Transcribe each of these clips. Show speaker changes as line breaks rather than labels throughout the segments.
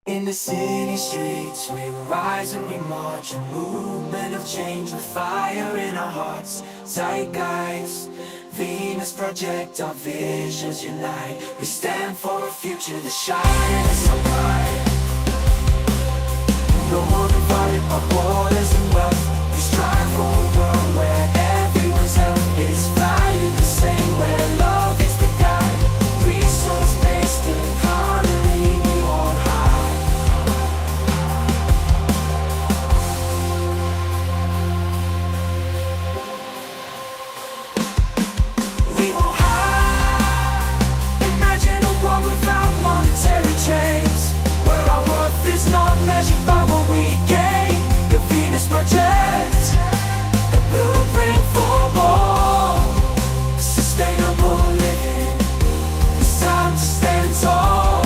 In the city streets, we rise and we march, a movement of change with fire in our hearts. Zeitgeist, Venus Project, our visions unite. We stand for a future that shines so bright. No more divided by borders and wealth. We strive for a world where everyone's health is valued the same, where love is the guide. Resource-based economy on high. We won't hide. Imagine a world without monetary chains, where our worth is not measured by what we gain. The Venus Project, a blueprint for more sustainable living. It's time to stand tall.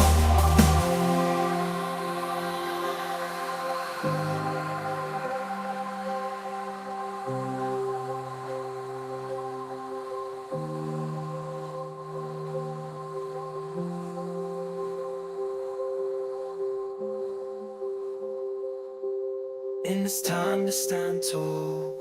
And it's time to stand tall.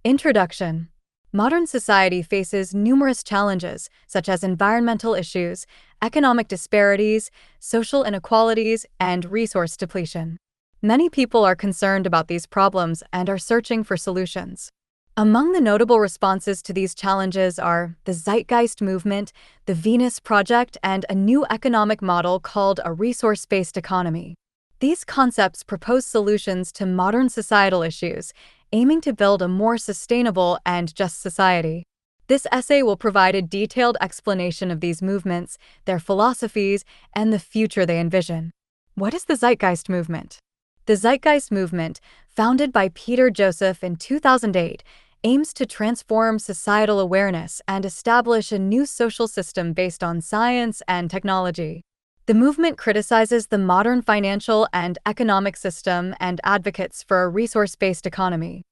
Introduction. Modern society faces numerous challenges, such as environmental issues, economic disparities, social inequalities, and resource depletion. Many people are concerned about these problems and are searching for solutions. Among the notable responses to these challenges are the Zeitgeist movement, the Venus Project, and a new economic model called a resource-based economy. These concepts propose solutions to modern societal issues, aiming to build a more sustainable and just society. This essay will provide a detailed explanation of these movements, their philosophies, and the future they envision. What is the Zeitgeist movement? The Zeitgeist movement, founded by Peter Joseph in 2008, aims to transform societal awareness and establish a new social system based on science and technology. The movement criticizes the modern financial and economic system and advocates for a resource-based economy.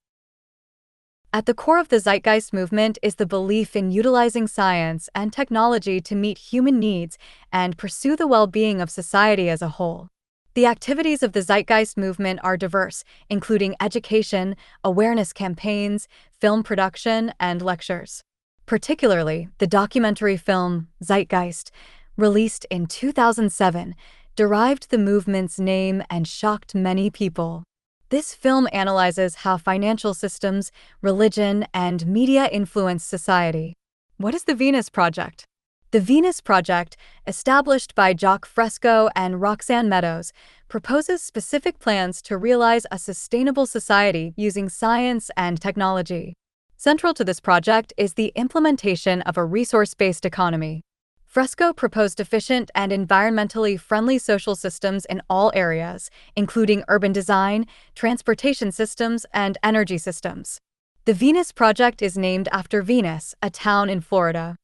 At the core of the Zeitgeist movement is the belief in utilizing science and technology to meet human needs and pursue the well-being of society as a whole. The activities of the Zeitgeist movement are diverse, including education, awareness campaigns, film production, and lectures. Particularly, the documentary film Zeitgeist, released in 2007, derived the movement's name and shocked many people. This film analyzes how financial systems, religion, and media influence society. What is the Venus Project? The Venus Project, established by Jacques Fresco and Roxanne Meadows, proposes specific plans to realize a sustainable society using science and technology. Central to this project is the implementation of a resource-based economy. Fresco proposed efficient and environmentally friendly social systems in all areas, including urban design, transportation systems, and energy systems. The Venus Project is named after Venus, a town in Florida.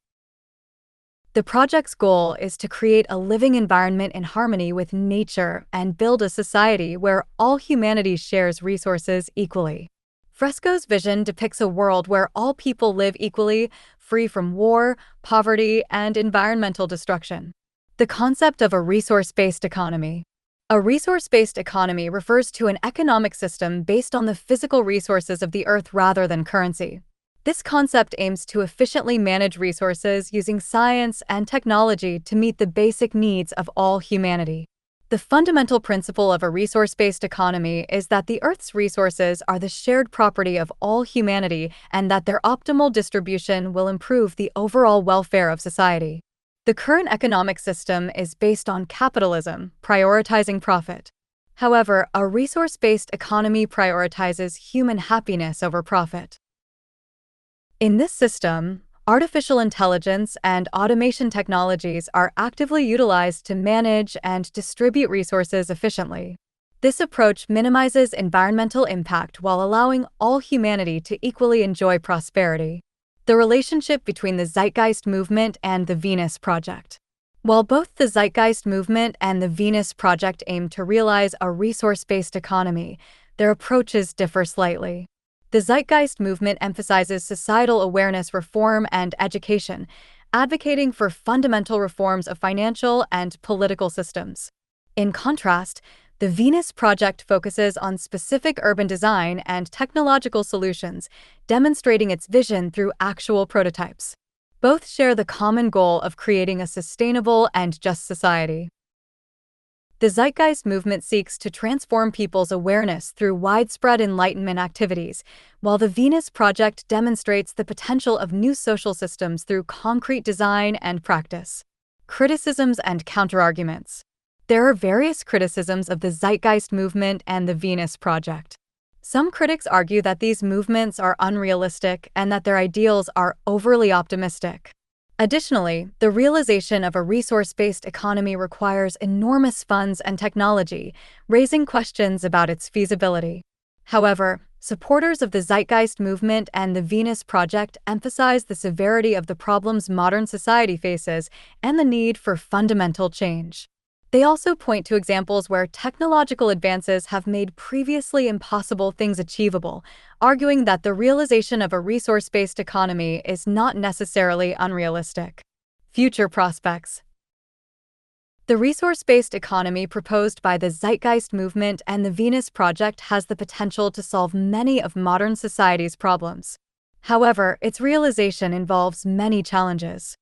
The project's goal is to create a living environment in harmony with nature and build a society where all humanity shares resources equally. Fresco's vision depicts a world where all people live equally, free from war, poverty, and environmental destruction. The concept of a resource-based economy. A resource-based economy refers to an economic system based on the physical resources of the earth rather than currency. This concept aims to efficiently manage resources using science and technology to meet the basic needs of all humanity. The fundamental principle of a resource-based economy is that the Earth's resources are the shared property of all humanity and that their optimal distribution will improve the overall welfare of society. The current economic system is based on capitalism, prioritizing profit. However, a resource-based economy prioritizes human happiness over profit. In this system, artificial intelligence and automation technologies are actively utilized to manage and distribute resources efficiently. This approach minimizes environmental impact while allowing all humanity to equally enjoy prosperity. The relationship between the Zeitgeist movement and the Venus Project. While both the Zeitgeist movement and the Venus Project aim to realize a resource-based economy, their approaches differ slightly. The Zeitgeist movement emphasizes societal awareness, reform, and education, advocating for fundamental reforms of financial and political systems. In contrast, the Venus Project focuses on specific urban design and technological solutions, demonstrating its vision through actual prototypes. Both share the common goal of creating a sustainable and just society. The Zeitgeist movement seeks to transform people's awareness through widespread enlightenment activities, while the Venus Project demonstrates the potential of new social systems through concrete design and practice. Criticisms and counterarguments. There are various criticisms of the Zeitgeist movement and the Venus Project. Some critics argue that these movements are unrealistic and that their ideals are overly optimistic. Additionally, the realization of a resource-based economy requires enormous funds and technology, raising questions about its feasibility. However, supporters of the Zeitgeist movement and the Venus Project emphasize the severity of the problems modern society faces and the need for fundamental change. They also point to examples where technological advances have made previously impossible things achievable, arguing that the realization of a resource-based economy is not necessarily unrealistic. Future prospects. The resource-based economy proposed by the Zeitgeist movement and the Venus Project has the potential to solve many of modern society's problems. However, its realization involves many challenges.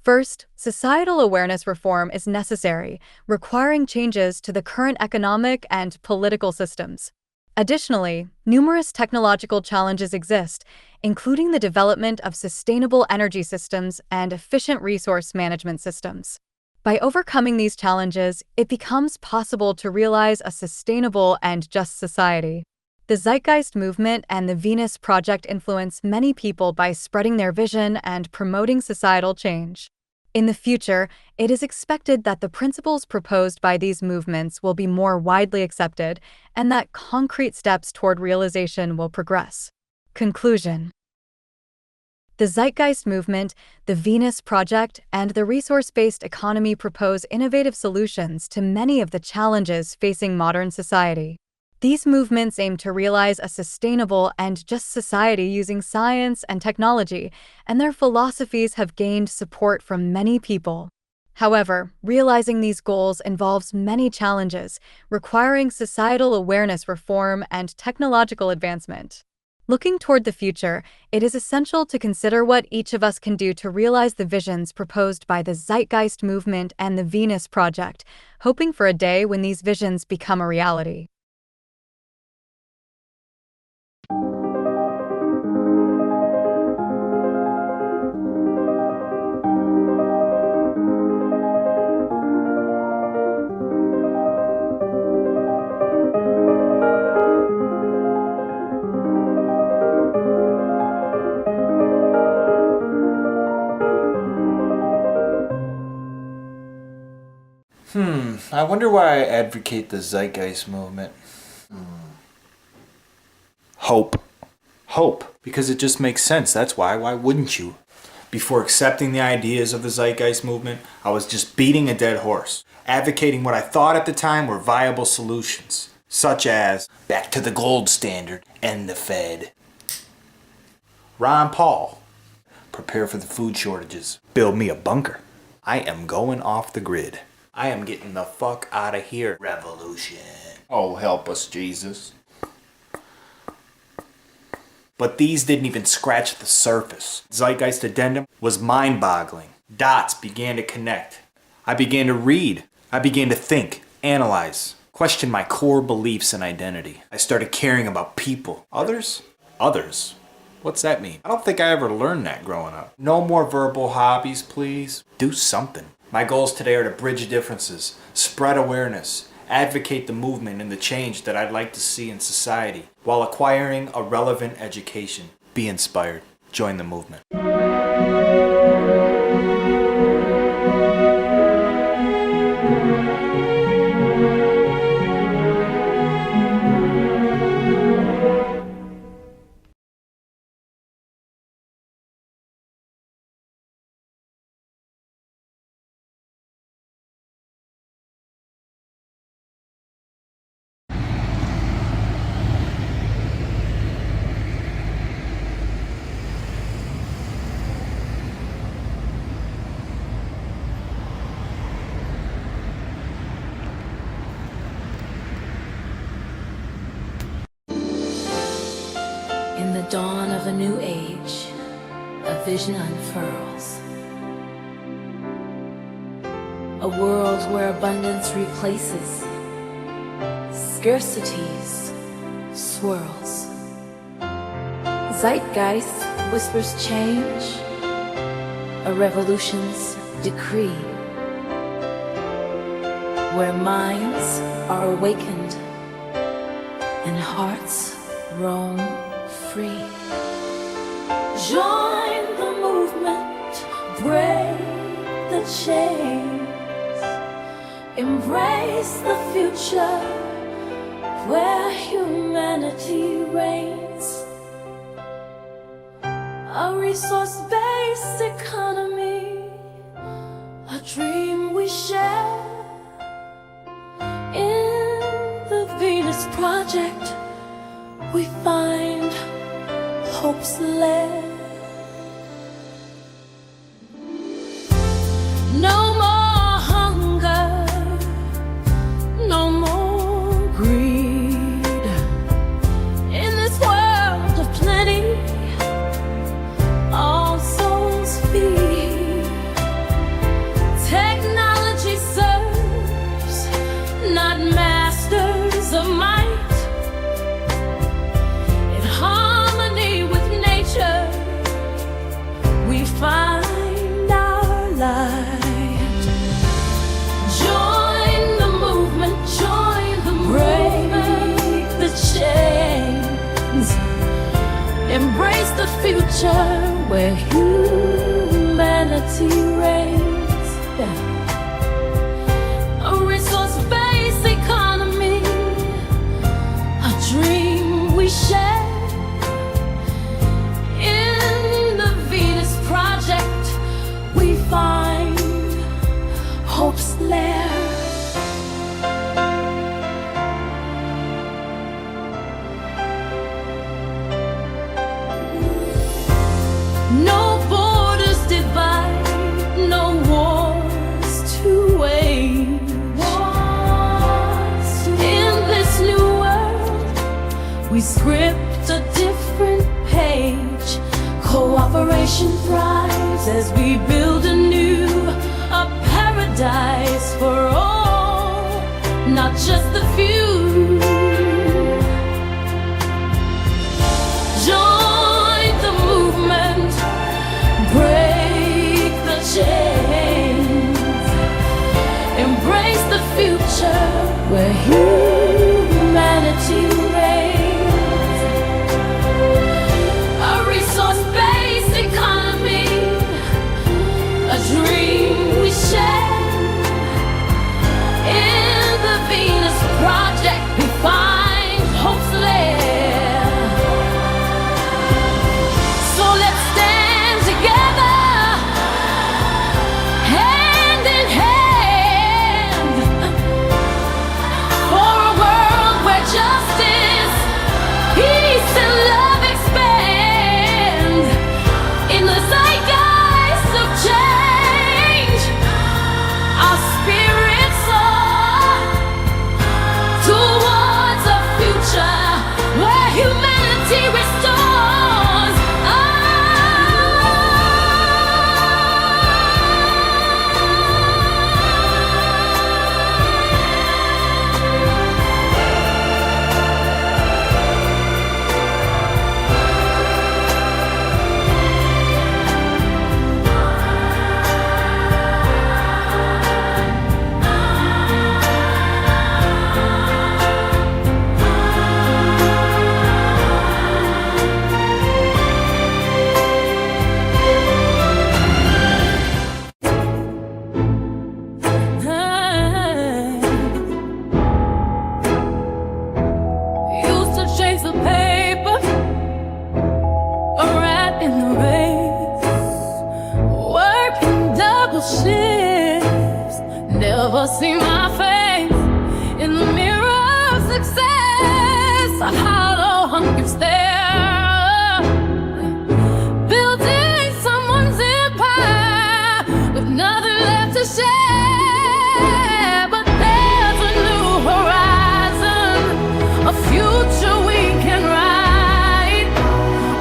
First, societal awareness reform is necessary, requiring changes to the current economic and political systems. Additionally, numerous technological challenges exist, including the development of sustainable energy systems and efficient resource management systems. By overcoming these challenges, it becomes possible to realize a sustainable and just society. The Zeitgeist movement and the Venus Project influence many people by spreading their vision and promoting societal change. In the future, it is expected that the principles proposed by these movements will be more widely accepted and that concrete steps toward realization will progress. Conclusion. The Zeitgeist movement, the Venus Project, and the resource-based economy propose innovative solutions to many of the challenges facing modern society. These movements aim to realize a sustainable and just society using science and technology, and their philosophies have gained support from many people. However, realizing these goals involves many challenges, requiring societal awareness, reform, and technological advancement. Looking toward the future, it is essential to consider what each of us can do to realize the visions proposed by the Zeitgeist movement and the Venus Project, hoping for a day when these visions become a reality.
I wonder why I advocate the Zeitgeist movement. Hope. Hope. Because it just makes sense. That's why. Why wouldn't you? Before accepting the ideas of the Zeitgeist movement, I was just beating a dead horse, advocating what I thought at the time were viable solutions, such as back to the gold standard and the Fed. Ron Paul. Prepare for the food shortages. Build me a bunker. I am going off the grid. I am getting the fuck out of here. Revolution. Oh, help us, Jesus. But these didn't even scratch the surface. Zeitgeist Addendum was mind-boggling. Dots began to connect. I began to read. I began to think. analyze, question my core beliefs and identity. I started caring about people. Others? Others? What's that mean? I don't think I ever learned that growing up. No more verbal hobbies, please. Do something. My goals today are to bridge differences, spread awareness, advocate the movement and the change that I'd like to see in society, while acquiring a relevant education. Be inspired. Join the movement.
In the dawn of a new age, a vision unfurls. A world where abundance replaces scarcity's swirls. Zeitgeist whispers change, a revolution's decree, where minds are awakened and hearts roam free. Join the movement, break the chains, embrace the future where humanity reigns. A resource-based economy, a dream we share. In the Venus Project, we find hope's lair. No more hunger, no more greed. In this world of plenty, all souls feed. Technology serves, not masters of might. In harmony with nature, we find our light. Join the movement, join the movement. Break the chains, embrace the future where humanity reigns. A resource-based economy, a dream we share. In the Venus Project, we find hope's lair. No borders divide, no wars to wage. In this new world, we script a different page. Cooperation thrives as we build a paradise for all, not just the few. Join the movement, break the chains, embrace the future where humanity reigns. A resource-based economy, a dream we share. In the Venus Project, but see my face in the mirror of success. A hollow, hungry stare, building someone's empire with nothing left to share. But there's a new horizon, a future we can ride,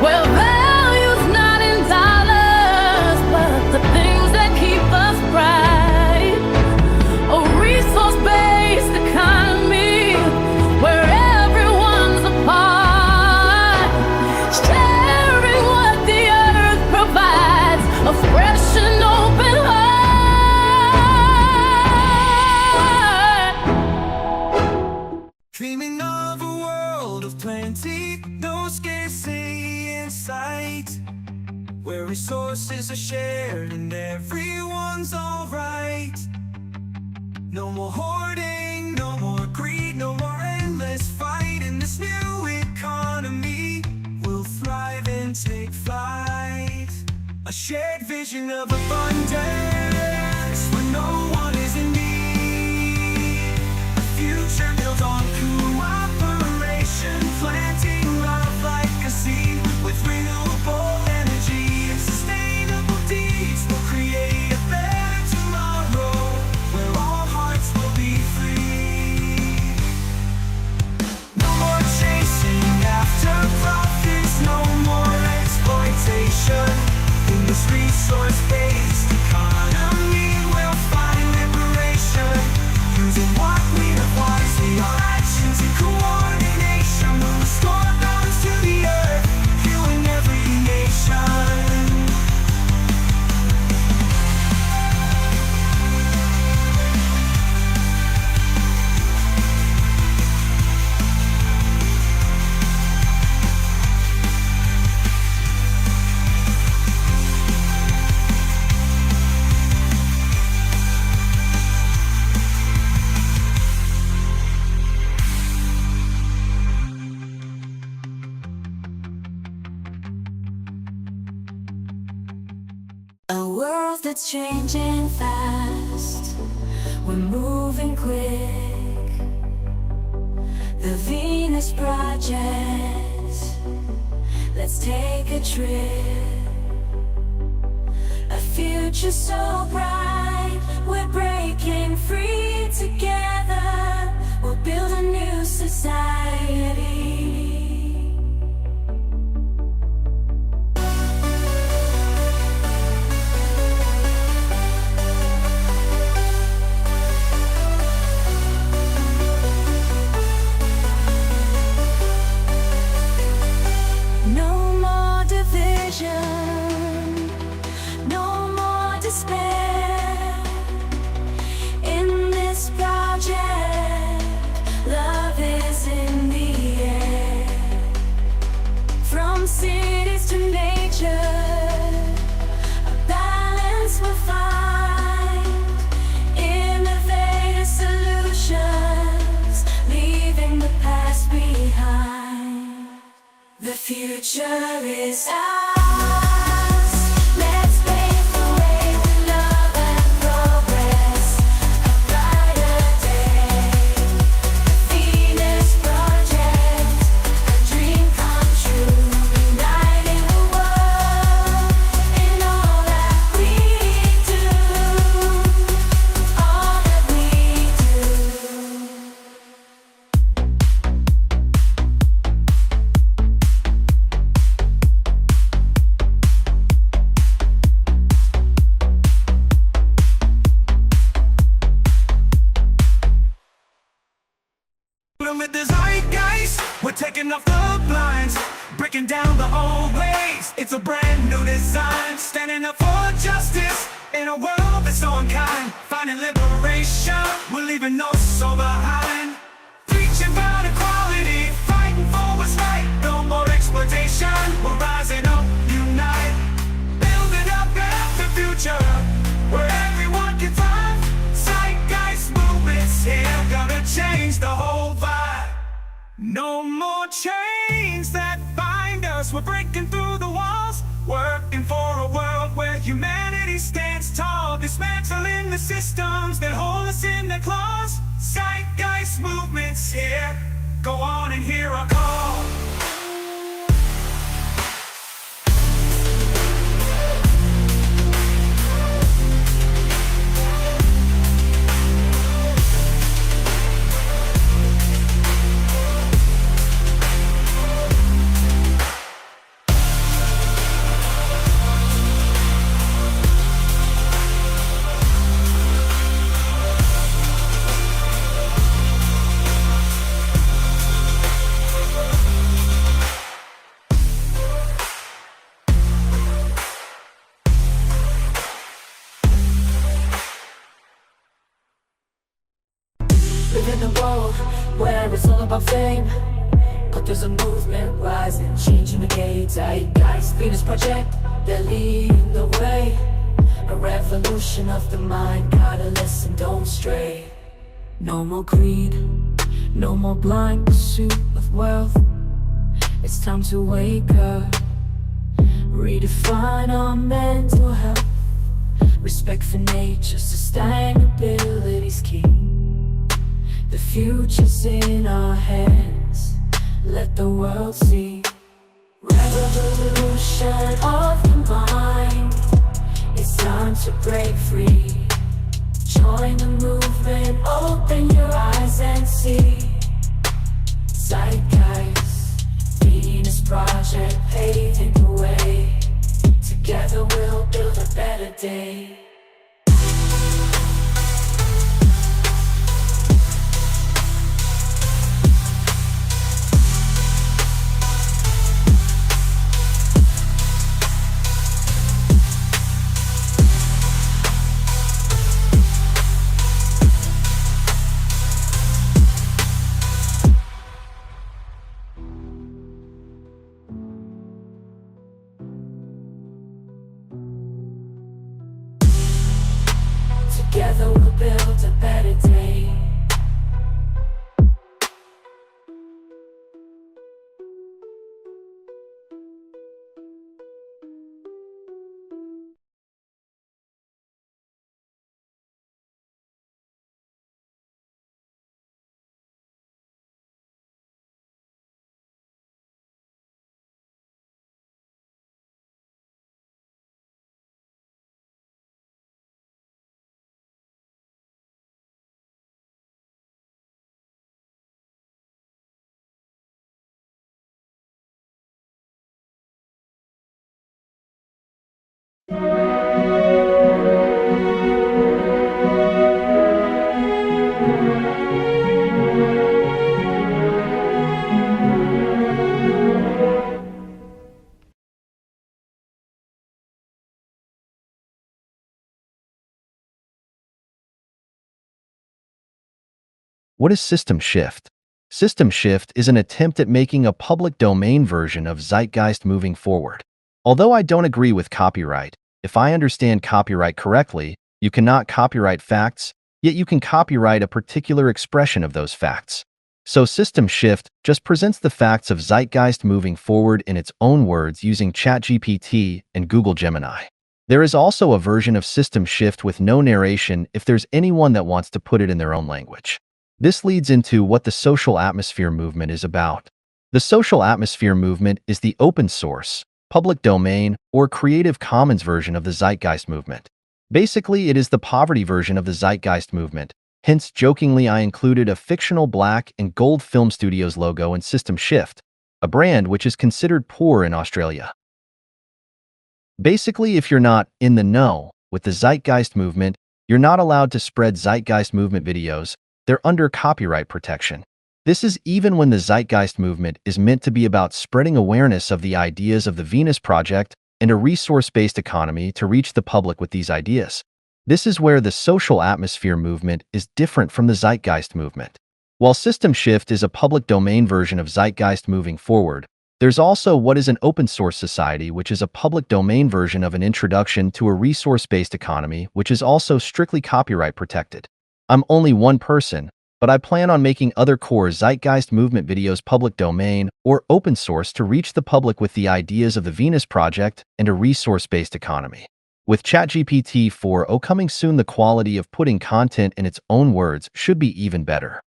where value's not in dollars, but the things that keep us bright. A resource-based economy where everyone's a part, sharing what the earth provides, a fresh and open heart.
Dreaming of a world of plenty, no scarcity in sight, where resources are shared and everyone's alright. No more hoarding, no more greed, no more endless fight. In this new economy, we'll thrive and take flight. A shared vision of abundance where no one is in need. A future built on cooperation, planting love like a seed with renewable energy and sustainable deeds. We'll create a better tomorrow where all hearts will be free. No more chasing after profits, no more exploitation. In this resource-based economy, we'll find liberation, using what we have wisely. Our actions in coordination will restore balance to the earth, fueling every nation.
A world that's changing fast, we're moving quick. The Venus Project, let's take a trip. A future so bright, we're breaking free together. We'll build a new society. No more division, no more despair. In this project, love is in the air. From cities to nature, a balance we'll find. Innovative solutions, leaving the past behind. The future is ours. Let's pave the way with love and progress. A brighter day. Venus Project, a dream come true. Uniting the world in all that we do. All that we do.
With the zeitgeist, we're taking off the blinds, breaking down the old ways. It's a brand new design, standing up for justice in a world that's so unkind. Finding liberation, we're leaving no soul behind. Preaching about equality, fighting for what's right. No more exploitation, we're rising up, unite. Building a better future where everyone can thrive. Zeitgeist movement's here, gonna change the whole vibe. No more chains that bind us, we're breaking through the walls, working for a world where humanity stands tall, dismantling the systems that hold us in their claws. Zeitgeist movement's here. Go on and hear our call.
Live in a world where it's all about fame, but there's a movement rising, changing the game. Zeitgeist, Venus Project, they're leading the way. A revolution of the mind, gotta listen, don't stray. No more greed, no more blind pursuit of wealth. It's time to wake up, redefine our mental health. Respect for nature, sustainability's key. The future's in our hands, let the world see. Revolution of the mind, it's time to break free. Join the movement, open your eyes and see. Zeitgeist, Venus Project, paving the way. Together we'll build a better day. Together we'll build a better day.
What is system shift? System shift is an attempt at making a public domain version of Zeitgeist moving forward. Although I don't agree with copyright, if I understand copyright correctly, you cannot copyright facts, yet you can copyright a particular expression of those facts. So system shift just presents the facts of Zeitgeist moving forward in its own words using ChatGPT and Google Gemini. There is also a version of system shift with no narration if there's anyone that wants to put it in their own language. This leads into what the social atmosphere movement is about. The social atmosphere movement is the open source, public domain, or Creative Commons version of the Zeitgeist movement. Basically, it is the poverty version of the Zeitgeist movement. Hence, jokingly, I included a fictional black and gold film studios logo in System Shift, a brand which is considered poor in Australia. Basically, if you're not in the know with the Zeitgeist movement, you're not allowed to spread Zeitgeist movement videos. They're under copyright protection. This is even when the Zeitgeist movement is meant to be about spreading awareness of the ideas of the Venus Project and a resource-based economy to reach the public with these ideas. This is where the social atmosphere movement is different from the Zeitgeist movement. While System Shift is a public domain version of Zeitgeist moving forward, there's also what is an open source society, which is a public domain version of an introduction to a resource-based economy, which is also strictly copyright protected. I'm only one person, but I plan on making other core Zeitgeist movement videos public domain or open source to reach the public with the ideas of the Venus Project and a resource-based economy. With ChatGPT 4.0 coming soon, the quality of putting content in its own words should be even better.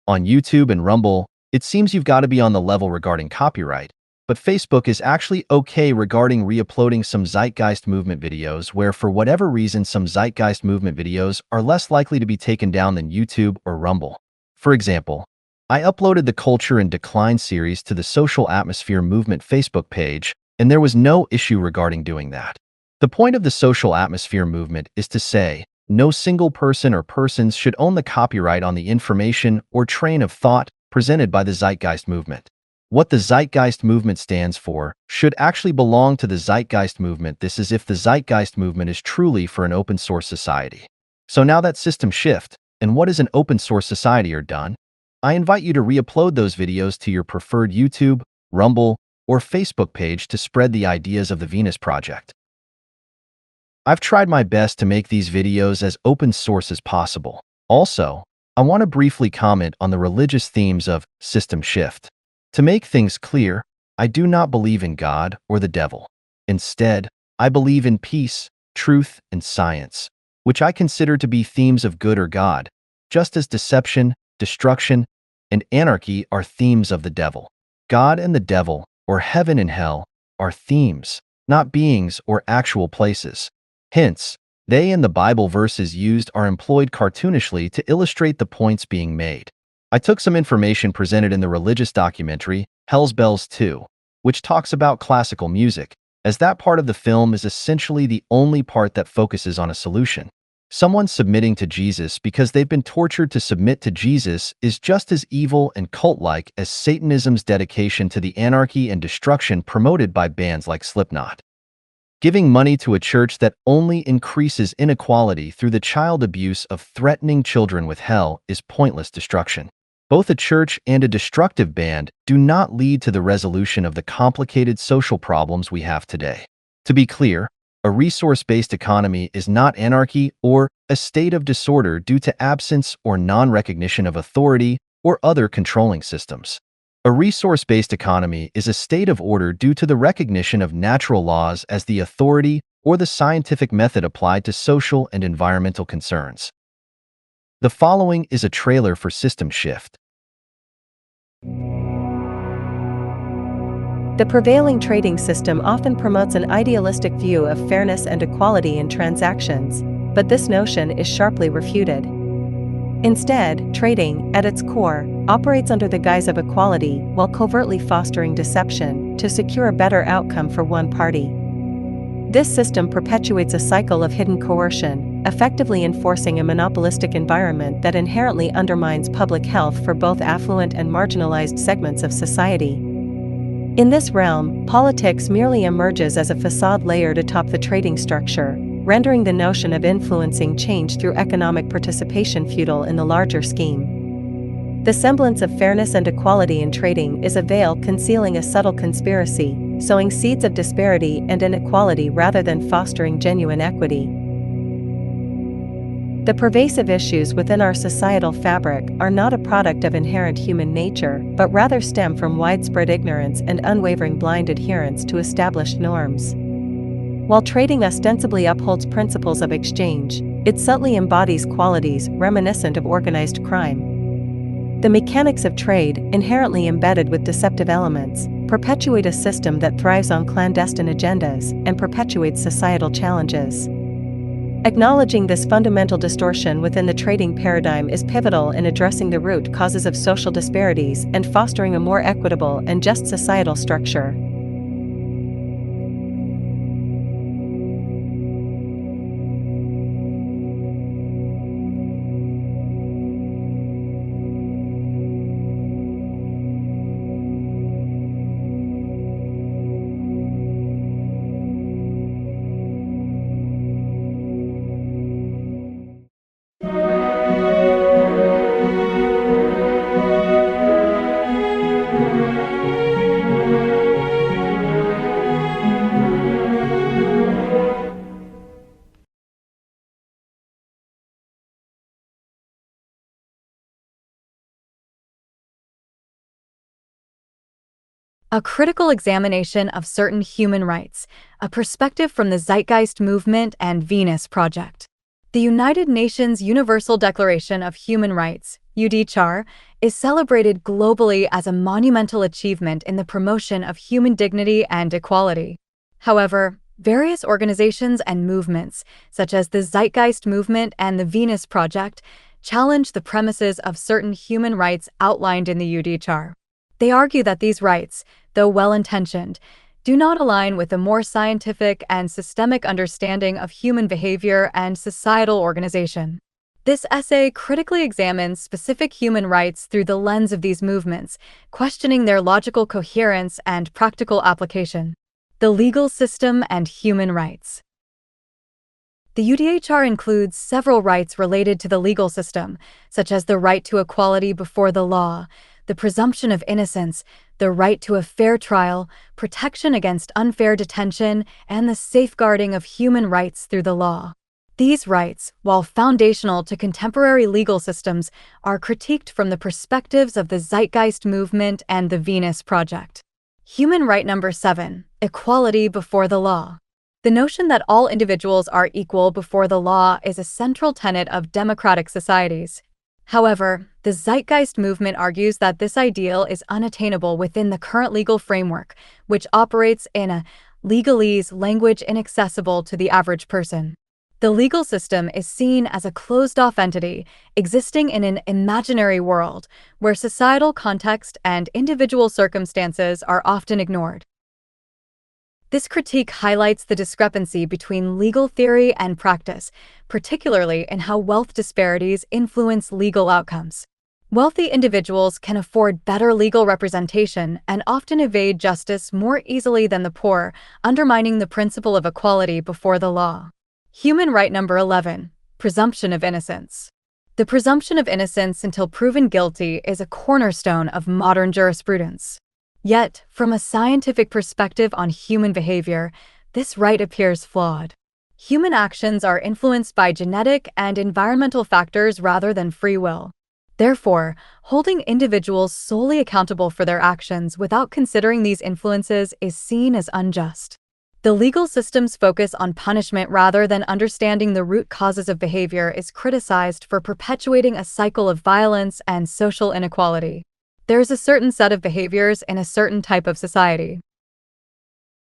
On YouTube and Rumble, it seems you've got to be on the level regarding copyright, but Facebook is actually okay regarding re-uploading some Zeitgeist movement videos where for whatever reason some Zeitgeist movement videos are less likely to be taken down than YouTube or Rumble. For example, I uploaded the Culture in Decline series to the Social Atmosphere Movement Facebook page, and there was no issue regarding doing that. The point of the Social Atmosphere Movement is to say, no single person or persons should own the copyright on the information or train of thought presented by the Zeitgeist movement. What the Zeitgeist movement stands for should actually belong to the Zeitgeist movement. This is if the Zeitgeist movement is truly for an open source society. So now that system shift and what is an open source society are done, I invite you to re-upload those videos to your preferred YouTube, Rumble, or Facebook page to spread the ideas of the Venus Project. I've tried my best to make these videos as open source as possible. Also, I want to briefly comment on the religious themes of system shift. To make things clear, I do not believe in God or the devil. Instead, I believe in peace, truth, and science, which I consider to be themes of good or God, just as deception, destruction, and anarchy are themes of the devil. God and the devil, or heaven and hell, are themes, not beings or actual places. Hence, they and the Bible verses used are employed cartoonishly to illustrate the points being made. I took some information presented in the religious documentary, Hell's Bells 2, which talks about classical music, as that part of the film is essentially the only part that focuses on a solution. Someone submitting to Jesus because they've been tortured to submit to Jesus is just as evil and cult-like as Satanism's dedication to the anarchy and destruction promoted by bands like Slipknot. Giving money to a church that only increases inequality through the child abuse of threatening children with hell is pointless destruction. Both a church and a destructive band do not lead to the resolution of the complicated social problems we have today. To be clear, a resource-based economy is not anarchy or a state of disorder due to absence or non-recognition of authority or other controlling systems. A resource-based economy is a state of order due to the recognition of natural laws as the authority or the scientific method applied to social and environmental concerns. The following is a trailer for System Shift.
The prevailing trading system often promotes an idealistic view of fairness and equality in transactions, but this notion is sharply refuted. Instead, trading, at its core, operates under the guise of equality while covertly fostering deception to secure a better outcome for one party. This system perpetuates a cycle of hidden coercion, effectively enforcing a monopolistic environment that inherently undermines public health for both affluent and marginalized segments of society. In this realm, politics merely emerges as a facade layer atop the trading structure, rendering the notion of influencing change through economic participation futile in the larger scheme. The semblance of fairness and equality in trading is a veil concealing a subtle conspiracy, sowing seeds of disparity and inequality rather than fostering genuine equity. The pervasive issues within our societal fabric are not a product of inherent human nature, but rather stem from widespread ignorance and unwavering blind adherence to established norms. While trading ostensibly upholds principles of exchange, it subtly embodies qualities reminiscent of organized crime. The mechanics of trade, inherently embedded with deceptive elements, perpetuate a system that thrives on clandestine agendas and perpetuates societal challenges. Acknowledging this fundamental distortion within the trading paradigm is pivotal in addressing the root causes of social disparities and fostering a more equitable and just societal structure.
a critical examination of certain human rights, a perspective from the Zeitgeist Movement and Venus Project. The United Nations Universal Declaration of Human Rights, UDCHR, is celebrated globally as a monumental achievement in the promotion of human dignity and equality. However, various organizations and movements, such as the Zeitgeist Movement and the Venus Project, challenge the premises of certain human rights outlined in the UDCHR. They argue that these rights, though well-intentioned, do not align with a more scientific and systemic understanding of human behavior and societal organization. This essay critically examines specific human rights through the lens of these movements, questioning their logical coherence and practical application. The legal system and human rights. The UDHR includes several rights related to the legal system, such as the right to equality before the law, the presumption of innocence, the right to a fair trial, protection against unfair detention, and the safeguarding of human rights through the law. These rights, while foundational to contemporary legal systems, are critiqued from the perspectives of the Zeitgeist Movement and the Venus Project. Human right number 7, equality before the law. The notion that all individuals are equal before the law is a central tenet of democratic societies. However, the Zeitgeist Movement argues that this ideal is unattainable within the current legal framework, which operates in a legalese language inaccessible to the average person. The legal system is seen as a closed-off entity, existing in an imaginary world, where societal context and individual circumstances are often ignored. This critique highlights the discrepancy between legal theory and practice, particularly in how wealth disparities influence legal outcomes. Wealthy individuals can afford better legal representation and often evade justice more easily than the poor, undermining the principle of equality before the law. Human right number 11, presumption of innocence. The presumption of innocence until proven guilty is a cornerstone of modern jurisprudence. Yet, from a scientific perspective on human behavior, this right appears flawed. Human actions are influenced by genetic and environmental factors rather than free will. Therefore, holding individuals solely accountable for their actions without considering these influences is seen as unjust. The legal system's focus on punishment rather than understanding the root causes of behavior is criticized for perpetuating a cycle of violence and social inequality. There is a certain set of behaviors in a certain type of society.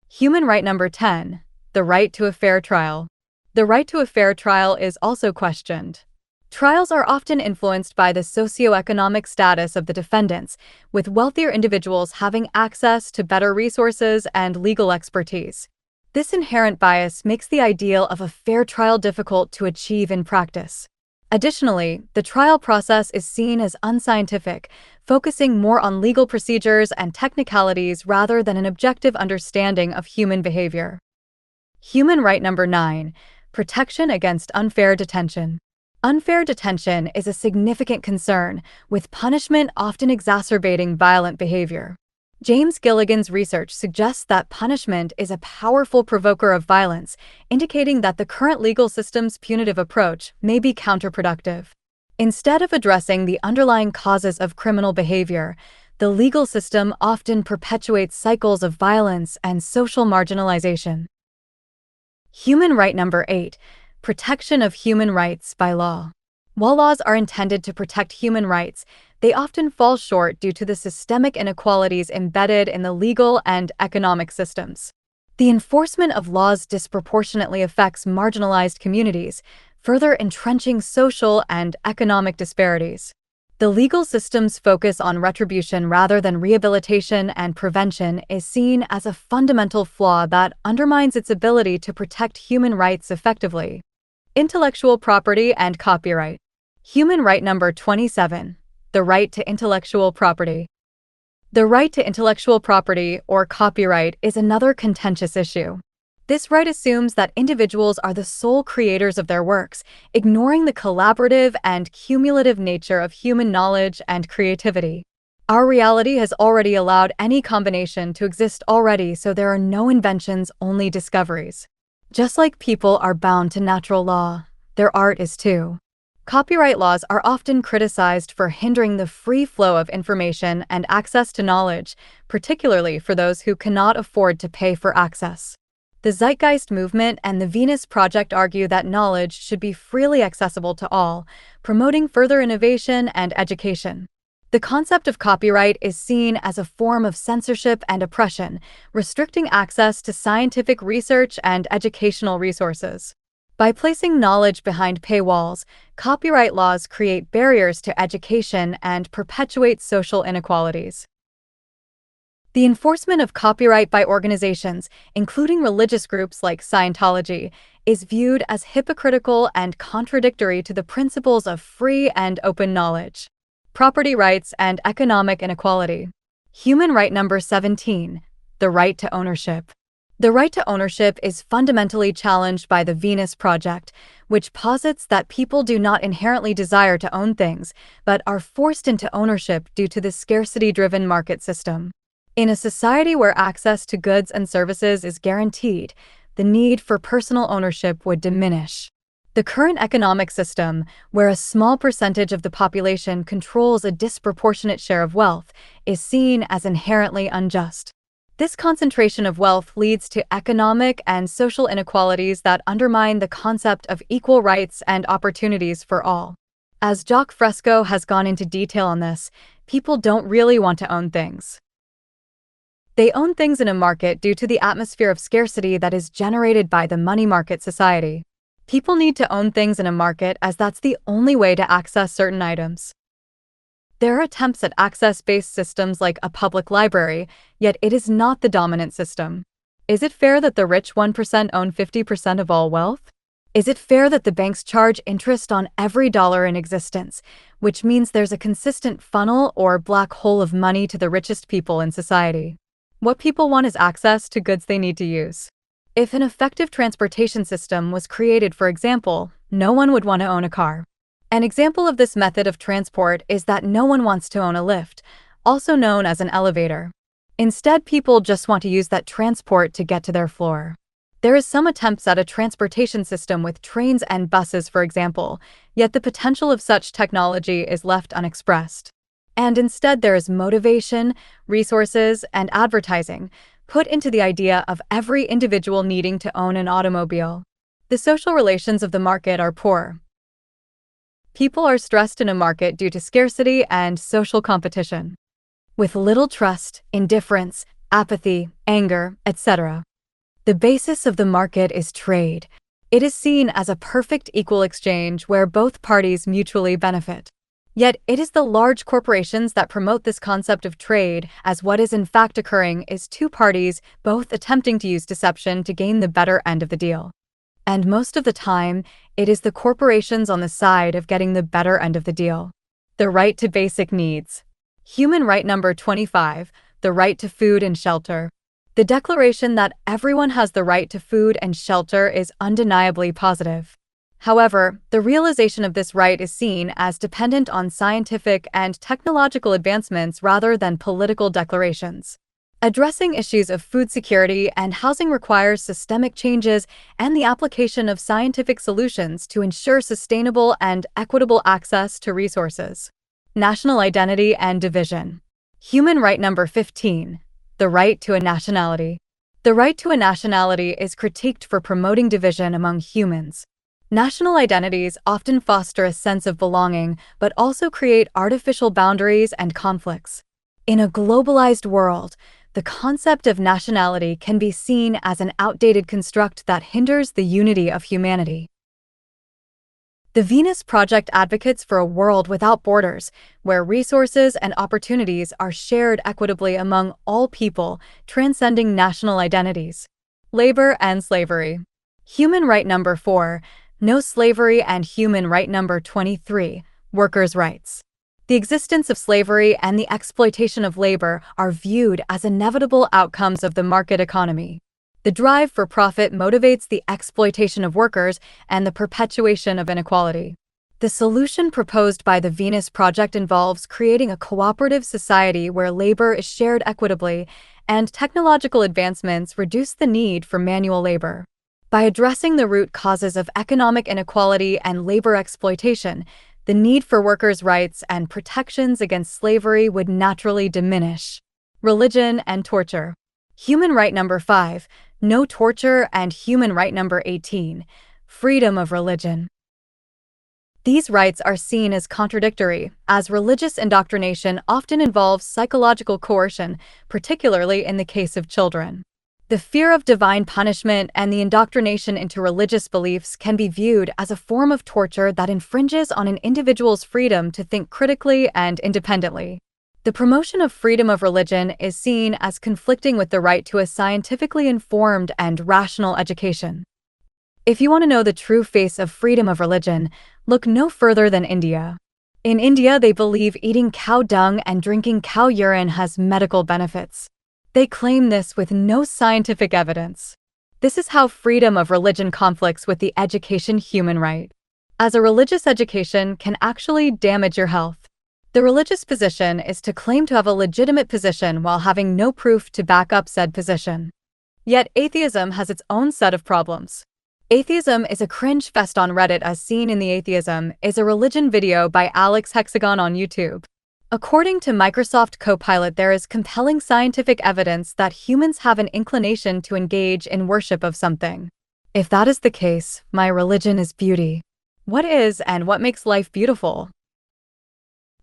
Human right number 10, the right to a fair trial. The right to a fair trial is also questioned. Trials are often influenced by the socioeconomic status of the defendants, with wealthier individuals having access to better resources and legal expertise. This inherent bias makes the ideal of a fair trial difficult to achieve in practice. Additionally, the trial process is seen as unscientific, focusing more on legal procedures and technicalities rather than an objective understanding of human behavior. Human right number 9, protection against unfair detention. Unfair detention is a significant concern, with punishment often exacerbating violent behavior. James Gilligan's research suggests that punishment is a powerful provoker of violence, indicating that the current legal system's punitive approach may be counterproductive. Instead of addressing the underlying causes of criminal behavior, the legal system often perpetuates cycles of violence and social marginalization. Human right number 8, protection of human rights by law. While laws are intended to protect human rights, they often fall short due to the systemic inequalities embedded in the legal and economic systems. The enforcement of laws disproportionately affects marginalized communities, further entrenching social and economic disparities. The legal system's focus on retribution rather than rehabilitation and prevention is seen as a fundamental flaw that undermines its ability to protect human rights effectively. Intellectual property and copyright. Human right number 27, the right to intellectual property. The right to intellectual property, or copyright, is another contentious issue. This right assumes that individuals are the sole creators of their works, ignoring the collaborative and cumulative nature of human knowledge and creativity. Our reality has already allowed any combination to exist already, so there are no inventions, only discoveries. Just like people are bound to natural law, their art is too. Copyright laws are often criticized for hindering the free flow of information and access to knowledge, particularly for those who cannot afford to pay for access. The Zeitgeist movement and the Venus Project argue that knowledge should be freely accessible to all, promoting further innovation and education. The concept of copyright is seen as a form of censorship and oppression, restricting access to scientific research and educational resources. By placing knowledge behind paywalls, copyright laws create barriers to education and perpetuate social inequalities. The enforcement of copyright by organizations, including religious groups like Scientology, is viewed as hypocritical and contradictory to the principles of free and open knowledge. Property rights and economic inequality. Human right number 17, the right to ownership. The right to ownership is fundamentally challenged by the Venus Project, which posits that people do not inherently desire to own things, but are forced into ownership due to the scarcity-driven market system. In a society where access to goods and services is guaranteed, the need for personal ownership would diminish. The current economic system, where a small percentage of the population controls a disproportionate share of wealth, is seen as inherently unjust. This concentration of wealth leads to economic and social inequalities that undermine the concept of equal rights and opportunities for all. As Jacques Fresco has gone into detail on this, people don't really want to own things. They own things in a market due to the atmosphere of scarcity that is generated by the money market society. People need to own things in a market as that's the only way to access certain items. There are attempts at access-based systems like a public library, yet it is not the dominant system. Is it fair that the rich 1% own 50% of all wealth? Is it fair that the banks charge interest on every dollar in existence, which means there's a consistent funnel or black hole of money to the richest people in society? What people want is access to goods they need to use. If an effective transportation system was created, for example, no one would want to own a car. An example of this method of transport is that no one wants to own a lift, also known as an elevator. Instead, people just want to use that transport to get to their floor. There is some attempts at a transportation system with trains and buses, for example, yet the potential of such technology is left unexpressed. And instead there is motivation, resources, and advertising put into the idea of every individual needing to own an automobile. The social relations of the market are poor. People are stressed in a market due to scarcity and social competition. With little trust, indifference, apathy, anger, etc. The basis of the market is trade. It is seen as a perfect equal exchange where both parties mutually benefit. Yet it is the large corporations that promote this concept of trade, as what is in fact occurring is two parties both attempting to use deception to gain the better end of the deal. And most of the time, it is the corporations on the side of getting the better end of the deal. The right to basic needs. Human right number 25, the right to food and shelter. The declaration that everyone has the right to food and shelter is undeniably positive. However, the realization of this right is seen as dependent on scientific and technological advancements rather than political declarations. Addressing issues of food security and housing requires systemic changes and the application of scientific solutions to ensure sustainable and equitable access to resources. National identity and division. Human right number 15, the right to a nationality. The right to a nationality is critiqued for promoting division among humans. National identities often foster a sense of belonging, but also create artificial boundaries and conflicts. In a globalized world, the concept of nationality can be seen as an outdated construct that hinders the unity of humanity. The Venus Project advocates for a world without borders, where resources and opportunities are shared equitably among all people, transcending national identities. Labor and slavery. Human right number 4, no slavery, and human right number 23, workers' rights. The existence of slavery and the exploitation of labor are viewed as inevitable outcomes of the market economy. The drive for profit motivates the exploitation of workers and the perpetuation of inequality. The solution proposed by the Venus Project involves creating a cooperative society where labor is shared equitably and technological advancements reduce the need for manual labor. By addressing the root causes of economic inequality and labor exploitation, the need for workers' rights and protections against slavery would naturally diminish. Religion and torture. Human right number 5, no torture, and human right number 18, freedom of religion. These rights are seen as contradictory, as religious indoctrination often involves psychological coercion, particularly in the case of children. The fear of divine punishment and the indoctrination into religious beliefs can be viewed as a form of torture that infringes on an individual's freedom to think critically and independently. The promotion of freedom of religion is seen as conflicting with the right to a scientifically informed and rational education. If you want to know the true face of freedom of religion, look no further than India. In India, they believe eating cow dung and drinking cow urine has medical benefits. They claim this with no scientific evidence. This is how freedom of religion conflicts with the education human right, as a religious education can actually damage your health. The religious position is to claim to have a legitimate position while having no proof to back up said position. Yet atheism has its own set of problems. Atheism is a cringe fest on Reddit, as seen in the Atheism is a Religion video by Alex Hexagon on YouTube. According to Microsoft Copilot, there is compelling scientific evidence that humans have an inclination to engage in worship of something. If that is the case, my religion is beauty. What is and what makes life beautiful?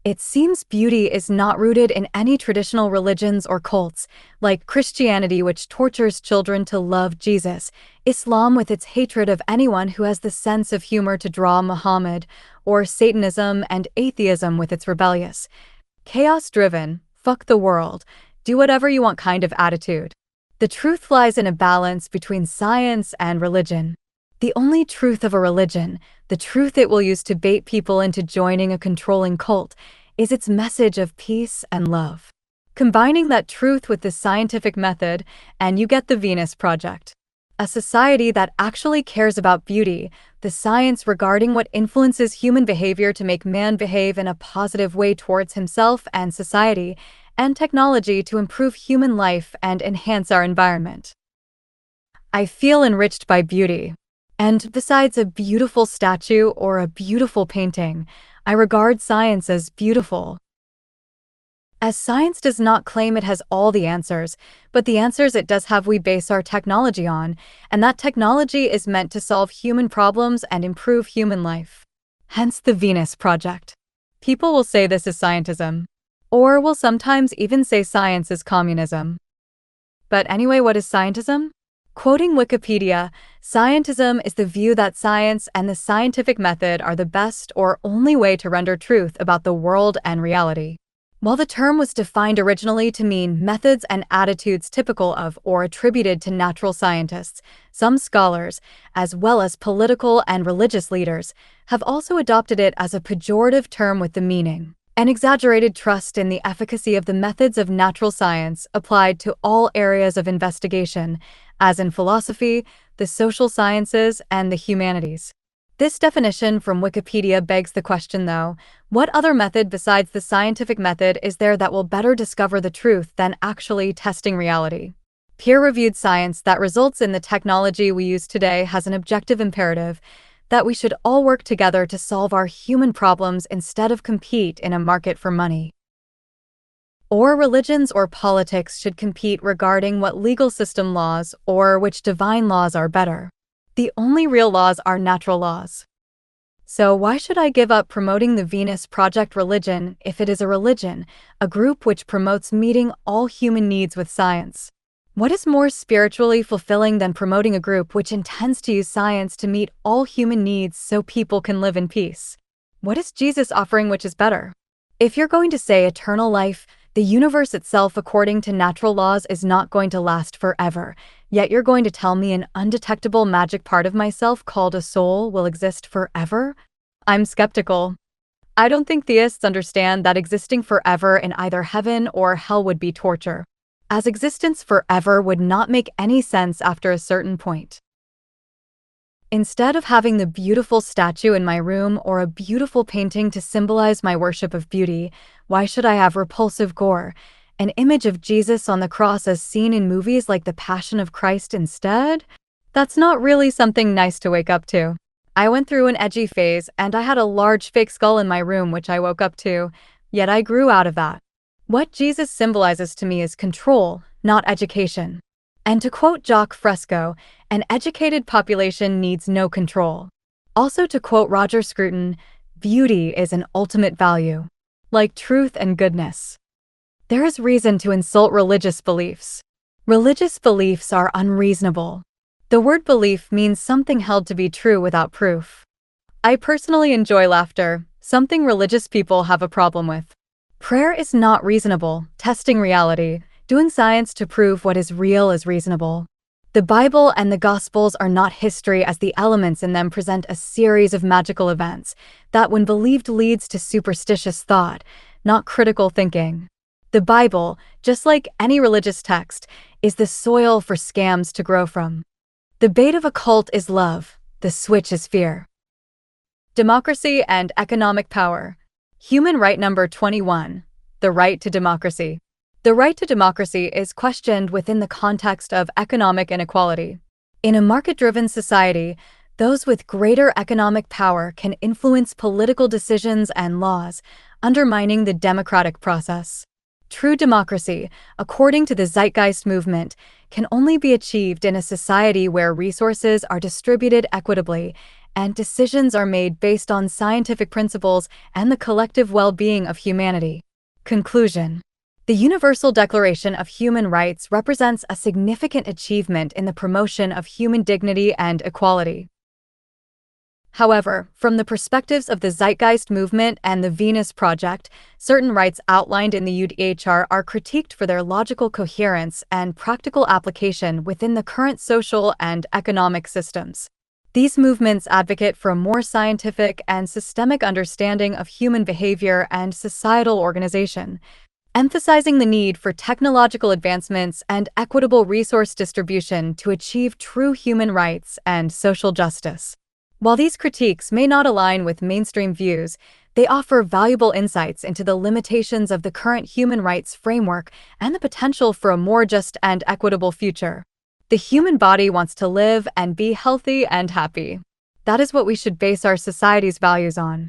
It seems beauty is not rooted in any traditional religions or cults, like Christianity, which tortures children to love Jesus, Islam with its hatred of anyone who has the sense of humor to draw Muhammad, or Satanism and atheism with its rebellious, chaos-driven, fuck the world, do whatever you want kind of attitude. The truth lies in a balance between science and religion. The only truth of a religion, the truth it will use to bait people into joining a controlling cult, is its message of peace and love. Combining that truth with the scientific method, and you get the Venus Project. A society that actually cares about beauty, the science regarding what influences human behavior to make man behave in a positive way towards himself and society, and technology to improve human life and enhance our environment. I feel enriched by beauty. And besides a beautiful statue or a beautiful painting, I regard science as beautiful. As science does not claim it has all the answers, but the answers it does have we base our technology on, and that technology is meant to solve human problems and improve human life. Hence the Venus Project. People will say this is scientism, or will sometimes even say science is communism. But anyway, what is scientism? Quoting Wikipedia, scientism is the view that science and the scientific method are the best or only way to render truth about the world and reality. While the term was defined originally to mean methods and attitudes typical of or attributed to natural scientists, some scholars, as well as political and religious leaders, have also adopted it as a pejorative term with the meaning an exaggerated trust in the efficacy of the methods of natural science applied to all areas of investigation, as in philosophy, the social sciences, and the humanities. This definition from Wikipedia begs the question, though, what other method besides the scientific method is there that will better discover the truth than actually testing reality? Peer-reviewed science that results in the technology we use today has an objective imperative that we should all work together to solve our human problems instead of compete in a market for money. Or religions or politics should compete regarding what legal system laws or which divine laws are better. The only real laws are natural laws. So why should I give up promoting the Venus Project religion if it is a religion, a group which promotes meeting all human needs with science? What is more spiritually fulfilling than promoting a group which intends to use science to meet all human needs so people can live in peace? What is Jesus offering which is better? If you're going to say eternal life, the universe itself according to natural laws is not going to last forever, yet you're going to tell me an undetectable magic part of myself called a soul will exist forever? I'm skeptical. I don't think theists understand that existing forever in either heaven or hell would be torture, as existence forever would not make any sense after a certain point. Instead of having the beautiful statue in my room or a beautiful painting to symbolize my worship of beauty, why should I have repulsive gore, an image of Jesus on the cross as seen in movies like The Passion of Christ instead? That's not really something nice to wake up to. I went through an edgy phase and I had a large fake skull in my room which I woke up to, yet I grew out of that. What Jesus symbolizes to me is control, not education. And to quote Jacques Fresco, an educated population needs no control. Also to quote Roger Scruton, beauty is an ultimate value, like truth and goodness. There is reason to insult religious beliefs. Religious beliefs are unreasonable. The word belief means something held to be true without proof. I personally enjoy laughter, something religious people have a problem with. Prayer is not reasonable, testing reality, doing science to prove what is real is reasonable. The Bible and the Gospels are not history, as the elements in them present a series of magical events that, when believed, leads to superstitious thought, not critical thinking. The Bible, just like any religious text, is the soil for scams to grow from. The bait of a cult is love, the switch is fear. Democracy and economic power. Human right number 21. The right to democracy. The right to democracy is questioned within the context of economic inequality. In a market-driven society, those with greater economic power can influence political decisions and laws, undermining the democratic process. True democracy, according to the Zeitgeist movement, can only be achieved in a society where resources are distributed equitably and decisions are made based on scientific principles and the collective well-being of humanity. Conclusion. The Universal Declaration of Human Rights represents a significant achievement in the promotion of human dignity and equality. However, from the perspectives of the Zeitgeist movement and the Venus Project, certain rights outlined in the UDHR are critiqued for their logical coherence and practical application within the current social and economic systems. These movements advocate for a more scientific and systemic understanding of human behavior and societal organization, emphasizing the need for technological advancements and equitable resource distribution to achieve true human rights and social justice. While these critiques may not align with mainstream views, they offer valuable insights into the limitations of the current human rights framework and the potential for a more just and equitable future. The human body wants to live and be healthy and happy. That is what we should base our society's values on.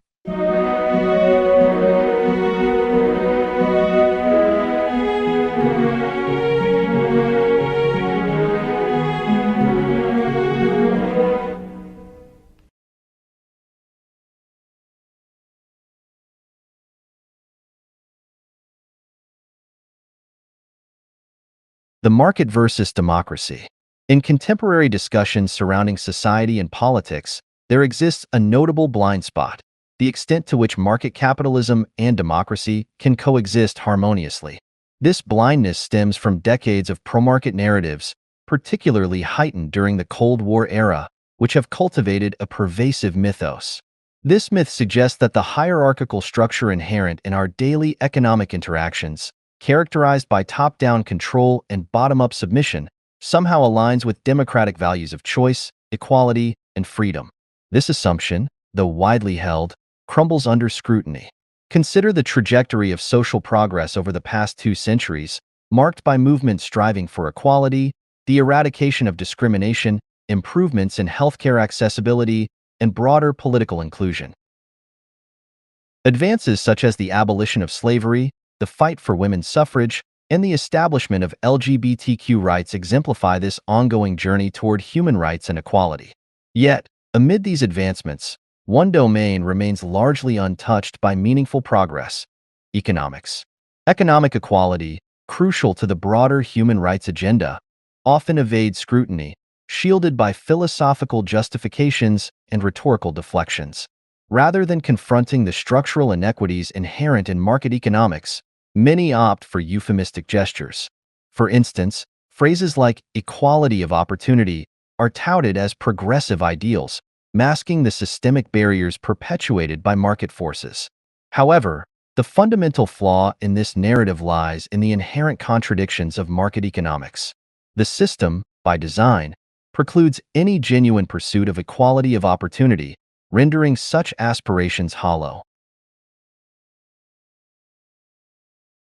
The market versus democracy. In contemporary discussions surrounding society and politics, there exists a notable blind spot: the extent to which market capitalism and democracy can coexist harmoniously. This blindness stems from decades of pro-market narratives, particularly heightened during the Cold War era, which have cultivated a pervasive mythos. This myth suggests that the hierarchical structure inherent in our daily economic interactions, characterized by top-down control and bottom-up submission, somehow aligns with democratic values of choice, equality, and freedom. This assumption, though widely held, crumbles under scrutiny. Consider the trajectory of social progress over the past 2 centuries, marked by movements striving for equality, the eradication of discrimination, improvements in healthcare accessibility, and broader political inclusion. Advances such as the abolition of slavery, the fight for women's suffrage, and the establishment of LGBTQ rights exemplify this ongoing journey toward human rights and equality. Yet, amid these advancements, one domain remains largely untouched by meaningful progress: economics. Economic equality, crucial to the broader human rights agenda, often evades scrutiny, shielded by philosophical justifications and rhetorical deflections. Rather than confronting the structural inequities inherent in market economics, many opt for euphemistic gestures. For instance, phrases like equality of opportunity are touted as progressive ideals, masking the systemic barriers perpetuated by market forces. However, the fundamental flaw in this narrative lies in the inherent contradictions of market economics. The system, by design, precludes any genuine pursuit of equality of opportunity, rendering such aspirations hollow.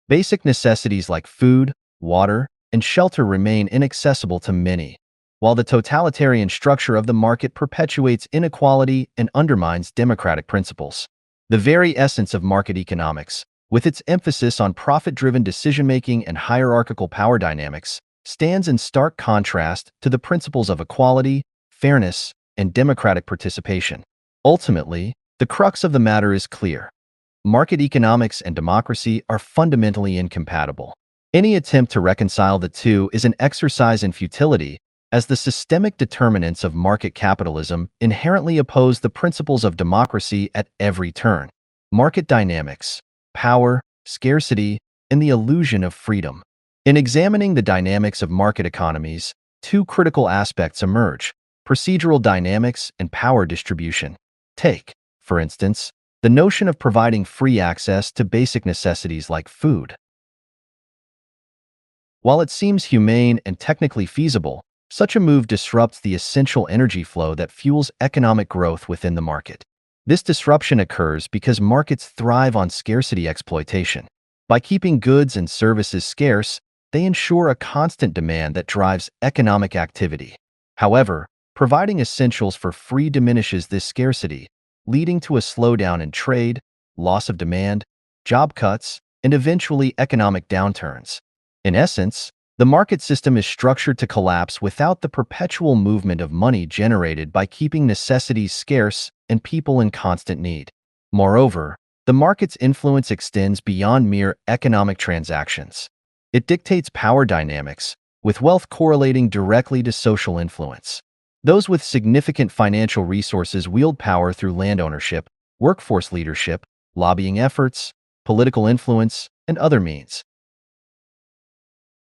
Basic necessities like food, water, and shelter remain inaccessible to many. while the totalitarian structure of the market perpetuates inequality and undermines democratic principles. The very essence of market economics, with its emphasis on profit-driven decision-making and hierarchical power dynamics, stands in stark contrast to the principles of equality, fairness, and democratic participation. Ultimately, the crux of the matter is clear. Market economics and democracy are fundamentally incompatible. Any attempt to reconcile the two is an exercise in futility, as the systemic determinants of market capitalism inherently oppose the principles of democracy at every turn. Market dynamics, power, scarcity, and the illusion of freedom. In examining the dynamics of market economies, two critical aspects emerge: procedural dynamics and power distribution. Take, for instance, the notion of providing free access to basic necessities like food. While it seems humane and technically feasible, such a move disrupts the essential energy flow that fuels economic growth within the market. This disruption occurs because markets thrive on scarcity exploitation. By keeping goods and services scarce, they ensure a constant demand that drives economic activity. However, providing essentials for free diminishes this scarcity, leading to a slowdown in trade, loss of demand, job cuts, and eventually economic downturns. In essence, the market system is structured to collapse without the perpetual movement of money generated by keeping necessities scarce and people in constant need. Moreover, the market's influence extends beyond mere economic transactions. It dictates power dynamics, with wealth correlating directly to social influence. Those with significant financial resources wield power through land ownership, workforce leadership, lobbying efforts, political influence, and other means.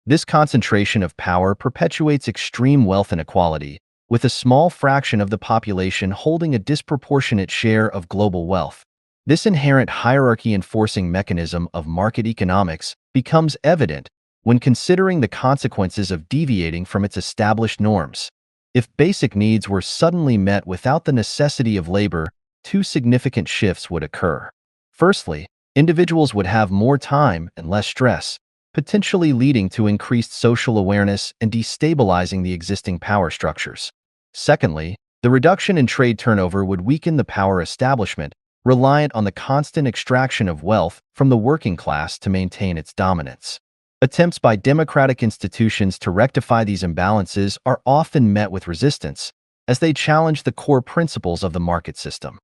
This concentration of power perpetuates extreme wealth inequality, with a small fraction of the population holding a disproportionate share of global wealth. This inherent hierarchy-enforcing mechanism of market economics becomes evident when considering the consequences of deviating from its established norms. If basic needs were suddenly met without the necessity of labor, two significant shifts would occur. Firstly, individuals would have more time and less stress, potentially leading to increased social awareness and destabilizing the existing power structures. Secondly, the reduction in trade turnover would weaken the power establishment, reliant on the constant extraction of wealth from the working class to maintain its dominance. Attempts by democratic institutions to rectify these imbalances are often met with resistance, as they challenge the core principles of the market system.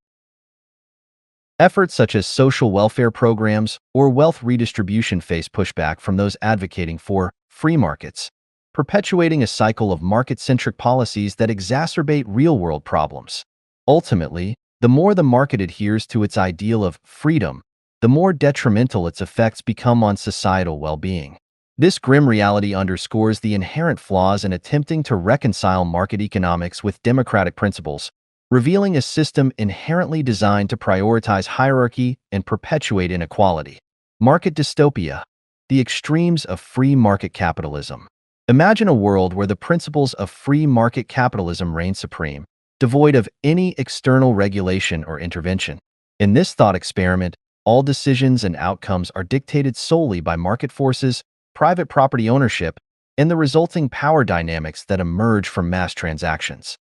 Efforts such as social welfare programs or wealth redistribution face pushback from those advocating for free markets, perpetuating a cycle of market-centric policies that exacerbate real-world problems. Ultimately, the more the market adheres to its ideal of freedom, the more detrimental its effects become on societal well-being. This grim reality underscores the inherent flaws in attempting to reconcile market economics with democratic principles, revealing a system inherently designed to prioritize hierarchy and perpetuate inequality. Market dystopia, the extremes of free market capitalism. Imagine a world where the principles of free market capitalism reign supreme, devoid of any external regulation or intervention. In this thought experiment, all decisions and outcomes are dictated solely by market forces, private property ownership, and the resulting power dynamics that emerge from mass transactions.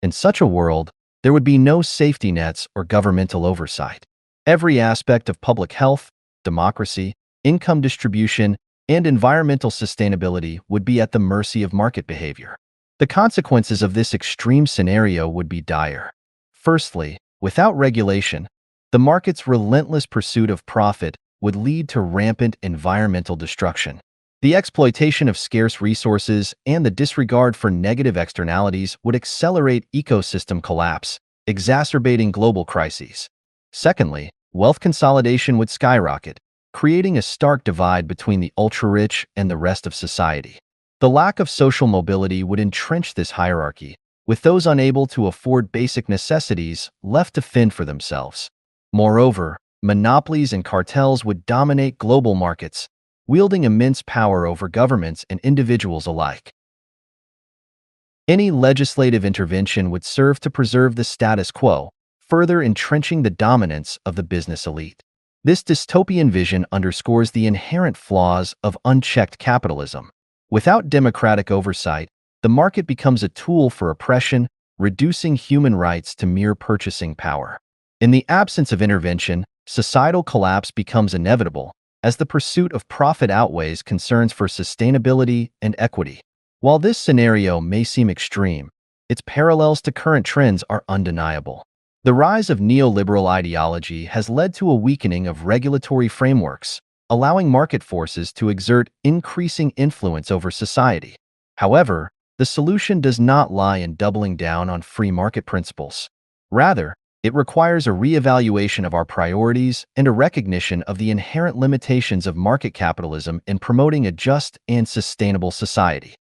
In such a world, there would be no safety nets or governmental oversight. Every aspect of public health, democracy, income distribution, and environmental sustainability would be at the mercy of market behavior. The consequences of this extreme scenario would be dire. Firstly, without regulation, the market's relentless pursuit of profit would lead to rampant environmental destruction. The exploitation of scarce resources and the disregard for negative externalities would accelerate ecosystem collapse, exacerbating global crises. Secondly, wealth consolidation would skyrocket, creating a stark divide between the ultra-rich and the rest of society. The lack of social mobility would entrench this hierarchy, with those unable to afford basic necessities left to fend for themselves. Moreover, monopolies and cartels would dominate global markets, wielding immense power over governments and individuals alike. Any legislative intervention would serve to preserve the status quo, further entrenching the dominance of the business elite. This dystopian vision underscores the inherent flaws of unchecked capitalism. Without democratic oversight, the market becomes a tool for oppression, reducing human rights to mere purchasing power. In the absence of intervention, societal collapse becomes inevitable, as the pursuit of profit outweighs concerns for sustainability and equity. While this scenario may seem extreme, its parallels to current trends are undeniable. The rise of neoliberal ideology has led to a weakening of regulatory frameworks, allowing market forces to exert increasing influence over society. However, the solution does not lie in doubling down on free market principles. Rather, it requires a reevaluation of our priorities and a recognition of the inherent limitations of market capitalism in promoting a just and sustainable society.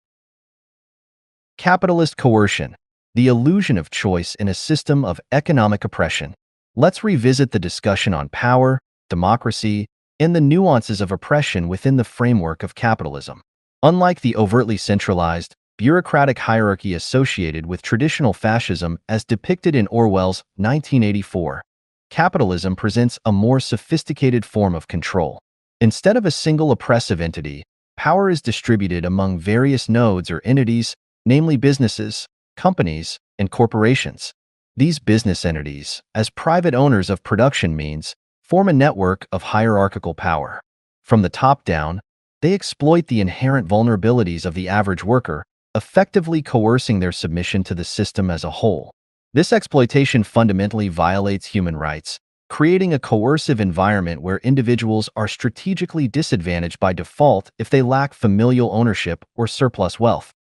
Capitalist coercion, the illusion of choice in a system of economic oppression. Let's revisit the discussion on power, democracy, and the nuances of oppression within the framework of capitalism. Unlike the overtly centralized, bureaucratic hierarchy associated with traditional fascism as depicted in Orwell's 1984, capitalism presents a more sophisticated form of control. Instead of a single oppressive entity, power is distributed among various nodes or entities, namely businesses, companies, and corporations. These business entities, as private owners of production means, form a network of hierarchical power. From the top down, they exploit the inherent vulnerabilities of the average worker, effectively coercing their submission to the system as a whole. This exploitation fundamentally violates human rights, creating a coercive environment where individuals are strategically disadvantaged by default if they lack familial ownership or surplus wealth.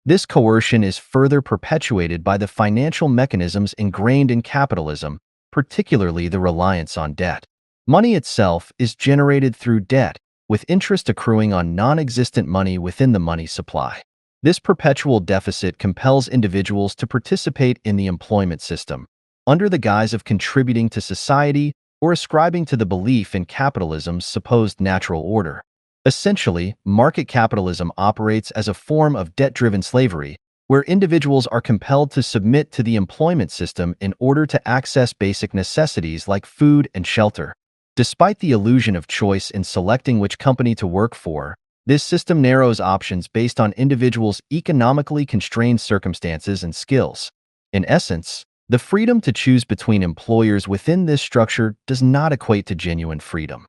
This coercion is further perpetuated by the financial mechanisms ingrained in capitalism, particularly the reliance on debt. Money itself is generated through debt, with interest accruing on non-existent money within the money supply. This perpetual deficit compels individuals to participate in the employment system, under the guise of contributing to society or ascribing to the belief in capitalism's supposed natural order. Essentially, market capitalism operates as a form of debt-driven slavery, where individuals are compelled to submit to the employment system in order to access basic necessities like food and shelter. Despite the illusion of choice in selecting which company to work for, this system narrows options based on individuals' economically constrained circumstances and skills. In essence, the freedom to choose between employers within this structure does not equate to genuine freedom.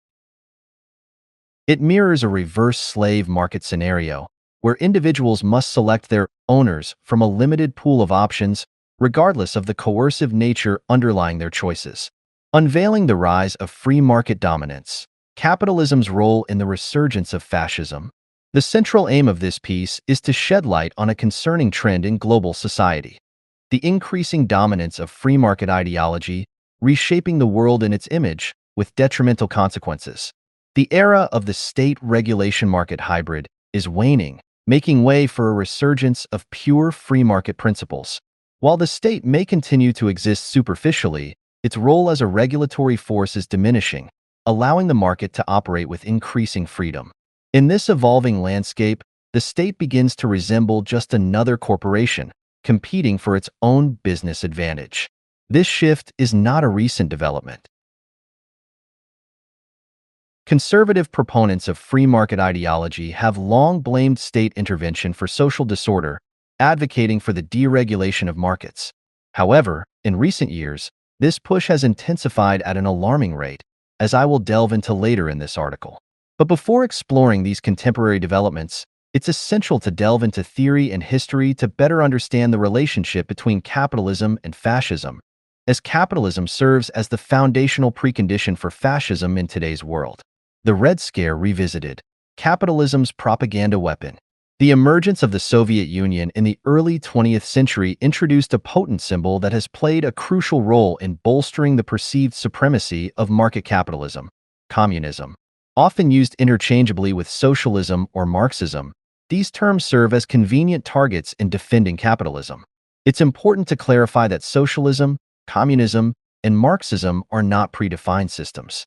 It mirrors a reverse slave market scenario, where individuals must select their owners from a limited pool of options, regardless of the coercive nature underlying their choices. Unveiling the rise of free market dominance, capitalism's role in the resurgence of fascism. The central aim of this piece is to shed light on a concerning trend in global society: the increasing dominance of free market ideology, reshaping the world in its image, with detrimental consequences. The era of the state regulation market hybrid is waning, making way for a resurgence of pure free market principles. While the state may continue to exist superficially, its role as a regulatory force is diminishing, allowing the market to operate with increasing freedom. In this evolving landscape, the state begins to resemble just another corporation, competing for its own business advantage. This shift is not a recent development. Conservative proponents of free market ideology have long blamed state intervention for social disorder, advocating for the deregulation of markets. However, in recent years, this push has intensified at an alarming rate, as I will delve into later in this article. But before exploring these contemporary developments, it's essential to delve into theory and history to better understand the relationship between capitalism and fascism, as capitalism serves as the foundational precondition for fascism in today's world. The Red Scare revisited: capitalism's propaganda weapon. The emergence of the Soviet Union in the early 20th century introduced a potent symbol that has played a crucial role in bolstering the perceived supremacy of market capitalism: communism. Often used interchangeably with socialism or Marxism, these terms serve as convenient targets in defending capitalism. It's important to clarify that socialism, communism, and Marxism are not predefined systems.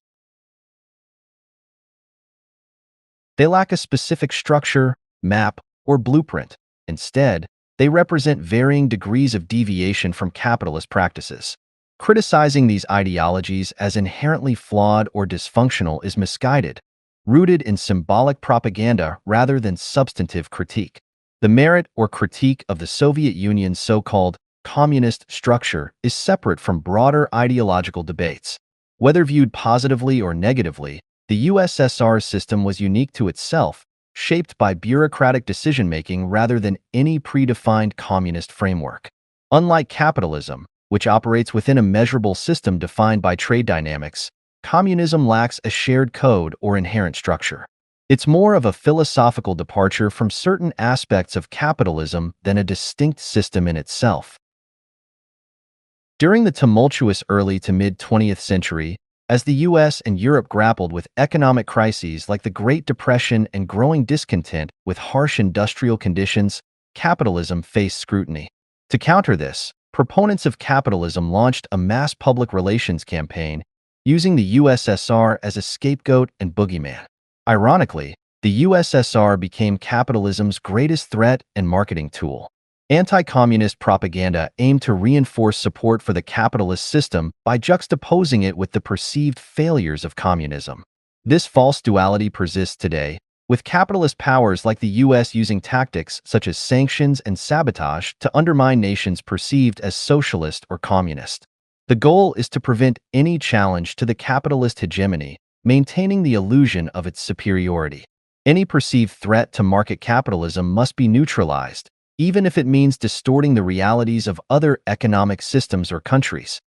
They lack a specific structure, map, or blueprint. Instead, they represent varying degrees of deviation from capitalist practices. Criticizing these ideologies as inherently flawed or dysfunctional is misguided, rooted in symbolic propaganda rather than substantive critique. The merit or critique of the Soviet Union's so-called communist structure is separate from broader ideological debates. Whether viewed positively or negatively, the USSR's system was unique to itself, shaped by bureaucratic decision-making rather than any predefined communist framework. Unlike capitalism, which operates within a measurable system defined by trade dynamics, communism lacks a shared code or inherent structure. It's more of a philosophical departure from certain aspects of capitalism than a distinct system in itself. During the tumultuous early to mid-20th century, as the US and Europe grappled with economic crises like the Great Depression and growing discontent with harsh industrial conditions, capitalism faced scrutiny. To counter this, proponents of capitalism launched a mass public relations campaign, using the USSR as a scapegoat and boogeyman. Ironically, the USSR became capitalism's greatest threat and marketing tool. Anti-communist propaganda aimed to reinforce support for the capitalist system by juxtaposing it with the perceived failures of communism. This false duality persists today, with capitalist powers like the US using tactics such as sanctions and sabotage to undermine nations perceived as socialist or communist. The goal is to prevent any challenge to the capitalist hegemony, maintaining the illusion of its superiority. Any perceived threat to market capitalism must be neutralized, even if it means distorting the realities of other economic systems or countries.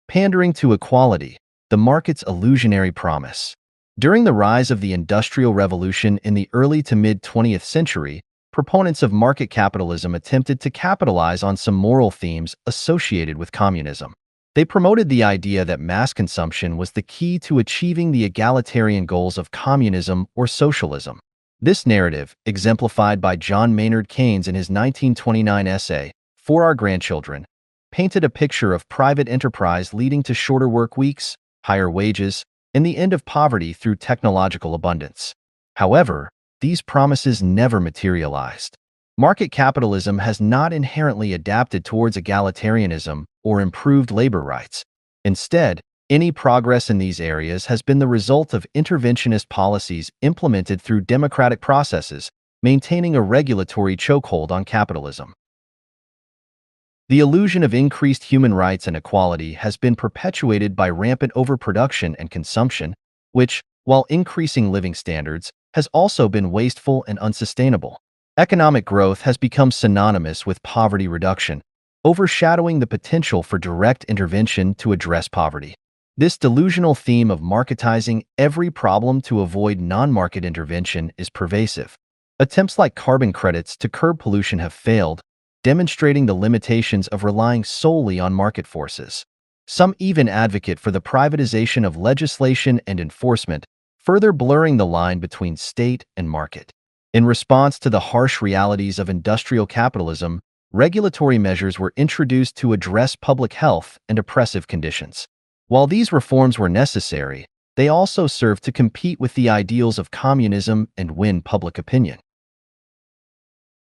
Pandering to equality, the market's illusionary promise. During the rise of the Industrial Revolution in the early to mid-20th century, proponents of market capitalism attempted to capitalize on some moral themes associated with communism. They promoted the idea that mass consumption was the key to achieving the egalitarian goals of communism or socialism. This narrative, exemplified by John Maynard Keynes in his 1929 essay, For Our Grandchildren, painted a picture of private enterprise leading to shorter work weeks, higher wages, and the end of poverty through technological abundance. However, these promises never materialized. Market capitalism has not inherently adapted towards egalitarianism or improved labor rights. Instead, any progress in these areas has been the result of interventionist policies implemented through democratic processes, maintaining a regulatory chokehold on capitalism. The illusion of increased human rights and equality has been perpetuated by rampant overproduction and consumption, which, while increasing living standards, has also been wasteful and unsustainable. Economic growth has become synonymous with poverty reduction, overshadowing the potential for direct intervention to address poverty. This delusional theme of marketizing every problem to avoid non-market intervention is pervasive. Attempts like carbon credits to curb pollution have failed, demonstrating the limitations of relying solely on market forces. Some even advocate for the privatization of legislation and enforcement, further blurring the line between state and market. In response to the harsh realities of industrial capitalism, regulatory measures were introduced to address public health and oppressive conditions. While these reforms were necessary, they also served to compete with the ideals of communism and win public opinion.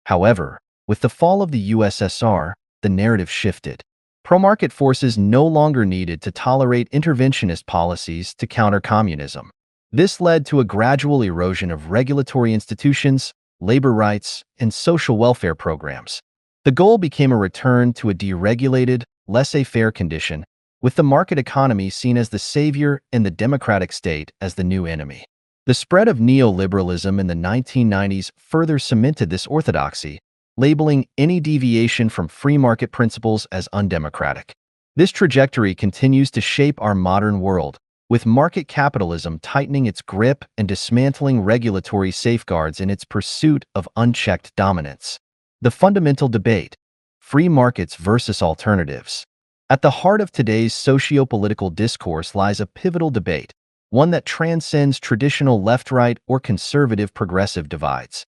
However, with the fall of the USSR, the narrative shifted. Pro-market forces no longer needed to tolerate interventionist policies to counter communism. This led to a gradual erosion of regulatory institutions, labor rights, and social welfare programs. The goal became a return to a deregulated, laissez-faire condition, with the market economy seen as the savior and the democratic state as the new enemy. The spread of neoliberalism in the 1990s further cemented this orthodoxy, labeling any deviation from free market principles as undemocratic. This trajectory continues to shape our modern world, with market capitalism tightening its grip and dismantling regulatory safeguards in its pursuit of unchecked dominance. The fundamental debate: free markets versus alternatives. At the heart of today's socio-political discourse lies a pivotal debate, one that transcends traditional left-right or conservative-progressive divides.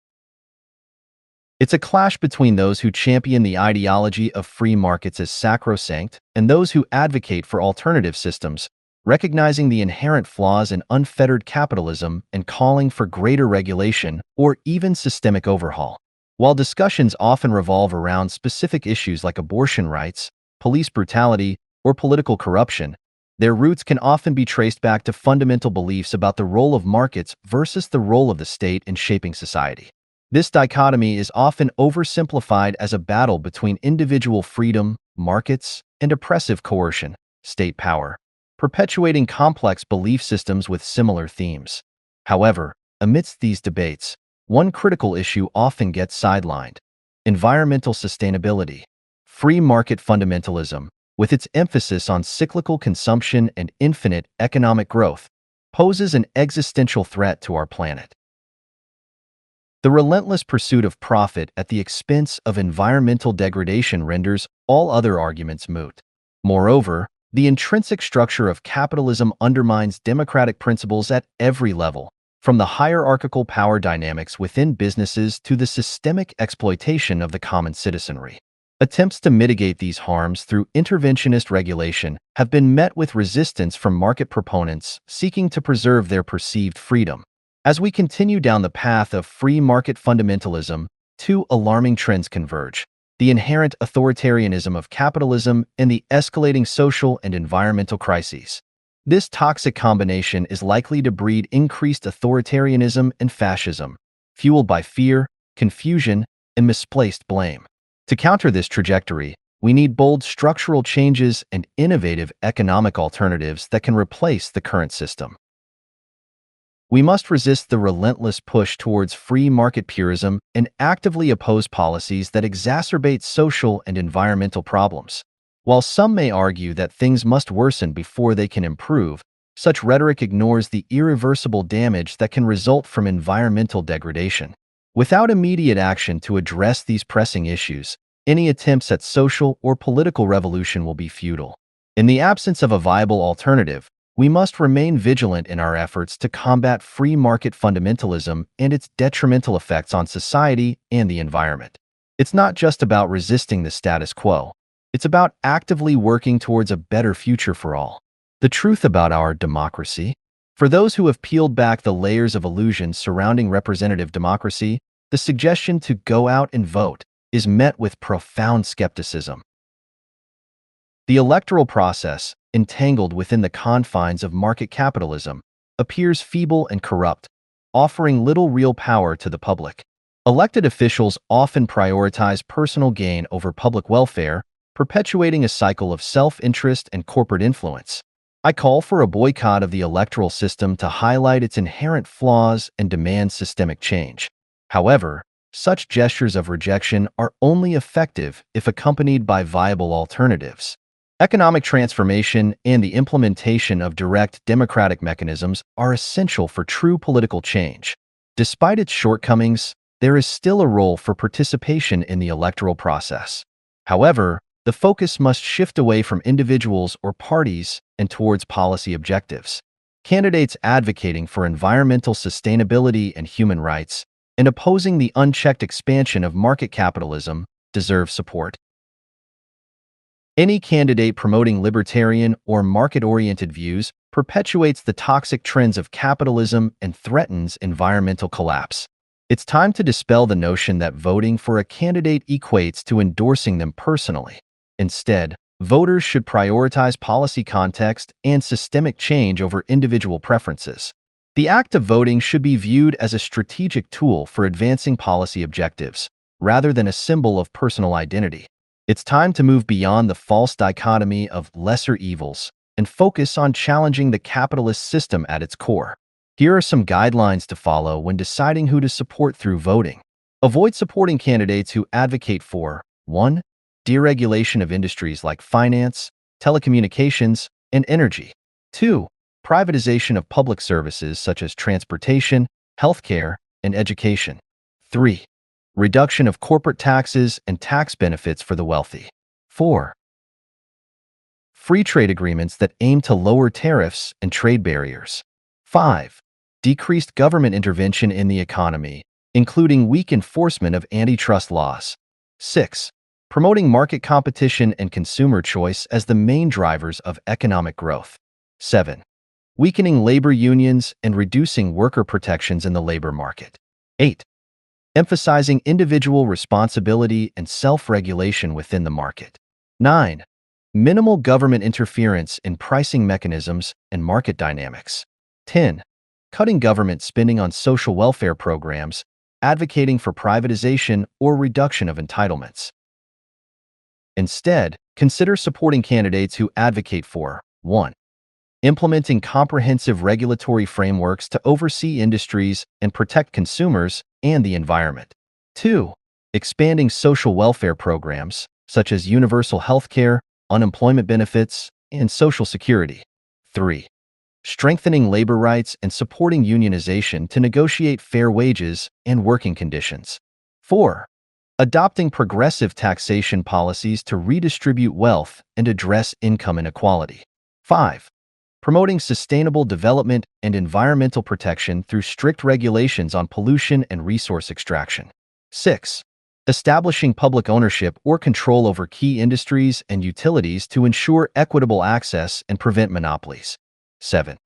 It's a clash between those who champion the ideology of free markets as sacrosanct and those who advocate for alternative systems, recognizing the inherent flaws in unfettered capitalism and calling for greater regulation or even systemic overhaul. While discussions often revolve around specific issues like abortion rights, police brutality, or political corruption, their roots can often be traced back to fundamental beliefs about the role of markets versus the role of the state in shaping society. This dichotomy is often oversimplified as a battle between individual freedom, markets, and oppressive coercion, state power, perpetuating complex belief systems with similar themes. However, amidst these debates, one critical issue often gets sidelined: environmental sustainability. Free market fundamentalism, with its emphasis on cyclical consumption and infinite economic growth, poses an existential threat to our planet. The relentless pursuit of profit at the expense of environmental degradation renders all other arguments moot. Moreover, the intrinsic structure of capitalism undermines democratic principles at every level, from the hierarchical power dynamics within businesses to the systemic exploitation of the common citizenry. Attempts to mitigate these harms through interventionist regulation have been met with resistance from market proponents seeking to preserve their perceived freedom. As we continue down the path of free market fundamentalism, two alarming trends converge: the inherent authoritarianism of capitalism and the escalating social and environmental crises. This toxic combination is likely to breed increased authoritarianism and fascism, fueled by fear, confusion, and misplaced blame. To counter this trajectory, we need bold structural changes and innovative economic alternatives that can replace the current system. We must resist the relentless push towards free market purism and actively oppose policies that exacerbate social and environmental problems. While some may argue that things must worsen before they can improve, such rhetoric ignores the irreversible damage that can result from environmental degradation. Without immediate action to address these pressing issues, any attempts at social or political revolution will be futile. In the absence of a viable alternative, we must remain vigilant in our efforts to combat free market fundamentalism and its detrimental effects on society and the environment. It's not just about resisting the status quo. It's about actively working towards a better future for all. The truth about our democracy: for those who have peeled back the layers of illusion surrounding representative democracy, the suggestion to go out and vote is met with profound skepticism. The electoral process, entangled within the confines of market capitalism, appears feeble and corrupt, offering little real power to the public. Elected officials often prioritize personal gain over public welfare, perpetuating a cycle of self-interest and corporate influence. I call for a boycott of the electoral system to highlight its inherent flaws and demand systemic change. However, such gestures of rejection are only effective if accompanied by viable alternatives. Economic transformation and the implementation of direct democratic mechanisms are essential for true political change. Despite its shortcomings, there is still a role for participation in the electoral process. However, the focus must shift away from individuals or parties and towards policy objectives. Candidates advocating for environmental sustainability and human rights and opposing the unchecked expansion of market capitalism deserve support. Any candidate promoting libertarian or market-oriented views perpetuates the toxic trends of capitalism and threatens environmental collapse. It's time to dispel the notion that voting for a candidate equates to endorsing them personally. Instead, voters should prioritize policy context and systemic change over individual preferences. The act of voting should be viewed as a strategic tool for advancing policy objectives, rather than a symbol of personal identity. It's time to move beyond the false dichotomy of lesser evils and focus on challenging the capitalist system at its core. Here are some guidelines to follow when deciding who to support through voting. Avoid supporting candidates who advocate for 1. Deregulation of industries like finance, telecommunications, and energy. 2. Privatization of public services such as transportation, healthcare, and education. 3. Reduction of corporate taxes and tax benefits for the wealthy. 4. Free trade agreements that aim to lower tariffs and trade barriers. 5. Decreased government intervention in the economy, including weak enforcement of antitrust laws. 6. Promoting market competition and consumer choice as the main drivers of economic growth. 7. Weakening labor unions and reducing worker protections in the labor market. 8. Emphasizing individual responsibility and self-regulation within the market. 9. Minimal government interference in pricing mechanisms and market dynamics. 10. Cutting government spending on social welfare programs advocating for privatization or reduction of entitlements. Instead, consider supporting candidates who advocate for 1. Implementing comprehensive regulatory frameworks to oversee industries and protect consumers and the environment. 2. Expanding social welfare programs, such as universal health care, unemployment benefits, and Social Security. 3. Strengthening labor rights and supporting unionization to negotiate fair wages and working conditions. 4. Adopting progressive taxation policies to redistribute wealth and address income inequality. 5. Promoting sustainable development and environmental protection through strict regulations on pollution and resource extraction. 6. Establishing public ownership or control over key industries and utilities to ensure equitable access and prevent monopolies. 7.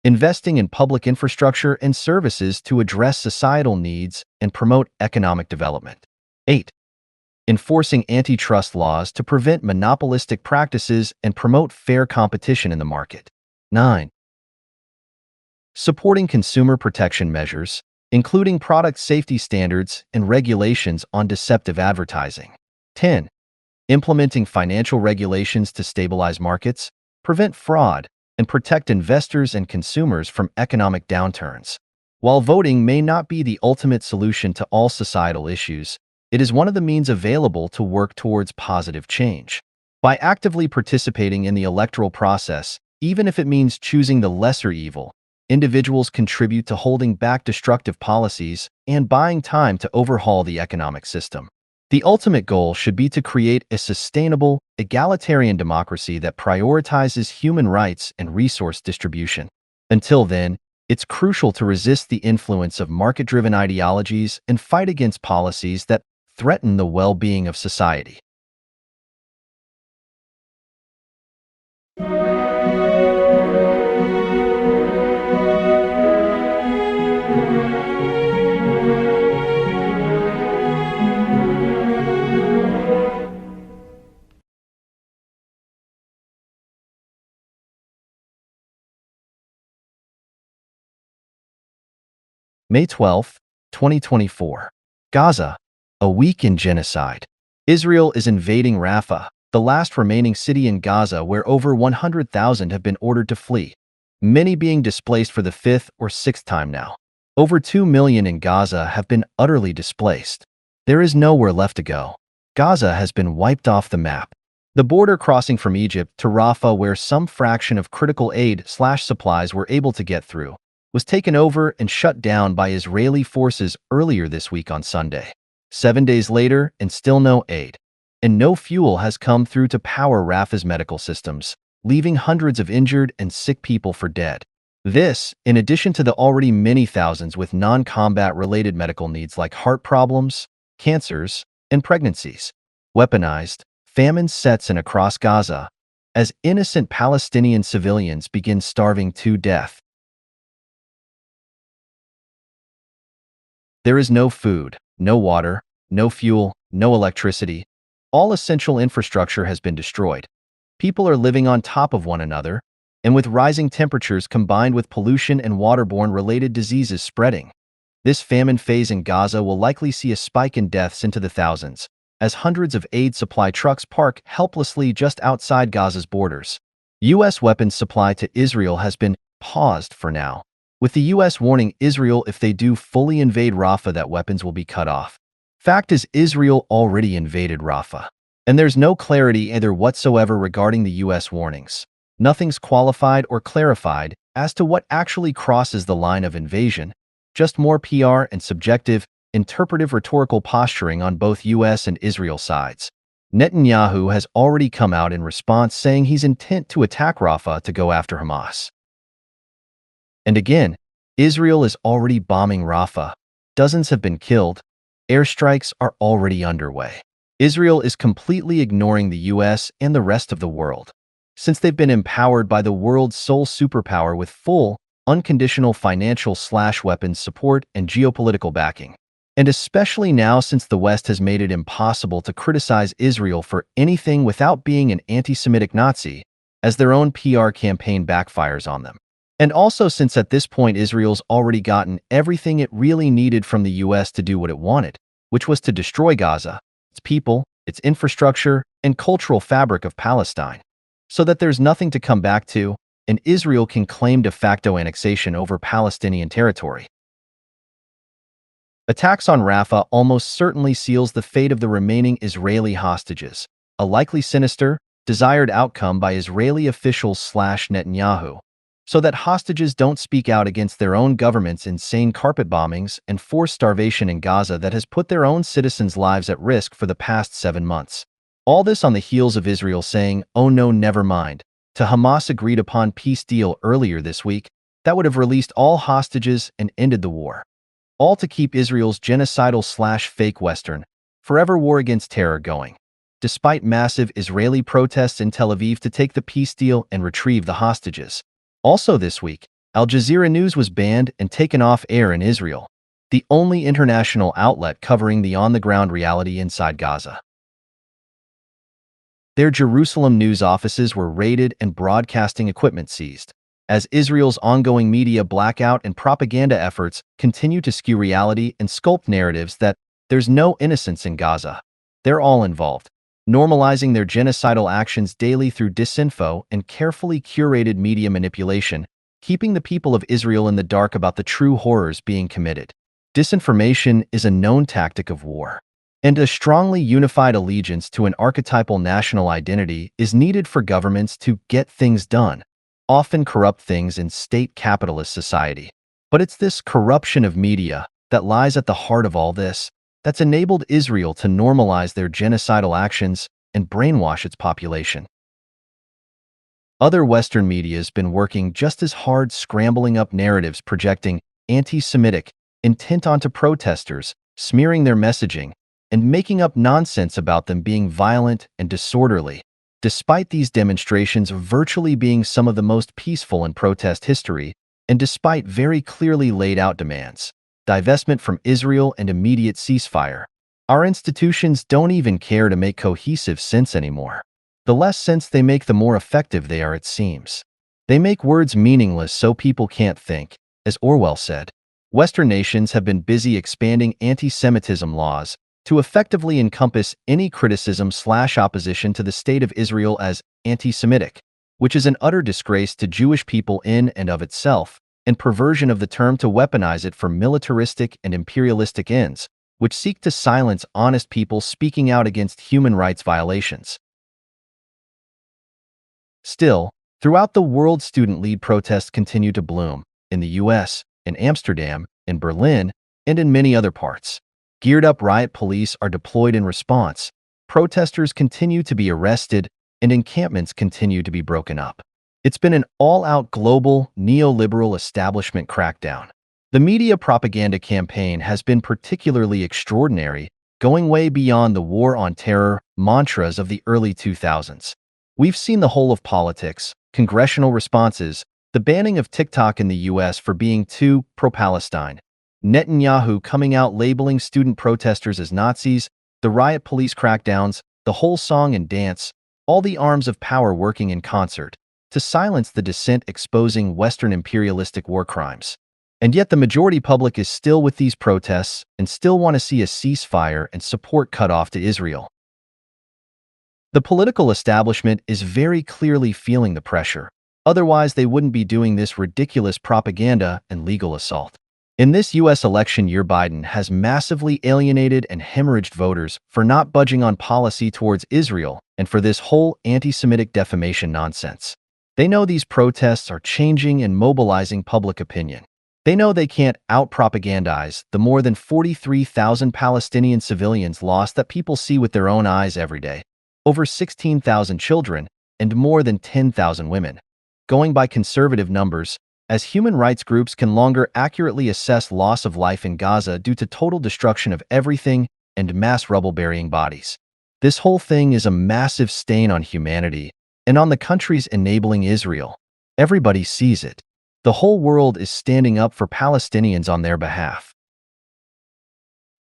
Investing in public infrastructure and services to address societal needs and promote economic development. 8. Enforcing antitrust laws to prevent monopolistic practices and promote fair competition in the market. 9. Supporting consumer protection measures, including product safety standards and regulations on deceptive advertising. 10. Implementing financial regulations to stabilize markets, prevent fraud, and protect investors and consumers from economic downturns. While voting may not be the ultimate solution to all societal issues, it is one of the means available to work towards positive change. By actively participating in the electoral process, even if it means choosing the lesser evil, individuals contribute to holding back destructive policies and buying time to overhaul the economic system. The ultimate goal should be to create a sustainable, egalitarian democracy that prioritizes human rights and resource distribution. Until then, it's crucial to resist the influence of market-driven ideologies and fight against policies that threaten the well-being of society. May 12, 2024. Gaza, a week in genocide. Israel is invading Rafah, the last remaining city in Gaza where over 100,000 have been ordered to flee, many being displaced for the fifth or sixth time now. Over 2 million in Gaza have been utterly displaced. There is nowhere left to go. Gaza has been wiped off the map. The border crossing from Egypt to Rafah, where some fraction of critical aid/supplies were able to get through, was taken over and shut down by Israeli forces earlier this week on Sunday. 7 days later, and still no aid. And no fuel has come through to power Rafah's medical systems, leaving hundreds of injured and sick people for dead. This, in addition to the already many thousands with non-combat related medical needs like heart problems, cancers, and pregnancies. Weaponized, famine sets in across Gaza, as innocent Palestinian civilians begin starving to death. There is no food, no water, no fuel, no electricity. All essential infrastructure has been destroyed. People are living on top of one another, and with rising temperatures combined with pollution and waterborne related diseases spreading. This famine phase in Gaza will likely see a spike in deaths into the thousands, as hundreds of aid supply trucks park helplessly just outside Gaza's borders. U.S. weapons supply to Israel has been paused for now, with the U.S. warning Israel if they do fully invade Rafah that weapons will be cut off. Fact is, Israel already invaded Rafah, and there's no clarity either whatsoever regarding the U.S. warnings. Nothing's qualified or clarified as to what actually crosses the line of invasion, just more PR and subjective, interpretive rhetorical posturing on both U.S. and Israel sides. Netanyahu has already come out in response saying he's intent to attack Rafah to go after Hamas. And again, Israel is already bombing Rafah. Dozens have been killed. Airstrikes are already underway. Israel is completely ignoring the U.S. and the rest of the world, since they've been empowered by the world's sole superpower with full, unconditional financial/weapons support and geopolitical backing. And especially now since the West has made it impossible to criticize Israel for anything without being an anti-Semitic Nazi, as their own PR campaign backfires on them. And also, since at this point Israel's already gotten everything it really needed from the US to do what it wanted, which was to destroy Gaza, its people, its infrastructure, and cultural fabric of Palestine, so that there's nothing to come back to, and Israel can claim de facto annexation over Palestinian territory. Attacks on Rafah almost certainly seals the fate of the remaining Israeli hostages, a likely sinister, desired outcome by Israeli officials/Netanyahu, so that hostages don't speak out against their own government's insane carpet bombings and forced starvation in Gaza that has put their own citizens' lives at risk for the past 7 months. All this on the heels of Israel saying, "Oh no, never mind," to Hamas' agreed-upon peace deal earlier this week that would have released all hostages and ended the war. All to keep Israel's genocidal/fake Western, forever war against terror going, despite massive Israeli protests in Tel Aviv to take the peace deal and retrieve the hostages. Also this week, Al Jazeera News was banned and taken off air in Israel, the only international outlet covering the on-the-ground reality inside Gaza. Their Jerusalem news offices were raided and broadcasting equipment seized, as Israel's ongoing media blackout and propaganda efforts continue to skew reality and sculpt narratives that there's no innocence in Gaza. They're all involved, normalizing their genocidal actions daily through disinfo and carefully curated media manipulation, keeping the people of Israel in the dark about the true horrors being committed. Disinformation is a known tactic of war, and a strongly unified allegiance to an archetypal national identity is needed for governments to get things done, often corrupt things in state capitalist society. But it's this corruption of media that lies at the heart of all this that's enabled Israel to normalize their genocidal actions and brainwash its population. Other Western media has been working just as hard scrambling up narratives projecting anti-Semitic intent onto protesters, smearing their messaging, and making up nonsense about them being violent and disorderly, despite these demonstrations virtually being some of the most peaceful in protest history, and despite very clearly laid out demands, divestment from Israel and immediate ceasefire. Our institutions don't even care to make cohesive sense anymore. The less sense they make, the more effective they are, it seems. They make words meaningless so people can't think, as Orwell said. Western nations have been busy expanding anti-Semitism laws to effectively encompass any criticism/opposition to the state of Israel as anti-Semitic, which is an utter disgrace to Jewish people in and of itself, and perversion of the term to weaponize it for militaristic and imperialistic ends, which seek to silence honest people speaking out against human rights violations. Still, throughout the world, student-led protests continue to bloom, in the US, in Amsterdam, in Berlin, and in many other parts. Geared-up riot police are deployed in response, protesters continue to be arrested, and encampments continue to be broken up. It's been an all-out global, neoliberal establishment crackdown. The media propaganda campaign has been particularly extraordinary, going way beyond the war on terror mantras of the early 2000s. We've seen the whole of politics, congressional responses, the banning of TikTok in the US for being too pro-Palestine, Netanyahu coming out labeling student protesters as Nazis, the riot police crackdowns, the whole song and dance, all the arms of power working in concert to silence the dissent, exposing Western imperialistic war crimes. And yet the majority public is still with these protests and still want to see a ceasefire and support cut off to Israel. The political establishment is very clearly feeling the pressure. Otherwise, they wouldn't be doing this ridiculous propaganda and legal assault. In this US election year, Biden has massively alienated and hemorrhaged voters for not budging on policy towards Israel and for this whole anti-Semitic defamation nonsense. They know these protests are changing and mobilizing public opinion. They know they can't out-propagandize the more than 43,000 Palestinian civilians lost that people see with their own eyes every day, over 16,000 children, and more than 10,000 women. Going by conservative numbers, as human rights groups can longer accurately assess loss of life in Gaza due to total destruction of everything and mass rubble-burying bodies. This whole thing is a massive stain on humanity and on the countries enabling Israel. Everybody sees it. The whole world is standing up for Palestinians on their behalf.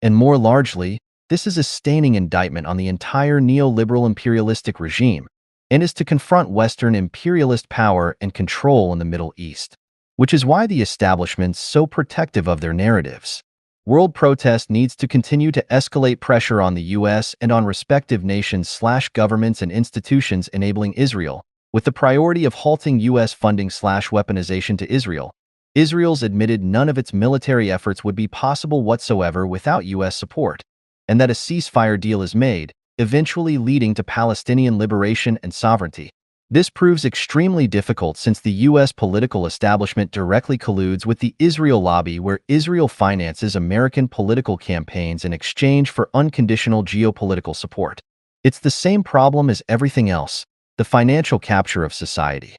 And more largely, this is a staining indictment on the entire neoliberal imperialistic regime and is to confront Western imperialist power and control in the Middle East. which is why the establishment's so protective of their narratives. World protest needs to continue to escalate pressure on the U.S. and on respective nations/governments and institutions enabling Israel, with the priority of halting U.S. funding/weaponization to Israel. Israel's admitted none of its military efforts would be possible whatsoever without U.S. support, and that a ceasefire deal is made, eventually leading to Palestinian liberation and sovereignty. This proves extremely difficult since the U.S. political establishment directly colludes with the Israel lobby, where Israel finances American political campaigns in exchange for unconditional geopolitical support. It's the same problem as everything else: the financial capture of society.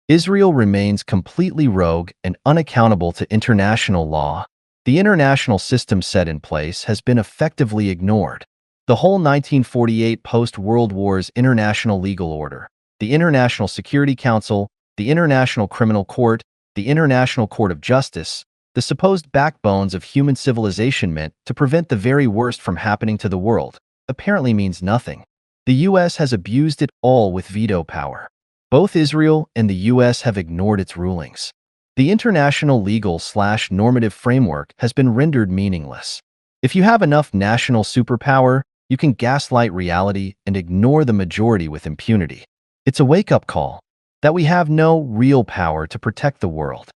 Israel remains completely rogue and unaccountable to international law. The international system set in place has been effectively ignored. The whole 1948 post-World War's international legal order, the International Security Council, the International Criminal Court, the International Court of Justice, the supposed backbones of human civilization meant to prevent the very worst from happening to the world, apparently means nothing. The U.S. has abused it all with veto power. Both Israel and the U.S. have ignored its rulings. The international legal/normative framework has been rendered meaningless. If you have enough national superpower, you can gaslight reality and ignore the majority with impunity. It's a wake-up call that we have no real power to protect the world.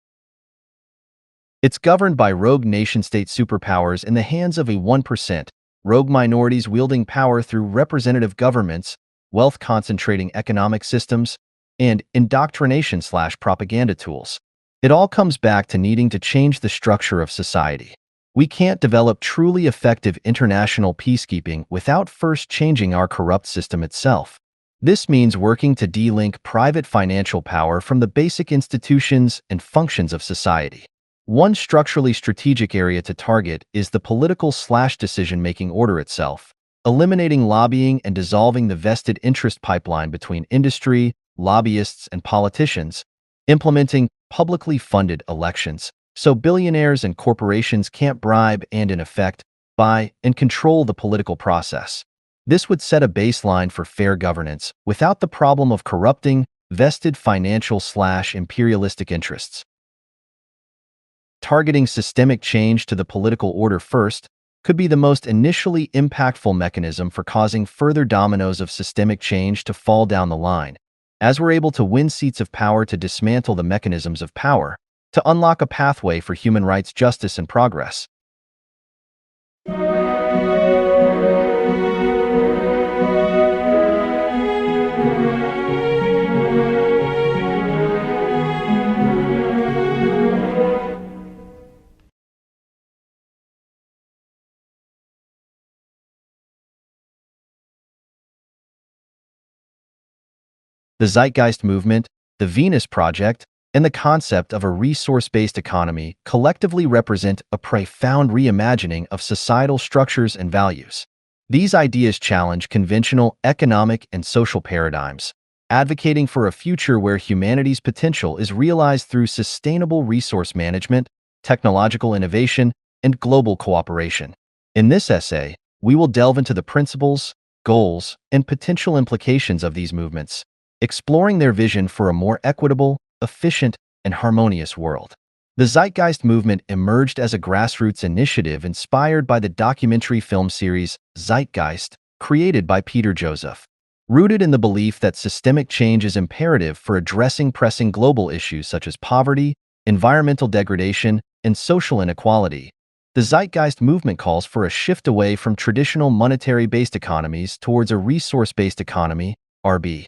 It's governed by rogue nation-state superpowers in the hands of a 1%, rogue minorities wielding power through representative governments, wealth-concentrating economic systems, and indoctrination/propaganda tools. It all comes back to needing to change the structure of society. We can't develop truly effective international peacekeeping without first changing our corrupt system itself. This means working to de-link private financial power from the basic institutions and functions of society. One structurally strategic area to target is the political/decision-making order itself, eliminating lobbying and dissolving the vested interest pipeline between industry, lobbyists, and politicians, implementing publicly funded elections, so billionaires and corporations can't bribe and, in effect, buy and control the political process. This would set a baseline for fair governance without the problem of corrupting vested financial/imperialistic interests. Targeting systemic change to the political order first could be the most initially impactful mechanism for causing further dominoes of systemic change to fall down the line, as we're able to win seats of power to dismantle the mechanisms of power, to unlock a pathway for human rights, justice, and progress. The Zeitgeist movement, the Venus Project, and the concept of a resource-based economy collectively represent a profound reimagining of societal structures and values. These ideas challenge conventional economic and social paradigms, advocating for a future where humanity's potential is realized through sustainable resource management, technological innovation, and global cooperation. In this essay, we will delve into the principles, goals, and potential implications of these movements, exploring their vision for a more equitable, efficient, and harmonious world. The Zeitgeist movement emerged as a grassroots initiative inspired by the documentary film series Zeitgeist, created by Peter Joseph. Rooted in the belief that systemic change is imperative for addressing pressing global issues such as poverty, environmental degradation, and social inequality, the Zeitgeist movement calls for a shift away from traditional monetary-based economies towards a resource-based economy, RB.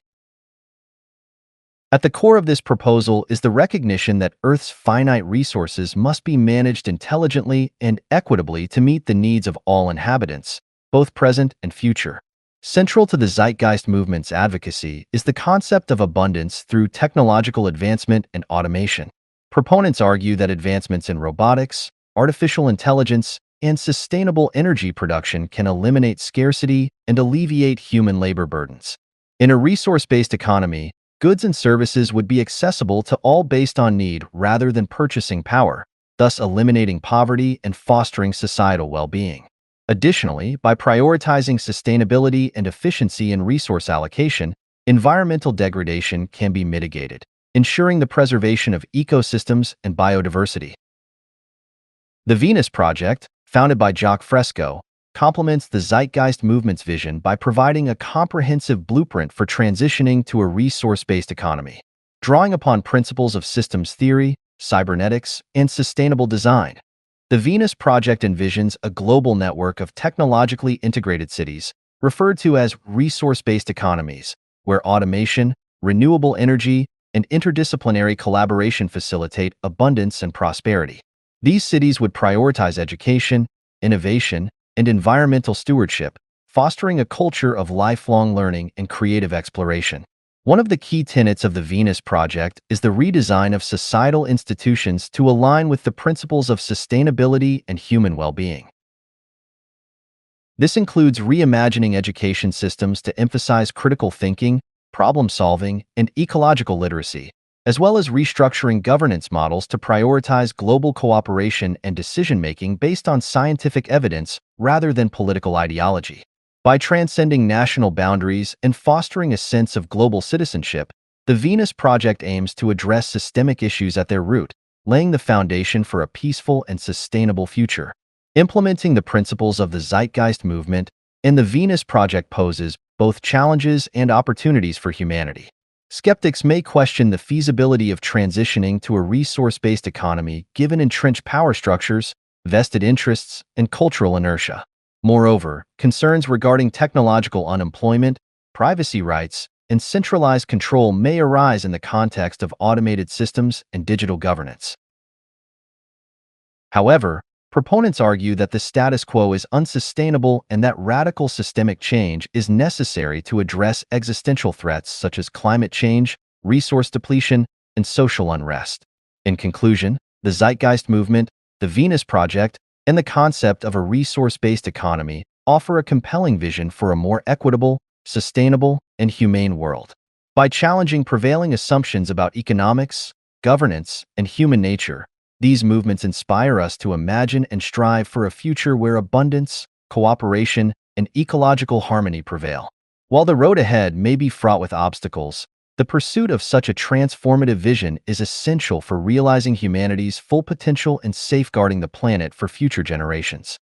At the core of this proposal is the recognition that Earth's finite resources must be managed intelligently and equitably to meet the needs of all inhabitants, both present and future. Central to the Zeitgeist movement's advocacy is the concept of abundance through technological advancement and automation. Proponents argue that advancements in robotics, artificial intelligence, and sustainable energy production can eliminate scarcity and alleviate human labor burdens. In a resource-based economy, goods and services would be accessible to all based on need rather than purchasing power, thus eliminating poverty and fostering societal well-being. Additionally, by prioritizing sustainability and efficiency in resource allocation, environmental degradation can be mitigated. ensuring the preservation of ecosystems and biodiversity. The Venus Project, founded by Jacques Fresco, complements the Zeitgeist movement's vision by providing a comprehensive blueprint for transitioning to a resource-based economy. Drawing upon principles of systems theory, cybernetics, and sustainable design, the Venus Project envisions a global network of technologically integrated cities, referred to as resource-based economies, where automation, renewable energy, and interdisciplinary collaboration facilitate abundance and prosperity. These cities would prioritize education, innovation, and environmental stewardship, fostering a culture of lifelong learning and creative exploration. One of the key tenets of the Venus Project is the redesign of societal institutions to align with the principles of sustainability and human well-being. This includes reimagining education systems to emphasize critical thinking, problem-solving, and ecological literacy, as well as restructuring governance models to prioritize global cooperation and decision-making based on scientific evidence rather than political ideology. By transcending national boundaries and fostering a sense of global citizenship, the Venus Project aims to address systemic issues at their root, laying the foundation for a peaceful and sustainable future. Implementing the principles of the Zeitgeist movement and the Venus Project poses both challenges and opportunities for humanity. Skeptics may question the feasibility of transitioning to a resource-based economy given entrenched power structures, vested interests, and cultural inertia. Moreover, concerns regarding technological unemployment, privacy rights, and centralized control may arise in the context of automated systems and digital governance. However, proponents argue that the status quo is unsustainable and that radical systemic change is necessary to address existential threats such as climate change, resource depletion, and social unrest. In conclusion, the Zeitgeist movement, the Venus Project, and the concept of a resource-based economy offer a compelling vision for a more equitable, sustainable, and humane world. By challenging prevailing assumptions about economics, governance, and human nature, these movements inspire us to imagine and strive for a future where abundance, cooperation, and ecological harmony prevail. While the road ahead may be fraught with obstacles, the pursuit of such a transformative vision is essential for realizing humanity's full potential and safeguarding the planet for future generations.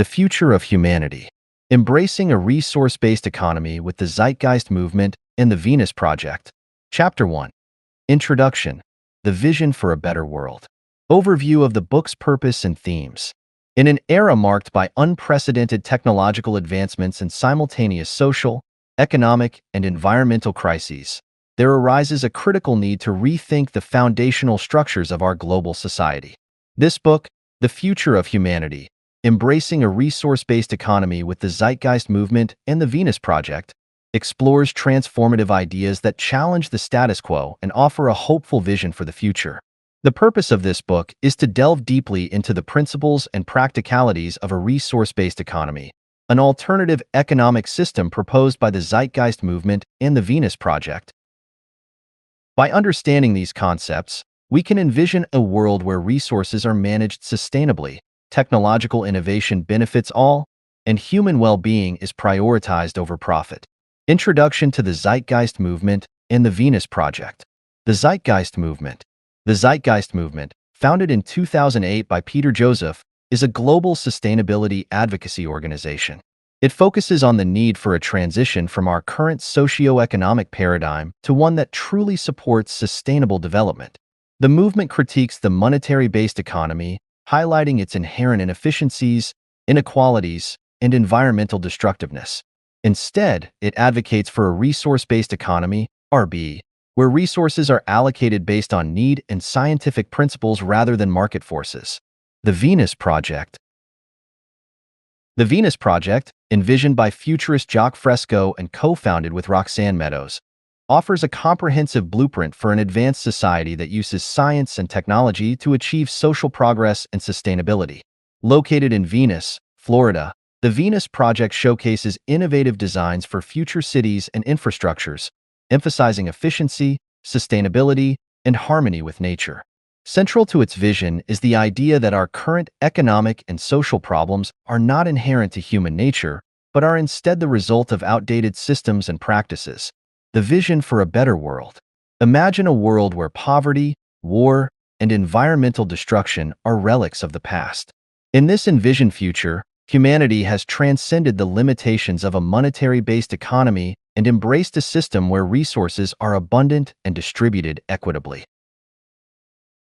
The future of humanity. Embracing a resource-based economy with the Zeitgeist movement and the Venus Project. Chapter 1. Introduction. The Vision for a Better World. Overview of the book's purpose and themes. In an era marked by unprecedented technological advancements and simultaneous social, economic, and environmental crises, there arises a critical need to rethink the foundational structures of our global society. This book, The Future of Humanity, Embracing a Resource-Based Economy with the Zeitgeist Movement and the Venus Project, explores transformative ideas that challenge the status quo and offer a hopeful vision for the future. The purpose of this book is to delve deeply into the principles and practicalities of a resource-based economy, an alternative economic system proposed by the Zeitgeist Movement and the Venus Project. By understanding these concepts, we can envision a world where resources are managed sustainably, technological innovation benefits all, and human well-being is prioritized over profit. Introduction to the Zeitgeist Movement and the Venus Project. The Zeitgeist Movement. The Zeitgeist Movement, founded in 2008 by Peter Joseph, is a global sustainability advocacy organization. It focuses on the need for a transition from our current socio-economic paradigm to one that truly supports sustainable development. The movement critiques the monetary-based economy, highlighting its inherent inefficiencies, inequalities, and environmental destructiveness. Instead, it advocates for a resource-based economy, RB, where resources are allocated based on need and scientific principles rather than market forces. The Venus Project. The Venus Project, envisioned by futurist Jacques Fresco and co-founded with Roxanne Meadows, offers a comprehensive blueprint for an advanced society that uses science and technology to achieve social progress and sustainability. Located in Venus, Florida, the Venus Project showcases innovative designs for future cities and infrastructures, emphasizing efficiency, sustainability, and harmony with nature. Central to its vision is the idea that our current economic and social problems are not inherent to human nature, but are instead the result of outdated systems and practices. The vision for a better world. Imagine a world where poverty, war, and environmental destruction are relics of the past. In this envisioned future, humanity has transcended the limitations of a monetary-based economy and embraced a system where resources are abundant and distributed equitably.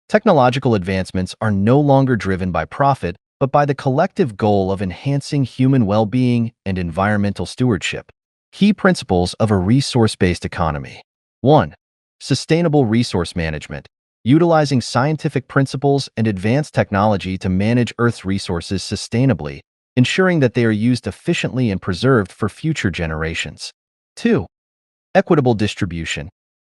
Technological advancements are no longer driven by profit, but by the collective goal of enhancing human well-being and environmental stewardship. Key principles of a resource-based economy. 1. Sustainable resource management. Utilizing scientific principles and advanced technology to manage Earth's resources sustainably, ensuring that they are used efficiently and preserved for future generations. 2. Equitable distribution.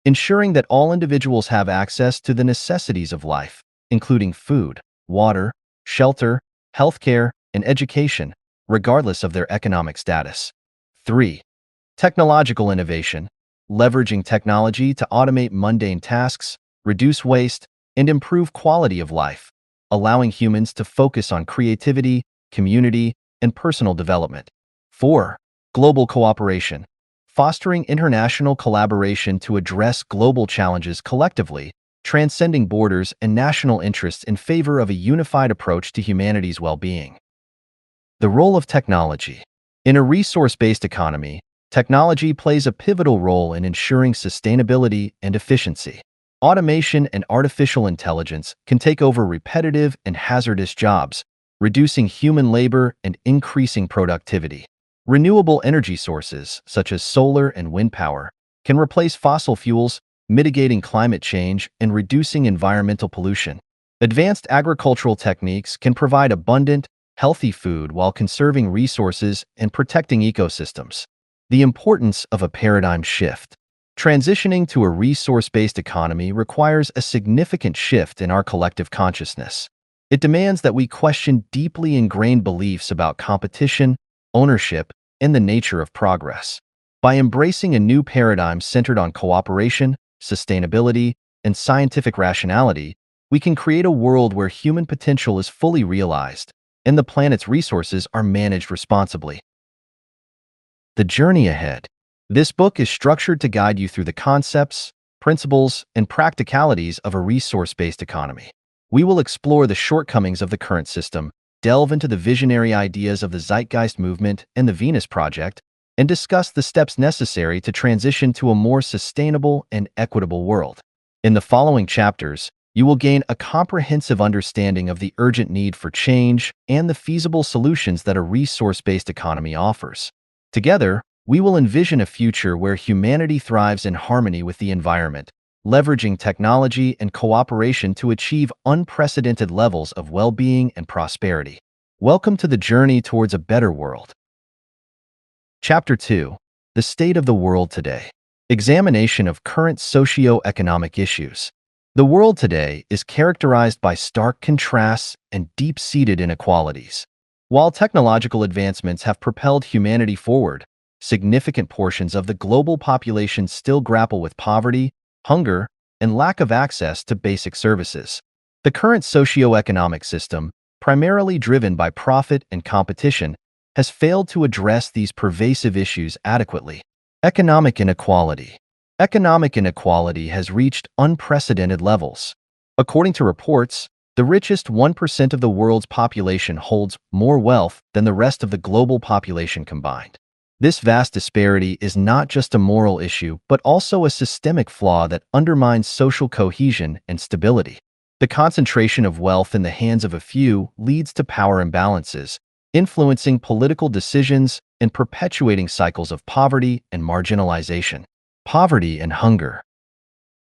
Ensuring that all individuals have access to the necessities of life, including food, water, shelter, healthcare, and education, regardless of their economic status. 3. Technological innovation. Leveraging technology to automate mundane tasks, reduce waste, and improve quality of life, allowing humans to focus on creativity, community, and personal development. 4. Global cooperation. Fostering international collaboration to address global challenges collectively, transcending borders and national interests in favor of a unified approach to humanity's well-being. The role of technology. In a resource-based economy, technology plays a pivotal role in ensuring sustainability and efficiency. Automation and artificial intelligence can take over repetitive and hazardous jobs, reducing human labor and increasing productivity. Renewable energy sources, such as solar and wind power, can replace fossil fuels, mitigating climate change and reducing environmental pollution. Advanced agricultural techniques can provide abundant, healthy food while conserving resources and protecting ecosystems. The importance of a paradigm shift. Transitioning to a resource-based economy requires a significant shift in our collective consciousness. It demands that we question deeply ingrained beliefs about competition, ownership, and the nature of progress. By embracing a new paradigm centered on cooperation, sustainability, and scientific rationality, we can create a world where human potential is fully realized and the planet's resources are managed responsibly. The journey ahead. This book is structured to guide you through the concepts, principles, and practicalities of a resource-based economy. We will explore the shortcomings of the current system, delve into the visionary ideas of the Zeitgeist movement and the Venus Project, and discuss the steps necessary to transition to a more sustainable and equitable world. In the following chapters, you will gain a comprehensive understanding of the urgent need for change and the feasible solutions that a resource-based economy offers. Together, we will envision a future where humanity thrives in harmony with the environment, leveraging technology and cooperation to achieve unprecedented levels of well-being and prosperity. Welcome to the journey towards a better world. Chapter 2. The State of the World Today. Examination of current socio-economic issues. The world today is characterized by stark contrasts and deep-seated inequalities. While technological advancements have propelled humanity forward, significant portions of the global population still grapple with poverty, hunger, and lack of access to basic services. The current socio-economic system, primarily driven by profit and competition, has failed to address these pervasive issues adequately. Economic inequality. Economic inequality has reached unprecedented levels. According to reports, the richest 1% of the world's population holds more wealth than the rest of the global population combined. This vast disparity is not just a moral issue, but also a systemic flaw that undermines social cohesion and stability. The concentration of wealth in the hands of a few leads to power imbalances, influencing political decisions and perpetuating cycles of poverty and marginalization. Poverty and hunger.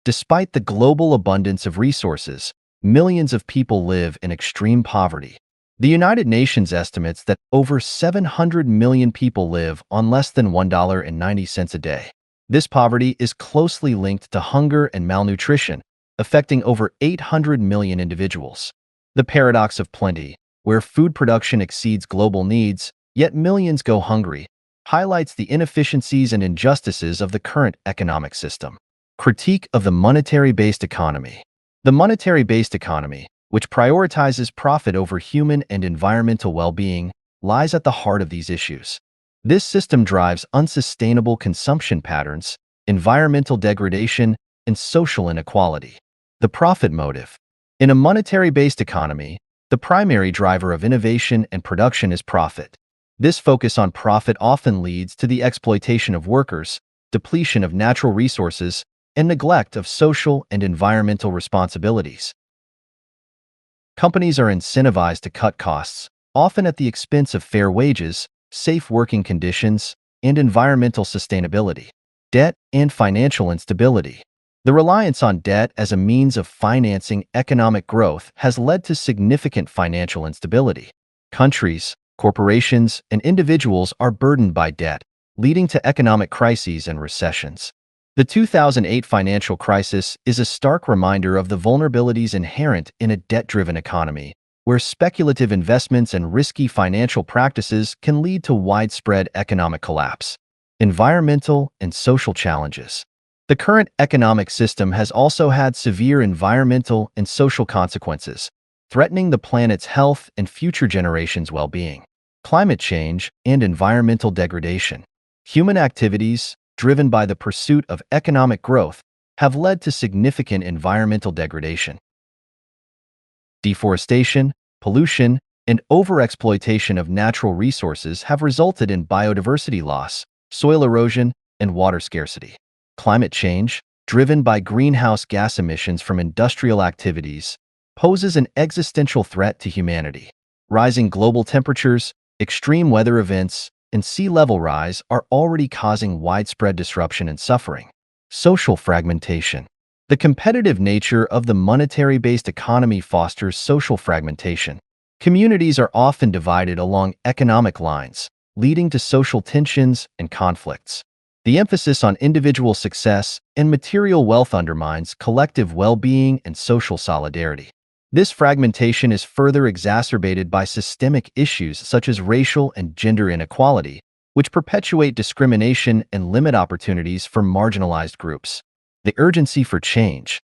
Despite the global abundance of resources, millions of people live in extreme poverty. The United Nations estimates that over 700 million people live on less than $1.90 a day. This poverty is closely linked to hunger and malnutrition, affecting over 800 million individuals. The paradox of plenty, where food production exceeds global needs, yet millions go hungry, highlights the inefficiencies and injustices of the current economic system. Critique of the monetary-based economy. The monetary-based economy, which prioritizes profit over human and environmental well-being, lies at the heart of these issues. This system drives unsustainable consumption patterns, environmental degradation, and social inequality. The profit motive. In a monetary-based economy, the primary driver of innovation and production is profit. This focus on profit often leads to the exploitation of workers, depletion of natural resources, and neglect of social and environmental responsibilities. Companies are incentivized to cut costs, often at the expense of fair wages, safe working conditions, and environmental sustainability. Debt and financial instability. The reliance on debt as a means of financing economic growth has led to significant financial instability. Countries, corporations, and individuals are burdened by debt, leading to economic crises and recessions. The 2008 financial crisis is a stark reminder of the vulnerabilities inherent in a debt-driven economy, where speculative investments and risky financial practices can lead to widespread economic collapse. Environmental and social challenges. The current economic system has also had severe environmental and social consequences, threatening the planet's health and future generations' well-being. Climate change and environmental degradation. Human activities, driven by the pursuit of economic growth, have led to significant environmental degradation. Deforestation, pollution, and overexploitation of natural resources have resulted in biodiversity loss, soil erosion, and water scarcity. Climate change, driven by greenhouse gas emissions from industrial activities, poses an existential threat to humanity. Rising global temperatures, extreme weather events, and sea level rise are already causing widespread disruption and suffering. Social fragmentation. The competitive nature of the monetary-based economy fosters social fragmentation. Communities are often divided along economic lines, leading to social tensions and conflicts. The emphasis on individual success and material wealth undermines collective well-being and social solidarity. This fragmentation is further exacerbated by systemic issues such as racial and gender inequality, which perpetuate discrimination and limit opportunities for marginalized groups. The urgency for change.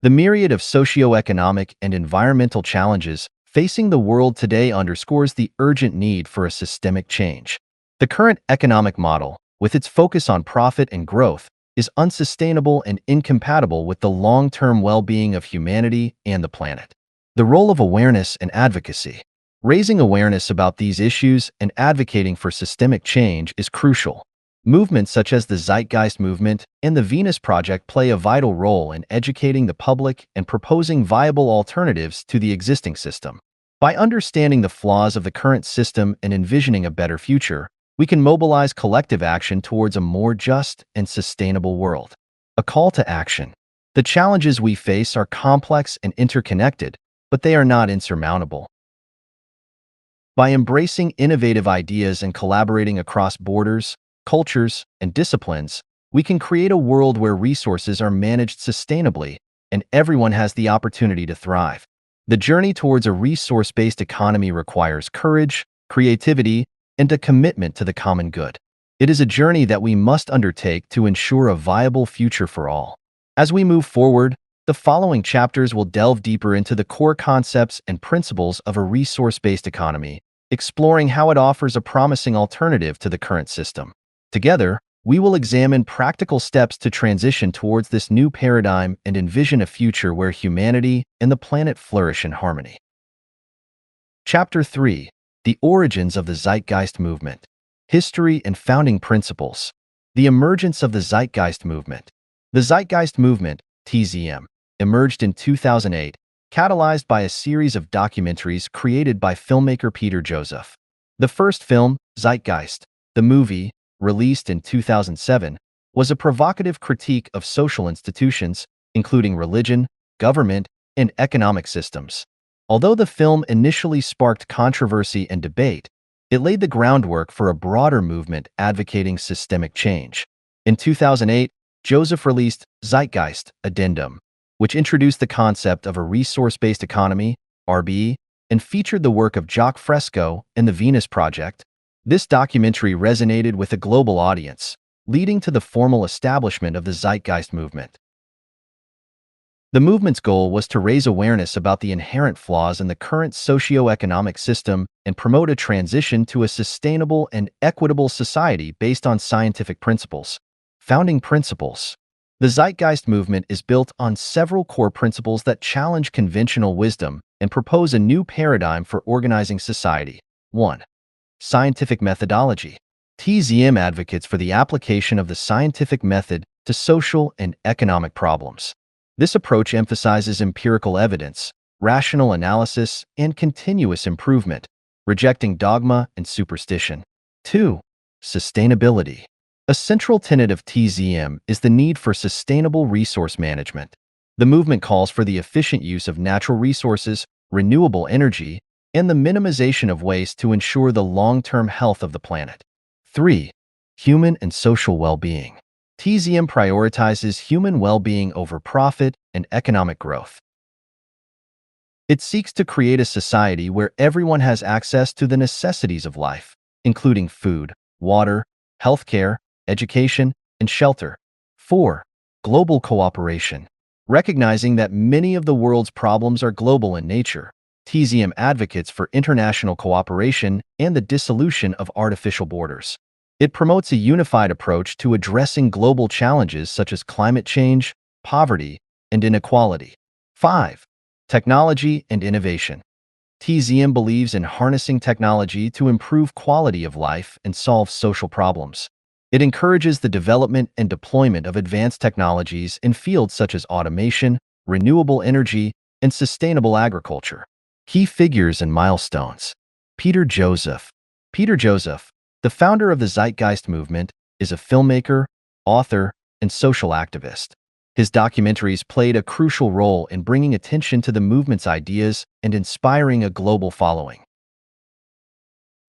The myriad of socioeconomic and environmental challenges facing the world today underscores the urgent need for a systemic change. The current economic model, with its focus on profit and growth, is unsustainable and incompatible with the long-term well-being of humanity and the planet. The role of awareness and advocacy. Raising awareness about these issues and advocating for systemic change is crucial. Movements such as the Zeitgeist movement and the Venus Project play a vital role in educating the public and proposing viable alternatives to the existing system. By understanding the flaws of the current system and envisioning a better future, we can mobilize collective action towards a more just and sustainable world. A call to action. The challenges we face are complex and interconnected, but they are not insurmountable. By embracing innovative ideas and collaborating across borders, cultures, and disciplines, we can create a world where resources are managed sustainably and everyone has the opportunity to thrive. The journey towards a resource-based economy requires courage, creativity, and a commitment to the common good. It is a journey that we must undertake to ensure a viable future for all. As we move forward, the following chapters will delve deeper into the core concepts and principles of a resource-based economy, exploring how it offers a promising alternative to the current system. Together, we will examine practical steps to transition towards this new paradigm and envision a future where humanity and the planet flourish in harmony. Chapter 3. The Origins of the Zeitgeist Movement. History and Founding Principles. The emergence of the Zeitgeist Movement. The Zeitgeist Movement, TZM, emerged in 2008, catalyzed by a series of documentaries created by filmmaker Peter Joseph. The first film, Zeitgeist, the movie, released in 2007, was a provocative critique of social institutions, including religion, government, and economic systems. Although the film initially sparked controversy and debate, it laid the groundwork for a broader movement advocating systemic change. In 2008, Joseph released Zeitgeist, Addendum, which introduced the concept of a resource-based economy, RBE, and featured the work of Jacques Fresco and the Venus Project. This documentary resonated with a global audience, leading to the formal establishment of the Zeitgeist movement. The movement's goal was to raise awareness about the inherent flaws in the current socio-economic system and promote a transition to a sustainable and equitable society based on scientific principles. Founding principles. The Zeitgeist movement is built on several core principles that challenge conventional wisdom and propose a new paradigm for organizing society. 1. Scientific methodology. TZM advocates for the application of the scientific method to social and economic problems. This approach emphasizes empirical evidence, rational analysis, and continuous improvement, rejecting dogma and superstition. 2. Sustainability. A central tenet of TZM is the need for sustainable resource management. The movement calls for the efficient use of natural resources, renewable energy, and the minimization of waste to ensure the long-term health of the planet. 3. Human and social well-being. TZM prioritizes human well-being over profit and economic growth. It seeks to create a society where everyone has access to the necessities of life, including food, water, healthcare, education, and shelter. 4. Global cooperation. Recognizing that many of the world's problems are global in nature, TZM advocates for international cooperation and the dissolution of artificial borders. It promotes a unified approach to addressing global challenges such as climate change, poverty, and inequality. 5. Technology and innovation. TZM believes in harnessing technology to improve quality of life and solve social problems. It encourages the development and deployment of advanced technologies in fields such as automation, renewable energy, and sustainable agriculture. Key figures and milestones. Peter Joseph. Peter Joseph, the founder of the Zeitgeist movement, is a filmmaker, author, and social activist. His documentaries played a crucial role in bringing attention to the movement's ideas and inspiring a global following.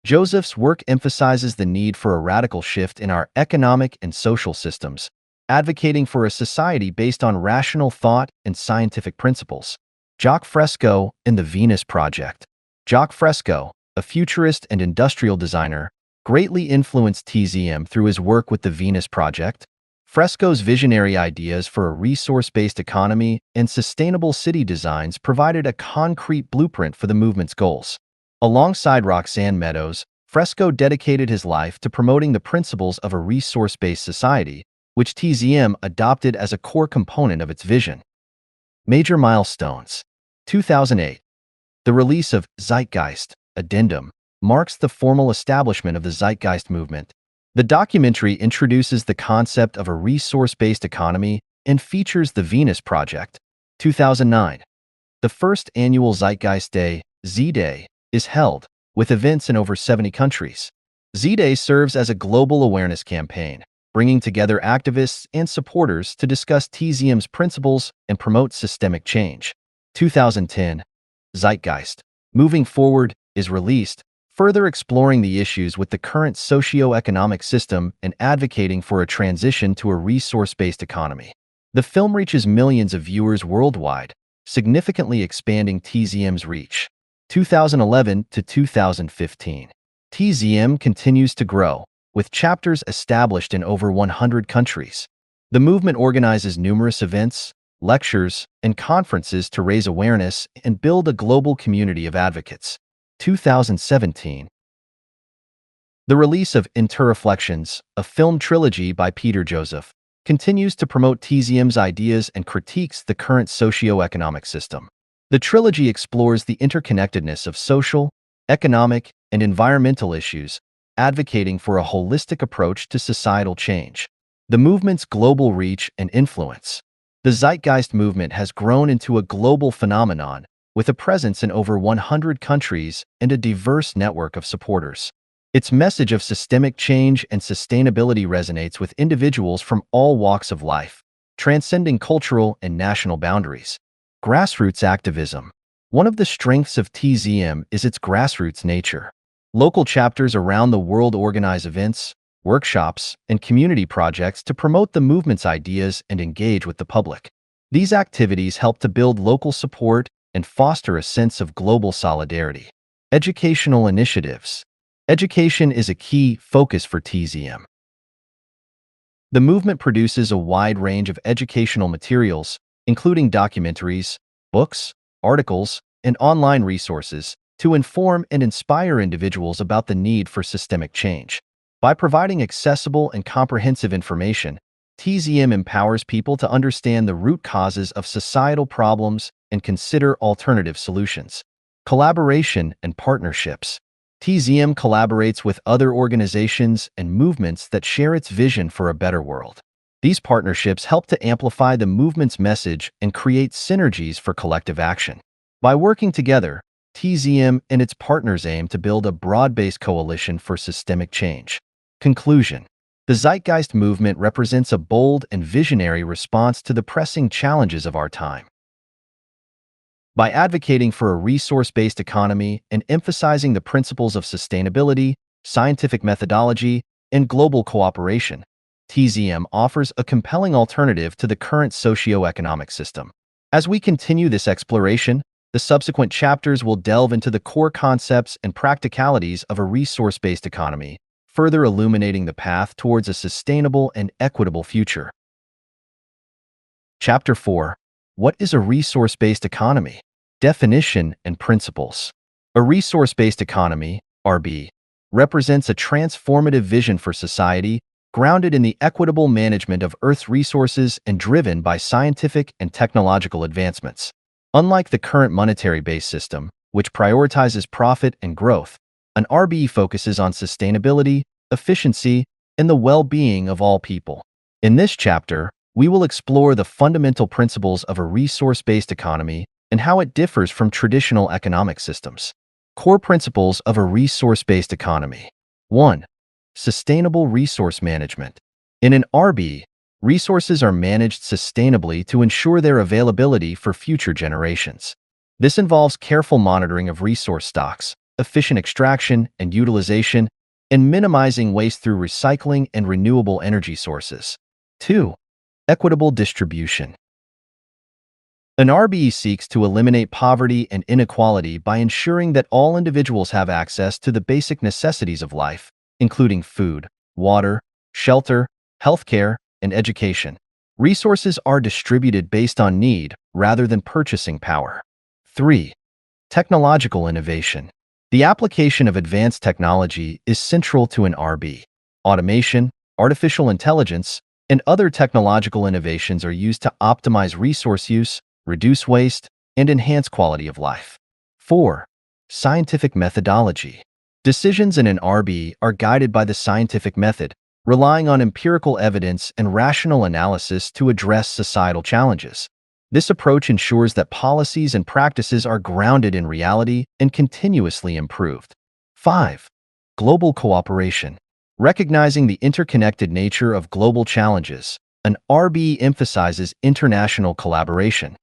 Joseph's work emphasizes the need for a radical shift in our economic and social systems, advocating for a society based on rational thought and scientific principles. Jacques Fresco and the Venus Project. Jacques Fresco, a futurist and industrial designer, greatly influenced TZM through his work with the Venus Project. Fresco's visionary ideas for a resource-based economy and sustainable city designs provided a concrete blueprint for the movement's goals. Alongside Roxanne Meadows, Fresco dedicated his life to promoting the principles of a resource-based society, which TZM adopted as a core component of its vision. Major milestones. 2008. The release of Zeitgeist, Addendum, marks the formal establishment of the Zeitgeist movement. The documentary introduces the concept of a resource-based economy and features the Venus Project. 2009. The first annual Zeitgeist Day, Z-Day, is held, with events in over 70 countries. Z-Day serves as a global awareness campaign, bringing together activists and supporters to discuss TZM's principles and promote systemic change. 2010. Zeitgeist, Moving Forward, is released, further exploring the issues with the current socio-economic system and advocating for a transition to a resource-based economy. The film reaches millions of viewers worldwide, significantly expanding TZM's reach. 2011 to 2015. TZM continues to grow, with chapters established in over 100 countries. The movement organizes numerous events, lectures, and conferences to raise awareness and build a global community of advocates. 2017. The release of Interreflections, a film trilogy by Peter Joseph, continues to promote TZM's ideas and critiques the current socio-economic system. The trilogy explores the interconnectedness of social, economic, and environmental issues, advocating for a holistic approach to societal change. The movement's global reach and influence. The Zeitgeist movement has grown into a global phenomenon, with a presence in over 100 countries and a diverse network of supporters. Its message of systemic change and sustainability resonates with individuals from all walks of life, transcending cultural and national boundaries. Grassroots activism. One of the strengths of TZM is its grassroots nature. Local chapters around the world organize events, workshops, and community projects to promote the movement's ideas and engage with the public. These activities help to build local support and foster a sense of global solidarity. Educational initiatives. Education is a key focus for TZM. The movement produces a wide range of educational materials, including documentaries, books, articles, and online resources, to inform and inspire individuals about the need for systemic change. By providing accessible and comprehensive information, TZM empowers people to understand the root causes of societal problems and consider alternative solutions. Collaboration and partnerships. TZM collaborates with other organizations and movements that share its vision for a better world. These partnerships help to amplify the movement's message and create synergies for collective action. By working together, TZM and its partners aim to build a broad-based coalition for systemic change. Conclusion. The Zeitgeist movement represents a bold and visionary response to the pressing challenges of our time. By advocating for a resource-based economy and emphasizing the principles of sustainability, scientific methodology, and global cooperation, TZM offers a compelling alternative to the current socio-economic system. As we continue this exploration, the subsequent chapters will delve into the core concepts and practicalities of a resource-based economy, further illuminating the path towards a sustainable and equitable future. Chapter 4. What is a resource-based economy? Definition and principles. A resource-based economy, RB, represents a transformative vision for society grounded in the equitable management of Earth's resources and driven by scientific and technological advancements. Unlike the current monetary-based system, which prioritizes profit and growth, an RB focuses on sustainability, efficiency, and the well-being of all people. In this chapter, we will explore the fundamental principles of a resource-based economy and how it differs from traditional economic systems. Core principles of a resource-based economy. 1. Sustainable resource management. In an RB, resources are managed sustainably to ensure their availability for future generations. This involves careful monitoring of resource stocks, efficient extraction and utilization, and minimizing waste through recycling and renewable energy sources. 2. Equitable distribution. An RBE seeks to eliminate poverty and inequality by ensuring that all individuals have access to the basic necessities of life, including food, water, shelter, healthcare, and education. Resources are distributed based on need rather than purchasing power. 3. Technological innovation. The application of advanced technology is central to an RB. Automation, artificial intelligence, and other technological innovations are used to optimize resource use, reduce waste, and enhance quality of life. 4. Scientific methodology. Decisions in an RB are guided by the scientific method, relying on empirical evidence and rational analysis to address societal challenges. This approach ensures that policies and practices are grounded in reality and continuously improved. 5. Global cooperation. Recognizing the interconnected nature of global challenges, an RB emphasizes international collaboration.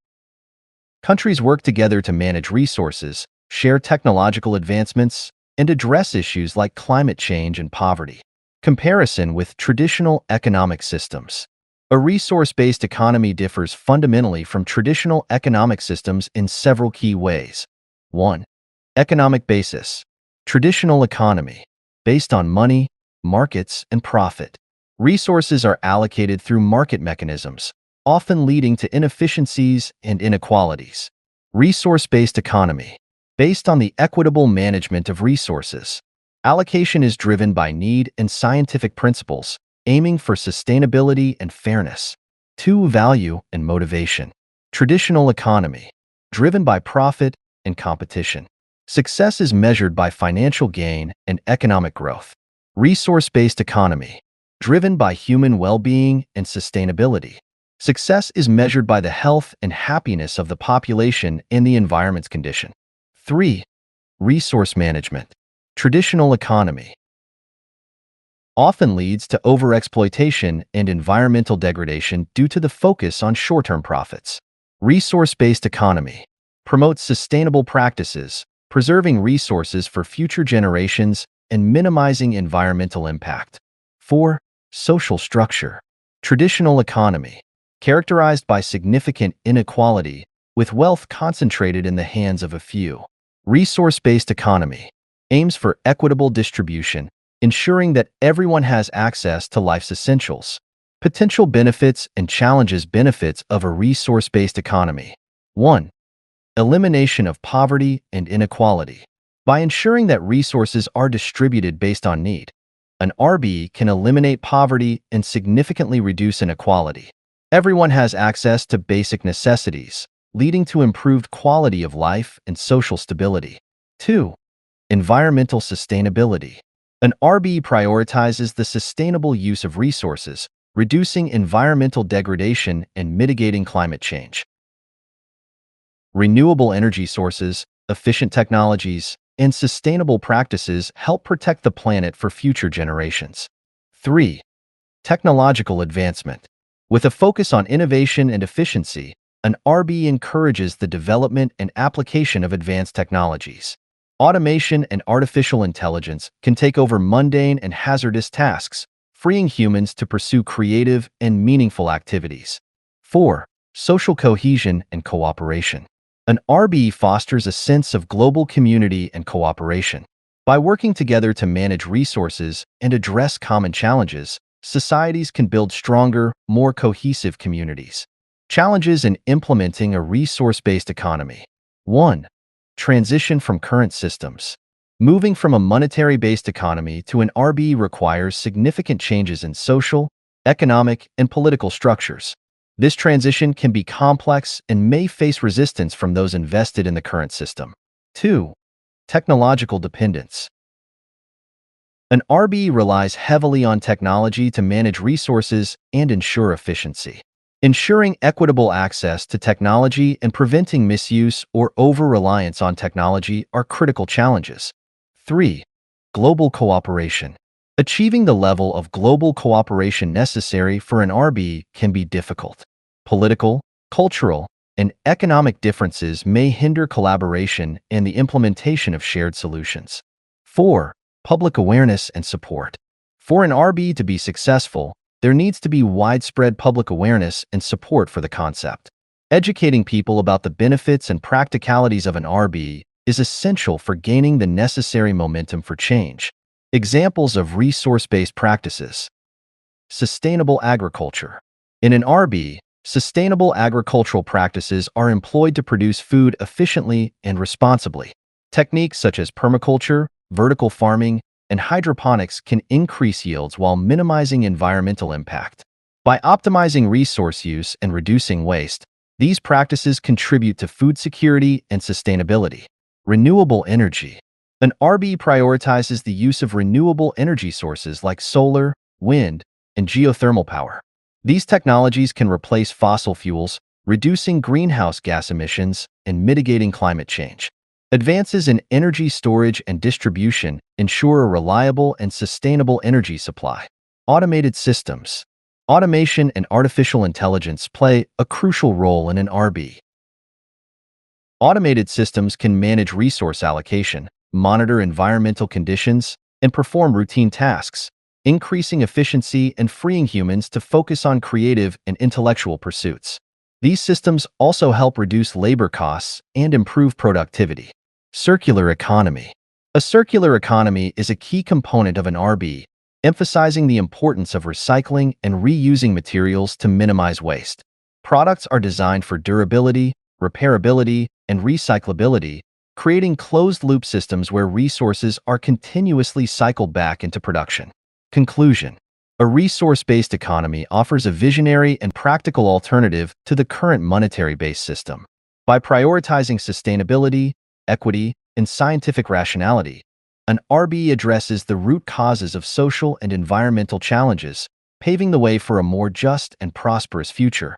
Countries work together to manage resources, share technological advancements, and address issues like climate change and poverty. Comparison with traditional economic systems. A resource-based economy differs fundamentally from traditional economic systems in several key ways. 1. Economic basis. Traditional economy. Based on money, markets, and profit. Resources are allocated through market mechanisms, often leading to inefficiencies and inequalities. Resource-based economy. Based on the equitable management of resources. Allocation is driven by need and scientific principles, aiming for sustainability and fairness. 2. Value and motivation. Traditional economy. Driven by profit and competition. Success is measured by financial gain and economic growth. Resource-based economy. Driven by human well-being and sustainability. Success is measured by the health and happiness of the population and the environment's condition. 3. Resource management. Traditional economy. Often leads to overexploitation and environmental degradation due to the focus on short-term profits. Resource-based economy. Promotes sustainable practices, preserving resources for future generations and minimizing environmental impact. 4. Social structure. Traditional economy, characterized by significant inequality, with wealth concentrated in the hands of a few. Resource-based economy aims for equitable distribution, ensuring that everyone has access to life's essentials. Potential benefits and challenges. Benefits of a resource-based economy. 1. Elimination of poverty and inequality. By ensuring that resources are distributed based on need, an RB can eliminate poverty and significantly reduce inequality. Everyone has access to basic necessities, leading to improved quality of life and social stability. 2. Environmental sustainability. An RB prioritizes the sustainable use of resources, reducing environmental degradation and mitigating climate change. Renewable energy sources, efficient technologies, and sustainable practices help protect the planet for future generations. 3. Technological advancement. With a focus on innovation and efficiency, an RB encourages the development and application of advanced technologies. Automation and artificial intelligence can take over mundane and hazardous tasks, freeing humans to pursue creative and meaningful activities. 4. Social cohesion and cooperation. An RB fosters a sense of global community and cooperation. By working together to manage resources and address common challenges, societies can build stronger, more cohesive communities. Challenges in implementing a resource-based economy. 1. Transition from current systems. Moving from a monetary-based economy to an RB requires significant changes in social, economic, and political structures. This transition can be complex and may face resistance from those invested in the current system. 2. Technological dependence. An RB relies heavily on technology to manage resources and ensure efficiency. Ensuring equitable access to technology and preventing misuse or over-reliance on technology are critical challenges. 3. Global cooperation. Achieving the level of global cooperation necessary for an RB can be difficult. Political, cultural, and economic differences may hinder collaboration and the implementation of shared solutions. 4. Public awareness and support. For an RB to be successful, there needs to be widespread public awareness and support for the concept. Educating people about the benefits and practicalities of an RB is essential for gaining the necessary momentum for change. Examples of resource-based practices. Sustainable agriculture. In an RB, sustainable agricultural practices are employed to produce food efficiently and responsibly. Techniques such as permaculture, vertical farming, and hydroponics can increase yields while minimizing environmental impact. By optimizing resource use and reducing waste, these practices contribute to food security and sustainability. Renewable energy. An RB prioritizes the use of renewable energy sources like solar, wind, and geothermal power. These technologies can replace fossil fuels, reducing greenhouse gas emissions and mitigating climate change. Advances in energy storage and distribution ensure a reliable and sustainable energy supply. Automated systems. Automation and artificial intelligence play a crucial role in an RB. Automated systems can manage resource allocation, monitor environmental conditions, and perform routine tasks, increasing efficiency and freeing humans to focus on creative and intellectual pursuits. These systems also help reduce labor costs and improve productivity. Circular economy. A circular economy is a key component of an RB, emphasizing the importance of recycling and reusing materials to minimize waste. Products are designed for durability, repairability, and recyclability, creating closed-loop systems where resources are continuously cycled back into production. Conclusion. A resource-based economy offers a visionary and practical alternative to the current monetary-based system. By prioritizing sustainability, equity, and scientific rationality, an RB addresses the root causes of social and environmental challenges, paving the way for a more just and prosperous future.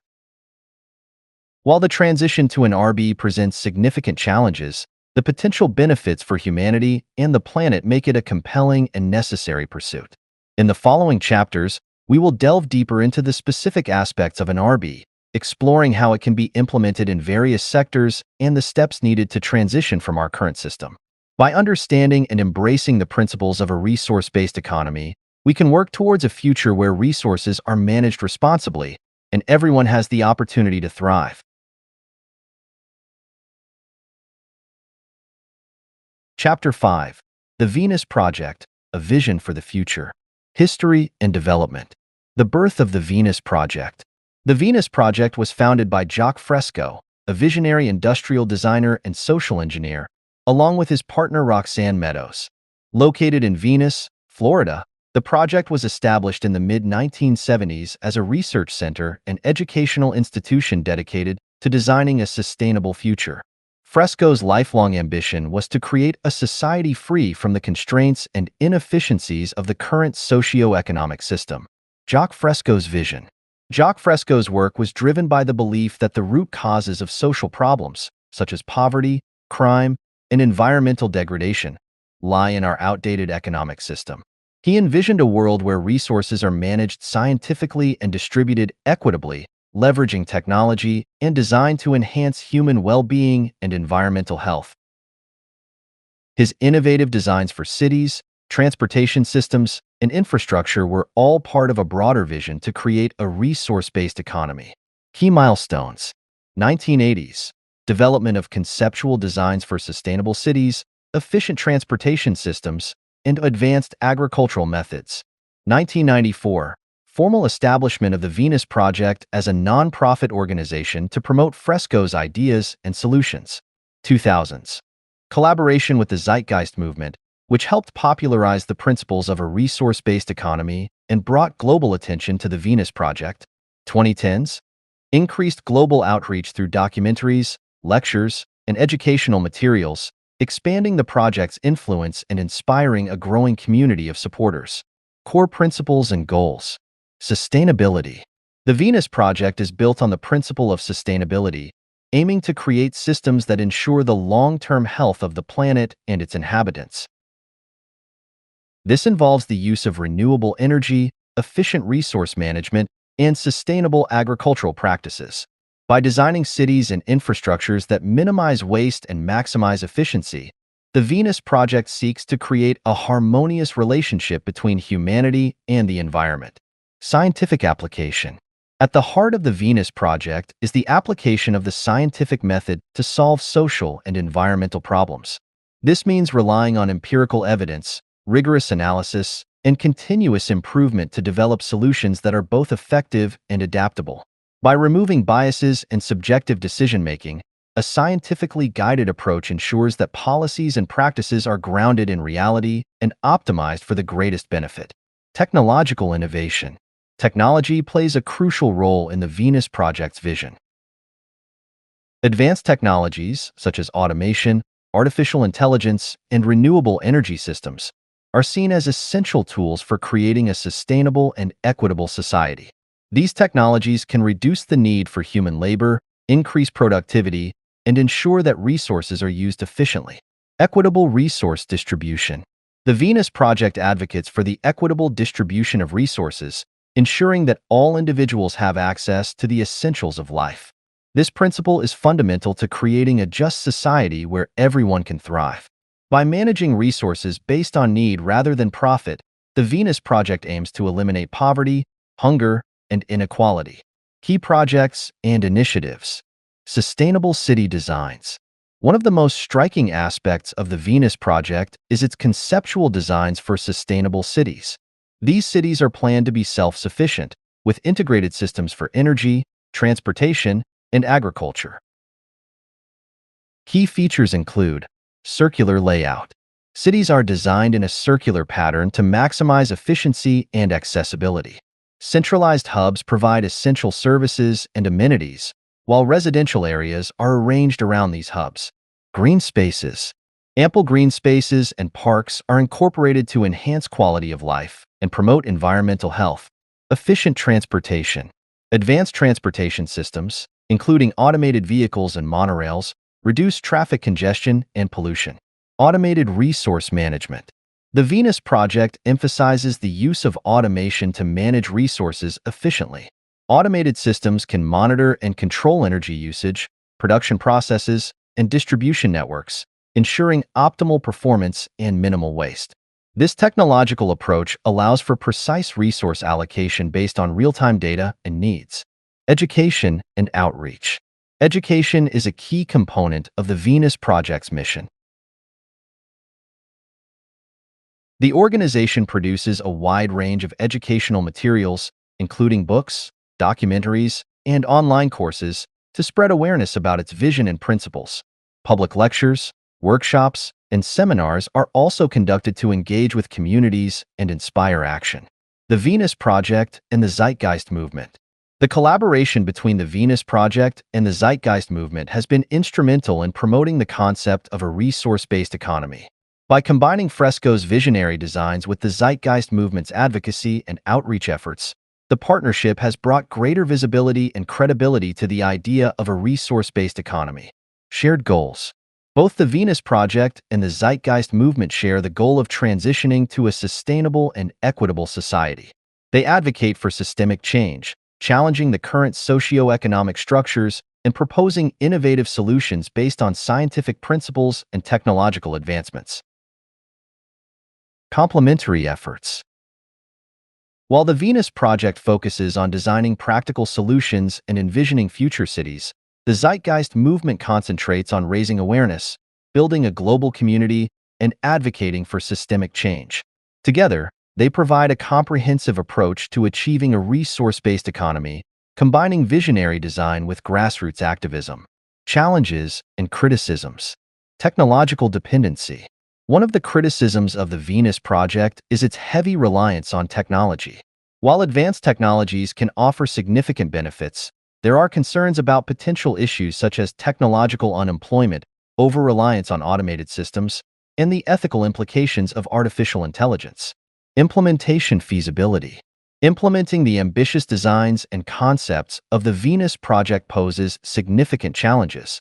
While the transition to an RB presents significant challenges, the potential benefits for humanity and the planet make it a compelling and necessary pursuit. In the following chapters, we will delve deeper into the specific aspects of an RB, exploring how it can be implemented in various sectors and the steps needed to transition from our current system. By understanding and embracing the principles of a resource-based economy, We can work towards a future where resources are managed responsibly and everyone has the opportunity to thrive. Chapter 5. The Venus Project, a Vision for the Future. History and Development. The birth of the Venus Project. The Venus Project was founded by Jacques Fresco, a visionary industrial designer and social engineer, along with his partner Roxanne Meadows. Located in Venus, Florida, the project was established in the mid-1970s as a research center and educational institution dedicated to designing a sustainable future. Fresco's lifelong ambition was to create a society free from the constraints and inefficiencies of the current socio-economic system. Jacques Fresco's vision. Jacques Fresco's work was driven by the belief that the root causes of social problems, such as poverty, crime, and environmental degradation, lie in our outdated economic system. He envisioned a world where resources are managed scientifically and distributed equitably, leveraging technology and designed to enhance human well-being and environmental health. His innovative designs for cities, transportation systems, and infrastructure were all part of a broader vision to create a resource-based economy. Key milestones. 1980s. Development of conceptual designs for sustainable cities, efficient transportation systems, and advanced agricultural methods. 1994. Formal establishment of the Venus Project as a non-profit organization to promote Fresco's ideas and solutions. 2000s. Collaboration with the Zeitgeist movement, which helped popularize the principles of a resource-based economy and brought global attention to the Venus Project. 2010s. Increased global outreach through documentaries, lectures, and educational materials, expanding the project's influence and inspiring a growing community of supporters. Core principles and goals. Sustainability. The Venus Project is built on the principle of sustainability, aiming to create systems that ensure the long-term health of the planet and its inhabitants. This involves the use of renewable energy, efficient resource management, and sustainable agricultural practices. By designing cities and infrastructures that minimize waste and maximize efficiency, the Venus Project seeks to create a harmonious relationship between humanity and the environment. Scientific application. At the heart of the Venus Project is the application of the scientific method to solve social and environmental problems. This means relying on empirical evidence, rigorous analysis, and continuous improvement to develop solutions that are both effective and adaptable. By removing biases and subjective decision-making, a scientifically guided approach ensures that policies and practices are grounded in reality and optimized for the greatest benefit. Technological innovation. Technology plays a crucial role in the Venus Project's vision. Advanced technologies, such as automation, artificial intelligence, and renewable energy systems, are seen as essential tools for creating a sustainable and equitable society. These technologies can reduce the need for human labor, increase productivity, and ensure that resources are used efficiently. Equitable resource distribution. The Venus Project advocates for the equitable distribution of resources, ensuring that all individuals have access to the essentials of life. This principle is fundamental to creating a just society where everyone can thrive. By managing resources based on need rather than profit, the Venus Project aims to eliminate poverty, hunger, and inequality. Key projects and initiatives. Sustainable city designs. One of the most striking aspects of the Venus Project is its conceptual designs for sustainable cities. These cities are planned to be self-sufficient, with integrated systems for energy, transportation, and agriculture. Key features include circular layout. Cities are designed in a circular pattern to maximize efficiency and accessibility. Centralized hubs provide essential services and amenities, while residential areas are arranged around these hubs. Green spaces. Ample green spaces and parks are incorporated to enhance quality of life and promote environmental health. Efficient transportation. Advanced transportation systems, including automated vehicles and monorails, reduce traffic congestion and pollution. Automated resource management. The Venus Project emphasizes the use of automation to manage resources efficiently. Automated systems can monitor and control energy usage, production processes, and distribution networks, ensuring optimal performance and minimal waste. This technological approach allows for precise resource allocation based on real-time data and needs. Education and outreach. Education is a key component of the Venus Project's mission. The organization produces a wide range of educational materials, including books, documentaries, and online courses, to spread awareness about its vision and principles. Public lectures, workshops, and seminars are also conducted to engage with communities and inspire action. The Venus Project and the Zeitgeist Movement. The collaboration between the Venus Project and the Zeitgeist Movement has been instrumental in promoting the concept of a resource-based economy. By combining Fresco's visionary designs with the Zeitgeist Movement's advocacy and outreach efforts, the partnership has brought greater visibility and credibility to the idea of a resource-based economy. Shared goals. Both the Venus Project and the Zeitgeist Movement share the goal of transitioning to a sustainable and equitable society. They advocate for systemic change, challenging the current socio-economic structures and proposing innovative solutions based on scientific principles and technological advancements. Complementary efforts. While the Venus Project focuses on designing practical solutions and envisioning future cities, the Zeitgeist Movement concentrates on raising awareness, building a global community, and advocating for systemic change. Together, they provide a comprehensive approach to achieving a resource-based economy, combining visionary design with grassroots activism. Challenges and criticisms. Technological dependency. One of the criticisms of the Venus Project is its heavy reliance on technology. While advanced technologies can offer significant benefits, there are concerns about potential issues such as technological unemployment, over-reliance on automated systems, and the ethical implications of artificial intelligence. Implementation feasibility. Implementing the ambitious designs and concepts of the Venus Project poses significant challenges.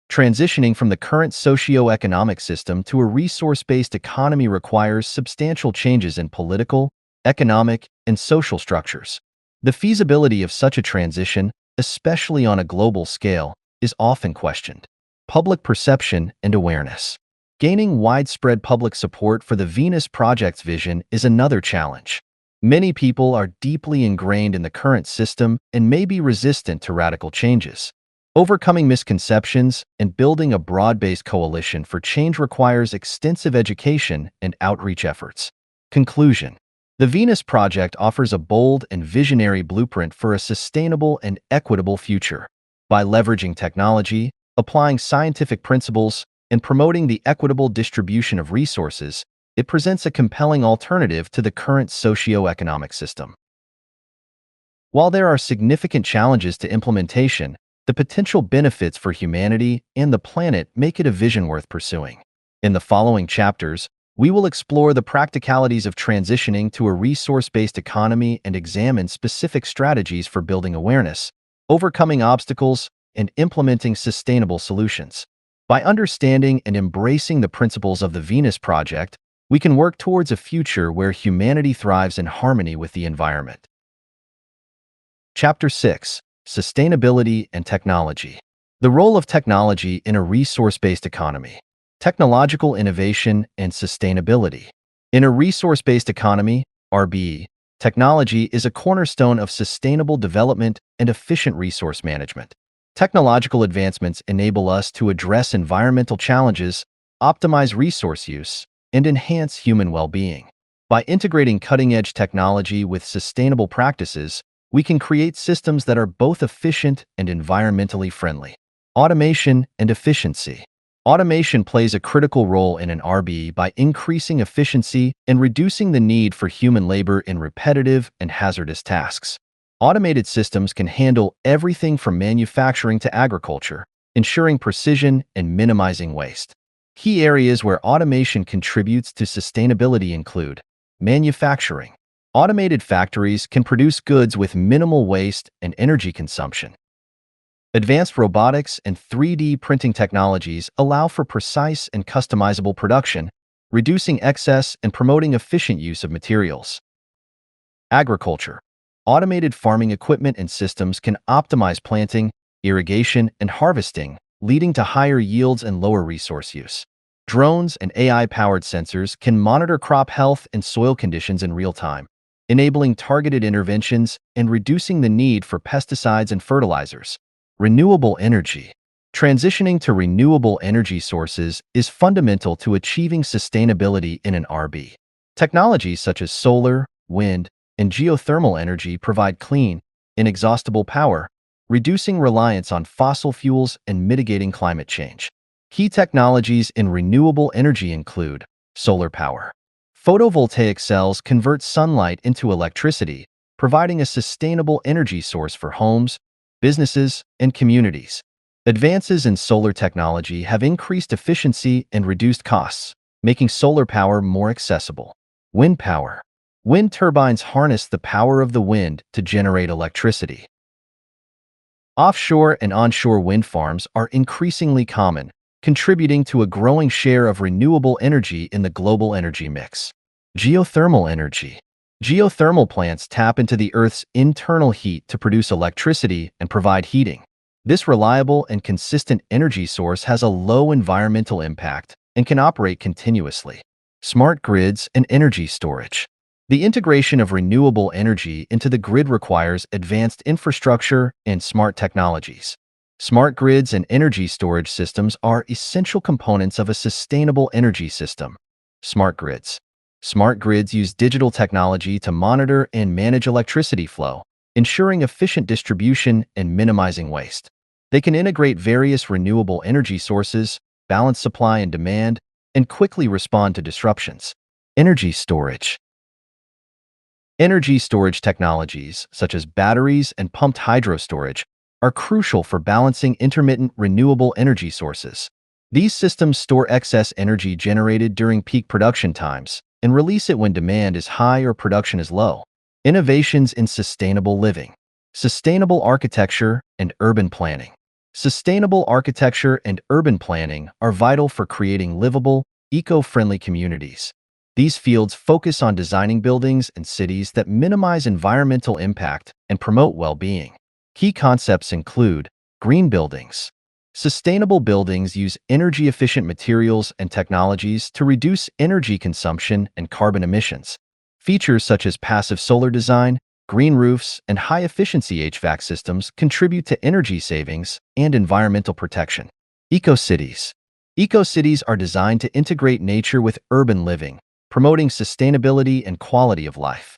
Transitioning from the current socio-economic system to a resource-based economy requires substantial changes in political, economic, and social structures. The feasibility of such a transition, especially on a global scale, is often questioned. Public perception and awareness. Gaining widespread public support for the Venus Project's vision is another challenge. Many people are deeply ingrained in the current system and may be resistant to radical changes. Overcoming misconceptions and building a broad-based coalition for change requires extensive education and outreach efforts. Conclusion. The Venus Project offers a bold and visionary blueprint for a sustainable and equitable future. By leveraging technology, applying scientific principles, and promoting the equitable distribution of resources, it presents a compelling alternative to the current socio-economic system. While there are significant challenges to implementation, the potential benefits for humanity and the planet make it a vision worth pursuing. In the following chapters, we will explore the practicalities of transitioning to a resource-based economy and examine specific strategies for building awareness, overcoming obstacles, and implementing sustainable solutions. By understanding and embracing the principles of the Venus Project, we can work towards a future where humanity thrives in harmony with the environment. Chapter 6. Sustainability and Technology. The role of technology in a resource-based economy. Technological innovation and sustainability. In a resource-based economy, RBE, technology is a cornerstone of sustainable development and efficient resource management. Technological advancements enable us to address environmental challenges, optimize resource use, and enhance human well-being. By integrating cutting-edge technology with sustainable practices, we can create systems that are both efficient and environmentally friendly. Automation and efficiency. Automation plays a critical role in an RBE by increasing efficiency and reducing the need for human labor in repetitive and hazardous tasks. Automated systems can handle everything from manufacturing to agriculture, ensuring precision and minimizing waste. Key areas where automation contributes to sustainability include manufacturing. Automated factories can produce goods with minimal waste and energy consumption. Advanced robotics and 3D printing technologies allow for precise and customizable production, reducing excess and promoting efficient use of materials. Agriculture. Automated farming equipment and systems can optimize planting, irrigation, and harvesting, leading to higher yields and lower resource use. Drones and AI-powered sensors can monitor crop health and soil conditions in real time, enabling targeted interventions and reducing the need for pesticides and fertilizers. Renewable energy. Transitioning to renewable energy sources is fundamental to achieving sustainability in an RB. Technologies such as solar, wind, and geothermal energy provide clean, inexhaustible power, reducing reliance on fossil fuels and mitigating climate change. Key technologies in renewable energy include solar power. Photovoltaic cells convert sunlight into electricity, providing a sustainable energy source for homes, businesses, and communities. Advances in solar technology have increased efficiency and reduced costs, making solar power more accessible. Wind power. Wind turbines harness the power of the wind to generate electricity. Offshore and onshore wind farms are increasingly common, contributing to a growing share of renewable energy in the global energy mix. Geothermal energy. Geothermal plants tap into the Earth's internal heat to produce electricity and provide heating. This reliable and consistent energy source has a low environmental impact and can operate continuously. Smart grids and energy storage. The integration of renewable energy into the grid requires advanced infrastructure and smart technologies. Smart grids and energy storage systems are essential components of a sustainable energy system. Smart grids. Smart grids use digital technology to monitor and manage electricity flow, ensuring efficient distribution and minimizing waste. They can integrate various renewable energy sources, balance supply and demand, and quickly respond to disruptions. Energy storage. Energy storage technologies, such as batteries and pumped hydro storage, are crucial for balancing intermittent renewable energy sources. These systems store excess energy generated during peak production times and release it when demand is high or production is low. Innovations in sustainable living. Sustainable architecture and urban planning. Sustainable architecture and urban planning are vital for creating livable, eco-friendly communities. These fields focus on designing buildings and cities that minimize environmental impact and promote well-being. Key concepts include green buildings. Sustainable buildings use energy-efficient materials and technologies to reduce energy consumption and carbon emissions. Features such as passive solar design, green roofs, and high-efficiency HVAC systems contribute to energy savings and environmental protection. Eco-cities. Eco-cities are designed to integrate nature with urban living, promoting sustainability and quality of life.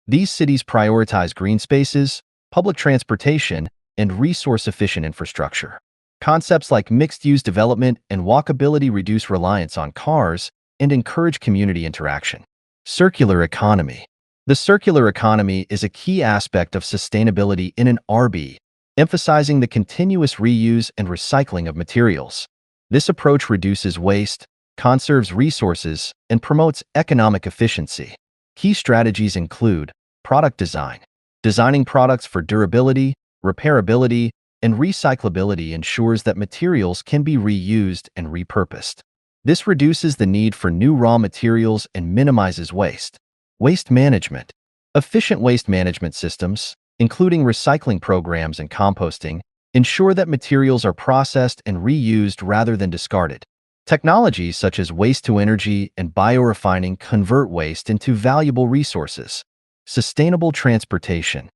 These cities prioritize green spaces, public transportation, and resource-efficient infrastructure. Concepts like mixed-use development and walkability reduce reliance on cars and encourage community interaction. Circular economy. The circular economy is a key aspect of sustainability in an RB, emphasizing the continuous reuse and recycling of materials. This approach reduces waste, conserves resources, and promotes economic efficiency. Key strategies include product design. Designing products for durability, repairability, and recyclability ensures that materials can be reused and repurposed. This reduces the need for new raw materials and minimizes waste. Waste management. Efficient waste management systems, including recycling programs and composting, ensure that materials are processed and reused rather than discarded. Technologies such as waste-to-energy and biorefining convert waste into valuable resources. Sustainable transportation.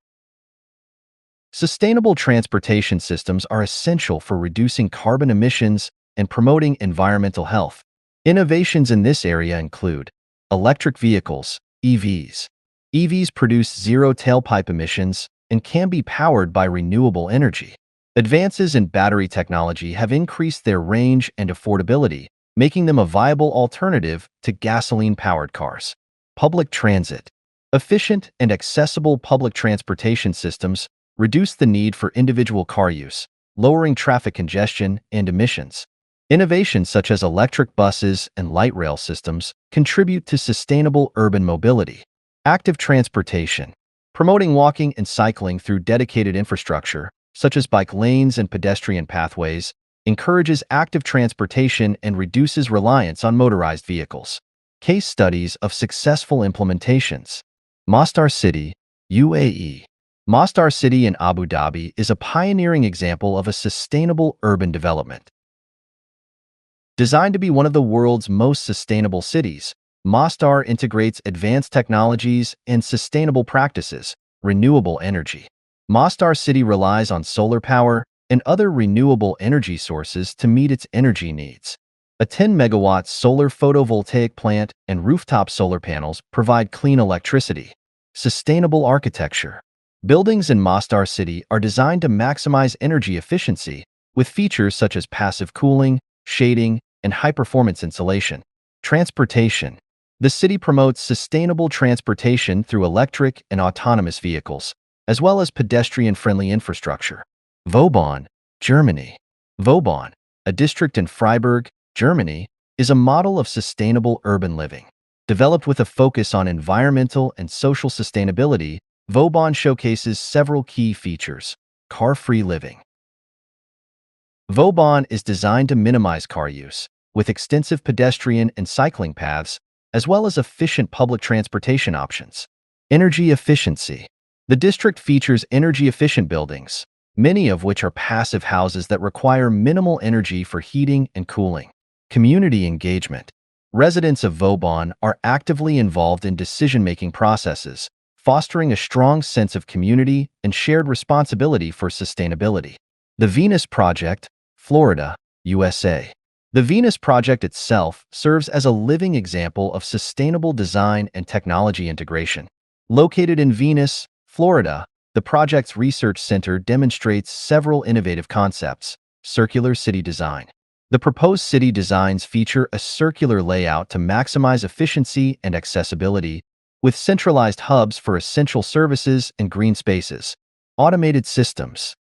Sustainable transportation systems are essential for reducing carbon emissions and promoting environmental health. Innovations in this area include electric vehicles, EVs. EVs produce zero tailpipe emissions and can be powered by renewable energy. Advances in battery technology have increased their range and affordability, making them a viable alternative to gasoline-powered cars. Public transit. Efficient and accessible public transportation systems reduce the need for individual car use, lowering traffic congestion and emissions. Innovations such as electric buses and light rail systems contribute to sustainable urban mobility. Active transportation. Promoting walking and cycling through dedicated infrastructure, such as bike lanes and pedestrian pathways, encourages active transportation and reduces reliance on motorized vehicles. Case studies of successful implementations. Masdar City, UAE. Masdar City in Abu Dhabi is a pioneering example of a sustainable urban development. Designed to be one of the world's most sustainable cities, Mostar integrates advanced technologies and sustainable practices, renewable energy. Mostar City relies on solar power and other renewable energy sources to meet its energy needs. A 10-megawatt solar photovoltaic plant and rooftop solar panels provide clean electricity. Sustainable architecture. Buildings in Mostar City are designed to maximize energy efficiency with features such as passive cooling, shading, and high-performance insulation. Transportation. The city promotes sustainable transportation through electric and autonomous vehicles, as well as pedestrian-friendly infrastructure. Vauban, Germany. Vauban, a district in Freiburg, Germany, is a model of sustainable urban living. Developed with a focus on environmental and social sustainability, Vauban showcases several key features. Car-free living. Vauban is designed to minimize car use, with extensive pedestrian and cycling paths, as well as efficient public transportation options. Energy efficiency. The district features energy-efficient buildings, many of which are passive houses that require minimal energy for heating and cooling. Community engagement. Residents of Vauban are actively involved in decision-making processes, fostering a strong sense of community and shared responsibility for sustainability. The Venus Project, Florida, USA. The Venus Project itself serves as a living example of sustainable design and technology integration. Located in Venus, Florida, the project's research center demonstrates several innovative concepts. Circular city design. The proposed city designs feature a circular layout to maximize efficiency and accessibility, with centralized hubs for essential services and green spaces. Automated systems.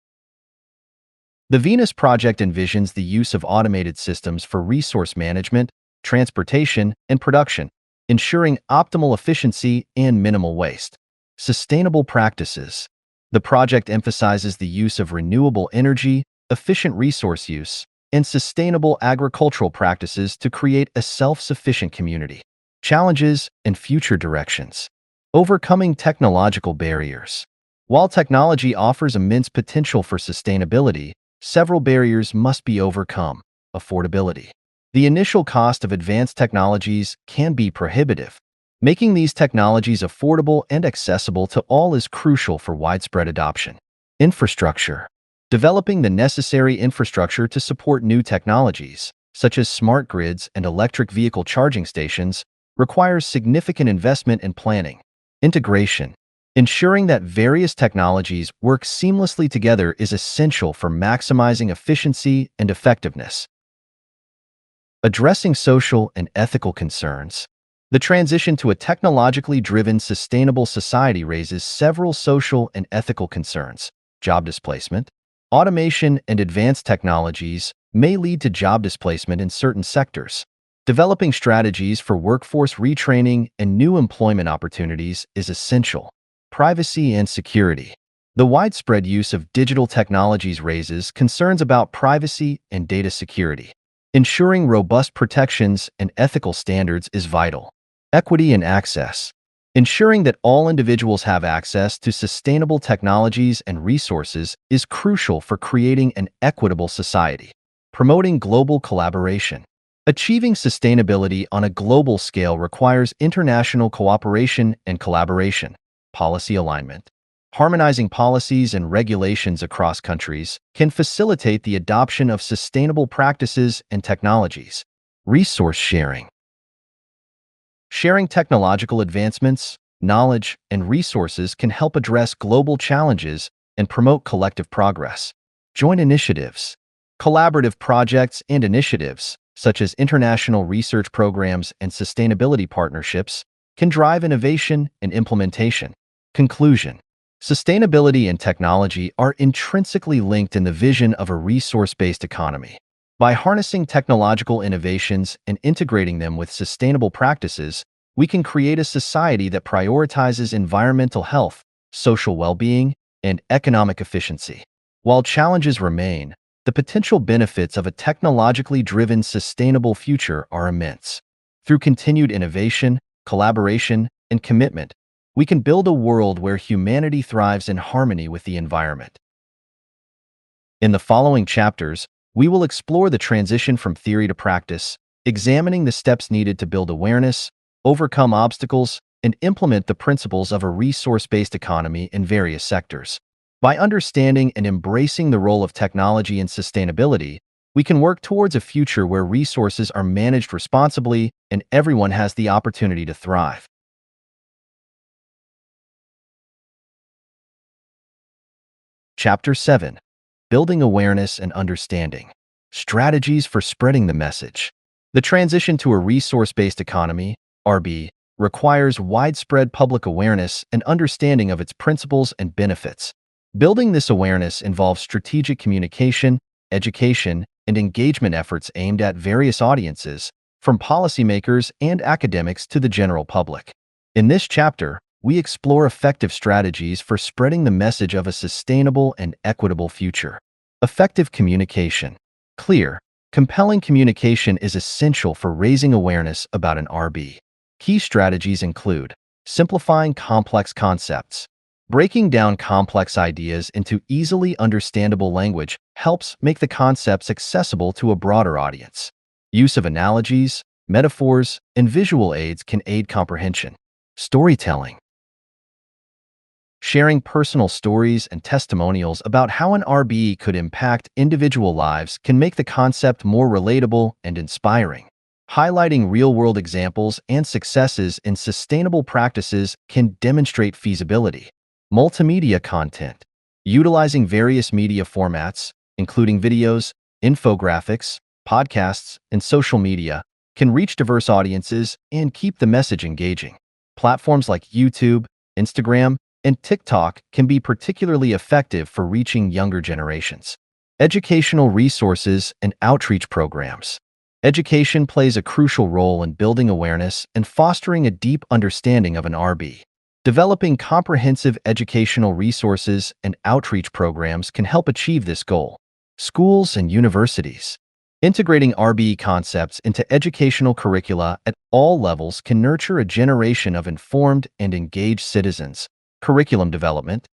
The Venus Project envisions the use of automated systems for resource management, transportation, and production, ensuring optimal efficiency and minimal waste. Sustainable practices. The project emphasizes the use of renewable energy, efficient resource use, and sustainable agricultural practices to create a self-sufficient community. Challenges and future directions. Overcoming technological barriers. While technology offers immense potential for sustainability, several barriers must be overcome. Affordability. The initial cost of advanced technologies can be prohibitive. Making these technologies affordable and accessible to all is crucial for widespread adoption. Infrastructure. Developing the necessary infrastructure to support new technologies, such as smart grids and electric vehicle charging stations, requires significant investment and planning. Integration. Ensuring that various technologies work seamlessly together is essential for maximizing efficiency and effectiveness. Addressing social and ethical concerns. The transition to a technologically driven, sustainable society raises several social and ethical concerns. Job displacement. Automation and advanced technologies may lead to job displacement in certain sectors. Developing strategies for workforce retraining and new employment opportunities is essential. Privacy and security. The widespread use of digital technologies raises concerns about privacy and data security. Ensuring robust protections and ethical standards is vital. Equity and access. Ensuring that all individuals have access to sustainable technologies and resources is crucial for creating an equitable society. Promoting global collaboration. Achieving sustainability on a global scale requires international cooperation and collaboration. Policy alignment. Harmonizing policies and regulations across countries can facilitate the adoption of sustainable practices and technologies. Resource sharing. Sharing technological advancements, knowledge, and resources can help address global challenges and promote collective progress. Joint initiatives. Collaborative projects and initiatives, such as international research programs and sustainability partnerships, can drive innovation and implementation. Conclusion. Sustainability and technology are intrinsically linked in the vision of a resource-based economy. By harnessing technological innovations and integrating them with sustainable practices, we can create a society that prioritizes environmental health, social well-being, and economic efficiency. While challenges remain, the potential benefits of a technologically driven sustainable future are immense. Through continued innovation, collaboration, and commitment, we can build a world where humanity thrives in harmony with the environment. In the following chapters, We will explore the transition from theory to practice, examining the steps needed to build awareness, overcome obstacles, and implement the principles of a resource-based economy in various sectors. By understanding and embracing the role of technology in sustainability, we can work towards a future where resources are managed responsibly and everyone has the opportunity to thrive. Chapter 7. Building Awareness and Understanding. Strategies for Spreading the Message. The transition to a resource-based economy, RB, requires widespread public awareness and understanding of its principles and benefits. Building this awareness involves strategic communication, education, and engagement efforts aimed at various audiences, from policymakers and academics to the general public. In this chapter, we explore effective strategies for spreading the message of a sustainable and equitable future. Effective communication. Clear, compelling communication is essential for raising awareness about an RB. Key strategies include simplifying complex concepts. Breaking down complex ideas into easily understandable language helps make the concepts accessible to a broader audience. Use of analogies, metaphors, and visual aids can aid comprehension. Storytelling. Sharing personal stories and testimonials about how an RB could impact individual lives can make the concept more relatable and inspiring. Highlighting real-world examples and successes in sustainable practices can demonstrate feasibility. Multimedia content. Utilizing various media formats, including videos, infographics, podcasts, and social media, can reach diverse audiences and keep the message engaging. Platforms like YouTube, Instagram, and TikTok can be particularly effective for reaching younger generations. Educational resources and outreach programs. Education plays a crucial role in building awareness and fostering a deep understanding of an RB. Developing comprehensive educational resources and outreach programs can help achieve this goal. Schools and universities. Integrating RB concepts into educational curricula at all levels can nurture a generation of informed and engaged citizens. Curriculum development.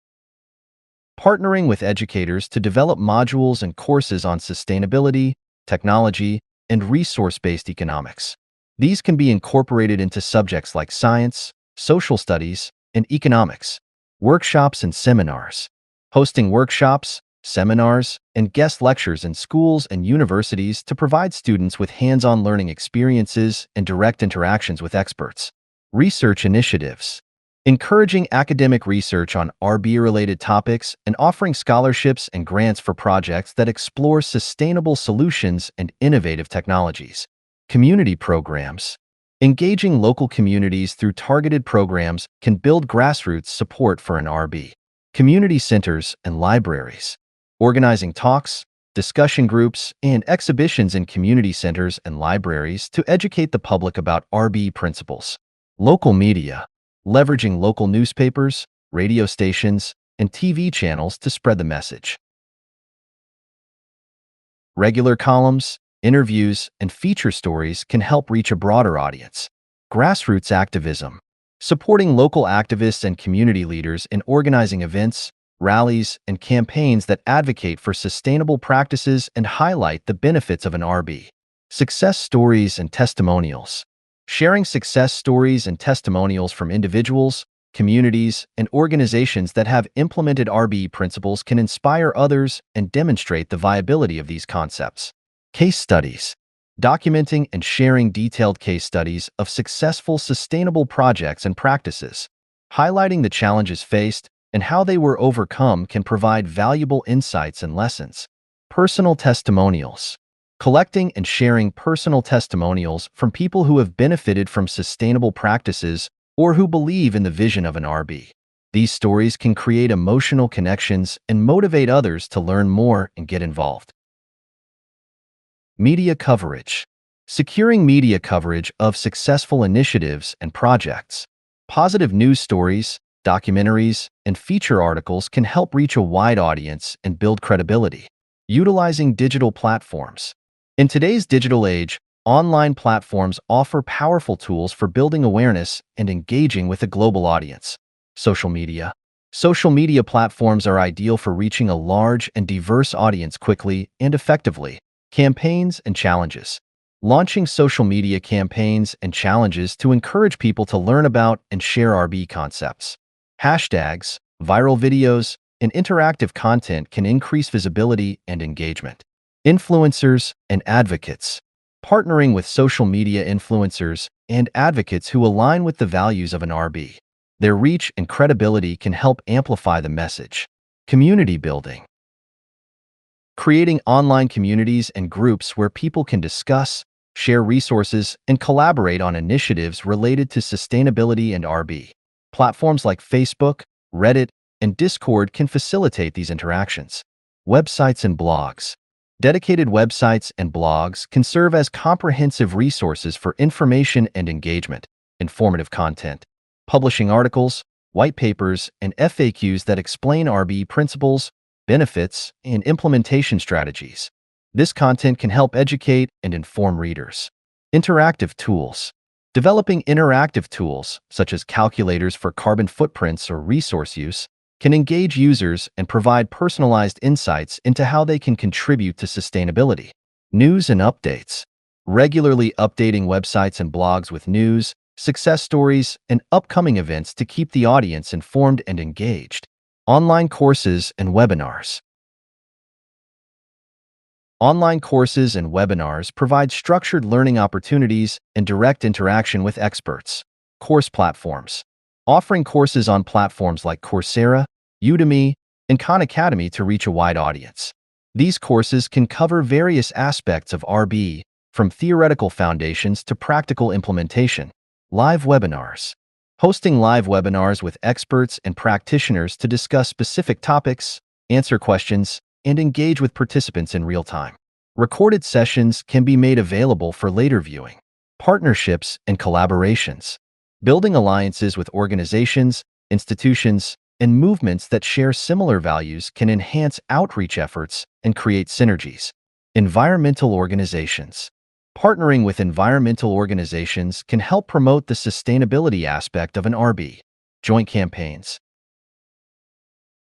Partnering with educators to develop modules and courses on sustainability, technology, and resource-based economics. These can be incorporated into subjects like science, social studies, and economics. Workshops and seminars. Hosting workshops, seminars, and guest lectures in schools and universities to provide students with hands-on learning experiences and direct interactions with experts. Research initiatives. Encouraging academic research on RB-related topics and offering scholarships and grants for projects that explore sustainable solutions and innovative technologies. Community programs. Engaging local communities through targeted programs can build grassroots support for an RB. Community centers and libraries. Organizing talks, discussion groups, and exhibitions in community centers and libraries to educate the public about RB principles. Local media. Leveraging local newspapers, radio stations, and TV channels to spread the message. Regular columns, interviews, and feature stories can help reach a broader audience. Grassroots activism. Supporting local activists and community leaders in organizing events, rallies, and campaigns that advocate for sustainable practices and highlight the benefits of an RB. Success stories and testimonials. Sharing success stories and testimonials from individuals, communities, and organizations that have implemented RB principles can inspire others and demonstrate the viability of these concepts. Case studies. Documenting and sharing detailed case studies of successful sustainable projects and practices. Highlighting the challenges faced and how they were overcome can provide valuable insights and lessons. Personal testimonials. Collecting and sharing personal testimonials from people who have benefited from sustainable practices or who believe in the vision of an RB. These stories can create emotional connections and motivate others to learn more and get involved. Media coverage. Securing media coverage of successful initiatives and projects. Positive news stories, documentaries, and feature articles can help reach a wide audience and build credibility. Utilizing digital platforms. In today's digital age, online platforms offer powerful tools for building awareness and engaging with a global audience. Social media. Social media platforms are ideal for reaching a large and diverse audience quickly and effectively. Campaigns and challenges. Launching social media campaigns and challenges to encourage people to learn about and share RB concepts. Hashtags, viral videos, and interactive content can increase visibility and engagement. Influencers and advocates. Partnering with social media influencers and advocates who align with the values of an RB. Their reach and credibility can help amplify the message. Community building. Creating online communities and groups where people can discuss, share resources, and collaborate on initiatives related to sustainability and RB. Platforms like Facebook, Reddit, and Discord can facilitate these interactions. Websites and blogs. Dedicated websites and blogs can serve as comprehensive resources for information and engagement, informative content, publishing articles, white papers, and FAQs that explain RB principles, benefits, and implementation strategies. This content can help educate and inform readers. Interactive tools. Developing interactive tools, such as calculators for carbon footprints or resource use, can engage users and provide personalized insights into how they can contribute to sustainability. News and updates. Regularly updating websites and blogs with news, success stories, and upcoming events to keep the audience informed and engaged. Online courses and webinars. Online courses and webinars provide structured learning opportunities and direct interaction with experts. Course platforms. Offering courses on platforms like Coursera, Udemy, and Khan Academy to reach a wide audience. These courses can cover various aspects of RB, from theoretical foundations to practical implementation. Live webinars. Hosting live webinars with experts and practitioners to discuss specific topics, answer questions, and engage with participants in real time. Recorded sessions can be made available for later viewing. Partnerships and collaborations. Building alliances with organizations, institutions, and movements that share similar values can enhance outreach efforts and create synergies. Environmental organizations. Partnering with environmental organizations can help promote the sustainability aspect of an RB. Joint campaigns.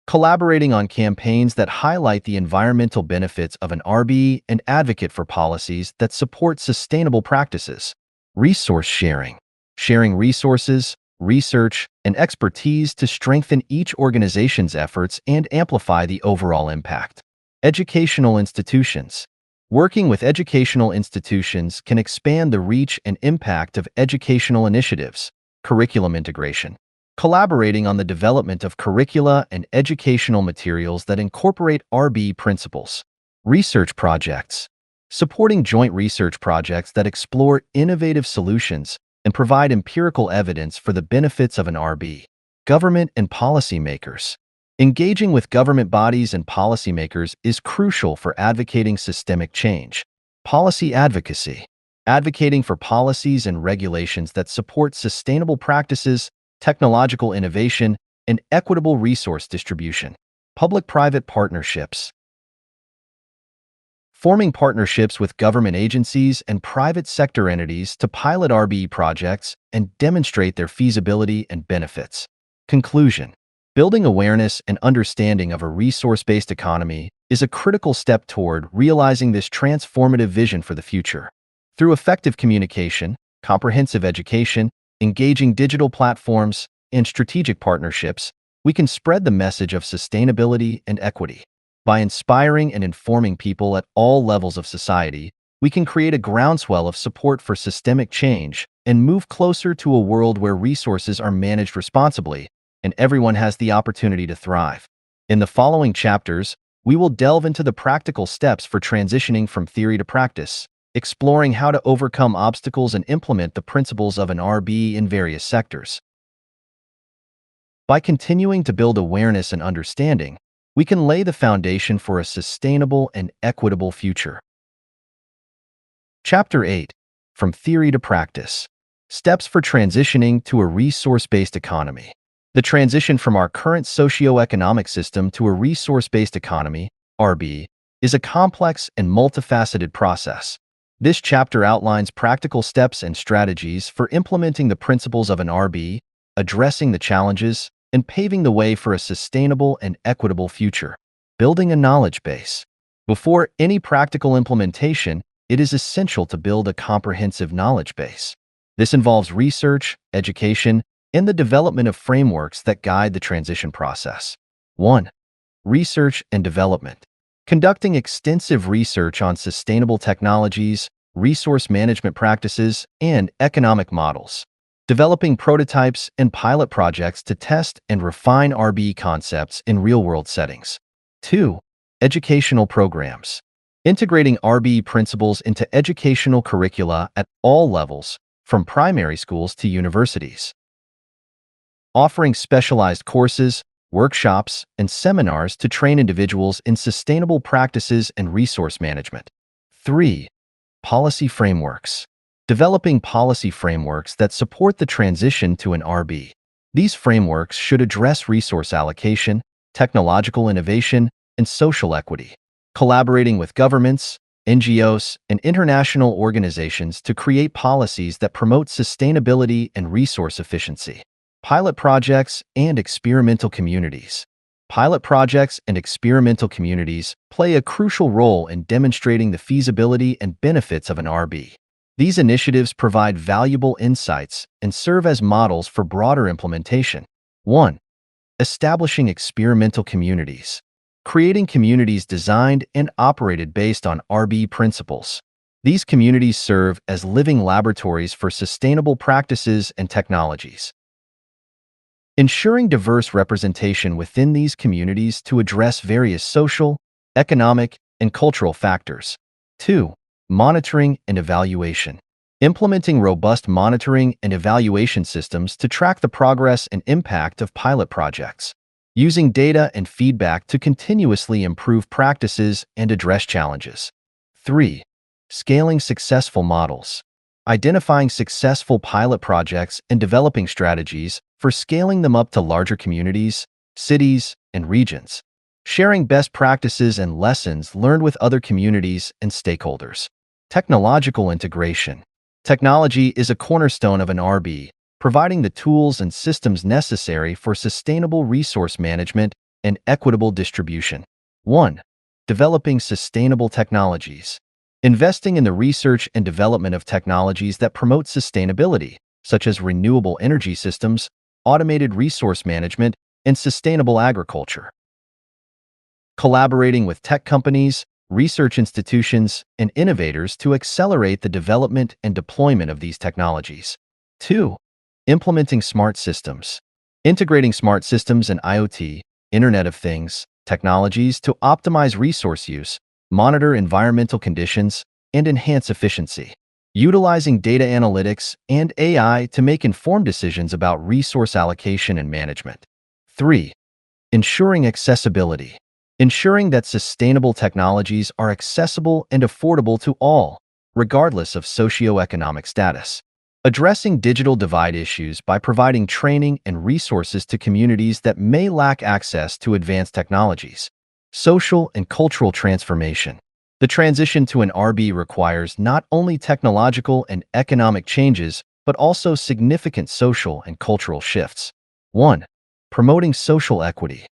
Collaborating on campaigns that highlight the environmental benefits of an RB and advocate for policies that support sustainable practices. Resource sharing. Sharing resources, research, and expertise to strengthen each organization's efforts and amplify the overall impact. Educational institutions. Working with educational institutions can expand the reach and impact of educational initiatives. Curriculum integration. Collaborating on the development of curricula and educational materials that incorporate RB principles. Research projects. Supporting joint research projects that explore innovative solutions and provide empirical evidence for the benefits of an RB. Government and policymakers. Engaging with government bodies and policymakers is crucial for advocating systemic change. Policy advocacy. Advocating for policies and regulations that support sustainable practices, technological innovation, and equitable resource distribution. Public-private partnerships. Forming partnerships with government agencies and private sector entities to pilot RB projects and demonstrate their feasibility and benefits. Conclusion. Building awareness and understanding of a resource-based economy is a critical step toward realizing this transformative vision for the future. Through effective communication, comprehensive education, engaging digital platforms, and strategic partnerships, we can spread the message of sustainability and equity. By inspiring and informing people at all levels of society, we can create a groundswell of support for systemic change and move closer to a world where resources are managed responsibly and everyone has the opportunity to thrive. In the following chapters, we will delve into the practical steps for transitioning from theory to practice, exploring how to overcome obstacles and implement the principles of an RB in various sectors. By continuing to build awareness and understanding, we can lay the foundation for a sustainable and equitable future. Chapter 8. From Theory to Practice. Steps for transitioning to a resource-based economy. The transition from our current socio-economic system to a resource-based economy, RB, is a complex and multifaceted process. This chapter outlines practical steps and strategies for implementing the principles of an RB, addressing the challenges, and paving the way for a sustainable and equitable future. Building a knowledge base. Before any practical implementation, it is essential to build a comprehensive knowledge base. This involves research, education, and the development of frameworks that guide the transition process. 1. Research and development. Conducting extensive research on sustainable technologies, resource management practices, and economic models. Developing prototypes and pilot projects to test and refine RB concepts in real-world settings. 2. Educational programs. Integrating RB principles into educational curricula at all levels, from primary schools to universities. Offering specialized courses, workshops, and seminars to train individuals in sustainable practices and resource management. 3. Policy frameworks. Developing policy frameworks that support the transition to an RB. These frameworks should address resource allocation, technological innovation, and social equity. Collaborating with governments, NGOs, and international organizations to create policies that promote sustainability and resource efficiency. Pilot projects and experimental communities. Pilot projects and experimental communities play a crucial role in demonstrating the feasibility and benefits of an RB. These initiatives provide valuable insights and serve as models for broader implementation. 1. Establishing experimental communities. Creating communities designed and operated based on RB principles. These communities serve as living laboratories for sustainable practices and technologies. Ensuring diverse representation within these communities to address various social, economic, and cultural factors. 2. Monitoring and evaluation. Implementing robust monitoring and evaluation systems to track the progress and impact of pilot projects. Using data and feedback to continuously improve practices and address challenges. 3. Scaling successful models. Identifying successful pilot projects and developing strategies for scaling them up to larger communities, cities, and regions. Sharing best practices and lessons learned with other communities and stakeholders. Technological integration. Technology is a cornerstone of an RB, providing the tools and systems necessary for sustainable resource management and equitable distribution. 1. Developing sustainable technologies. Investing in the research and development of technologies that promote sustainability, such as renewable energy systems, automated resource management, and sustainable agriculture. Collaborating with tech companies, research institutions, and innovators to accelerate the development and deployment of these technologies. 2. Implementing smart systems. Integrating smart systems and IoT, Internet of Things, technologies to optimize resource use, monitor environmental conditions, and enhance efficiency. Utilizing data analytics and AI to make informed decisions about resource allocation and management. 3. Ensuring accessibility. Ensuring that sustainable technologies are accessible and affordable to all, regardless of socioeconomic status. Addressing digital divide issues by providing training and resources to communities that may lack access to advanced technologies. Social and cultural transformation. The transition to an RB requires not only technological and economic changes, but also significant social and cultural shifts. 1. Promoting social equity.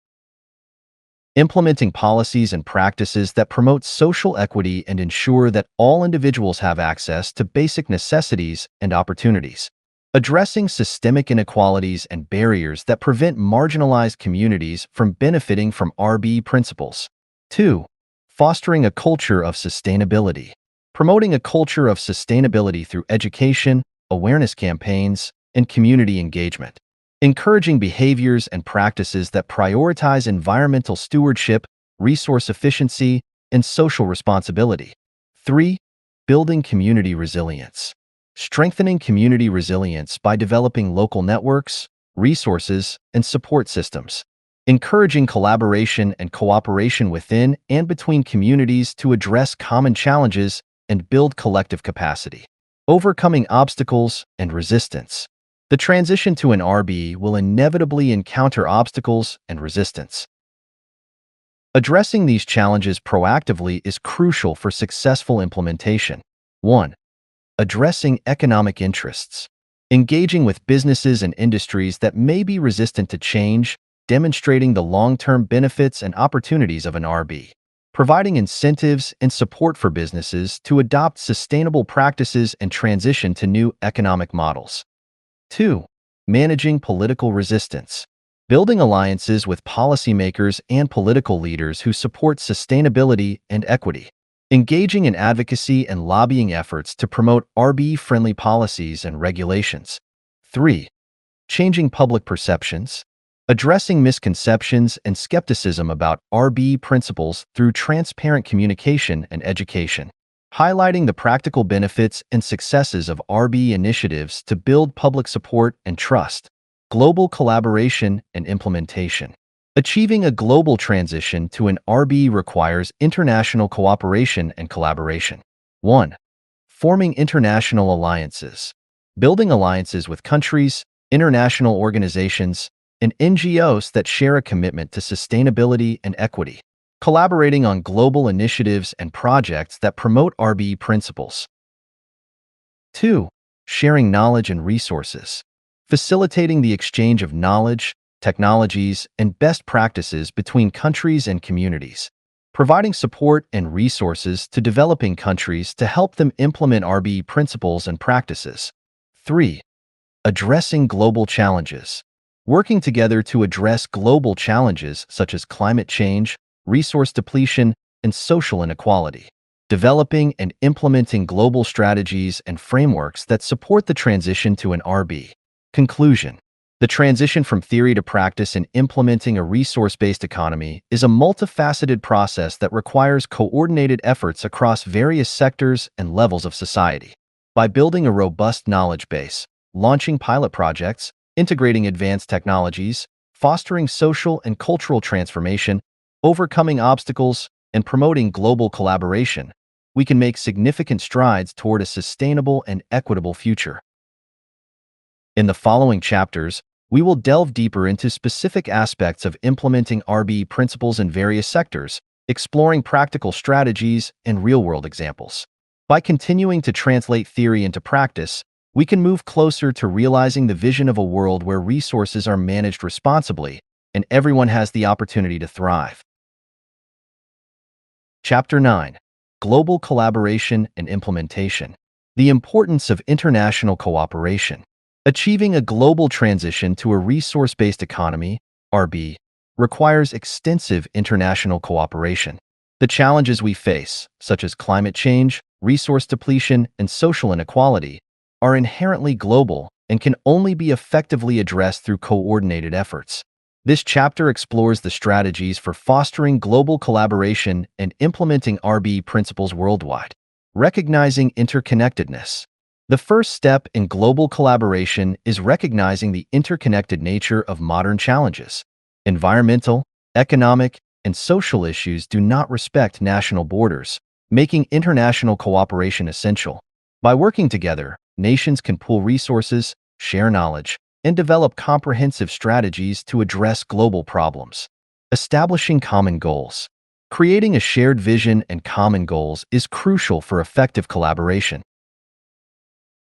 Implementing policies and practices that promote social equity and ensure that all individuals have access to basic necessities and opportunities. Addressing systemic inequalities and barriers that prevent marginalized communities from benefiting from RB principles. 2. Fostering a culture of sustainability. Promoting a culture of sustainability through education, awareness campaigns, and community engagement. Encouraging behaviors and practices that prioritize environmental stewardship, resource efficiency, and social responsibility. 3. Building community resilience. Strengthening community resilience by developing local networks, resources, and support systems. Encouraging collaboration and cooperation within and between communities to address common challenges and build collective capacity. Overcoming obstacles and resistance. The transition to an RB will inevitably encounter obstacles and resistance. Addressing these challenges proactively is crucial for successful implementation. 1. Addressing economic interests. Engaging with businesses and industries that may be resistant to change, demonstrating the long-term benefits and opportunities of an RB. providing incentives and support for businesses to adopt sustainable practices and transition to new economic models. 2. Managing political resistance. Building alliances with policymakers and political leaders who support sustainability and equity. Engaging in advocacy and lobbying efforts to promote RB-friendly policies and regulations. 3. Changing public perceptions. Addressing misconceptions and skepticism about RB principles through transparent communication and education. Highlighting the practical benefits and successes of RB initiatives to build public support and trust. Global collaboration and implementation. Achieving a global transition to an RB requires international cooperation and collaboration. 1. Forming international alliances. Building alliances with countries, international organizations, and NGOs that share a commitment to sustainability and equity. Collaborating on global initiatives and projects that promote RB principles. 2. Sharing knowledge and resources. Facilitating the exchange of knowledge, technologies, and best practices between countries and communities. Providing support and resources to developing countries to help them implement RB principles and practices. 3. Addressing global challenges. Working together to address global challenges such as climate change, resource depletion, and social inequality. Developing and implementing global strategies and frameworks that support the transition to an RB. Conclusion. The transition from theory to practice in implementing a resource-based economy is a multifaceted process that requires coordinated efforts across various sectors and levels of society. By building a robust knowledge base, launching pilot projects, integrating advanced technologies, fostering social and cultural transformation, overcoming obstacles, and promoting global collaboration, we can make significant strides toward a sustainable and equitable future. In the following chapters, we will delve deeper into specific aspects of implementing RB principles in various sectors, exploring practical strategies and real-world examples. By continuing to translate theory into practice, we can move closer to realizing the vision of a world where resources are managed responsibly and everyone has the opportunity to thrive. Chapter 9. Global Collaboration and Implementation. The importance of international cooperation. Achieving a global transition to a resource-based economy, RB, requires extensive international cooperation. The challenges we face, such as climate change, resource depletion, and social inequality, are inherently global and can only be effectively addressed through coordinated efforts. This chapter explores the strategies for fostering global collaboration and implementing RB principles worldwide. Recognizing interconnectedness. The first step in global collaboration is recognizing the interconnected nature of modern challenges. Environmental, economic, and social issues do not respect national borders, making international cooperation essential. By working together, nations can pool resources, share knowledge, and develop comprehensive strategies to address global problems. Establishing common goals. Creating a shared vision and common goals is crucial for effective collaboration.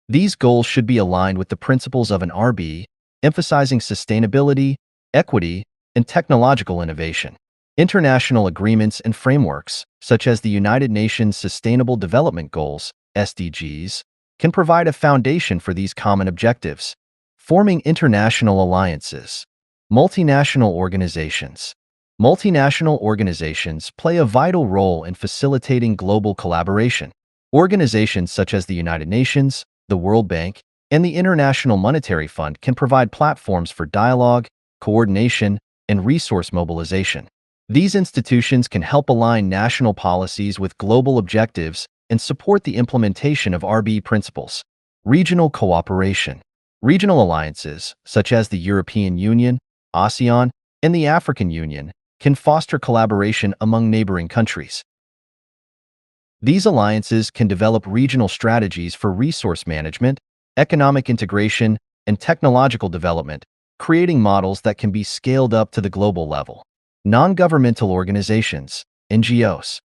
These goals should be aligned with the principles of an RB, emphasizing sustainability, equity, and technological innovation. International agreements and frameworks, such as the United Nations Sustainable Development Goals, SDGs, can provide a foundation for these common objectives. Forming international alliances. Multinational organizations. Multinational organizations play a vital role in facilitating global collaboration. Organizations such as the United Nations, the World Bank, and the International Monetary Fund can provide platforms for dialogue, coordination, and resource mobilization. These institutions can help align national policies with global objectives and support the implementation of RB principles. Regional cooperation. Regional alliances, such as the European Union, ASEAN, and the African Union, can foster collaboration among neighboring countries. These alliances can develop regional strategies for resource management, economic integration, and technological development, creating models that can be scaled up to the global level. Non-governmental organizations, NGOs.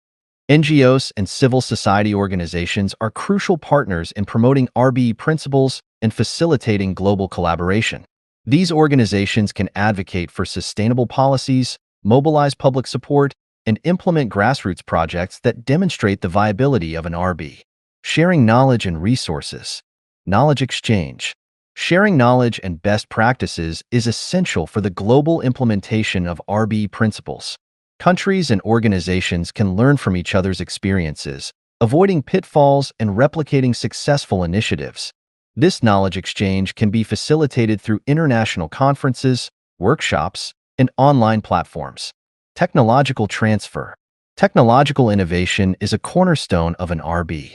NGOs and civil society organizations are crucial partners in promoting RB principles and facilitating global collaboration. These organizations can advocate for sustainable policies, mobilize public support, and implement grassroots projects that demonstrate the viability of an RB. Sharing knowledge and resources. Knowledge exchange. Sharing knowledge and best practices is essential for the global implementation of RB principles. Countries and organizations can learn from each other's experiences, avoiding pitfalls and replicating successful initiatives. This knowledge exchange can be facilitated through international conferences, workshops, and online platforms. Technological transfer. Technological innovation is a cornerstone of an RB.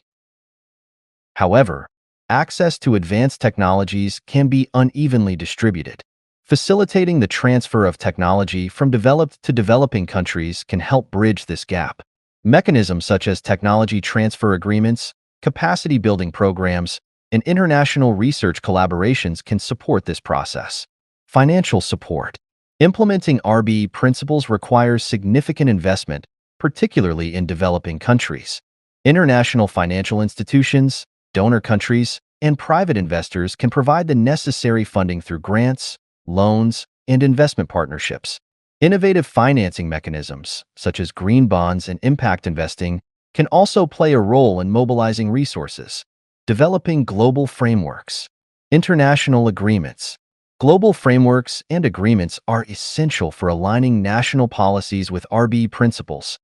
However, access to advanced technologies can be unevenly distributed. Facilitating the transfer of technology from developed to developing countries can help bridge this gap. Mechanisms such as technology transfer agreements, capacity-building programs, and international research collaborations can support this process. Financial support. Implementing RB principles requires significant investment, particularly in developing countries. International financial institutions, donor countries, and private investors can provide the necessary funding through grants, loans, and investment partnerships. Innovative financing mechanisms, such as green bonds and impact investing, can also play a role in mobilizing resources. Developing global frameworks. International agreements. Global frameworks and agreements are essential for aligning national policies with RB principles.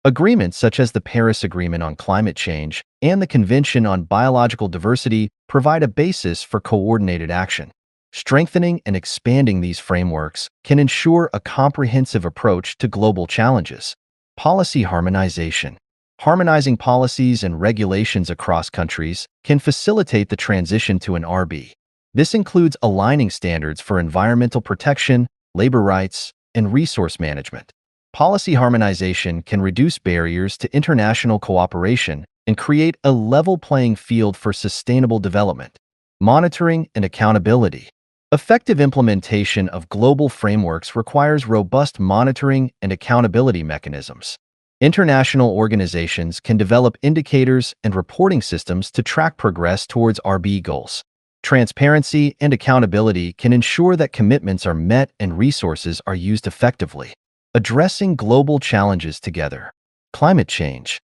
Agreements such as the Paris Agreement on Climate Change and the Convention on Biological Diversity provide a basis for coordinated action. Strengthening and expanding these frameworks can ensure a comprehensive approach to global challenges. Policy harmonization. Harmonizing policies and regulations across countries can facilitate the transition to an RB. This includes aligning standards for environmental protection, labor rights, and resource management. Policy harmonization can reduce barriers to international cooperation and create a level playing field for sustainable development. Monitoring and accountability. Effective implementation of global frameworks requires robust monitoring and accountability mechanisms. International organizations can develop indicators and reporting systems to track progress towards RB goals. Transparency and accountability can ensure that commitments are met and resources are used effectively. Addressing global challenges together. Climate change.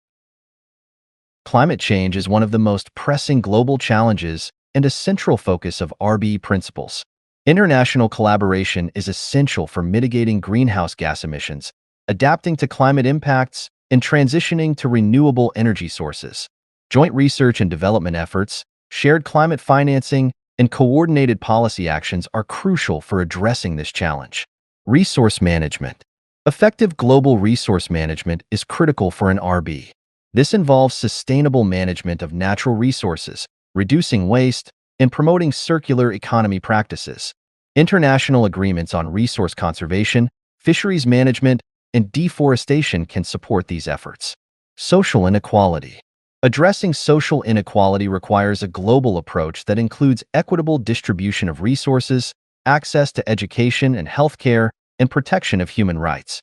Climate change is one of the most pressing global challenges and a central focus of RB principles. International collaboration is essential for mitigating greenhouse gas emissions, adapting to climate impacts, and transitioning to renewable energy sources. Joint research and development efforts, shared climate financing, and coordinated policy actions are crucial for addressing this challenge. Resource management. Effective global resource management is critical for an RB. This involves sustainable management of natural resources, reducing waste, and promoting circular economy practices. International agreements on resource conservation, fisheries management, and deforestation can support these efforts. Social inequality. Addressing social inequality requires a global approach that includes equitable distribution of resources, access to education and healthcare, and protection of human rights.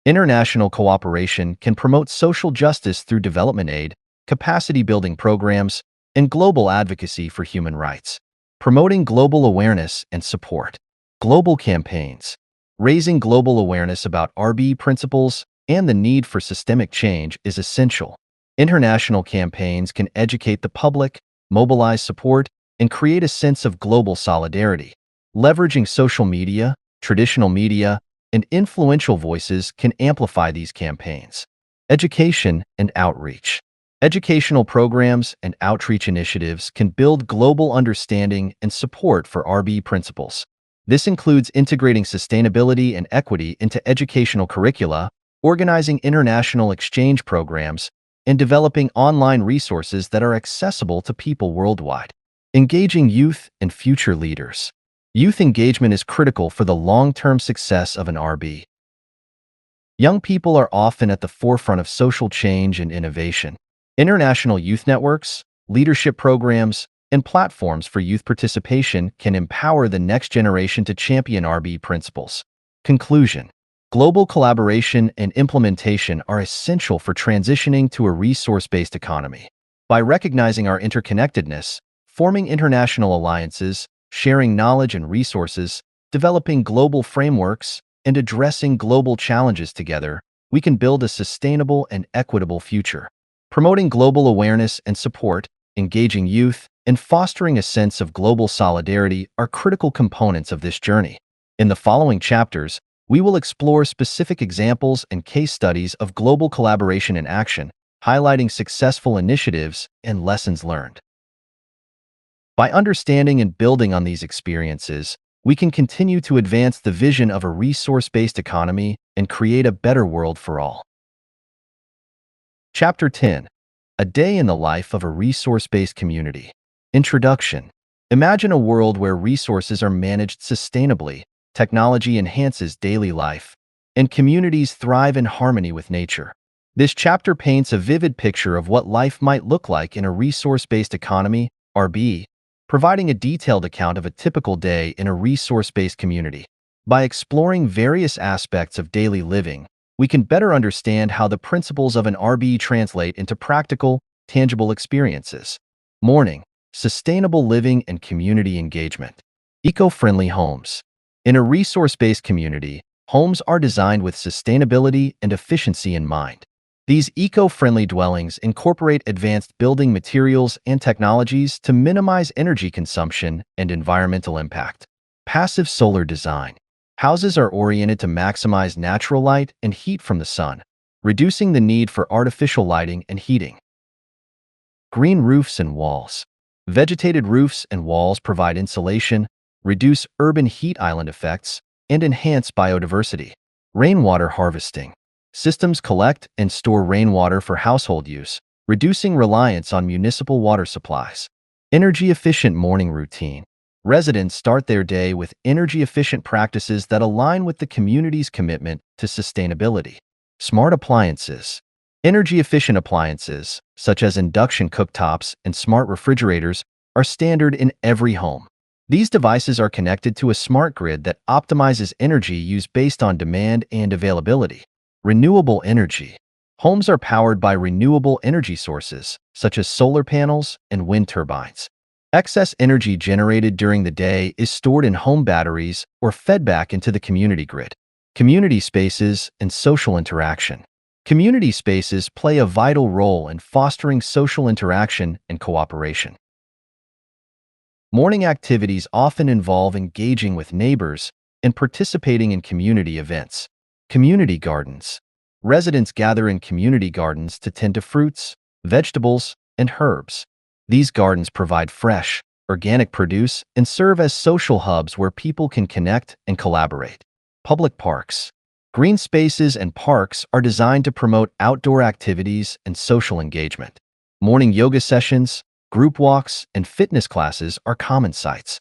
International cooperation can promote social justice through development aid, capacity-building programs, and global advocacy for human rights. Promoting global awareness and support. Global campaigns. Raising global awareness about RB principles and the need for systemic change is essential. International campaigns can educate the public, mobilize support, and create a sense of global solidarity. Leveraging social media, traditional media, and influential voices can amplify these campaigns. Education and outreach. Educational programs and outreach initiatives can build global understanding and support for RB principles. This includes integrating sustainability and equity into educational curricula, organizing international exchange programs, and developing online resources that are accessible to people worldwide. Engaging youth and future leaders. Youth engagement is critical for the long-term success of an RB. Young people are often at the forefront of social change and innovation. International youth networks, leadership programs, and platforms for youth participation can empower the next generation to champion RB principles. Conclusion. Global collaboration and implementation are essential for transitioning to a resource-based economy. By recognizing our interconnectedness, forming international alliances, sharing knowledge and resources, developing global frameworks, and addressing global challenges together, we can build a sustainable and equitable future. Promoting global awareness and support, engaging youth, and fostering a sense of global solidarity are critical components of this journey. In the following chapters, we will explore specific examples and case studies of global collaboration in action, highlighting successful initiatives and lessons learned. By understanding and building on these experiences, we can continue to advance the vision of a resource-based economy and create a better world for all. Chapter 10. A Day in the Life of a Resource-Based Community. Introduction. Imagine a world where resources are managed sustainably, technology enhances daily life, and communities thrive in harmony with nature. This chapter paints a vivid picture of what life might look like in a resource-based economy, RB, providing a detailed account of a typical day in a resource-based community. By exploring various aspects of daily living, we can better understand how the principles of an RB translate into practical, tangible experiences. Morning, sustainable living and community engagement. Eco-friendly homes. In a resource-based community, homes are designed with sustainability and efficiency in mind. These eco-friendly dwellings incorporate advanced building materials and technologies to minimize energy consumption and environmental impact. Passive solar design. Houses are oriented to maximize natural light and heat from the sun, reducing the need for artificial lighting and heating. Green roofs and walls. Vegetated roofs and walls provide insulation, reduce urban heat island effects, and enhance biodiversity. Rainwater harvesting. Systems collect and store rainwater for household use, reducing reliance on municipal water supplies. Energy-efficient morning routine. Residents start their day with energy-efficient practices that align with the community's commitment to sustainability. Smart appliances. Energy-efficient appliances, such as induction cooktops and smart refrigerators, are standard in every home. These devices are connected to a smart grid that optimizes energy use based on demand and availability. Renewable energy. Homes are powered by renewable energy sources, such as solar panels and wind turbines. Excess energy generated during the day is stored in home batteries or fed back into the community grid. Community spaces and social interaction. Community spaces play a vital role in fostering social interaction and cooperation. Morning activities often involve engaging with neighbors and participating in community events. Community gardens. Residents gather in community gardens to tend to fruits, vegetables, and herbs. These gardens provide fresh, organic produce and serve as social hubs where people can connect and collaborate. Public parks. Green spaces and parks are designed to promote outdoor activities and social engagement. Morning yoga sessions, group walks, and fitness classes are common sights.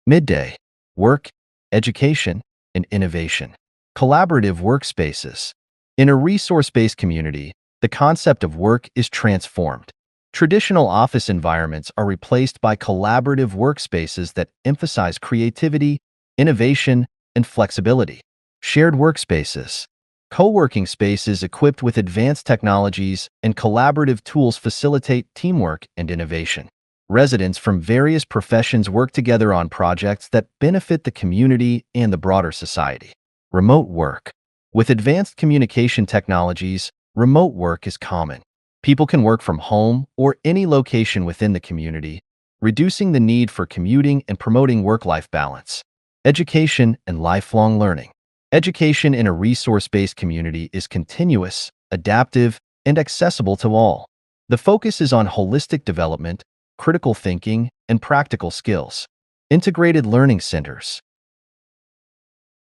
Midday. Work, education, and innovation. Collaborative workspaces. In a resource-based community, the concept of work is transformed. Traditional office environments are replaced by collaborative workspaces that emphasize creativity, innovation, and flexibility. Shared workspaces. Co-working spaces equipped with advanced technologies and collaborative tools facilitate teamwork and innovation. Residents from various professions work together on projects that benefit the community and the broader society. Remote work. With advanced communication technologies, remote work is common. People can work from home or any location within the community, reducing the need for commuting and promoting work-life balance. Education and lifelong learning. Education in a resource-based community is continuous, adaptive, and accessible to all. The focus is on holistic development, critical thinking, and practical skills. Integrated learning centers.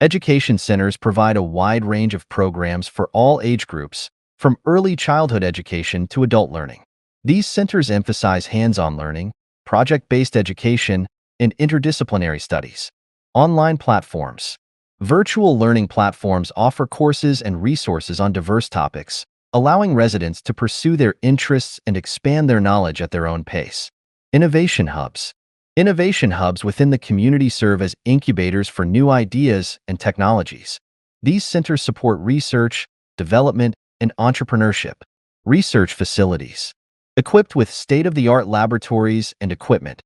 Education centers provide a wide range of programs for all age groups, from early childhood education to adult learning. These centers emphasize hands-on learning, project-based education, and interdisciplinary studies. Online platforms. Virtual learning platforms offer courses and resources on diverse topics, allowing residents to pursue their interests and expand their knowledge at their own pace. Innovation hubs. Innovation hubs within the community serve as incubators for new ideas and technologies. These centers support research, development, and entrepreneurship. Research facilities. Equipped with state-of-the-art laboratories and equipment,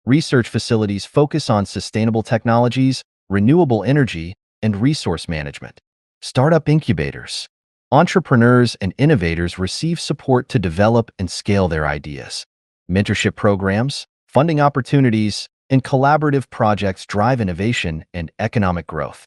research facilities focus on sustainable technologies, renewable energy, and resource management. Startup incubators. Entrepreneurs and innovators receive support to develop and scale their ideas. Mentorship programs, funding opportunities, and collaborative projects drive innovation and economic growth.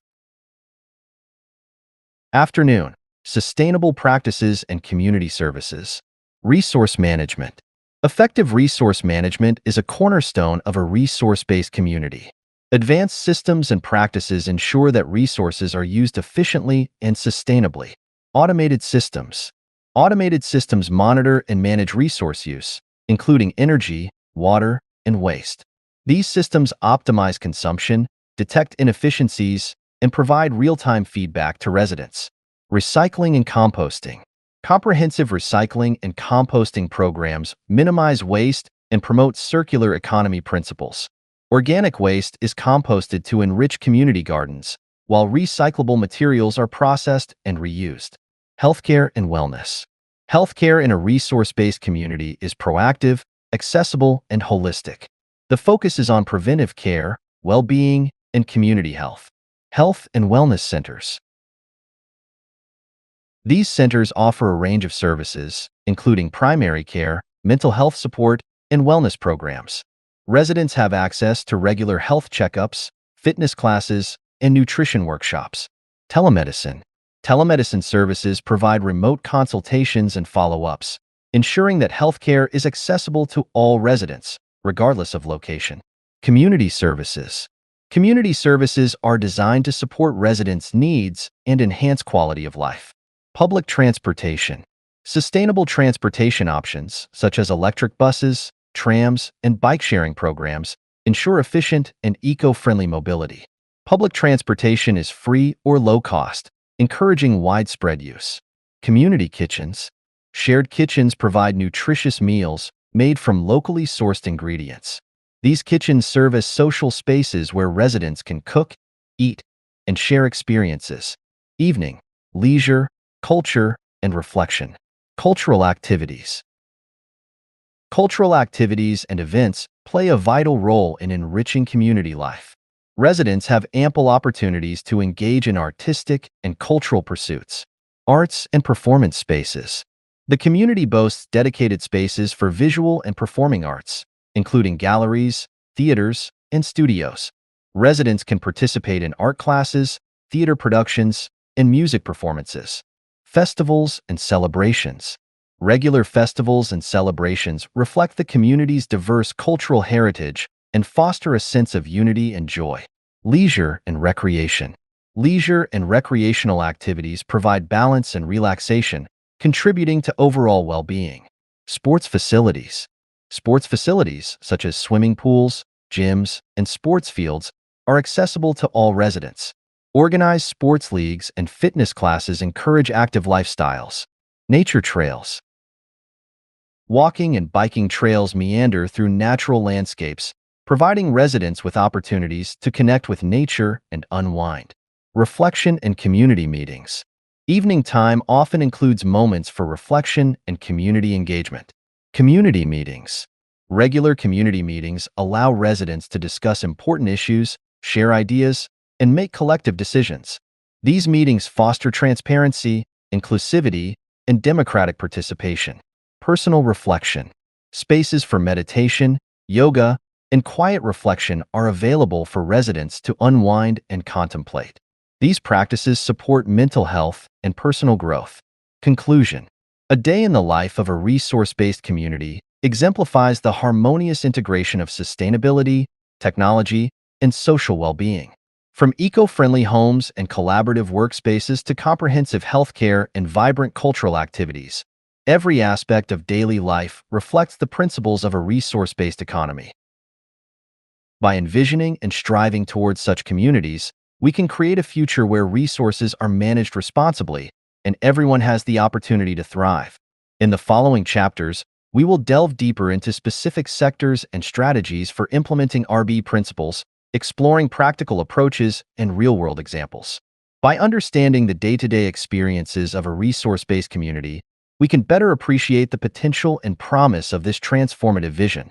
Afternoon. Sustainable practices and community services. Resource management. Effective resource management is a cornerstone of a resource-based community. Advanced systems and practices ensure that resources are used efficiently and sustainably. Automated systems. Automated systems monitor and manage resource use, including energy, water, and waste. These systems optimize consumption, detect inefficiencies, and provide real-time feedback to residents. Recycling and composting. Comprehensive recycling and composting programs minimize waste and promote circular economy principles. Organic waste is composted to enrich community gardens, while recyclable materials are processed and reused. Healthcare and wellness. Healthcare in a resource-based community is proactive, accessible, and holistic. The focus is on preventive care, well-being, and community health. Health and wellness centers. These centers offer a range of services, including primary care, mental health support, and wellness programs. Residents have access to regular health checkups, fitness classes, and nutrition workshops. Telemedicine. Telemedicine services provide remote consultations and follow-ups, ensuring that healthcare is accessible to all residents, regardless of location. Community services. Community services are designed to support residents' needs and enhance quality of life. Public transportation. Sustainable transportation options, such as electric buses, trams, and bike-sharing programs, ensure efficient and eco-friendly mobility. Public transportation is free or low-cost, encouraging widespread use. Community kitchens. Shared kitchens provide nutritious meals made from locally sourced ingredients. These kitchens serve as social spaces where residents can cook, eat, and share experiences. Evening, leisure, culture, and reflection. Cultural activities. Cultural activities and events play a vital role in enriching community life. Residents have ample opportunities to engage in artistic and cultural pursuits. Arts and performance spaces. The community boasts dedicated spaces for visual and performing arts, including galleries, theaters, and studios. Residents can participate in art classes, theater productions, and music performances. Festivals and celebrations. Regular festivals and celebrations reflect the community's diverse cultural heritage and foster a sense of unity and joy. Leisure and recreation. Leisure and recreational activities provide balance and relaxation, contributing to overall well-being. Sports facilities. Sports facilities, such as swimming pools, gyms, and sports fields, are accessible to all residents. Organized sports leagues and fitness classes encourage active lifestyles. Nature trails. Walking and biking trails meander through natural landscapes, providing residents with opportunities to connect with nature and unwind. Reflection and community meetings. Evening time often includes moments for reflection and community engagement. Community meetings. Regular community meetings allow residents to discuss important issues, share ideas, and make collective decisions. These meetings foster transparency, inclusivity, and democratic participation. Personal reflection. Spaces for meditation, yoga, and quiet reflection are available for residents to unwind and contemplate. These practices support mental health and personal growth. Conclusion. A day in the life of a resource-based community exemplifies the harmonious integration of sustainability, technology, and social well-being. From eco-friendly homes and collaborative workspaces to comprehensive healthcare and vibrant cultural activities, every aspect of daily life reflects the principles of a resource-based economy. By envisioning and striving towards such communities, we can create a future where resources are managed responsibly and everyone has the opportunity to thrive. In the following chapters, we will delve deeper into specific sectors and strategies for implementing RB principles, exploring practical approaches and real-world examples. By understanding the day-to-day experiences of a resource-based community, we can better appreciate the potential and promise of this transformative vision.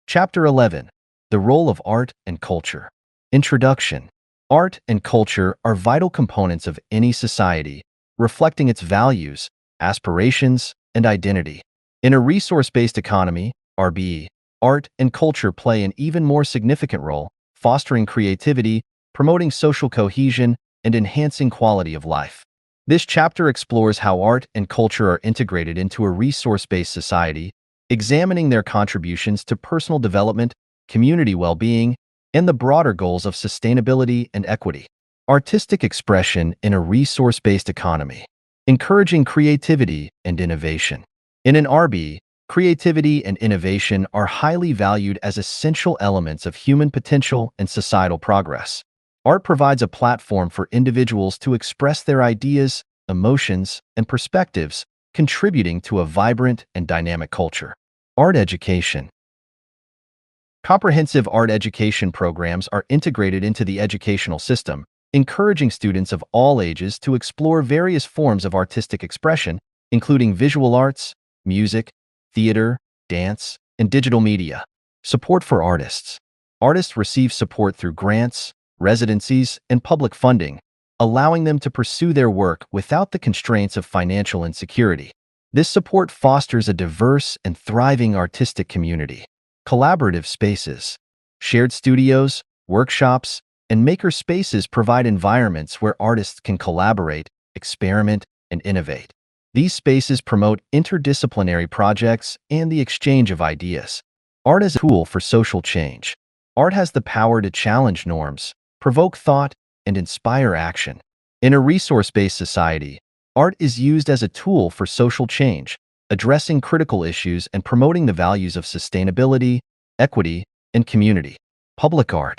Chapter 11. The Role of Art and Culture. Introduction. Art and culture are vital components of any society, reflecting its values, aspirations, and identity. In a resource-based economy, RBE, art and culture play an even more significant role, fostering creativity, promoting social cohesion, and enhancing quality of life. This chapter explores how art and culture are integrated into a resource-based society, examining their contributions to personal development, community well-being, and the broader goals of sustainability and equity. Artistic expression in a resource-based economy, encouraging creativity and innovation. In an RB, creativity and innovation are highly valued as essential elements of human potential and societal progress. Art provides a platform for individuals to express their ideas, emotions, and perspectives, contributing to a vibrant and dynamic culture. Art education. Comprehensive art education programs are integrated into the educational system, encouraging students of all ages to explore various forms of artistic expression, including visual arts, music, theater, dance, and digital media. Support for artists. Artists receive support through grants, residencies, and public funding, allowing them to pursue their work without the constraints of financial insecurity. This support fosters a diverse and thriving artistic community. Collaborative spaces. Shared studios, workshops, and maker spaces provide environments where artists can collaborate, experiment, and innovate. These spaces promote interdisciplinary projects and the exchange of ideas. Art as a tool for social change. Art has the power to challenge norms, provoke thought, and inspire action. In a resource-based society, art is used as a tool for social change, addressing critical issues and promoting the values of sustainability, equity, and community. Public art.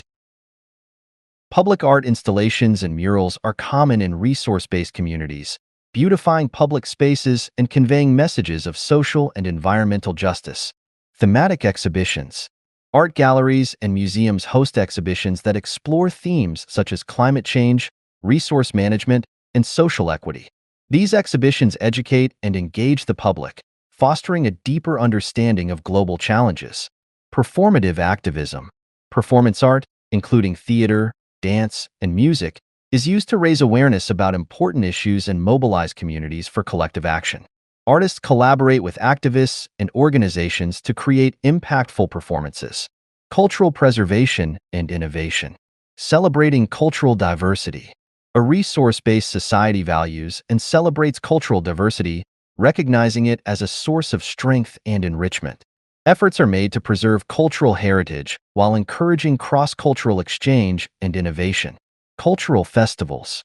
Public art installations and murals are common in resource-based communities, beautifying public spaces and conveying messages of social and environmental justice. Thematic exhibitions. Art galleries and museums host exhibitions that explore themes such as climate change, resource management, and social equity. These exhibitions educate and engage the public, fostering a deeper understanding of global challenges. Performative activism. Performance art, including theater, dance, and music, is used to raise awareness about important issues and mobilize communities for collective action. Artists collaborate with activists and organizations to create impactful performances. Cultural preservation and innovation. Celebrating cultural diversity. A resource-based society values and celebrates cultural diversity, recognizing it as a source of strength and enrichment. Efforts are made to preserve cultural heritage while encouraging cross-cultural exchange and innovation. Cultural festivals.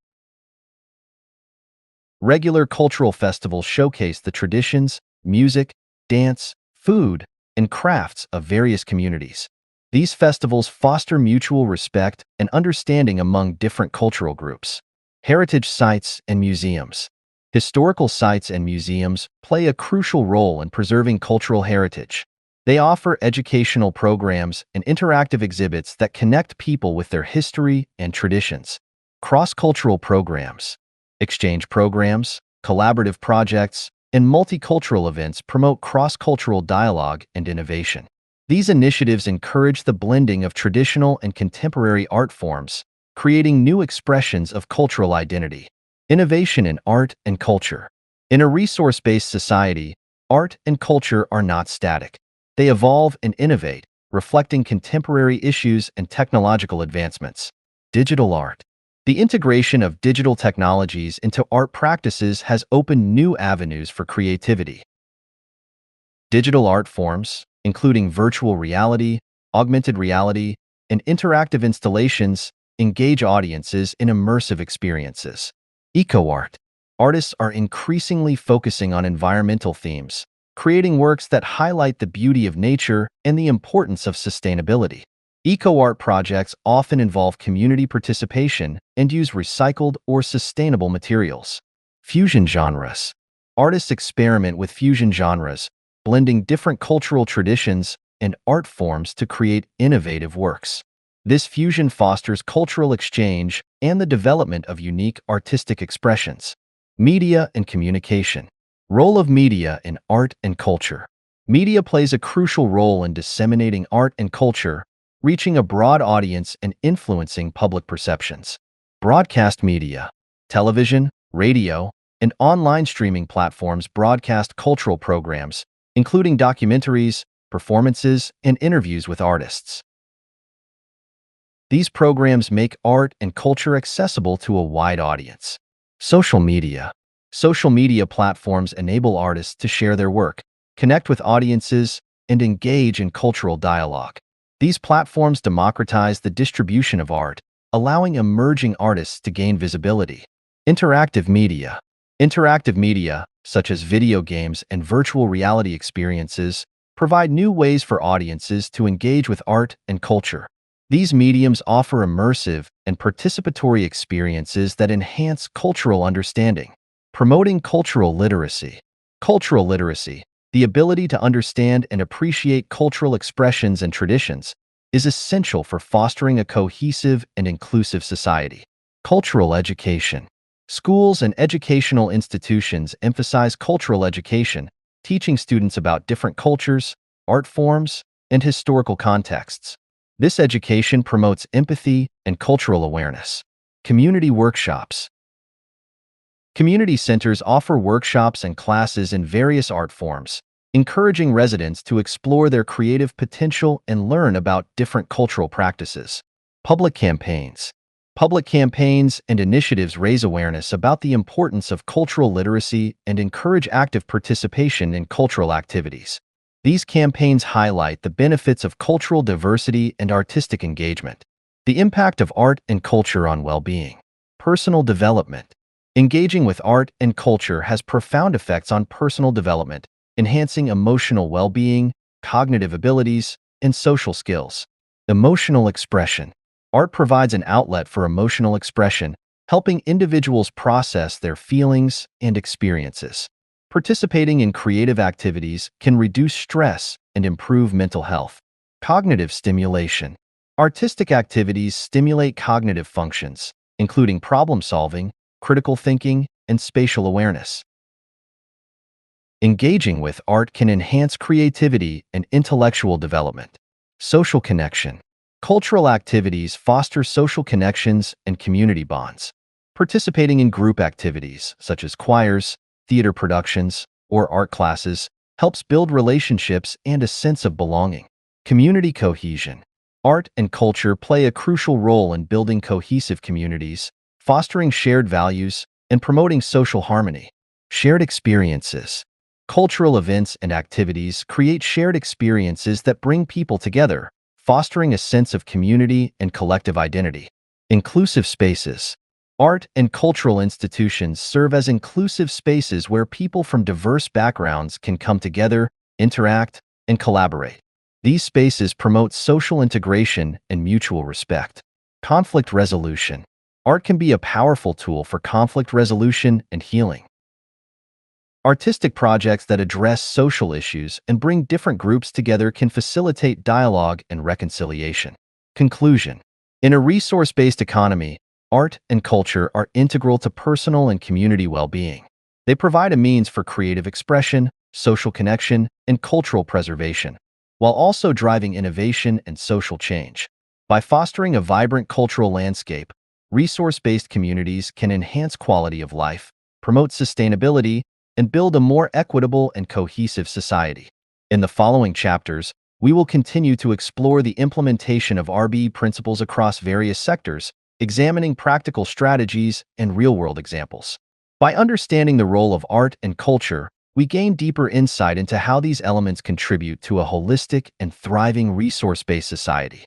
Regular cultural festivals showcase the traditions, music, dance, food, and crafts of various communities. These festivals foster mutual respect and understanding among different cultural groups. Heritage sites and museums. Historical sites and museums play a crucial role in preserving cultural heritage. They offer educational programs and interactive exhibits that connect people with their history and traditions. Cross-cultural programs. Exchange programs, collaborative projects, and multicultural events promote cross-cultural dialogue and innovation. These initiatives encourage the blending of traditional and contemporary art forms, creating new expressions of cultural identity. Innovation in art and culture. In a resource-based society, art and culture are not static. They evolve and innovate, reflecting contemporary issues and technological advancements. Digital art. The integration of digital technologies into art practices has opened new avenues for creativity. Digital art forms, including virtual reality, augmented reality, and interactive installations, engage audiences in immersive experiences. Eco-art. Artists are increasingly focusing on environmental themes, creating works that highlight the beauty of nature and the importance of sustainability. Eco-art projects often involve community participation and use recycled or sustainable materials. Fusion genres. Artists experiment with fusion genres, blending different cultural traditions and art forms to create innovative works. This fusion fosters cultural exchange and the development of unique artistic expressions. Media and communication. Role of media in art and culture. Media plays a crucial role in disseminating art and culture, reaching a broad audience and influencing public perceptions. Broadcast media, television, radio, and online streaming platforms broadcast cultural programs, including documentaries, performances, and interviews with artists. These programs make art and culture accessible to a wide audience. Social media. Social media platforms enable artists to share their work, connect with audiences, and engage in cultural dialogue. These platforms democratize the distribution of art, allowing emerging artists to gain visibility. Interactive media. Interactive media, such as video games and virtual reality experiences, provide new ways for audiences to engage with art and culture. These mediums offer immersive and participatory experiences that enhance cultural understanding. Promoting cultural literacy. Cultural literacy, the ability to understand and appreciate cultural expressions and traditions, is essential for fostering a cohesive and inclusive society. Cultural education. Schools and educational institutions emphasize cultural education, teaching students about different cultures, art forms, and historical contexts. This education promotes empathy and cultural awareness. Community workshops. Community centers offer workshops and classes in various art forms, encouraging residents to explore their creative potential and learn about different cultural practices. Public campaigns. Public campaigns and initiatives raise awareness about the importance of cultural literacy and encourage active participation in cultural activities. These campaigns highlight the benefits of cultural diversity and artistic engagement. The impact of art and culture on well-being. Personal development. Engaging with art and culture has profound effects on personal development, enhancing emotional well-being, cognitive abilities, and social skills. Emotional expression. Art provides an outlet for emotional expression, helping individuals process their feelings and experiences. Participating in creative activities can reduce stress and improve mental health. Cognitive stimulation. Artistic activities stimulate cognitive functions, including problem-solving, critical thinking, and spatial awareness. Engaging with art can enhance creativity and intellectual development. Social connection. Cultural activities foster social connections and community bonds. Participating in group activities, such as choirs, theater productions, or art classes, helps build relationships and a sense of belonging. Community cohesion. Art and culture play a crucial role in building cohesive communities, fostering shared values, and promoting social harmony. Shared experiences. Cultural events and activities create shared experiences that bring people together, fostering a sense of community and collective identity. Inclusive spaces. Art and cultural institutions serve as inclusive spaces where people from diverse backgrounds can come together, interact, and collaborate. These spaces promote social integration and mutual respect. Conflict resolution. Art can be a powerful tool for conflict resolution and healing. Artistic projects that address social issues and bring different groups together can facilitate dialogue and reconciliation. Conclusion. In a resource-based economy, art and culture are integral to personal and community well-being. They provide a means for creative expression, social connection, and cultural preservation, while also driving innovation and social change. By fostering a vibrant cultural landscape, resource-based communities can enhance quality of life, promote sustainability, and build a more equitable and cohesive society. In the following chapters, we will continue to explore the implementation of RBE principles across various sectors, examining practical strategies and real-world examples. By understanding the role of art and culture, we gain deeper insight into how these elements contribute to a holistic and thriving resource-based society.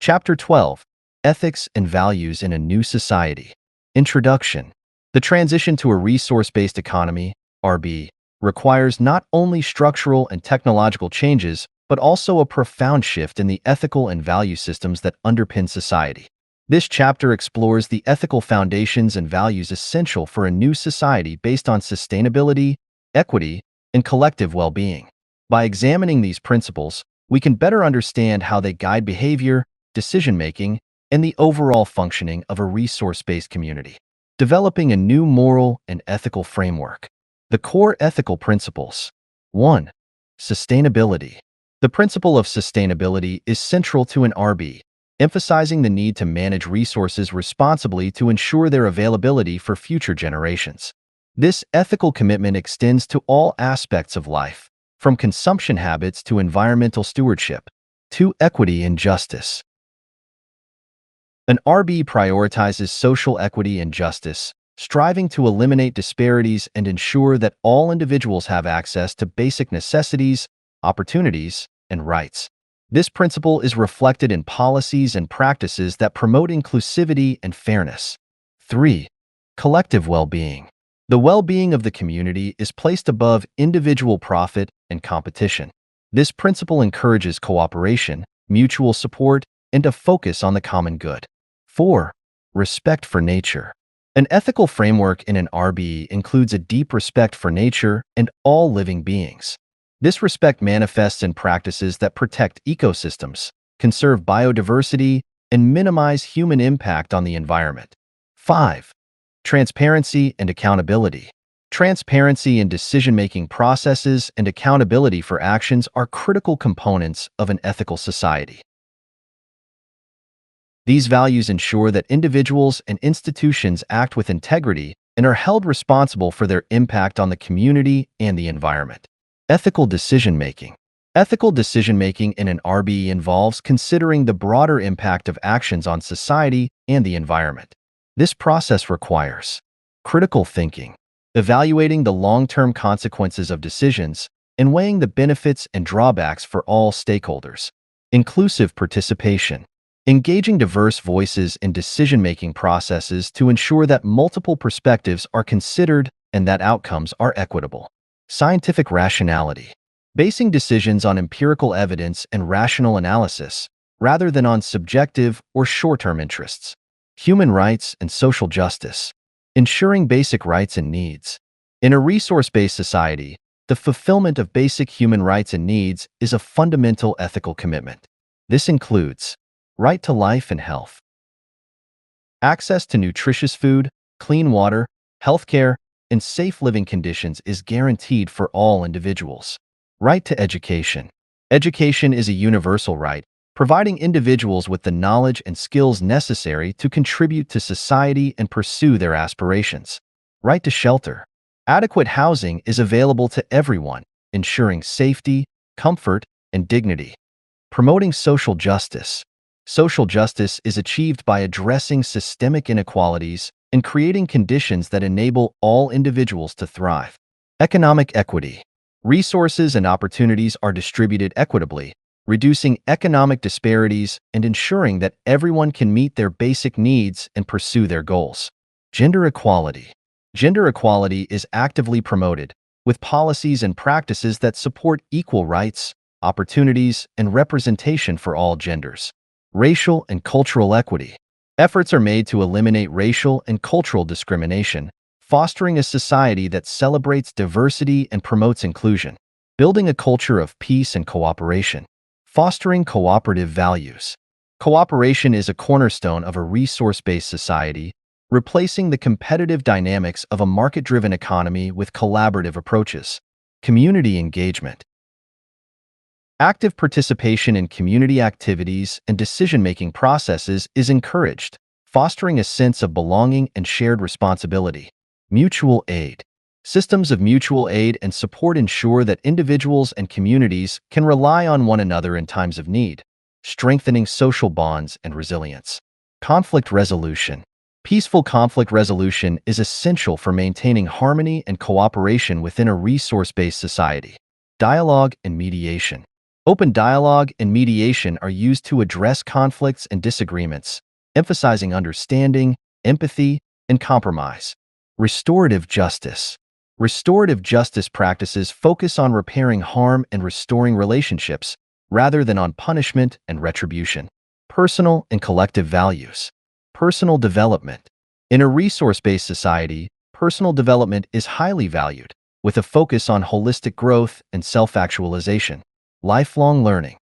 Chapter 12. Ethics and Values in a New Society. Introduction. The transition to a resource-based economy, RBE, requires not only structural and technological changes, but also a profound shift in the ethical and value systems that underpin society. This chapter explores the ethical foundations and values essential for a new society based on sustainability, equity, and collective well-being. By examining these principles, we can better understand how they guide behavior, decision-making, and the overall functioning of a resource-based community. Developing a new moral and ethical framework. The core ethical principles. 1. Sustainability. The principle of sustainability is central to an RB, emphasizing the need to manage resources responsibly to ensure their availability for future generations. This ethical commitment extends to all aspects of life, from consumption habits to environmental stewardship, to equity and justice. An RB prioritizes social equity and justice, striving to eliminate disparities and ensure that all individuals have access to basic necessities, opportunities, and rights. This principle is reflected in policies and practices that promote inclusivity and fairness. 3. Collective well-being. The well-being of the community is placed above individual profit and competition. This principle encourages cooperation, mutual support, and a focus on the common good. 4. Respect for nature. An ethical framework in an RB includes a deep respect for nature and all living beings. This respect manifests in practices that protect ecosystems, conserve biodiversity, and minimize human impact on the environment. 5. Transparency and accountability. Transparency in decision-making processes and accountability for actions are critical components of an ethical society. These values ensure that individuals and institutions act with integrity and are held responsible for their impact on the community and the environment. Ethical decision-making. Ethical decision-making in an RB involves considering the broader impact of actions on society and the environment. This process requires critical thinking, evaluating the long-term consequences of decisions, and weighing the benefits and drawbacks for all stakeholders. Inclusive participation. Engaging diverse voices in decision-making processes to ensure that multiple perspectives are considered and that outcomes are equitable. Scientific rationality. Basing decisions on empirical evidence and rational analysis, rather than on subjective or short-term interests. Human rights and social justice. Ensuring basic rights and needs. In a resource-based society, the fulfillment of basic human rights and needs is a fundamental ethical commitment. This includes right to life and health, access to nutritious food, clean water, healthcare, and safe living conditions is guaranteed for all individuals. Right to education. Education is a universal right, providing individuals with the knowledge and skills necessary to contribute to society and pursue their aspirations. Right to shelter. Adequate housing is available to everyone, ensuring safety, comfort, and dignity. Promoting social justice. Social justice is achieved by addressing systemic inequalities and creating conditions that enable all individuals to thrive. Economic equity. Resources and opportunities are distributed equitably, reducing economic disparities and ensuring that everyone can meet their basic needs and pursue their goals. Gender equality. Gender equality is actively promoted, with policies and practices that support equal rights, opportunities, and representation for all genders. Racial and cultural equity. Efforts are made to eliminate racial and cultural discrimination, fostering a society that celebrates diversity and promotes inclusion. Building a culture of peace and cooperation. Fostering cooperative values. Cooperation is a cornerstone of a resource-based society, replacing the competitive dynamics of a market-driven economy with collaborative approaches. Community engagement. Active participation in community activities and decision-making processes is encouraged, fostering a sense of belonging and shared responsibility. Mutual aid. Systems of mutual aid and support ensure that individuals and communities can rely on one another in times of need, strengthening social bonds and resilience. Conflict resolution. Peaceful conflict resolution is essential for maintaining harmony and cooperation within a resource-based society. Dialogue and mediation. Open dialogue and mediation are used to address conflicts and disagreements, emphasizing understanding, empathy, and compromise. Restorative justice. Restorative justice practices focus on repairing harm and restoring relationships, rather than on punishment and retribution. Personal and collective values. Personal development. In a resource-based society, personal development is highly valued, with a focus on holistic growth and self-actualization. Lifelong learning.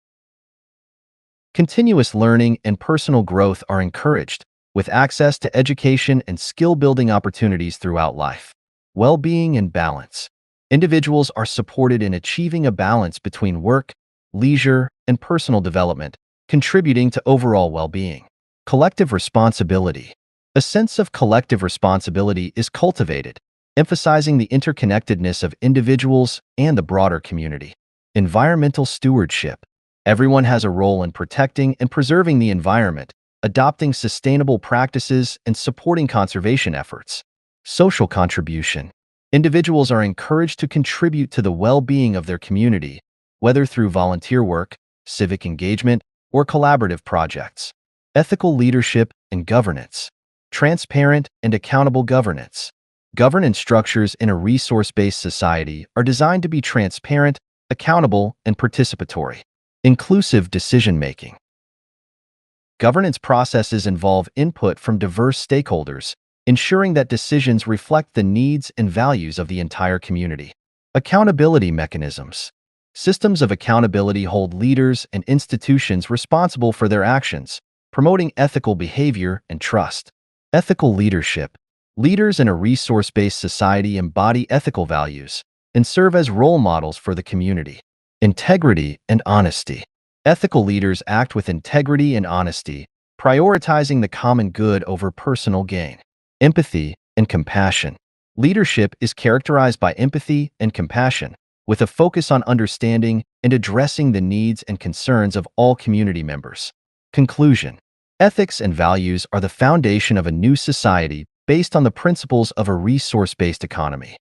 Continuous learning and personal growth are encouraged, with access to education and skill-building opportunities throughout life. Well-being and balance. Individuals are supported in achieving a balance between work, leisure, and personal development, contributing to overall well-being. Collective responsibility. A sense of collective responsibility is cultivated, emphasizing the interconnectedness of individuals and the broader community. Environmental stewardship. Everyone has a role in protecting and preserving the environment, adopting sustainable practices, and supporting conservation efforts. Social contribution. Individuals are encouraged to contribute to the well-being of their community, whether through volunteer work, civic engagement, or collaborative projects. Ethical leadership and governance. Transparent and accountable governance. Governance structures in a resource-based society are designed to be transparent, accountable, and participatory. Inclusive decision-making. Governance processes involve input from diverse stakeholders, ensuring that decisions reflect the needs and values of the entire community. Accountability mechanisms. Systems of accountability hold leaders and institutions responsible for their actions, promoting ethical behavior and trust. Ethical leadership. Leaders in a resource-based society embody ethical values and serve as role models for the community. Integrity and honesty. Ethical leaders act with integrity and honesty, prioritizing the common good over personal gain. Empathy and compassion. Leadership is characterized by empathy and compassion, with a focus on understanding and addressing the needs and concerns of all community members. Conclusion. Ethics and values are the foundation of a new society based on the principles of a resource-based economy.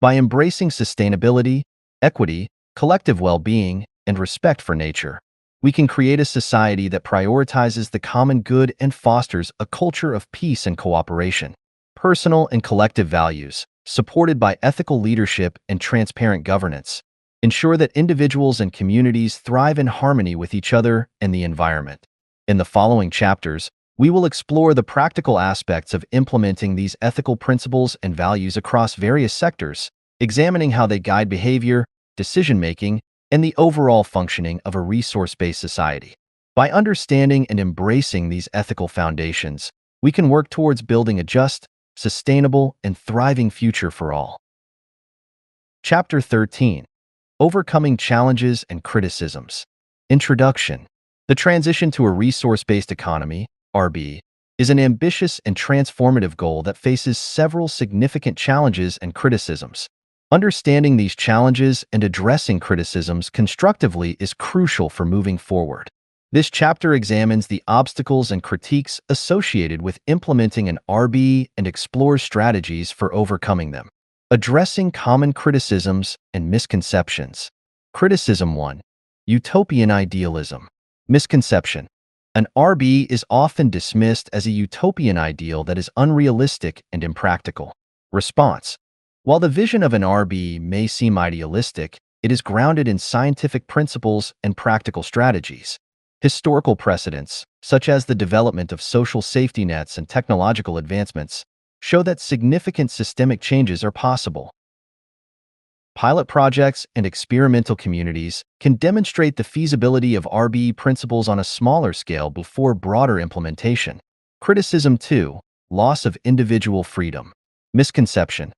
By embracing sustainability, equity, collective well-being, and respect for nature, we can create a society that prioritizes the common good and fosters a culture of peace and cooperation. Personal and collective values, supported by ethical leadership and transparent governance, ensure that individuals and communities thrive in harmony with each other and the environment. In the following chapters, we will explore the practical aspects of implementing these ethical principles and values across various sectors, examining how they guide behavior, decision-making, and the overall functioning of a resource-based society. By understanding and embracing these ethical foundations, we can work towards building a just, sustainable, and thriving future for all. Chapter 13. Overcoming Challenges and Criticisms. Introduction. The transition to a resource-based economy, RB, is an ambitious and transformative goal that faces several significant challenges and criticisms. Understanding these challenges and addressing criticisms constructively is crucial for moving forward. This chapter examines the obstacles and critiques associated with implementing an RB and explores strategies for overcoming them. Addressing common criticisms and misconceptions. Criticism 1. Utopian idealism. Misconception. An RB is often dismissed as a utopian ideal that is unrealistic and impractical. Response. While the vision of an RB may seem idealistic, it is grounded in scientific principles and practical strategies. Historical precedents, such as the development of social safety nets and technological advancements, show that significant systemic changes are possible. Pilot projects and experimental communities can demonstrate the feasibility of RB principles on a smaller scale before broader implementation. Criticism 2. Loss of individual freedom. Misconception.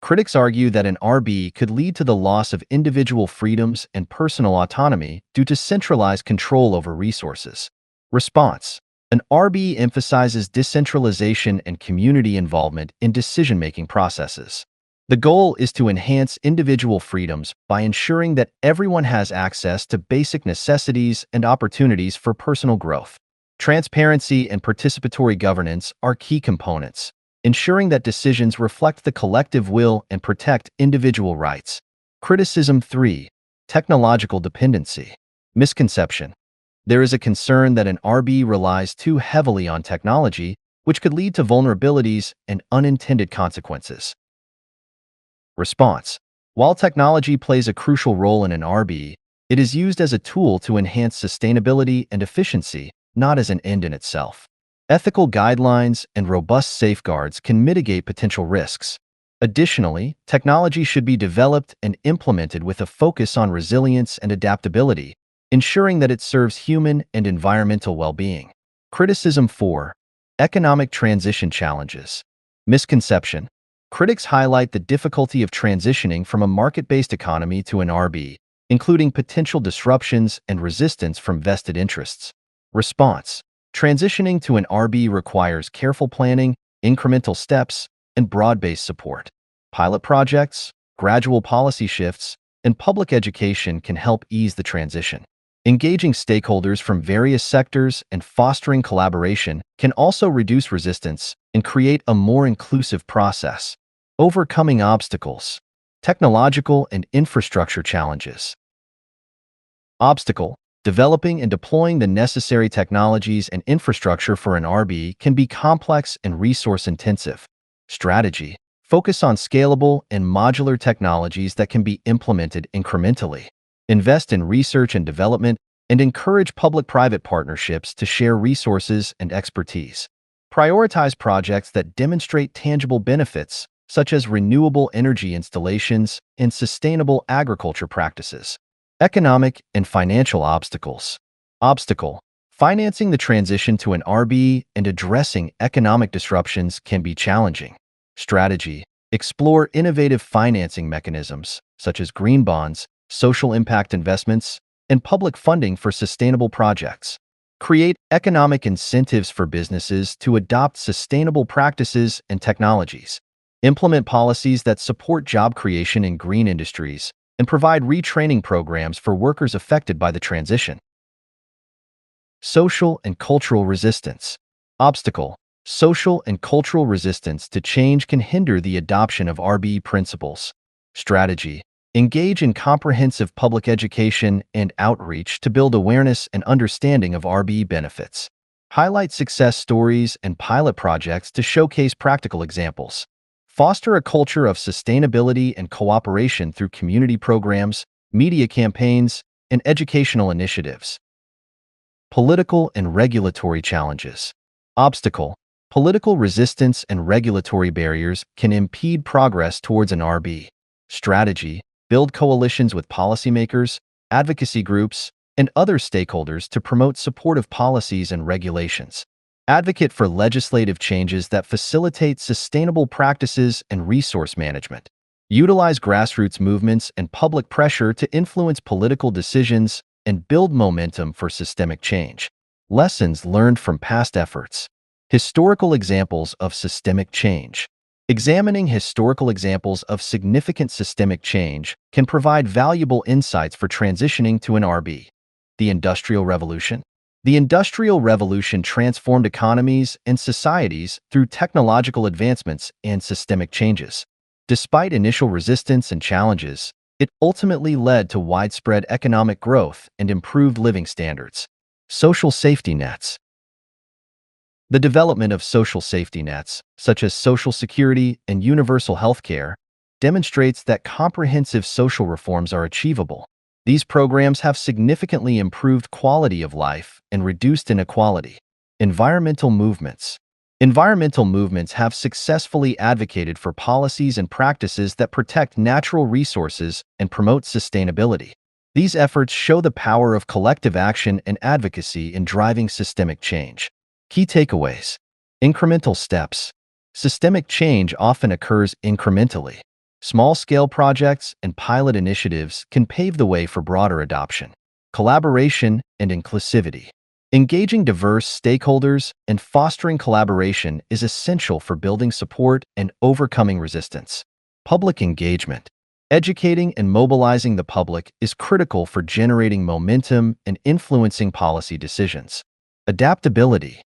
Critics argue that an RB could lead to the loss of individual freedoms and personal autonomy due to centralized control over resources. Response. An RB emphasizes decentralization and community involvement in decision-making processes. The goal is to enhance individual freedoms by ensuring that everyone has access to basic necessities and opportunities for personal growth. Transparency and participatory governance are key components, ensuring that decisions reflect the collective will and protect individual rights. Criticism 3. Technological dependency. Misconception. There is a concern that an RB relies too heavily on technology, which could lead to vulnerabilities and unintended consequences. Response. While technology plays a crucial role in an RB, it is used as a tool to enhance sustainability and efficiency, not as an end in itself. Ethical guidelines and robust safeguards can mitigate potential risks. Additionally, technology should be developed and implemented with a focus on resilience and adaptability, ensuring that it serves human and environmental well-being. Criticism 4. Economic transition challenges. Misconception. Critics highlight the difficulty of transitioning from a market-based economy to an RB, including potential disruptions and resistance from vested interests. Response: transitioning to an RB requires careful planning, incremental steps, and broad-based support. Pilot projects, gradual policy shifts, and public education can help ease the transition. Engaging stakeholders from various sectors and fostering collaboration can also reduce resistance and create a more inclusive process. Overcoming obstacles, technological and infrastructure challenges. Obstacle: developing and deploying the necessary technologies and infrastructure for an RB can be complex and resource-intensive. Strategy: focus on scalable and modular technologies that can be implemented incrementally. Invest in research and development and encourage public-private partnerships to share resources and expertise. Prioritize projects that demonstrate tangible benefits, such as renewable energy installations and sustainable agriculture practices. Economic and financial obstacles. Obstacle: financing the transition to an RB and addressing economic disruptions can be challenging. Strategy: explore innovative financing mechanisms, such as green bonds, social impact investments, and public funding for sustainable projects. Create economic incentives for businesses to adopt sustainable practices and technologies. Implement policies that support job creation in green industries and provide retraining programs for workers affected by the transition. Social and cultural resistance. Obstacle: social and cultural resistance to change can hinder the adoption of RB principles. Strategy: engage in comprehensive public education and outreach to build awareness and understanding of RB benefits. Highlight success stories and pilot projects to showcase practical examples. Foster a culture of sustainability and cooperation through community programs, media campaigns, and educational initiatives. Political and regulatory challenges. Obstacle: political resistance and regulatory barriers can impede progress towards an RB. Strategy: build coalitions with policymakers, advocacy groups, and other stakeholders to promote supportive policies and regulations. Advocate for legislative changes that facilitate sustainable practices and resource management. Utilize grassroots movements and public pressure to influence political decisions and build momentum for systemic change. Lessons learned from past efforts. Historical examples of systemic change. Examining historical examples of significant systemic change can provide valuable insights for transitioning to an RB. The Industrial Revolution. The Industrial Revolution transformed economies and societies through technological advancements and systemic changes. Despite initial resistance and challenges, it ultimately led to widespread economic growth and improved living standards. Social safety nets. The development of social safety nets, such as Social Security and universal health care, demonstrates that comprehensive social reforms are achievable. These programs have significantly improved quality of life and reduced inequality. Environmental movements. Environmental movements have successfully advocated for policies and practices that protect natural resources and promote sustainability. These efforts show the power of collective action and advocacy in driving systemic change. Key takeaways. Incremental steps. Systemic change often occurs incrementally. Small-scale projects and pilot initiatives can pave the way for broader adoption. Collaboration and inclusivity. Engaging diverse stakeholders and fostering collaboration is essential for building support and overcoming resistance. Public engagement. Educating and mobilizing the public is critical for generating momentum and influencing policy decisions. Adaptability.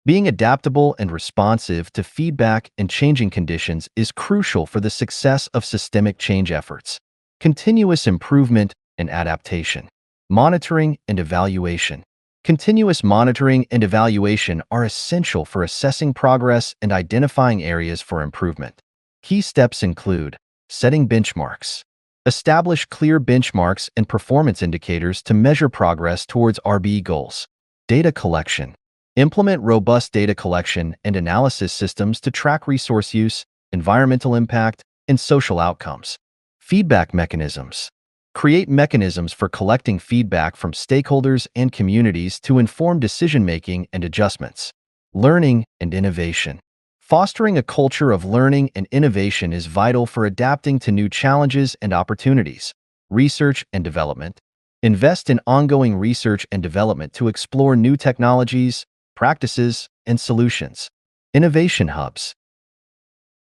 Being adaptable and responsive to feedback and changing conditions is crucial for the success of systemic change efforts. Continuous improvement and adaptation. Monitoring and evaluation. Continuous monitoring and evaluation are essential for assessing progress and identifying areas for improvement. Key steps include setting benchmarks. Establish clear benchmarks and performance indicators to measure progress towards RB goals. Data collection. Implement robust data collection and analysis systems to track resource use, environmental impact, and social outcomes. Feedback mechanisms. Create mechanisms for collecting feedback from stakeholders and communities to inform decision-making and adjustments. Learning and innovation. Fostering a culture of learning and innovation is vital for adapting to new challenges and opportunities. research and development. Invest in ongoing research and development to explore new technologies, practices, and solutions. Innovation hubs.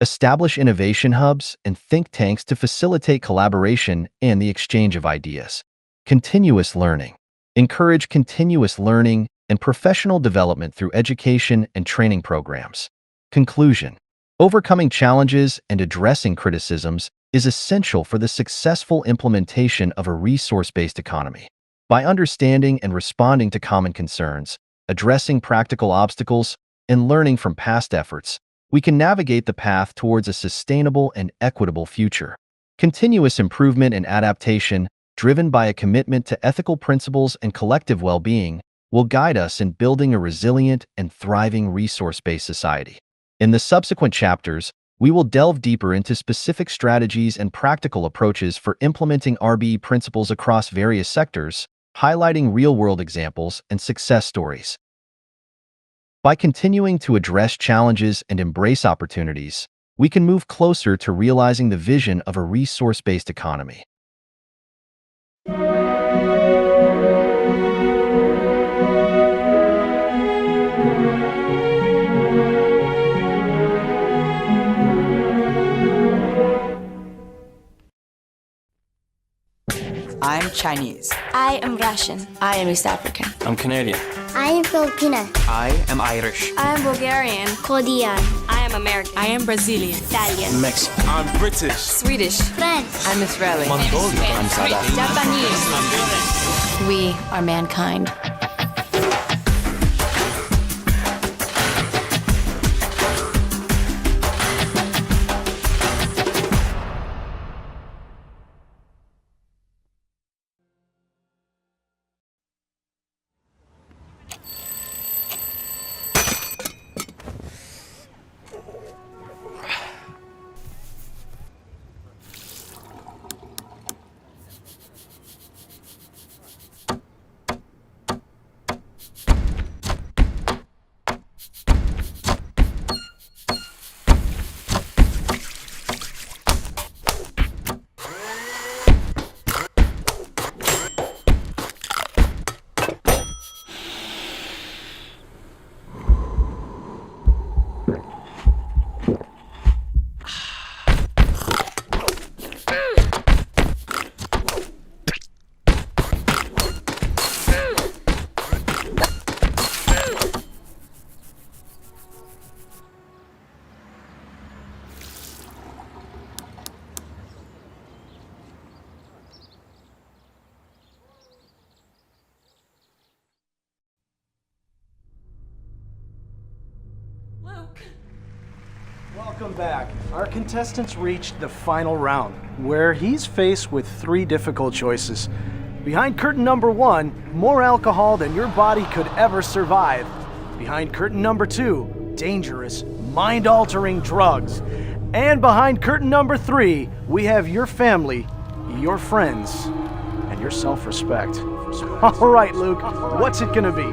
Establish innovation hubs and think tanks to facilitate collaboration and the exchange of ideas. Continuous learning. Encourage continuous learning and professional development through education and training programs. Conclusion. Overcoming challenges and addressing criticisms is essential for the successful implementation of a resource-based economy. By understanding and responding to common concerns, addressing practical obstacles, and learning from past efforts, we can navigate the path towards a sustainable and equitable future. Continuous improvement and adaptation, driven by a commitment to ethical principles and collective well-being, will guide us in building a resilient and thriving resource-based society. In the subsequent chapters, we will delve deeper into specific strategies and practical approaches for implementing RBE principles across various sectors, highlighting real-world examples and success stories. By continuing to address challenges and embrace opportunities, we can move closer to realizing the vision of a resource-based economy.
I'm Chinese.
I am Russian.
I am East African.
I'm Canadian.
I am Filipina.
I am Irish.
I am
Bulgarian. Korean.
I am American.
I am Brazilian.
Italian.
Mexican. I'm British.
Swedish.
French.
I'm Israeli.
Mongolian. I'm South African.
Japanese.
We are mankind.
Welcome back. Our contestants reached the final round, where he's faced with 3 difficult choices. Behind curtain number 1, more alcohol than your body could ever survive. Behind curtain number 2, dangerous, mind-altering drugs. And behind curtain number 3, we have your family, your friends, and your self-respect. All right, Luke, what's it gonna be?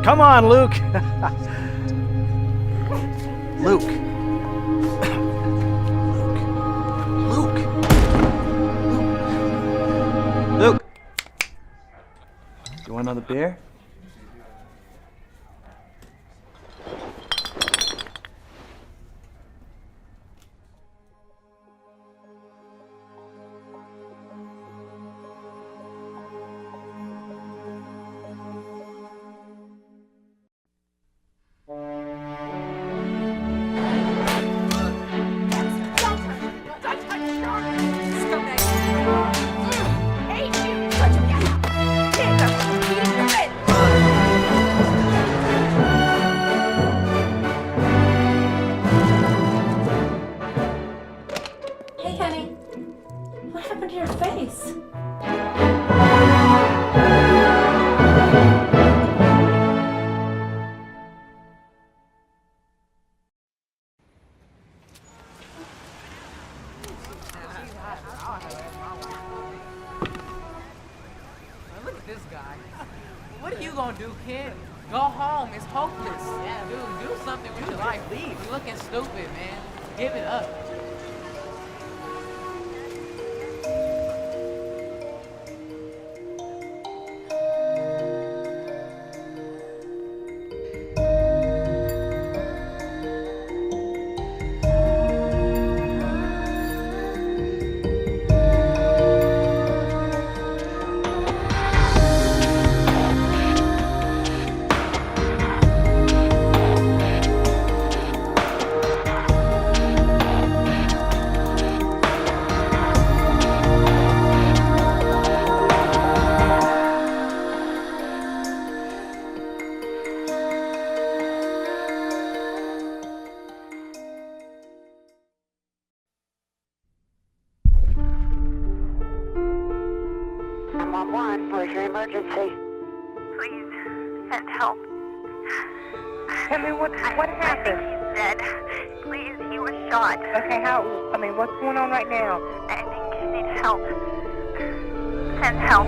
Come on, Luke. Luke. Luke. You want another beer?
What are you gonna do, kid? Go home. It's hopeless. Yeah, dude, do something with your life. Leave. You're looking stupid, man. Give it up.
911. Where's your emergency?
Please, send help.
Tell me what happened?
I think he's dead. Please, he was shot.
Okay, what's going on right now?
I think he needs help. Send help.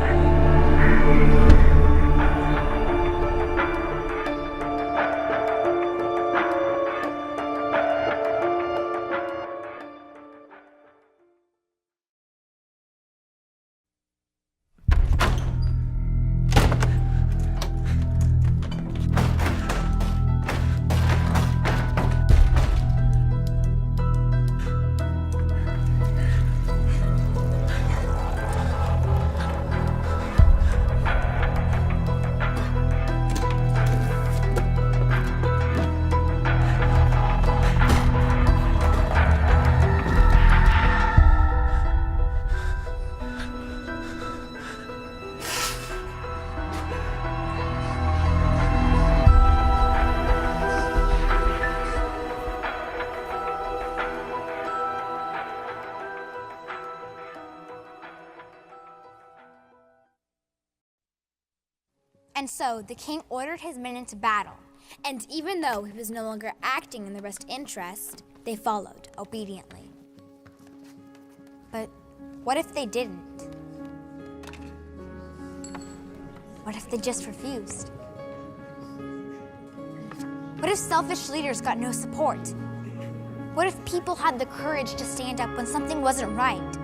And so the king ordered his men into battle, and even though he was no longer acting in their best interest, they followed obediently. But what if they didn't? What if they just refused? What if selfish leaders got no support? What if people had the courage to stand up when something wasn't right?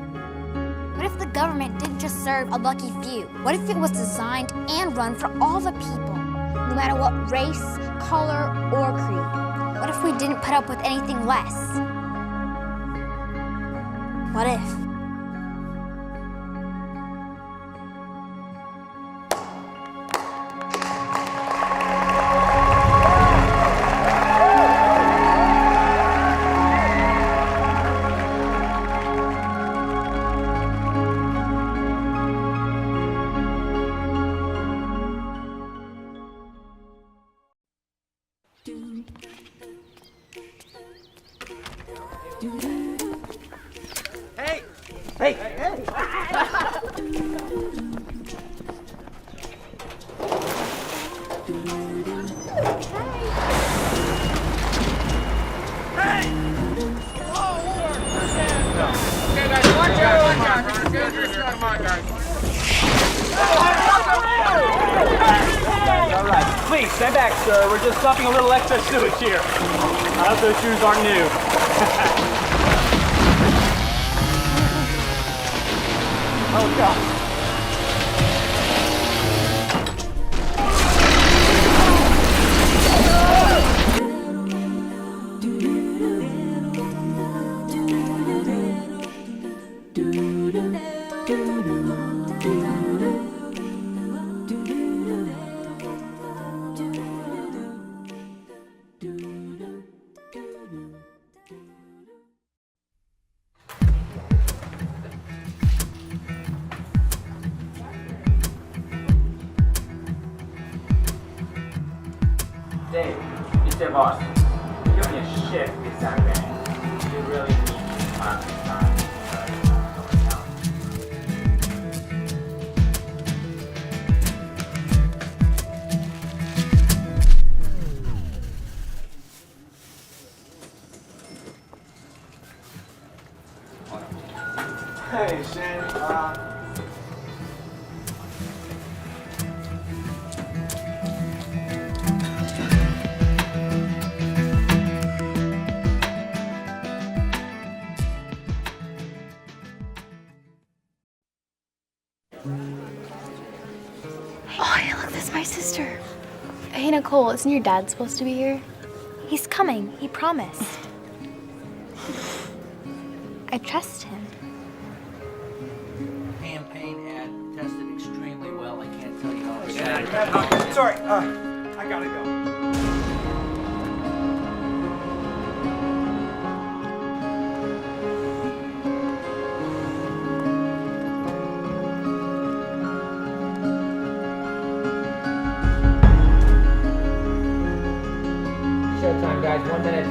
What if the government didn't just serve a lucky few? What if it was designed and run for all the people, no matter what race, color, or creed? What if we didn't put up with anything less? What if?
Please, stand back, sir. We're just dumping a little excess sewage here. I hope those shoes aren't new. Oh, God.
Dave, it's their boss. Give me a shift this Saturday. You really need to time.
Hey, Shane.
Oh, hey, look, that's my sister. Hey, Nicole, isn't your dad supposed to be here?
He's coming. He promised. I trust him.
Campaign ad tested extremely well. I can't tell you how excited.
Sorry, I gotta go.
Showtime, guys. 1 minute.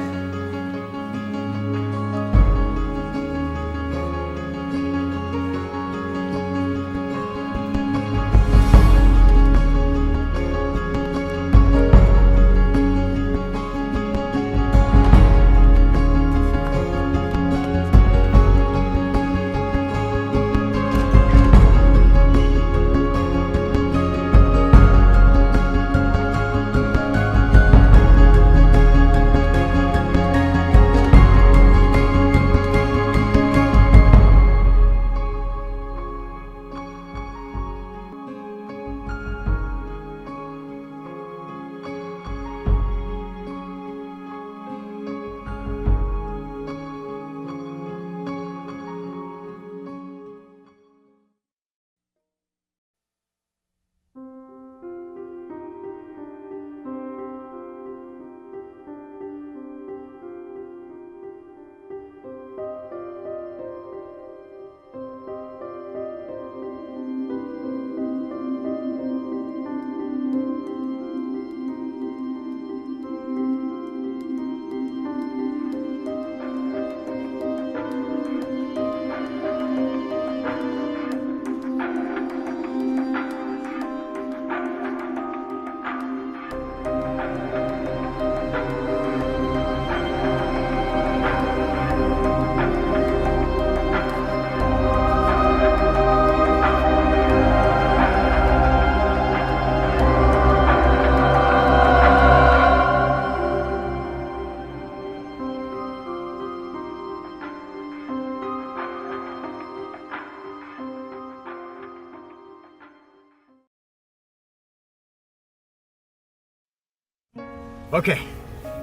Okay,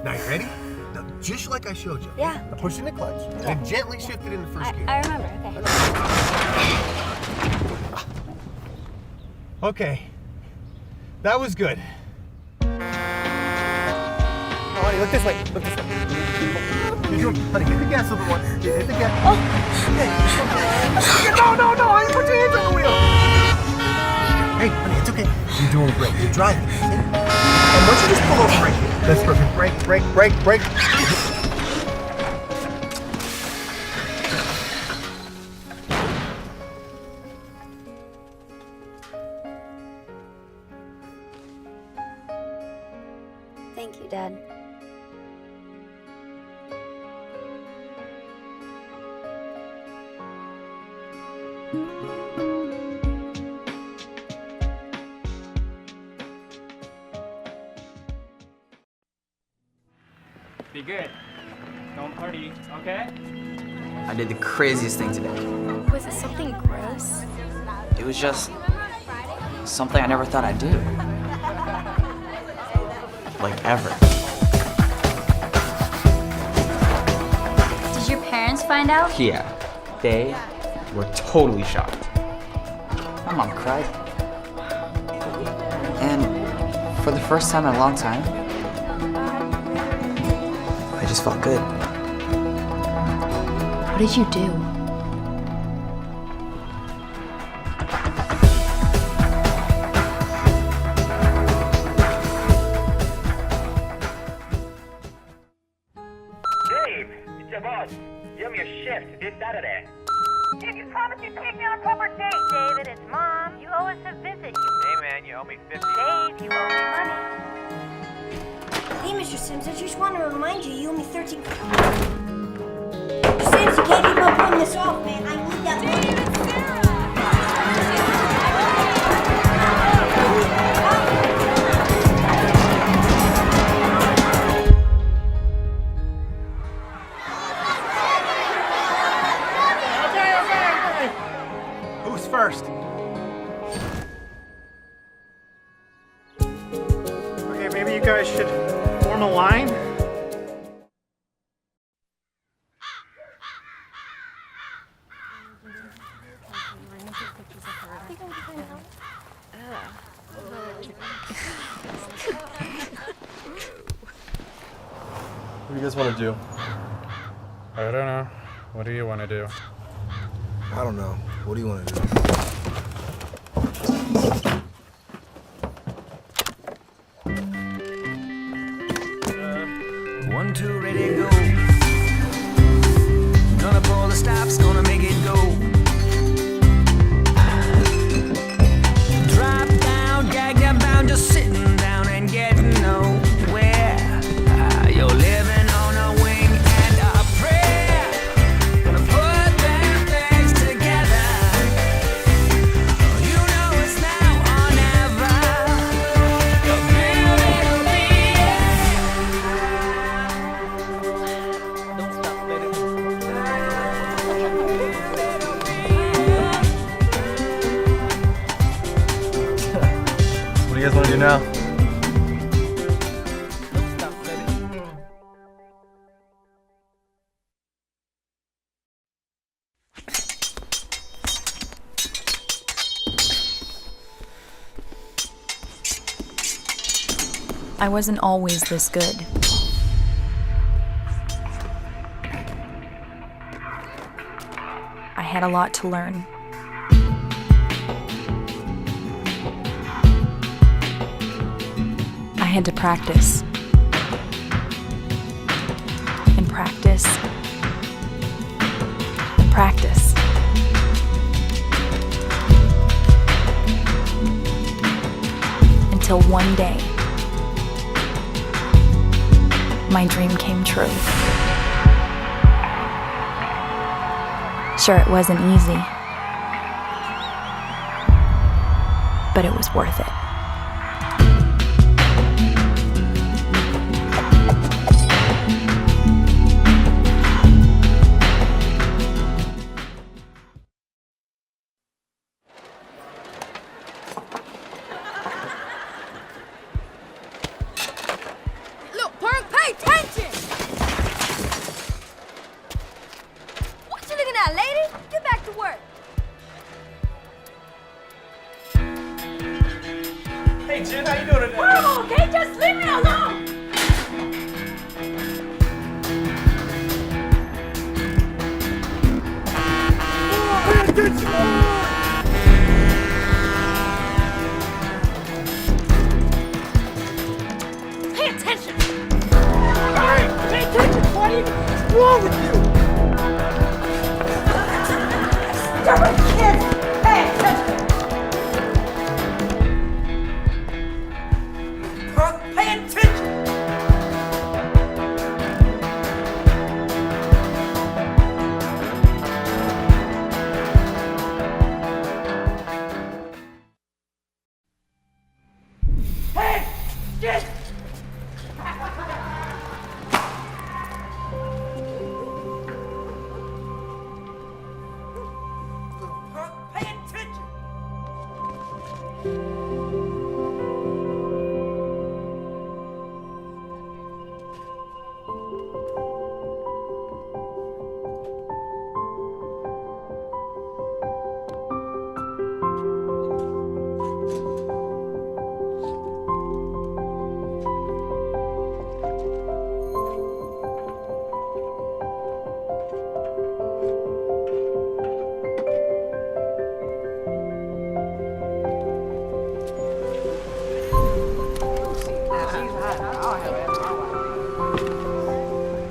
now you ready? Now, just like I showed you.
Yeah.
Now push in the clutch and gently shift it into first gear.
I remember, okay.
Okay, that was good. Oh, honey, look this way. Look this way. Honey, hit the gas a little bit more. Hit the gas. Oh. Okay. No! Honey, put your hands on the wheel. Hey, honey, it's okay. You're doing great. You're driving. See? And why don't you just pull over right here? That's perfect. Brake.
Thank you, Dad.
Be good. Don't party, okay?
I did the craziest thing today.
Was it something gross?
It was just something I never thought I'd do. Like ever.
Did your parents find out?
Yeah, they were totally shocked. My mom cried. And for the first time in a long time, I just felt good.
What did you do?
Dave, it's your boss. You owe me a shift this Saturday.
Did you promise you'd take me on a proper date? David, it's Mom. You owe us a visit.
Hey man, you owe me 50.
Dave, you owe me money.
Hey, Mr. Sims, I just want to remind you, you owe me 13. Mr. Sims, you can't keep on pulling this off, man. I need that money.
Okay. Who's first?
Okay, maybe you guys should form a line.
What do you guys want to do?
I don't know. What do you want to do?
I don't know. What do you want to do?
One, two, ready, go. Gonna pull the stops, gonna make it go. Drop down, gagged and bound, just sitting down and getting nowhere. You're living on a wing and a prayer. Gonna put them things together. You know it's now or never. You're building a
What do you guys want to do now?
I wasn't always this good. I had a lot to learn. I had to practice. And practice. And practice. Until one day, my dream came true. Sure, it wasn't easy, but it was worth it.
Hey, Jen, how you doing today?
Horrible, okay? Just leave me alone! Pay attention! Hey, pay attention, buddy! What's wrong with you? Stupid kids! Pay attention! Pay attention! Hey! Get! Pay attention!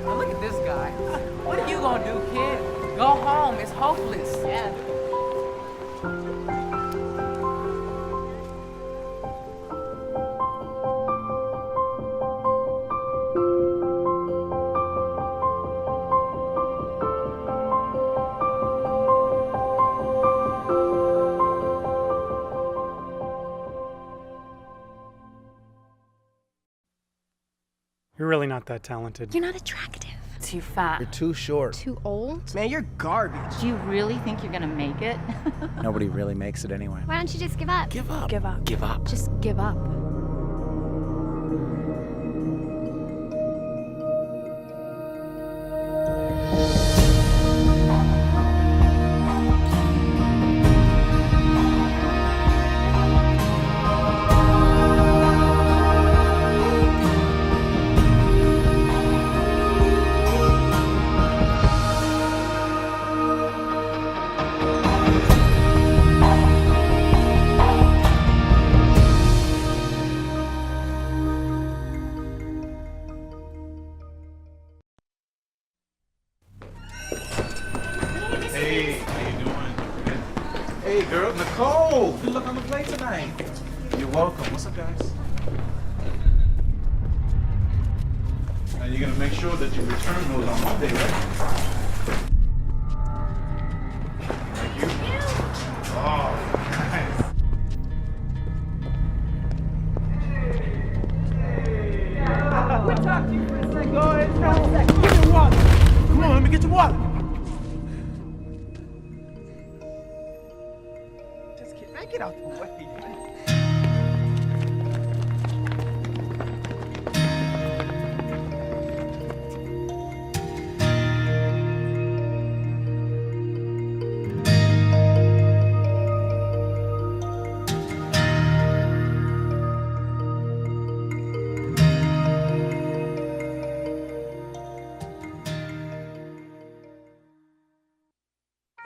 Now look at this guy. What are you gonna do, kid? Go home. It's hopeless. Yeah.
You're really not that talented.
You're not attractive.
Too fat.
You're too short.
Too old.
Man, you're garbage.
Do you really think you're gonna make it?
Nobody really makes it anyway.
Why don't you just give up?
Give up.
Give up.
Give up.
Just give up.
Hey, how you doing? Hey, girl, Nicole. Good luck on the play tonight. You're welcome. What's up, guys? Now you're gonna make sure that you return those on Monday, right? Thank you. Oh, nice.
We'll talk to you for a second. Go ahead, give me water.
Come on, let me get your water.
Just get out the way.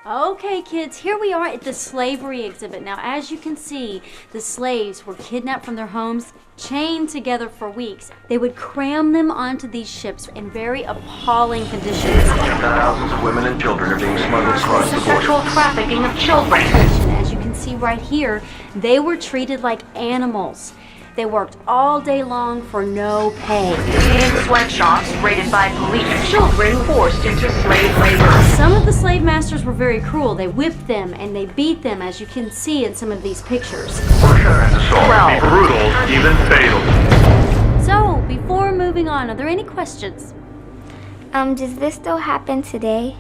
Okay, kids, here we are at the slavery exhibit. Now, as you can see, the slaves were kidnapped from their homes, chained together for weeks. They would cram them onto these ships in very appalling conditions.
Thousands of women and children are being smuggled across the border.
Sexual trafficking of children. As you can see right here, they were treated like animals. They worked all day long for no pay.
In sweatshops raided by police, children forced into slave labor.
Some of the slave masters were very cruel. They whipped them and they beat them, as you can see in some of these pictures.
Assault, brutal, even fatal.
So, before moving on, are there any questions?
Does this still happen today?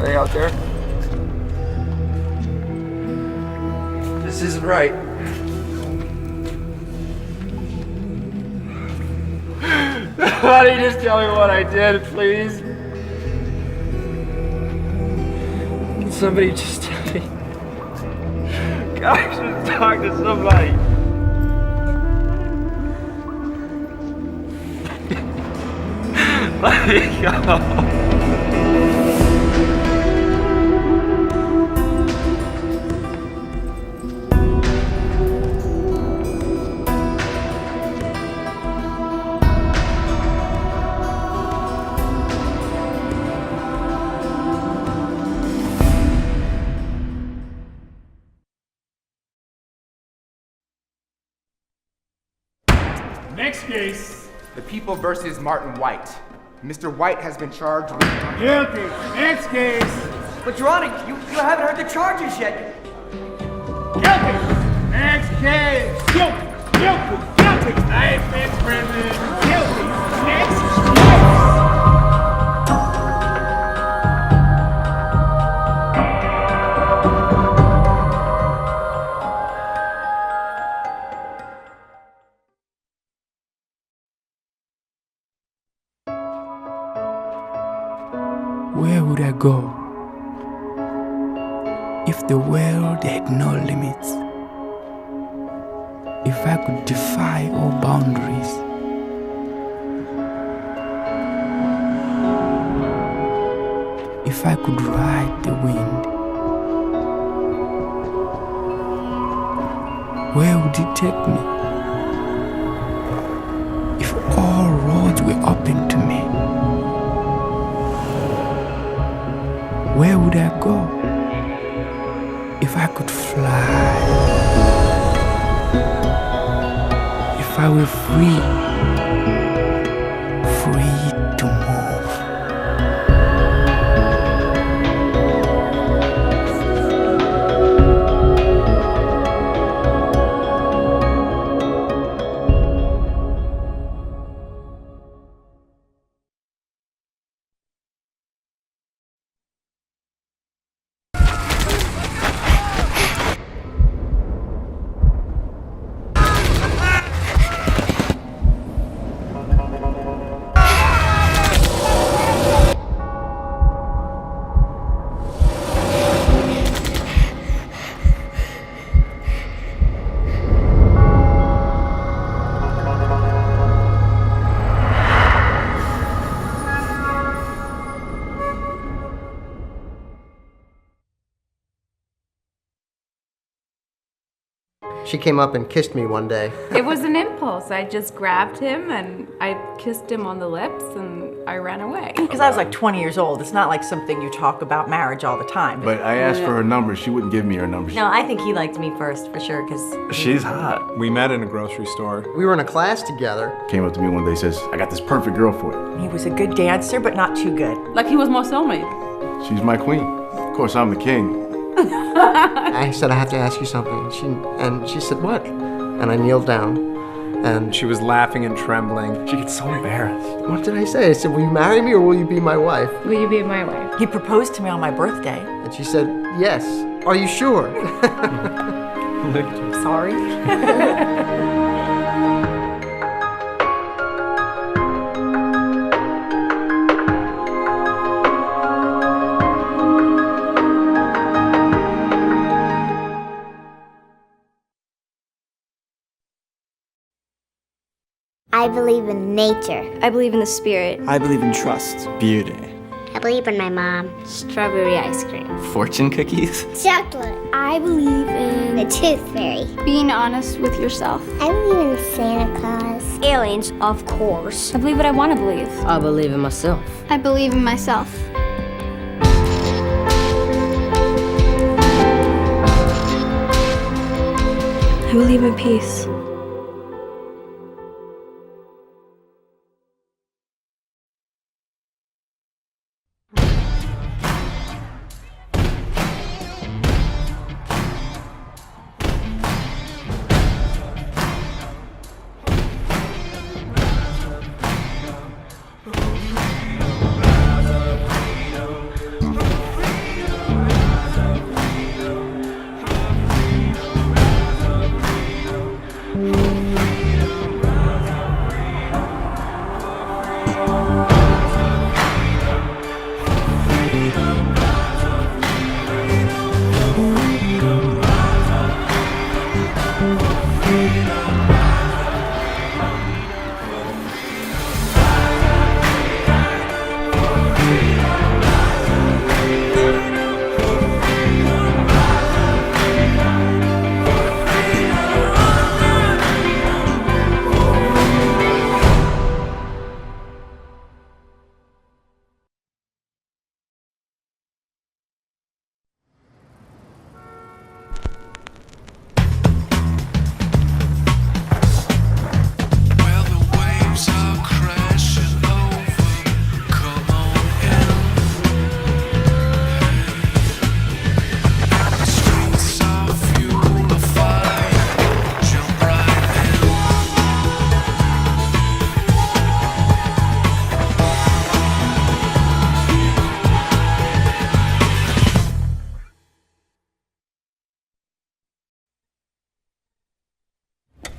Anybody out there?
This isn't right.
Why don't you just tell me what I did, please? Can somebody just tell me? God, I should talk to somebody. Let me go.
Next case.
The People versus Martin White. Mr. White has been charged with...
Guilty. Next case.
But Your Honor, you haven't heard the charges yet.
Guilty. Next case. Guilty. Guilty. Guilty. Life in prison. Guilty. Next case.
Where would I go if the world had no limits? If I could defy all boundaries? If I could ride the wind? Where would it take me? If all roads were open to me? Where would I go if I could fly? If I were free to move?
She came up and kissed me one day.
It was an impulse. I just grabbed him and I kissed him on the lips and I ran away.
Because I was like 20 years old. It's not like something you talk about marriage all the time.
But I asked for her number. She wouldn't give me her number.
No, I think he liked me first for sure because
She's hot. We met in a grocery store.
We were in a class together.
Came up to me one day, says, I got this perfect girl for you.
he was a good dancer, but not too good.
Like he was my soulmate.
She's my queen. Of course, I'm the king.
I said, I have to ask you something. She said, what? And I kneeled down, and
she was laughing and trembling. She gets so embarrassed.
What did I say? I said, will you marry me or will you be my wife?
Will you be my wife?
He proposed to me on my birthday.
And she said, yes. Are you sure?
Sorry.
I believe in nature.
I believe in the spirit.
I believe in trust. Beauty.
I believe in my mom. Strawberry ice cream.
Fortune cookies.
Chocolate. I believe in the tooth fairy.
Being honest with yourself.
I believe in Santa Claus. Aliens, of course.
I believe what I want to believe.
I believe in myself.
I believe in myself. I believe in peace.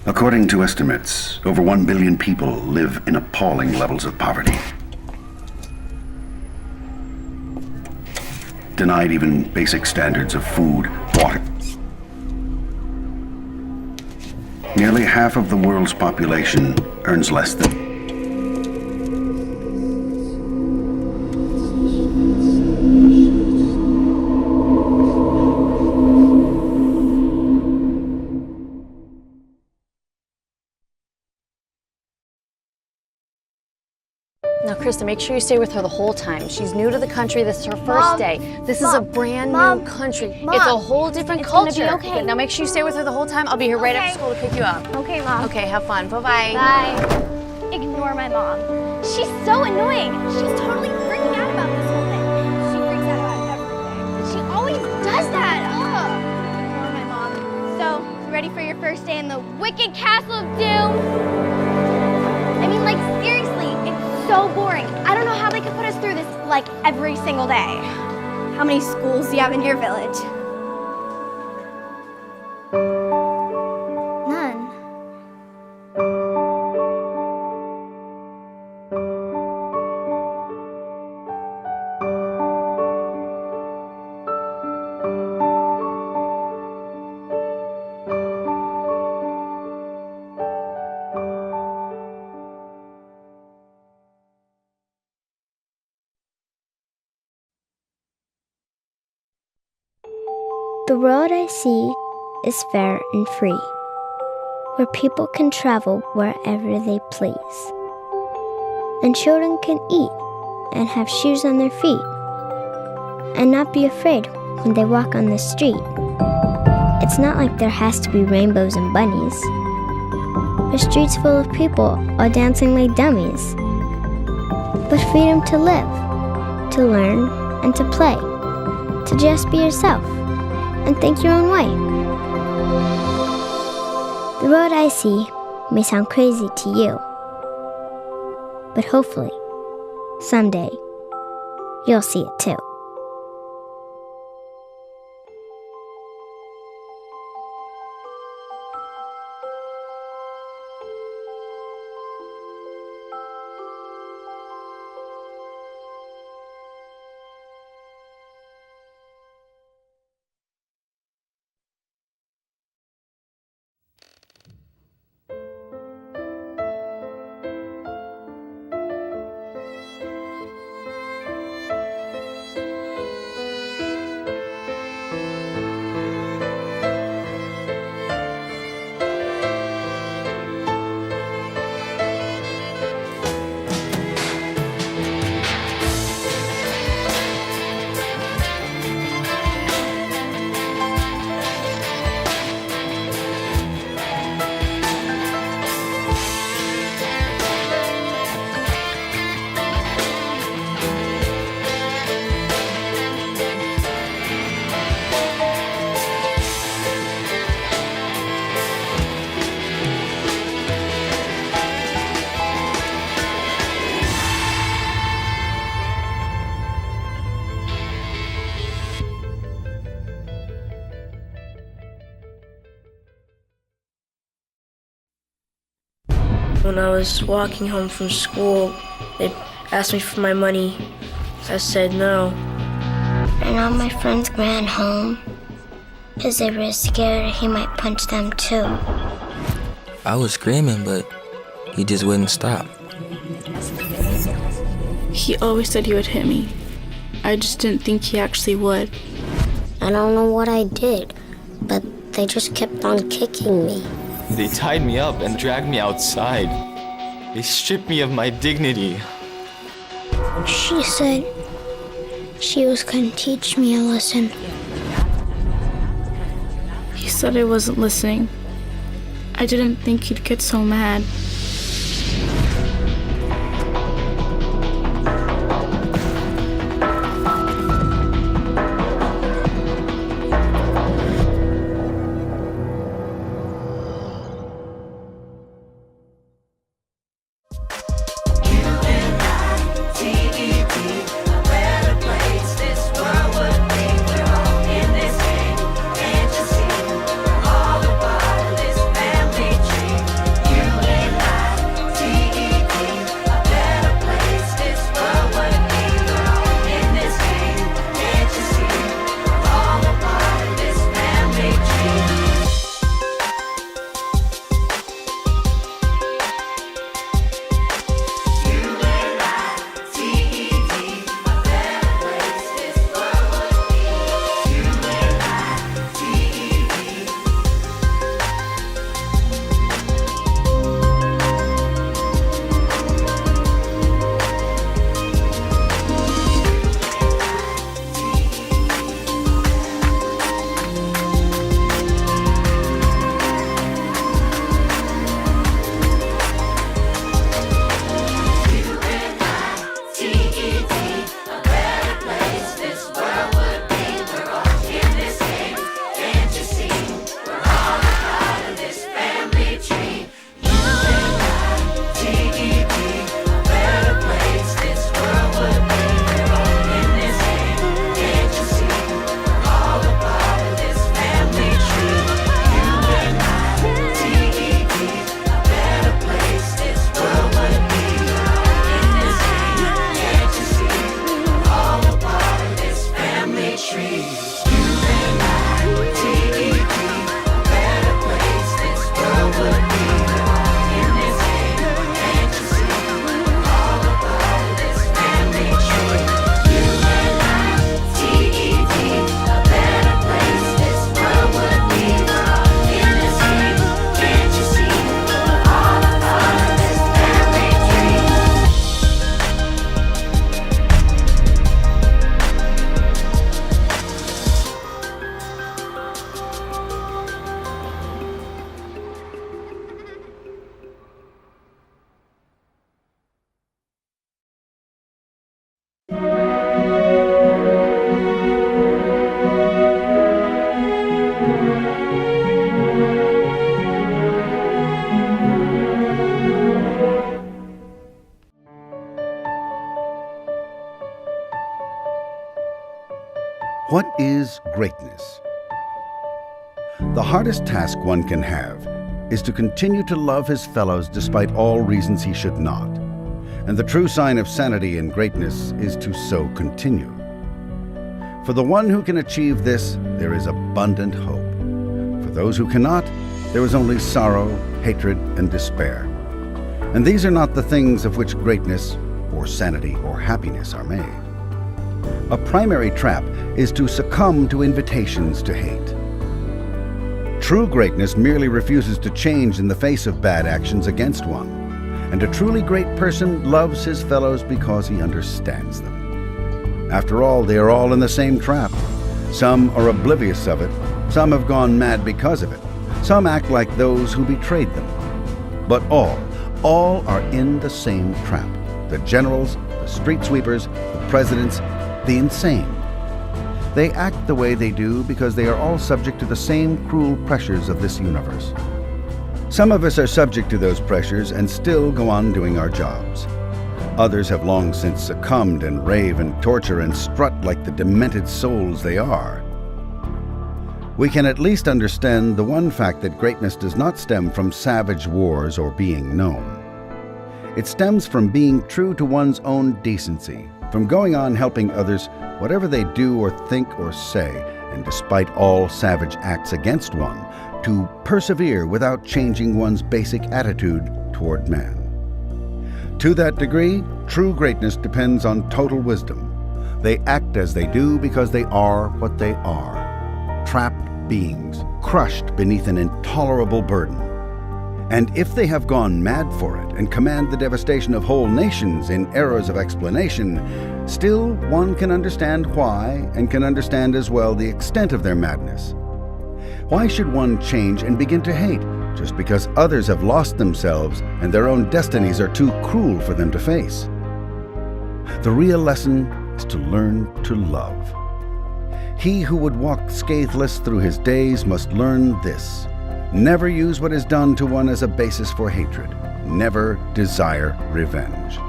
According to estimates, over 1 billion people live in appalling levels of poverty. Denied even basic standards of food, water. Nearly half of the world's population earns less than.
Now, Krista, make sure you stay with her the whole time. She's new to the country. This is her first day. This is a brand new country. It's a whole different culture.
Gonna be okay.
Now, make sure you stay with her the whole time. I'll be here right after school to pick you up.
Okay, Mom.
Okay, have fun. Bye-bye.
Bye. Ignore my mom. She's so annoying. She's totally freaking out about this whole thing. She freaks out about everything. She always does that. Ugh. Ignore my mom. So, you ready for your first day in the wicked castle of doom? I mean, like, seriously, it's so boring. I don't know how they could put us through this, like, every single day. How many schools do you have in your village? None.
The world I see is fair and free, where people can travel wherever they please, and children can eat and have shoes on their feet, and not be afraid when they walk on the street. It's not like there has to be rainbows and bunnies, or streets full of people all dancing like dummies, but freedom to live, to learn, and to play, to just be yourself and think your own way. The road I see may sound crazy to you, but hopefully, someday, you'll see it too.
When I was walking home from school, they asked me for my money. I said no.
And all my friends ran home because they were scared he might punch them too.
I was screaming, but he just wouldn't stop.
He always said he would hit me. I just didn't think he actually would.
I don't know what I did, but they just kept on kicking me.
They tied me up and dragged me outside. They stripped me of my dignity.
She said she was going to teach me a lesson.
He said I wasn't listening. I didn't think he'd get so mad.
All a part of this family tree.
What is greatness? The hardest task one can have is to continue to love his fellows despite all reasons he should not. And the true sign of sanity and greatness is to so continue. For the one who can achieve this, there is abundant hope. For those who cannot, there is only sorrow, hatred, and despair. And these are not the things of which greatness, or sanity, or happiness are made. A primary trap is to succumb to invitations to hate. True greatness merely refuses to change in the face of bad actions against one, and a truly great person loves his fellows because he understands them. After all, they are all in the same trap. Some are oblivious of it, some have gone mad because of it, some act like those who betrayed them. But all are in the same trap. The generals, the street sweepers, the presidents, the insane. They act the way they do because they are all subject to the same cruel pressures of this universe. Some of us are subject to those pressures and still go on doing our jobs. Others have long since succumbed and rave and torture and strut like the demented souls they are. We can at least understand the one fact that greatness does not stem from savage wars or being known. It stems from being true to one's own decency, from going on helping others whatever they do or think or say, and despite all savage acts against one, to persevere without changing one's basic attitude toward man. To that degree, true greatness depends on total wisdom. They act as they do because they are what they are, trapped beings, crushed beneath an intolerable burden. And if they have gone mad for it and command the devastation of whole nations in eras of explanation, still one can understand why and can understand as well the extent of their madness. Why should one change and begin to hate just because others have lost themselves and their own destinies are too cruel for them to face? The real lesson is to learn to love. He who would walk scatheless through his days must learn this: never use what is done to one as a basis for hatred. Never desire revenge.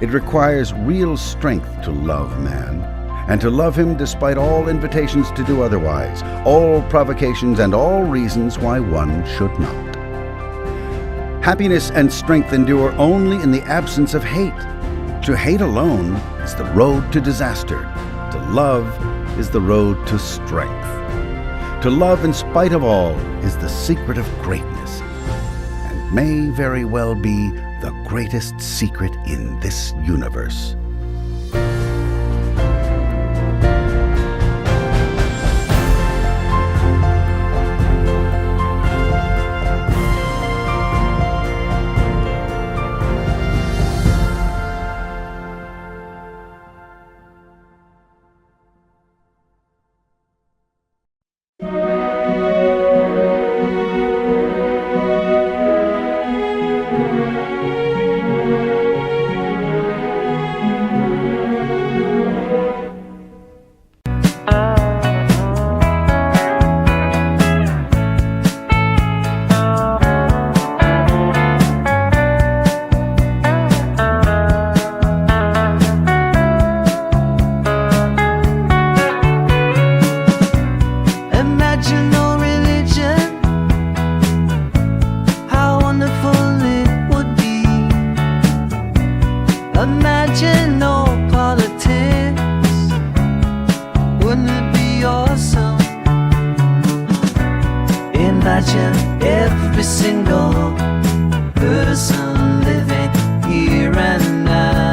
It requires real strength to love man, and to love him despite all invitations to do otherwise, all provocations and all reasons why one should not. Happiness and strength endure only in the absence of hate. To hate alone is the road to disaster. To love is the road to strength. To love in spite of all is the secret of greatness, and may very well be the greatest secret in this universe.
Imagine every single person living here and now.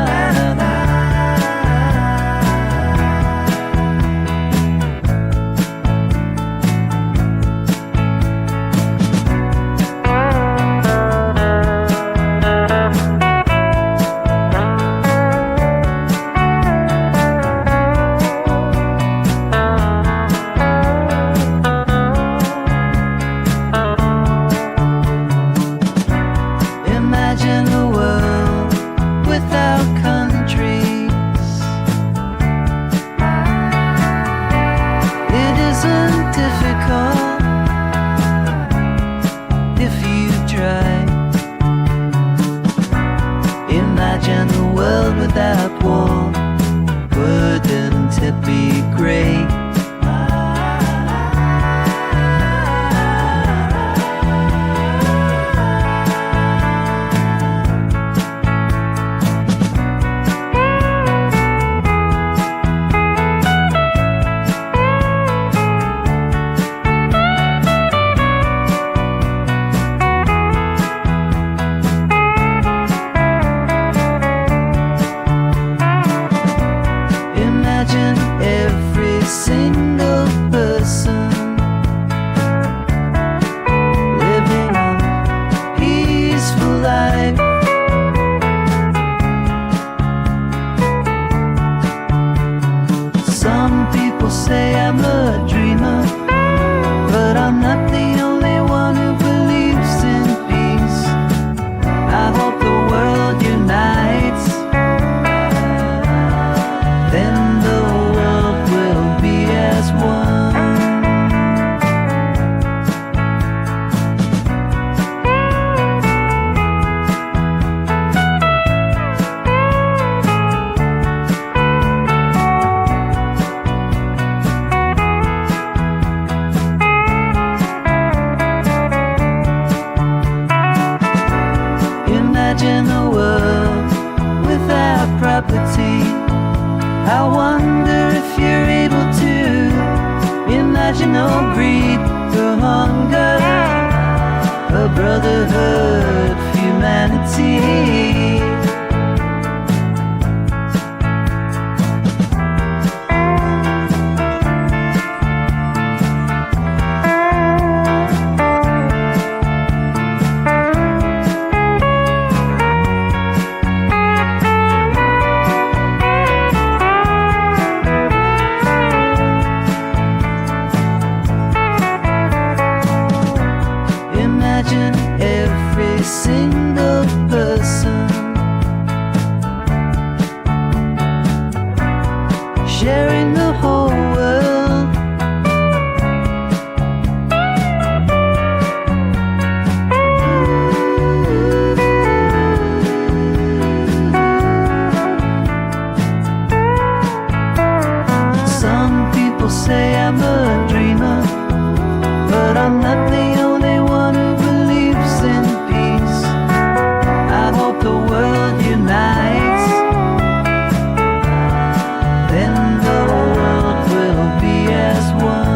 Imagine a world without property. I wonder if you're able to imagine no greed, no hunger, a brotherhood of humanity. Imagine every single person sharing the whole world. Some people say I'm a dreamer, but I'm not the only one who believes in peace. I hope the world unites, then the world will be as one.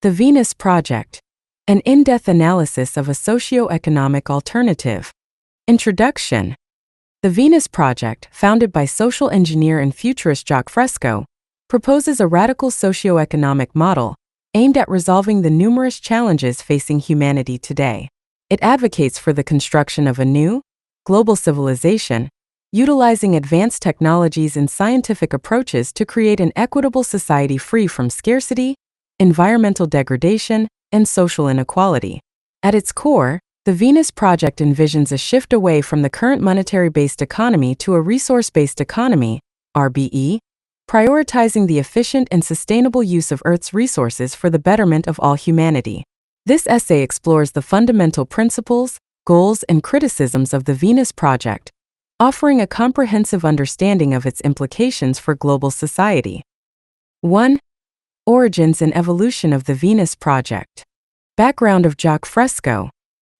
The Venus Project, an in-depth analysis of a socio-economic alternative. Introduction. The Venus Project, founded by social engineer and futurist Jacques Fresco, proposes a radical socio-economic model aimed at resolving the numerous challenges facing humanity today. It advocates for the construction of a new, global civilization, utilizing advanced technologies and scientific approaches to create an equitable society free from scarcity, environmental degradation, and social inequality. At its core, the Venus Project envisions a shift away from the current monetary-based economy to a resource-based economy, RBE, prioritizing the efficient and sustainable use of Earth's resources for the betterment of all humanity. This essay explores the fundamental principles, goals, and criticisms of the Venus Project, offering a comprehensive understanding of its implications for global society. 1. Origins and evolution of the Venus Project. Background of Jacques Fresco.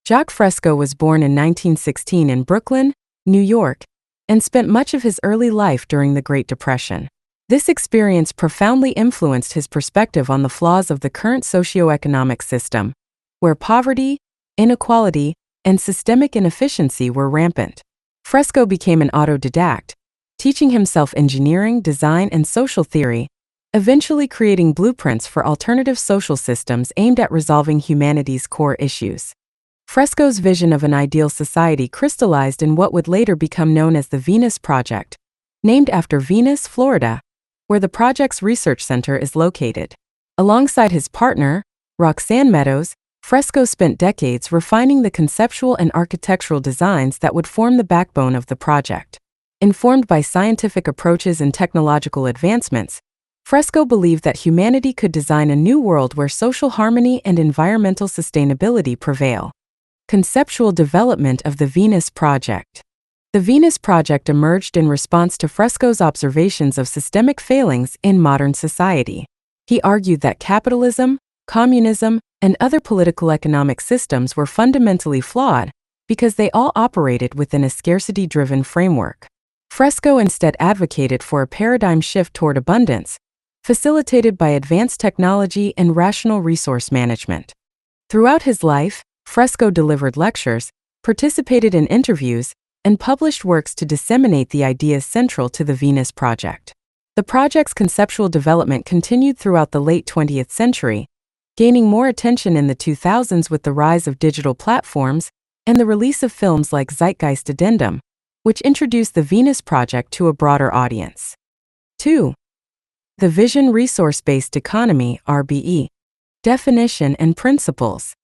Jacques Fresco was born in 1916 in Brooklyn, New York, and spent much of his early life during the Great Depression. This experience profoundly influenced his perspective on the flaws of the current socio-economic system, where poverty, inequality, and systemic inefficiency were rampant. Fresco became an autodidact, teaching himself engineering, design, and social theory, eventually creating blueprints for alternative social systems aimed at resolving humanity's core issues. Fresco's vision of an ideal society crystallized in what would later become known as the Venus Project, named after Venus, Florida, where the project's research center is located. Alongside his partner, Roxanne Meadows, Fresco spent decades refining the conceptual and architectural designs that would form the backbone of the project. Informed by scientific approaches and technological advancements, Fresco believed that humanity could design a new world where social harmony and environmental sustainability prevail. Conceptual development of the Venus Project. The Venus Project emerged in response to Fresco's observations of systemic failings in modern society. He argued that capitalism, communism, and other political economic systems were fundamentally flawed because they all operated within a scarcity-driven framework. Fresco instead advocated for a paradigm shift toward abundance, facilitated by advanced technology and rational resource management. Throughout his life, Fresco delivered lectures, participated in interviews, and published works to disseminate the ideas central to the Venus Project. The project's conceptual development continued throughout the late 20th century, gaining more attention in the 2000s with the rise of digital platforms and the release of films like Zeitgeist Addendum, which introduced the Venus Project to a broader audience. 2. The Vision Resource-Based Economy, RBE. Definition and principles.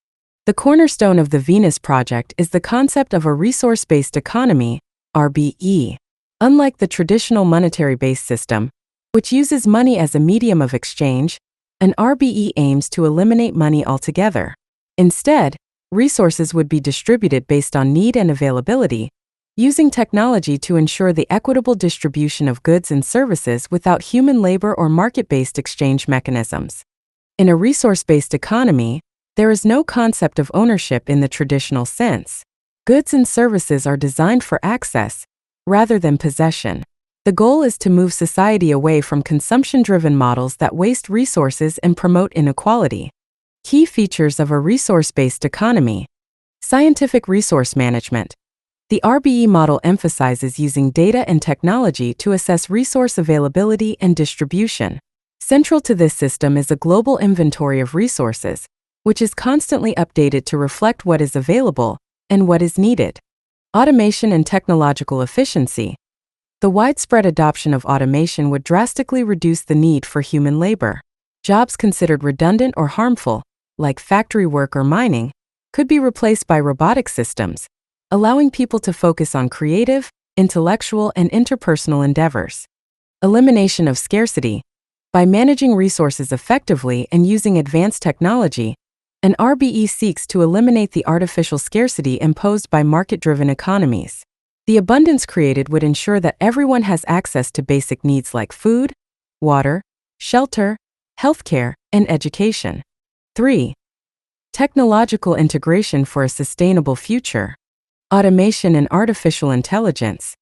The cornerstone of the Venus Project is the concept of a resource-based economy, RBE. Unlike the traditional monetary-based system, which uses money as a medium of exchange, an RBE aims to eliminate money altogether. Instead, resources would be distributed based on need and availability, using technology to ensure the equitable distribution of goods and services without human labor or market-based exchange mechanisms. In a resource-based economy, there is no concept of ownership in the traditional sense. Goods and services are designed for access, rather than possession. The goal is to move society away from consumption-driven models that waste resources and promote inequality. Key features of a resource-based economy. Scientific resource management. The RBE model emphasizes using data and technology to assess resource availability and distribution. Central to this system is a global inventory of resources, which is constantly updated to reflect what is available and what is needed. Automation and technological efficiency. The widespread adoption of automation would drastically reduce the need for human labor. Jobs considered redundant or harmful, like factory work or mining, could be replaced by robotic systems, allowing people to focus on creative, intellectual, and interpersonal endeavors. Elimination of scarcity. By managing resources effectively and using advanced technology, an RBE seeks to eliminate the artificial scarcity imposed by market-driven economies. The abundance created would ensure that everyone has access to basic needs like food, water, shelter, healthcare, and education. 3. Technological integration for a sustainable future. Automation and artificial intelligence.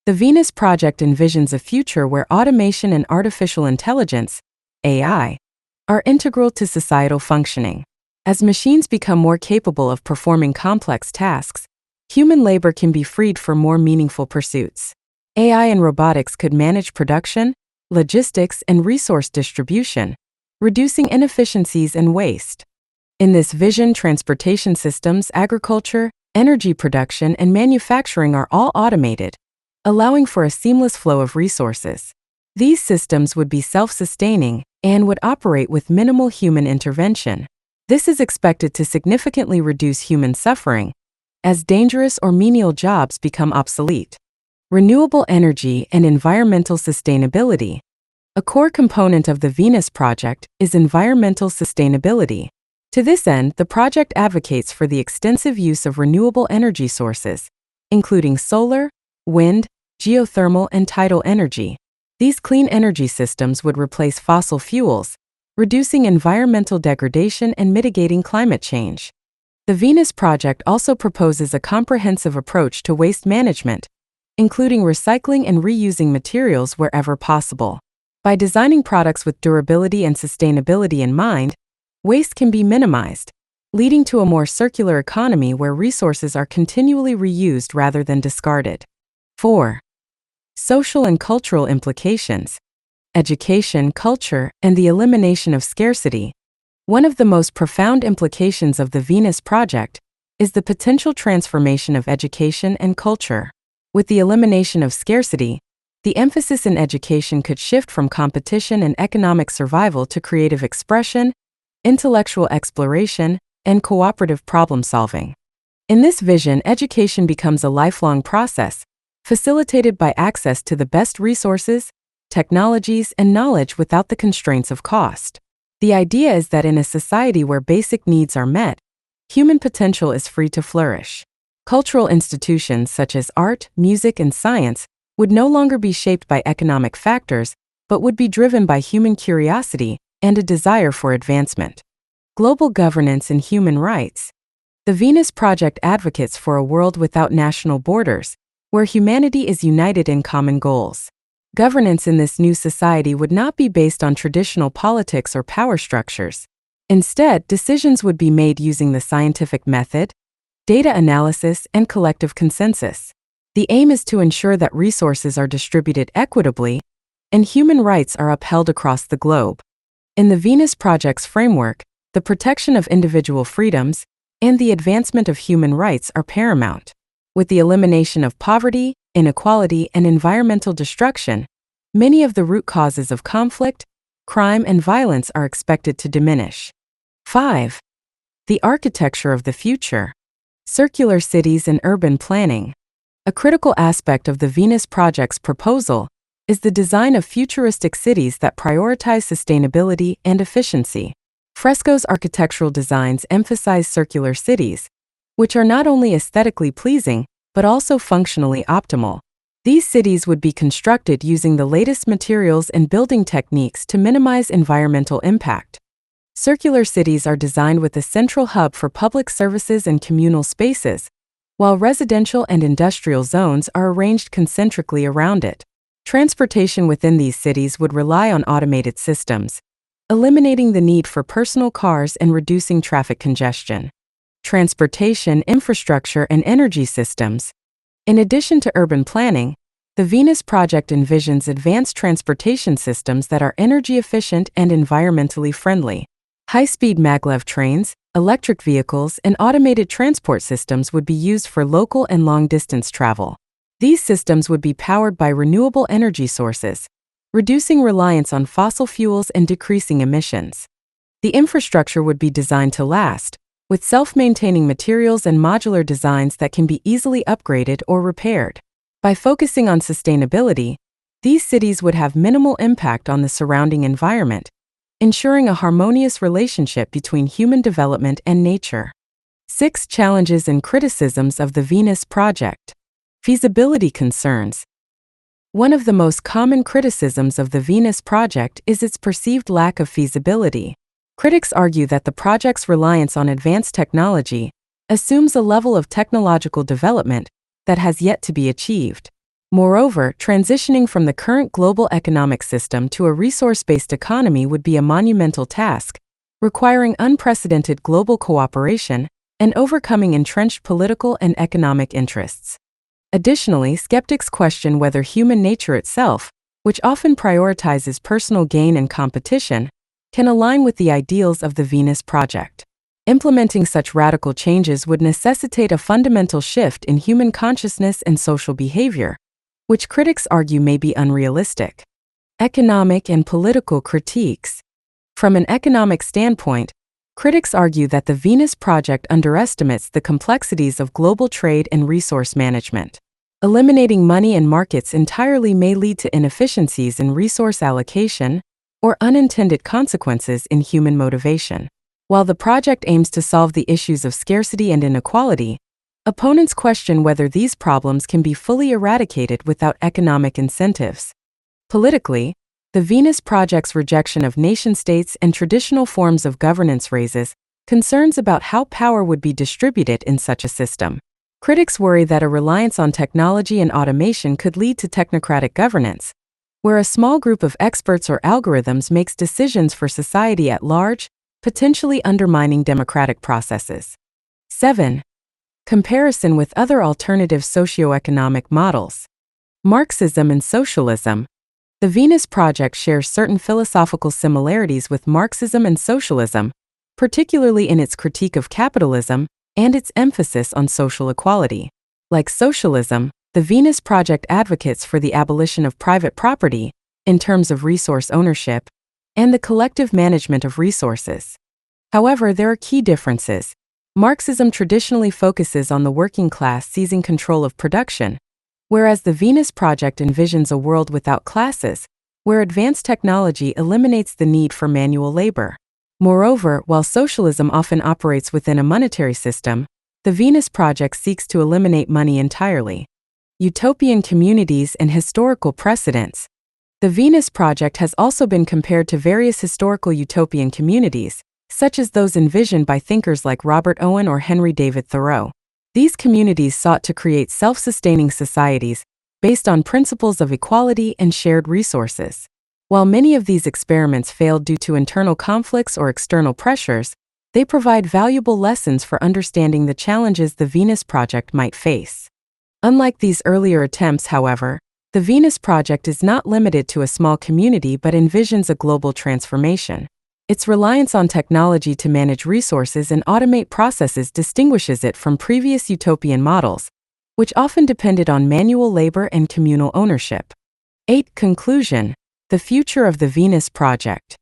The Venus Project envisions a future where automation and artificial intelligence, AI, are integral to societal functioning. As machines become more capable of performing complex tasks, human labor can be freed for more meaningful pursuits. AI and robotics could manage production, logistics, and resource distribution, reducing inefficiencies and waste. In this vision, transportation systems, agriculture, energy production, and manufacturing are all automated, allowing for a seamless flow of resources. These systems would be self-sustaining and would operate with minimal human intervention. This is expected to significantly reduce human suffering, as dangerous or menial jobs become obsolete. Renewable energy and environmental sustainability. A core component of the Venus Project is environmental sustainability. To this end, the project advocates for the extensive use of renewable energy sources, including solar, wind, geothermal, and tidal energy. These clean energy systems would replace fossil fuels, reducing environmental degradation and mitigating climate change. The Venus Project also proposes a comprehensive approach to waste management, including recycling and reusing materials wherever possible. By designing products with durability and sustainability in mind, waste can be minimized, leading to a more circular economy where resources are continually reused rather than discarded. 4. Social and cultural implications. Education, culture, and the elimination of scarcity. One of the most profound implications of the Venus Project is the potential transformation of education and culture. With the elimination of scarcity, the emphasis in education could shift from competition and economic survival to creative expression, intellectual exploration, and cooperative problem-solving. In this vision, education becomes a lifelong process, facilitated by access to the best resources, technologies, and knowledge without the constraints of cost. The idea is that in a society where basic needs are met, human potential is free to flourish. Cultural institutions such as art, music, and science would no longer be shaped by economic factors, but would be driven by human curiosity and a desire for advancement. Global governance and human rights. The Venus Project advocates for a world without national borders, where humanity is united in common goals. Governance in this new society would not be based on traditional politics or power structures. Instead, decisions would be made using the scientific method, data analysis, and collective consensus. The aim is to ensure that resources are distributed equitably and human rights are upheld across the globe. In the Venus Project's framework, the protection of individual freedoms and the advancement of human rights are paramount. With the elimination of poverty, inequality, and environmental destruction, many of the root causes of conflict, crime, and violence are expected to diminish. 5. The architecture of the future. Circular cities and urban planning. A critical aspect of the Venus Project's proposal is the design of futuristic cities that prioritize sustainability and efficiency. Fresco's architectural designs emphasize circular cities, which are not only aesthetically pleasing, but also functionally optimal. These cities would be constructed using the latest materials and building techniques to minimize environmental impact. Circular cities are designed with a central hub for public services and communal spaces, while residential and industrial zones are arranged concentrically around it. Transportation within these cities would rely on automated systems, eliminating the need for personal cars and reducing traffic congestion. Transportation, infrastructure, and energy systems. In addition to urban planning, the Venus Project envisions advanced transportation systems that are energy efficient and environmentally friendly. High-speed maglev trains, electric vehicles, and automated transport systems would be used for local and long-distance travel. These systems would be powered by renewable energy sources, reducing reliance on fossil fuels and decreasing emissions. The infrastructure would be designed to last, with self-maintaining materials and modular designs that can be easily upgraded or repaired. By focusing on sustainability, these cities would have minimal impact on the surrounding environment, ensuring a harmonious relationship between human development and nature. 6 Challenges and criticisms of the Venus Project. Feasibility concerns. One of the most common criticisms of the Venus Project is its perceived lack of feasibility. Critics argue that the project's reliance on advanced technology assumes a level of technological development that has yet to be achieved. Moreover, transitioning from the current global economic system to a resource-based economy would be a monumental task, requiring unprecedented global cooperation and overcoming entrenched political and economic interests. Additionally, skeptics question whether human nature itself, which often prioritizes personal gain and competition, can align with the ideals of the Venus Project. Implementing such radical changes would necessitate a fundamental shift in human consciousness and social behavior, which critics argue may be unrealistic. Economic and political critiques. From an economic standpoint, critics argue that the Venus Project underestimates the complexities of global trade and resource management. Eliminating money and markets entirely may lead to inefficiencies in resource allocation or unintended consequences in human motivation. While the project aims to solve the issues of scarcity and inequality, opponents question whether these problems can be fully eradicated without economic incentives. Politically, the Venus Project's rejection of nation-states and traditional forms of governance raises concerns about how power would be distributed in such a system. Critics worry that a reliance on technology and automation could lead to technocratic governance, where a small group of experts or algorithms makes decisions for society at large, potentially undermining democratic processes. 7. Comparison with other alternative socioeconomic models. Marxism and socialism. The Venus Project shares certain philosophical similarities with Marxism and socialism, particularly in its critique of capitalism and its emphasis on social equality. Like socialism, the Venus Project advocates for the abolition of private property, in terms of resource ownership, and the collective management of resources. However, there are key differences. Marxism traditionally focuses on the working class seizing control of production, whereas the Venus Project envisions a world without classes, where advanced technology eliminates the need for manual labor. Moreover, while socialism often operates within a monetary system, the Venus Project seeks to eliminate money entirely. Utopian communities and historical precedents. The Venus Project has also been compared to various historical utopian communities, such as those envisioned by thinkers like Robert Owen or Henry David Thoreau. These communities sought to create self-sustaining societies based on principles of equality and shared resources. While many of these experiments failed due to internal conflicts or external pressures, they provide valuable lessons for understanding the challenges the Venus Project might face. Unlike these earlier attempts, however, the Venus Project is not limited to a small community but envisions a global transformation. Its reliance on technology to manage resources and automate processes distinguishes it from previous utopian models, which often depended on manual labor and communal ownership. 8. Conclusion: the future of the Venus Project.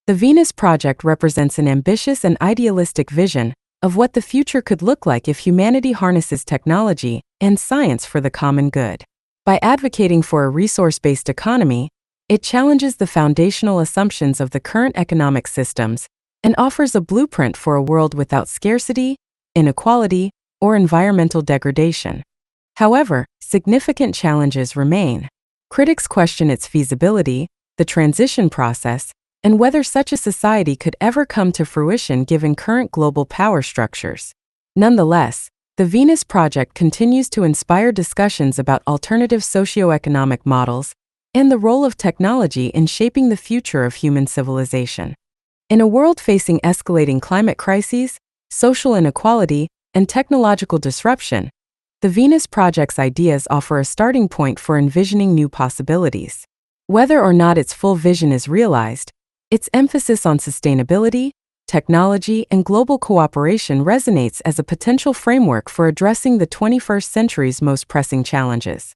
The Venus Project represents an ambitious and idealistic vision of what the future could look like if humanity harnesses technology and science for the common good. By advocating for a resource-based economy, it challenges the foundational assumptions of the current economic systems and offers a blueprint for a world without scarcity, inequality, or environmental degradation. However, significant challenges remain. Critics question its feasibility, the transition process, and whether such a society could ever come to fruition given current global power structures. Nonetheless, the Venus Project continues to inspire discussions about alternative socioeconomic models and the role of technology in shaping the future of human civilization. In a world facing escalating climate crises, social inequality, and technological disruption, the Venus Project's ideas offer a starting point for envisioning new possibilities. Whether or not its full vision is realized, its emphasis on sustainability, technology, and global cooperation resonates as a potential framework for addressing the 21st century's most pressing challenges.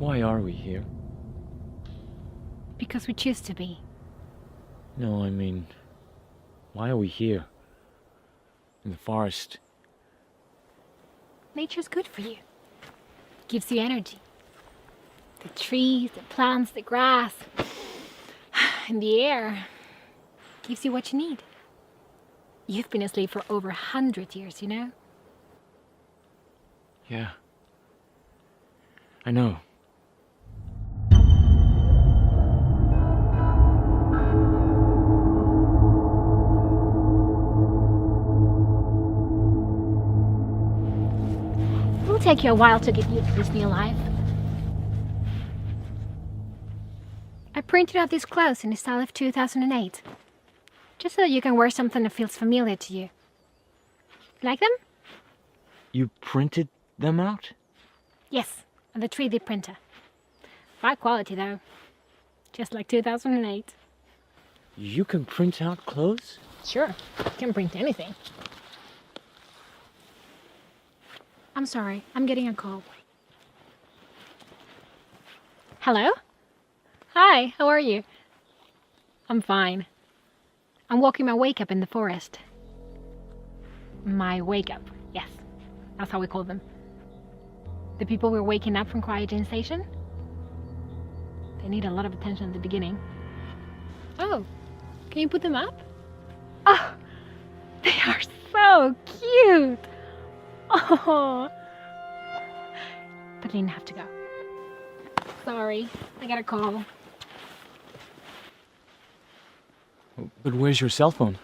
Why are we here?
Because we choose to be.
No, I mean, why are we here? In the forest?
Nature's good for you. It gives you energy. The trees, the plants, the grass, and the air gives you what you need. You've been asleep for over 100 years, you know?
Yeah. I know.
It'll take you a while to get used to this new life. I printed out these clothes in the style of 2008. Just so that you can wear something that feels familiar to you. Like them?
You printed them out?
Yes, on the 3D printer. High quality though. Just like 2008.
You can print out clothes?
Sure, I can print anything. I'm sorry, I'm getting a call. Hello? Hi, how are you? I'm fine. I'm walking my wake up in the forest. My wake up, yes. That's how we call them. The people we're waking up from Cryogen Station. They need a lot of attention at the beginning. Oh, can you put them up? Oh, they are so cute. Oh, but I didn't have to go. Sorry, I got a call.
But where's your cell phone?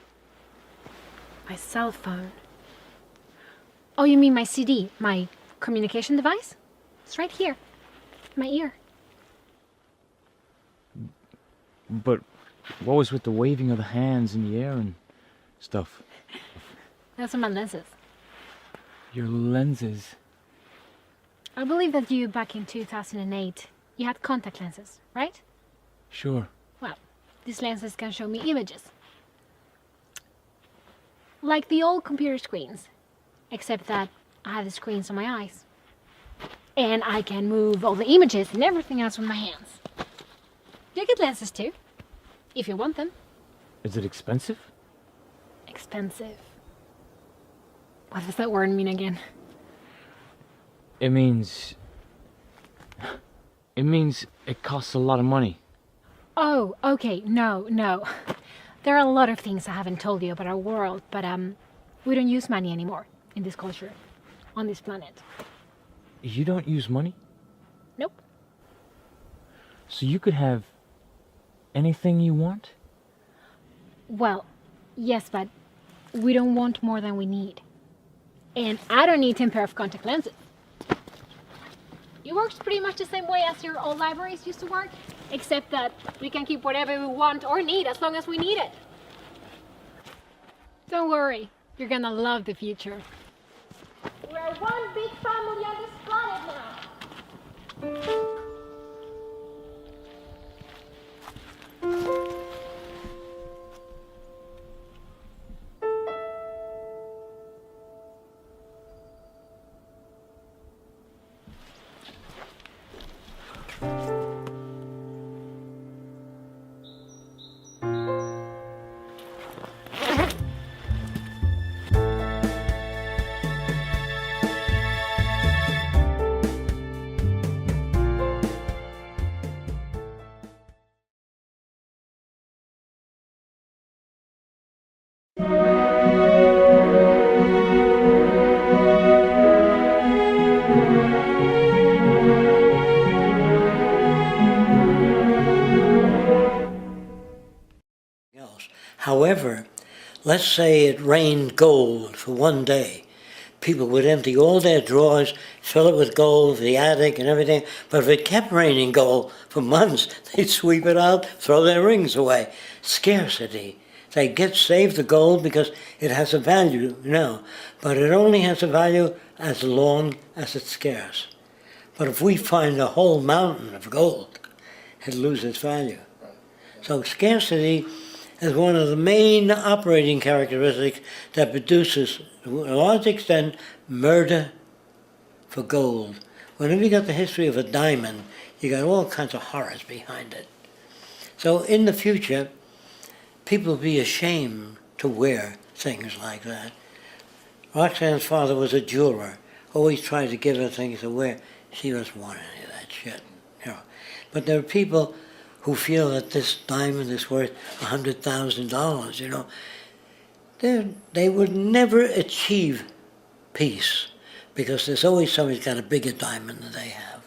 My cell phone? Oh, you mean my CD, my communication device? It's right here, in my ear.
But what was with the waving of the hands in the air and stuff?
Those are my lenses.
Your lenses?
I believe that you, back in 2008, you had contact lenses, right?
Sure.
Well, these lenses can show me images. Like the old computer screens, except that I have the screens on my eyes. And I can move all the images and everything else with my hands. You get lenses too, if you want them.
Is it expensive?
Expensive. What does that word mean again?
It means It means it costs a lot of money.
Oh, okay, no. There are a lot of things I haven't told you about our world, but we don't use money anymore in this culture, on this planet.
You don't use money?
Nope.
So you could have anything you want?
Well, yes, but we don't want more than we need. And I don't need 10 pair of contact lenses. It works pretty much the same way as your old libraries used to work, except that we can keep whatever we want or need as long as we need it. Don't worry, you're gonna love the future. We're one big family on this planet now.
However, let's say it rained gold for one day. People would empty all their drawers, fill it with gold, the attic and everything. But if it kept raining gold for months, they'd sweep it out, throw their rings away. Scarcity. They save the gold because it has a value, but it only has a value as long as it's scarce. But if we find a whole mountain of gold, it loses value. So scarcity is one of the main operating characteristics that produces, to a large extent, murder for gold. Whenever you got the history of a diamond, you got all kinds of horrors behind it. So in the future, people will be ashamed to wear things like that. Roxanne's father was a jeweler, always tried to give her things to wear. She doesn't want any of that shit. But there are people who feel that this diamond is worth $100,000, they would never achieve peace because there's always somebody who's got a bigger diamond than they have.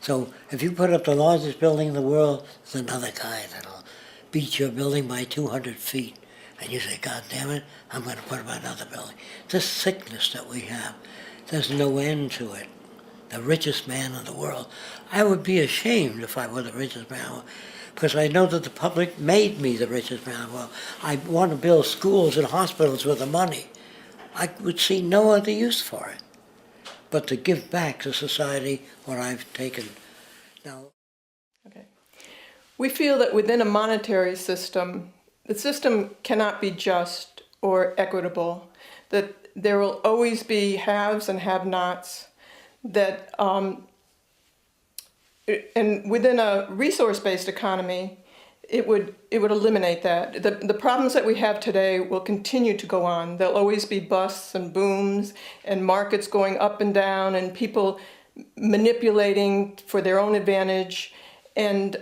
So if you put up the largest building in the world, there's another guy that'll beat your building by 200 feet. And you say, God damn it, I'm going to put up another building. This sickness that we have, there's no end to it. The richest man in the world. I would be ashamed if I were the richest man, because I know that the public made me the richest man in the world. I want to build schools and hospitals with the money. I would see no other use for it, but to give back to society what I've taken. Now,
we feel that within a monetary system, the system cannot be just or equitable, that there will always be haves and have-nots, that and within a resource-based economy, it would eliminate that. The problems that we have today will continue to go on. There'll always be busts and booms and markets going up and down and people manipulating for their own advantage. And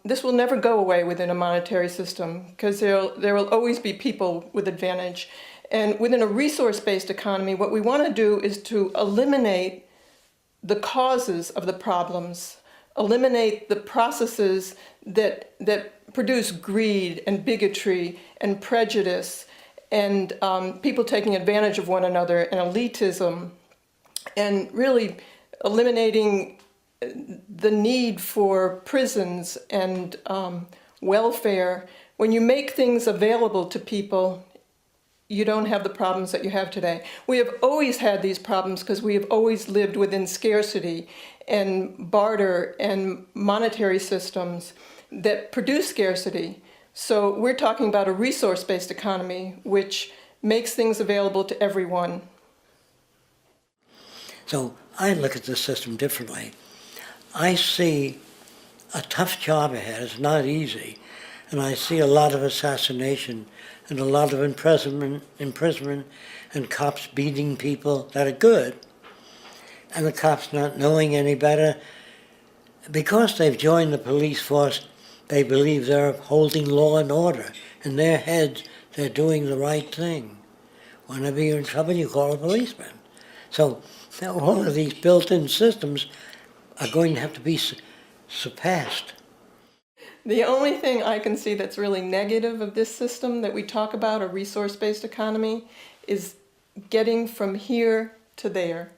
this will never go away within a monetary system because there will always be people with advantage. And within a resource-based economy, what we want to do is to eliminate the causes of the problems, eliminate the processes that produce greed and bigotry and prejudice and people taking advantage of one another and elitism, and really eliminating the need for prisons and welfare. When you make things available to people, you don't have the problems that you have today. We have always had these problems because we have always lived within scarcity and barter and monetary systems that produce scarcity. So we're talking about a resource-based economy which makes things available to everyone.
So I look at this system differently. I see a tough job ahead. It's not easy. And I see a lot of assassination and a lot of imprisonment and cops beating people that are good. And the cops not knowing any better Because they've joined the police force, they believe they're upholding law and order. In their heads, they're doing the right thing. Whenever you're in trouble, you call a policeman. So all of these built-in systems are going to have to be surpassed.
The only thing I can see that's really negative of this system that we talk about, a resource-based economy, is getting from here to there.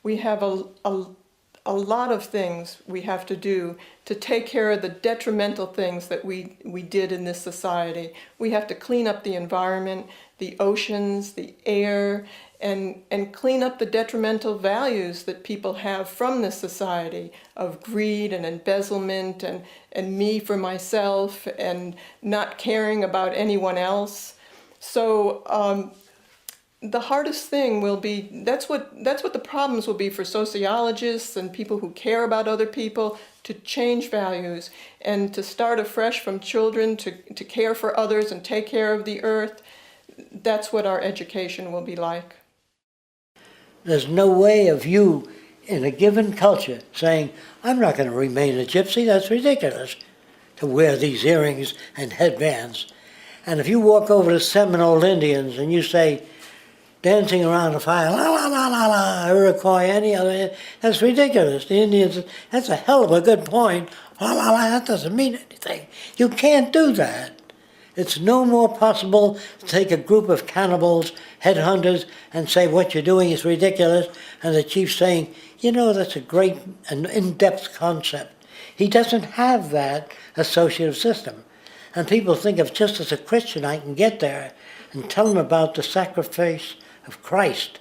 We have a lot of things we have to do to take care of the detrimental things that we did in this society. We have to clean up the environment, the oceans, the air, and clean up the detrimental values that people have from this society of greed and embezzlement and me for myself and not caring about anyone else. So the hardest thing will be, that's what the problems will be for sociologists and people who care about other people, to change values and to start afresh from children to care for others and take care of the earth. That's what our education will be like.
There's no way of you in a given culture saying, I'm not going to remain a gypsy, that's ridiculous, to wear these earrings and headbands. And if you walk over to Seminole Indians and you say, dancing around a fire, la la la la la, Iroquois, any other, that's ridiculous. The Indians, that's a hell of a good point. La la la, that doesn't mean anything. You can't do that. It's no more possible to take a group of cannibals, headhunters, and say what you're doing is ridiculous, and the chief saying, you know, that's a great and in-depth concept. He doesn't have that associative system. And people think if just as a Christian I can get there and tell them about the sacrifice of Christ.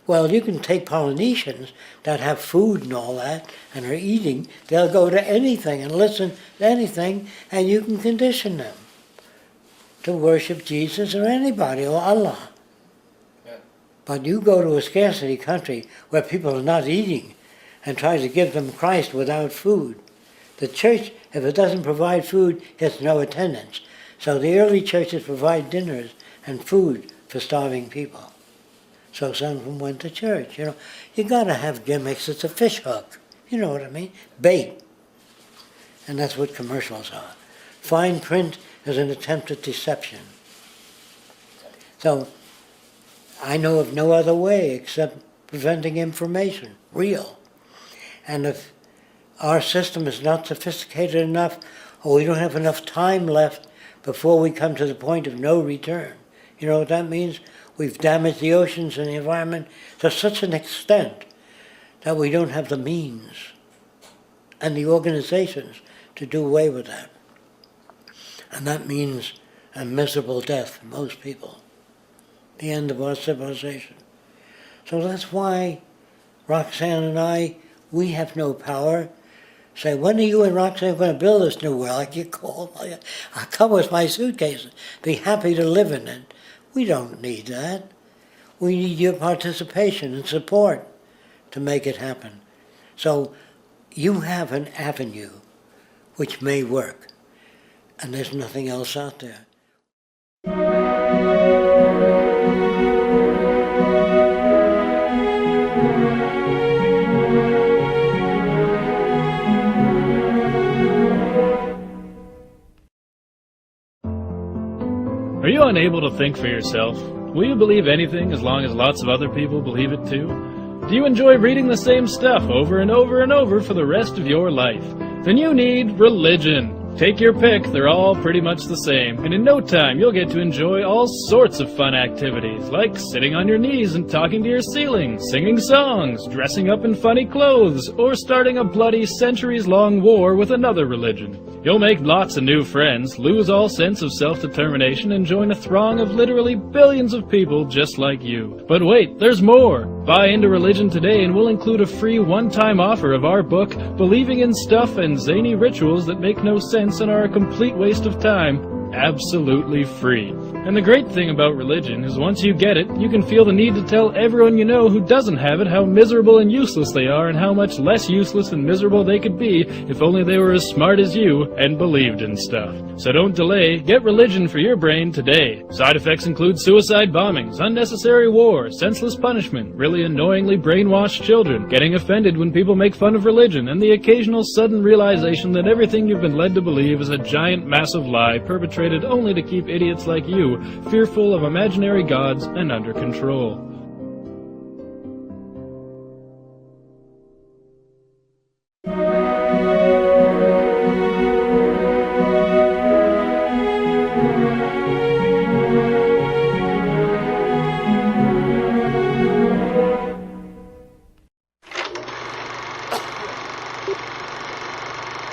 Well, you can take Polynesians that have food and all that and are eating. They'll go to anything and listen to anything, and you can condition them to worship Jesus or anybody or Allah. Yeah. But you go to a scarcity country where people are not eating and try to give them Christ without food. The church, if it doesn't provide food, gets no attendance. So the early churches provide dinners and food for starving people. So some of them went to church. You know, you gotta have gimmicks. It's a fish hook. You know what I mean? Bait. And that's what commercials are. Fine print is an attempt at deception. So I know of no other way except preventing information, real. And if our system is not sophisticated enough, or we don't have enough time left before we come to the point of no return, you know what that means? We've damaged the oceans and the environment to such an extent that we don't have the means and the organizations to do away with that. And that means a miserable death for most people, the end of our civilization. So that's why Roxanne and I, we have no power. Say, when are you and Roxanne going to build this new world? I get called. I'll come with my suitcase, be happy to live in it. We don't need that. We need your participation and support to make it happen. So you have an avenue which may work, and there's nothing else out there.
Are you unable to think for yourself? Will you believe anything as long as lots of other people believe it too? Do you enjoy reading the same stuff over and over and over for the rest of your life? Then you need religion. Take your pick, they're all pretty much the same, and in no time you'll get to enjoy all sorts of fun activities, like sitting on your knees and talking to your ceiling, singing songs, dressing up in funny clothes, or starting a bloody centuries-long war with another religion. You'll make lots of new friends, lose all sense of self-determination, and join a throng of literally billions of people just like you. But wait, there's more! Buy into religion today and we'll include a free one-time offer of our book, Believing in Stuff and Zany Rituals That Make No Sense and Are a Complete Waste of Time, absolutely free. And the great thing about religion is once you get it, you can feel the need to tell everyone you know who doesn't have it how miserable and useless they are and how much less useless and miserable they could be if only they were as smart as you and believed in stuff. So don't delay, get religion for your brain today. Side effects include suicide bombings, unnecessary war, senseless punishment, really annoyingly brainwashed children, getting offended when people make fun of religion, and the occasional sudden realization that everything you've been led to believe is a giant massive lie perpetrated only to keep idiots like you fearful of imaginary gods and under control.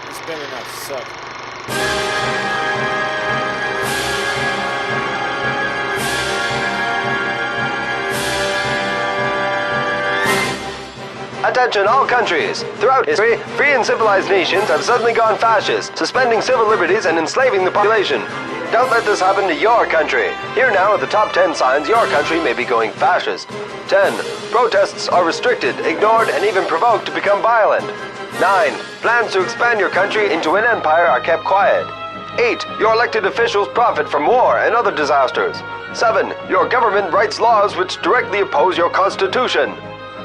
It's been enough, suck.
Attention all countries! Throughout history, free and civilized nations have suddenly gone fascist, suspending civil liberties and enslaving the population. Don't let this happen to your country. Here now are the top 10 signs your country may be going fascist. 10. Protests are restricted, ignored, and even provoked to become violent. 9. Plans to expand your country into an empire are kept quiet. 8. Your elected officials profit from war and other disasters. 7. Your government writes laws which directly oppose your constitution.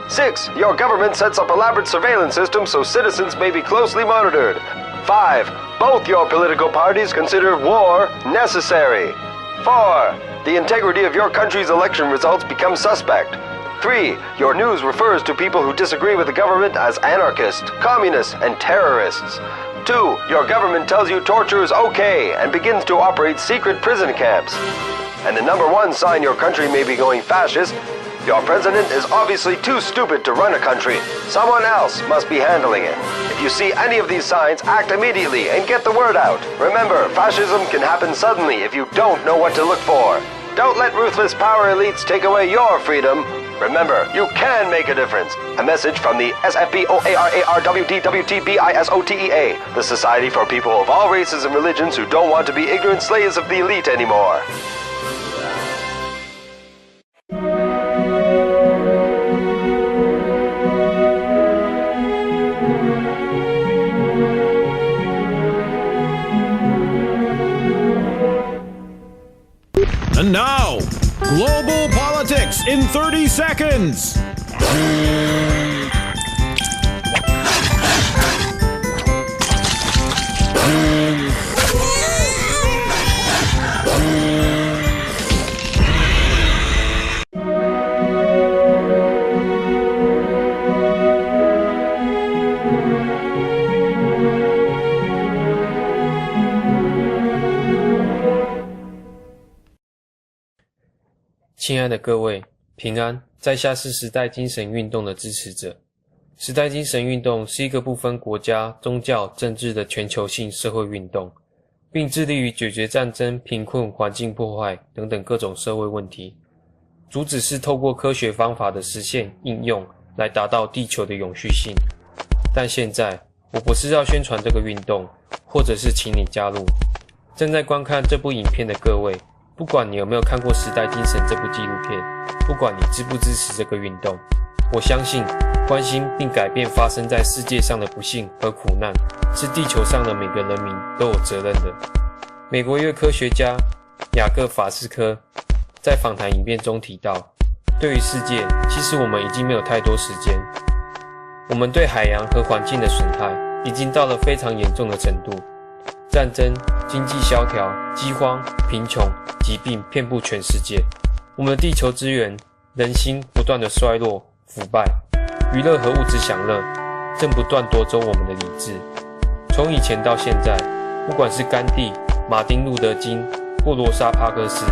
6. Your government sets up elaborate surveillance systems so citizens may be closely monitored. 5. Both your political parties consider war necessary. 4. The integrity of your country's election results becomes suspect. 3. Your news refers to people who disagree with the government as anarchists, communists, and terrorists. 2. Your government tells you torture is okay and begins to operate secret prison camps. And the number 1 sign your country may be going fascist: your president is obviously too stupid to run a country. Someone else must be handling it. If you see any of these signs, act immediately and get the word out. Remember, fascism can happen suddenly if you don't know what to look for. Don't let ruthless power elites take away your freedom. Remember, you can make a difference. A message from the SFBOARARWDWTBISOTEA, the Society for People of All Races and Religions who don't want to be ignorant slaves of the elite anymore.
And now, global politics in 30 seconds.
亲爱的各位，平安！在下是时代精神运动的支持者。时代精神运动是一个不分国家、宗教、政治的全球性社会运动，并致力于解决战争、贫困、环境破坏等等各种社会问题。主旨是透过科学方法的实现应用，来达到地球的永续性。但现在，我不是要宣传这个运动，或者是请你加入。正在观看这部影片的各位，不管你有没有看过《时代精神》这部纪录片，不管你支不支持这个运动，我相信关心并改变发生在世界上的不幸和苦难，是地球上的每个人民都有责任的。美国一位科学家雅各法斯科在访谈影片中提到，对于世界，其实我们已经没有太多时间。我们对海洋和环境的损害已经到了非常严重的程度。战争、经济萧条、饥荒、贫穷、疾病遍布全世界。我们的地球资源、人心不断的衰落、腐败，娱乐和物质享乐正不断夺走我们的理智。从以前到现在，不管是甘地、马丁路德金或罗莎帕克斯，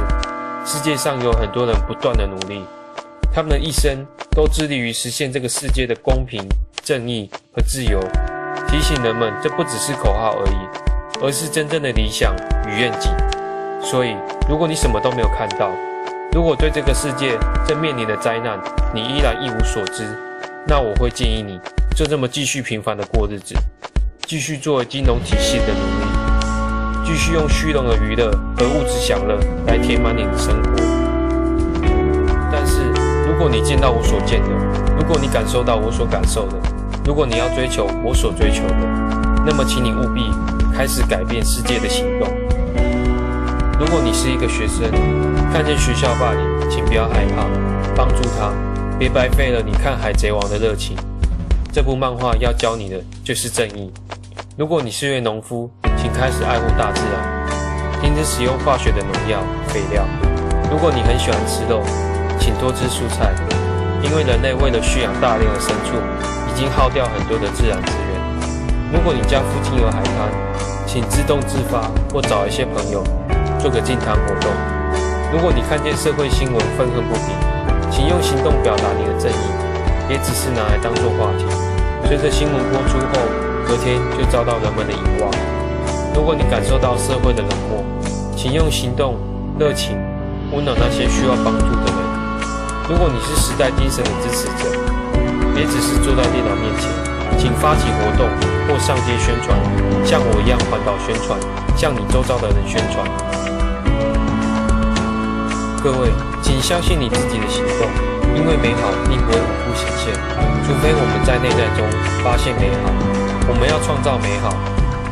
世界上有很多人不断的努力，他们的一生都致力于实现这个世界的公平、正义和自由，提醒人们这不只是口号而已，而是真正的理想与愿景。所以，如果你什么都没有看到，如果对这个世界正面临的灾难你依然一无所知，那我会建议你就这么继续平凡的过日子，继续作为金融体系的奴隶，继续用虚荣的娱乐和物质享乐来填满你的生活。但是，如果你见到我所见的，如果你感受到我所感受的，如果你要追求我所追求的，那么请你务必开始改变世界的行动。如果你是一个学生，看见学校霸凌，请不要害怕，帮助他，别白费了你看《海贼王》的热情。这部漫画要教你的就是正义。如果你是一位农夫，请开始爱护大自然，停止使用化学的农药、肥料。如果你很喜欢吃肉，请多吃蔬菜，因为人类为了驯养大量的牲畜，已经耗掉很多的自然资源。如果你家附近有海滩，请自动自发或找一些朋友做个净滩活动。如果你看见社会新闻愤恨不平，请用行动表达你的正义，别只是拿来当作话题，随着新闻播出后，隔天就遭到人们的遗忘。如果你感受到社会的冷漠，请用行动、热情温暖那些需要帮助的人。如果你是时代精神的支持者，别只是坐在电脑面前，请发起活动或上街宣传，像我一样环岛宣传，向你周遭的人宣传。各位，请相信你自己的行动，因为美好并不会无故显现，除非我们在内在中发现美好。我们要创造美好，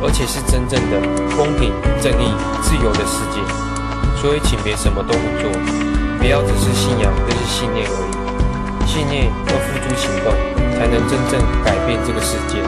而且是真正的公平、正义、自由的世界。所以请别什么都不做，不要只是信仰，就是信念而已。信念要付诸行动，才能真正改变这个世界。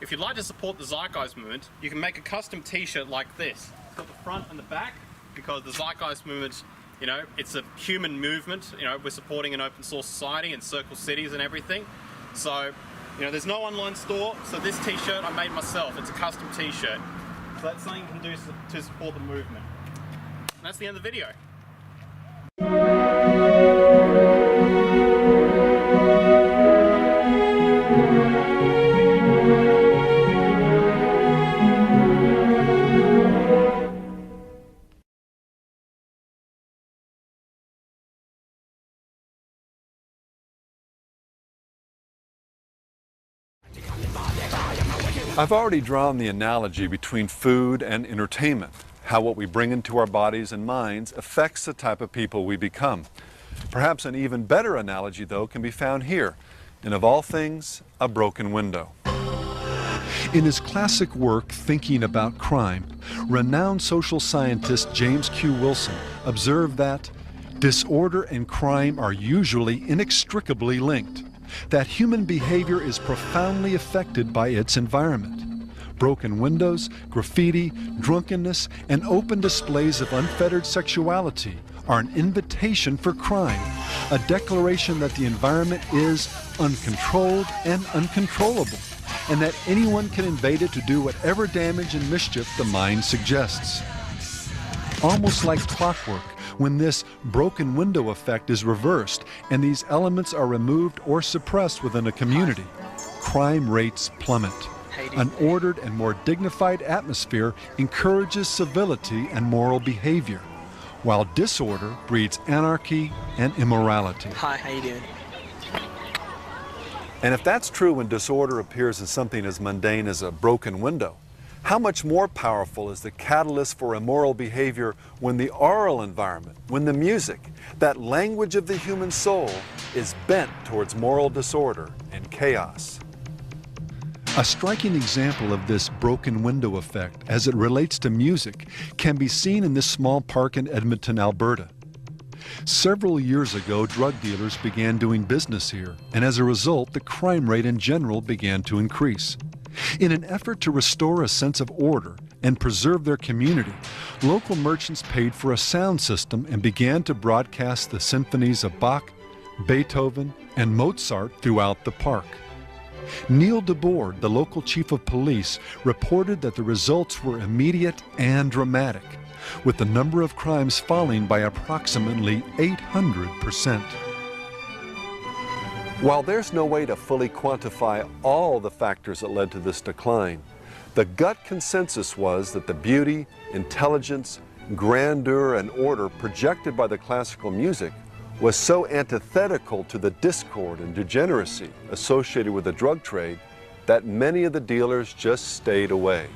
If you'd like to support the Zeitgeist movement, you can make a custom t-shirt like this. It's got the front and the back, because the Zeitgeist movement, you know, it's a human movement. You know, we're supporting an open source society and circle cities and everything. So, you know, there's no online store, so this t-shirt I made myself. It's a custom t-shirt. So that's something you can do to support the movement. And that's the end of the video.
I've already drawn the analogy between food and entertainment, how what we bring into our bodies and minds affects the type of people we become. Perhaps an even better analogy, though, can be found here, in, of all things, A Broken Window. In his classic work, Thinking About Crime, renowned social scientist James Q. Wilson observed that disorder and crime are usually inextricably linked, that human behavior is profoundly affected by its environment. broken windows, graffiti, drunkenness, and open displays of unfettered sexuality are an invitation for crime, a declaration that the environment is uncontrolled and uncontrollable, and that anyone can invade it to do whatever damage and mischief the mind suggests. Almost like clockwork, when this broken window effect is reversed and these elements are removed or suppressed within a community, crime rates plummet. An ordered and more dignified atmosphere encourages civility and moral behavior, while disorder breeds anarchy and immorality.
Hi, how you doing?
And if that's true when disorder appears in something as mundane as a broken window, how much more powerful is the catalyst for immoral behavior when the oral environment, when the music, that language of the human soul, is bent towards moral disorder and chaos? A striking example of this broken window effect as it relates to music can be seen in this small park in Edmonton, Alberta. Several years ago, drug dealers began doing business here, and as a result, the crime rate in general began to increase. In an effort to restore a sense of order and preserve their community, local merchants paid for a sound system and began to broadcast the symphonies of Bach, Beethoven, and Mozart throughout the park. Neil DeBoard, the local chief of police, reported that the results were immediate and dramatic, with the number of crimes falling by approximately 800%. While there's no way to fully quantify all the factors that led to this decline, the gut consensus was that the beauty, intelligence, grandeur, and order projected by the classical music was so antithetical to the discord and degeneracy associated with the drug trade that many of the dealers just stayed away.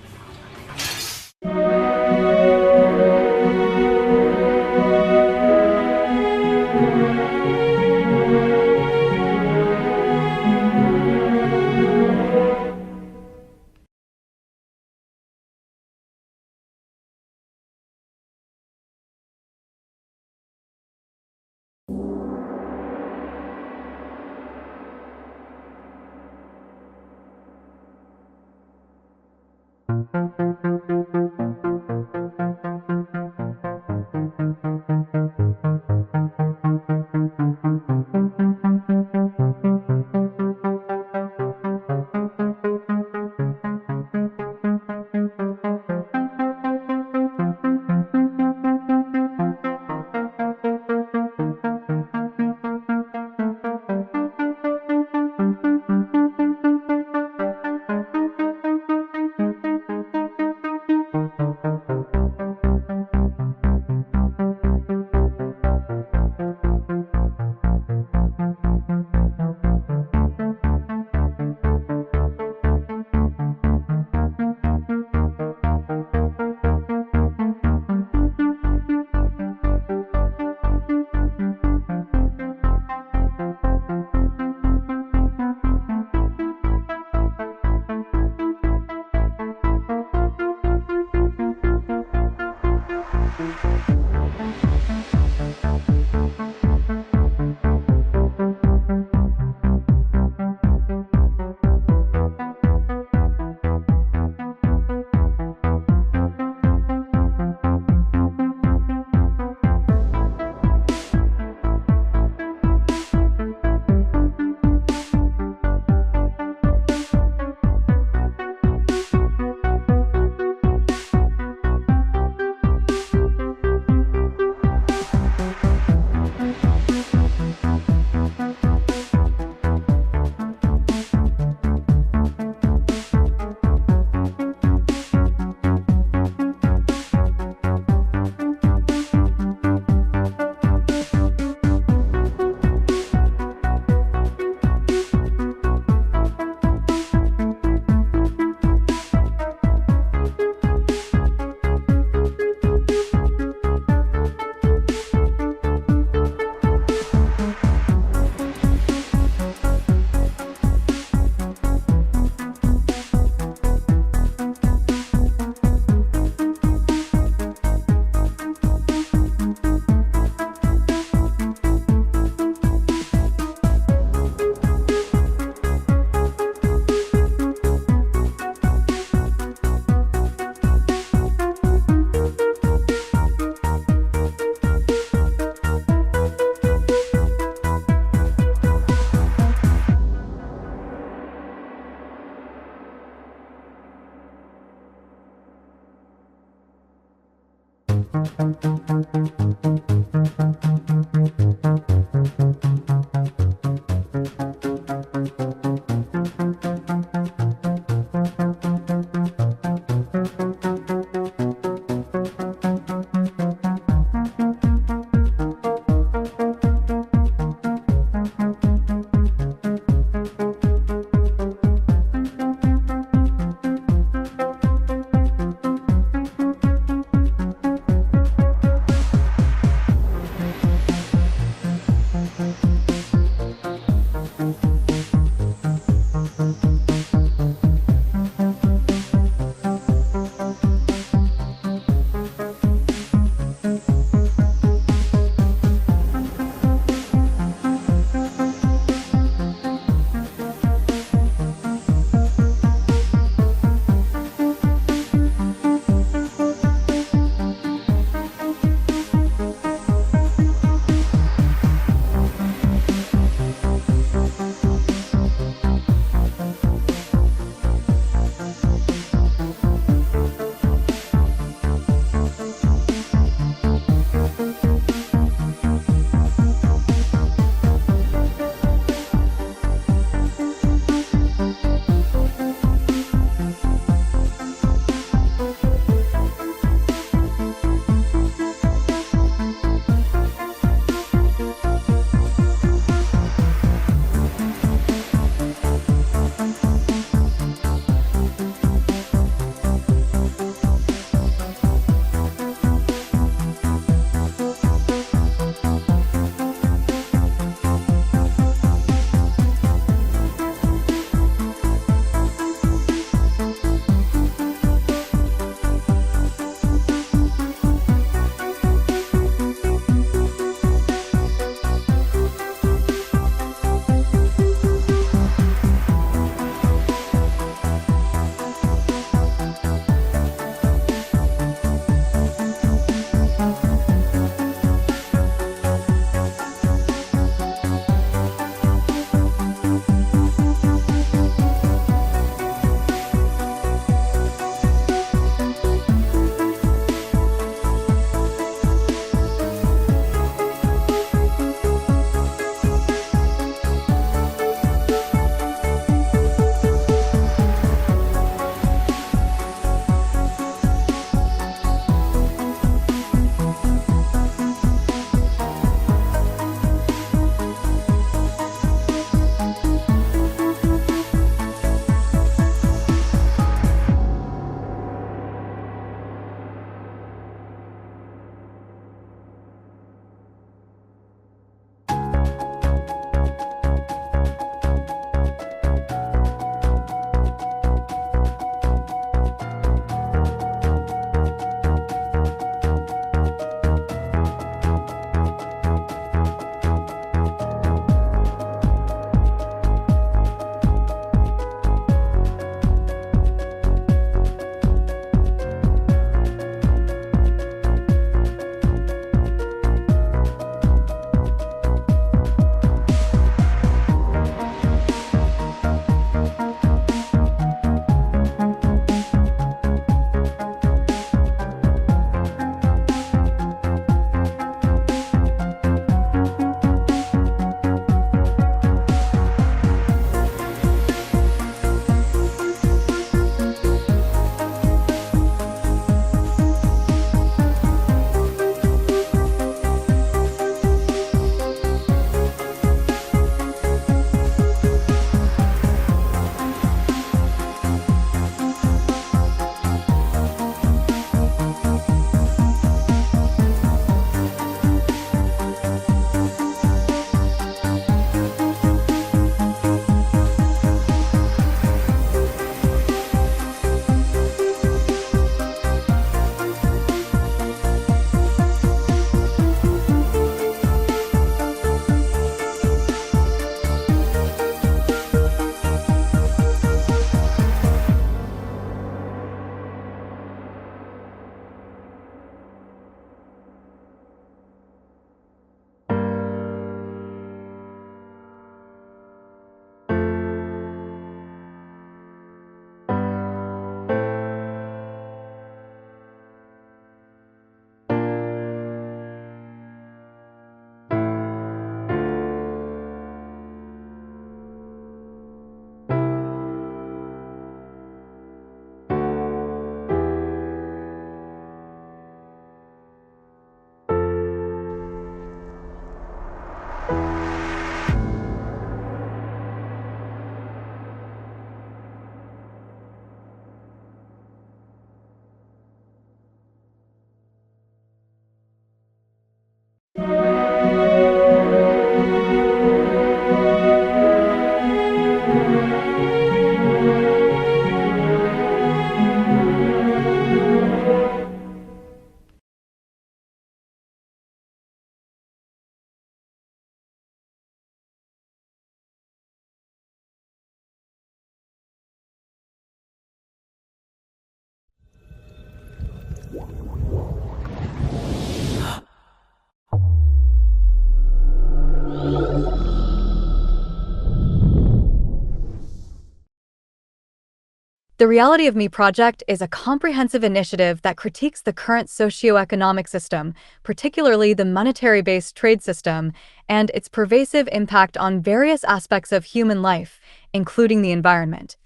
The Reality of Me project is a comprehensive initiative that critiques the current socio-economic system, particularly the monetary-based trade system, and its pervasive impact on various aspects of human life, including the environment,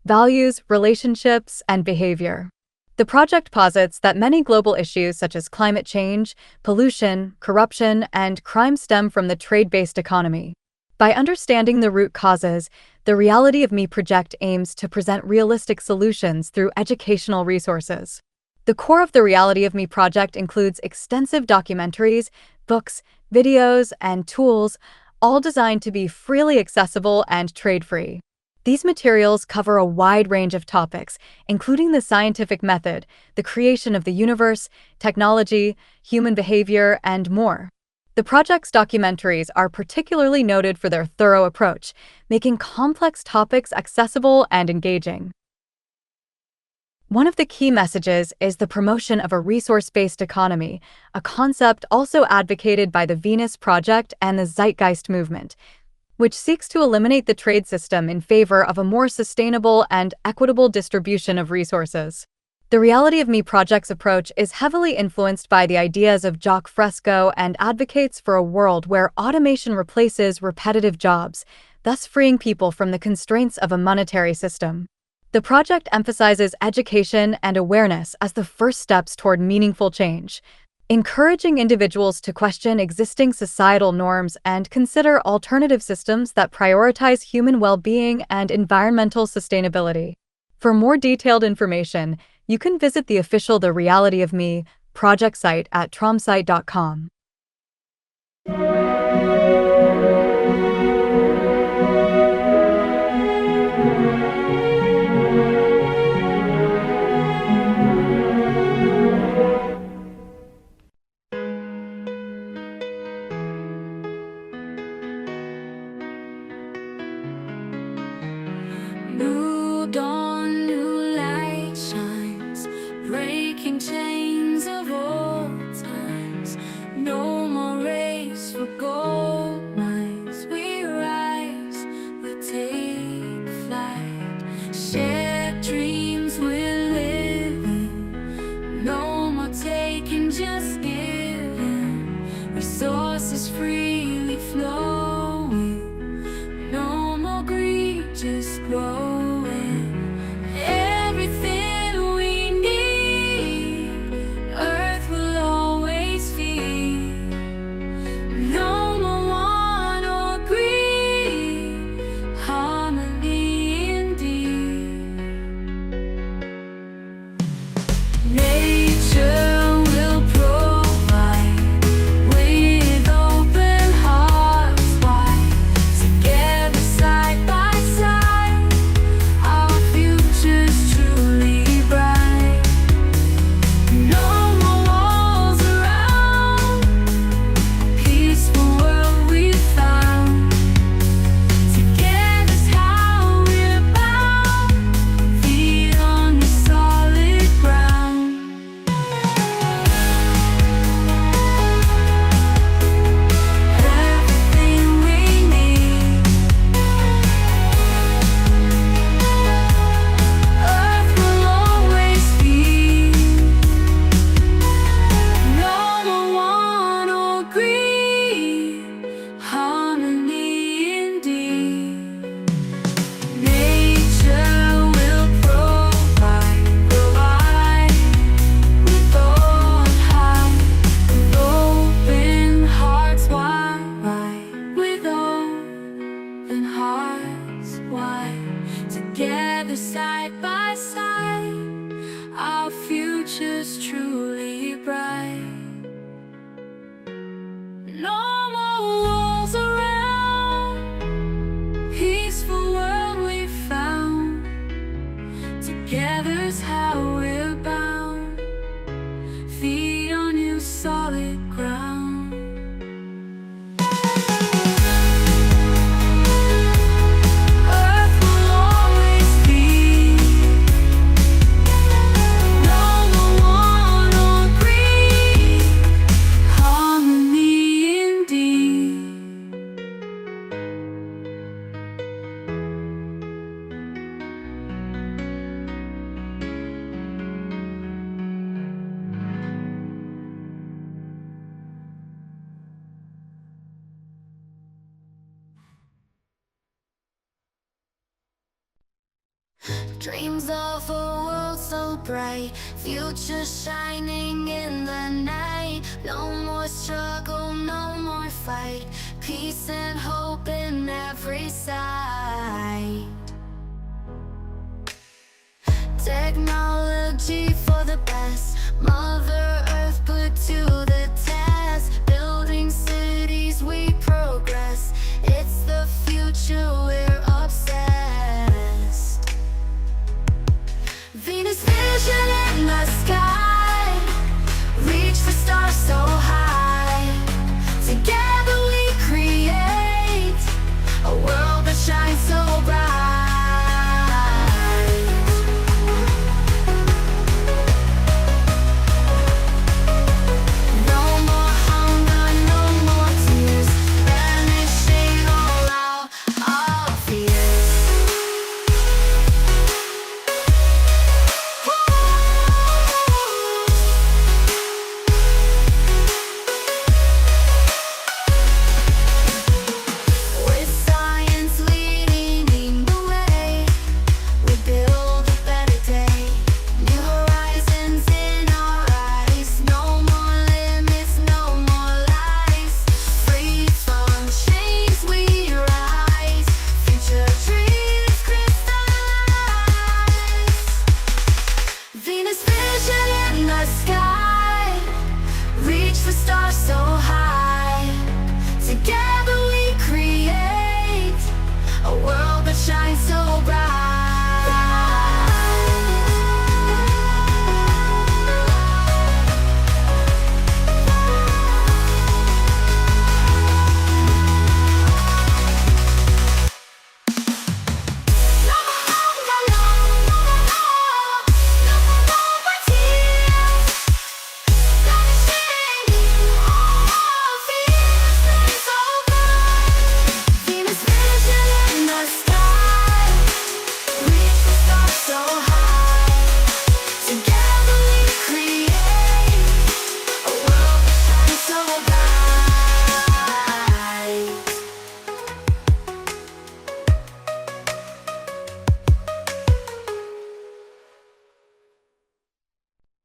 values, relationships, and behavior. The project posits that many global issues such as climate change, pollution, corruption, and crime stem from the trade-based economy. By understanding the root causes, the Reality of Me project aims to present realistic solutions through educational resources. The core of the Reality of Me project includes extensive documentaries, books, videos, and tools, all designed to be freely accessible and trade-free. These materials cover a wide range of topics, including the scientific method, the creation of the universe, technology, human behavior, and more. The project's documentaries are particularly noted for their thorough approach, making complex topics accessible and engaging. One of the key messages is the promotion of a resource-based economy, a concept also advocated by the Venus Project and the Zeitgeist movement, which seeks to eliminate the trade system in favor of a more sustainable and equitable distribution of resources. The Reality of Me project's approach is heavily influenced by the ideas of Jacques Fresco and advocates for a world where automation replaces repetitive jobs, thus freeing people from the constraints of a monetary system. The project emphasizes education and awareness as the first steps toward meaningful change, encouraging individuals to question existing societal norms and consider alternative systems that prioritize human well-being and environmental sustainability. For more detailed information, you can visit the official The Reality of Me project site at tromsite.com.
New dawn, new light shines, breaking chains of old times. No more race for gold mines. We rise, we take flight. Shared dreams we're living. No more taking, just giving. Resources freely flowing. No more greed, just growing. Everything we need, Earth will always feed. No more want or greed, harmony indeed. Nature will provide with open hearts wide. Together side by side, our future's truly bright. No more walls around, peaceful world we found. Together's how we're bound, feet on the solid ground. Everything we need, Earth will always be. No more want or greed, harmony indeed. Nature will provide with all high, with open hearts wide, with open hearts wide. Together side by side, our future's truly bright. No more walls around, peaceful world we found. Together's how we're bound, feet on new solid ground. Earth will always be. No more want or Dreams of a world so bright, future shining in the night. No more struggle, no more fight, peace and hope in every side. Technology for the best, Mother Earth put to the test. Building cities we progress, it's the future we're obsessed. Venus vision in the sky, reach for stars so high. Together we create a world that shines so bright.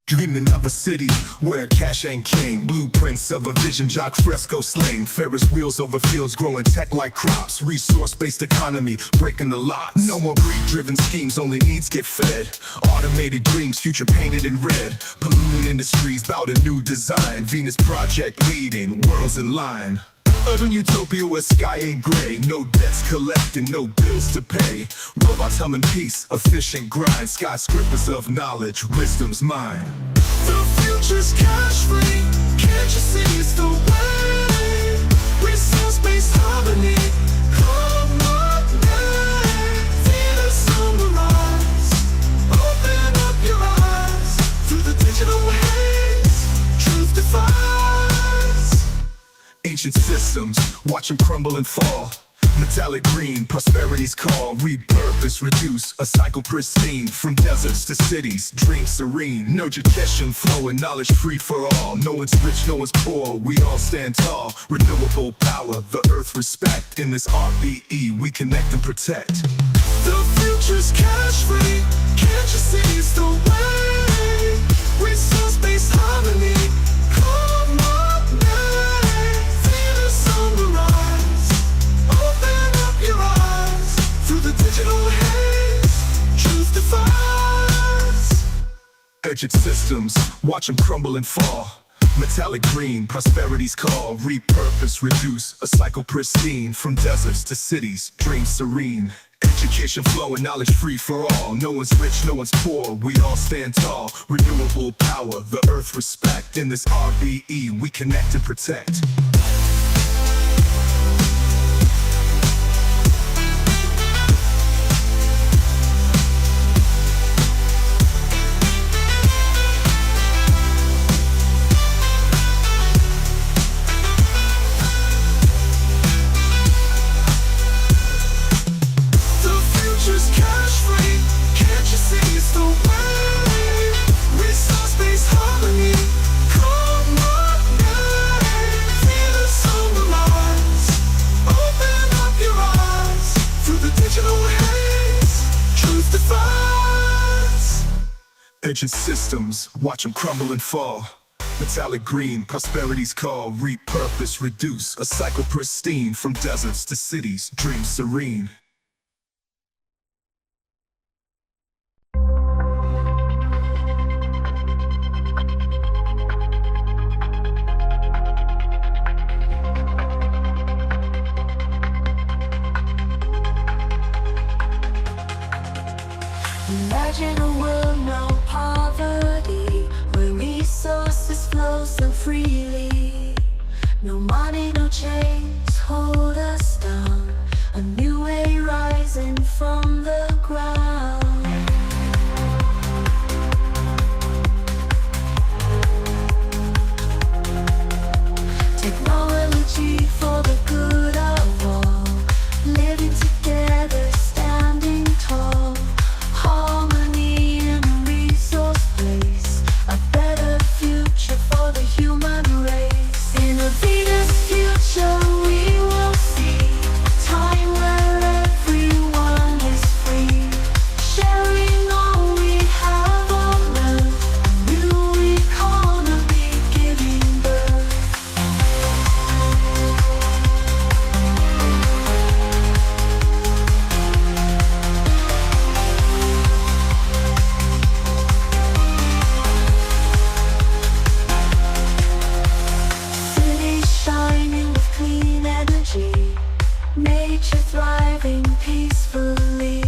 Dreaming of a city where cash ain't king. Blueprints of a vision, jock fresco sling. Ferris wheels over fields, growing tech like crops. Resource-based economy, breaking the locks. No more greed-driven schemes, only needs get fed. Automated dreams, future painted in red. Polluting industries, bout a new design. Venus Project leading, worlds in line. Urban utopia where sky ain't gray. No debts collected, no bills to pay. Robots humming peace, efficient grind. Skyscrapers of knowledge, wisdom's mine. The future's cash free, can't you see it's the way? Resource-based harmony, come up now. Venus on the rise, open up your eyes. Through the digital haze, truth defies. Ancient systems, watch them crumble and fall. Metallic green, prosperity's call. Repurpose, reduce, a cycle pristine. From deserts to cities, dreams serene. No education flowing, knowledge free for all. No one's rich, no one's poor, we all stand tall. Renewable power, the earth respect. In this RBE, we connect and protect. The future's cash free, can't you see it's the way? Resource-based harmony, come up now. Venus on the rise, open up your eyes. Through the digital haze, truth defies. Urgent systems, watch them crumble and fall. Metallic green, prosperity's call. Repurpose, reduce, a cycle pristine. From deserts to cities, dreams serene. Education flowing, knowledge free for all. No one's rich, no one's poor, we all stand tall. Renewable power, the earth respect. In this RBE, we connect and protect. Intelligent systems, watch them crumble and fall. Metallic green, prosperity's call. Repurpose, reduce, a cycle pristine. From deserts to cities, dreams serene.
Imagine a world no poverty, where resources flow so freely. No money, no chains hold us down. A new way rising from the ground. Technology for the good of all. Living together, standing tall. Harmony in a resource place. A better future for the human race. In a Venus future we will see a time where everyone is free. Sharing all we have on earth. A new economy giving birth. Cities shining with clean energy. Nature thriving peacefully.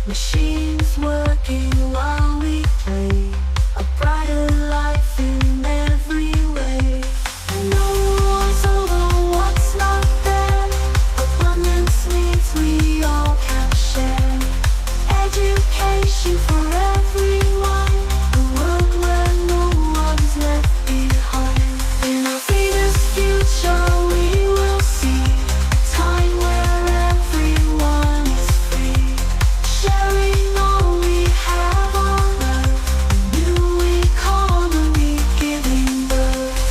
Machines working while we play. A brighter life in every way. No one's over what's not there. Abundance means we all can share. Education for everyone. A world where no one's left behind. In a Venus future we will see a time where everyone is free. Sharing all we have on earth. A new economy giving birth.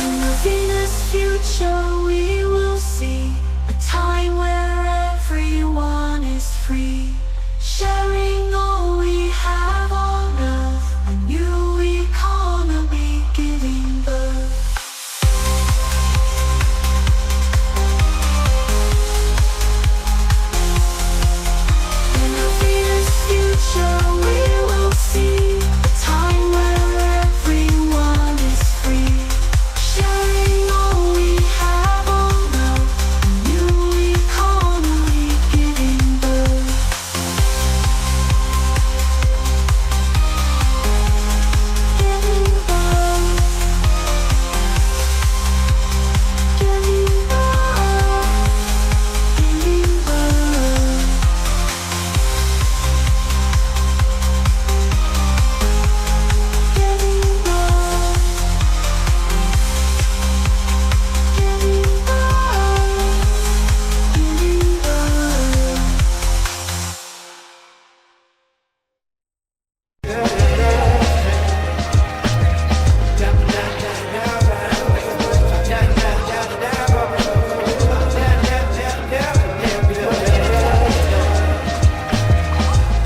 In a Venus future we will see a time where everyone is free. Sharing all we have on earth. A new economy giving birth. In a Venus future we will see a time where everyone is free. Sharing all we have on earth. A new economy giving birth. Giving birth. Giving birth. Giving birth. Giving birth. Giving birth. Giving birth.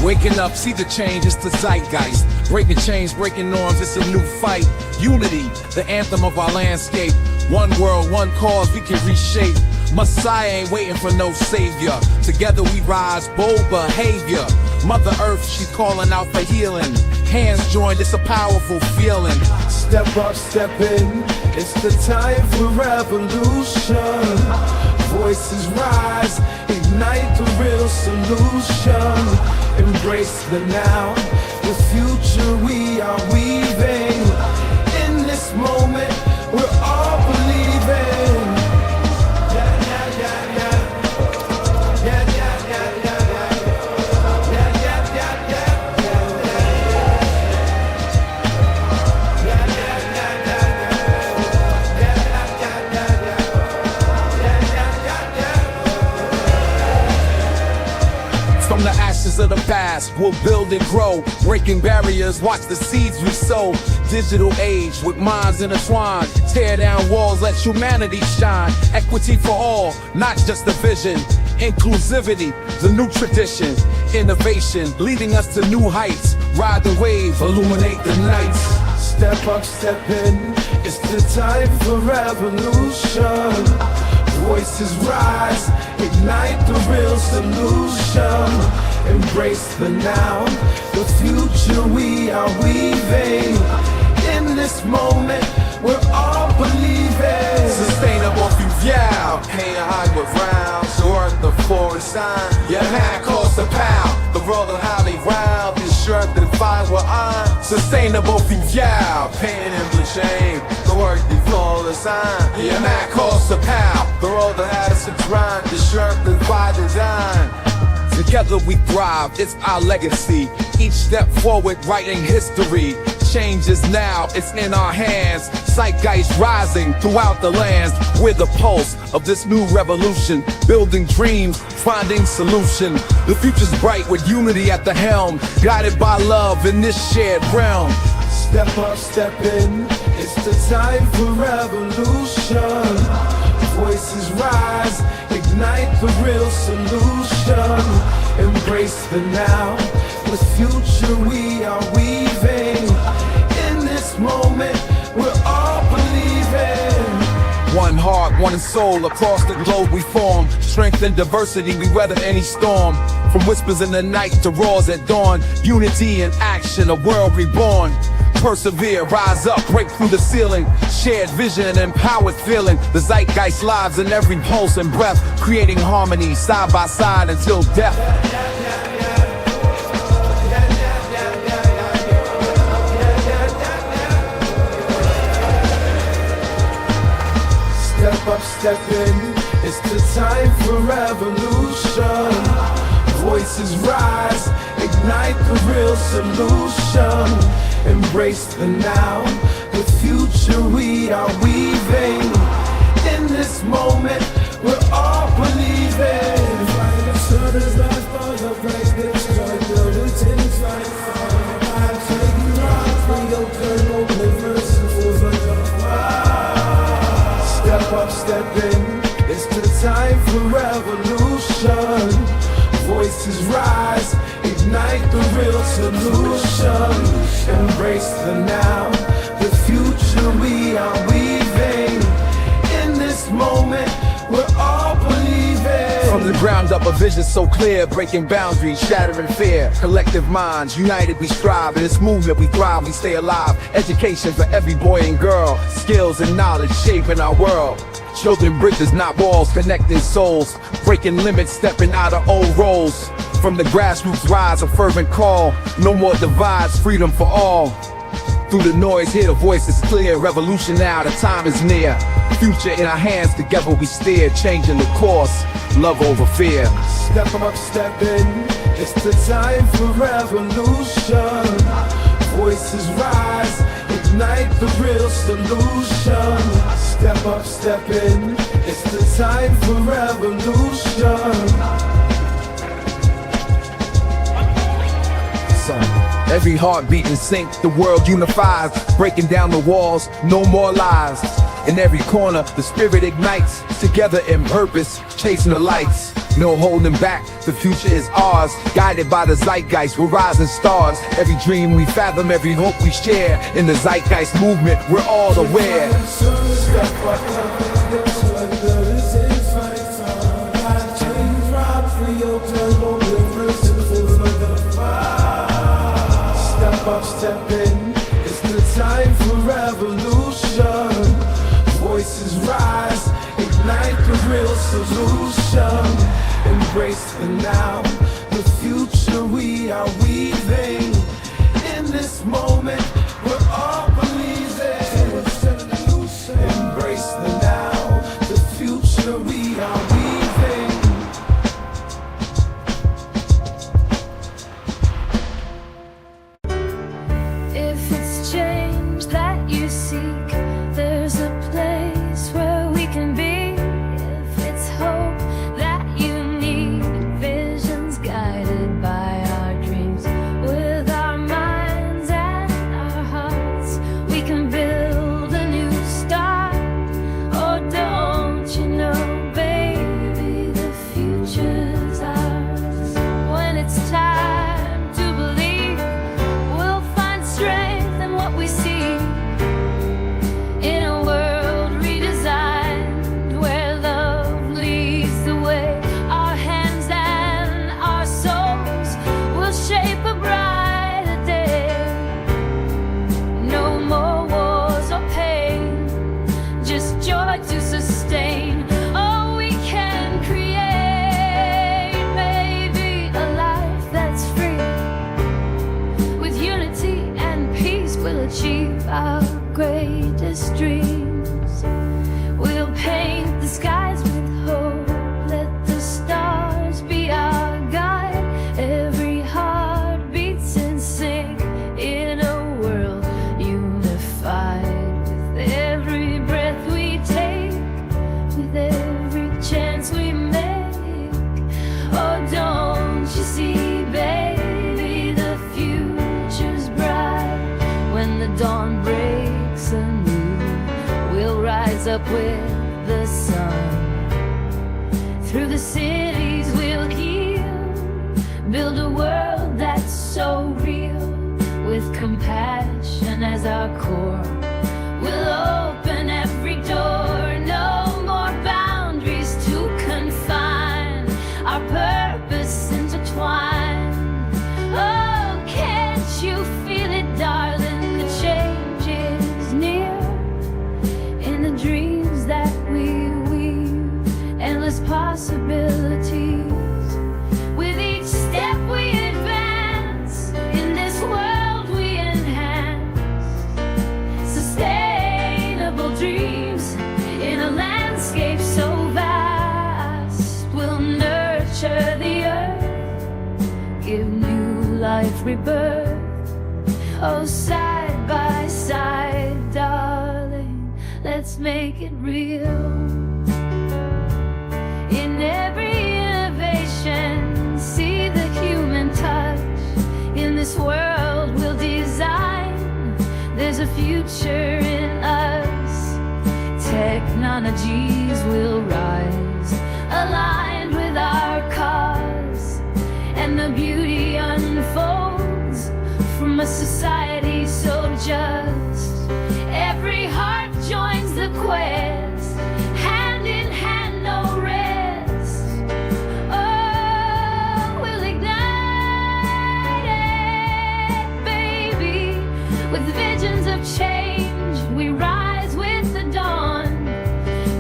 Waking up, see the change, it's the zeitgeist. Breaking chains, breaking norms, it's a new fight. Unity, the anthem of our landscape. One world, one cause, we can reshape. Messiah ain't waiting for no savior. Together we rise, bold behavior. Mother Earth, she's calling out for healing. Hands joined, it's a powerful feeling.
Step up, step in, it's the time for revolution. Voices rise, ignite the real solution. Embrace the now, the future we are weaving. In this moment, we're all believing. Yeah, yeah, yeah, yeah. Yeah, yeah, yeah, yeah, yeah. Yeah, yeah, yeah, yeah. Yeah, yeah, yeah, yeah, yeah. Yeah, yeah, yeah, yeah, yeah. Yeah, yeah, yeah, yeah.
From the ashes of the past, We'll build and grow, breaking barriers, watch the seeds we sow. Digital age with minds intertwined. Tear down walls, let humanity shine. Equity for all, not just a vision. Inclusivity, the new tradition. Innovation, leading us to new heights. Ride the wave, illuminate the nights.
Step up, step in, it's the time for revolution. Voices rise, ignite the real solution. Embrace the now, the future we are weaving. In this moment, we're all believing.
Sustainable future, paying high with rounds. Worth the forward sign, your hand costs a pound. The world of highly round, the shirt that find what I'm. Sustainable future, paying in the shame. The work the forward sign, your hand costs a pound. The world that has to grind, the shirt that find design. Together we thrive, it's our legacy. Each step forward, writing history. Change is now, it's in our hands. Zeitgeist rising throughout the lands. We're the pulse of this new revolution. Building dreams, finding solution. The future's bright with unity at the helm. Guided by love in this shared realm.
Step up, step in, it's the time for revolution. Voices rise, ignite the real solution. Embrace the now, the future we are weaving. In this moment, we're all believing.
One heart, one soul, across the globe we form. Strength and diversity, we weather any storm. From whispers in the night to roars at dawn. Unity in action, a world reborn. Persevere, rise up, break through the ceiling. Shared vision and empowered feeling. The zeitgeist lives in every pulse and breath. Creating harmony, side by side until death.
Step up, step in, it's the time for revolution. Voices rise, ignite the real solution. Embrace the now, the future we are weaving. In this moment, we're all believing. Step up, step in, it's the time for revolution. Voices rise, ignite the real solution. Embrace the now, the future we are weaving. In this moment, we're all believing.
From the ground up, a vision so clear, breaking boundaries, shattering fear. Collective minds, united we strive. In this movement we thrive, we stay alive. Education for every boy and girl. Skills and knowledge shaping our world. Children bridges, not walls, connecting souls. Breaking limits, stepping out of old roles. From the grassroots rise, a fervent call. No more divides, freedom for all. Through the noise, hear the voices clear. Revolution now, the time is near. Future in our hands, together we steer. Changing the course, love over fear.
Step up, step in, it's the time for revolution. Voices rise, ignite the real solution. Step up, step in, it's the time for revolution.
Every heartbeat in sync, the world unifies. Breaking down the walls, no more lies. In every corner, the spirit ignites. Together in purpose, chasing the lights. No holding back, the future is ours. Guided by the zeitgeist, we're rising stars. Every dream we fathom, every hope we share. In the zeitgeist movement, we're all aware.
Step up, step in, it's the time for revolution. Voices rise, ignite the real solution. Embrace the now, the future we are weaving. In this moment, we're all believing. Embrace the now, the future we are weaving.
If it's change that you seek, there's a place where we can be. If it's hope that you need, visions guided by our dreams. greatest dreams. We'll paint the skies with hope. Let the stars be our guide. Every heart beats in sync in a world unified. With every breath we take, with every chance we make. Oh, don't you see, baby, the future's bright. When the dawn breaks anew, we'll rise up with the sun. Through the cities we'll heal, build a world that's so real. With compassion as our core, we'll open every door. No more boundaries to confine, our purpose intertwined. Oh, can't you feel it, darling? The change is near. In the dreams that we weave, endless possibilities. With each step we advance, in this world we enhance. Sustainable dreams in a landscape so vast. We'll nurture the earth, give new life rebirth. Oh, side by side, darling, let's make it real. In every innovation, see the human touch. In this world we'll design, there's a future in us. Technologies will rise, aligned with our cause. And the beauty unfolds from a society so just. Every heart joins the quest, hand in hand, no rest. Oh, we'll ignite it, baby. With visions of change, we rise with the dawn.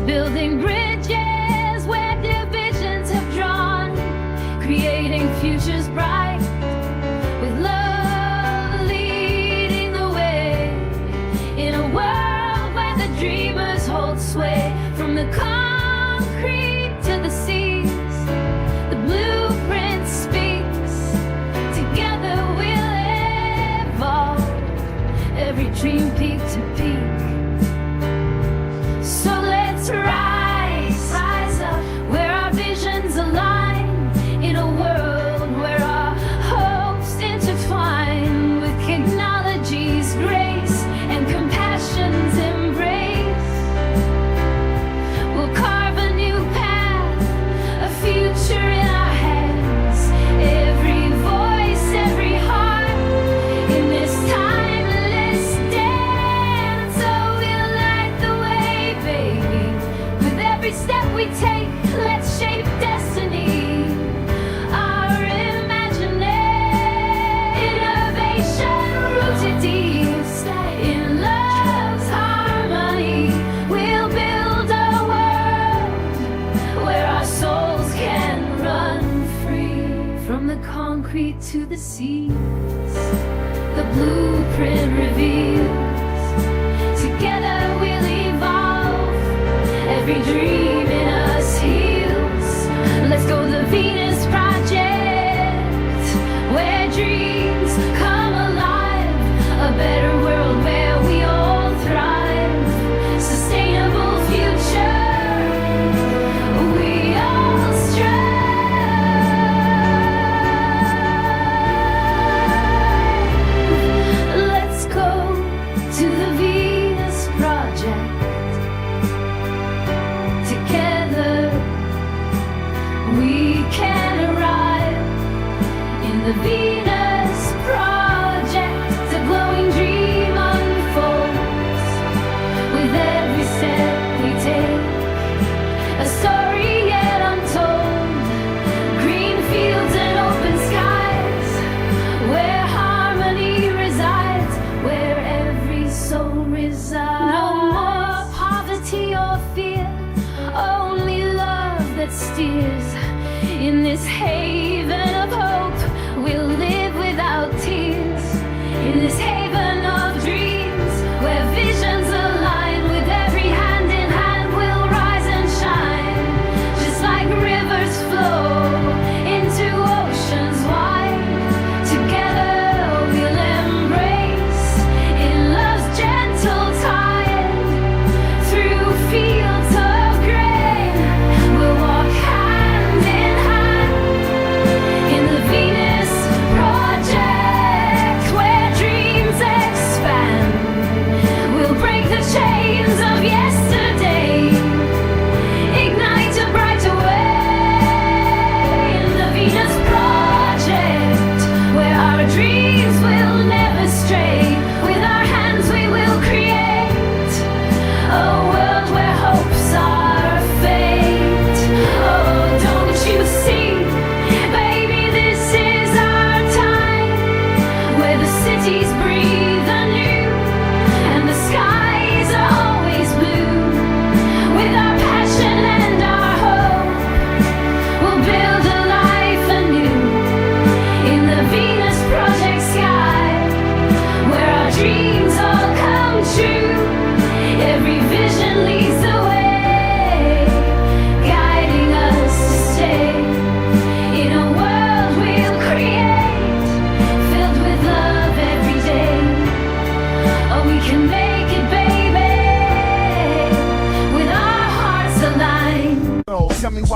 Building bridges where divisions have drawn. Creating futures bright, with love leading the way. In a world where the dreamers hold sway. From the concrete to the seas, the blueprint speaks. Together we'll evolve, every dream peak to peak. So let's rise up, where our visions align. In a world where our hopes intertwine. With technology's grace and compassion's embrace, we'll carve a new path, a future in our hands. Every voice, every heart, in this timeless dance. So we'll light the way, baby. With every step we take, let's shape destiny. Our imagination, innovation rooted deep in love's harmony. We'll build a world where our souls can run free. From the concrete to the seas, the blueprint reveals. Together we'll evolve, every dream in us heals. Let's go the Venus Project, where dreams come alive. A better world where we all thrive. Sustainable future, we all strive. Let's go to the Venus Project. Together we can arrive in the Venus Project. A glowing dream unfolds with every step we take. A story yet untold. Green fields and open skies, where harmony resides, where every soul resides. No more poverty or fear, only love that steers. In this haven of hope, we'll live without tears. In this haven of dreams, where visions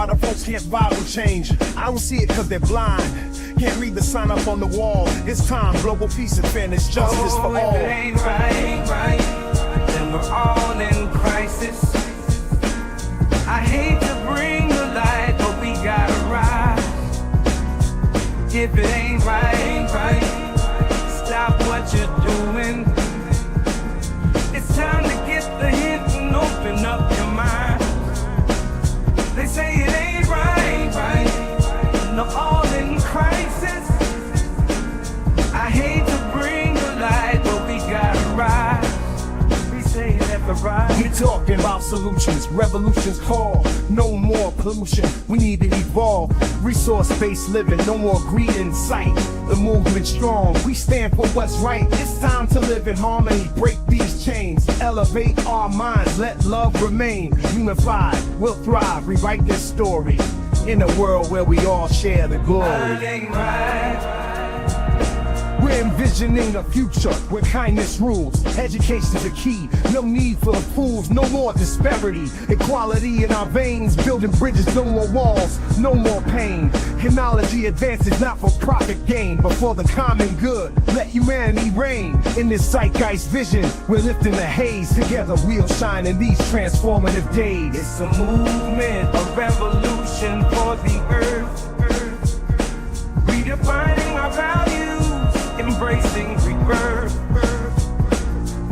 lot of folks can't vibe with change. I don't see it cause they're blind. Can't read the sign up on the wall. It's time, global peace and fairness, justice for all.
If it ain't right, then we're all in crisis. I hate to bring the light, but we gotta rise. If it ain't right, stop what you're doing. It's time to get the hint and open up your mind. They say it ain't right, no, all in crisis. I hate to bring the light, but we gotta rise. We say it at the rise.
We talking about solutions, revolutions call. No more pollution, we need to evolve. Resource-based living, no more greed in sight. The movement strong, we stand for what's right. It's time to live in harmony, break these chains. Elevate our minds, let love remain. Unified, we'll thrive, rewrite this story. In a world where we all share the glory. We're envisioning a future where kindness rules. Education's the key, no need for the fools. No more disparity, equality in our veins. Building bridges, no more walls, no more pain. Technology advances not for profit gain, but for the common good. Let humanity reign. In this zeitgeist vision, we're lifting the haze. Together we'll shine in these transformative days.
It's a movement, a revolution for the earth. Redefining our values, embracing rebirth.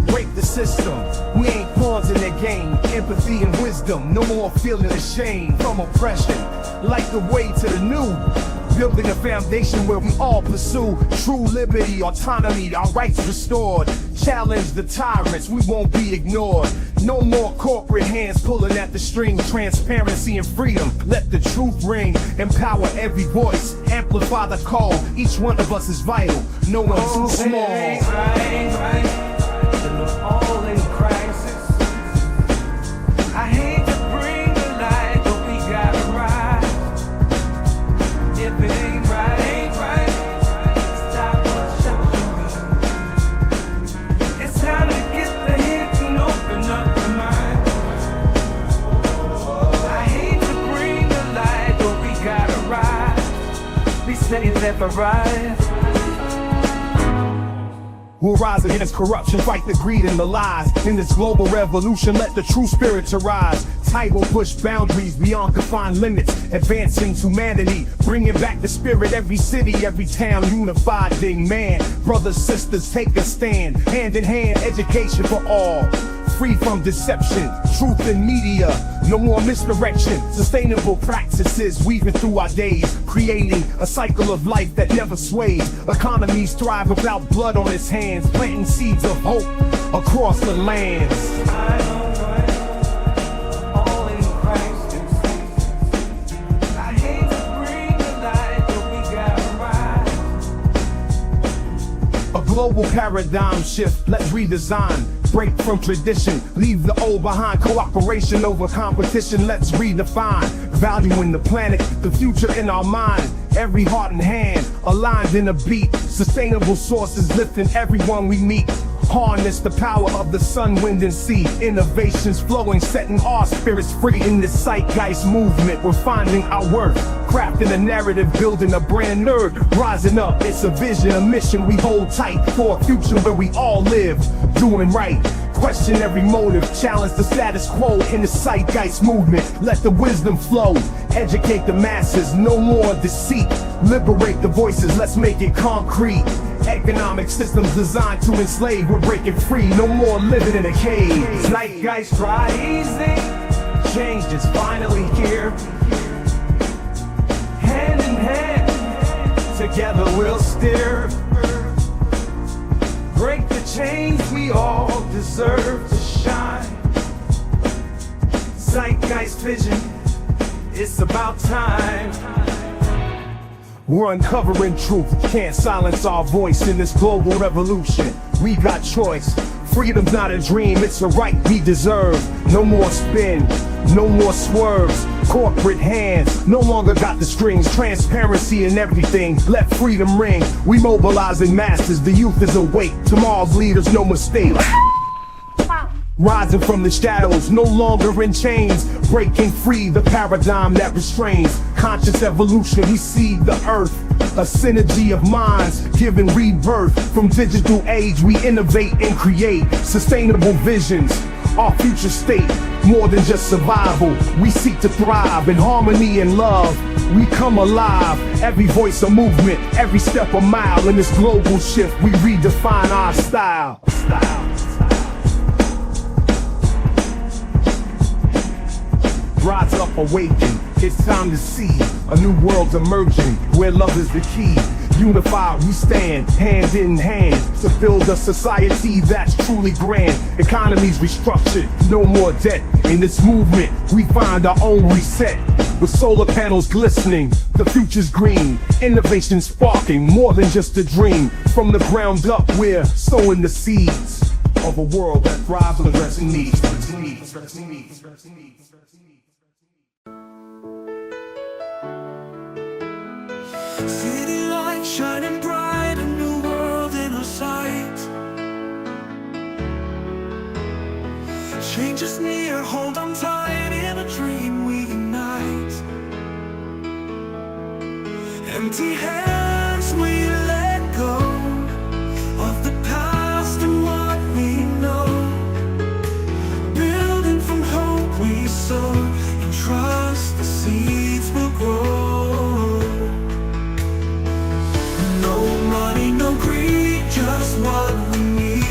Break the system, we ain't pawns in the game. Empathy and wisdom, no more feeling ashamed from oppression. Light the way to the new, building a foundation where we all pursue true liberty, autonomy, our rights restored. Challenge the tyrants, we won't be ignored. No more corporate hands pulling at the string. Transparency and freedom, let the truth ring. Empower every voice, amplify the call. Each one of us is vital, no one's too small.
Then we're all in crisis. I hate to bring the light, but we gotta rise. If it ain't right, stop what you're doing. It's time to get the hint and open up your mind. I hate to bring the light, but we gotta rise. We say that the rise.
We'll rise against corruption, fight the greed and the lies. In this global revolution, let the true spirits arise. Tight will push boundaries beyond confined limits, advancing humanity, bringing back the spirit. Every city, every town, unified ding man. Brothers, sisters, take a stand. Hand in hand, education for all. Free from deception, truth in media. No more misdirection, sustainable practices weaving through our days, creating a cycle of life that never sways. Economies thrive without blood on its hands, planting seeds of hope across the lands. Global paradigm shift, let's redesign. Break from tradition, leave the old behind. Cooperation over competition, let's redefine. Value in the planet, the future in our mind. Every heart and hand, aligned in a beat. Sustainable sources lifting everyone we meet. Harness the power of the sun, wind, and sea. Innovations flowing, setting our spirits free. In this zeitgeist movement, we're finding our worth. Crafting a narrative, building a brand nerd. Rising up, it's a vision, a mission we hold tight. For a future where we all live, doing right. Question every motive, challenge the status quo. In the zeitgeist movement, let the wisdom flow. Educate the masses, no more deceit. Liberate the voices, let's make it concrete. Economic systems designed to enslave, we're breaking free, no more living in a cage.
Zeitgeist rising, change is finally here. Hand in hand, together we'll steer. Break the chains, we all deserve to shine. Zeitgeist vision, it's about time.
We're uncovering truth, can't silence our voice in this global revolution. We got choice, freedom's not a dream, it's a right we deserve. No more spin, no more swerves. Corporate hands no longer got the strings. Transparency in everything, let freedom ring. We mobilizing masses, the youth is awake. Tomorrow's leaders, no mistake.
Wow,
Rising from the shadows, no longer in chains, breaking free the paradigm that restrains. Conscious evolution, we see the earth, a synergy of minds giving rebirth. From digital age, we innovate and create sustainable visions. Our future state, more than just survival, we seek to thrive in harmony and love. We come alive, every voice a movement, every step a mile. In this global shift, we redefine our style. Rise up, awaken, it's time to see a new world's emerging, where love is the key. Unified we stand, hand in hand, to build a society that's truly grand. Economies restructured, no more debt. In this movement, we find our own reset. With solar panels glistening, the future's green. Innovation sparking, more than just a dream. From the ground up, we're sowing the seeds of a world that thrives on addressing needs.
City lights shining bright, a new world in our sight. Change is near, hold on tight, in a dream we unite. Empty hands we let go of the past and what we know. Building from hope we sow, and trust the seeds will grow. No greed, just what we need.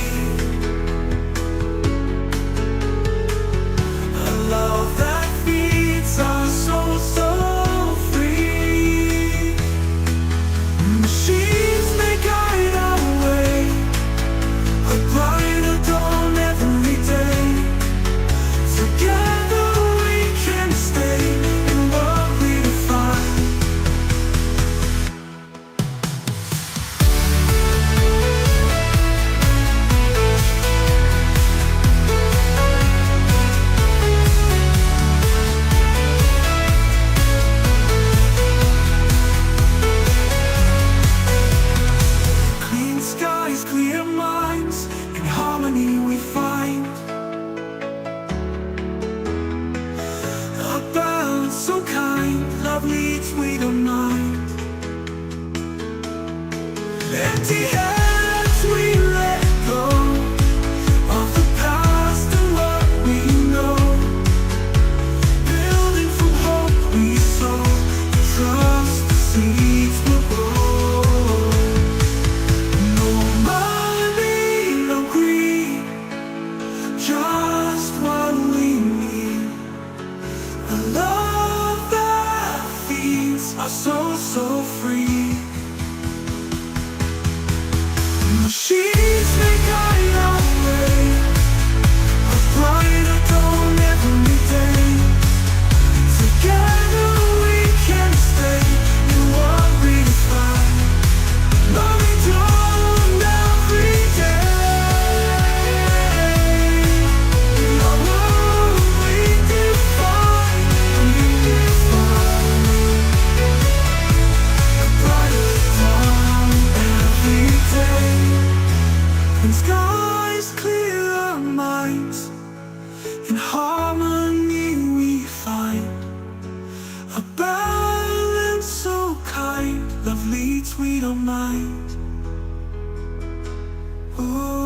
A love that feeds our souls so free. Machines may guide our way, a brighter dawn every day. Together we can stay in what we define. Empty hands we let go of the past and what we know. Building from hope we sow, trust the seeds will grow. No money, no greed, just what we need. A love that feeds our souls so free. Machines may guide our way, a brighter dawn every day. Together we can stay in what we define. Loving dawn every day. In our world we define, a brighter dawn every day. And skies clear our minds, in harmony we find a balance so kind, love leads we don't mind. Ooh.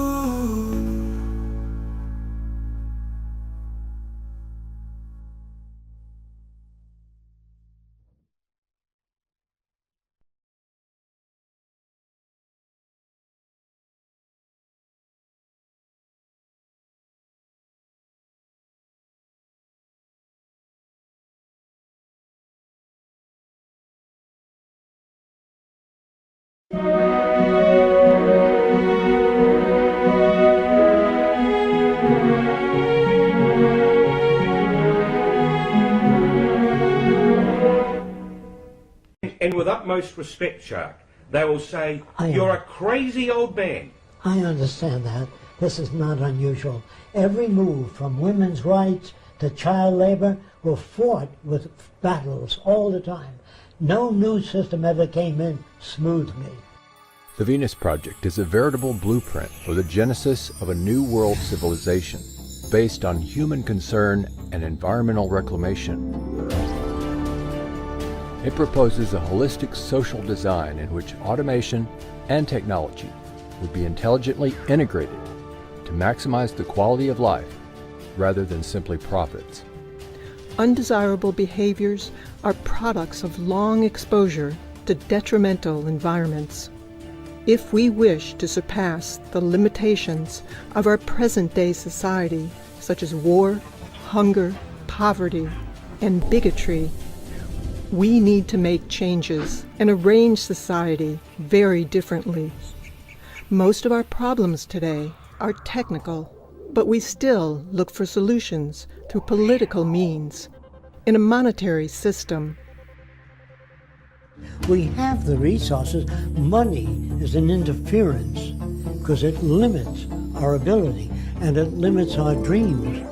And with utmost respect, Shark, they will say, you're a crazy old man.
I understand that. This is not unusual. Every move from women's rights to child labor were fought with battles all the time. No new system ever came in smoothly.
The Venus Project is a veritable blueprint for the genesis of a new world civilization.
based on human concern and environmental reclamation. It proposes a holistic social design in which automation and technology would be intelligently integrated to maximize the quality of life rather than simply profits.
Undesirable behaviors are products of long exposure to detrimental environments. If we wish to surpass the limitations of our present-day society, such as war, hunger, poverty, and bigotry, we need to make changes and arrange society very differently. Most of our problems today are technical, but we still look for solutions through political means in a monetary system.
We have the resources. Money is an interference because it limits our ability and it limits our dreams.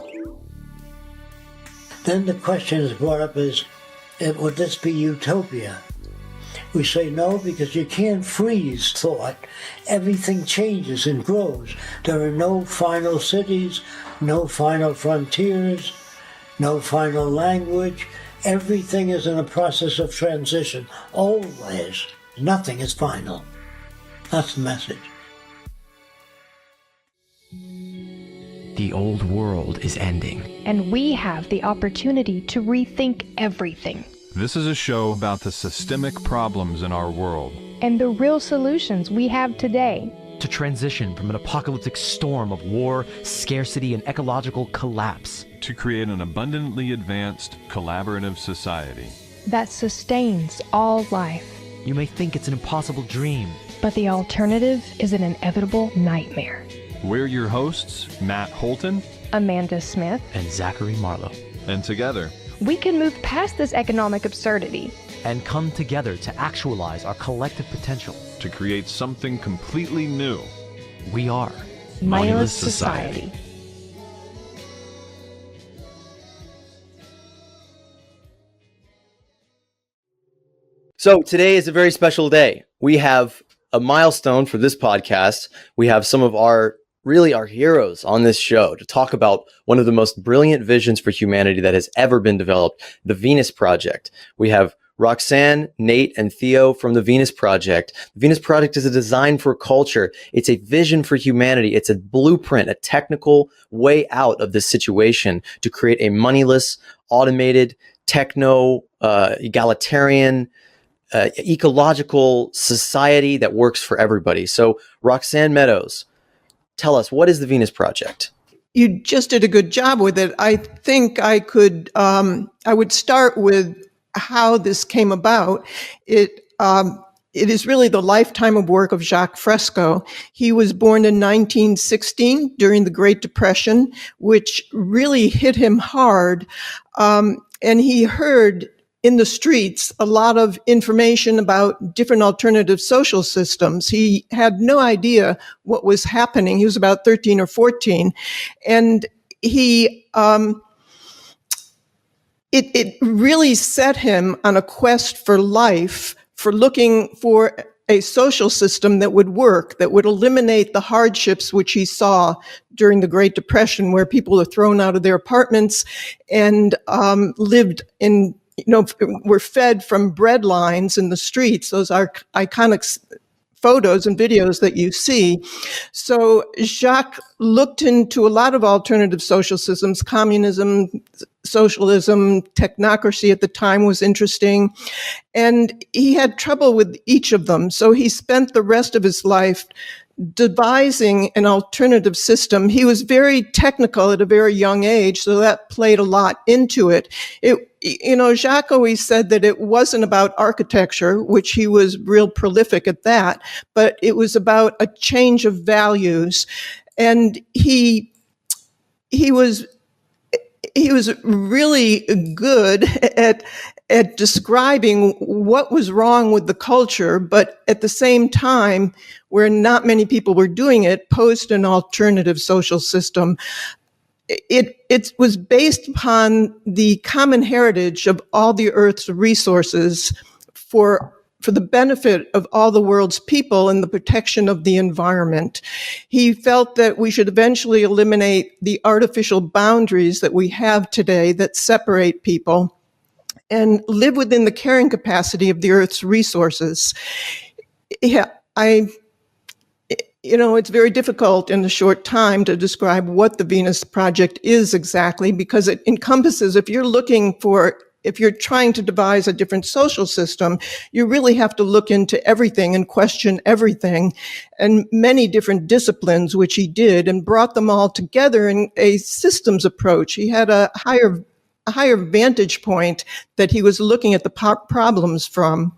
Then the question is brought up is, would this be utopia? We say no, because you can't freeze thought. Everything changes and grows. There are no final cities, no final frontiers, no final language. Everything is in a process of transition, always. Nothing is final. That's the message.
The old world is ending.
And we have the opportunity to rethink everything.
This is a show about the systemic problems in our world.
And the real solutions we have today.
To transition from an apocalyptic storm of war, scarcity, and ecological collapse.
To create an abundantly advanced, collaborative society.
That sustains all life.
You may think it's an impossible dream.
But the alternative is an inevitable nightmare.
We're your hosts, Matt Holton,
Amanda Smith,
and Zachary Marlowe.
And together,
we can move past this economic absurdity
and come together to actualize our collective potential.
To create something completely new.
We are
Mindless Society.
So today is a very special day. We have a milestone for this podcast. We have some of our heroes on this show to talk about one of the most brilliant visions for humanity that has ever been developed, the Venus Project. We have Roxanne, Nate, and Theo from the Venus Project. The Venus Project is a design for culture. It's a vision for humanity. It's a blueprint, a technical way out of this situation to create a moneyless, automated, techno, egalitarian, ecological society that works for everybody. So Roxanne Meadows, tell us, what is the Venus Project?
You just did a good job with it. I think I would start with how this came about. It is really the lifetime of work of Jacques Fresco. He was born in 1916 during the Great Depression, which really hit him hard. And he heard in the streets a lot of information about different alternative social systems. He had no idea what was happening. He was about 13 or 14. And it really set him on a quest for life, for looking for a social system that would work, that would eliminate the hardships which he saw during the Great Depression, where people were thrown out of their apartments and lived in, were fed from bread lines in the streets. Those are iconic photos and videos that you see. So Jacques looked into a lot of alternative social systems. Communism, socialism, technocracy at the time was interesting. And he had trouble with each of them. So he spent the rest of his life devising an alternative system. He was very technical at a very young age, so that played a lot into it. Jacques always said that it wasn't about architecture, which he was real prolific at that, but it was about a change of values. And he was really good at describing what was wrong with the culture, but at the same time, where not many people were doing it, posed an alternative social system. It was based upon the common heritage of all the Earth's resources for for the benefit of all the world's people and the protection of the environment. He felt that we should eventually eliminate the artificial boundaries that we have today that separate people and live within the carrying capacity of the Earth's resources. Yeah, it's very difficult in a short time to describe what the Venus Project is exactly, because it encompasses, if you're trying to devise a different social system, you really have to look into everything and question everything, and many different disciplines, which he did, and brought them all together in a systems approach. He had a higher vantage point that he was looking at the problems from.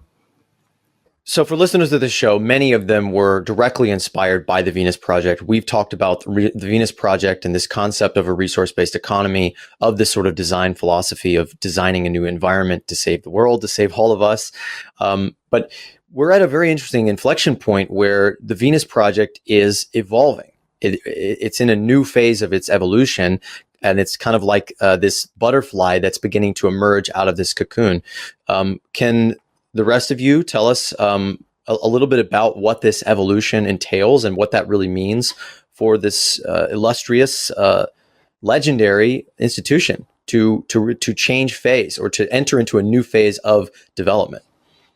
So for listeners of the show, many of them were directly inspired by the Venus Project. We've talked about the Venus Project and this concept of a resource-based economy, of this sort of design philosophy of designing a new environment to save the world, to save all of us. But we're at a very interesting inflection point where the Venus Project is evolving. It's in a new phase of its evolution, and it's kind of like this butterfly that's beginning to emerge out of this cocoon. Can the rest of you tell us a little bit about what this evolution entails and what that really means for this illustrious, legendary institution to change phase or to enter into a new phase of development?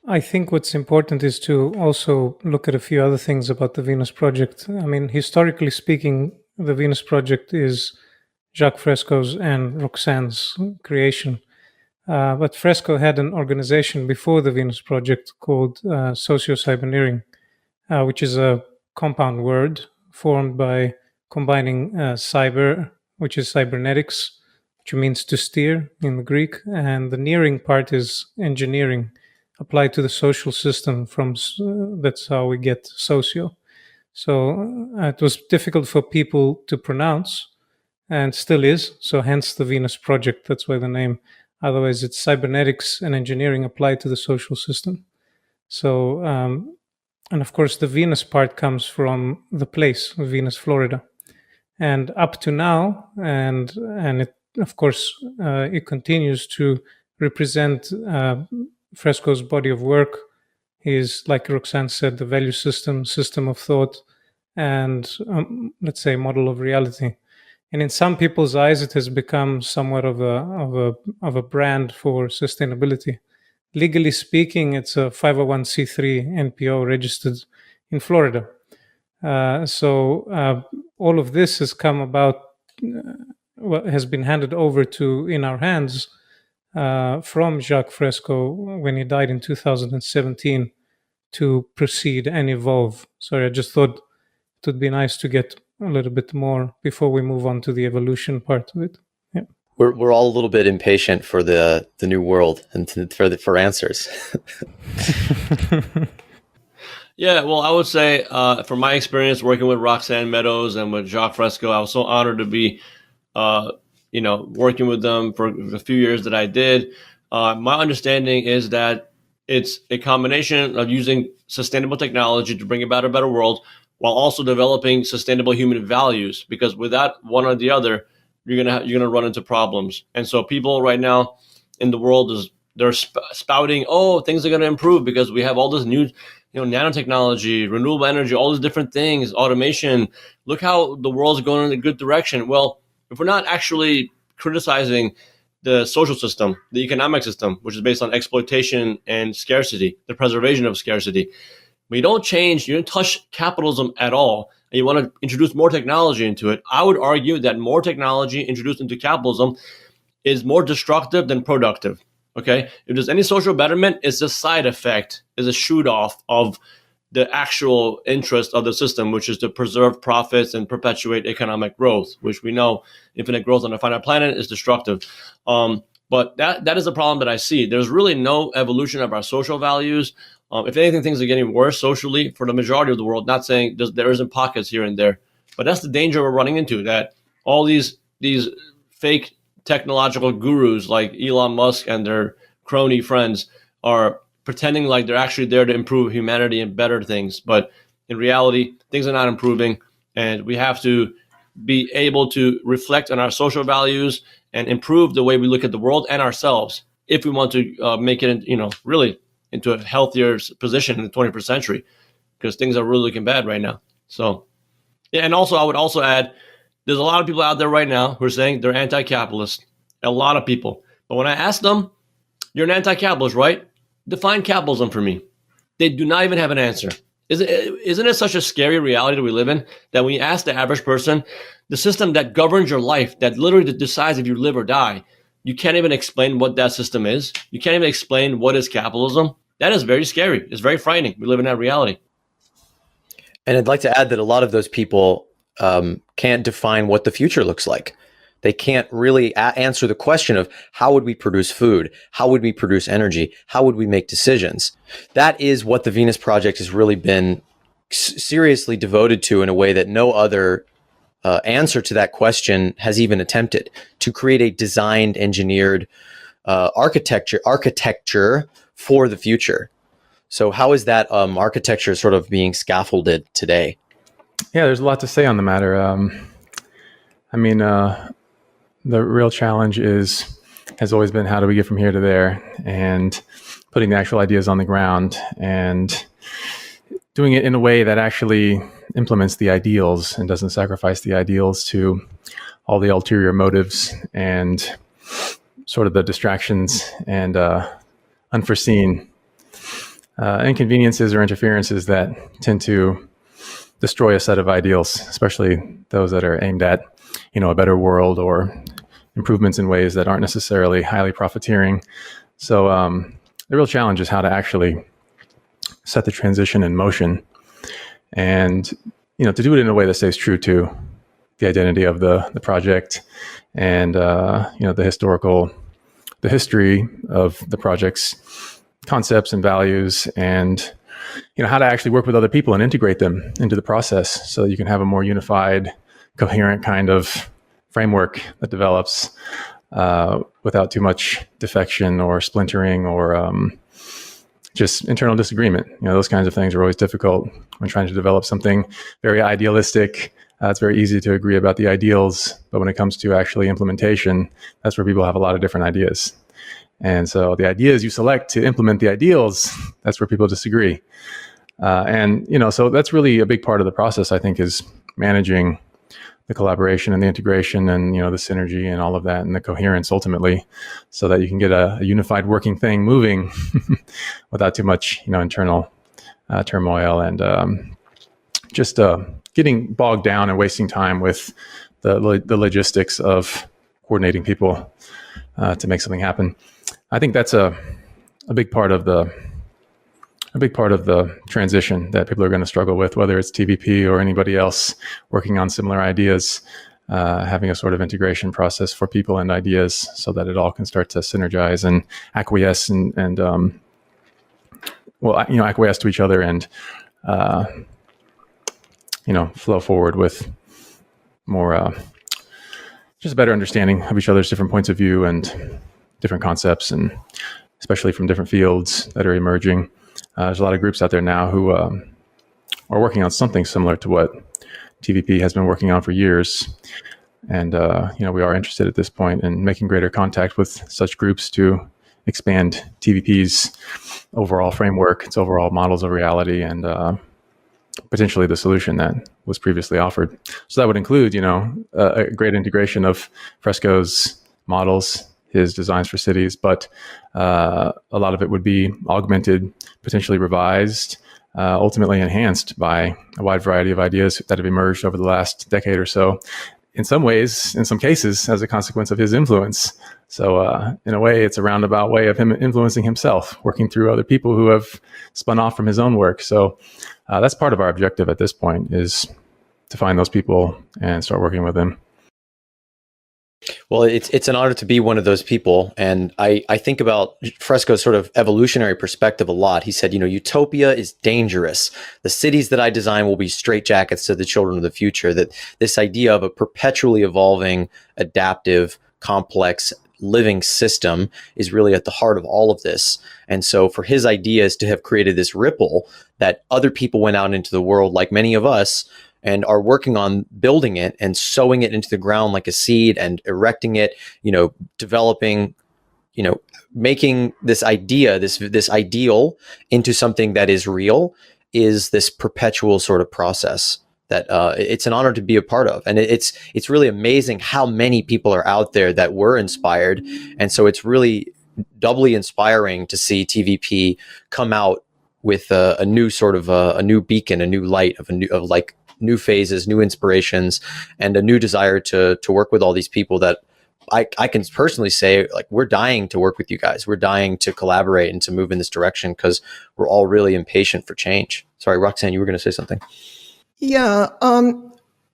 I think what's important is to also look at a few other things about the Venus Project. I mean, historically speaking, the Venus Project is Jacques Fresco's and Roxane's creation. But Fresco had an organization before the Venus Project called Socio-Cyberneering, which is a compound word formed by combining cyber, which is cybernetics, which means to steer in the Greek, and the nearing part is engineering, applied to the social system. That's how we get socio. So it was difficult for people to pronounce, and still is, so hence the Venus Project. That's why the name. Otherwise, it's cybernetics and engineering applied to the social system. So, and of course, the Venus part comes from the place, Venus, Florida. And up to now, and it, of course, it continues to represent Fresco's body of work. Is, like Roxane said, the value system of thought, and let's say model of reality. And in some people's eyes, it has become somewhat of a brand for sustainability. Legally speaking, it's a 501c3 NPO registered in Florida. So all of this has come about, has been handed over in our hands from Jacques Fresco when he died in 2017 to proceed and evolve. Sorry, I just thought it would be nice to get a little bit more before we move on to the evolution part of it. Yeah.
We're all a little bit impatient for the new world and for answers.
Yeah, well, I would say from my experience working with Roxane Meadows and with Jacques Fresco, I was so honored to be, working with them for the few years that I did. My understanding is that it's a combination of using sustainable technology to bring about a better world, while also developing sustainable human values, because without one or the other, you're gonna run into problems. And so people right now in the world they're spouting, oh, things are gonna improve because we have all this new, nanotechnology, renewable energy, all these different things, automation. Look how the world's going in a good direction. Well, if we're not actually criticizing the social system, the economic system, which is based on exploitation and scarcity, the preservation of scarcity, when you don't touch capitalism at all, and you want to introduce more technology into it, I would argue that more technology introduced into capitalism is more destructive than productive. Okay? If there's any social betterment, it's a side effect, is a shoot off of the actual interest of the system, which is to preserve profits and perpetuate economic growth, which we know infinite growth on a finite planet is destructive. But that is the problem that I see. There's really no evolution of our social values. If anything, things are getting worse socially for the majority of the world. Not saying there isn't pockets here and there, but that's the danger we're running into, that all these fake technological gurus like Elon Musk and their crony friends are pretending like they're actually there to improve humanity and better things. But in reality, things are not improving, and we have to be able to reflect on our social values and improve the way we look at the world and ourselves if we want to make it, really into a healthier position in the 21st century, because things are really looking bad right now. So, yeah, and also I would also add, there's a lot of people out there right now who are saying they're anti-capitalist. A lot of people. But when I ask them, you're an anti-capitalist, right? Define capitalism for me. They do not even have an answer. Isn't it such a scary reality that we live in, that when you ask the average person, the system that governs your life, that literally decides if you live or die, you can't even explain what that system is. You can't even explain what is capitalism. That is very scary. It's very frightening. We live in that reality.
And I'd like to add that a lot of those people can't define what the future looks like. They can't really answer the question of how would we produce food? How would we produce energy? How would we make decisions? That is what the Venus Project has really been seriously devoted to, in a way that no other answer to that question has even attempted, to create a designed, engineered architecture for the future. So how is that architecture sort of being scaffolded today?
Yeah, there's a lot to say on the matter. The real challenge has always been, how do we get from here to there, and putting the actual ideas on the ground and doing it in a way that actually implements the ideals and doesn't sacrifice the ideals to all the ulterior motives and sort of the distractions and unforeseen inconveniences or interferences that tend to destroy a set of ideals, especially those that are aimed at, a better world or improvements in ways that aren't necessarily highly profiteering. So the real challenge is how to actually set the transition in motion, and to do it in a way that stays true to the identity of the project, and the history of the project's concepts and values, and how to actually work with other people and integrate them into the process, so that you can have a more unified, coherent kind of framework that develops without too much defection or splintering or just internal disagreement. Those kinds of things are always difficult when trying to develop something very idealistic. It's very easy to agree about the ideals, but when it comes to actually implementation, that's where people have a lot of different ideas. And so the ideas you select to implement the ideals, that's where people disagree. So that's really a big part of the process, I think, is managing the collaboration and the integration and, the synergy and all of that, and the coherence ultimately, so that you can get a unified working thing moving without too much, internal turmoil and just getting bogged down and wasting time with the logistics of coordinating people to make something happen. I think that's a big part of the transition that people are going to struggle with, whether it's TVP or anybody else working on similar ideas, having a sort of integration process for people and ideas so that it all can start to synergize and acquiesce and acquiesce to each other and, flow forward with more, just a better understanding of each other's different points of view and different concepts, and especially from different fields that are emerging. There's a lot of groups out there now who are working on something similar to what TVP has been working on for years. And, we are interested at this point in making greater contact with such groups to expand TVP's overall framework, its overall models of reality, and potentially the solution that was previously offered. So that would include, a great integration of Fresco's models, his designs for cities, but a lot of it would be augmented, potentially revised, ultimately enhanced by a wide variety of ideas that have emerged over the last decade or so. In some ways, in some cases, as a consequence of his influence. So in a way, it's a roundabout way of him influencing himself, working through other people who have spun off from his own work. So that's part of our objective at this point, is to find those people and start working with them.
Well, it's an honor to be one of those people. And I think about Fresco's sort of evolutionary perspective a lot. He said, utopia is dangerous. The cities that I design will be straitjackets to the children of the future. That this idea of a perpetually evolving, adaptive, complex living system is really at the heart of all of this. And so for his ideas to have created this ripple that other people went out into the world, like many of us, and are working on building it and sowing it into the ground like a seed and erecting it, developing making this idea, this ideal into something that is real is this perpetual sort of process that it's an honor to be a part of. And it's really amazing how many people are out there that were inspired. And so it's really doubly inspiring to see TVP come out with a new sort of a new beacon, a new light of new phases, new inspirations, and a new desire to work with all these people that I can personally say, like, we're dying to work with you guys. We're dying to collaborate and to move in this direction because we're all really impatient for change. Sorry, Roxanne, you were going to say something.
Yeah.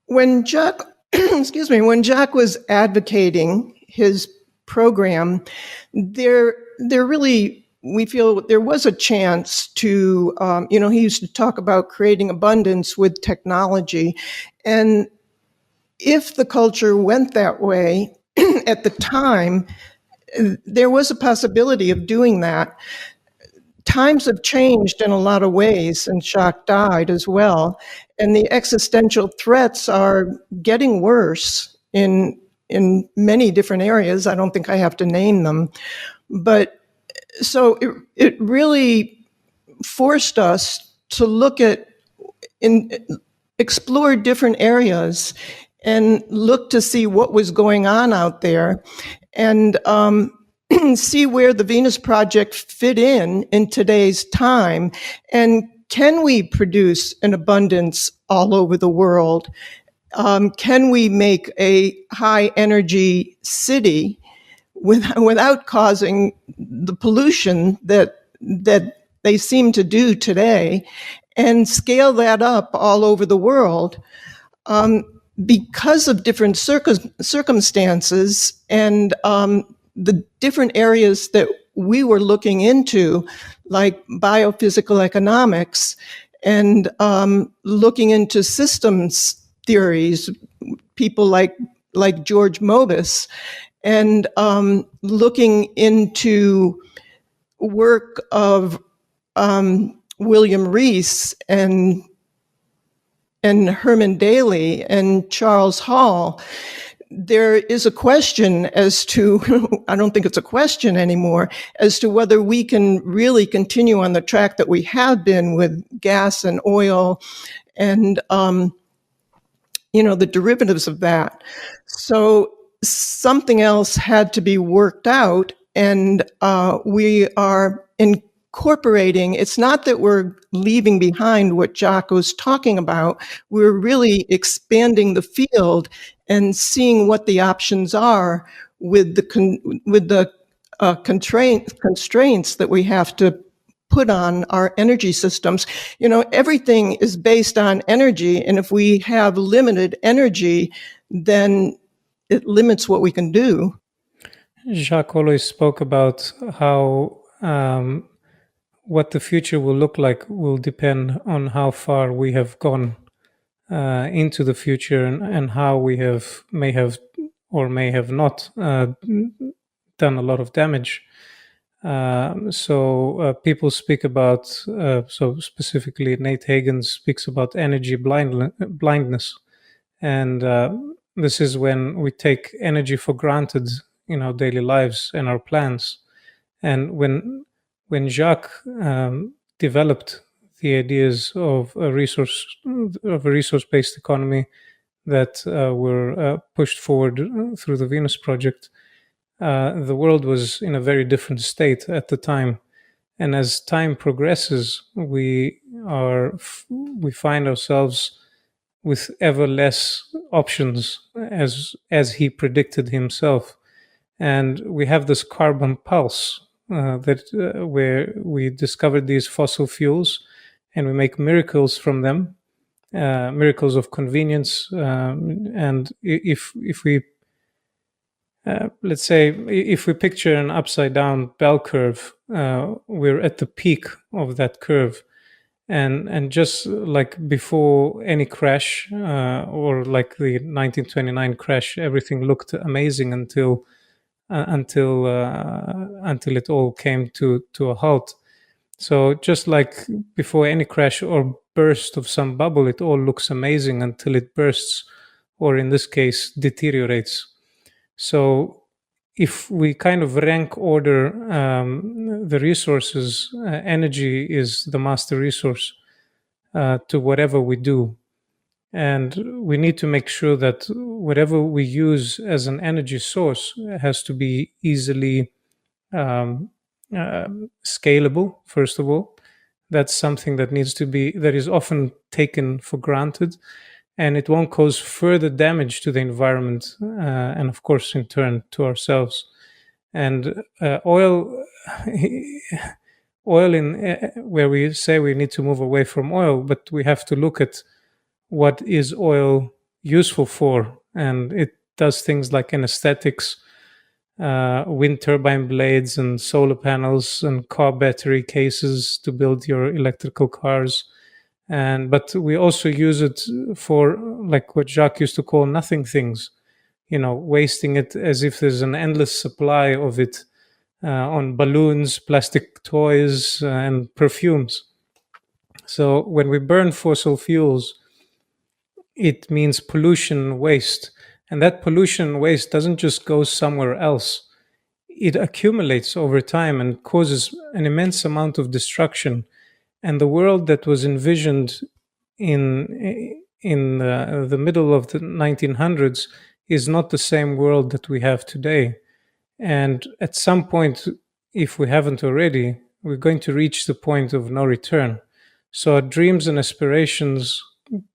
When Jack, when Jack was advocating his program, there really, we feel there was a chance to, he used to talk about creating abundance with technology. And if the culture went that way at the time, there was a possibility of doing that. Times have changed in a lot of ways, and Jacques died as well. And the existential threats are getting worse in many different areas. I don't think I have to name them. But so it really forced us to look at, explore different areas and look to see what was going on out there, and see where the Venus Project fit in today's time, and can we produce an abundance all over the world? Can we make a high energy city without causing the pollution that they seem to do today, and scale that up all over the world? Because of different circumstances and the different areas that we were looking into, like biophysical economics and looking into systems theories, people like George Mobus, and looking into work of William Rees and Herman Daly and Charles Hall. There is a question as to, I don't think it's a question anymore, as to whether we can really continue on the track that we have been with gas and oil and, the derivatives of that. So something else had to be worked out, and we are incorporating. It's not that we're leaving behind what Jacques was talking about. We're really expanding the field and seeing what the options are with the constraints that we have to put on our energy systems. Everything is based on energy, and if we have limited energy, then it limits what we can do.
Jacques always spoke about how what the future will look like will depend on how far we have gone into the future, and how we may have or may have not done a lot of damage. So people speak about, so specifically Nate Hagen speaks about energy blindness. And this is when we take energy for granted in our daily lives and our plans. And when Jacques developed the ideas of a resource-based economy that were pushed forward through the Venus Project, the world was in a very different state at the time. And as time progresses, we find ourselves with ever less options, as he predicted himself. And we have this carbon pulse where we discovered these fossil fuels, and we make miracles from them, miracles of convenience. And if we let's say, if we picture an upside down bell curve, we're at the peak of that curve. And just like before any crash, or like the 1929 crash, everything looked amazing until it all came to a halt. So just like before any crash or burst of some bubble, it all looks amazing until it bursts, or in this case, deteriorates. So if we kind of rank order the resources, energy is the master resource to whatever we do. And we need to make sure that whatever we use as an energy source has to be easily scalable, first of all. That's something that that is often taken for granted, and it won't cause further damage to the environment and, of course, in turn to ourselves. And oil, where we say we need to move away from oil, but we have to look at what is oil useful for, and it does things like anesthetics, wind turbine blades and solar panels and car battery cases to build your electrical cars. But we also use it for, like what Jacques used to call, nothing things, wasting it as if there's an endless supply of it on balloons, plastic toys, and perfumes. So when we burn fossil fuels, it means pollution and waste. And that pollution and waste doesn't just go somewhere else. It accumulates over time and causes an immense amount of destruction. And the world that was envisioned in the middle of the 1900s is not the same world that we have today. And at some point, if we haven't already, we're going to reach the point of no return. So our dreams and aspirations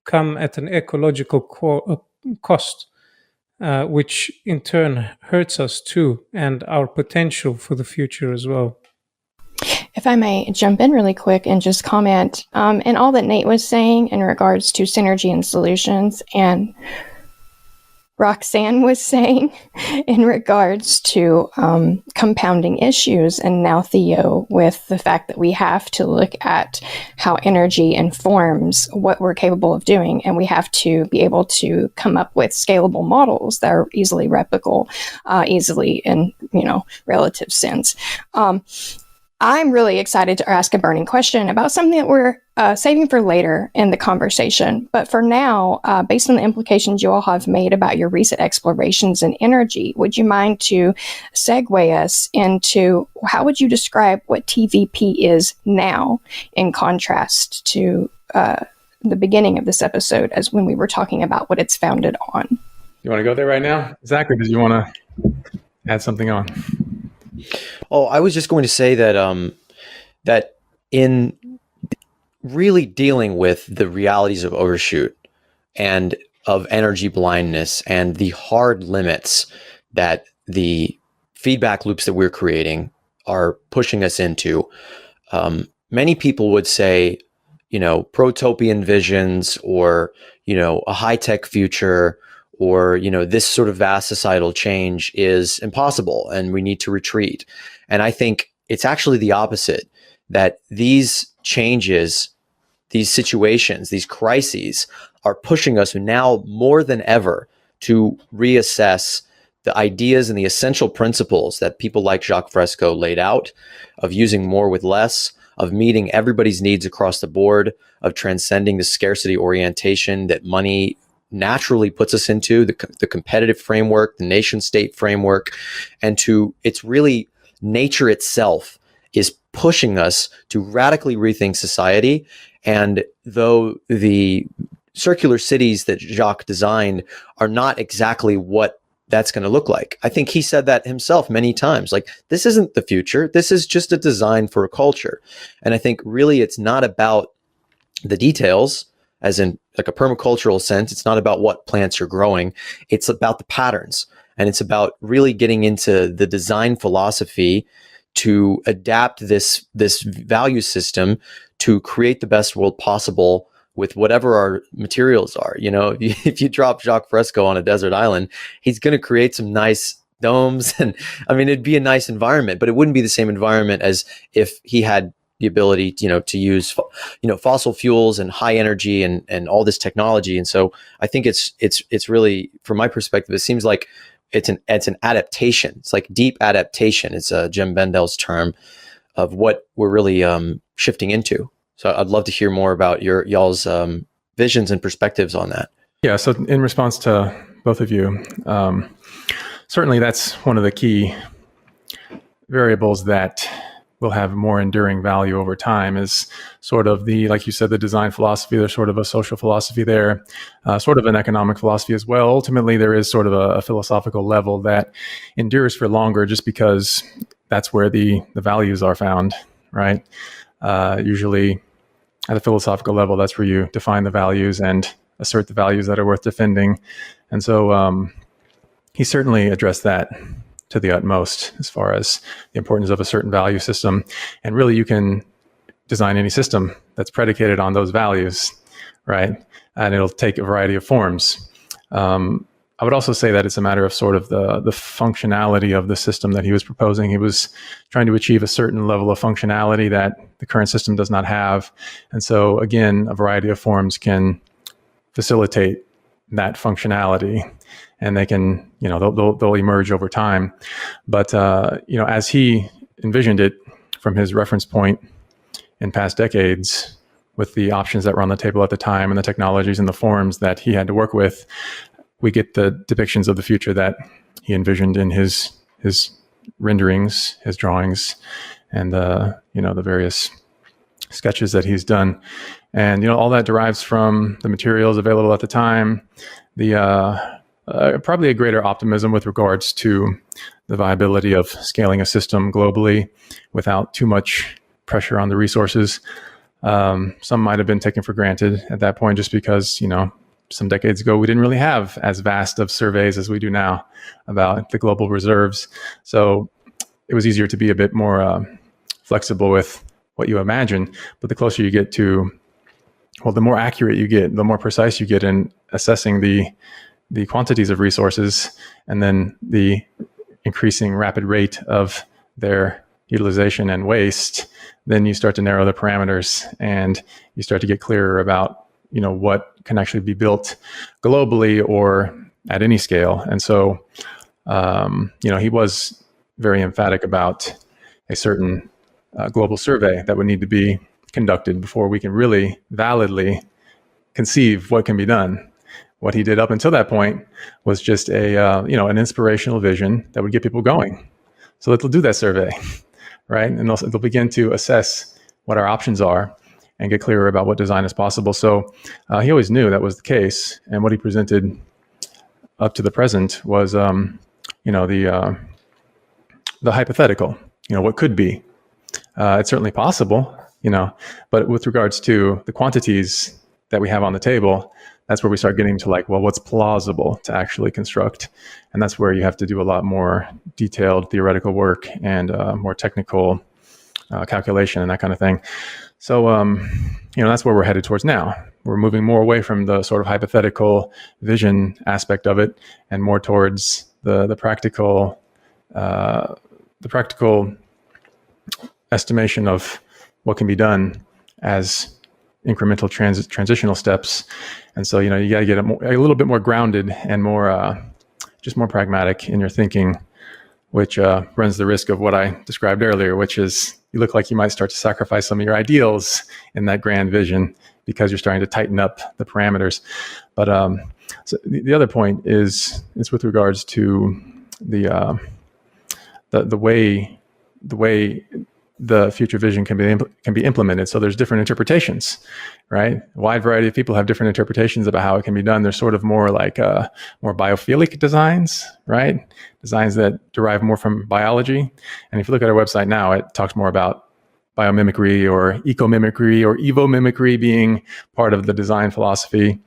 come at an ecological cost, which in turn hurts us too, and our potential for the future as well.
If I may jump in really quick and just comment, in all that Nate was saying in regards to synergy and solutions, and Roxanne was saying in regards to compounding issues, and now Theo with the fact that we have to look at how energy informs what we're capable of doing, and we have to be able to come up with scalable models that are easily replicable, easily in relative sense. I'm really excited to ask a burning question about something that we're saving for later in the conversation. But for now, based on the implications you all have made about your recent explorations in energy, would you mind to segue us into how would you describe what TVP is now in contrast to the beginning of this episode as when we were talking about what it's founded on?
You want to go there right now, Zach, or did you want to add something on?
Oh, I was just going to say that that in really dealing with the realities of overshoot and of energy blindness and the hard limits that the feedback loops that we're creating are pushing us into, many people would say, protopian visions or, a high-tech future or, this sort of vast societal change is impossible and we need to retreat. And I think it's actually the opposite, that these changes, these situations, these crises are pushing us now more than ever to reassess the ideas and the essential principles that people like Jacques Fresco laid out of using more with less, of meeting everybody's needs across the board, of transcending the scarcity orientation that money naturally puts us into, the competitive framework, the nation state framework, and it's really nature itself is pushing us to radically rethink society. And though the circular cities that Jacques designed are not exactly what that's going to look like, I think he said that himself many times, like, this isn't the future, this is just a design for a culture. And I think really it's not about the details, as in like a permacultural sense. It's not about what plants are growing. It's about the patterns. And it's about really getting into the design philosophy to adapt this value system to create the best world possible with whatever our materials are. If you drop Jacques Fresco on a desert island, he's going to create some nice domes. And I mean, it'd be a nice environment, but it wouldn't be the same environment as if he had the ability, to use, fossil fuels and high energy and all this technology. And so I think it's really, from my perspective, it seems like it's an adaptation. It's like deep adaptation. It's Jim Bendel's term of what we're really shifting into. So I'd love to hear more about y'all's visions and perspectives on that.
Yeah. So in response to both of you, certainly that's one of the key variables that will have more enduring value over time is sort of the, like you said, the design philosophy. There's sort of a social philosophy there, sort of an economic philosophy as well. Ultimately, there is sort of a philosophical level that endures for longer just because that's where the values are found, right? Usually at a philosophical level, that's where you define the values and assert the values that are worth defending. And so he certainly addressed that to the utmost as far as the importance of a certain value system. And really, you can design any system that's predicated on those values, right? And it'll take a variety of forms. I would also say that it's a matter of sort of the functionality of the system that he was proposing. He was trying to achieve a certain level of functionality that the current system does not have. And so, again, a variety of forms can facilitate that functionality, and they can, they'll emerge over time. But, as he envisioned it from his reference point in past decades, with the options that were on the table at the time and the technologies and the forms that he had to work with, we get the depictions of the future that he envisioned in his renderings, his drawings, and the various sketches that he's done. And all that derives from the materials available at the time, the probably a greater optimism with regards to the viability of scaling a system globally without too much pressure on the resources. Some might have been taken for granted at that point just because, some decades ago, we didn't really have as vast of surveys as we do now about the global reserves. So it was easier to be a bit more flexible with what you imagine. But the closer you get to, the more accurate you get, the more precise you get in assessing the quantities of resources, and then the increasing rapid rate of their utilization and waste, then you start to narrow the parameters and you start to get clearer about what can actually be built globally or at any scale. And so, he was very emphatic about a certain global survey that would need to be conducted before we can really validly conceive what can be done. What he did up until that point was just an inspirational vision that would get people going. So they'll do that survey, right? And they'll begin to assess what our options are and get clearer about what design is possible. So he always knew that was the case. And what he presented up to the present was, the hypothetical, what could be. It's certainly possible, but with regards to the quantities that we have on the table, that's where we start getting to what's plausible to actually construct. And that's where you have to do a lot more detailed theoretical work and more technical calculation and that kind of thing. So, that's where we're headed towards now. We're moving more away from the sort of hypothetical vision aspect of it and more towards the practical estimation of what can be done as incremental transitional steps. And so, you got to get a little bit more grounded and more, just more pragmatic in your thinking, which runs the risk of what I described earlier, which is you look like you might start to sacrifice some of your ideals in that grand vision because you're starting to tighten up the parameters. But so the other point is with regards to the way the future vision can be implemented. So there's different interpretations, right? A wide variety of people have different interpretations about how it can be done. There's sort of more like more biophilic designs, right? Designs that derive more from biology. And if you look at our website now, it talks more about biomimicry or ecomimicry or evomimicry being part of the design philosophy.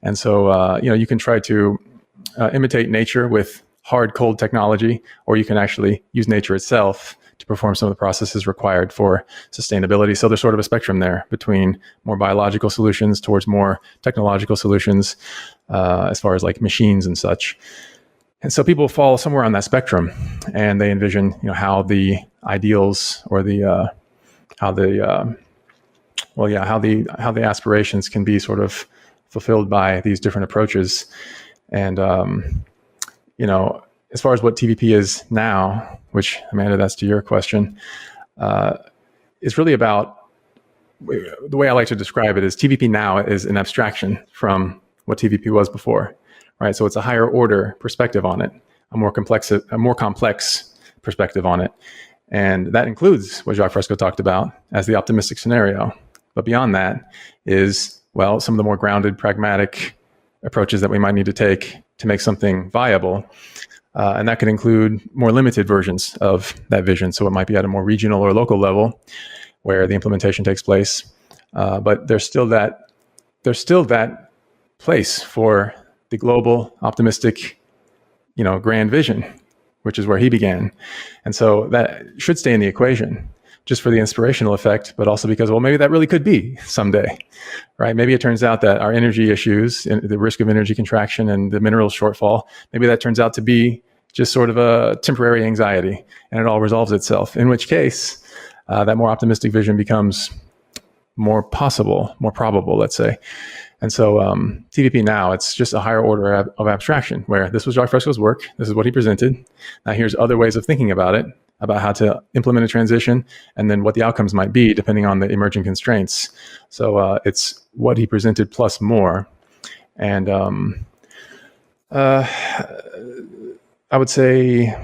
And so, you can try to imitate nature with hard, cold technology, or you can actually use nature itself to perform some of the processes required for sustainability. So there's sort of a spectrum there between more biological solutions towards more technological solutions, as far as like machines and such. And so people fall somewhere on that spectrum, and they envision, how the ideals or how the aspirations can be sort of fulfilled by these different approaches. And as far as what TVP is now, which, Amanda, that's to your question, is really about, the way I like to describe it is TVP now is an abstraction from what TVP was before, right? So it's a higher order perspective on it. a more complex perspective on it. And that includes what Jacques Fresco talked about as the optimistic scenario. But beyond that is, well, some of the more grounded, pragmatic approaches that we might need to take to make something viable. And that could include more limited versions of that vision. So it might be at a more regional or local level where the implementation takes place. But there's still that place for the global, optimistic, grand vision, which is where he began. And so that should stay in the equation, just for the inspirational effect, but also because, well, maybe that really could be someday, right? Maybe it turns out that our energy issues and the risk of energy contraction and the mineral shortfall, maybe that turns out to be just sort of a temporary anxiety and it all resolves itself, in which case that more optimistic vision becomes more possible, more probable, let's say. And so TVP now, it's just a higher order of abstraction, where this was Jacques Fresco's work, this is what he presented. Now here's other ways of thinking about it, about how to implement a transition, and then what the outcomes might be depending on the emerging constraints. So it's what he presented plus more. And I would say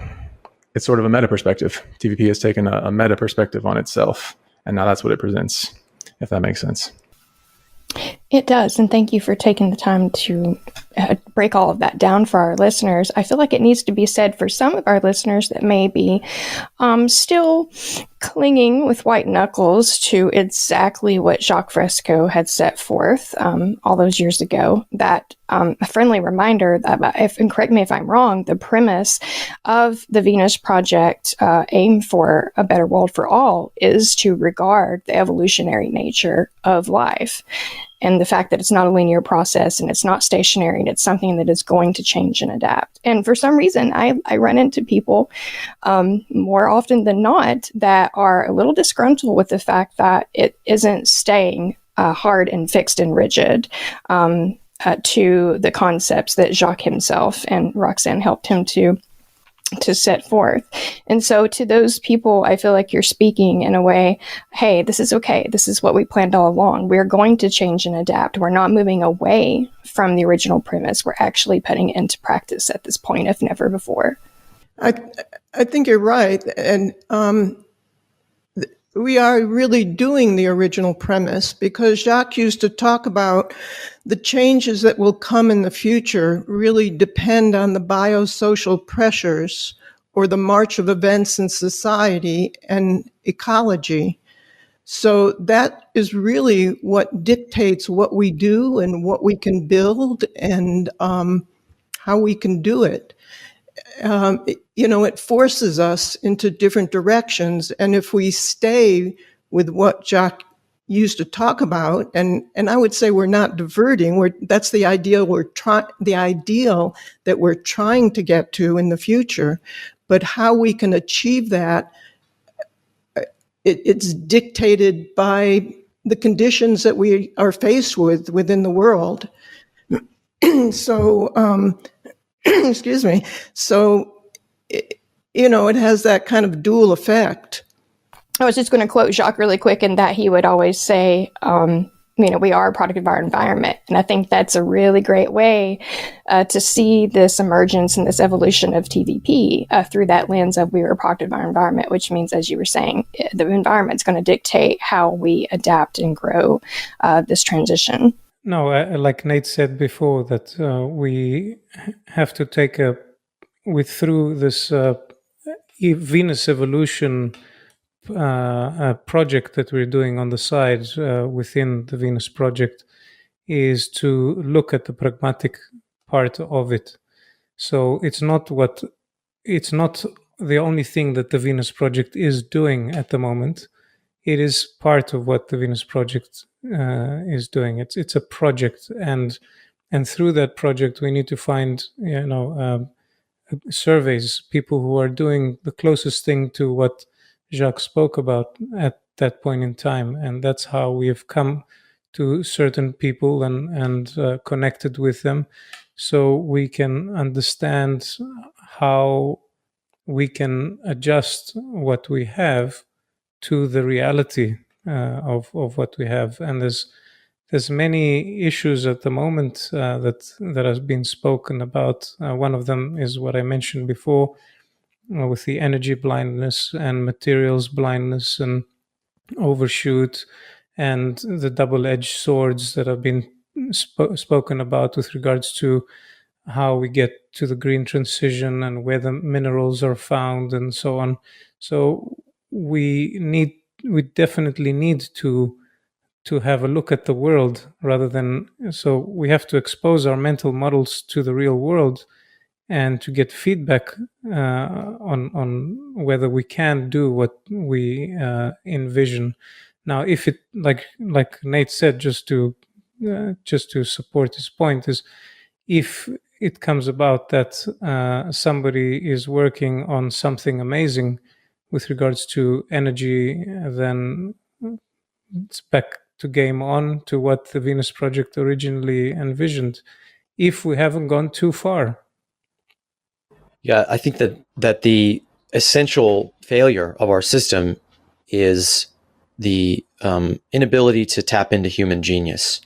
it's sort of a meta perspective. TVP has taken a meta perspective on itself, and now that's what it presents, if that makes sense.
It does, and thank you for taking the time to break all of that down for our listeners. I feel like it needs to be said for some of our listeners that may be still clinging with white knuckles to exactly what Jacques Fresco had set forth all those years ago. That a friendly reminder that, and correct me if I'm wrong, the premise of the Venus Project, aim for a better world for all, is to regard the evolutionary nature of life. And the fact that it's not a linear process and it's not stationary and it's something that is going to change and adapt. And for some reason, I run into people more often than not that are a little disgruntled with the fact that it isn't staying hard and fixed and rigid to the concepts that Jacques himself and Roxanne helped him to set forth. And so to those people, I feel like you're speaking in a way, hey, this is okay. This is what we planned all along. We're going to change and adapt. We're not moving away from the original premise. We're actually putting it into practice at this point, if never before.
I think you're right. And we are really doing the original premise, because Jacques used to talk about the changes that will come in the future really depend on the biosocial pressures or the march of events in society and ecology. So that is really what dictates what we do and what we can build and how we can do it. It forces us into different directions. And if we stay with what Jacques used to talk about, and I would say we're not diverting, that's the ideal that we're trying to get to in the future. But how we can achieve that, it's dictated by the conditions that we are faced with within the world. So, excuse me. So, it has that kind of dual effect.
I was just going to quote Jacques really quick, in that he would always say, we are a product of our environment. And I think that's a really great way to see this emergence and this evolution of TVP through that lens of we are a product of our environment, which means, as you were saying, the environment's going to dictate how we adapt and grow this transition.
No, like Nate said before, that we have to take through this Venus evolution project that we're doing on the side within the Venus Project, is to look at the pragmatic part of it. So it's not the only thing that the Venus Project is doing at the moment. It is part of what the Venus Project is doing. It's a project, and through that project we need to find surveys, people who are doing the closest thing to what Jacques spoke about at that point in time, and that's how we have come to certain people and connected with them, so we can understand how we can adjust what we have to the reality of what we have. And there's many issues at the moment that has been spoken about. One of them is what I mentioned before, with the energy blindness and materials blindness and overshoot, and the double-edged swords that have been spoken about with regards to how we get to the green transition and where the minerals are found and so on. So we definitely need to have a look at the world rather than, so we have to expose our mental models to the real world and to get feedback on whether we can do what we envision. Now, if it, like Nate said, just to support his point, is if it comes about that somebody is working on something amazing with regards to energy, then it's back to game on to what the Venus Project originally envisioned, if we haven't gone too far.
Yeah, I think that the essential failure of our system is the inability to tap into human genius,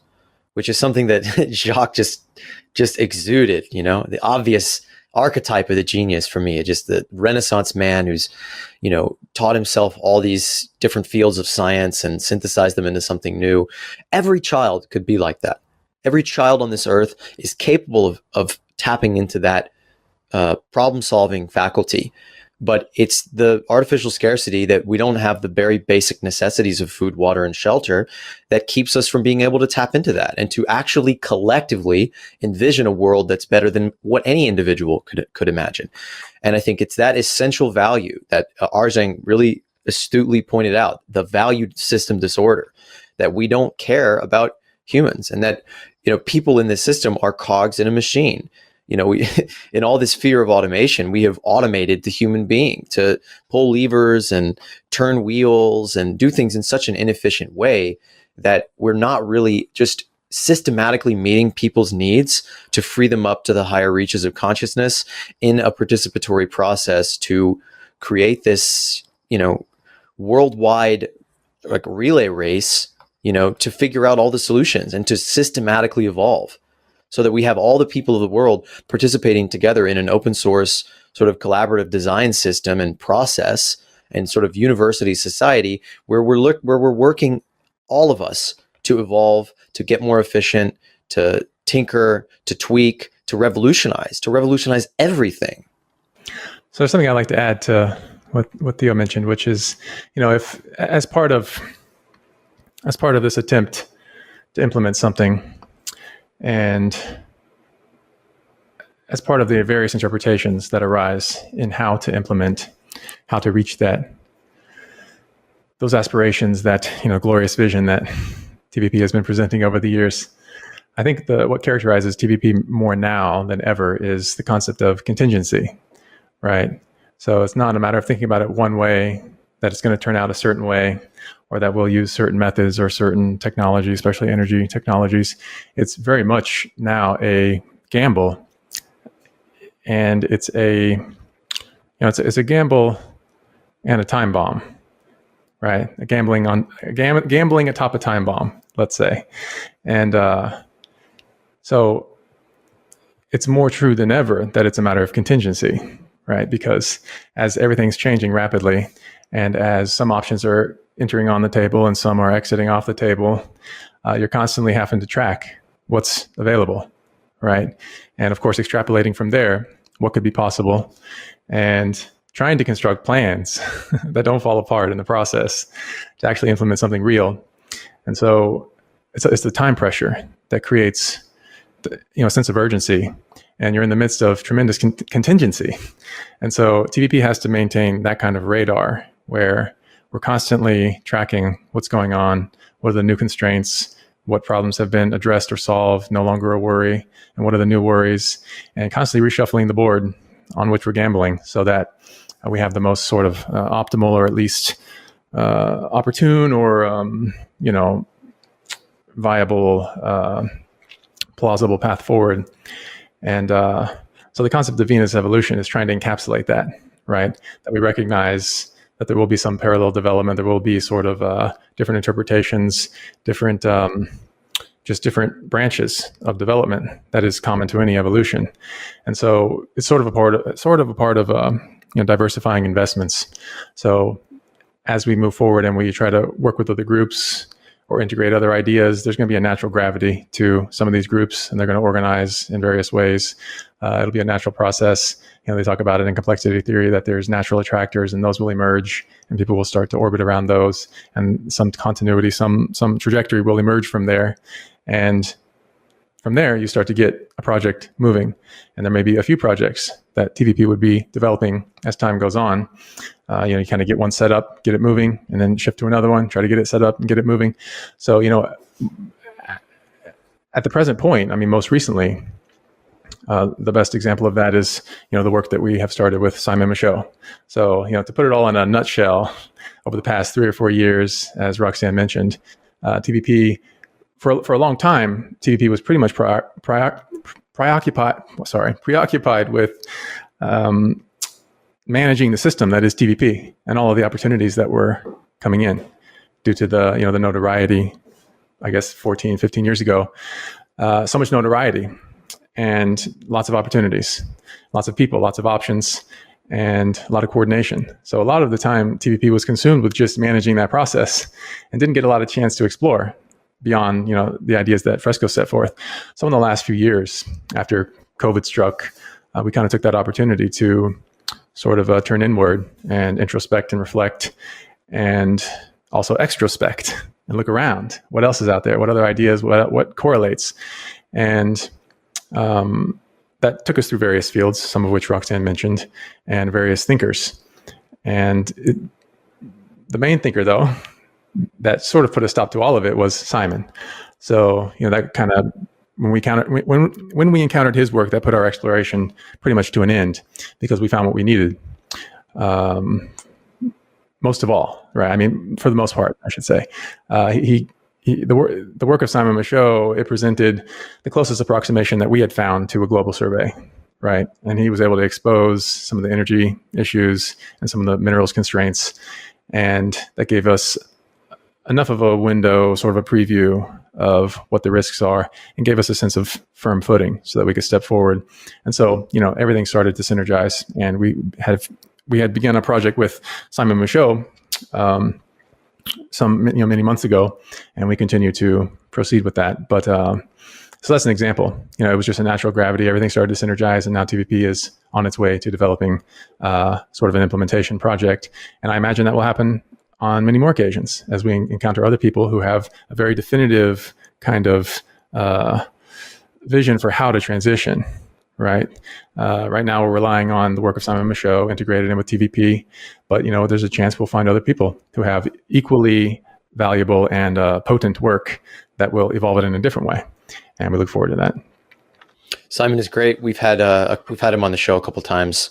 which is something that Jacques just exuded. You know, the obvious archetype of the genius for me, just the Renaissance man who's, you know, taught himself all these different fields of science and synthesized them into something new. Every child could be like that. Every child on this earth is capable of tapping into that problem-solving faculty. But it's the artificial scarcity that we don't have the very basic necessities of food, water, and shelter that keeps us from being able to tap into that and to actually collectively envision a world that's better than what any individual could imagine. And I think it's that essential value that Arzeng really astutely pointed out, the value system disorder, that we don't care about humans, and that, you know, people in this system are cogs in a machine. You know, we, in all this fear of automation, we have automated the human being to pull levers and turn wheels and do things in such an inefficient way that we're not really just systematically meeting people's needs to free them up to the higher reaches of consciousness in a participatory process to create this, you know, worldwide like relay race, you know, to figure out all the solutions and to systematically evolve, so that we have all the people of the world participating together in an open source sort of collaborative design system and process and sort of university society where we're working, all of us, to evolve, to get more efficient, to tinker, to tweak, to revolutionize everything.
So there's something I'd like to add to what Theo mentioned, which is, you know, if as part of this attempt to implement something, and as part of the various interpretations that arise in how to implement, how to reach those aspirations, that, you know, glorious vision that TVP has been presenting over the years, I think what characterizes TVP more now than ever is the concept of contingency, right? So it's not a matter of thinking about it one way, that it's going to turn out a certain way, or that we'll use certain methods or certain technologies, especially energy technologies. It's very much now a gamble, and it's a gamble and a time bomb, right? Gambling atop a time bomb, let's say, and so it's more true than ever that it's a matter of contingency, right? Because as everything's changing rapidly, and as some options are entering on the table and some are exiting off the table, you're constantly having to track what's available, right? And of course, extrapolating from there, what could be possible, and trying to construct plans that don't fall apart in the process to actually implement something real. And so it's the time pressure that creates, a sense of urgency, and you're in the midst of tremendous contingency. And so TVP has to maintain that kind of radar where we're constantly tracking what's going on, what are the new constraints, what problems have been addressed or solved, no longer a worry, and what are the new worries, and constantly reshuffling the board on which we're gambling so that we have the most sort of optimal, or at least opportune, or viable, plausible path forward. And so the concept of Venus evolution is trying to encapsulate that, right? That we recognize that there will be some parallel development, there will be sort of different interpretations, different just different branches of development that is common to any evolution. And so it's sort of a part of diversifying investments. So as we move forward and we try to work with other groups or integrate other ideas, there's going to be a natural gravity to some of these groups, and they're going to organize in various ways. It'll be a natural process. They talk about it in complexity theory that there's natural attractors, and those will emerge, and people will start to orbit around those, and some continuity, some trajectory will emerge from there. And from there, you start to get a project moving, and there may be a few projects that TVP would be developing as time goes on. You kind of get one set up, get it moving, and then shift to another one, try to get it set up and get it moving. So, at the present point, most recently, the best example of that is, the work that we have started with Simon Michaud. So, to put it all in a nutshell, over the past 3 or 4 years, as Roxanne mentioned, TVP, for a long time, TVP was pretty much preoccupied with managing the system that is TVP and all of the opportunities that were coming in due to the notoriety, I guess 14, 15 years ago. So much notoriety and lots of opportunities, lots of people, lots of options, and a lot of coordination. So a lot of the time, TVP was consumed with just managing that process and didn't get a lot of chance to explore beyond, the ideas that Fresco set forth. So in the last few years, after COVID struck, we kind of took that opportunity to sort of turn inward and introspect and reflect, and also extrospect and look around. What else is out there? What other ideas? What correlates? And that took us through various fields, some of which Roxanne mentioned, and various thinkers. And the main thinker, though, that sort of put a stop to all of it was Simon. So, that kind of, when we encountered his work, that put our exploration pretty much to an end, because we found what we needed. Most of all, right? For the most part, I should say. The work of Simon Michaud, it presented the closest approximation that we had found to a global survey, right? And he was able to expose some of the energy issues and some of the minerals constraints, and that gave us enough of a window, sort of a preview of what the risks are, and gave us a sense of firm footing so that we could step forward. And so, everything started to synergize, and we had begun a project with Simon Michaud many months ago, and we continue to proceed with that. But so that's an example. It was just a natural gravity. Everything started to synergize, and now TVP is on its way to developing sort of an implementation project. And I imagine that will happen on many more occasions as we encounter other people who have a very definitive kind of vision for how to transition, right? Right now we're relying on the work of Simon Michaud integrated in with TVP, but there's a chance we'll find other people who have equally valuable and potent work that will evolve it in a different way. And we look forward to that.
Simon is great. We've had him on the show a couple times,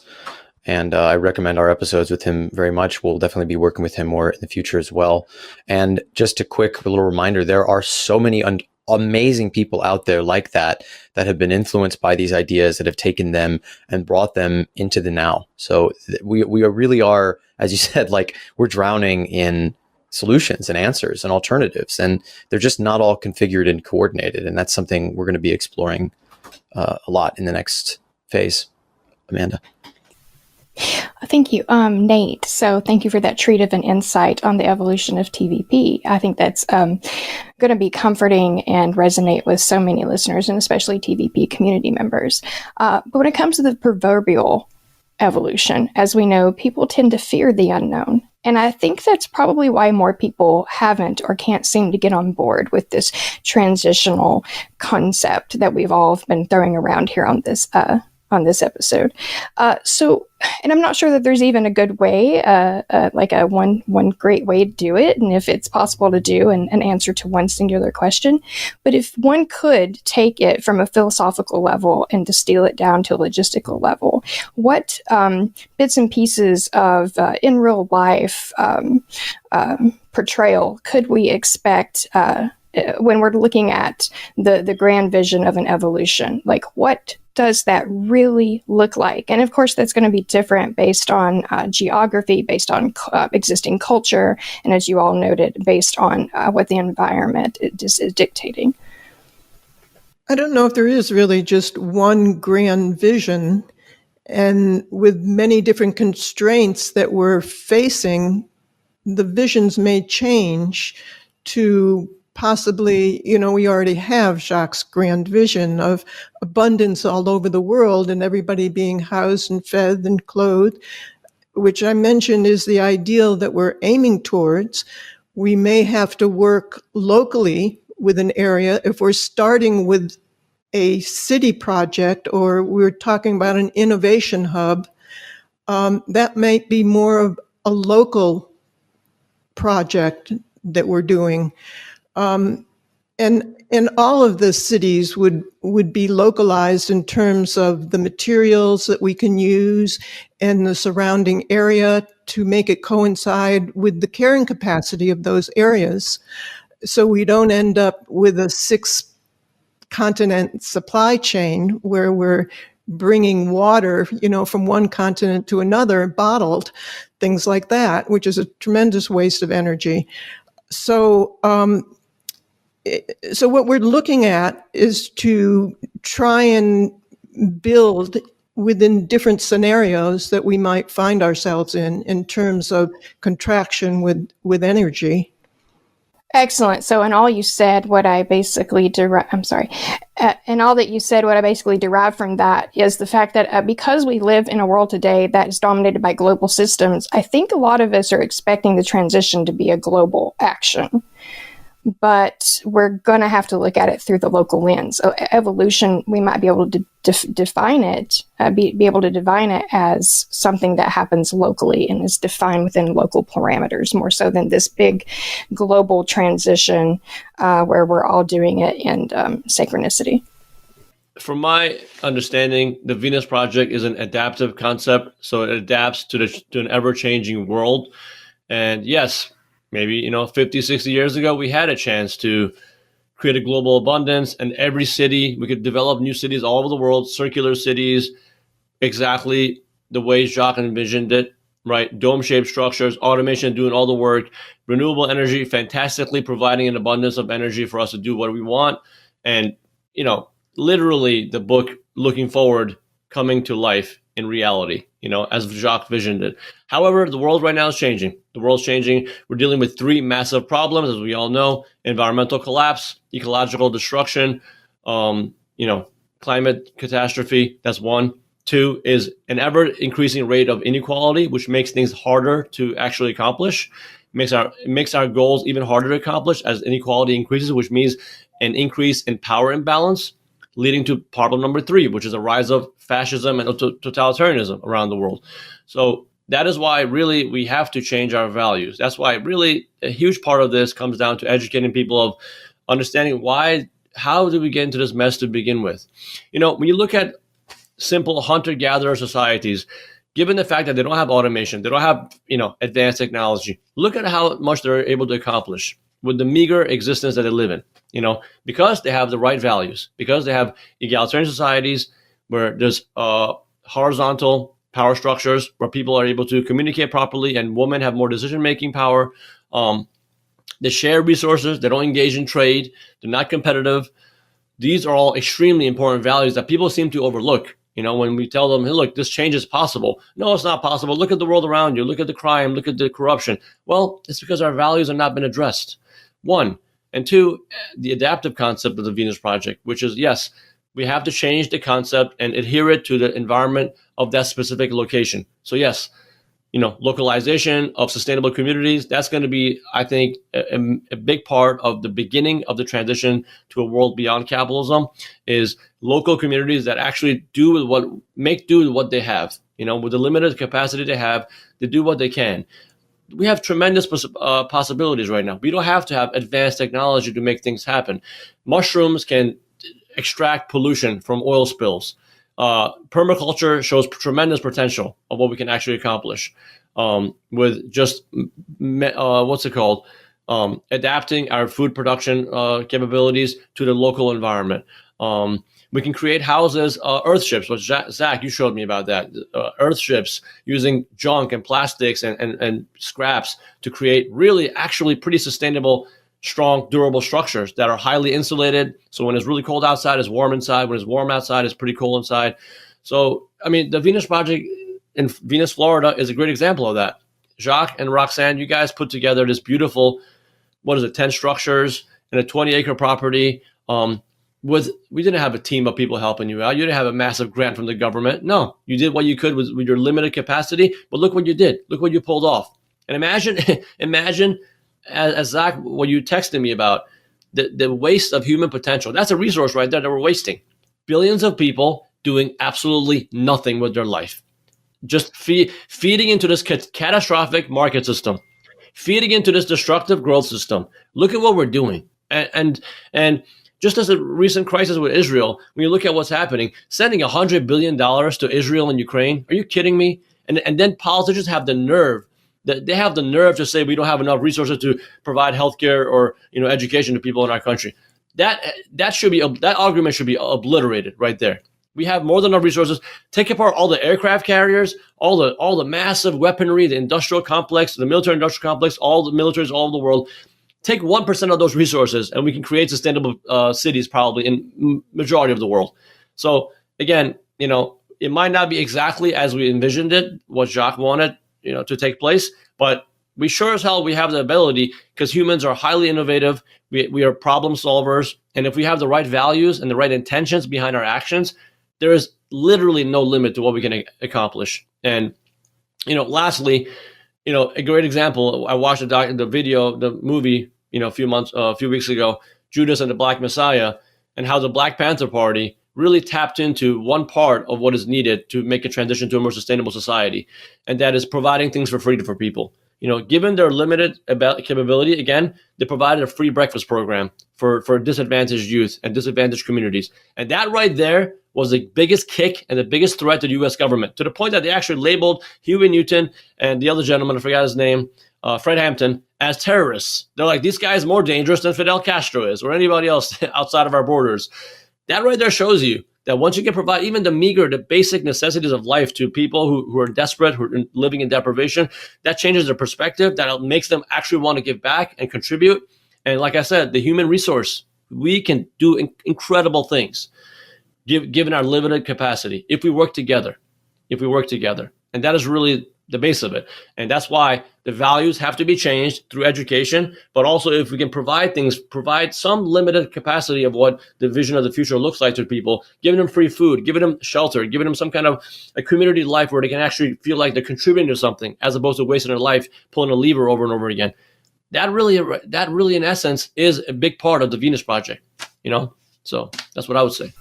and I recommend our episodes with him very much. We'll definitely be working with him more in the future as well. And just a little reminder, there are so many amazing people out there like that have been influenced by these ideas, that have taken them and brought them into the now. So we really are, as you said, we're drowning in solutions and answers and alternatives, and they're just not all configured and coordinated. And that's something we're going to be exploring a lot in the next phase. Amanda.
Thank you, Nate. So thank you for that treat of an insight on the evolution of TVP. I think that's going to be comforting and resonate with so many listeners, and especially TVP community members. But when it comes to the proverbial evolution, as we know, people tend to fear the unknown. And I think that's probably why more people haven't or can't seem to get on board with this transitional concept that we've all been throwing around here on this episode. And I'm not sure that there's even a good way, like a one great way to do it, and if it's possible to do an answer to one singular question. But if one could take it from a philosophical level and distill it down to a logistical level, what bits and pieces of in real life portrayal could we expect when we're looking at the grand vision of an evolution? Like, what does that really look like? And of course, that's going to be different based on geography, based on existing culture, and as you all noted, based on what the environment is dictating.
I don't know if there is really just one grand vision, and with many different constraints that we're facing, the visions may change to possibly, we already have Jacques' grand vision of abundance all over the world and everybody being housed and fed and clothed, which I mentioned is the ideal that we're aiming towards. We may have to work locally with an area if we're starting with a city project or we're talking about an innovation hub. That might be more of a local project that we're doing. And all of the cities would be localized in terms of the materials that we can use and the surrounding area to make it coincide with the carrying capacity of those areas. So we don't end up with a 6-continent supply chain where we're bringing water, from one continent to another, bottled, things like that, which is a tremendous waste of energy. So what we're looking at is to try and build within different scenarios that we might find ourselves in terms of contraction with energy.
Excellent. So, in all you said, what I basically derived from that is the fact that because we live in a world today that is dominated by global systems, I think a lot of us are expecting the transition to be a global action. But we're going to have to look at it through the local lens. So evolution, we might be able to define it, be able to define it as something that happens locally and is defined within local parameters, more so than this big global transition where we're all doing it in synchronicity.
From my understanding, the Venus Project is an adaptive concept, so it adapts to an ever-changing world. And yes, maybe, 50, 60 years ago, we had a chance to create a global abundance, and every city, we could develop new cities all over the world, circular cities, exactly the way Jacques envisioned it, right? Dome-shaped structures, automation doing all the work, renewable energy, fantastically providing an abundance of energy for us to do what we want. And, literally the book Looking Forward coming to life in reality, as Jacques visioned it. However, the world right now is changing. The world's changing. We're dealing with 3 massive problems, as we all know: environmental collapse, ecological destruction, climate catastrophe. That's 1. 2 is an ever increasing rate of inequality, which makes things harder to actually accomplish. It makes our goals even harder to accomplish as inequality increases, which means an increase in power imbalance, leading to problem number 3, which is a rise of fascism and totalitarianism around the world. So that is why really we have to change our values. That's why really a huge part of this comes down to educating people of understanding how did we get into this mess to begin with? When you look at simple hunter-gatherer societies, given the fact that they don't have automation, they don't have, advanced technology, look at how much they're able to accomplish with the meager existence that they live in. Because they have the right values, because they have egalitarian societies where there's horizontal power structures where people are able to communicate properly and women have more decision-making power. They share resources. They don't engage in trade. They're not competitive. These are all extremely important values that people seem to overlook. When we tell them, hey, look, this change is possible. No, it's not possible. Look at the world around you. Look at the crime. Look at the corruption. Well, it's because our values have not been addressed. 1. And 2, the adaptive concept of the Venus Project, which is, yes, we have to change the concept and adhere it to the environment of that specific location. So yes, localization of sustainable communities, that's going to be, I think, a big part of the beginning of the transition to a world beyond capitalism is local communities that actually make do with what they have, with the limited capacity they have, they do what they can. We have tremendous possibilities right now. We don't have to have advanced technology to make things happen. Mushrooms can extract pollution from oil spills. Permaculture shows tremendous potential of what we can actually accomplish with just, adapting our food production capabilities to the local environment. We can create houses, earth ships, which Zach, you showed me about that. Earth ships using junk and plastics and scraps to create really actually pretty sustainable strong, durable structures that are highly insulated. So when it's really cold outside, it's warm inside. When it's warm outside, it's pretty cool inside. So, I mean, the Venus Project in Venus, Florida is a great example of that. Jacques and Roxanne, you guys put together this beautiful, 10 structures in a 20-acre property. We didn't have a team of people helping you out. You didn't have a massive grant from the government. No, you did what you could with your limited capacity, but look what you did. Look what you pulled off. And imagine, as Zach, what you texted me about, the waste of human potential. That's a resource right there that we're wasting. Billions of people doing absolutely nothing with their life. Just feeding into this catastrophic market system, feeding into this destructive growth system. Look at what we're doing. And just as a recent crisis with Israel, when you look at what's happening, sending $100 billion to Israel and Ukraine, are you kidding me? And then politicians have the nerve, they have the nerve to say we don't have enough resources to provide healthcare or education to people in our country. That argument should be obliterated right there. We have more than enough resources. Take apart all the aircraft carriers, all the massive weaponry, the industrial complex, the military-industrial complex, all the militaries all over the world. Take 1% of those resources, and we can create sustainable cities probably in majority of the world. So again, it might not be exactly as we envisioned it, what Jacques wanted, to take place, but we sure as hell we have the ability, because humans are highly innovative. We are problem solvers, and if we have the right values and the right intentions behind our actions, there is literally no limit to what we can accomplish. And lastly, a great example. I watched the movie, a few weeks ago, Judas and the Black Messiah, and how the Black Panther Party really tapped into one part of what is needed to make a transition to a more sustainable society, and that is providing things for free for people. Given their limited capability, again, they provided a free breakfast program for disadvantaged youth and disadvantaged communities. And that right there was the biggest kick and the biggest threat to the U.S. government, to the point that they actually labeled Huey Newton and the other gentleman, I forgot his name, Fred Hampton, as terrorists. They're like, this guy is more dangerous than Fidel Castro is or anybody else outside of our borders. That right there shows you that once you can provide even the basic necessities of life to people who are desperate, who are living in deprivation, that changes their perspective, that makes them actually want to give back and contribute. And like I said, the human resource, we can do incredible things given our limited capacity if we work together. And that is really the base of it. And that's why the values have to be changed through education, but also if we can provide some limited capacity of what the vision of the future looks like to people, giving them free food, giving them shelter, giving them some kind of a community life where they can actually feel like they're contributing to something, as opposed to wasting their life pulling a lever over and over again. That really in essence is a big part of the Venus Project, So that's what I would say.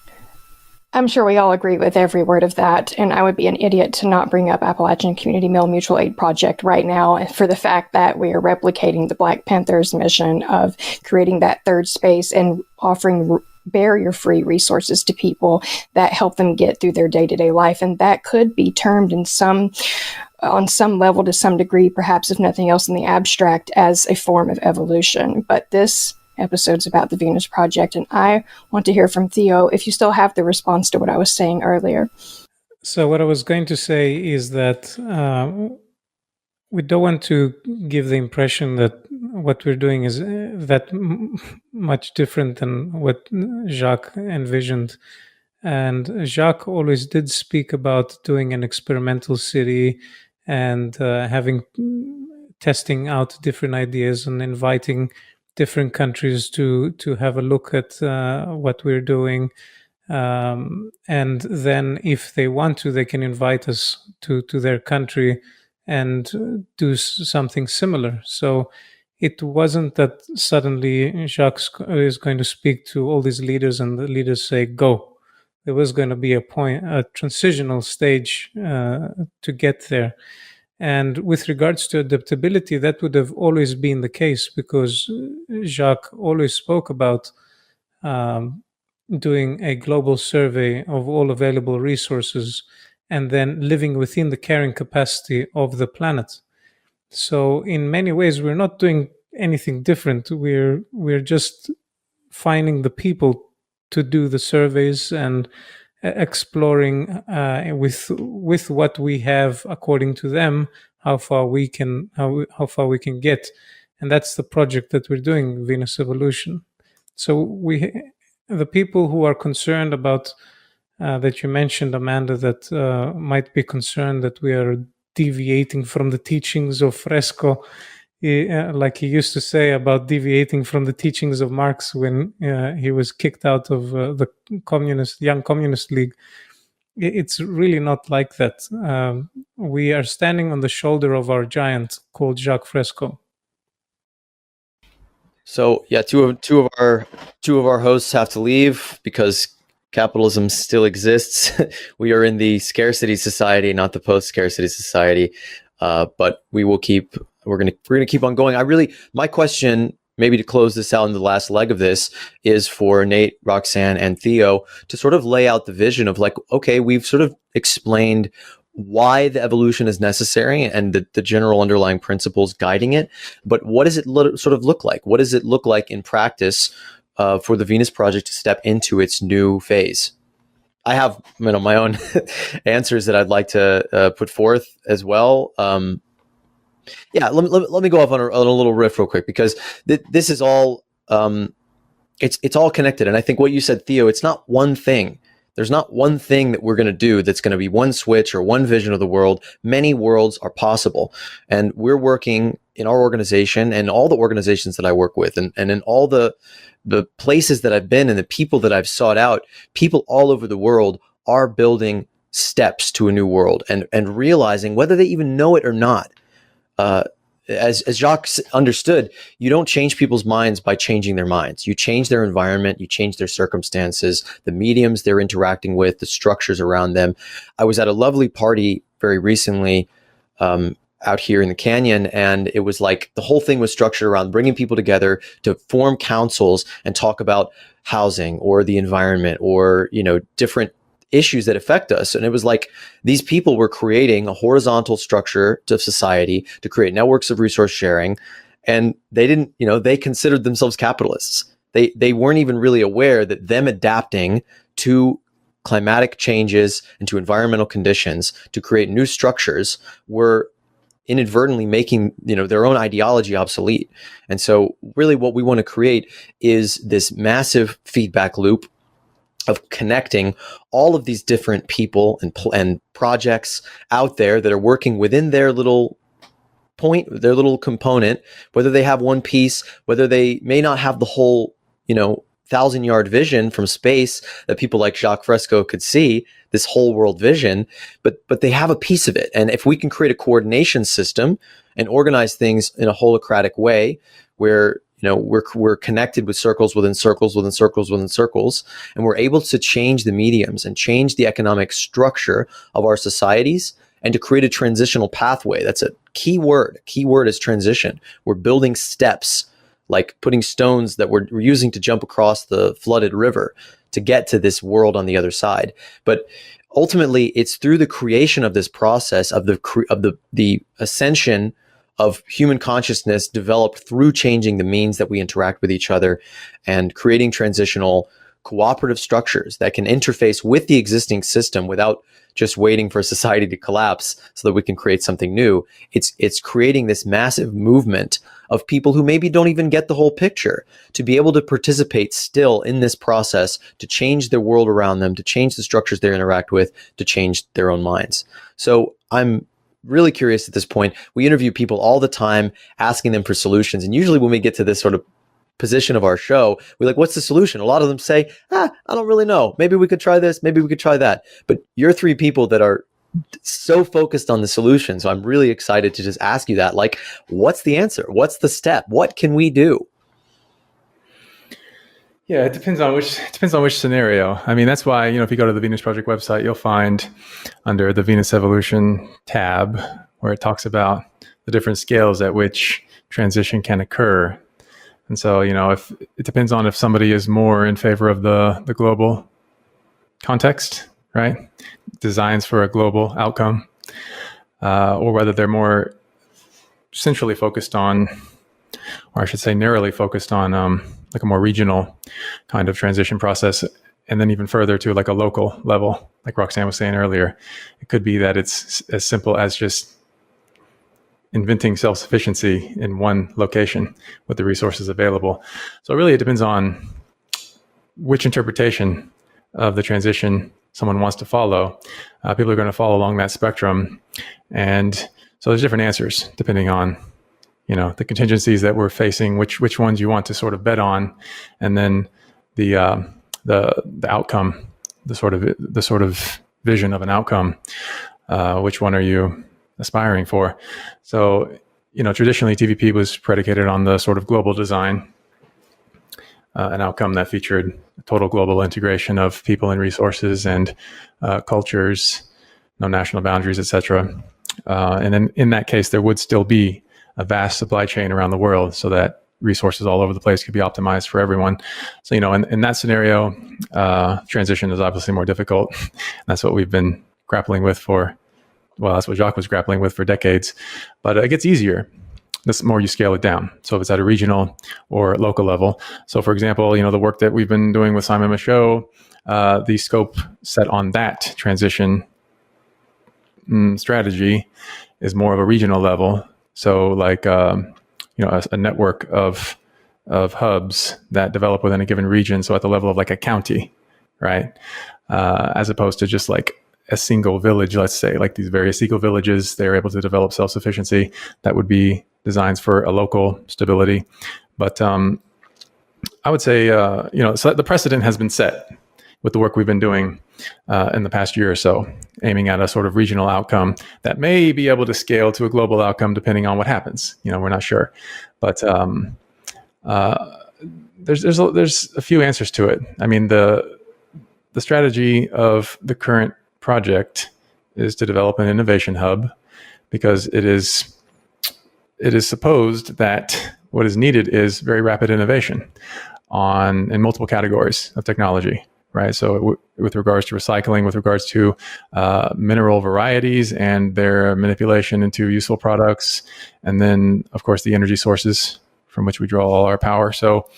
I'm sure we all agree with every word of that, and I would be an idiot to not bring up Appalachian Community Mill Mutual Aid Project right now for the fact that we are replicating the Black Panthers' mission of creating that third space and offering barrier-free resources to people that help them get through their day-to-day life. And that could be termed on some level, to some degree, perhaps if nothing else in the abstract, as a form of evolution. But this episodes about the Venus Project, and I want to hear from Theo if you still have the response to what I was saying earlier.
So what I was going to say is that we don't want to give the impression that what we're doing is that much different than what Jacques envisioned. And Jacques always did speak about doing an experimental city and testing out different ideas and inviting different countries to have a look at what we're doing. And then if they want to, they can invite us to their country and do something similar. So it wasn't that suddenly Jacques is going to speak to all these leaders and the leaders say, go. There was going to be a transitional stage to get there. And with regards to adaptability, that would have always been the case, because Jacques always spoke about doing a global survey of all available resources and then living within the carrying capacity of the planet. So in many ways, we're not doing anything different. We're just finding the people to do the surveys and exploring with what we have according to them how far we can get. and that's the project that we're doing, Venus Evolution. So the people who are concerned about that you mentioned, Amanda, that might be concerned that we are deviating from the teachings of Fresco, like he used to say about deviating from the teachings of Marx when he was kicked out of the Young Communist League. It's really not like that. We are standing on the shoulder of our giant called Jacques Fresco.
So yeah, two of our hosts have to leave because capitalism still exists. We are in the scarcity society, not the post-scarcity society. But we're gonna keep on going. My question, maybe to close this out in the last leg of this, is for Nate, Roxanne, and Theo to sort of lay out the vision of like, okay, we've sort of explained why the evolution is necessary and the general underlying principles guiding it. But what does it sort of look like? What does it look like in practice for the Venus Project to step into its new phase? I have my own answers that I'd like to put forth as well. Yeah, let me go off on a little riff real quick, because this is all it's all connected. And I think what you said, Theo, it's not one thing. There's not one thing that we're going to do that's going to be one switch or one vision of the world. Many worlds are possible. And we're working in our organization and all the organizations that I work with, and in all the places that I've been and the people that I've sought out, people all over the world are building steps to a new world and realizing, whether they even know it or not, as Jacques understood, you don't change people's minds by changing their minds. You change their environment, you change their circumstances, the mediums they're interacting with, the structures around them. I was at a lovely party very recently out here in the canyon, and it was like the whole thing was structured around bringing people together to form councils and talk about housing or the environment or, different issues that affect us. And it was like these people were creating a horizontal structure to society to create networks of resource sharing. And they didn't, they considered themselves capitalists. They weren't even really aware that them adapting to climatic changes and to environmental conditions to create new structures were inadvertently making, their own ideology obsolete. And so really what we want to create is this massive feedback loop of connecting all of these different people and projects out there that are working within their little point, their little component, whether they have one piece, whether they may not have the whole, 1,000-yard vision from space that people like Jacques Fresco could see, this whole world vision, but they have a piece of it. And if we can create a coordination system and organize things in a holocratic way where we're connected with circles within circles within circles within circles, and we're able to change the mediums and change the economic structure of our societies and to create a transitional pathway. That's a key word. Key word is transition. We're building steps, like putting stones that we're using to jump across the flooded river to get to this world on the other side. But ultimately, it's through the creation of this process of the ascension of human consciousness developed through changing the means that we interact with each other and creating transitional cooperative structures that can interface with the existing system without just waiting for society to collapse so that we can create something new. It's creating this massive movement of people who maybe don't even get the whole picture to be able to participate still in this process, to change their world around them, to change the structures they interact with, to change their own minds. So I'm really curious at this point. We interview people all the time asking them for solutions. And usually when we get to this sort of position of our show, we're like, what's the solution? A lot of them say, I don't really know. Maybe we could try this. Maybe we could try that. But you're three people that are so focused on the solution. So I'm really excited to just ask you that. Like, what's the answer? What's the step? What can we do?
Yeah, it depends on which scenario. I mean, that's why, if you go to the Venus Project website, you'll find under the Venus Evolution tab where it talks about the different scales at which transition can occur. And so, if it depends on if somebody is more in favor of the global context, right? Designs for a global outcome, or whether they're more centrally focused on, or I should say narrowly focused on, like a more regional kind of transition process. And then even further to like a local level, like Roxanne was saying earlier, it could be that it's as simple as just inventing self-sufficiency in one location with the resources available. So really it depends on which interpretation of the transition someone wants to follow. People are going to follow along that spectrum. And so there's different answers depending on, the contingencies that we're facing, which ones you want to sort of bet on, and then the outcome, the sort of vision of an outcome. Which one are you aspiring for? So, traditionally TVP was predicated on the sort of global design, an outcome that featured total global integration of people and resources and cultures, no national boundaries, etc. And then in that case, there would still be a vast supply chain around the world so that resources all over the place could be optimized for everyone. So, in that scenario, transition is obviously more difficult. That's what we've been grappling with that's what Jacques was grappling with for decades. But it gets easier the more you scale it down. So if it's at a regional or local level. So for example, the work that we've been doing with Simon Michaud, the scope set on that transition strategy is more of a regional level. So like, a network of hubs that develop within a given region. So at the level of like a county, right? As opposed to just like a single village, let's say, like these various eco-villages, they're able to develop self-sufficiency. That would be designs for a local stability. But I would say, so the precedent has been set with the work we've been doing in the past year or so, aiming at a sort of regional outcome that may be able to scale to a global outcome depending on what happens. We're not sure. But there's a few answers to it. I mean, the strategy of the current project is to develop an innovation hub, because it is supposed that what is needed is very rapid innovation in multiple categories of technology, right? So with regards to recycling, with regards to mineral varieties and their manipulation into useful products, and then of course the energy sources from which we draw all our power. So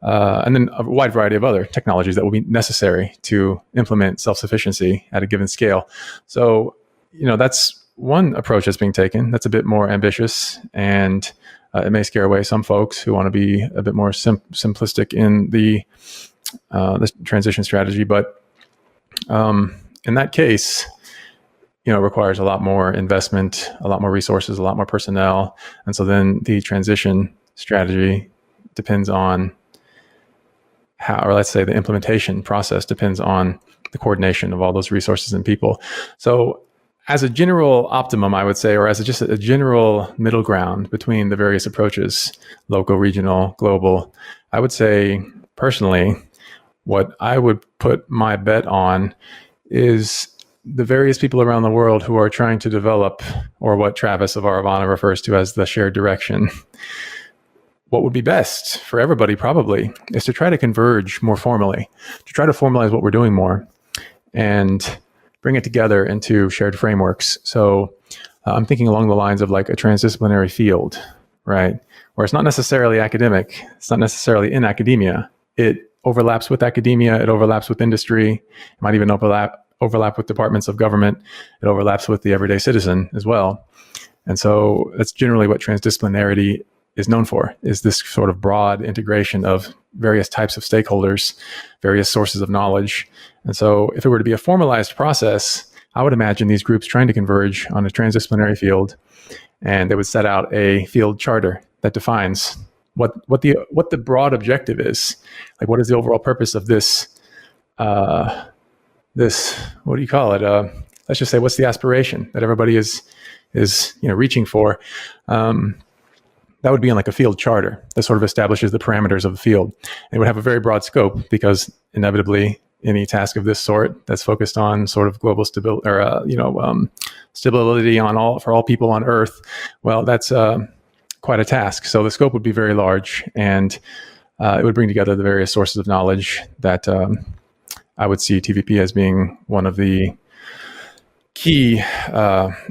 and then a wide variety of other technologies that will be necessary to implement self-sufficiency at a given scale. So, that's one approach that's being taken. That's a bit more ambitious, and it may scare away some folks who want to be a bit more simplistic in the transition strategy. But in that case, it requires a lot more investment, a lot more resources, a lot more personnel. And so then the transition strategy depends on or let's say the implementation process depends on the coordination of all those resources and people. So as a general optimum, I would say, or as just a general middle ground between the various approaches, local, regional, global, I would say personally, what I would put my bet on is the various people around the world who are trying to develop, or what Travis of Aravana refers to as the shared direction. What would be best for everybody probably is to try to converge more formally, to try to formalize what we're doing more and bring it together into shared frameworks. So I'm thinking along the lines of like a transdisciplinary field, right? Where it's not necessarily academic, it's not necessarily in academia. It overlaps with academia, it overlaps with industry, it might even overlap with departments of government, it overlaps with the everyday citizen as well. And so that's generally what transdisciplinarity is known for, is this sort of broad integration of various types of stakeholders, various sources of knowledge. And so if it were to be a formalized process, I would imagine these groups trying to converge on a transdisciplinary field, and they would set out a field charter that defines what the broad objective is. Like, what is the overall purpose of this, what do you call it? Let's just say, what's the aspiration that everybody is reaching for? That would be in like a field charter that sort of establishes the parameters of the field. It would have a very broad scope, because inevitably any task of this sort that's focused on sort of global stability or stability for all people on Earth, well, that's quite a task. So the scope would be very large, and it would bring together the various sources of knowledge that I would see TVP as being one of the key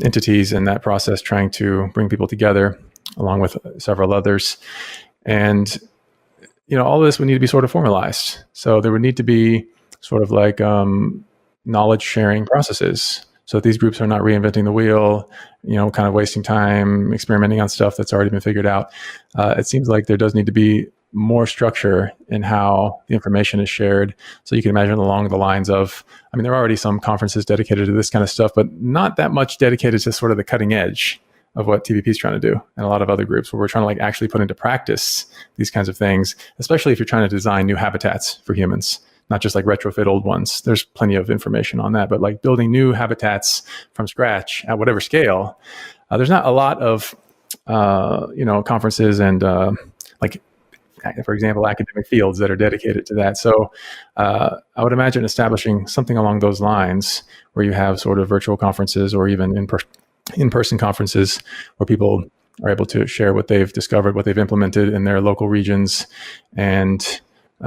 entities in that process, trying to bring people together along with several others. And, all of this would need to be sort of formalized. So there would need to be sort of like knowledge sharing processes. so that these groups are not reinventing the wheel, kind of wasting time experimenting on stuff that's already been figured out. It seems like there does need to be more structure in how the information is shared. So you can imagine along the lines of, there are already some conferences dedicated to this kind of stuff, but not that much dedicated to sort of the cutting edge of what TVP is trying to do, and a lot of other groups where we're trying to actually put into practice these kinds of things, especially if you're trying to design new habitats for humans, not just retrofit old ones. There's plenty of information on that, but building new habitats from scratch at whatever scale, there's not a lot of, conferences and for example, academic fields that are dedicated to that. So I would imagine establishing something along those lines where you have sort of virtual conferences or even in-person conferences where people are able to share what they've discovered, what they've implemented in their local regions, and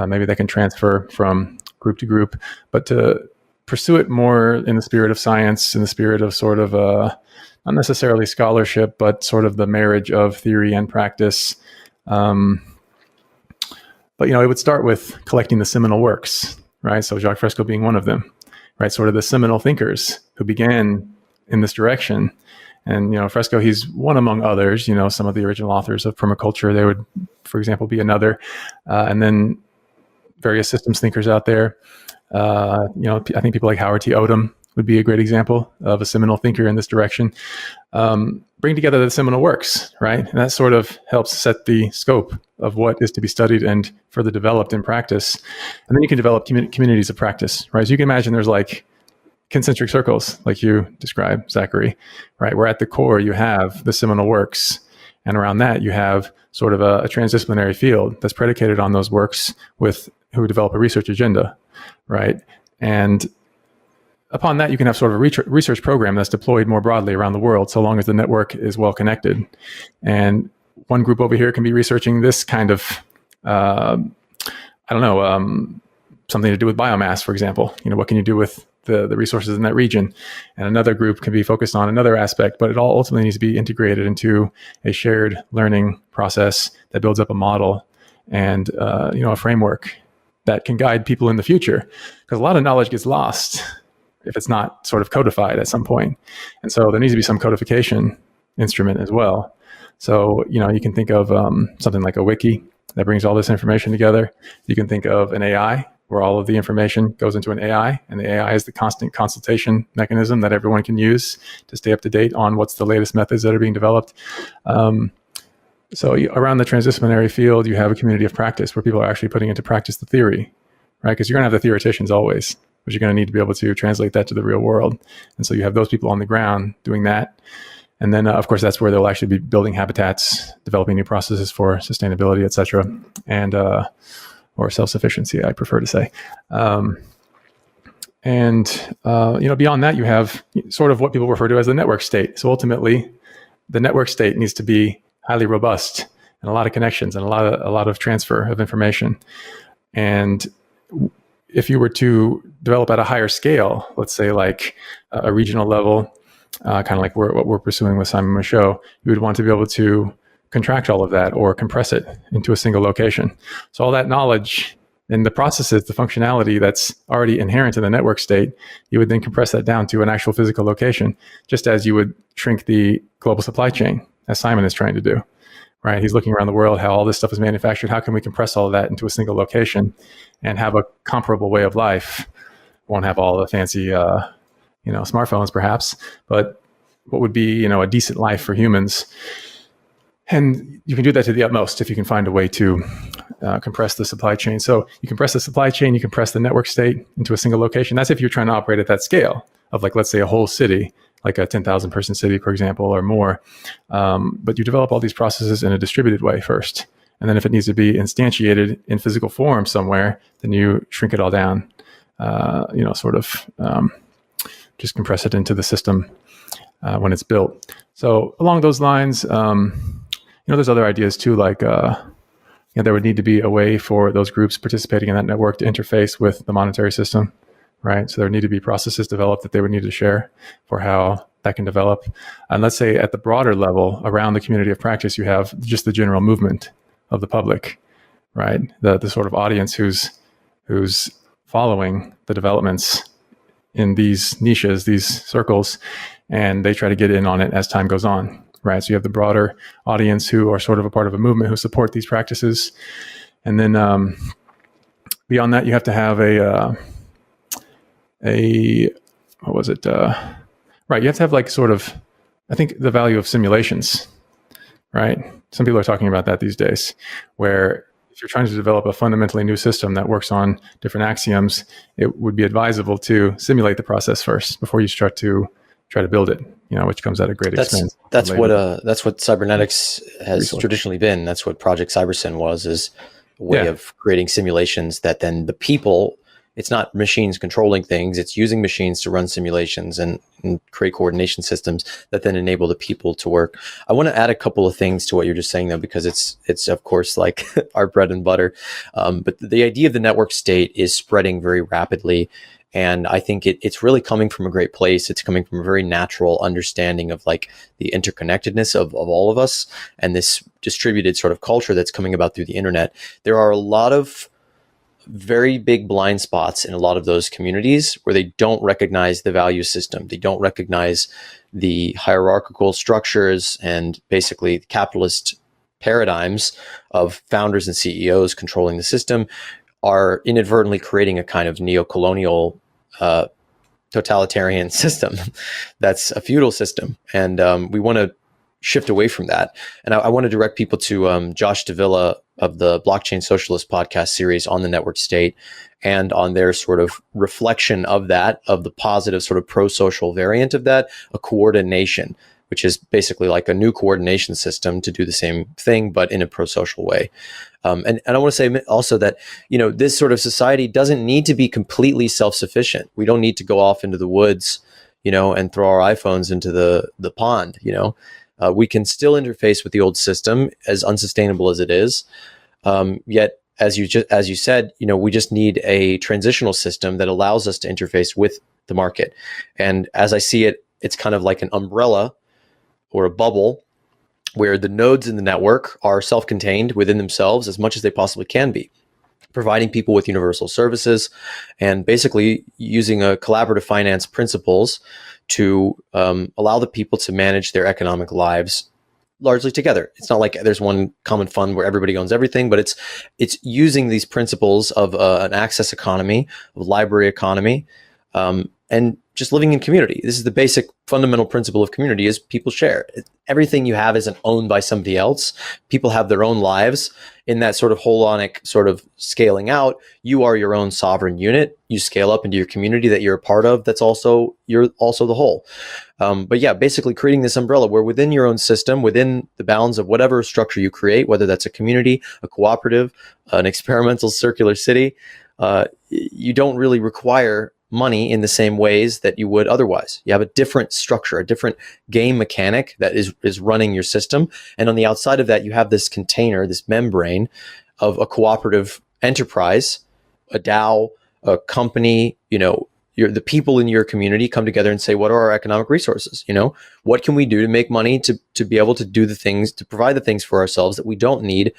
maybe they can transfer from group to group, but to pursue it more in the spirit of science, in the spirit of sort of not necessarily scholarship, but sort of the marriage of theory and practice. But, it would start with collecting the seminal works, right? So Jacques Fresco being one of them, right? Sort of the seminal thinkers who began in this direction. And, Fresco, he's one among others, some of the original authors of permaculture, they would, for example, be another. And then various systems thinkers out there. I think people like Howard T. Odum would be a great example of a seminal thinker in this direction. Bring together the seminal works, right? And that sort of helps set the scope of what is to be studied and further developed in practice. And then you can develop communities of practice, right? So you can imagine there's concentric circles, like you described, Zachary, right? Where at the core you have the seminal works, and around that you have sort of a transdisciplinary field that's predicated on those works who develop a research agenda, right? And upon that, you can have sort of a research program that's deployed more broadly around the world, so long as the network is well connected. And one group over here can be researching this kind of, something to do with biomass, for example. What can you do with the resources in that region? And another group can be focused on another aspect, but it all ultimately needs to be integrated into a shared learning process that builds up a model and, a framework that can guide people in the future. Because a lot of knowledge gets lost if it's not sort of codified at some point. And so there needs to be some codification instrument as well. So, you can think of something like a wiki that brings all this information together. You can think of an AI where all of the information goes into an AI, and the AI is the constant consultation mechanism that everyone can use to stay up to date on what's the latest methods that are being developed. So around the transdisciplinary field, you have a community of practice where people are actually putting into practice the theory, right? Because you're going to have the theoreticians always, but you're going to need to be able to translate that to the real world. And so you have those people on the ground doing that. And then, of course, that's where they'll actually be building habitats, developing new processes for sustainability, et cetera, and or self-sufficiency, I prefer to say. Beyond that, you have sort of what people refer to as the network state. So ultimately, the network state needs to be highly robust and a lot of connections and a lot of transfer of information. And if you were to develop at a higher scale, let's say like a regional level, kind of like what we're pursuing with Simon Michaud, you would want to be able to contract all of that or compress it into a single location. So all that knowledge and the processes, the functionality that's already inherent in the network state, you would then compress that down to an actual physical location, just as you would shrink the global supply chain, as Simon is trying to do, right? He's looking around the world, how all this stuff is manufactured. How can we compress all of that into a single location and have a comparable way of life? Won't have all the fancy, smartphones perhaps, but what would be, a decent life for humans. And you can do that to the utmost if you can find a way to compress the supply chain. So you compress the supply chain, you compress the network state into a single location. That's if you're trying to operate at that scale of let's say a whole city, like a 10,000 person city, for example, or more. But you develop all these processes in a distributed way first. And then if it needs to be instantiated in physical form somewhere, then you shrink it all down, just compress it into the system when it's built. So along those lines, there's other ideas too, like there would need to be a way for those groups participating in that network to interface with the monetary system, right? So there need to be processes developed that they would need to share for how that can develop. And let's say at the broader level, around the community of practice, you have just the general movement of the public, right? The sort of audience who's following the developments in these niches, these circles, and they try to get in on it as time goes on, right? So you have the broader audience who are sort of a part of a movement who support these practices. And then beyond that, you have to have what was it? Right, you have to have like sort of, I think, the value of simulations, right? Some people are talking about that these days, where if you're trying to develop a fundamentally new system that works on different axioms, it would be advisable to simulate the process first before you start to try to build it, which comes at a great expense.
That's what cybernetics has traditionally been. That's what Project CyberSyn was, is a way of creating simulations that then the people, it's not machines controlling things, it's using machines to run simulations and create coordination systems that then enable the people to work. I want to add a couple of things to what you're just saying, though, because it's of course like our bread and butter. But the idea of the network state is spreading very rapidly. And I think it's really coming from a great place. It's coming from a very natural understanding of like the interconnectedness of all of us and this distributed sort of culture that's coming about through the internet. There are a lot of very big blind spots in a lot of those communities where they don't recognize the value system. They don't recognize the hierarchical structures and basically capitalist paradigms of founders and CEOs controlling the system are inadvertently creating a kind of neo-colonial totalitarian system that's a feudal system. And we want to shift away from that. And I want to direct people to Josh Davila of the Blockchain Socialist podcast series on the network state and on their sort of reflection of that, of the positive sort of pro-social variant of that, a coordination, which is basically like a new coordination system to do the same thing, but in a pro-social way. And I want to say also that, this sort of society doesn't need to be completely self-sufficient. We don't need to go off into the woods, and throw our iPhones into the pond, we can still interface with the old system, as unsustainable as it is. Yet, as you said, we just need a transitional system that allows us to interface with the market. And as I see it, it's kind of like an umbrella or a bubble where the nodes in the network are self-contained within themselves as much as they possibly can be, providing people with universal services and basically using a collaborative finance principles to allow the people to manage their economic lives largely together. It's not like there's one common fund where everybody owns everything, but it's using these principles of an access economy, of library economy, and just living in community. This is the basic fundamental principle of community: is people share. Everything you have isn't owned by somebody else. People have their own lives. In that sort of holonic sort of scaling out, you are your own sovereign unit. You scale up into your community that you're a part of. You're also the whole. But yeah, basically creating this umbrella where within your own system, within the bounds of whatever structure you create, whether that's a community, a cooperative, an experimental circular city, you don't really require money in the same ways that you would otherwise. You have a different structure, a different game mechanic that is running your system. And on the outside of that, you have this container, this membrane of a cooperative enterprise, a DAO, a company. The people in your community come together and say, what are our economic resources? What can we do to make money to be able to do the things, to provide the things for ourselves that we don't need,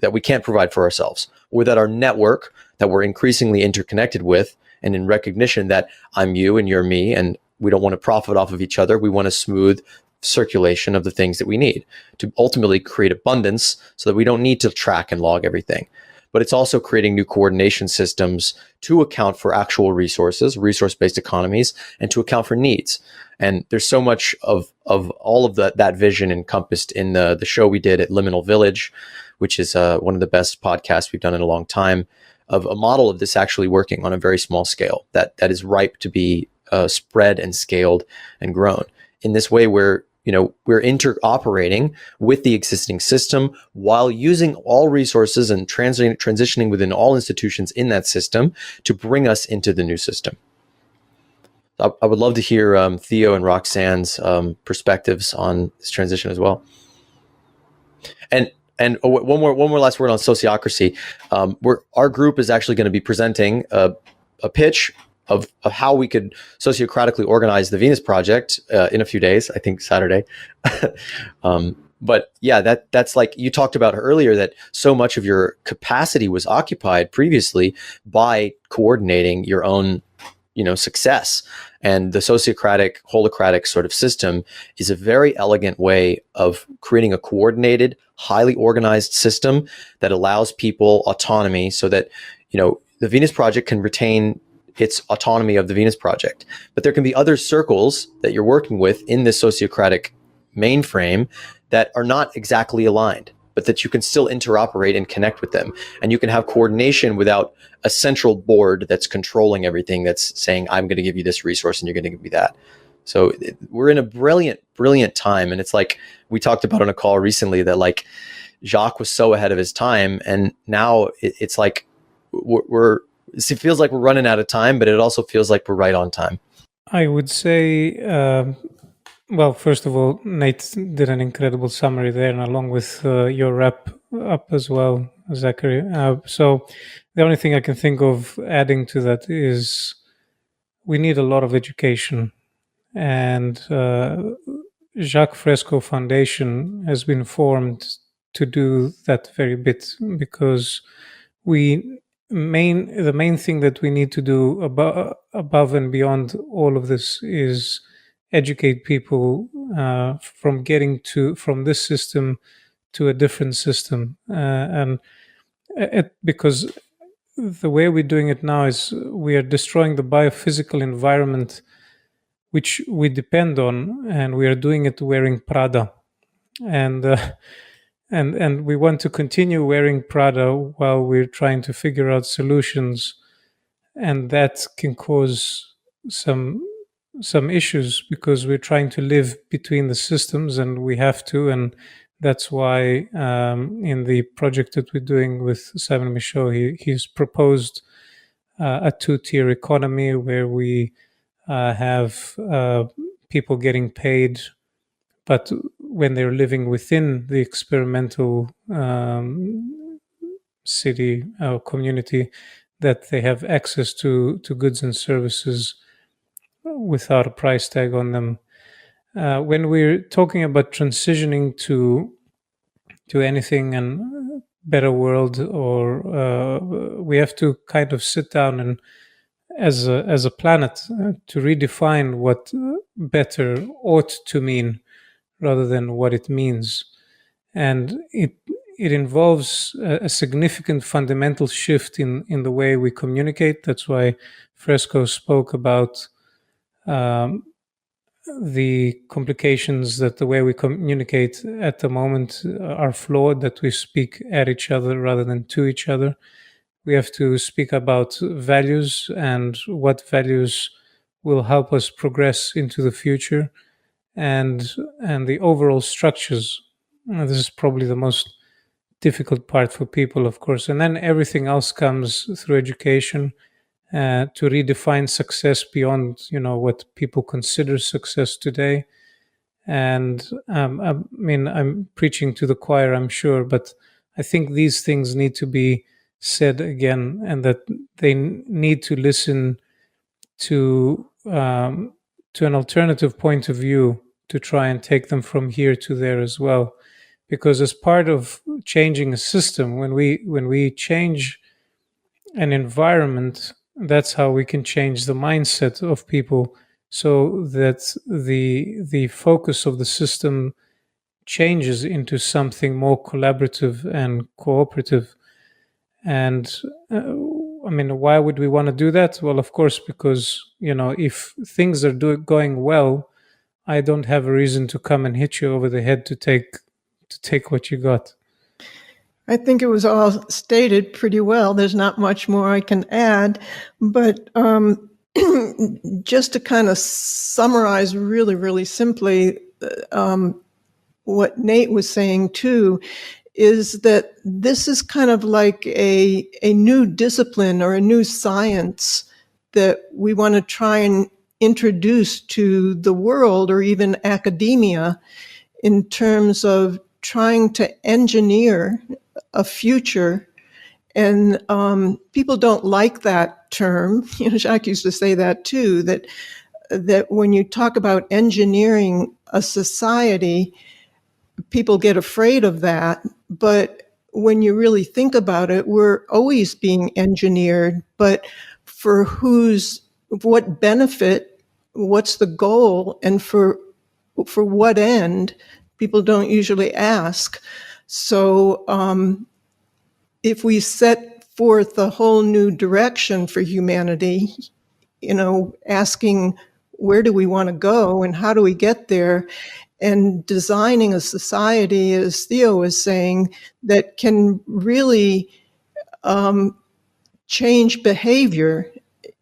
that we can't provide for ourselves, or that our network that we're increasingly interconnected with, and in recognition that I'm you and you're me, and we don't want to profit off of each other. We want a smooth circulation of the things that we need to ultimately create abundance so that we don't need to track and log everything. But it's also creating new coordination systems to account for actual resources, resource-based economies, and to account for needs. And there's so much of all of that vision encompassed in the show we did at Liminal Village, which is one of the best podcasts we've done in a long time, of a model of this actually working on a very small scale that is ripe to be spread and scaled and grown in this way where we're interoperating with the existing system while using all resources and transitioning within all institutions in that system to bring us into the new system. I would love to hear Theo and Roxanne's perspectives on this transition as well. And one more last word on sociocracy. Our group is actually going to be presenting a pitch of how we could sociocratically organize the Venus Project in a few days, I think Saturday. But yeah, that's like you talked about earlier, that so much of your capacity was occupied previously by coordinating your own success. And the sociocratic, holocratic sort of system is a very elegant way of creating a coordinated, highly organized system that allows people autonomy so that, the Venus Project can retain its autonomy of the Venus Project. But there can be other circles that you're working with in this sociocratic mainframe that are not exactly aligned, but that you can still interoperate and connect with them. And you can have coordination without a central board that's controlling everything, that's saying, I'm going to give you this resource and you're going to give me that. So we're in a brilliant, brilliant time. And it's like we talked about on a call recently that like Jacques was so ahead of his time. And now it's like it feels like we're running out of time, but it also feels like we're right on time.
I would say, well, first of all, Nate did an incredible summary there, and along with your wrap up as well, Zachary. So the only thing I can think of adding to that is we need a lot of education. And Jacques Fresco Foundation has been formed to do that very bit, because the main thing that we need to do above and beyond all of this is educate people from getting from this system to a different system, because the way we're doing it now is we are destroying the biophysical environment which we depend on, and we are doing it wearing Prada, and we want to continue wearing Prada while we're trying to figure out solutions, and that can cause some issues because we're trying to live between the systems, and we have to, and that's why in the project that we're doing with Simon Michaud, he's proposed a two-tier economy where we have people getting paid, but when they're living within the experimental city or community, that they have access to goods and services without a price tag on them. When we're talking about transitioning to anything and better world, or we have to kind of sit down and as a planet to redefine what better ought to mean rather than what it means. And it involves a significant fundamental shift in the way we communicate. That's why Fresco spoke about the complications that the way we communicate at the moment are flawed, that we speak at each other rather than to each other. We have to speak about values and what values will help us progress into the future, and the overall structures. This is probably the most difficult part for people, of course. And then everything else comes through education to redefine success beyond, what people consider success today. And I mean, I'm preaching to the choir, I'm sure, but I think these things need to be said again, and that they need to listen to an alternative point of view to try and take them from here to there as well. Because as part of changing a system, when we change an environment, that's how we can change the mindset of people, so that the focus of the system changes into something more collaborative and cooperative. And I mean, why would we want to do that? Well, of course, because if things are going well, I don't have a reason to come and hit you over the head to take what you got.
I think it was all stated pretty well. There's not much more I can add, but just to kind of summarize really, really simply, what Nate was saying too, is that this is kind of like a new discipline or a new science that we want to try and introduce to the world or even academia in terms of trying to engineer a future. And people don't like that term. Jacques used to say that too, that when you talk about engineering a society, people get afraid of that. But when you really think about it, we're always being engineered, but for whose what benefit, what's the goal, and for what end, people don't usually ask. So if we set forth a whole new direction for humanity, asking where do we want to go and how do we get there, and designing a society, as Theo was saying, that can really change behavior.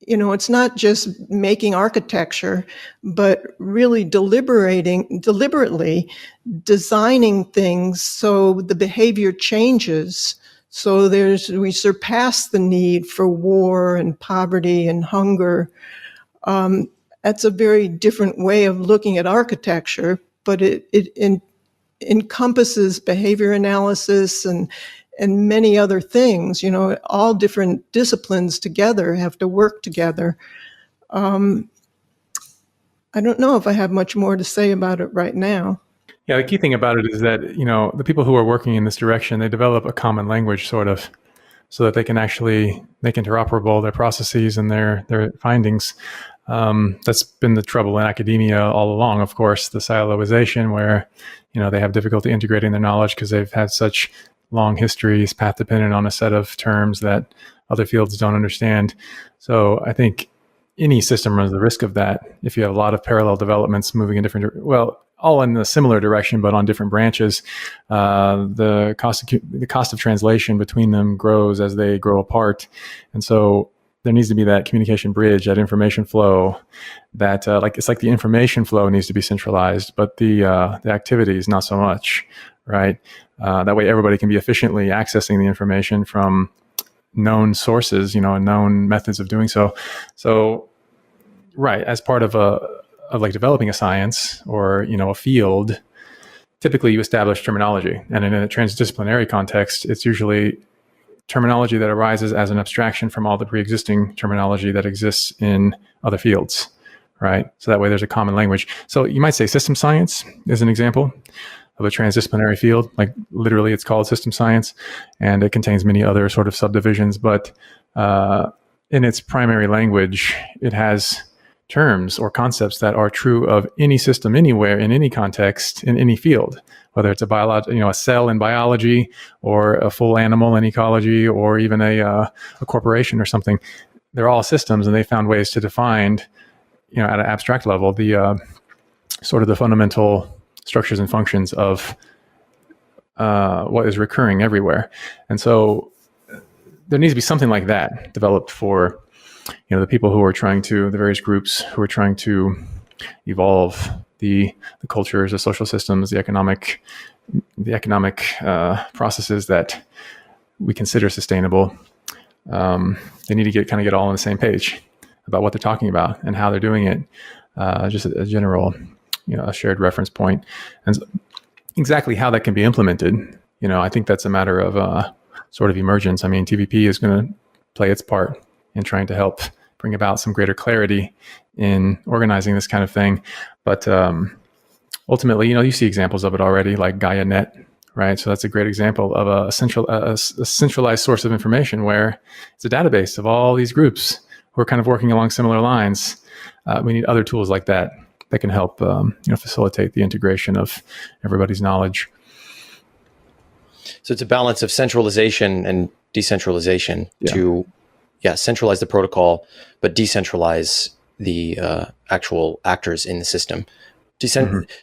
It's not just making architecture, but really deliberately designing things so the behavior changes. So we surpass the need for war and poverty and hunger. That's a very different way of looking at architecture, but it encompasses behavior analysis and many other things. All different disciplines together have to work together. I don't know if I have much more to say about it right now.
Yeah, the key thing about it is that, the people who are working in this direction, they develop a common language sort of, so that they can actually make interoperable their processes and their findings. That's been the trouble in academia all along, of course, the siloization where, they have difficulty integrating their knowledge because they've had such long histories, path dependent on a set of terms that other fields don't understand. So I think any system runs the risk of that. If you have a lot of parallel developments moving in different, all in a similar direction, but on different branches, the cost of translation between them grows as they grow apart. And so there needs to be that communication bridge, that information flow, that it's like the information flow needs to be centralized, but the activities not so much, right? That way everybody can be efficiently accessing the information from known sources, and known methods of doing so. So, right, as part of developing a science or, a field, typically you establish terminology. And in a transdisciplinary context, it's usually terminology that arises as an abstraction from all the pre-existing terminology that exists in other fields, right? So that way there's a common language. So you might say system science is an example of a transdisciplinary field. Like literally it's called system science, and it contains many other sort of subdivisions, but in its primary language, it has terms or concepts that are true of any system anywhere in any context in any field, whether it's a cell in biology or a full animal in ecology or even a corporation or something. They're all systems, and they found ways to define, at an abstract level, the sort of the fundamental structures and functions of what is recurring everywhere. And so there needs to be something like that developed for the people who are the various groups who are trying to evolve the cultures, the social systems, the economic processes that we consider sustainable. They need to get all on the same page about what they're talking about and how they're doing it. Just a general, a shared reference point, and exactly how that can be implemented. I think that's a matter of sort of emergence. I mean, TVP is going to play its part in trying to help bring about some greater clarity in organizing this kind of thing. But ultimately, you see examples of it already, like GaiaNet, right? So that's a great example of a centralized source of information where it's a database of all these groups who are kind of working along similar lines. We need other tools like that can help facilitate the integration of everybody's knowledge.
So it's a balance of centralization and decentralization to centralize the protocol, but decentralize the actual actors in the system.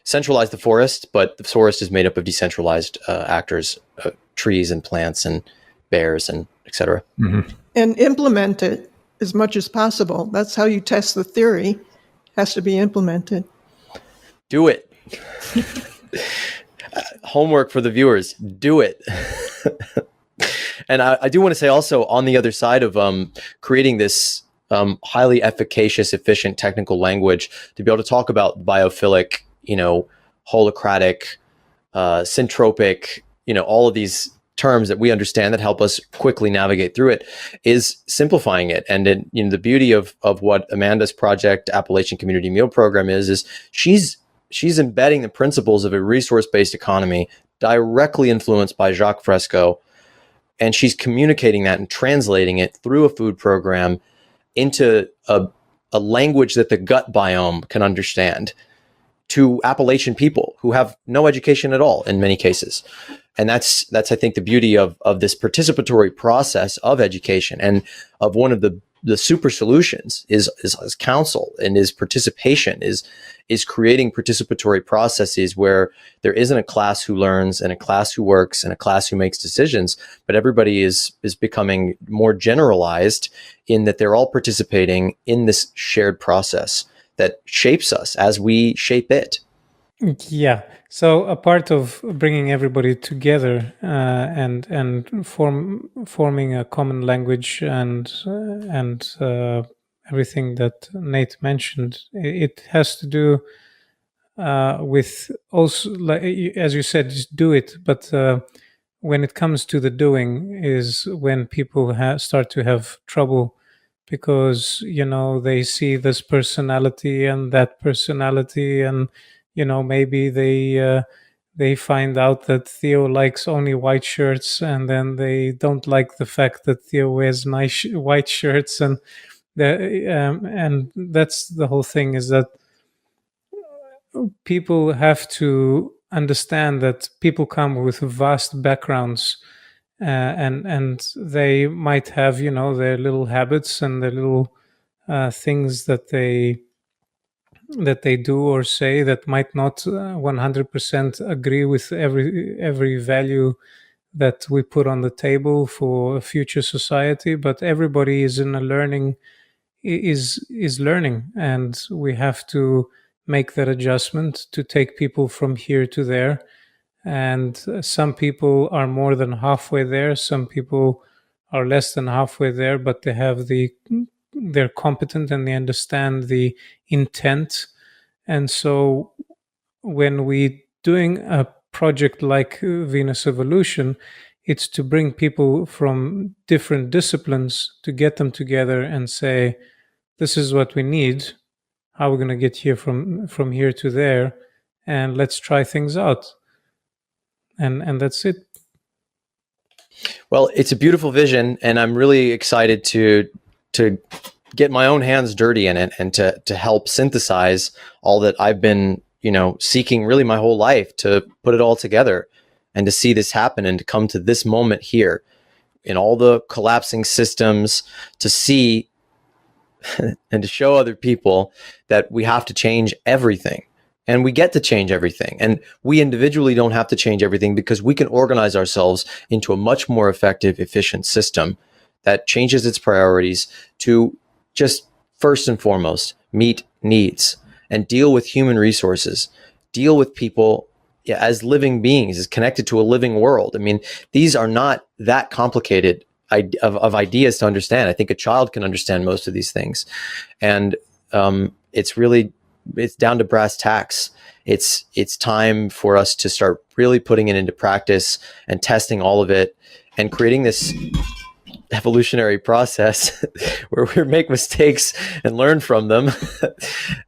Centralize the forest, but the forest is made up of decentralized actors, trees and plants and bears and etc.
And implement it as much as possible. That's how you test the theory. Has to be implemented.
Do it. Homework for the viewers. Do it. And I do want to say also, on the other side of creating this highly efficacious, efficient technical language to be able to talk about biophilic, holocratic, syntropic, all of these terms that we understand that help us quickly navigate through it, is simplifying it. And the beauty of what Amanda's project, Appalachian Community Meal Program, is she's embedding the principles of a resource-based economy directly influenced by Jacques Fresco. And she's communicating that and translating it through a food program into a a language that the gut biome can understand, to Appalachian people who have no education at all in many cases. And that's I think the beauty of this participatory process of education, and of one of the super solutions is counsel, and is participation, is creating participatory processes where there isn't a class who learns and a class who works and a class who makes decisions, but everybody is becoming more generalized in that they're all participating in this shared process that shapes us as we shape it.
Yeah. So a part of bringing everybody together and forming a common language and everything that Nate mentioned, it has to do with also, like, as you said, just do it. But when it comes to the doing is when people start to have trouble, because they see this personality and that personality, and maybe they find out that Theo likes only white shirts, and then they don't like the fact that Theo wears nice white shirts, and that's the whole thing, is that people have to understand that people come with vast backgrounds, and they might have their little habits and their little things that they do or say that might not 100% agree with every value that we put on the table for a future society. But everybody is in a learning is learning, and we have to make that adjustment to take people from here to there. And some people are more than halfway there, some people are less than halfway there, but they're competent and they understand the intent. And so when we doing a project like Venus Evolution, it's to bring people from different disciplines, to get them together and say, this is what we need, how we're going to get here from here to there, and let's try things out. And that's it.
Well, it's a beautiful vision, and I'm really excited to get my own hands dirty in it, and to help synthesize all that I've been, seeking really my whole life, to put it all together and to see this happen and to come to this moment here in all the collapsing systems, to see and to show other people that we have to change everything. And we get to change everything. And we individually don't have to change everything, because we can organize ourselves into a much more effective, efficient system that changes its priorities to just first and foremost meet needs and deal with human resources, deal with people as living beings, as connected to a living world. I mean, these are not that complicated of ideas to understand. I think a child can understand most of these things. And it's down to brass tacks. It's time for us to start really putting it into practice and testing all of it and creating this evolutionary process where we make mistakes and learn from them,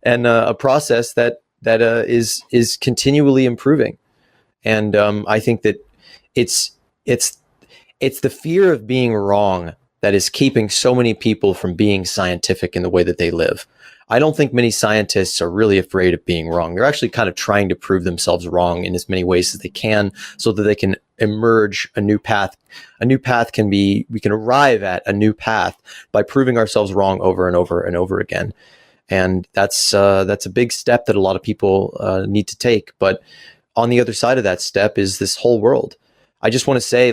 and a process that is continually improving. And I think that it's the fear of being wrong that is keeping so many people from being scientific in the way that they live. I don't think many scientists are really afraid of being wrong. They're actually kind of trying to prove themselves wrong in as many ways as they can, so that they can emerge a new path. A new path we can arrive at a new path by proving ourselves wrong over and over and over again. And that's a big step that a lot of people need to take. But on the other side of that step is this whole world. I just want to say,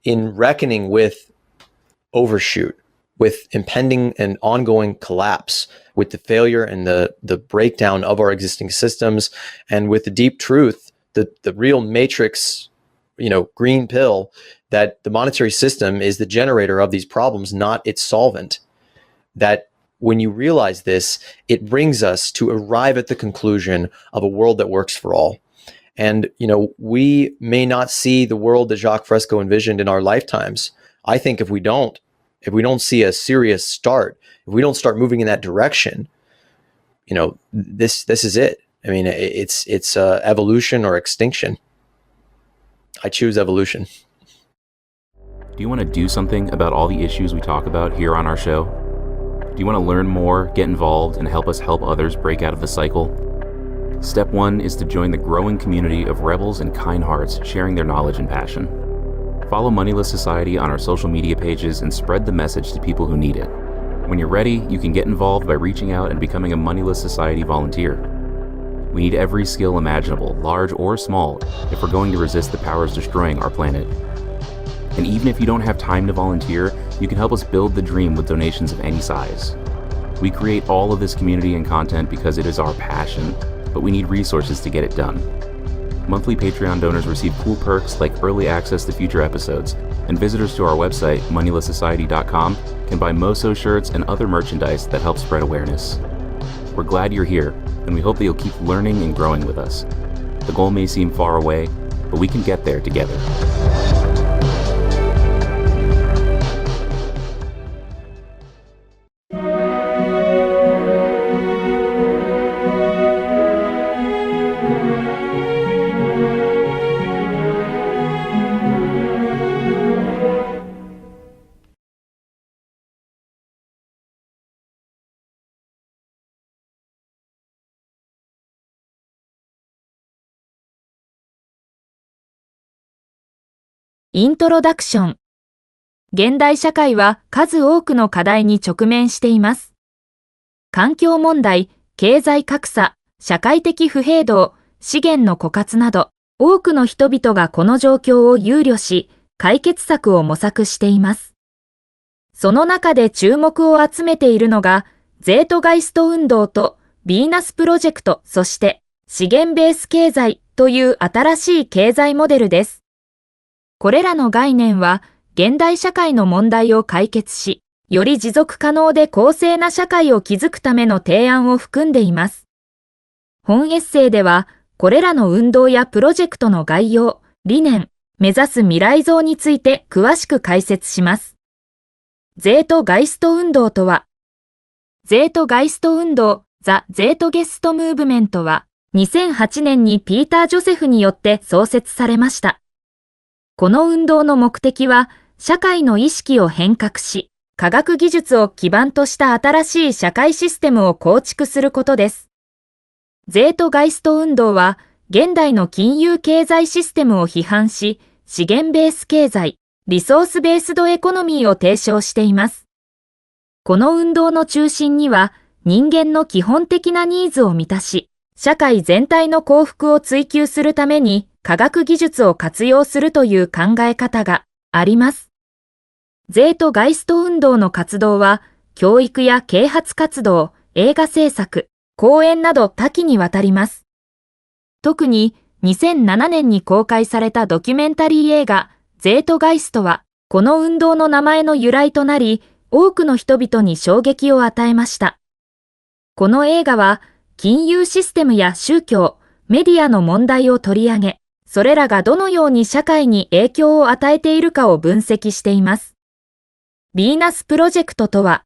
in reckoning with overshoot, with impending and ongoing collapse, with the failure and the breakdown of our existing systems, and with the deep truth, the real matrix, green pill, that the monetary system is the generator of these problems, not its solvent. That when you realize this, it brings us to arrive at the conclusion of a world that works for all. And, we may not see the world that Jacques Fresco envisioned in our lifetimes. I think if we don't see a serious start, if we don't start moving in that direction, this is it. I mean, it's evolution or extinction. I choose evolution.
Do you want to do something about all the issues we talk about here on our show? Do you want to learn more, get involved, and help us help others break out of the cycle? Step 1 is to join the growing community of rebels and kind hearts sharing their knowledge and passion. Follow Moneyless Society on our social media pages and spread the message to people who need it. When you're ready, you can get involved by reaching out and becoming a Moneyless Society volunteer. We need every skill imaginable, large or small, if we're going to resist the powers destroying our planet. And even if you don't have time to volunteer, you can help us build the dream with donations of any size. We create all of this community and content because it is our passion, but we need resources to get it done. Monthly Patreon donors receive cool perks like early access to future episodes, and visitors to our website, moneylesssociety.com, can buy Moso shirts and other merchandise that help spread awareness. We're glad you're here, and we hope that you'll keep learning and growing with us. The goal may seem far away, but we can get there together.
イントロダクション。現代社会は数多くの課題に直面しています。環境問題、経済格差、社会的不平等、資源の枯渇など、多くの人々がこの状況を憂慮し、解決策を模索しています。その中で注目を集めているのが、ゼートガイスト運動とヴィーナスプロジェクト、そして資源ベース経済という新しい経済モデルです。これらの概念は、現代社会の問題を解決し、より持続可能で公正な社会を築くための提案を含んでいます。本エッセイでは、これらの運動やプロジェクトの概要、理念、目指す未来像について詳しく解説します。ゼートガイスト運動とは、ゼートガイスト運動、ザ・ゼートゲストムーブメントは、2008年にピーター・ジョセフによって創設されました。この運動の目的は、社会の意識を変革し、科学技術を基盤とした新しい社会システムを構築することです。ゼートガイスト運動は、現代の金融経済システムを批判し、資源ベース経済、リソースベースドエコノミーを提唱しています。この運動の中心には、人間の基本的なニーズを満たし、社会全体の幸福を追求するために科学技術を活用するという考え方があります。ゼートガイスト運動の活動は、教育や啓発活動、映画制作、講演など多岐にわたります。特に2007年に公開されたドキュメンタリー映画、ゼートガイストは、この運動の名前の由来となり、多くの人々に衝撃を与えました。この映画は、金融システムや宗教、メディアの問題を取り上げ、それらがどのように社会に影響を与えているかを分析しています。ヴィーナスプロジェクトとは、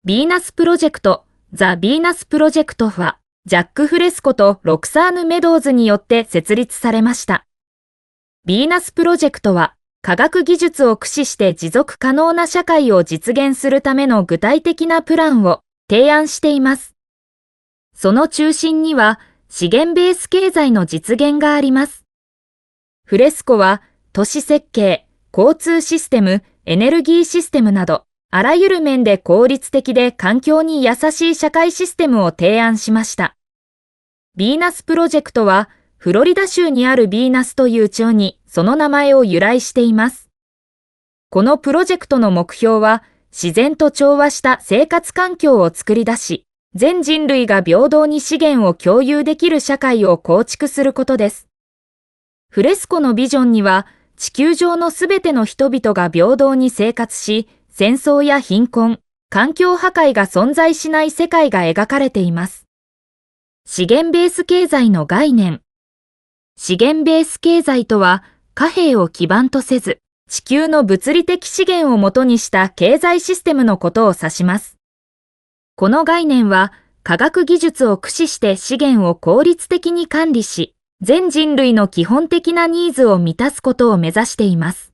ヴィーナスプロジェクト、ザ・ヴィーナスプロジェクトは、ジャック・フレスコとロクサーヌ・メドウズによって設立されました。ヴィーナスプロジェクトは、科学技術を駆使して持続可能な社会を実現するための具体的なプランを提案しています。その中心には資源ベース経済の実現があります。フレスコは都市設計、交通システム、エネルギーシステムなど、あらゆる面で効率的で環境に優しい社会システムを提案しました。ヴィーナスプロジェクトは、フロリダ州にあるヴィーナスという町にその名前を由来しています。このプロジェクトの目標は、自然と調和した生活環境を作り出し、全人類が平等に資源を共有できる社会を構築することです。フレスコのビジョンには、地球上のすべての人々が平等に生活し、戦争や貧困、環境破壊が存在しない世界が描かれています。資源ベース経済の概念。資源ベース経済とは、貨幣を基盤とせず、地球の物理的資源をもとにした経済システムのことを指します。この概念は、科学技術を駆使して資源を効率的に管理し、全人類の基本的なニーズを満たすことを目指しています。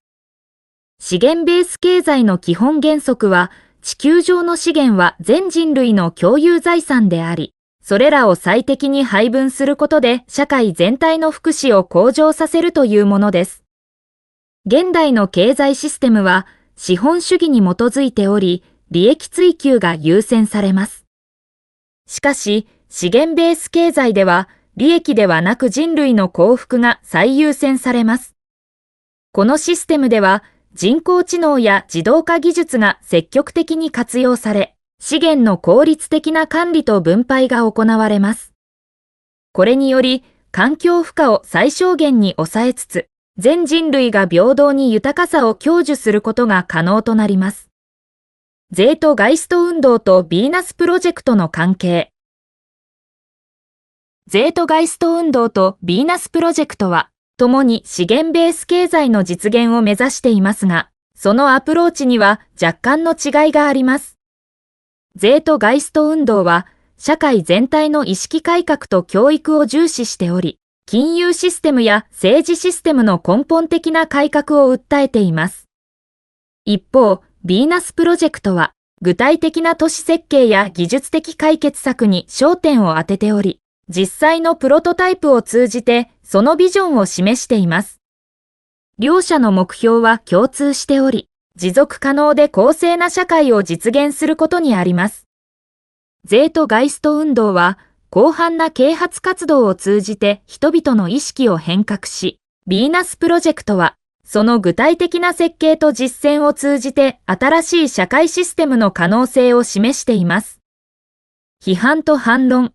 資源ベース経済の基本原則は、地球上の資源は全人類の共有財産であり、それらを最適に配分することで社会全体の福祉を向上させるというものです。現代の経済システムは資本主義に基づいており、利益追求が優先されます。しかし、資源ベース経済では、利益ではなく人類の幸福が最優先されます。このシステムでは、人工知能や自動化技術が積極的に活用され、資源の効率的な管理と分配が行われます。これにより、環境負荷を最小限に抑えつつ、全人類が平等に豊かさを享受することが可能となります。ゼートガイスト運動とヴィーナスプロジェクトの関係。ゼートガイスト運動とヴィーナスプロジェクトは、共に資源ベース経済の実現を目指していますが、そのアプローチには若干の違いがあります。ゼートガイスト運動は、社会全体の意識改革と教育を重視しており、金融システムや政治システムの根本的な改革を訴えています。一方、ヴィーナスプロジェクトは、具体的な都市設計や技術的解決策に焦点を当てており、実際のプロトタイプを通じてそのビジョンを示しています。両者の目標は共通しており、持続可能で公正な社会を実現することにあります。ゼートガイスト運動は、広範な啓発活動を通じて人々の意識を変革し、ヴィーナスプロジェクトは、その具体的な設計と実践を通じて新しい社会システムの可能性を示しています。批判と反論。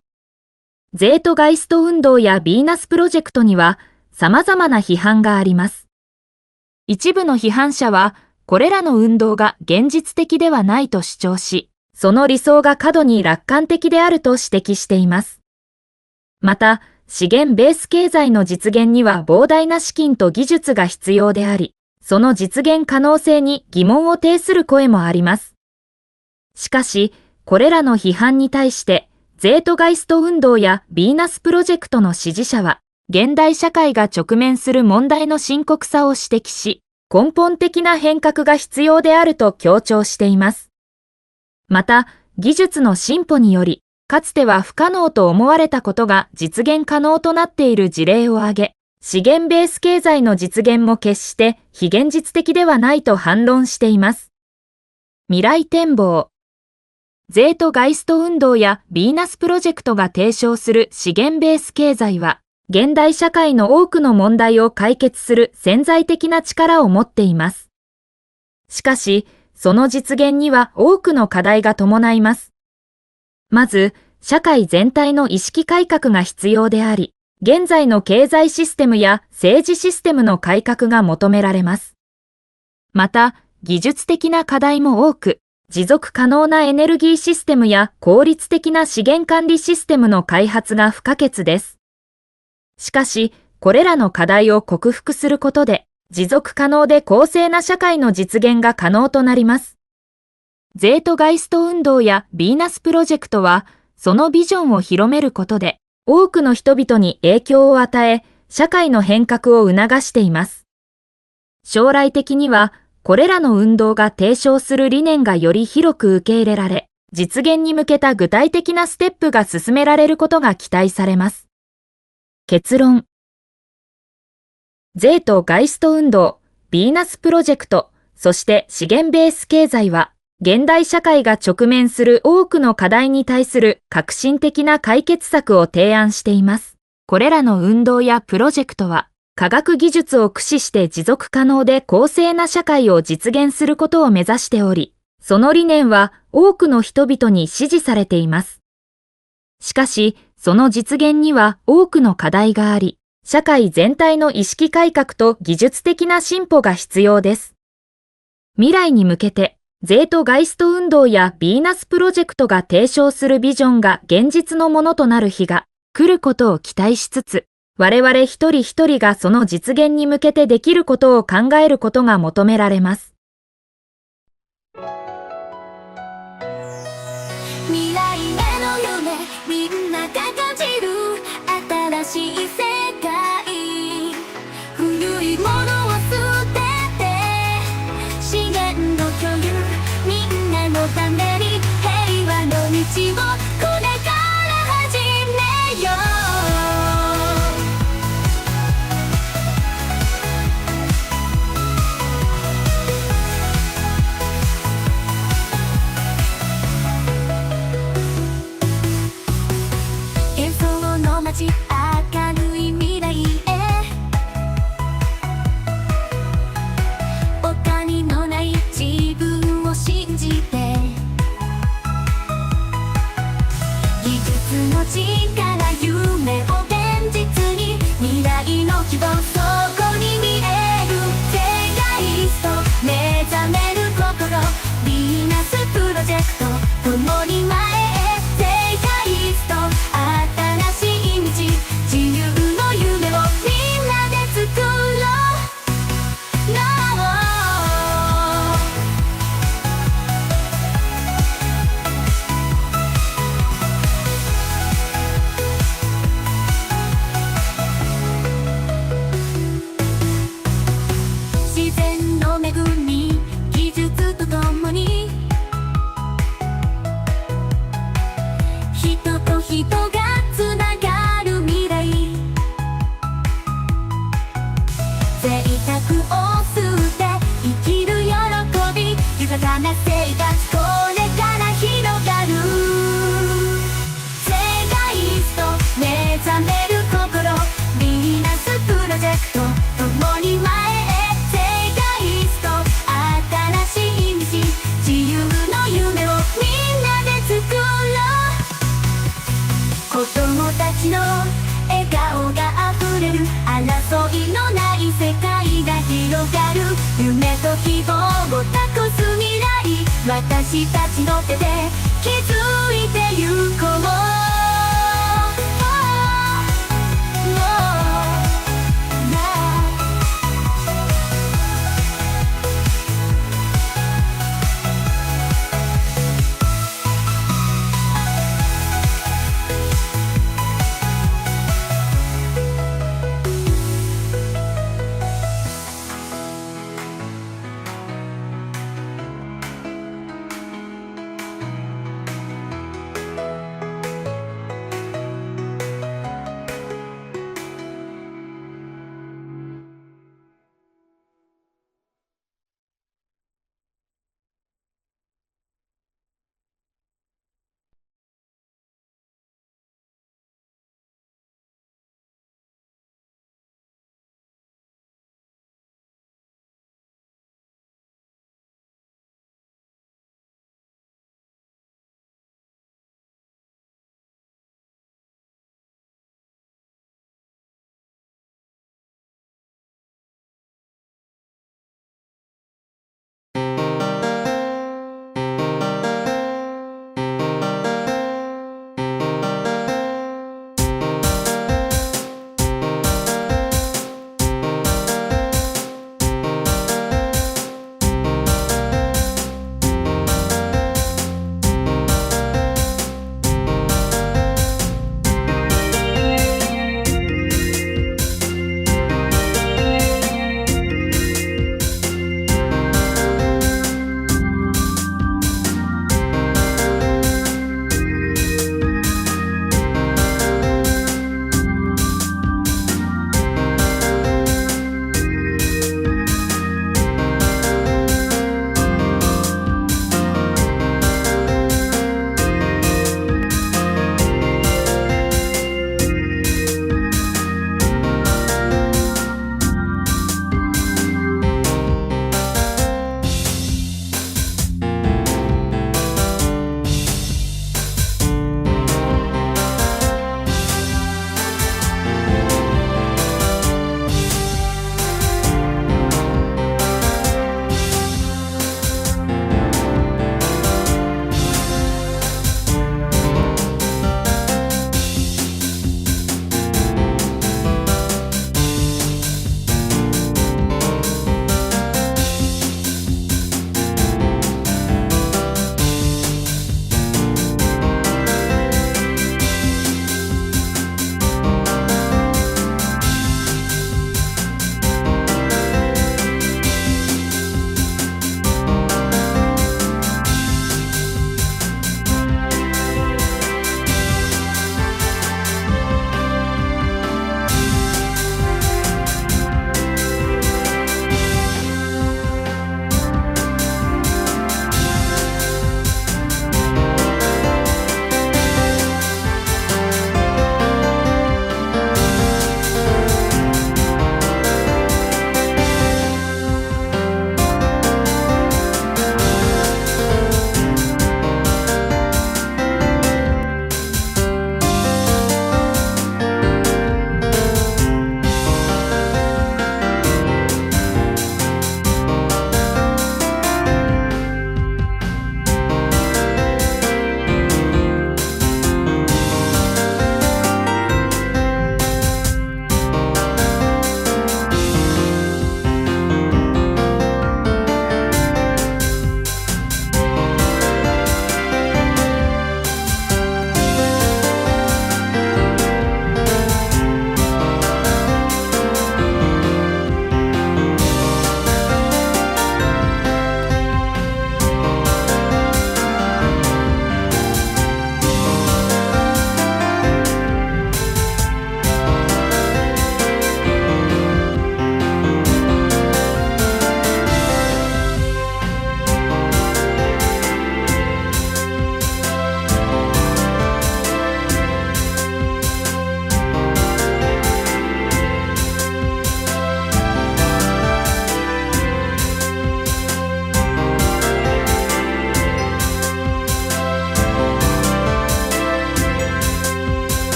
ゼートガイスト運動やヴィーナスプロジェクトには様々な批判があります。一部の批判者は、これらの運動が現実的ではないと主張し、その理想が過度に楽観的であると指摘しています。また、資源ベース経済の実現には膨大な資金と技術が必要であり、その実現可能性に疑問を呈する声もあります。しかし、これらの批判に対して、ゼートガイスト運動やヴィーナスプロジェクトの支持者は、現代社会が直面する問題の深刻さを指摘し、根本的な変革が必要であると強調しています。また、技術の進歩により、かつては不可能と思われたことが実現可能となっている事例を挙げ、資源ベース経済の実現も決して非現実的ではないと反論しています。未来展望。ゼートガイスト運動やヴィーナスプロジェクトが提唱する資源ベース経済は、現代社会の多くの問題を解決する潜在的な力を持っています。しかし、その実現には多くの課題が伴います。まず、社会全体の意識改革が必要であり、現在の経済システムや政治システムの改革が求められます。また、技術的な課題も多く、持続可能なエネルギーシステムや効率的な資源管理システムの開発が不可欠です。しかし、これらの課題を克服することで、持続可能で公正な社会の実現が可能となります。ゼートガイスト運動やヴィーナスプロジェクトは、そのビジョンを広めることで、多くの人々に影響を与え、社会の変革を促しています。将来的には、これらの運動が提唱する理念がより広く受け入れられ、実現に向けた具体的なステップが進められることが期待されます。結論。ゼートガイスト運動、ヴィーナスプロジェクト、そして資源ベース経済は、現代社会が直面する多くの課題に対する革新的な解決策を提案しています。これらの運動やプロジェクトは、科学技術を駆使して持続可能で公正な社会を実現することを目指しており、その理念は多くの人々に支持されています。しかし、その実現には多くの課題があり、社会全体の意識改革と技術的な進歩が必要です。未来に向けて、ゼートガイスト運動やヴィーナスプロジェクトが提唱するビジョンが現実のものとなる日が来ることを期待しつつ、我々一人一人がその実現に向けてできることを考えることが求められます。
未来への夢、みんなが感じる新しい世界、古いものを捨てて資源の共有、みんなのちをこれから始めよう幻想の街明るい未来へ他にのない自分を信じて技術の力夢を現実に未来の希望そこに見えるセガイスト目覚める心ヴィーナスプロジェクト共に前へセガイスト新しい道自由の夢をみんなで作ろう No自然の恵み技術とともに人と人がつながる未来贅沢を捨て生きる喜び豊かな生活これから広がるセガイスト目覚める心ヴィーナスプロジェクト共に前へセガイスト新しい道自由の夢をみんなで作ろう子供たちの笑顔があふれる争いのない世界が広がる夢と希望を託す未来私たちの手で築いてゆこう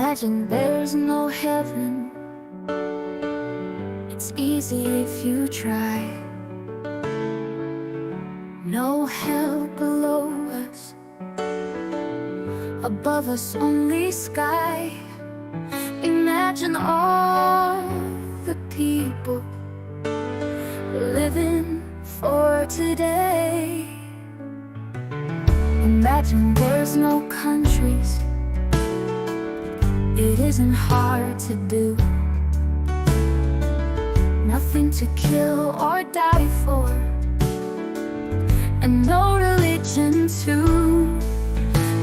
Imagine there's no heaven. It's easy if you try. No hell below us, above us only sky. Imagine all the people living for today. Imagine there's no countries. It isn't hard to do. Nothing to kill or die for, and no religion too.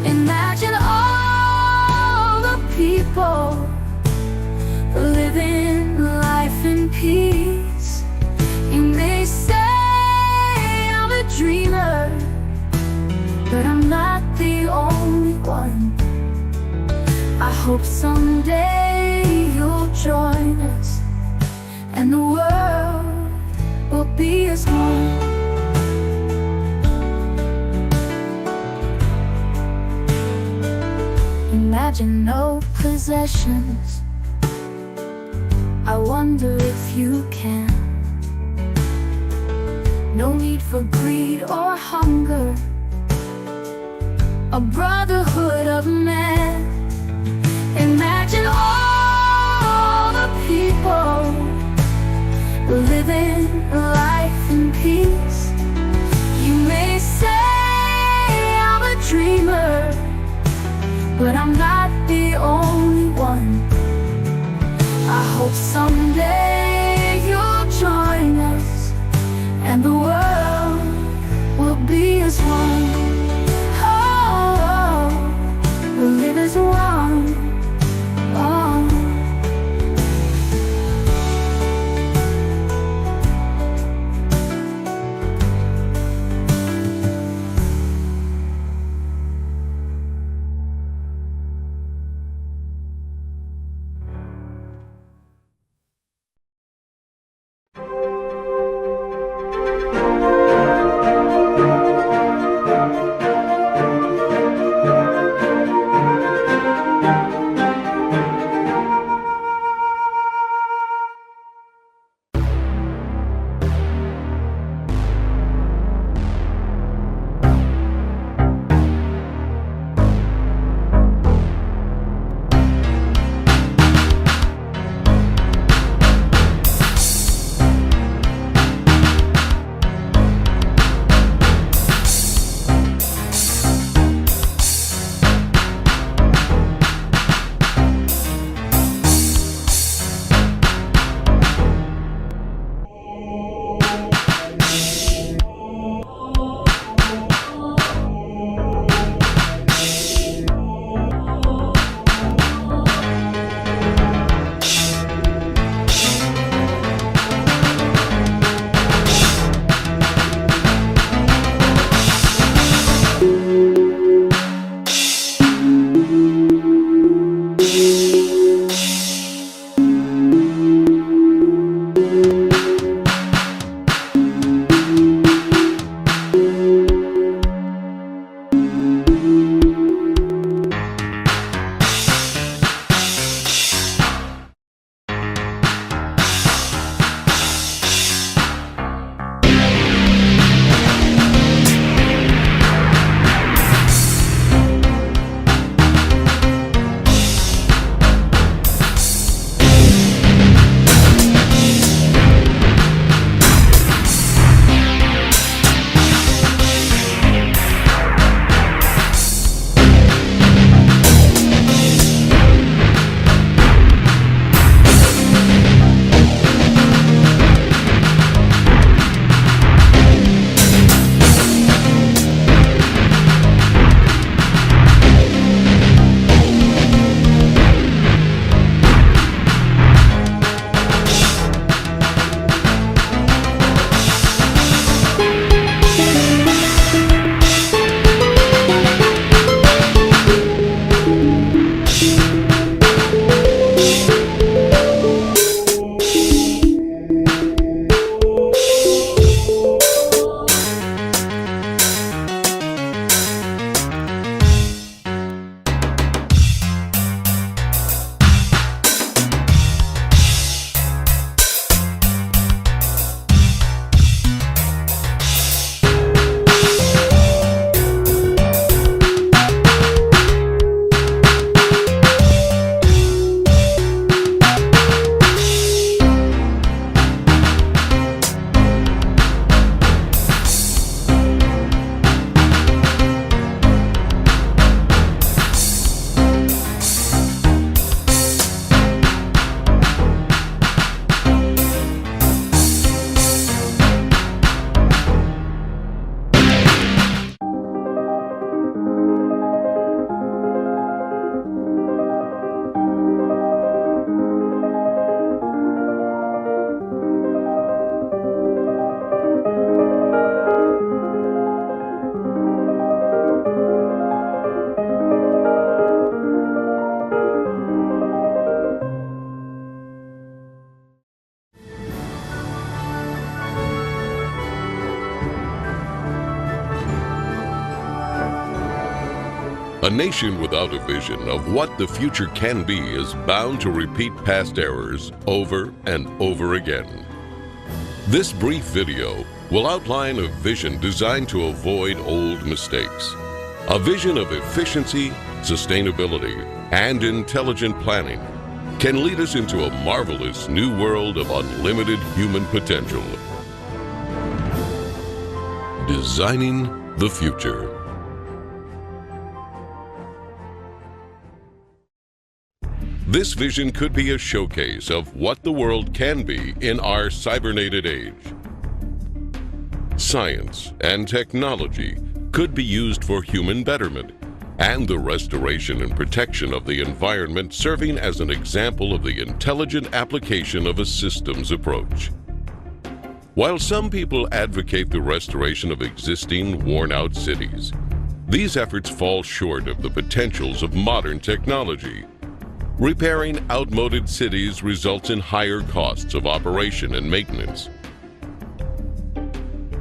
Imagine all the people living life in peace. You may say I'm a dreamer, but I'm not the only one. I hope someday you'll join us, and the world will be as one. Imagine no possessions. I wonder if you can. No need for greed or hunger. A brotherhood of man. Imagine all the people living life in peace. You may say I'm a dreamer, but I'm not the only one. I hope someday you'll join us, and the world will be as one. Oh, we'll live as one. Oh.
A nation without a vision of what the future can be is bound to repeat past errors over and over again. This brief video will outline a vision designed to avoid old mistakes. A vision of efficiency, sustainability, and intelligent planning can lead us into a marvelous new world of unlimited human potential. Designing the future. This vision could be a showcase of what the world can be in our cybernated age. Science and technology could be used for human betterment and the restoration and protection of the environment, serving as an example of the intelligent application of a systems approach. While some people advocate the restoration of existing, worn-out cities, these efforts fall short of the potentials of modern technology. Repairing outmoded cities results in higher costs of operation and maintenance.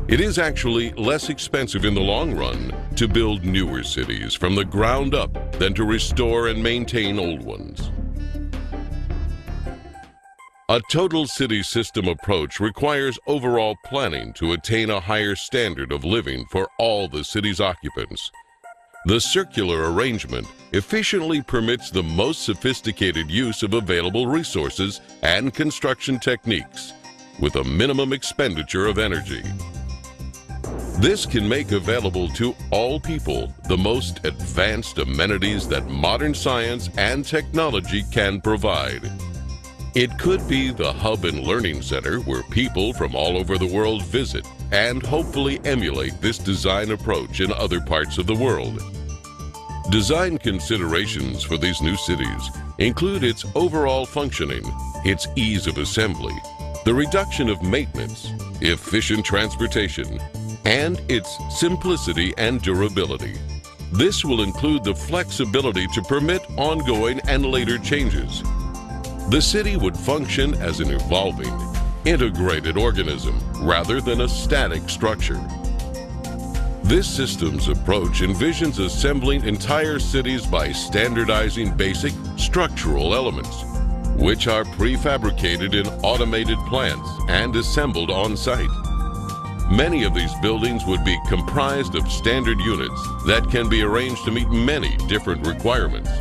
It is actually less expensive in the long run to build newer cities from the ground up than to restore and maintain old ones. A total city system approach requires overall planning to attain a higher standard of living for all the city's occupants. The circular arrangement efficiently permits the most sophisticated use of available resources and construction techniques with a minimum expenditure of energy. This can make available to all people the most advanced amenities that modern science and technology can provide. It could be the hub and learning center where people from all over the world visit and hopefully emulate this design approach in other parts of the world. Design considerations for these new cities include its overall functioning, its ease of assembly, the reduction of maintenance, efficient transportation, and its simplicity and durability. This will include the flexibility to permit ongoing and later changes. The city would function as an evolving, integrated organism rather than a static structure. This systems approach envisions assembling entire cities by standardizing basic structural elements, which are prefabricated in automated plants and assembled on site. Many of these buildings would be comprised of standard units that can be arranged to meet many different requirements.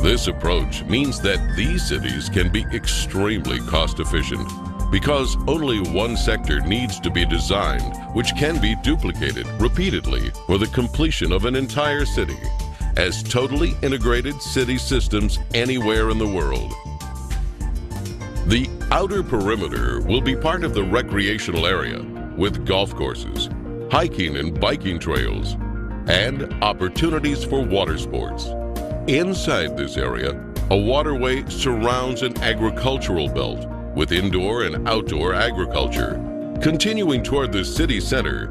This approach means that these cities can be extremely cost efficient because only one sector needs to be designed, which can be duplicated repeatedly for the completion of an entire city as totally integrated city systems anywhere in the world. The outer perimeter will be part of the recreational area with golf courses, hiking and biking trails, and opportunities for water sports. Inside this area, a waterway surrounds an agricultural belt with indoor and outdoor agriculture. Continuing toward the city center,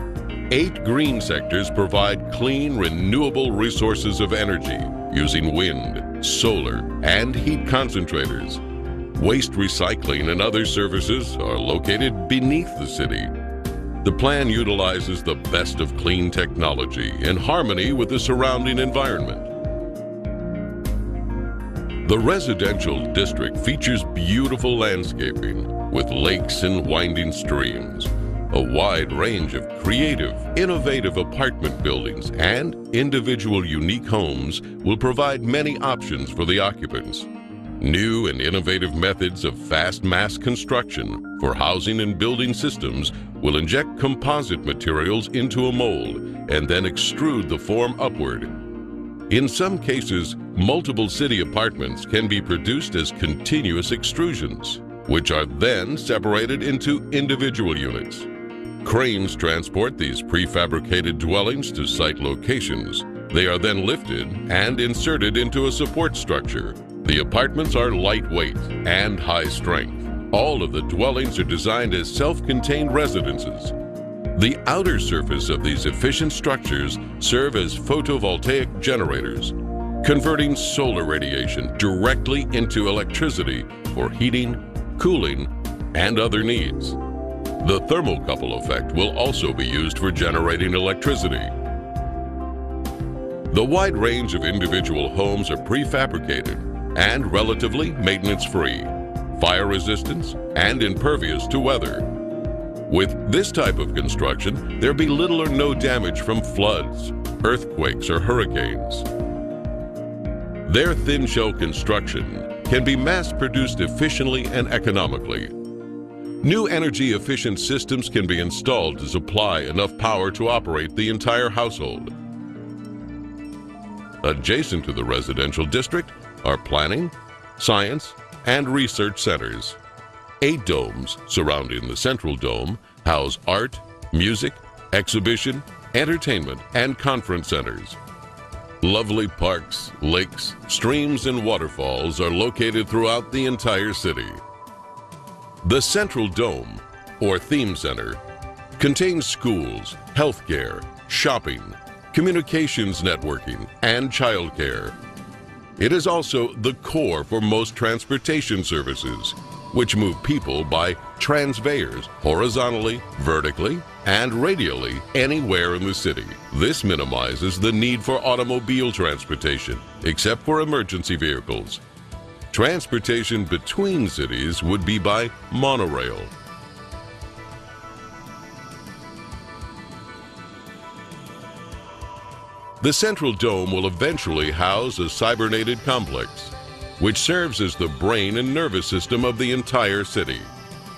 8 green sectors provide clean, renewable resources of energy using wind, solar, and heat concentrators. Waste recycling and other services are located beneath the city. The plan utilizes the best of clean technology in harmony with the surrounding environment. The residential district features beautiful landscaping with lakes and winding streams, a wide range of creative, innovative apartment buildings, and individual unique homes will provide many options for the occupants. New and innovative methods of fast mass construction for housing and building systems will inject composite materials into a mold and then extrude the form upward. In some cases, multiple city apartments can be produced as continuous extrusions, which are then separated into individual units. Cranes transport these prefabricated dwellings to site locations. They are then lifted and inserted into a support structure. The apartments are lightweight and high strength. All of the dwellings are designed as self-contained residences. The outer surface of these efficient structures serve as photovoltaic generators, converting solar radiation directly into electricity for heating, cooling, and other needs. The thermocouple effect will also be used for generating electricity. The wide range of individual homes are prefabricated and relatively maintenance-free, fire resistance, and impervious to weather. With this type of construction, there'd be little or no damage from floods, earthquakes, or hurricanes. Their thin shell construction can be mass-produced efficiently and economically. New energy-efficient systems can be installed to supply enough power to operate the entire household. Adjacent to the residential district are planning, science, and research centers. 8 domes surrounding the central dome house art, music, exhibition, entertainment, and conference centers. Lovely parks, lakes, streams, and waterfalls are located throughout the entire city. The Central Dome, or Theme Center, contains schools, healthcare, shopping, communications networking, and childcare. It is also the core for most transportation services, which move people by transveyors horizontally, vertically, and radially anywhere in the city. This minimizes the need for automobile transportation, except for emergency vehicles. Transportation between cities would be by monorail. The Central Dome will eventually house a cybernated complex, which serves as the brain and nervous system of the entire city.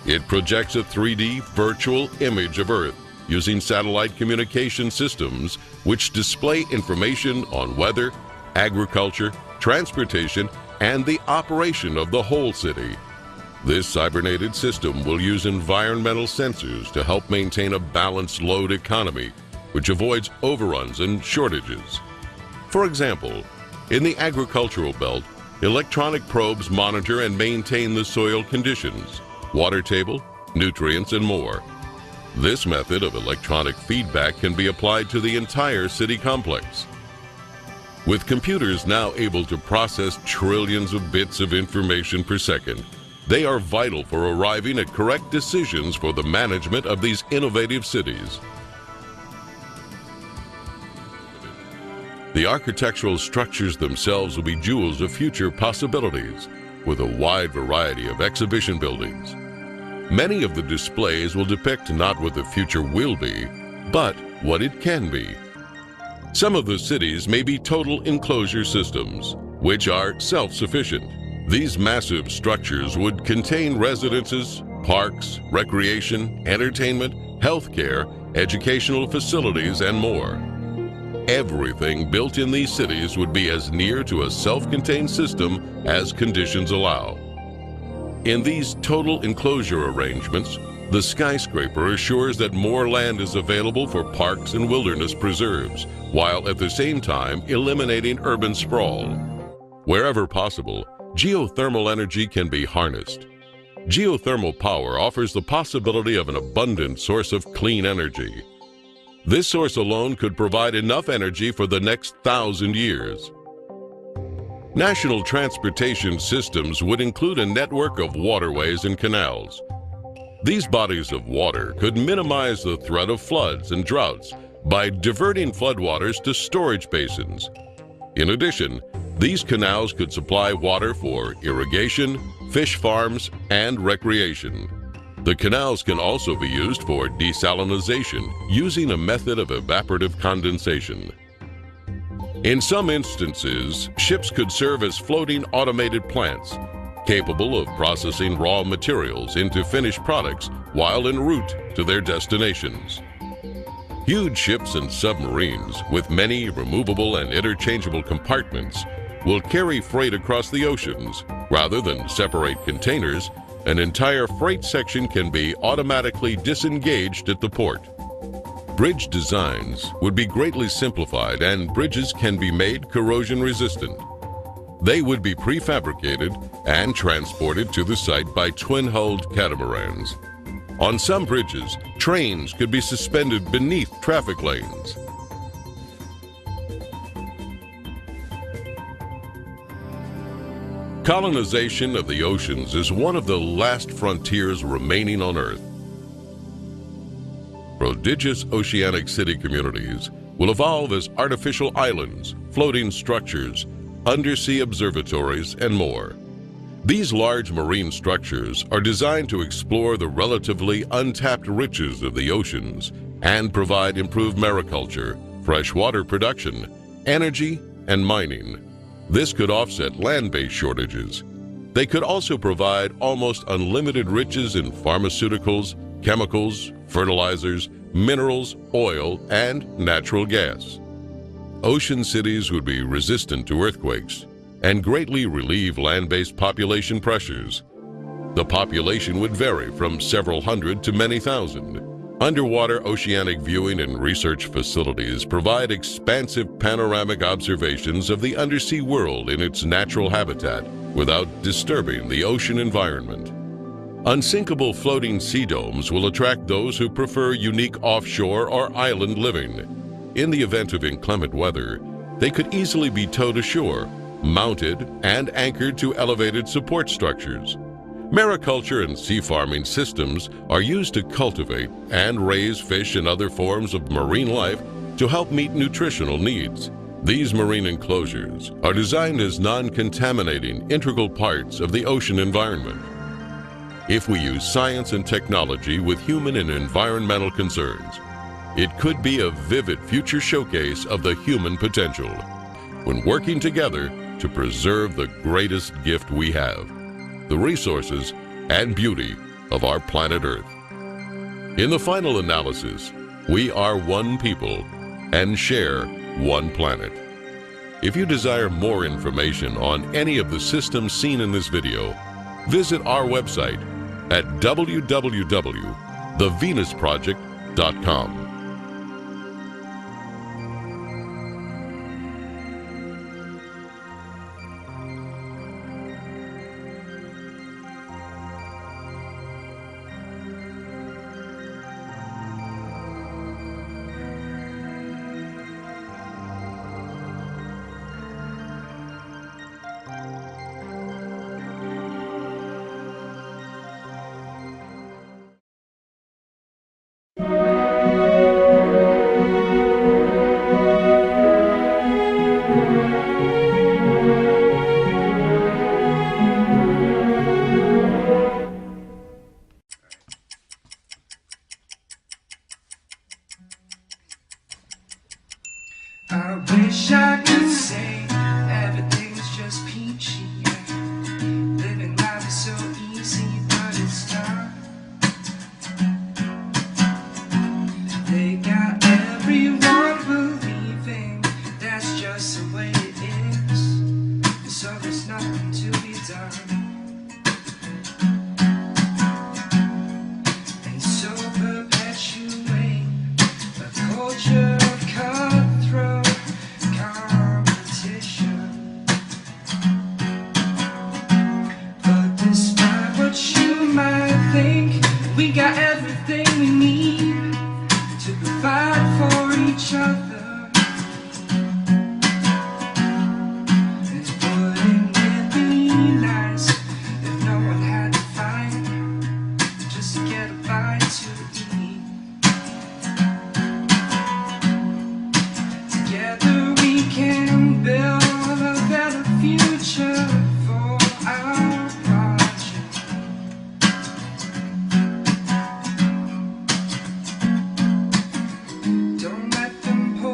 It projects a 3D virtual image of Earth using satellite communication systems which display information on weather, agriculture, transportation, and the operation of the whole city. This cybernated system will use environmental sensors to help maintain a balanced load economy, which avoids overruns and shortages. For example, in the agricultural belt, electronic probes monitor and maintain the soil conditions, water table, nutrients, and more. This method of electronic feedback can be applied to the entire city complex. With computers now able to process trillions of bits of information per second, they are vital for arriving at correct decisions for the management of these innovative cities. The architectural structures themselves will be jewels of future possibilities, with a wide variety of exhibition buildings. Many of the displays will depict not what the future will be, but what it can be. Some of the cities may be total enclosure systems, which are self-sufficient. These massive structures would contain residences, parks, recreation, entertainment, healthcare, educational facilities, and more. Everything built in these cities would be as near to a self-contained system as conditions allow. In these total enclosure arrangements, the skyscraper assures that more land is available for parks and wilderness preserves, while at the same time eliminating urban sprawl. Wherever possible, geothermal energy can be harnessed. Geothermal power offers the possibility of an abundant source of clean energy. This source alone could provide enough energy for the next 1,000 years. National transportation systems would include a network of waterways and canals. These bodies of water could minimize the threat of floods and droughts by diverting floodwaters to storage basins. In addition, these canals could supply water for irrigation, fish farms, and recreation. The canals can also be used for desalination using a method of evaporative condensation. In some instances, ships could serve as floating automated plants, capable of processing raw materials into finished products while en route to their destinations. Huge ships and submarines, with many removable and interchangeable compartments, will carry freight across the oceans. Rather than separate containers, an entire freight section can be automatically disengaged at the port. Bridge designs would be greatly simplified, and bridges can be made corrosion resistant. They would be prefabricated and transported to the site by twin-hulled catamarans. On some bridges, trains could be suspended beneath traffic lanes. Colonization of the oceans is one of the last frontiers remaining on Earth. prodigious oceanic city communities will evolve as artificial islands, floating structures, undersea observatories, and more. These large marine structures are designed to explore the relatively untapped riches of the oceans and provide improved mariculture, freshwater production, energy, and mining. This could offset land-based shortages. They could also provide almost unlimited riches in pharmaceuticals, chemicals, fertilizers, minerals, oil, and natural gas. Ocean cities would be resistant to earthquakes and greatly relieve land-based population pressures. The population would vary from several hundred to many thousand. Underwater oceanic viewing and research facilities provide expansive panoramic observations of the undersea world in its natural habitat without disturbing the ocean environment. Unsinkable floating sea domes will attract those who prefer unique offshore or island living. In the event of inclement weather, they could easily be towed ashore, mounted and anchored to elevated support structures. Mariculture and sea farming systems are used to cultivate and raise fish and other forms of marine life to help meet nutritional needs. These marine enclosures are designed as non-contaminating integral parts of the ocean environment. If we use science and technology with human and environmental concerns, it could be a vivid future showcase of the human potential when working together to preserve the greatest gift we have, the resources and beauty of our planet Earth. In the final analysis, we are one people and share one planet. If you desire more information on any of the systems seen in this video, visit our website at www.thevenusproject.com.
I wish I could say everything's just peachy. Living life is so easy, but it's tough. They got everyone believing that's just the way it is, so there's nothing to be done. And so perpetuate a culture of cutthroat competition. But despite what you might think, we got everything we need to provide for each other. It wouldn't it be nice if no one had to fight just to get a bite to eat? Together we can build a better future for our project. Don't let them pull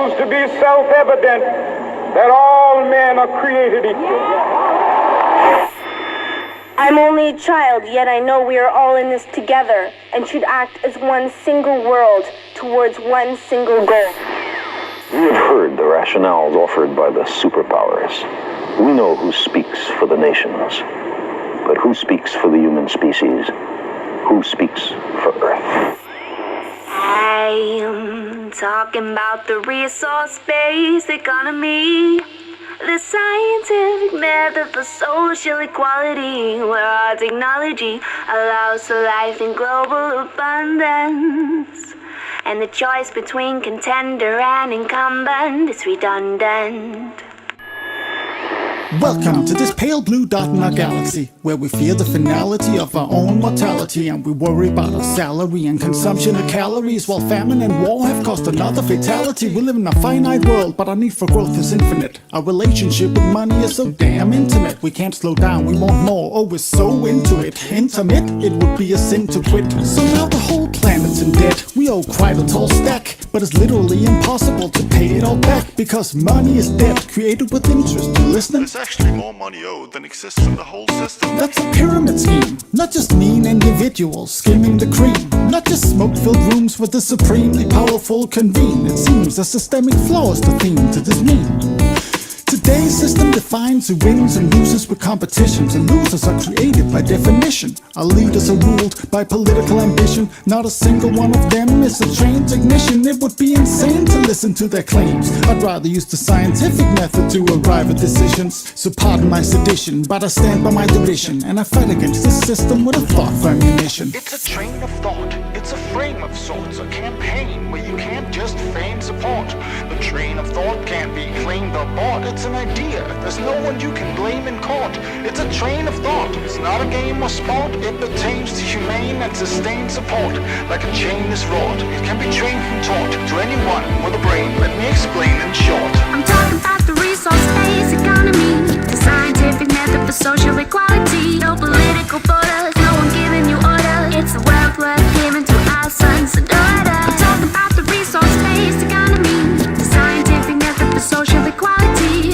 knows to be self-evident that all men are created equal.
I'm only a child, yet I know we are all in this together and should act as one single world towards one single goal.
We have heard the rationales offered by the superpowers. We know who speaks for the nations, but who speaks for the human species? Who speaks for Earth?
I am talking about the resource-based economy, the scientific method for social equality, where our technology allows for life in global abundance. And the choice between contender and incumbent is redundant.
Welcome to this pale blue dot in our galaxy, where we fear the finality of our own mortality, and we worry about our salary and consumption of calories, while famine and war have caused another fatality. We live in a finite world, but our need for growth is infinite. Our relationship with money is so damn intimate. We can't slow down, we want more, oh we're so into it. Intimate, it would be a sin to quit. So now the whole planet's in debt. We owe quite a tall stack, but it's literally impossible to pay it all back, because money is debt created with interest. You listening?
There's actually more money owed than exists in the whole system.
That's a pyramid scheme, not just mean individuals skimming the cream, not just smoke-filled rooms where the supremely powerful convene. It seems a systemic flaw is the theme to this meme. Today's system defines who wins and loses with competitions, and losers are created by definition. Our leaders are ruled by political ambition. Not a single one of them is a trained technician. It would be insane to listen to their claims. I'd rather use the scientific method to arrive at decisions. So pardon my sedition, but I stand by my division, and I fight against this system with a thought for ammunition.
It's a train of thought, it's a frame of sorts, a campaign where you can't just feign support. The train of thought can't be claimed or bought. It's an idea, there's no one you can blame in court. It's a train of thought, it's not a game or sport. It pertains to humane and sustained support. Like a chain is wrought, it can be trained and taught to anyone with a brain. Let me explain in short.
I'm talking about the resource-based economy, the scientific method for social equality. No political borders, no one giving you orders. It's the wealth worth giving to our sons and daughters. I'm talking about the resource-based economy, the scientific method for social equality.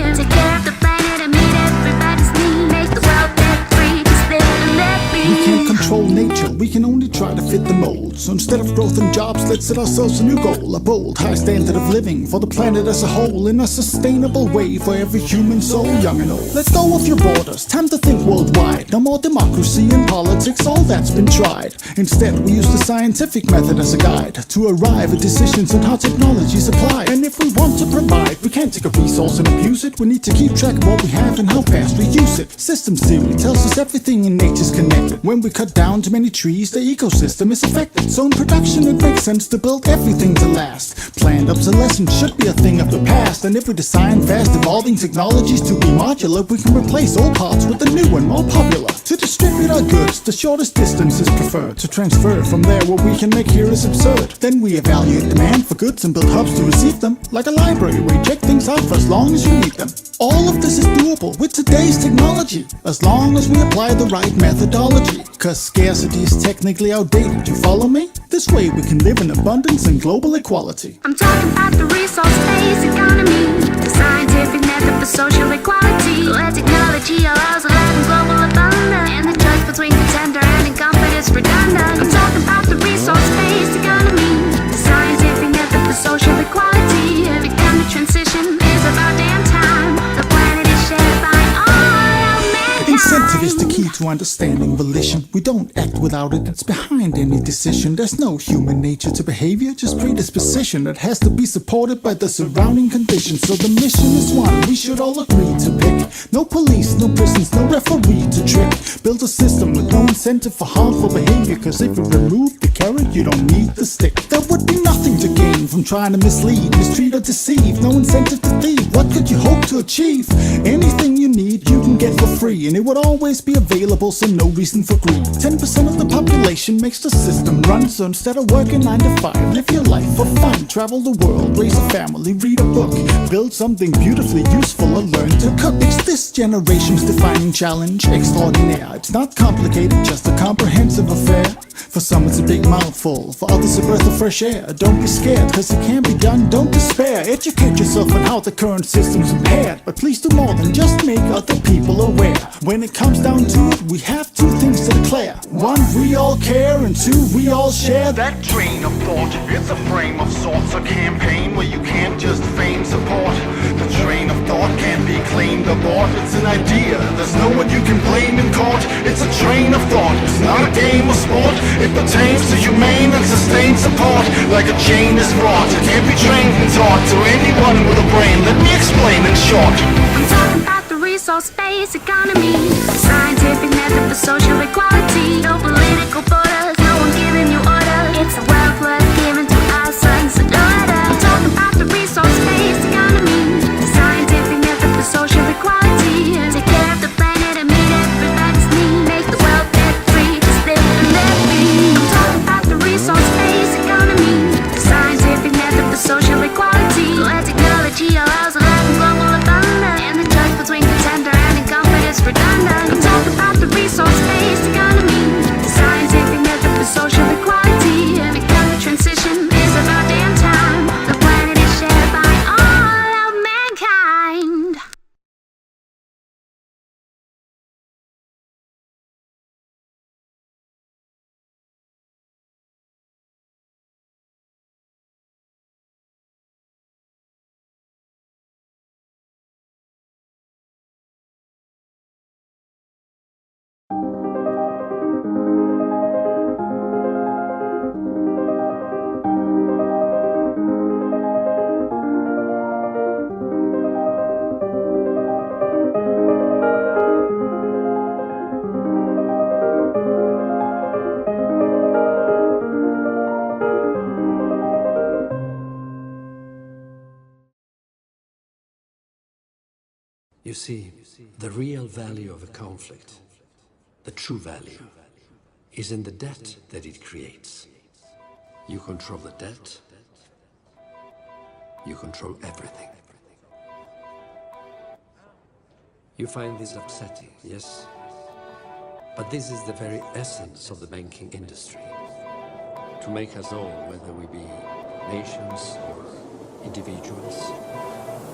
Take care of the planet and meet everybody's needs. Make the world debt-free, just live and let be.
We can't control nature, we can only try to fit the mold. So instead of growth and jobs, let's set ourselves a new goal. A bold, high standard of living for the planet as a whole, in a sustainable way for every human soul, young and old. Let's go with your borders, time to think worldwide. No more democracy and politics, all that's been tried. Instead, we use the scientific method as a guide to arrive at decisions on how technology is applied. And if we want to provide, we can't take a resource and abuse it. We need to keep track of what we have and how fast we use it. Systems theory tells us everything in nature's connected. When we cut down too many trees, the ecosystem is affected. So in production, it makes sense to build everything to last. Planned obsolescence should be a thing of the past. And if we design fast evolving technologies to be modular, we can replace old parts with the new and more popular. To distribute our goods, the shortest distance is preferred. To transfer from there, what we can make here is absurd. Then we evaluate demand for goods and build hubs to receive them. Like a library where you check things out for as long as you need them. All of this is doable with today's technology, as long as we apply the right methodology. Cause scarcity is technically outdated, you follow me? This way we can live in abundance and global equality.
I'm talking about the resource-based economy, the scientific method for social equality, where technology allows a life in global abundance, and the choice between contender and incumbent is redundant. I'm talking about the resource-based economy, the scientific method for social equality. Every kind of transition is about damn time. The planet is shared by all of mankind.
Incentive is the key to understanding volition. We don't act without it, it's behind any decision. There's no human nature to behavior, just predisposition that has to be supported by the surrounding conditions. So the mission is one we should all agree to pick. No police, no prisons, no referee to trick. Build a system with no incentive for harmful behavior, cause if you remove the carrot, you don't need the stick. There would be nothing to gain from trying to mislead, mistreat or deceive. No incentive to thieve, what could you hope to achieve? Anything you need, you can get for free, and it would always be available, so no reason for greed. 10% of the population makes the system run, so instead of working 9 to 5, live your life for fun. Travel the world, raise a family, read a book, build something beautifully useful, or learn to cook. It's this generation's defining challenge, extraordinaire. It's not complicated, just a comprehensive affair. For some it's a big mouthful, for others a breath of fresh air. Don't be scared, cause it can be done, don't despair. Educate yourself on how the current system's impaired, but please do more than just make other people aware. When it comes down to it, we have two things to declare. One, we all care, and two, we all share.
That train of thought, it's a frame of sorts, a campaign where you can't just feign support. The train of thought can't be claimed or bought. It's an idea, there's no one you can blame in court. It's a train of thought, it's not a game or sport. It pertains to humane and sustained support. Like a chain is wrought, it can't be trained and taught to anyone with a brain. Let me explain in short.
I'm talking about the resource-based economy, scientific method for social equality. No political borders, no one giving you orders. It's a wealth worth giving to our sons and daughters. I'm talking about the resource-based economy, scientific method for social equality. Take care of the planet and meet everybody's need. Make the world debt-free, just live and let be. I'm talking about the resource-based economy, scientific method for social equality. Where technology allows a life in global abundance, and the choice between contender and incumbent is redundant. I'm talking about the resource-based economy, scientific method for social equality. Because the transition is about damn time. The planet is shared by all of mankind.
You see, the real value of a conflict, the true value, is in the debt that it creates. You control the debt, you control everything. You find this upsetting, yes? But this is the very essence of the banking industry. To make us all, whether we be nations or individuals,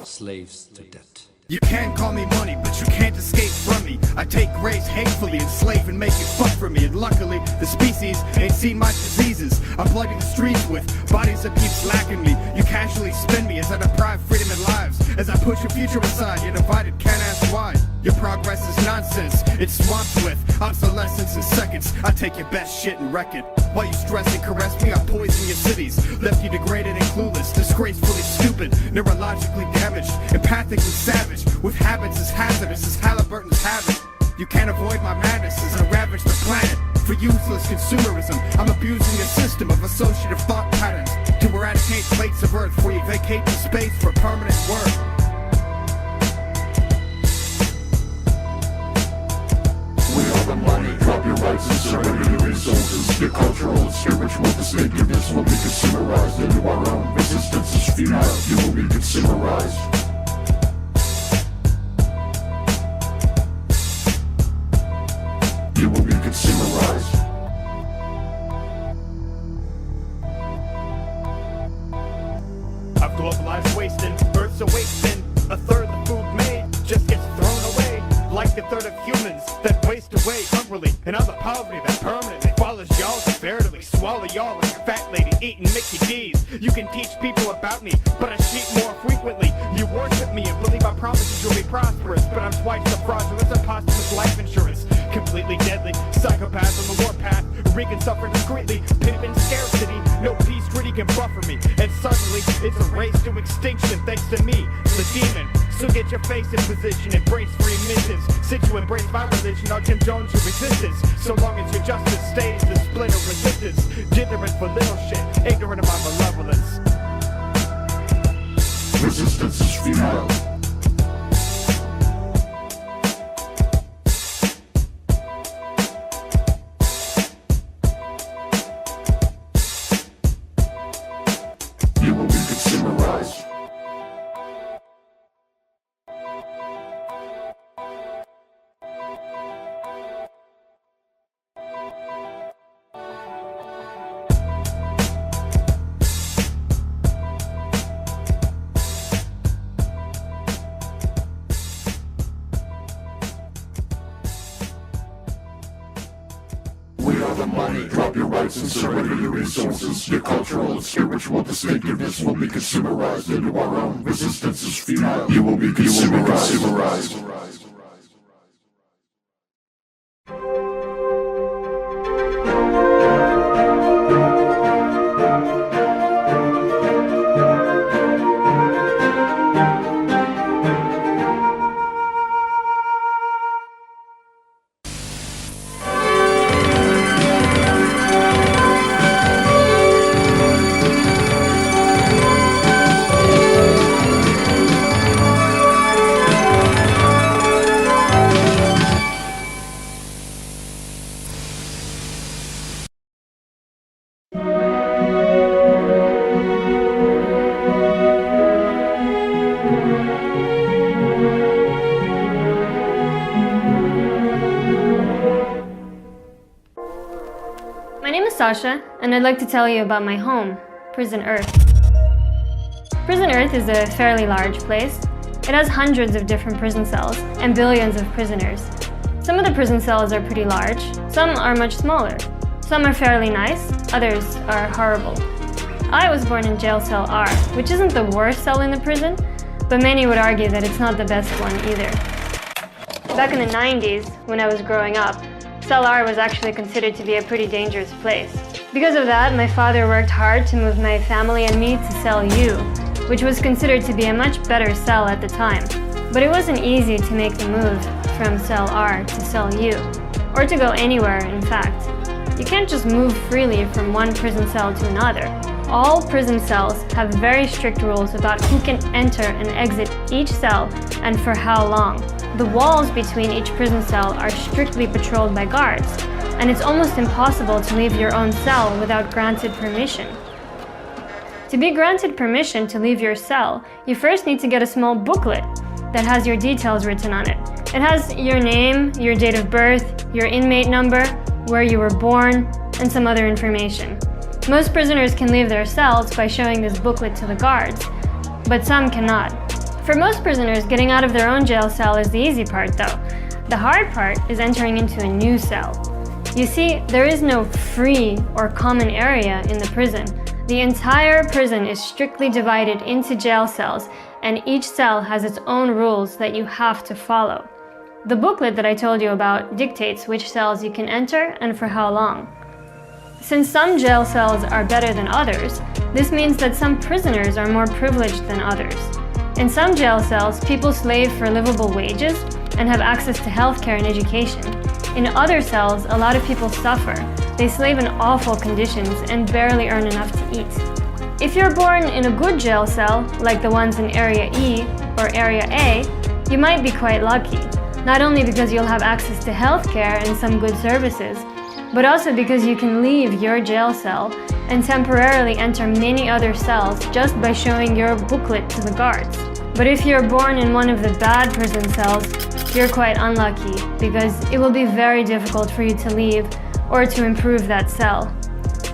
slaves to debt.
You can't call me money, but you can't escape from me. I take grace hatefully, enslave and make it fuck for me. And luckily, the species ain't seen my diseases. I'm flooding the streets with bodies that keep slacking me. You casually spin me as I deprive freedom and lives. As I push your future aside, you're divided, can't ask why. Your progress is nonsense, it's swamped with obsolescence in seconds. I take your best shit and wreck it. While you stress and caress me, I poison your cities. Left you degraded and clueless, disgracefully stupid, neurologically damaged, empathically savage, with habits as hazardous as Halliburton's habit. You can't avoid my madness as I ravage the planet. For useless consumerism, I'm abusing a system of associative thought patterns to eradicate plates of earth before you vacate the space for permanent work.
Drop your rights and surrender your resources. Your cultural and spiritual distinctiveness will be consumerized into our own. Resistance is futile, you will be consumerized. You will be consumerized.
I've globalized wasting, Earth's a wasting. A third of the food made just gets thrown away. Like a third of humans that waste away hungrily, and other poverty that permanently follows y'all to veritably swallow y'all like a fat lady eating Mickey D's. You can teach people about me, but I cheat more frequently. You worship me and believe I promise you'll be prosperous, but I'm twice the fraudulent and posthumous life insurance. Completely deadly, psychopath on the warpath, wreaking suffering discreetly, pimp in scarcity, no peace treaty can buffer me, and suddenly it's a race to extinction thanks to me, the demon. So get your face in position, embrace free missions. Since you embrace my religion, I'll Jim Jones your resistance. So long as your justice stays the split of resistance, dithering for little shit, ignorant of my malevolence.
Resistance is futile. You will be consumerized. your rights and surrender your resources. Your cultural and spiritual distinctiveness will be consumerized into our own. Resistance is futile. You will be consumerized.
Sasha, and I'd like to tell you about my home, Prison Earth. Prison Earth is a fairly large place. It has hundreds of different prison cells and billions of prisoners. Some of the prison cells are pretty large, some are much smaller. Some are fairly nice, others are horrible. I was born in jail cell R, which isn't the worst cell in the prison, but many would argue that it's not the best one either. Back in the 90s, when I was growing up, Cell R was actually considered to be a pretty dangerous place. Because of that, my father worked hard to move my family and me to Cell U, which was considered to be a much better cell at the time. But it wasn't easy to make the move from Cell R to Cell U, or to go anywhere, in fact. You can't just move freely from one prison cell to another. All prison cells have very strict rules about who can enter and exit each cell and for how long. The walls between each prison cell are strictly patrolled by guards, and it's almost impossible to leave your own cell without granted permission. To be granted permission to leave your cell, you first need to get a small booklet that has your details written on it. It has your name, your date of birth, your inmate number, where you were born, and some other information. Most prisoners can leave their cells by showing this booklet to the guards, but some cannot. For most prisoners, getting out of their own jail cell is the easy part though. The hard part is entering into a new cell. You see, there is no free or common area in the prison. The entire prison is strictly divided into jail cells, and each cell has its own rules that you have to follow. The booklet that I told you about dictates which cells you can enter and for how long. Since some jail cells are better than others, this means that some prisoners are more privileged than others. In some jail cells, people slave for livable wages and have access to healthcare and education. In other cells, a lot of people suffer. They slave in awful conditions and barely earn enough to eat. If you're born in a good jail cell, like the ones in Area E or Area A, you might be quite lucky. Not only because you'll have access to healthcare and some good services, but also because you can leave your jail cell and temporarily enter many other cells just by showing your booklet to the guards. But if you're born in one of the bad prison cells, you're quite unlucky because it will be very difficult for you to leave or to improve that cell.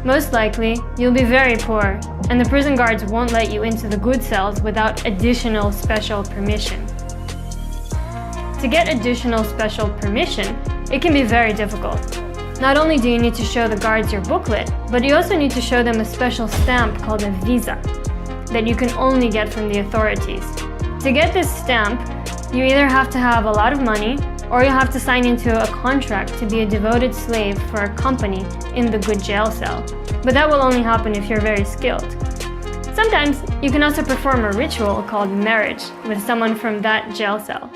Most likely, you'll be very poor, and the prison guards won't let you into the good cells without additional special permission. To get additional special permission, it can be very difficult. Not only do you need to show the guards your booklet, but you also need to show them a special stamp called a visa that you can only get from the authorities. To get this stamp, you either have to have a lot of money or you'll have to sign into a contract to be a devoted slave for a company in the good jail cell. But that will only happen if you're very skilled. Sometimes you can also perform a ritual called marriage with someone from that jail cell.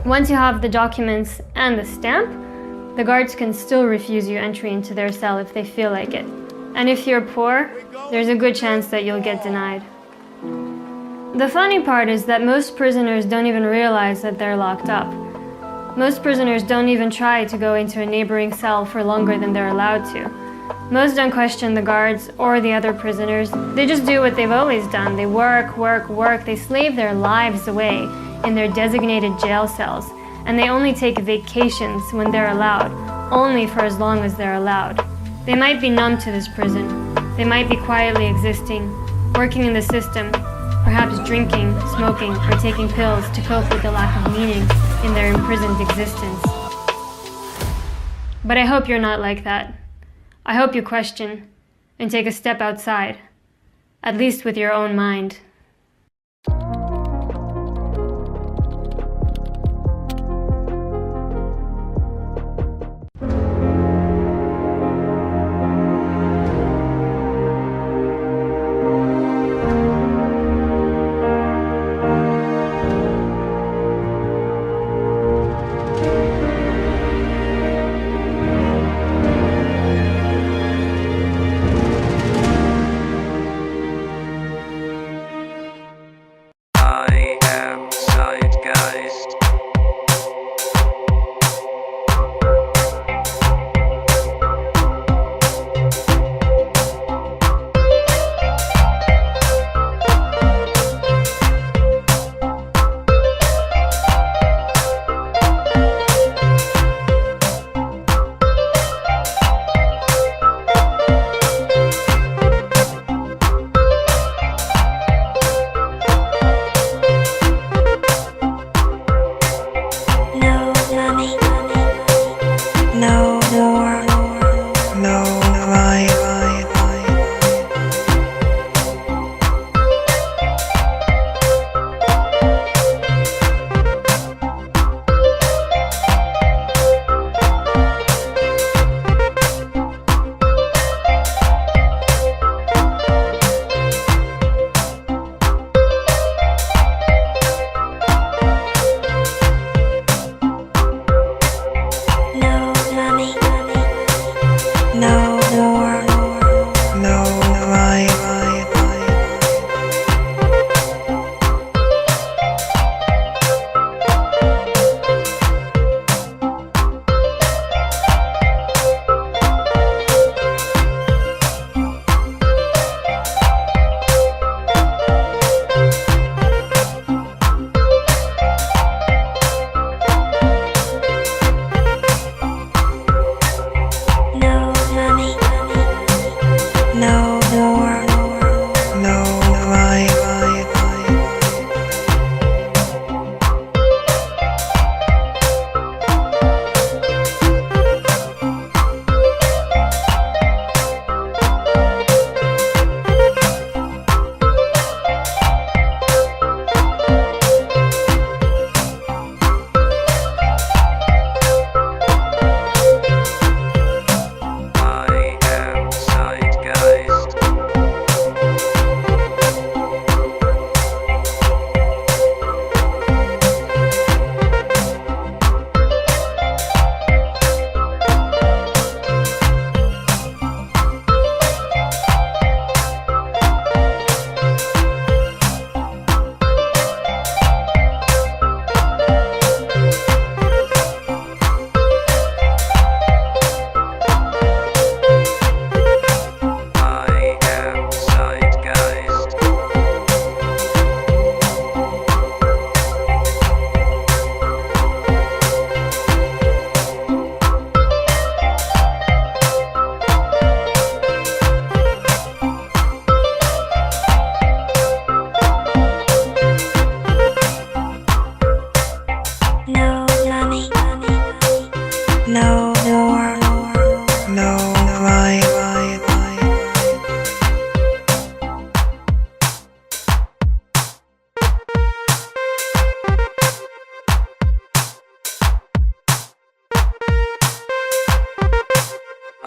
Once you have the documents and the stamp, the guards can still refuse you entry into their cell if they feel like it. And if you're poor, there's a good chance that you'll get denied. The funny part is that most prisoners don't even realize that they're locked up. Most prisoners don't even try to go into a neighboring cell for longer than they're allowed to. Most don't question the guards or the other prisoners. They just do what they've always done. They work. They slave their lives away in their designated jail cells. And they only take vacations when they're allowed, only for as long as they're allowed. They might be numb to this prison. They might be quietly existing, working in the system, perhaps drinking, smoking, or taking pills to cope with the lack of meaning in their imprisoned existence. But I hope you're not like that. I hope you question and take a step outside, at least with your own mind.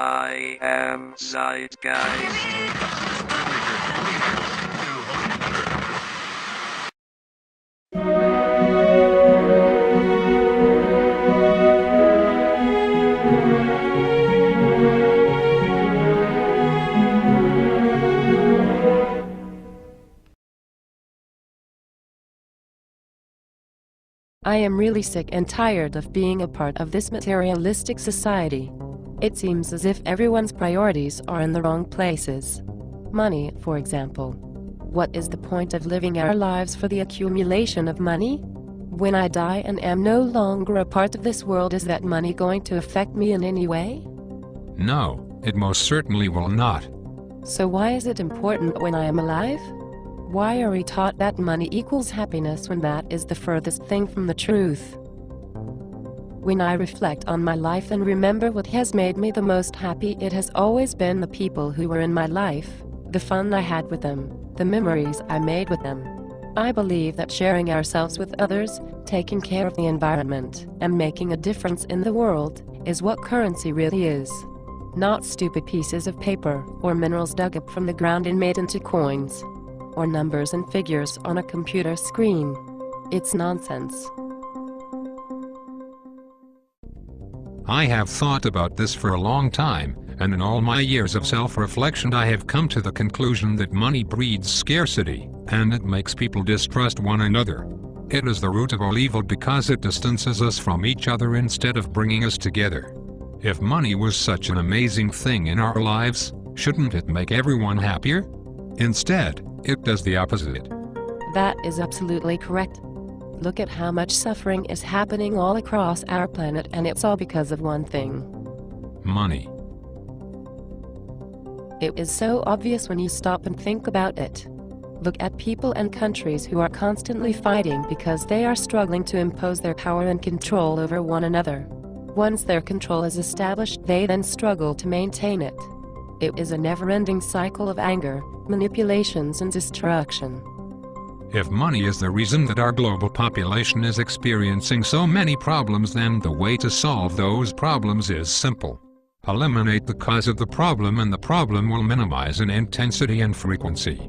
I am Zeitgeist.
I am really sick and tired of being a part of this materialistic society. It seems as if everyone's priorities are in the wrong places. Money, for example. What is the point of living our lives for the accumulation of money? When I die and am no longer a part of this world, is that money going to affect me in any way?
No, it most certainly will not.
So why is it important when I am alive? Why are we taught that money equals happiness when that is the furthest thing from the truth? When I reflect on my life and remember what has made me the most happy, it has always been the people who were in my life, the fun I had with them, the memories I made with them. I believe that sharing ourselves with others, taking care of the environment, and making a difference in the world is what currency really is. Not stupid pieces of paper or minerals dug up from the ground and made into coins, or numbers and figures on a computer screen. It's nonsense.
I have thought about this for a long time, and in all my years of self-reflection I have come to the conclusion that money breeds scarcity, and it makes people distrust one another. It is the root of all evil because it distances us from each other instead of bringing us together. If money was such an amazing thing in our lives, shouldn't it make everyone happier? Instead, it does the opposite.
That is absolutely correct. Look at how much suffering is happening all across our planet, and it's all because of one thing.
Money.
It is so obvious when you stop and think about it. Look at people and countries who are constantly fighting because they are struggling to impose their power and control over one another. Once their control is established, they then struggle to maintain it. It is a never-ending cycle of anger, manipulations, and destruction.
If money is the reason that our global population is experiencing so many problems, then the way to solve those problems is simple. Eliminate the cause of the problem and the problem will minimize in intensity and frequency.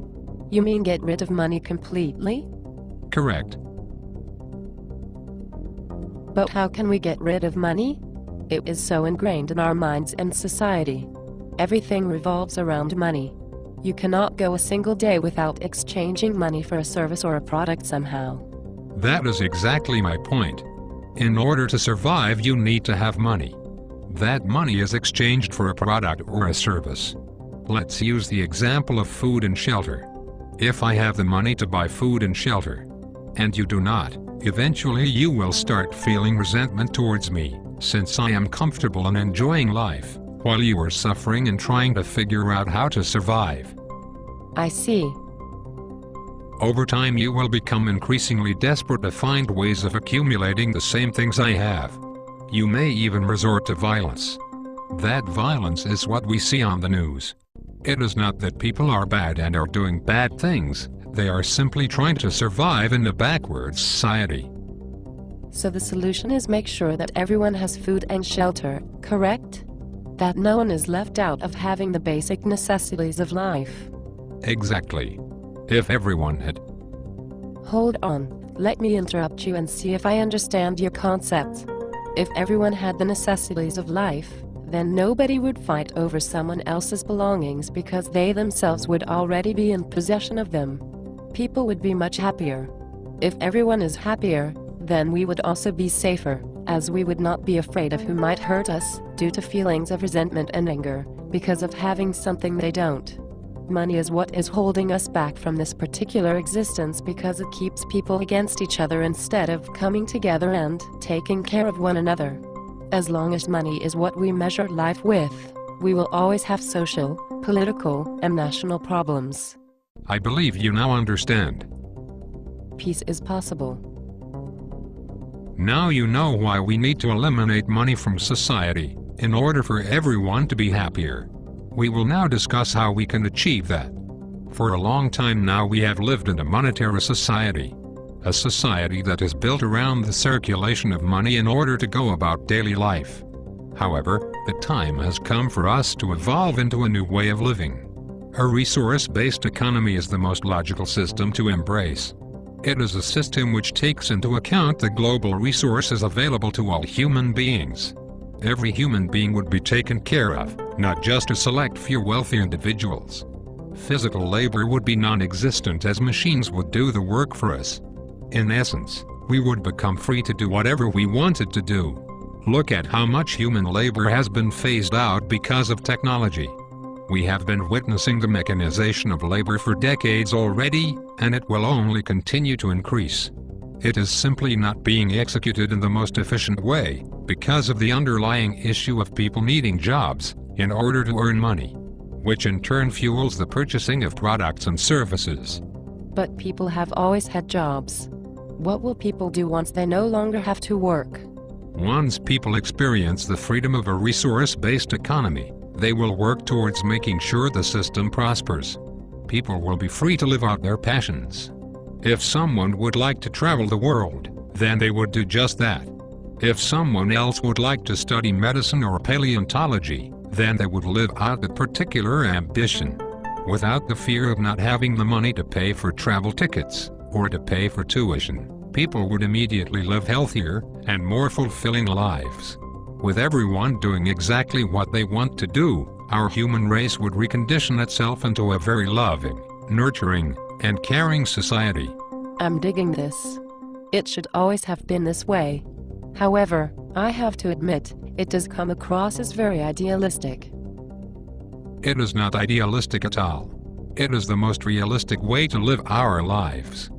You mean get rid of money completely?
Correct.
But how can we get rid of money? It is so ingrained in our minds and society. Everything revolves around money. You cannot go a single day without exchanging money for a service or a product somehow.
That is exactly my point. In order to survive, you need to have money. That money is exchanged for a product or a service. Let's use the example of food and shelter. If I have the money to buy food and shelter, and you do not, eventually you will start feeling resentment towards me, since I am comfortable and enjoying life, while you are suffering and trying to figure out how to survive.
I see.
Over time you will become increasingly desperate to find ways of accumulating the same things I have. You may even resort to violence. That violence is what we see on the news. It is not that people are bad and are doing bad things, they are simply trying to survive in a backwards society.
So the solution is make sure that everyone has food and shelter, correct? That no one is left out of having the basic necessities of life.
Exactly. If everyone had...
Hold on, let me interrupt you and see if I understand your concept. If everyone had the necessities of life, then nobody would fight over someone else's belongings because they themselves would already be in possession of them. People would be much happier. If everyone is happier, then we would also be safer, as we would not be afraid of who might hurt us due to feelings of resentment and anger because of having something they don't. Money is what is holding us back from this particular existence because it keeps people against each other instead of coming together and taking care of one another. As long as money is what we measure life with, we will always have social, political, and national problems.
I believe you now understand.
Peace is possible.
Now you know why we need to eliminate money from society, in order for everyone to be happier. We will now discuss how we can achieve that. For a long time now we have lived in a monetary society. A society that is built around the circulation of money in order to go about daily life. However, the time has come for us to evolve into a new way of living. A resource-based economy is the most logical system to embrace. It is a system which takes into account the global resources available to all human beings. Every human being would be taken care of, not just a select few wealthy individuals. Physical labor would be non-existent as machines would do the work for us. In essence, we would become free to do whatever we wanted to do. Look at how much human labor has been phased out because of technology. We have been witnessing the mechanization of labor for decades already, and it will only continue to increase. It is simply not being executed in the most efficient way, because of the underlying issue of people needing jobs in order to earn money, which in turn fuels the purchasing of products and services.
But people have always had jobs. What will people do once they no longer have to work?
Once people experience the freedom of a resource-based economy, they will work towards making sure the system prospers. People will be free to live out their passions. If someone would like to travel the world, then they would do just that. If someone else would like to study medicine or paleontology, then they would live out a particular ambition, without the fear of not having the money to pay for travel tickets, or to pay for tuition. People would immediately live healthier and more fulfilling lives. With everyone doing exactly what they want to do, our human race would recondition itself into a very loving, nurturing, and caring society.
I'm digging this. It should always have been this way. However, I have to admit, it does come across as very idealistic.
It is not idealistic at all. It is the most realistic way to live our lives.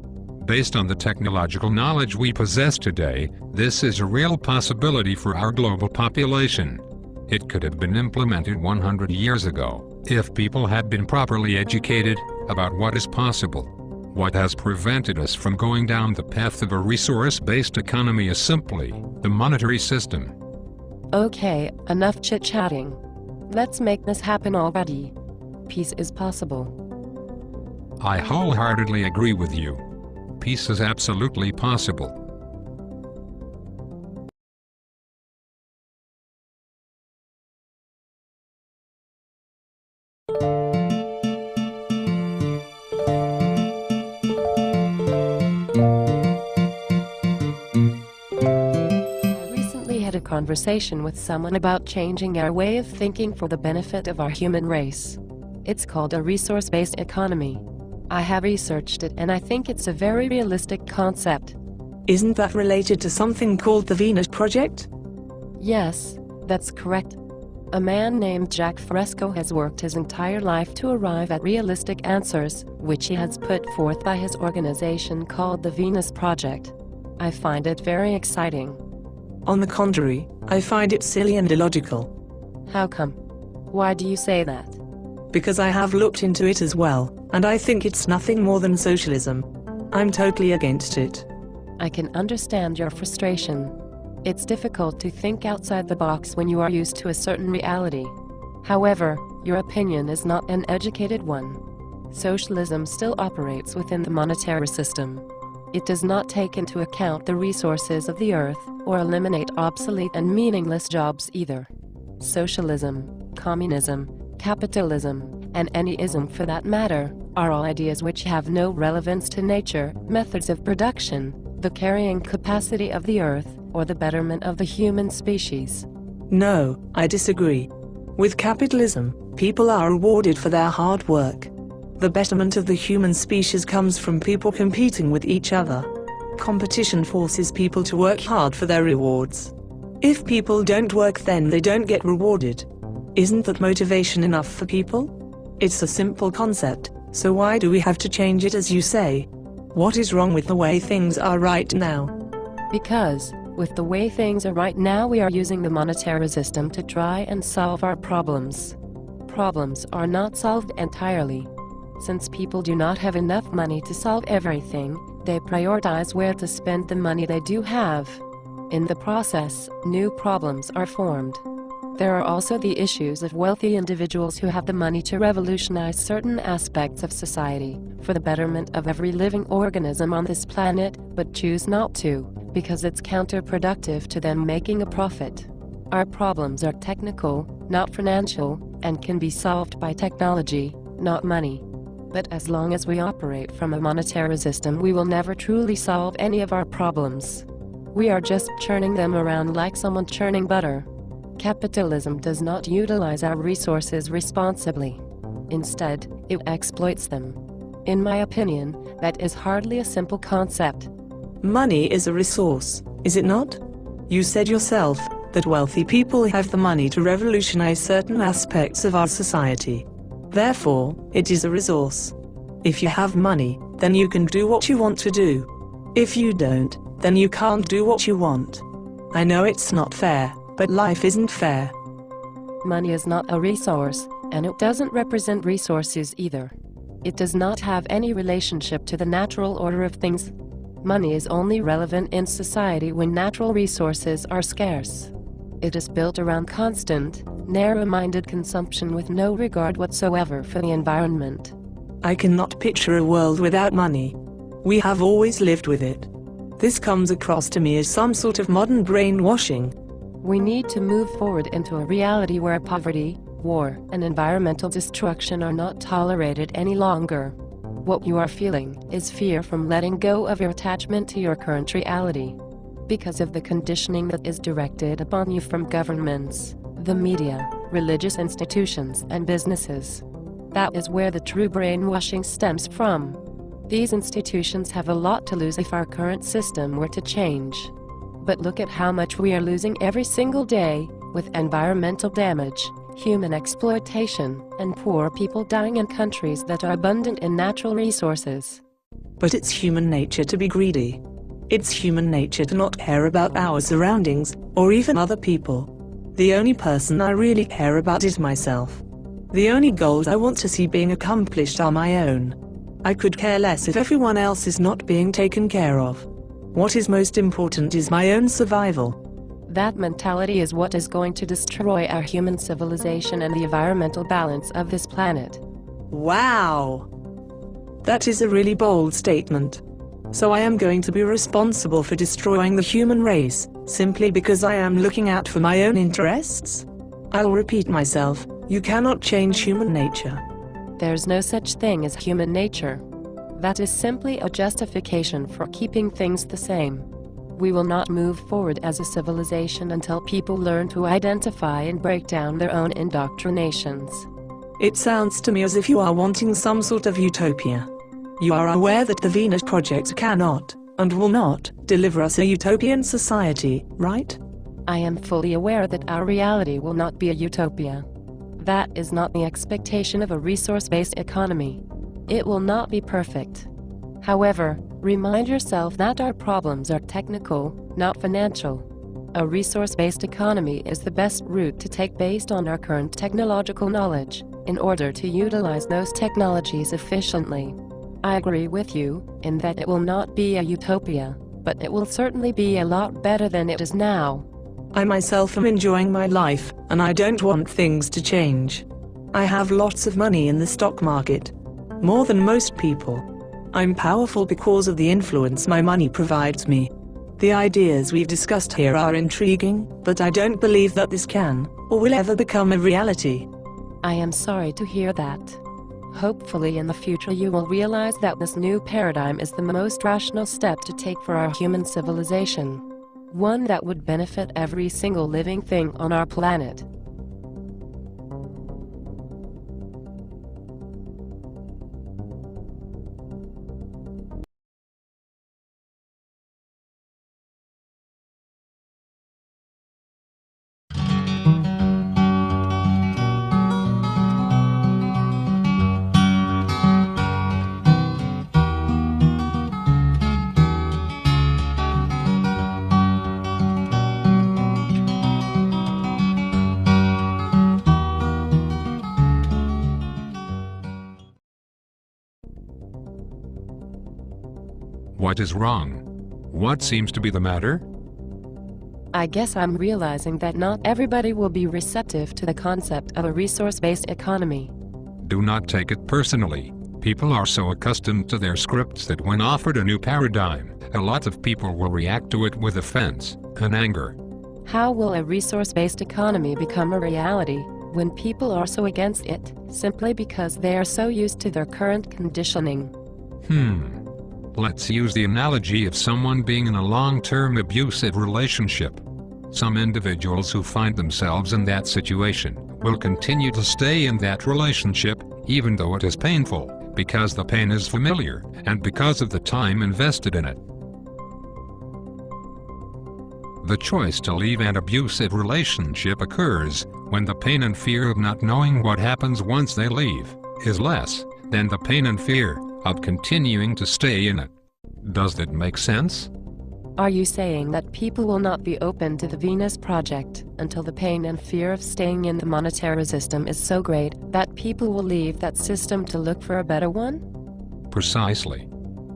Based on the technological knowledge we possess today, this is a real possibility for our global population. It could have been implemented 100 years ago, if people had been properly educated about what is possible. What has prevented us from going down the path of a resource-based economy is simply the monetary system.
Okay, enough chit-chatting. Let's make this happen already. Peace is possible.
I wholeheartedly agree with you. Peace is absolutely possible.
A conversation with someone about changing our way of thinking for the benefit of our human race. It's called a resource-based economy. I have researched it and I think it's a very realistic concept.
Isn't that related to something called the Venus Project?
Yes, that's correct. A man named Jack Fresco has worked his entire life to arrive at realistic answers, which he has put forth by his organization called the Venus Project. I find it very exciting.
On the contrary, I find it silly and illogical.
How come? Why do you say that?
Because I have looked into it as well, and I think it's nothing more than socialism. I'm totally against it.
I can understand your frustration. It's difficult to think outside the box when you are used to a certain reality. However, your opinion is not an educated one. Socialism still operates within the monetary system. It does not take into account the resources of the earth, or eliminate obsolete and meaningless jobs either. Socialism, communism, capitalism, and any ism for that matter, are all ideas which have no relevance to nature, methods of production, the carrying capacity of the earth, or the betterment of the human species.
No, I disagree. With capitalism, people are rewarded for their hard work. The betterment of the human species comes from people competing with each other. Competition forces people to work hard for their rewards. If people don't work, then they don't get rewarded. Isn't that motivation enough for people? It's a simple concept, so why do we have to change it as you say? What is wrong with the way things are right now?
Because, with the way things are right now, we are using the monetary system to try and solve our problems. Problems are not solved entirely. Since people do not have enough money to solve everything, they prioritize where to spend the money they do have. In the process, new problems are formed. There are also the issues of wealthy individuals who have the money to revolutionize certain aspects of society for the betterment of every living organism on this planet, but choose not to, because it's counterproductive to them making a profit. Our problems are technical, not financial, and can be solved by technology, not money. But as long as we operate from a monetary system, we will never truly solve any of our problems. We are just churning them around like someone churning butter. Capitalism does not utilize our resources responsibly. Instead, it exploits them. In my opinion, that is hardly a simple concept.
Money is a resource, is it not? You said yourself that wealthy people have the money to revolutionize certain aspects of our society. Therefore, it is a resource. If you have money, then you can do what you want to do. If you don't, then you can't do what you want. I know it's not fair, but life isn't fair.
Money is not a resource, and it doesn't represent resources either. It does not have any relationship to the natural order of things. Money is only relevant in society when natural resources are scarce. It is built around constant, narrow-minded consumption with no regard whatsoever for the environment.
I cannot picture a world without money. We have always lived with it. This comes across to me as some sort of modern brainwashing.
We need to move forward into a reality where poverty, war, and environmental destruction are not tolerated any longer. What you are feeling is fear from letting go of your attachment to your current reality. Because of the conditioning that is directed upon you from governments, the media, religious institutions, and businesses. That is where the true brainwashing stems from. These institutions have a lot to lose if our current system were to change. But look at how much we are losing every single day, with environmental damage, human exploitation, and poor people dying in countries that are abundant in natural resources.
But it's human nature to be greedy. It's human nature to not care about our surroundings, or even other people. The only person I really care about is myself. The only goals I want to see being accomplished are my own. I could care less if everyone else is not being taken care of. What is most important is my own survival.
That mentality is what is going to destroy our human civilization and the environmental balance of this planet.
Wow! That is a really bold statement. So I am going to be responsible for destroying the human race, simply because I am looking out for my own interests? I'll repeat myself, you cannot change human nature.
There's no such thing as human nature. That is simply a justification for keeping things the same. We will not move forward as a civilization until people learn to identify and break down their own indoctrinations.
It sounds to me as if you are wanting some sort of utopia. You are aware that the Venus Project cannot, and will not, deliver us a utopian society, right?
I am fully aware that our reality will not be a utopia. That is not the expectation of a resource-based economy. It will not be perfect. However, remind yourself that our problems are technical, not financial. A resource-based economy is the best route to take based on our current technological knowledge, in order to utilize those technologies efficiently. I agree with you, in that it will not be a utopia, but it will certainly be a lot better than it is now.
I myself am enjoying my life, and I don't want things to change. I have lots of money in the stock market. More than most people. I'm powerful because of the influence my money provides me. The ideas we've discussed here are intriguing, but I don't believe that this can, or will ever become a reality.
I am sorry to hear that. Hopefully in the future you will realize that this new paradigm is the most rational step to take for our human civilization. One that would benefit every single living thing on our planet.
What is wrong? What seems to be the matter?
I guess I'm realizing that not everybody will be receptive to the concept of a resource-based economy.
Do not take it personally. People are so accustomed to their scripts that when offered a new paradigm, a lot of people will react to it with offense and anger.
How will a resource-based economy become a reality when people are so against it, simply because they are so used to their current conditioning?
Let's use the analogy of someone being in a long-term abusive relationship. Some individuals who find themselves in that situation will continue to stay in that relationship, even though it is painful, because the pain is familiar, and because of the time invested in it. The choice to leave an abusive relationship occurs when the pain and fear of not knowing what happens once they leave is less than the pain and fear of continuing to stay in it. Does that make sense?
Are you saying that people will not be open to the Venus Project until the pain and fear of staying in the monetary system is so great that people will leave that system to look for a better one?
Precisely.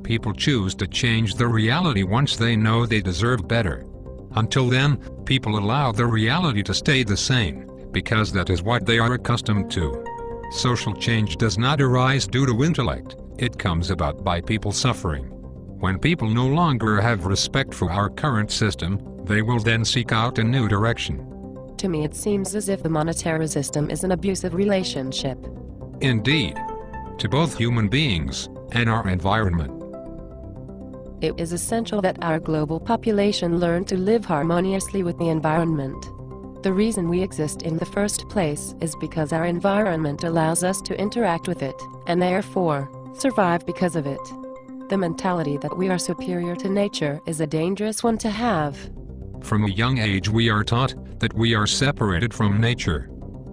People choose to change their reality once they know they deserve better. Until then, people allow their reality to stay the same, because that is what they are accustomed to. Social change does not arise due to intellect, it comes about by people suffering. When people no longer have respect for our current system, they will then seek out a new direction.
To me it seems as if the monetary system is an abusive relationship.
Indeed. To both human beings and our environment.
It is essential that our global population learn to live harmoniously with the environment. The reason we exist in the first place is because our environment allows us to interact with it, and therefore, survive because of it. The mentality that we are superior to nature is a dangerous one to have.
From a young age we are taught that we are separated from nature,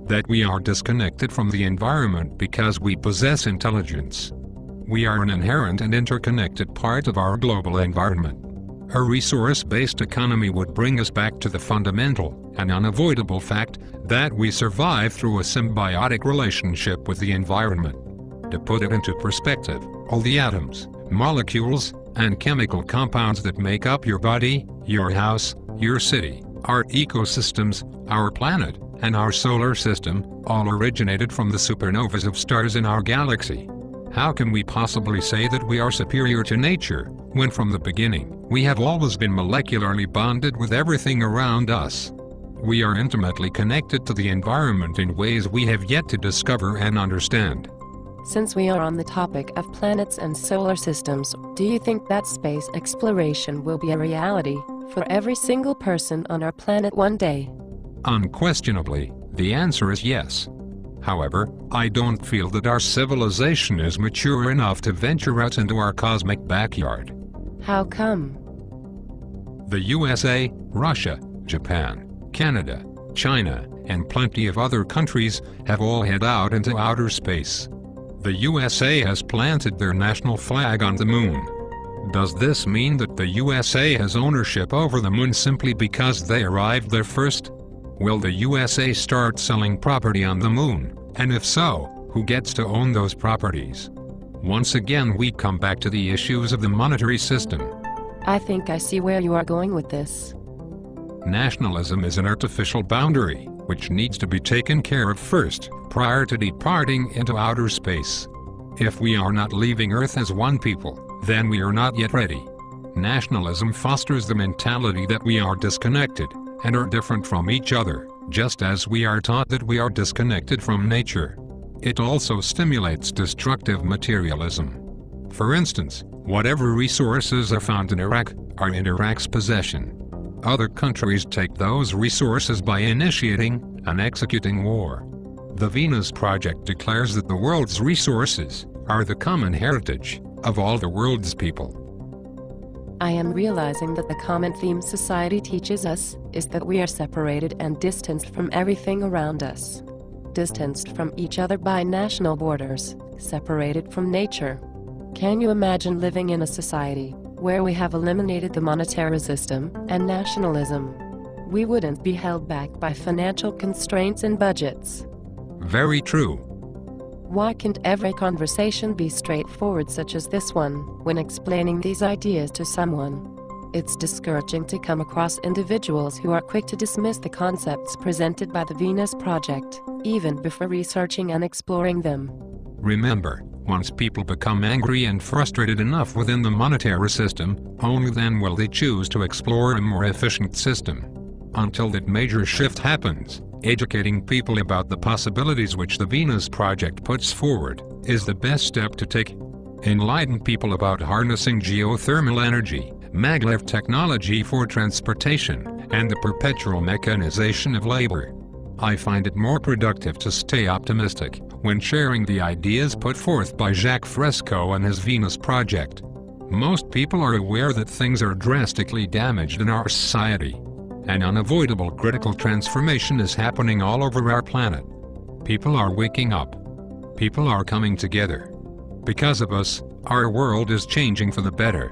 that we are disconnected from the environment because we possess intelligence. We are an inherent and interconnected part of our global environment. A resource-based economy would bring us back to the fundamental and unavoidable fact that we survive through a symbiotic relationship with the environment. To put it into perspective, all the atoms, molecules, and chemical compounds that make up your body, your house, your city, our ecosystems, our planet, and our solar system, all originated from the supernovas of stars in our galaxy. How can we possibly say that we are superior to nature, when from the beginning, we have always been molecularly bonded with everything around us? We are intimately connected to the environment in ways we have yet to discover and understand.
Since we are on the topic of planets and solar systems, do you think that space exploration will be a reality for every single person on our planet one day?
Unquestionably, the answer is yes. However, I don't feel that our civilization is mature enough to venture out into our cosmic backyard.
How come?
The USA, Russia, Japan, Canada, China, and plenty of other countries have all head out into outer space. The USA has planted their national flag on the moon. Does this mean that the USA has ownership over the moon simply because they arrived there first? Will the USA start selling property on the moon? And if so, who gets to own those properties? Once again we come back to the issues of the monetary system.
I think I see where you are going with this.
Nationalism is an artificial boundary, which needs to be taken care of first, prior to departing into outer space. If we are not leaving Earth as one people, then we are not yet ready. Nationalism fosters the mentality that we are disconnected and are different from each other, just as we are taught that we are disconnected from nature. It also stimulates destructive materialism. For instance, whatever resources are found in Iraq are in Iraq's possession. Other countries take those resources by initiating and executing war. The Venus Project declares that the world's resources are the common heritage of all the world's people.
I am realizing that the common theme society teaches us is that we are separated and distanced from everything around us. Distanced from each other by national borders, separated from nature. Can you imagine living in a society where we have eliminated the monetary system and nationalism? We wouldn't be held back by financial constraints and budgets.
Very true.
Why can't every conversation be straightforward such as this one, when explaining these ideas to someone? It's discouraging to come across individuals who are quick to dismiss the concepts presented by the Venus Project, even before researching and exploring them.
Remember, once people become angry and frustrated enough within the monetary system, only then will they choose to explore a more efficient system. Until that major shift happens, educating people about the possibilities which the Venus Project puts forward is the best step to take. Enlighten people about harnessing geothermal energy, maglev technology for transportation, and the perpetual mechanization of labor. I find it more productive to stay optimistic when sharing the ideas put forth by Jacques Fresco and his Venus Project. Most people are aware that things are drastically damaged in our society. An unavoidable critical transformation is happening all over our planet. People are waking up. People are coming together. Because of us, our world is changing for the better.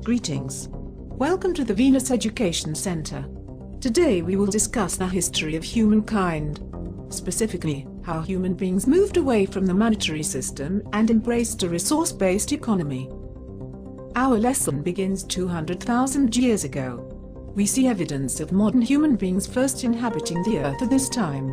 Greetings. Welcome to the Venus Education Center. Today we will discuss the history of humankind. Specifically, how human beings moved away from the monetary system and embraced a resource-based economy. Our lesson begins 200,000 years ago. We see evidence of modern human beings first inhabiting the Earth at this time.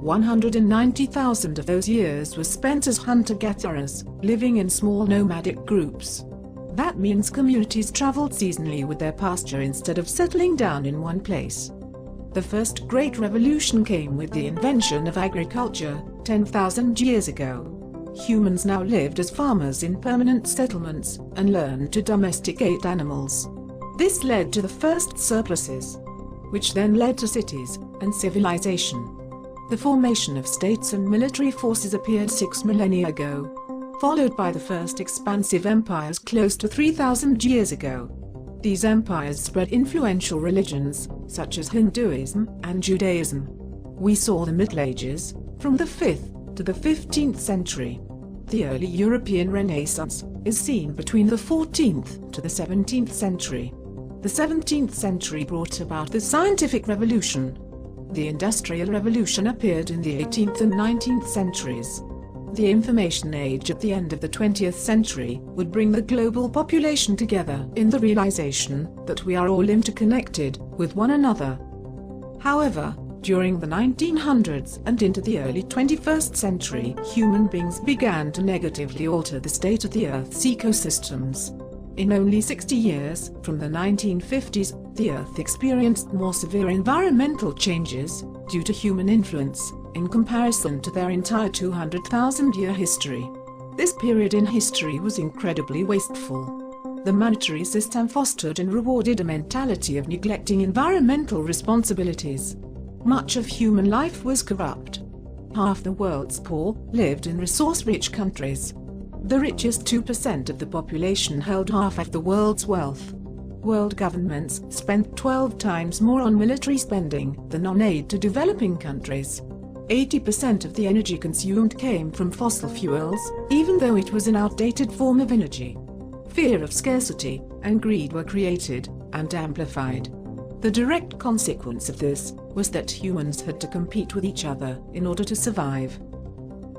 190,000 of those years were spent as hunter-gatherers, living in small nomadic groups. That means communities traveled seasonally with their pasture instead of settling down in one place. The first great revolution came with the invention of agriculture, 10,000 years ago. Humans now lived as farmers in permanent settlements and learned to domesticate animals. This led to the first surpluses, which then led to cities and civilization. The formation of states and military forces appeared 6 millennia ago, followed by the first expansive empires close to 3,000 years ago. These empires spread influential religions, such as Hinduism and Judaism. We saw the Middle Ages, from the 5th to the 15th century. The early European Renaissance is seen between the 14th to the 17th century. The 17th century brought about the scientific revolution. The Industrial Revolution appeared in the 18th and 19th centuries. The information age at the end of the 20th century would bring the global population together in the realization that we are all interconnected with one another. However, during the 1900s and into the early 21st century, human beings began to negatively alter the state of the Earth's ecosystems. In only 60 years, from the 1950s, the Earth experienced more severe environmental changes due to human influence in comparison to their entire 200,000-year history. This period in history was incredibly wasteful. The monetary system fostered and rewarded a mentality of neglecting environmental responsibilities. Much of human life was corrupt. Half the world's poor lived in resource-rich countries. The richest 2% of the population held half of the world's wealth. World governments spent 12 times more on military spending than on aid to developing countries. 80% of the energy consumed came from fossil fuels, even though it was an outdated form of energy. Fear of scarcity and greed were created and amplified. The direct consequence of this was that humans had to compete with each other in order to survive.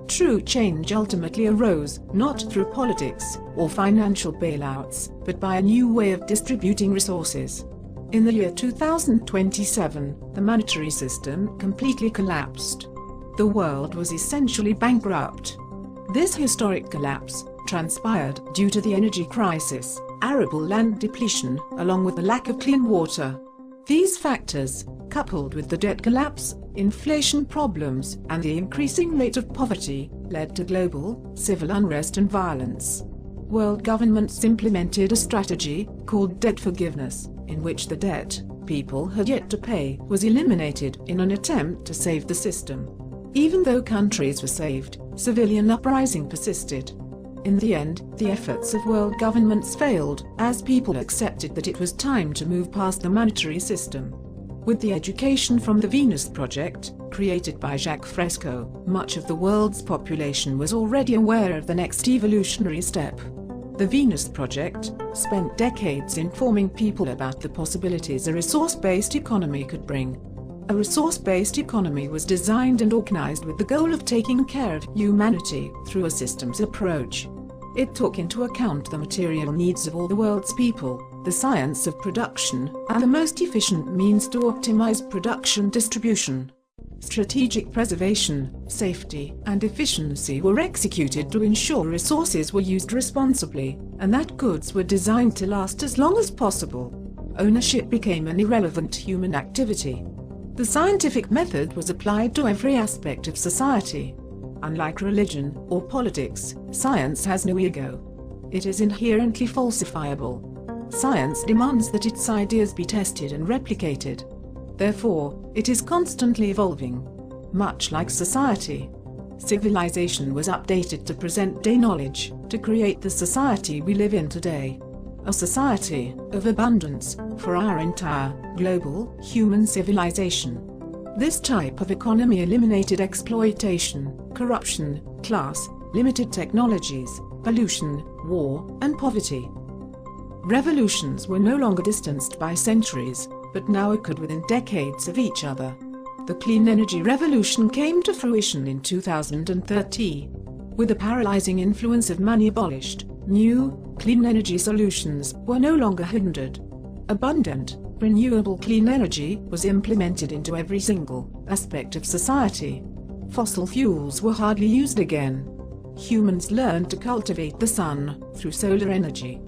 True change ultimately arose not through politics or financial bailouts, but by a new way of distributing resources. In the year 2027, the monetary system completely collapsed. The world was essentially bankrupt. This historic collapse transpired due to the energy crisis, arable land depletion, along with the lack of clean water. These factors, coupled with the debt collapse, inflation problems, and the increasing rate of poverty, led to global, civil unrest and violence. World governments implemented a strategy called debt forgiveness, in which the debt people had yet to pay was eliminated in an attempt to save the system. Even though countries were saved, civilian uprising persisted. In the end, the efforts of world governments failed, as people accepted that it was time to move past the monetary system. With the education from the Venus Project, created by Jacques Fresco, much of the world's population was already aware of the next evolutionary step. The Venus Project spent decades informing people about the possibilities a resource-based economy could bring. A resource-based economy was designed and organized with the goal of taking care of humanity through a systems approach. It took into account the material needs of all the world's people, the science of production, and the most efficient means to optimize production distribution. Strategic preservation, safety, and efficiency were executed to ensure resources were used responsibly, and that goods were designed to last as long as possible. Ownership became an irrelevant human activity. The scientific method was applied to every aspect of society. Unlike religion or politics, science has no ego. It is inherently falsifiable. Science demands that its ideas be tested and replicated. Therefore, it is constantly evolving. Much like society, civilization was updated to present-day knowledge to create the society we live in today. A society of abundance for our entire global human civilization. This type of economy eliminated exploitation, corruption, class, limited technologies, pollution, war, and poverty. Revolutions were no longer distanced by centuries, but now occurred within decades of each other. The clean energy revolution came to fruition in 2030. With the paralyzing influence of money abolished, new, clean energy solutions were no longer hindered. Abundant, renewable clean energy was implemented into every single aspect of society. Fossil fuels were hardly used again. Humans learned to cultivate the sun through solar energy.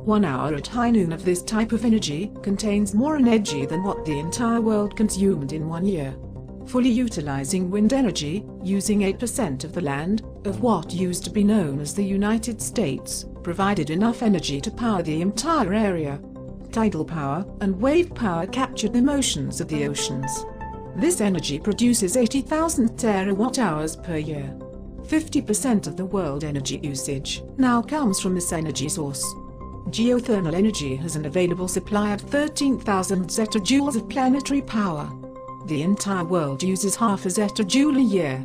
1 hour at high noon of this type of energy contains more energy than what the entire world consumed in 1 year. Fully utilizing wind energy, using 8% of the land, of what used to be known as the United States, provided enough energy to power the entire area. Tidal power and wave power captured the motions of the oceans. This energy produces 80,000 terawatt-hours per year. 50% of the world energy usage now comes from this energy source. Geothermal energy has an available supply of 13,000 zetajoules of planetary power. The entire world uses half a zetajoule a year,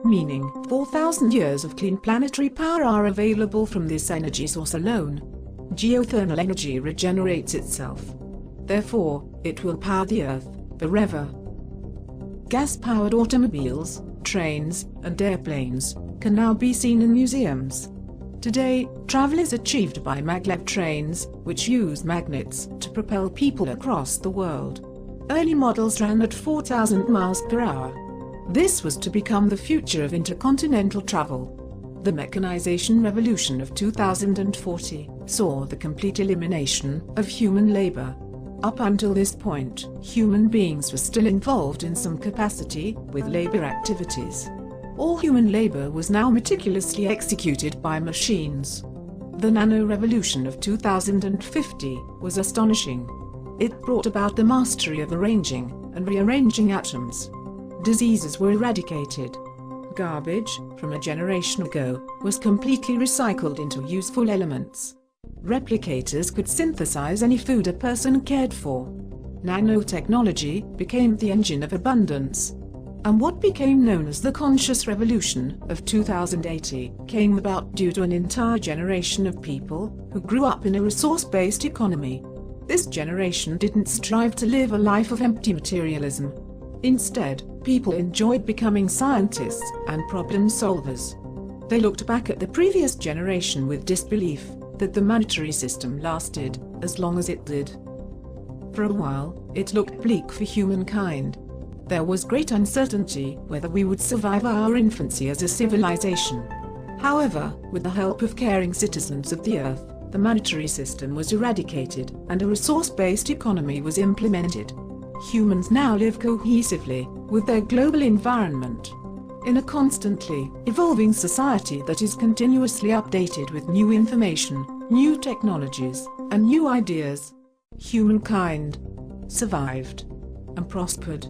meaning 4,000 years of clean planetary power are available from this energy source alone. Geothermal energy regenerates itself. Therefore, it will power the Earth forever. Gas-powered automobiles, trains, and airplanes can now be seen in museums. Today, travel is achieved by maglev trains, which use magnets to propel people across the world. Early models ran at 4,000 miles per hour. This was to become the future of intercontinental travel. The mechanization revolution of 2040 saw the complete elimination of human labor. Up until this point, human beings were still involved in some capacity with labor activities. All human labor was now meticulously executed by machines. The nano-revolution of 2050 was astonishing. It brought about the mastery of arranging and rearranging atoms. Diseases were eradicated. Garbage, from a generation ago, was completely recycled into useful elements. Replicators could synthesize any food a person cared for. Nanotechnology became the engine of abundance. And what became known as the conscious revolution of 2080 came about due to an entire generation of people who grew up in a resource-based economy. This generation didn't strive to live a life of empty materialism. Instead, people enjoyed becoming scientists and problem solvers. They looked back at the previous generation with disbelief that the monetary system lasted as long as it did. For a while, it looked bleak for humankind. There was great uncertainty whether we would survive our infancy as a civilization. However, with the help of caring citizens of the Earth, the monetary system was eradicated and a resource-based economy was implemented. Humans now live cohesively with their global environment. In a constantly evolving society that is continuously updated with new information, new technologies, and new ideas, humankind survived and prospered.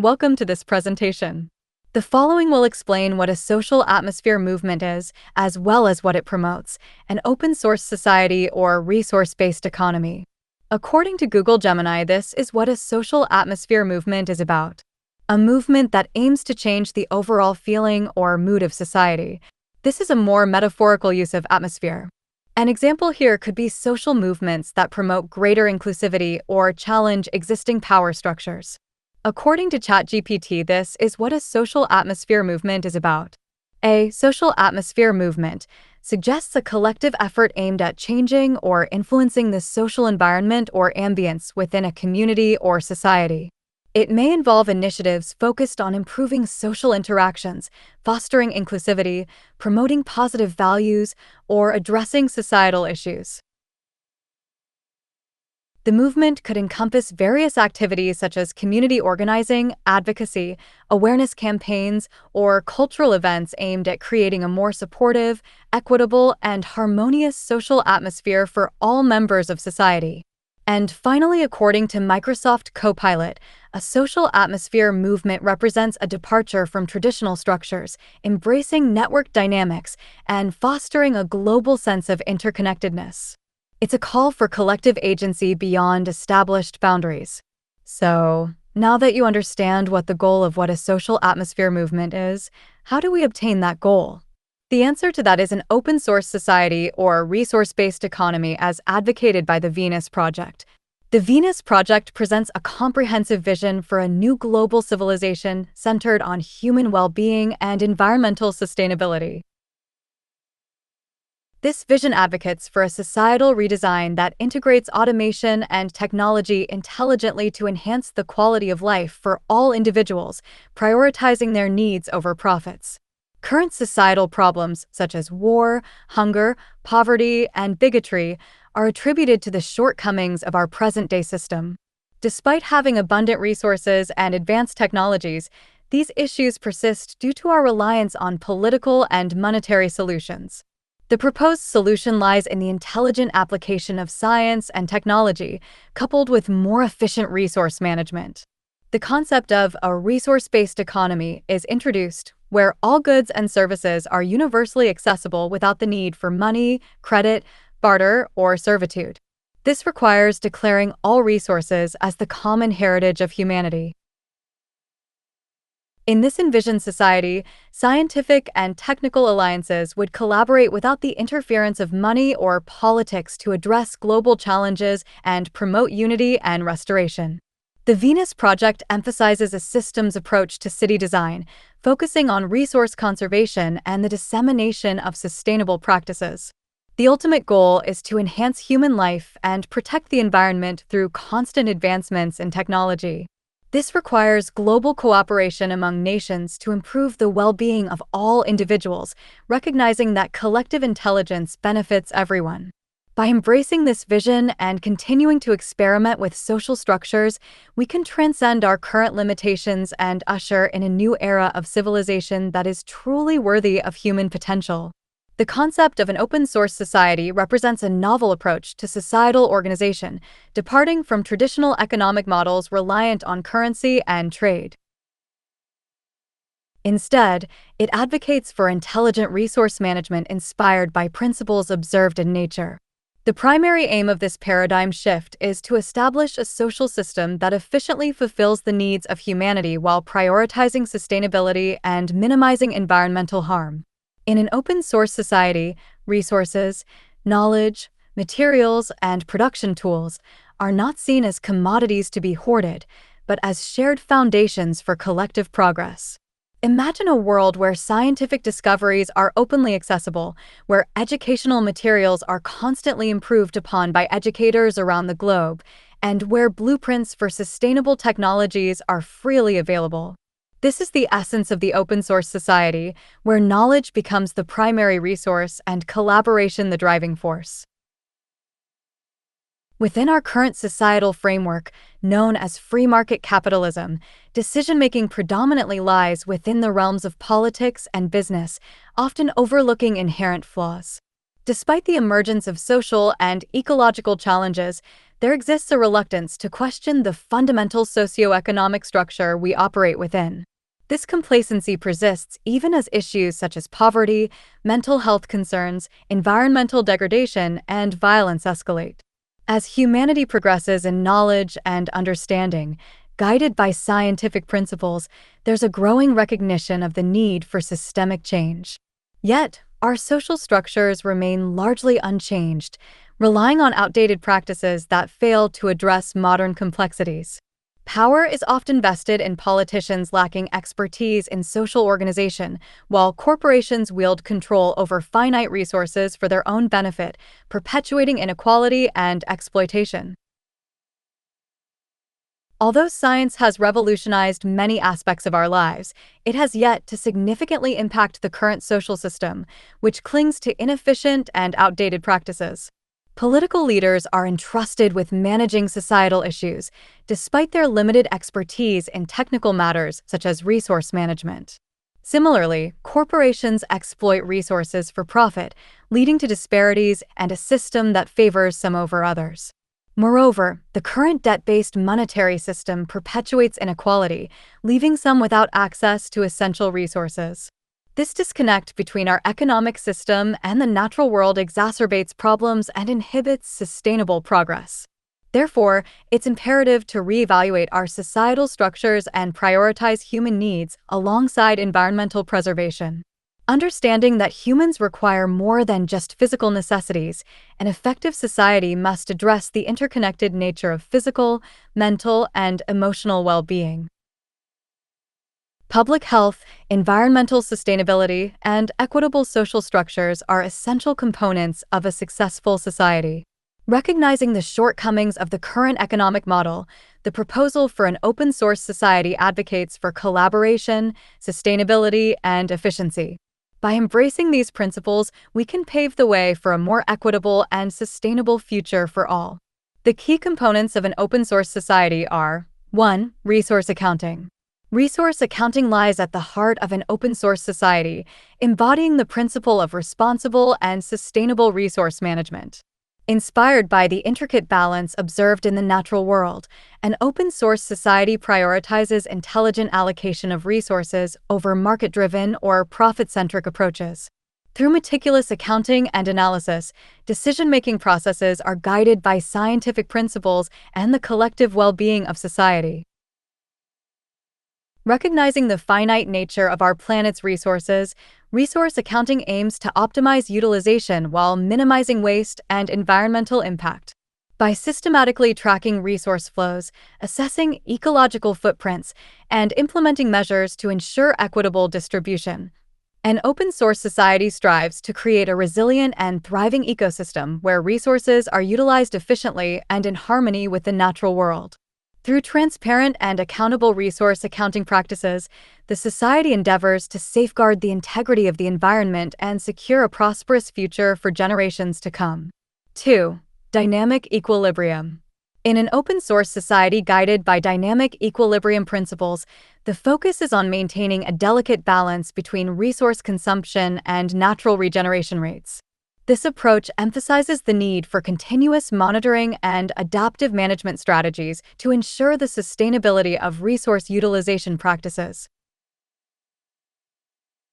Welcome to this presentation. The following will explain what a social atmosphere movement is, as well as what it promotes, an open-source society or resource-based economy. According to Google Gemini, this is what a social atmosphere movement is about. A movement that aims to change the overall feeling or mood of society. This is a more metaphorical use of atmosphere. An example here could be social movements that promote greater inclusivity or challenge existing power structures. According to ChatGPT, this is what a social atmosphere movement is about. A social atmosphere movement suggests a collective effort aimed at changing or influencing the social environment or ambience within a community or society. It may involve initiatives focused on improving social interactions, fostering inclusivity, promoting positive values, or addressing societal issues. The movement could encompass various activities such as community organizing, advocacy, awareness campaigns, or cultural events aimed at creating a more supportive, equitable, and harmonious social atmosphere for all members of society. And finally, according to Microsoft Copilot, a social atmosphere movement represents a departure from traditional structures, embracing network dynamics, and fostering a global sense of interconnectedness. It's a call for collective agency beyond established boundaries. So, now that you understand what the goal of what a social atmosphere movement is, how do we obtain that goal? The answer to that is an open-source society or resource-based economy as advocated by the Venus Project. The Venus Project presents a comprehensive vision for a new global civilization centered on human well-being and environmental sustainability. This vision advocates for a societal redesign that integrates automation and technology intelligently to enhance the quality of life for all individuals, prioritizing their needs over profits. Current societal problems such as war, hunger, poverty, and bigotry are attributed to the shortcomings of our present-day system. Despite having abundant resources and advanced technologies, these issues persist due to our reliance on political and monetary solutions. The proposed solution lies in the intelligent application of science and technology, coupled with more efficient resource management. The concept of a resource-based economy is introduced, where all goods and services are universally accessible without the need for money, credit, barter, or servitude. This requires declaring all resources as the common heritage of humanity. In this envisioned society, scientific and technical alliances would collaborate without the interference of money or politics to address global challenges and promote unity and restoration. The Venus Project emphasizes a systems approach to city design, focusing on resource conservation and the dissemination of sustainable practices. The ultimate goal is to enhance human life and protect the environment through constant advancements in technology. This requires global cooperation among nations to improve the well-being of all individuals, recognizing that collective intelligence benefits everyone. By embracing this vision and continuing to experiment with social structures, we can transcend our current limitations and usher in a new era of civilization that is truly worthy of human potential. The concept of an open-source society represents a novel approach to societal organization, departing from traditional economic models reliant on currency and trade. Instead, it advocates for intelligent resource management inspired by principles observed in nature. The primary aim of this paradigm shift is to establish a social system that efficiently fulfills the needs of humanity while prioritizing sustainability and minimizing environmental harm. In an open-source society, resources, knowledge, materials, and production tools are not seen as commodities to be hoarded, but as shared foundations for collective progress. Imagine a world where scientific discoveries are openly accessible, where educational materials are constantly improved upon by educators around the globe, and where blueprints for sustainable technologies are freely available. This is the essence of the open-source society, where knowledge becomes the primary resource and collaboration the driving force. Within our current societal framework, known as free market capitalism, decision-making predominantly lies within the realms of politics and business, often overlooking inherent flaws. Despite the emergence of social and ecological challenges, there exists a reluctance to question the fundamental socioeconomic structure we operate within. This complacency persists even as issues such as poverty, mental health concerns, environmental degradation, and violence escalate. As humanity progresses in knowledge and understanding, guided by scientific principles, there's a growing recognition of the need for systemic change. Yet, our social structures remain largely unchanged, relying on outdated practices that fail to address modern complexities. Power is often vested in politicians lacking expertise in social organization, while corporations wield control over finite resources for their own benefit, perpetuating inequality and exploitation. Although science has revolutionized many aspects of our lives, it has yet to significantly impact the current social system, which clings to inefficient and outdated practices. Political leaders are entrusted with managing societal issues, despite their limited expertise in technical matters such as resource management. Similarly, corporations exploit resources for profit, leading to disparities and a system that favors some over others. Moreover, the current debt-based monetary system perpetuates inequality, leaving some without access to essential resources. This disconnect between our economic system and the natural world exacerbates problems and inhibits sustainable progress. Therefore, it's imperative to reevaluate our societal structures and prioritize human needs alongside environmental preservation. Understanding that humans require more than just physical necessities, an effective society must address the interconnected nature of physical, mental, and emotional well-being. Public health, environmental sustainability, and equitable social structures are essential components of a successful society. Recognizing the shortcomings of the current economic model, the proposal for an open-source society advocates for collaboration, sustainability, and efficiency. By embracing these principles, we can pave the way for a more equitable and sustainable future for all. The key components of an open-source society are: 1. Resource accounting. Resource accounting lies at the heart of an open-source society, embodying the principle of responsible and sustainable resource management. Inspired by the intricate balance observed in the natural world, an open-source society prioritizes intelligent allocation of resources over market-driven or profit-centric approaches. Through meticulous accounting and analysis, decision-making processes are guided by scientific principles and the collective well-being of society. Recognizing the finite nature of our planet's resources, resource accounting aims to optimize utilization while minimizing waste and environmental impact. By systematically tracking resource flows, assessing ecological footprints, and implementing measures to ensure equitable distribution, an open-source society strives to create a resilient and thriving ecosystem where resources are utilized efficiently and in harmony with the natural world. Through transparent and accountable resource accounting practices, the society endeavors to safeguard the integrity of the environment and secure a prosperous future for generations to come. 2. Dynamic equilibrium. In an open-source society guided by dynamic equilibrium principles, the focus is on maintaining a delicate balance between resource consumption and natural regeneration rates. This approach emphasizes the need for continuous monitoring and adaptive management strategies to ensure the sustainability of resource utilization practices.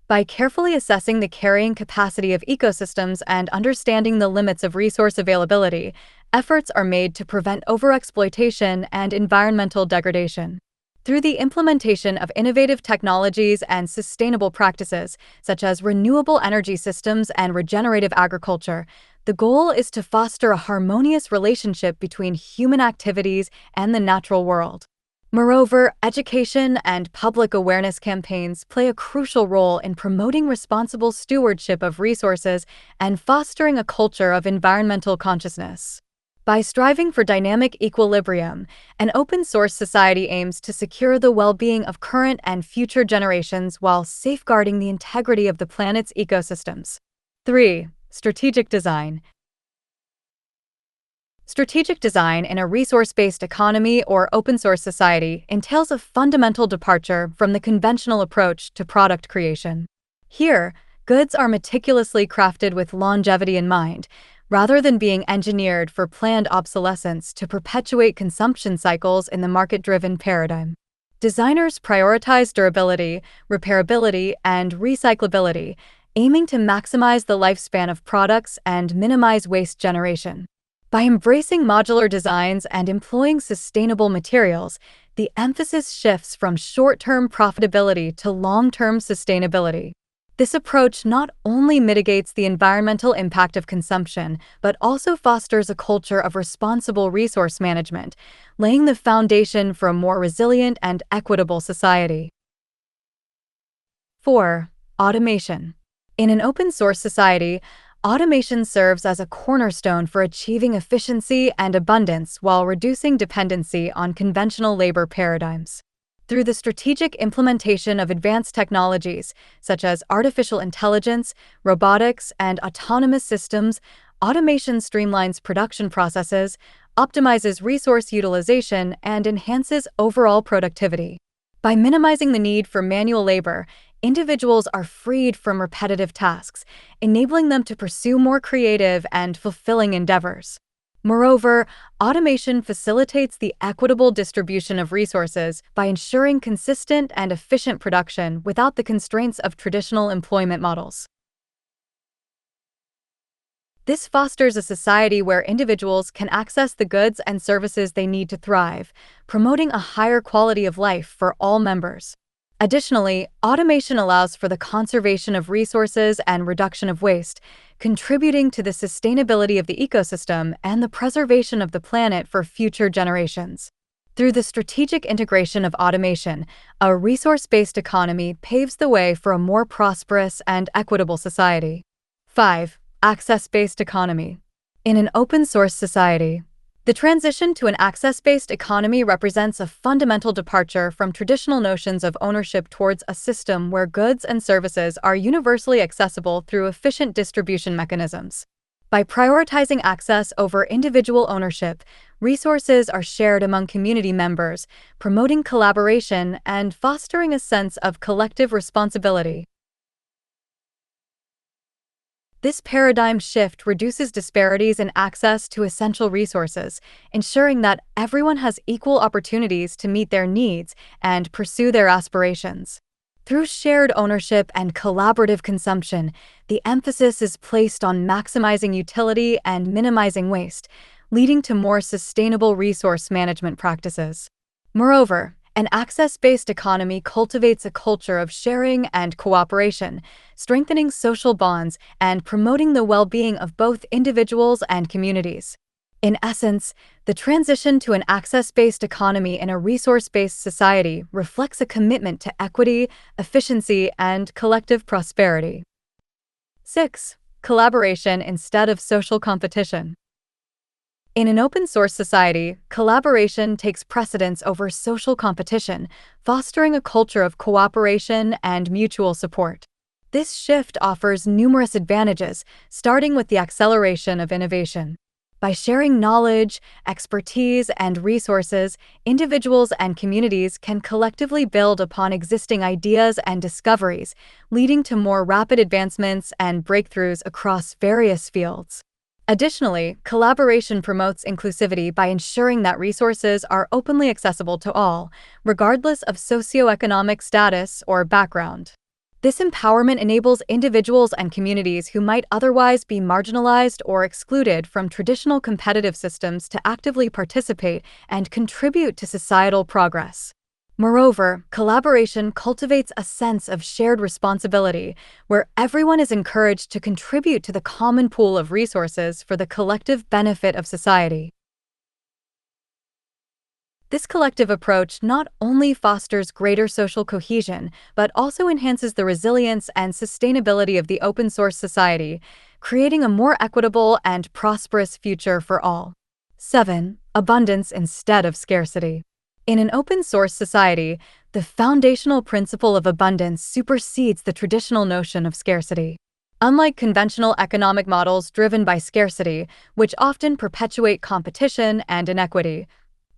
By carefully assessing the carrying capacity of ecosystems and understanding the limits of resource availability, efforts are made to prevent overexploitation and environmental degradation. Through the implementation of innovative technologies and sustainable practices, such as renewable energy systems and regenerative agriculture, the goal is to foster a harmonious relationship between human activities and the natural world. Moreover, education and public awareness campaigns play a crucial role in promoting responsible stewardship of resources and fostering a culture of environmental consciousness. By striving for dynamic equilibrium, an open-source society aims to secure the well-being of current and future generations while safeguarding the integrity of the planet's ecosystems. 3. Strategic design. Strategic design in a resource-based economy or open-source society entails a fundamental departure from the conventional approach to product creation. Here, Goods are meticulously crafted with longevity in mind, rather than being engineered for planned obsolescence to perpetuate consumption cycles in the market-driven paradigm. Designers prioritize durability, repairability, and recyclability, aiming to maximize the lifespan of products and minimize waste generation. By embracing modular designs and employing sustainable materials, the emphasis shifts from short-term profitability to long-term sustainability. This approach not only mitigates the environmental impact of consumption, but also fosters a culture of responsible resource management, laying the foundation for a more resilient and equitable society. 4. Automation. In an open-source society, automation serves as a cornerstone for achieving efficiency and abundance while reducing dependency on conventional labor paradigms. Through the strategic implementation of advanced technologies, such as artificial intelligence, robotics, and autonomous systems, automation streamlines production processes, optimizes resource utilization, and enhances overall productivity. By minimizing the need for manual labor, individuals are freed from repetitive tasks, enabling them to pursue more creative and fulfilling endeavors. Moreover, automation facilitates the equitable distribution of resources by ensuring consistent and efficient production without the constraints of traditional employment models. This fosters a society where individuals can access the goods and services they need to thrive, promoting a higher quality of life for all members. Additionally, automation allows for the conservation of resources and reduction of waste, contributing to the sustainability of the ecosystem and the preservation of the planet for future generations. Through the strategic integration of automation, a resource-based economy paves the way for a more prosperous and equitable society. 5. Access-based economy. In an open-source society, the transition to an access-based economy represents a fundamental departure from traditional notions of ownership towards a system where goods and services are universally accessible through efficient distribution mechanisms. By prioritizing access over individual ownership, resources are shared among community members, promoting collaboration and fostering a sense of collective responsibility. This paradigm shift reduces disparities in access to essential resources, ensuring that everyone has equal opportunities to meet their needs and pursue their aspirations. Through shared ownership and collaborative consumption, the emphasis is placed on maximizing utility and minimizing waste, leading to more sustainable resource management practices. Moreover, an access-based economy cultivates a culture of sharing and cooperation, strengthening social bonds and promoting the well-being of both individuals and communities. In essence, the transition to an access-based economy in a resource-based society reflects a commitment to equity, efficiency, and collective prosperity. 6. Collaboration instead of social competition. In an open-source society, collaboration takes precedence over social competition, fostering a culture of cooperation and mutual support. This shift offers numerous advantages, starting with the acceleration of innovation. By sharing knowledge, expertise, and resources, individuals and communities can collectively build upon existing ideas and discoveries, leading to more rapid advancements and breakthroughs across various fields. Additionally, collaboration promotes inclusivity by ensuring that resources are openly accessible to all, regardless of socioeconomic status or background. This empowerment enables individuals and communities who might otherwise be marginalized or excluded from traditional competitive systems to actively participate and contribute to societal progress. Moreover, collaboration cultivates a sense of shared responsibility, where everyone is encouraged to contribute to the common pool of resources for the collective benefit of society. This collective approach not only fosters greater social cohesion, but also enhances the resilience and sustainability of the open-source society, creating a more equitable and prosperous future for all. 7. Abundance instead of scarcity. In an open-source society, the foundational principle of abundance supersedes the traditional notion of scarcity. Unlike conventional economic models driven by scarcity, which often perpetuate competition and inequity,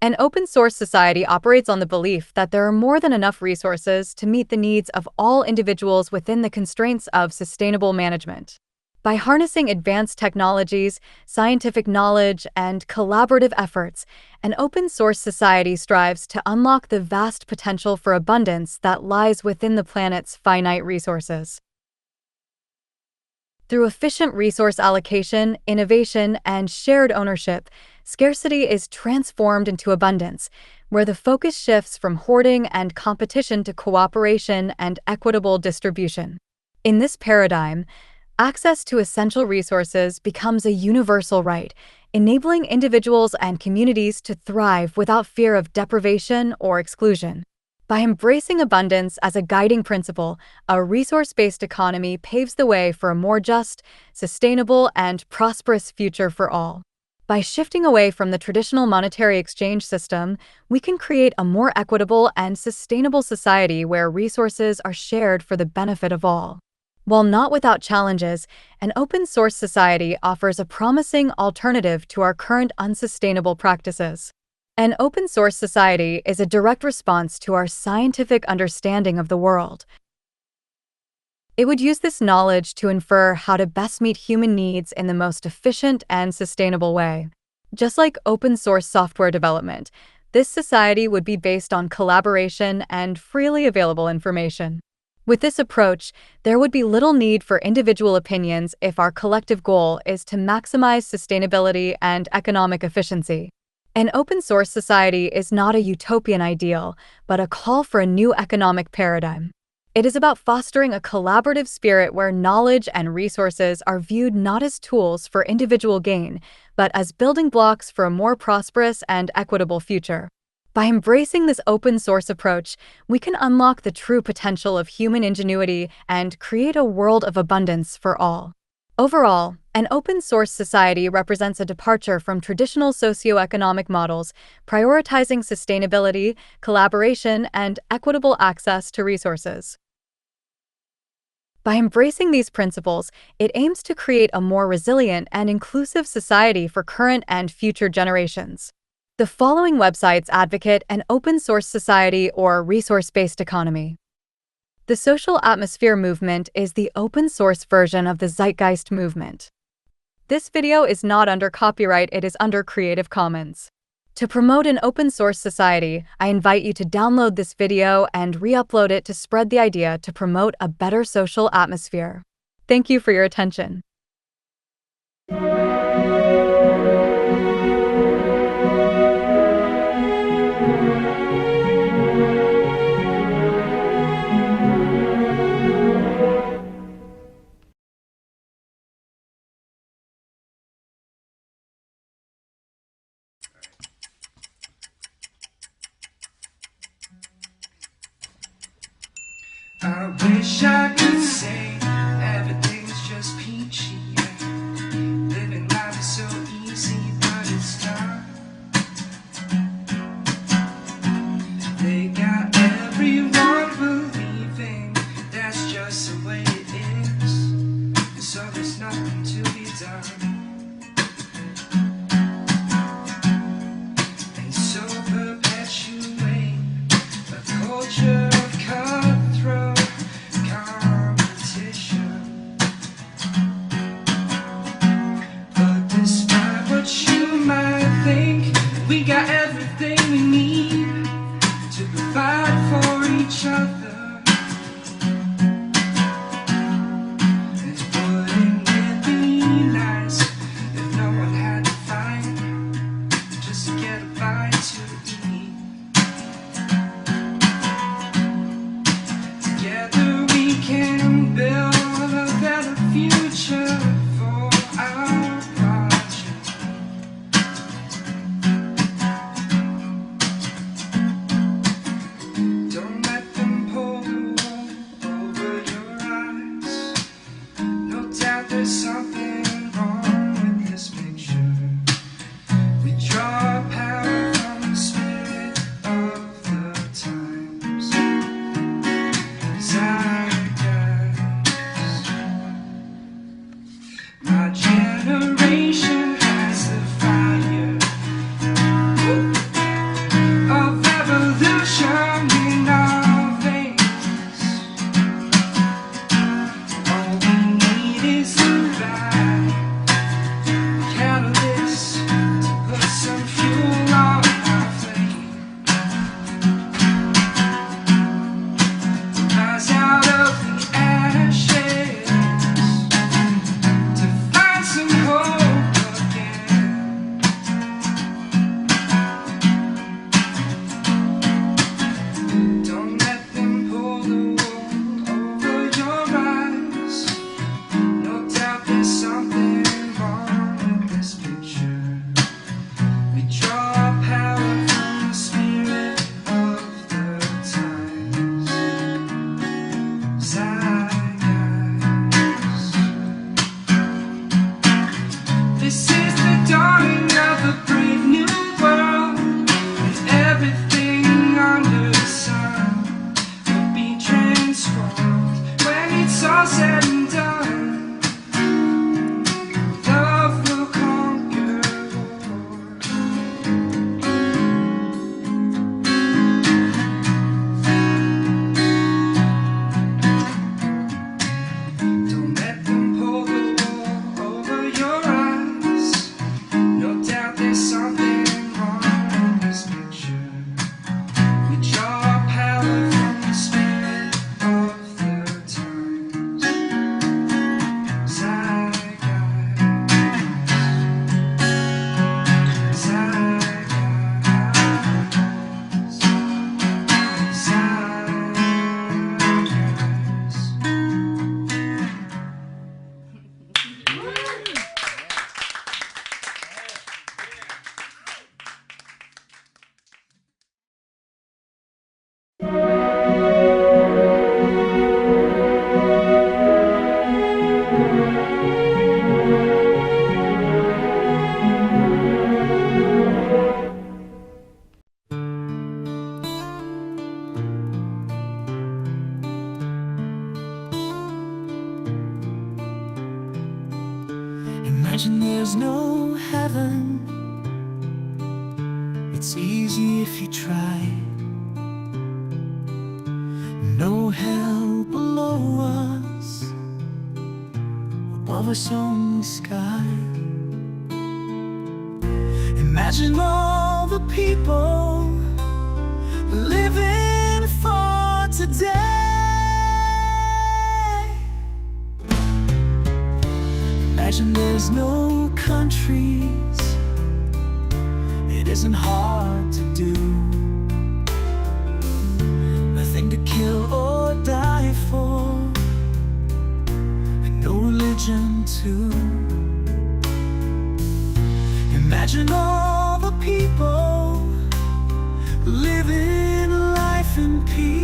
An open-source society operates on the belief that there are more than enough resources to meet the needs of all individuals within the constraints of sustainable management. By harnessing advanced technologies, scientific knowledge, and collaborative efforts, an open-source society strives to unlock the vast potential for abundance that lies within the planet's finite resources. Through efficient resource allocation, innovation, and shared ownership, scarcity is transformed into abundance, where the focus shifts from hoarding and competition to cooperation and equitable distribution. In this paradigm, access to essential resources becomes a universal right, enabling individuals and communities to thrive without fear of deprivation or exclusion. By embracing abundance as a guiding principle, a resource-based economy paves the way for a more just, sustainable, and prosperous future for all. By shifting away from the traditional monetary exchange system, we can create a more equitable and sustainable society where resources are shared for the benefit of all. While not without challenges, an open-source society offers a promising alternative to our current unsustainable practices. An open-source society is a direct response to our scientific understanding of the world. It would use this knowledge to infer how to best meet human needs in the most efficient and sustainable way. Just like open-source software development, this society would be based on collaboration and freely available information. With this approach, there would be little need for individual opinions if our collective goal is to maximize sustainability and economic efficiency. An open-source society is not a utopian ideal, but a call for a new economic paradigm. It is about fostering a collaborative spirit where knowledge and resources are viewed not as tools for individual gain, but as building blocks for a more prosperous and equitable future. By embracing this open-source approach, we can unlock the true potential of human ingenuity and create a world of abundance for all. Overall, an open-source society represents a departure from traditional socioeconomic models, prioritizing sustainability, collaboration, and equitable access to resources. By embracing these principles, it aims to create a more resilient and inclusive society for current and future generations. The following websites advocate an open-source society or resource-based economy. The social atmosphere movement is the open-source version of the Zeitgeist movement. This video is not under copyright, it is under Creative Commons. To promote an open-source society, I invite you to download this video and re-upload it to spread the idea to promote a better social atmosphere. Thank you for your attention.
I wish I could say everything's just peachy. Living life is so easy, but it's not. They got everyone believing that's just the way it is, so there's nothing to be done. And so perpetuate a culture of cutthroat competition. But despite what you might think, we got everything we need to provide for each other. It wouldn't really be nice if no one had to fight just to get a bite to eat. Together we can build a better future for our project.
heaven. It's easy if you try. No hell below us, above us only sky. Imagine all the people living for today. Imagine there's no countries. It isn't hard to do. Nothing to kill or die for, and no religion too. Imagine all the people living life in peace.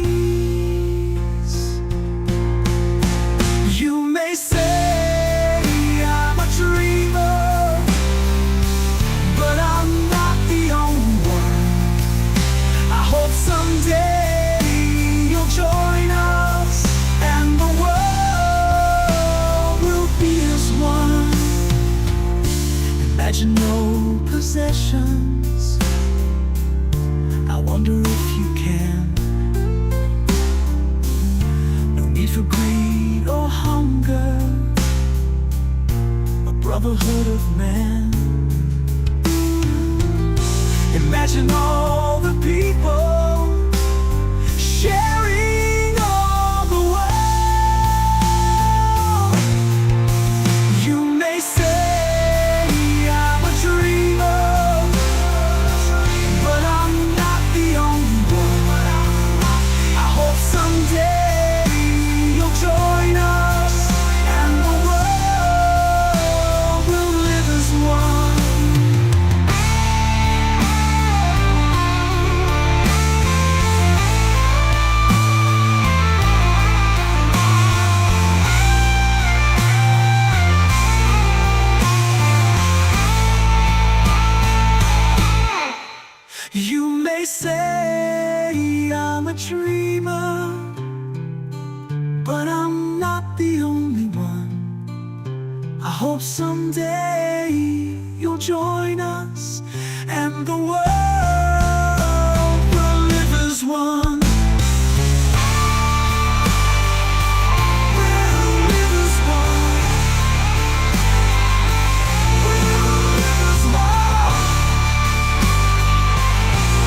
You may say I'm a dreamer, but I'm not the only one. I hope someday you'll join us, and the world will be as one. Imagine no possessions. I wonder if you can. No need for greed or hunger, a brotherhood of man. Imagine all the people sharing all the world. You may say I'm a dreamer, but I'm not the only one. I hope someday you'll join us, and the world will live as one. You may say I'm a dreamer, but I'm not the only one. I hope someday you'll join us, and the world will live as one. We'll live as one. We'll live as one.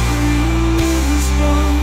We'll live as one.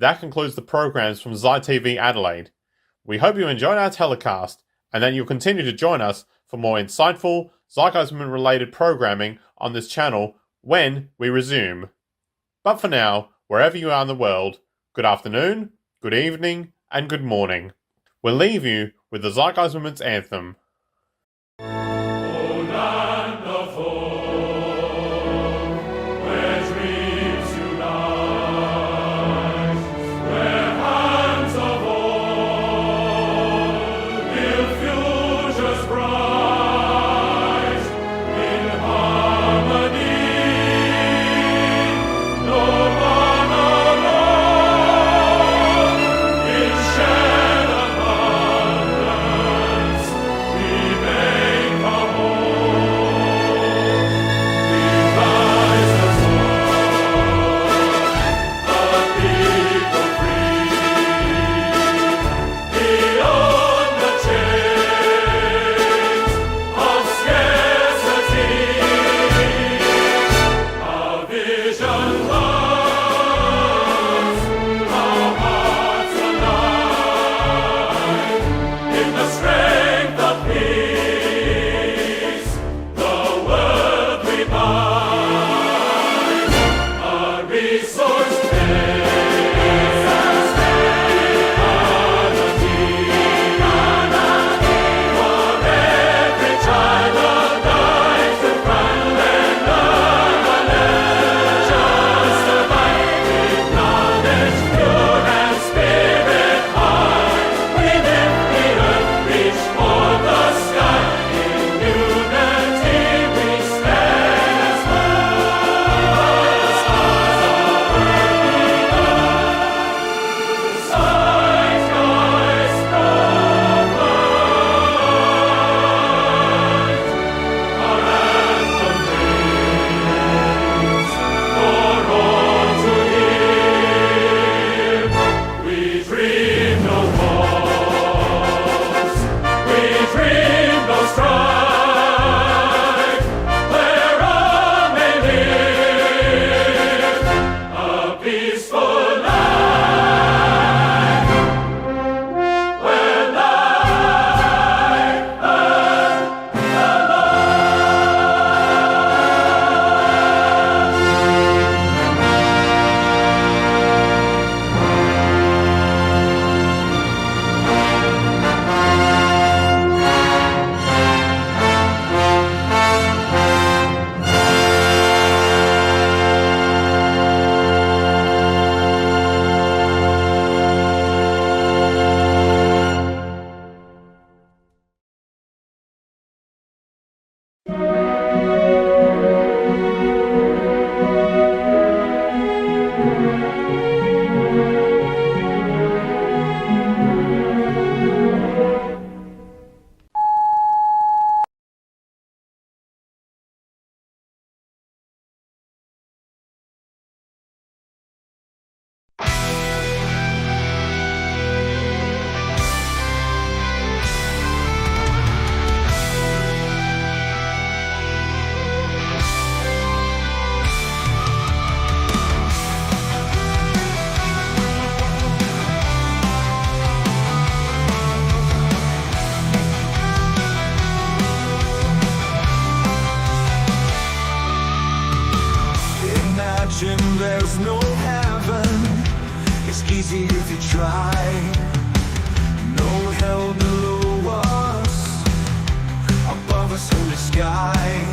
that concludes the programs from Zeit-Tv Adelaide. We hope you enjoyed our telecast and that you'll continue to join us for more insightful, Zeitgeist-related programming on this channel when we resume. But for now, wherever you are in the world, good afternoon, good evening, and good morning. We'll leave you with the Zeitgeist Movement's anthem.
There's no heaven, it's easy if you try. No hell below us, above us only sky.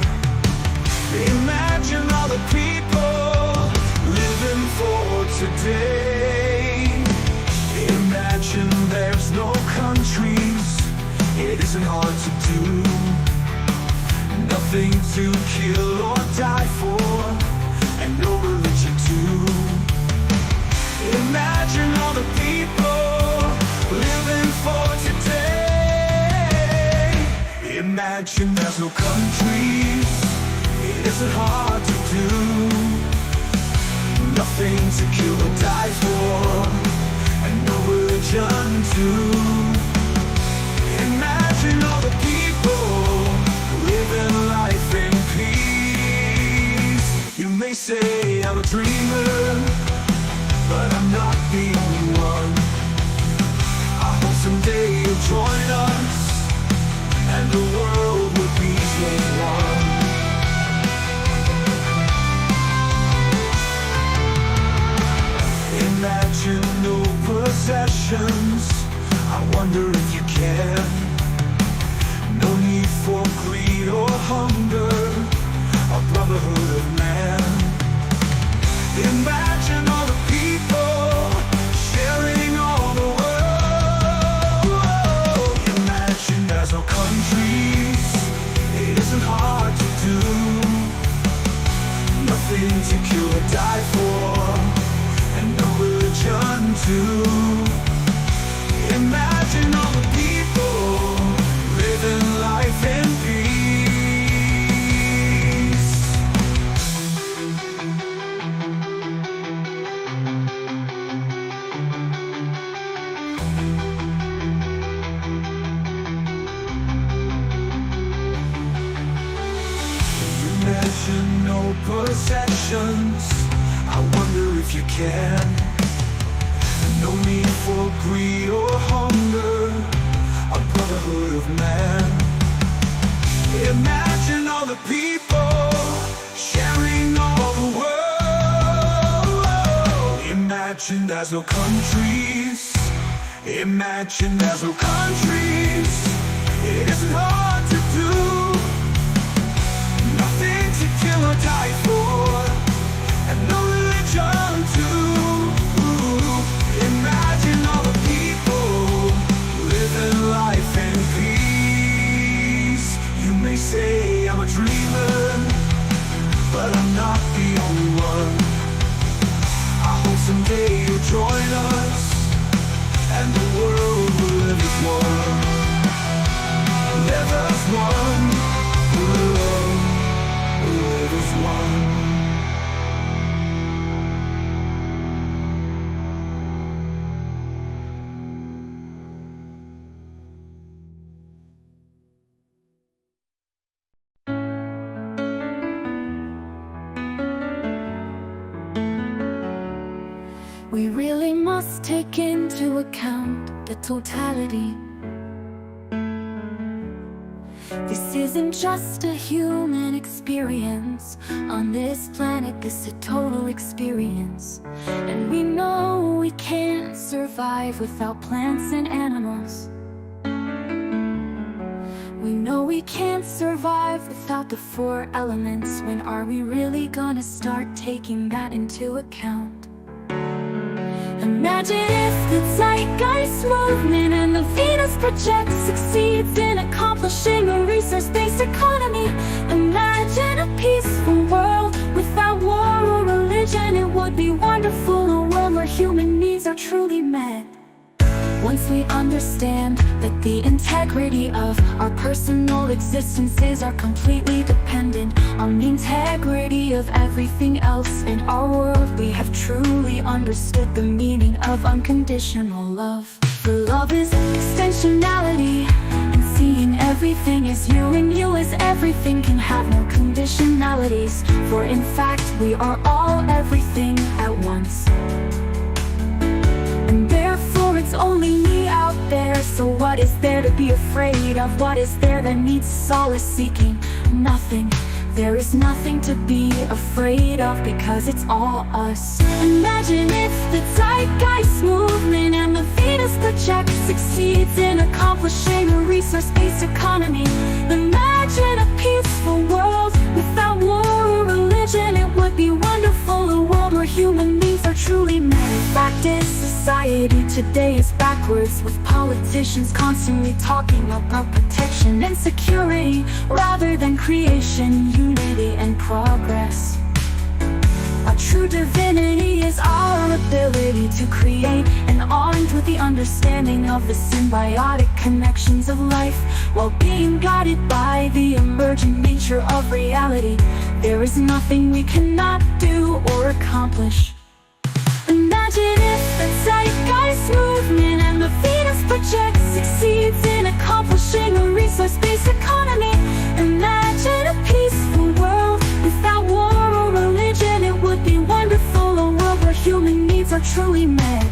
Imagine all the people living for today. Imagine there's no countries, it isn't hard to do. Nothing to kill or die for, and no religion too. Imagine all the people living for today. Imagine there's no countries, it isn't hard to do. Nothing to kill or die for, and no religion too. Imagine all the people living life in peace. You may say I'm a dreamer, but I'm not being became one. Imagine no possessions, I wonder if you can. No need for greed or hunger, a brotherhood of man. Imagine all the people sharing all the world. Imagine there's no countries, it isn't hard to do. Nothing to kill or die for, and no religion too. Imagine all the people living life in peace. Imagine no possessions, I wonder if you can. No need for greed or hunger, a brotherhood of man. Imagine all the people sharing all the world. Imagine there's no countries. Imagine there's no countries. It isn't hard to do. Nothing to kill or die for, and no religion too. Imagine all the people living life in peace. You may say I'm a dreamer, but I'm not the only one. I hope someday you'll join us, and the world will live as one. Live as one. Live as one.
We really must take into account the totality. This isn't just a human experience. On this planet, this is a total experience. And we know we can't survive without plants and animals. We know we can't survive without the 4 elements. When are we really gonna start taking that into account? Imagine if the Zeitgeist movement and the Venus Project succeeds in accomplishing a resource-based economy. Imagine a peaceful world without war or religion. It would be wonderful, a world where human needs are truly met. Once we understand that the integrity of our personal existences are completely dependent on the integrity of everything else in our world, we have truly understood the meaning of unconditional love. For love is extensionality, and seeing everything as you and you as everything can have no conditionalities. For in fact, we are all everything at once. It's only me out there, so what is there to be afraid of? What is there that needs solace seeking? Nothing. There is nothing to be afraid of, because it's all us. Imagine if the Zeitgeist movement and the Venus Project succeeds in accomplishing a resource-based economy. Imagine a peaceful world without war or religion. It would be wonderful, a world where human needs are truly met. Fact is, society today is backwards, with politicians constantly talking about protection and security rather than creation, unity, and progress. Our true divinity is our ability to create, and armed with the understanding of the symbiotic connections of life, while being guided by the emergent nature of reality. There is nothing we cannot do or accomplish. Imagine if the Zeitgeist movement and the Venus Project succeeds in accomplishing a resource-based economy. Imagine a peaceful world without war or religion. It would be wonderful, a world where human needs are truly met.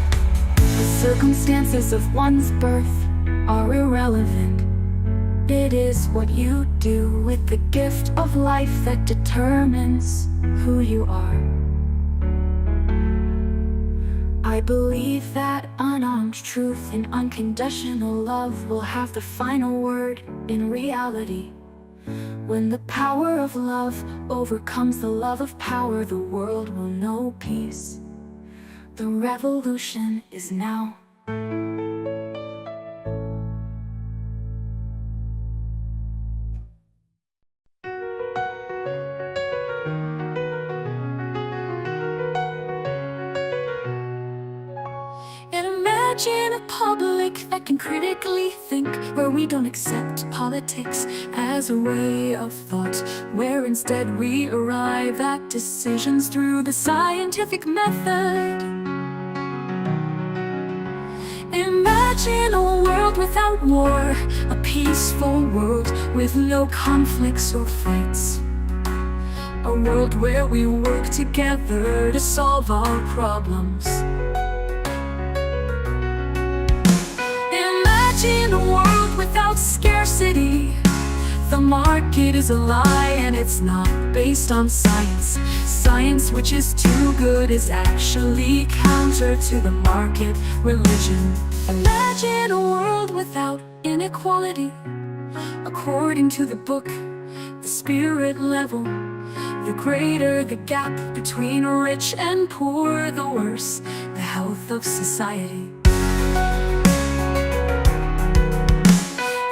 The circumstances of one's birth are irrelevant. It is what you do with the gift of life that determines who you are. I believe that unarmed truth and unconditional love will have the final word in reality. When the power of love overcomes the love of power, the world will know peace. The revolution is now. Imagine a public that can critically think, where we don't accept politics as a way of thought, where instead we arrive at decisions through the scientific method. Imagine a world without war, a peaceful world with no conflicts or fights. A world where we work together to solve our problems. Imagine a world without scarcity. The market is a lie and it's not based on science. Science which is too good is actually counter to the market religion. Imagine a world without inequality. According to the book, the spirit level, the greater the gap between rich and poor, the worse the health of society.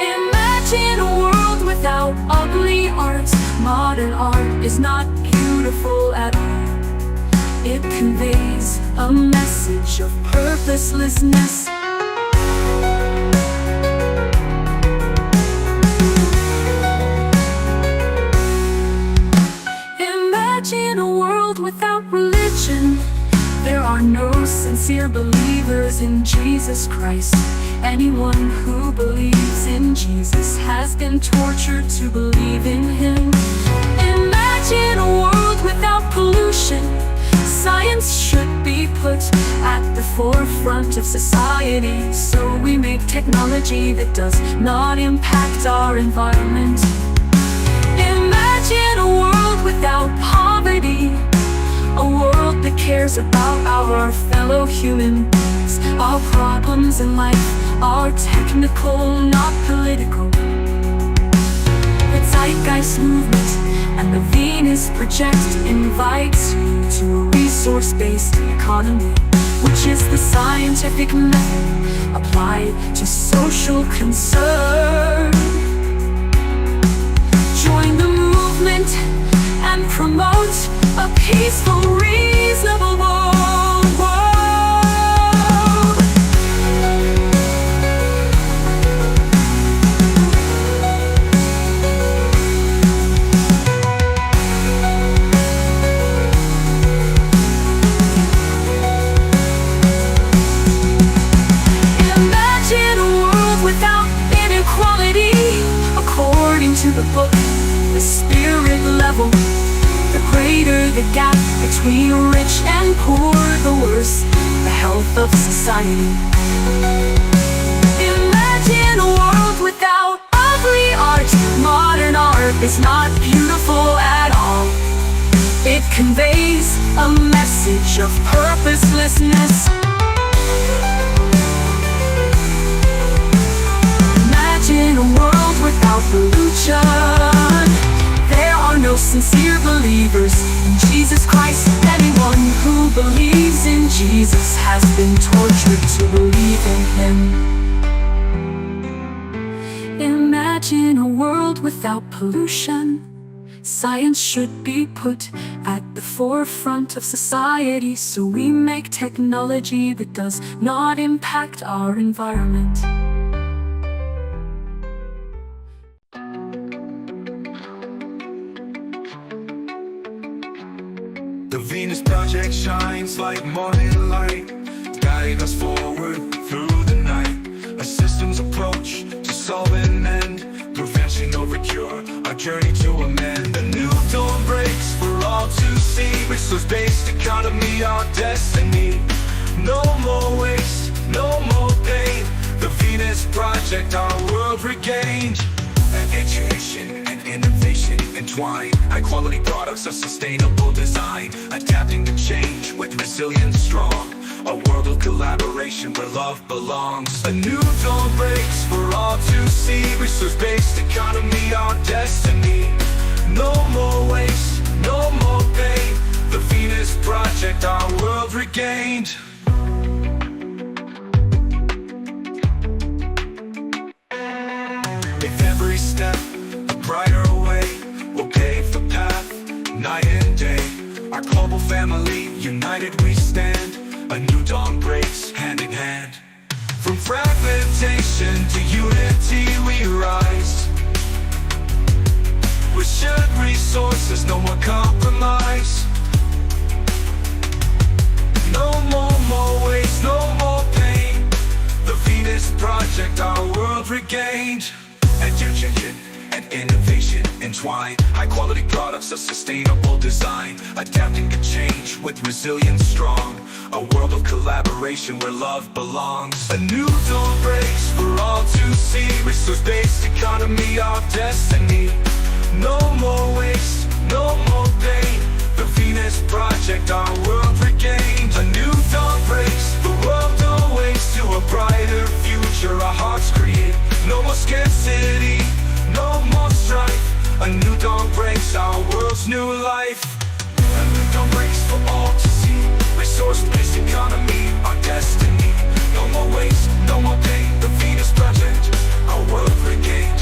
Imagine a world without ugly art. Modern art is not beautiful at all. It conveys a message of purposelessness. Imagine a world without religion. There are no sincere believers in Jesus Christ. Anyone who believes in Jesus has been tortured to believe in Him. Imagine a world without pollution. Science should be put at the forefront of society, so we make technology that does not impact our environment. Imagine a world without poverty. A world that cares about our fellow human beings. Our problems in life are technical, not political. The Zeitgeist movement and the Venus Project invites you to a resource-based economy, which is the scientific method applied to social concern. Join the movement and promote a peaceful, reasonable world. Imagine a world without inequality. According to the book, the spirit level, the greater the gap between rich and poor, the worse the health of society. Imagine a world without ugly art. Modern art is not beautiful at all. It conveys a message of purposelessness. Imagine a world without pollution. There are no sincere believers in Jesus Christ. Anyone who believes in Jesus has been tortured to believe in Him. Imagine a world without pollution. Science should be put at the forefront of society, so we make technology that does not impact our environment.
The Venus Project shines like morning light, guiding us forward through the night. A systems approach to solve and end, prevention over cure, our journey to amend. A new dawn breaks for all to see. Resource-based economy, our destiny. No more waste, no more pain. The Venus Project, our world regained. entwined. High quality products of sustainable design, adapting to change with resilience strong. A world of collaboration where love belongs. A new dawn breaks for all to see. Resource-based economy, our destiny. No more waste, no more pain. The Venus Project, our world regained. If every step a brighter way will pave the path, night and day. Our global family, united we stand. A new dawn breaks hand in hand. From fragmentation to unity we rise. With shared resources, no more compromise. No more waste, no more pain. The Venus Project, our world regained. Adaptation and innovation entwined. High quality products of sustainable design, adapting to change with resilience strong. A world of collaboration where love belongs. A new dawn breaks for all to see. Resource-based economy, our destiny. No more waste, no more pain. The Venus Project, our world regained. A new dawn breaks, the world awaits to a brighter future our hearts create. No more scarcity, no more strife. A new dawn breaks our world's new life. A new dawn breaks for all to see. Resource-based economy, our destiny. No more waste, no more pain. The Venus Project, our world regained.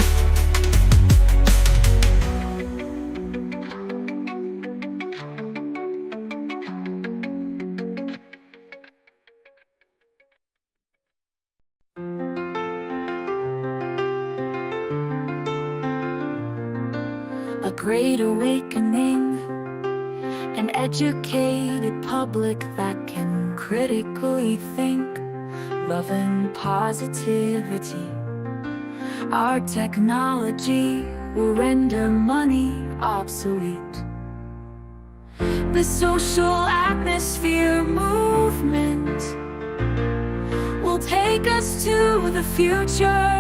A great awakening, an educated public that can critically think, love and positivity. Our technology will render money obsolete. The social atmosphere movement will take us to the future.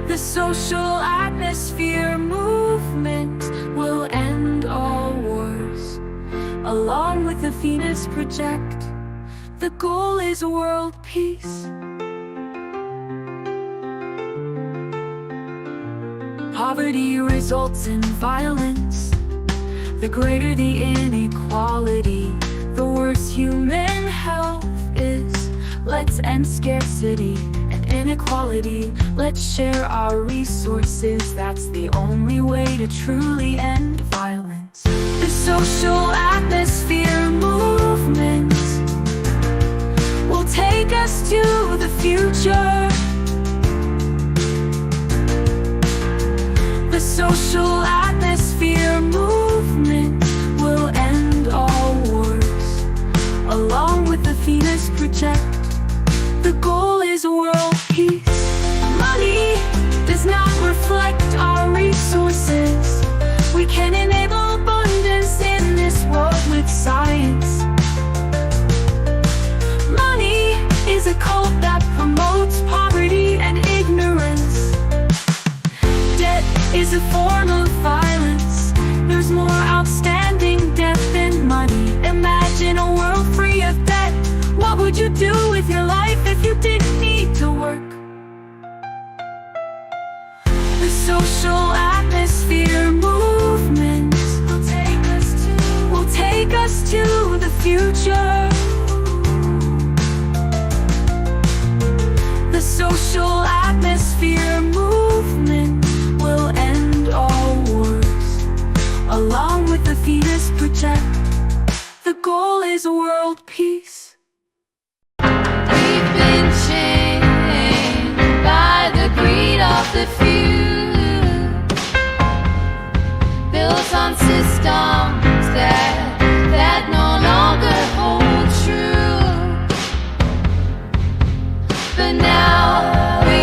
The social atmosphere movement will end all wars. Along with the Venus Project, the goal is world peace. Poverty results in violence. The greater the inequality, the worse human health is. Let's end scarcity and inequality. Let's share our resources. That's the only way to truly end violence. The social atmosphere movement will take us to the future. The social atmosphere movement will end all wars. Along with the Venus Project, the goal is world peace. Money does not reflect our resources. We can enable abundance in this world with science. Money is a cult that promotes poverty and ignorance. Debt is a form of violence. There's more outstanding debt than money. Imagine a world free of debt. What would you do with your life if you didn't need to work? The social atmosphere movement will take us to the future. The social atmosphere movement will end all wars. Along with the Venus Project, the goal is world peace.
We've been chained by the greed of the few, built on systems that no longer hold true. But now we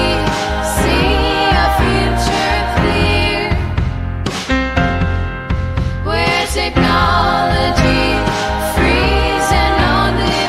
see a future clear, where technology frees and only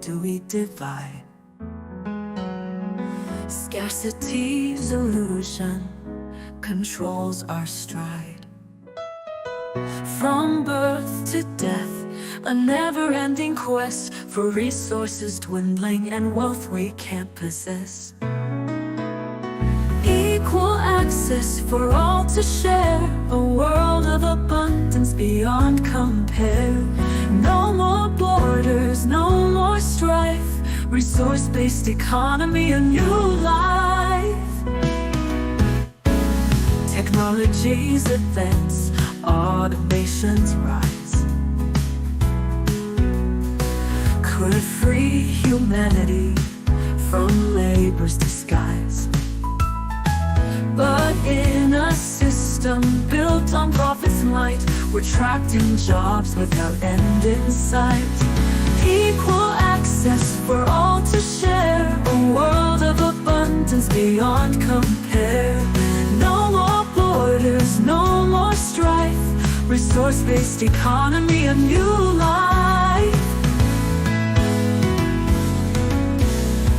do we divide? Scarcity's illusion controls our stride. From birth to death, a never-ending quest for resources dwindling and wealth we can't possess. Equal access for all to share, a world of abundance beyond compare. No more borders, no more strife, resource-based economy, a new life. Technologies advance, automations rise, could free humanity from labor's disguise. But in a system built on profit's might, we're trapped in jobs without end in sight. Equal access for all to share, a world of abundance beyond compare. No more borders, no more strife, resource-based economy, a new life.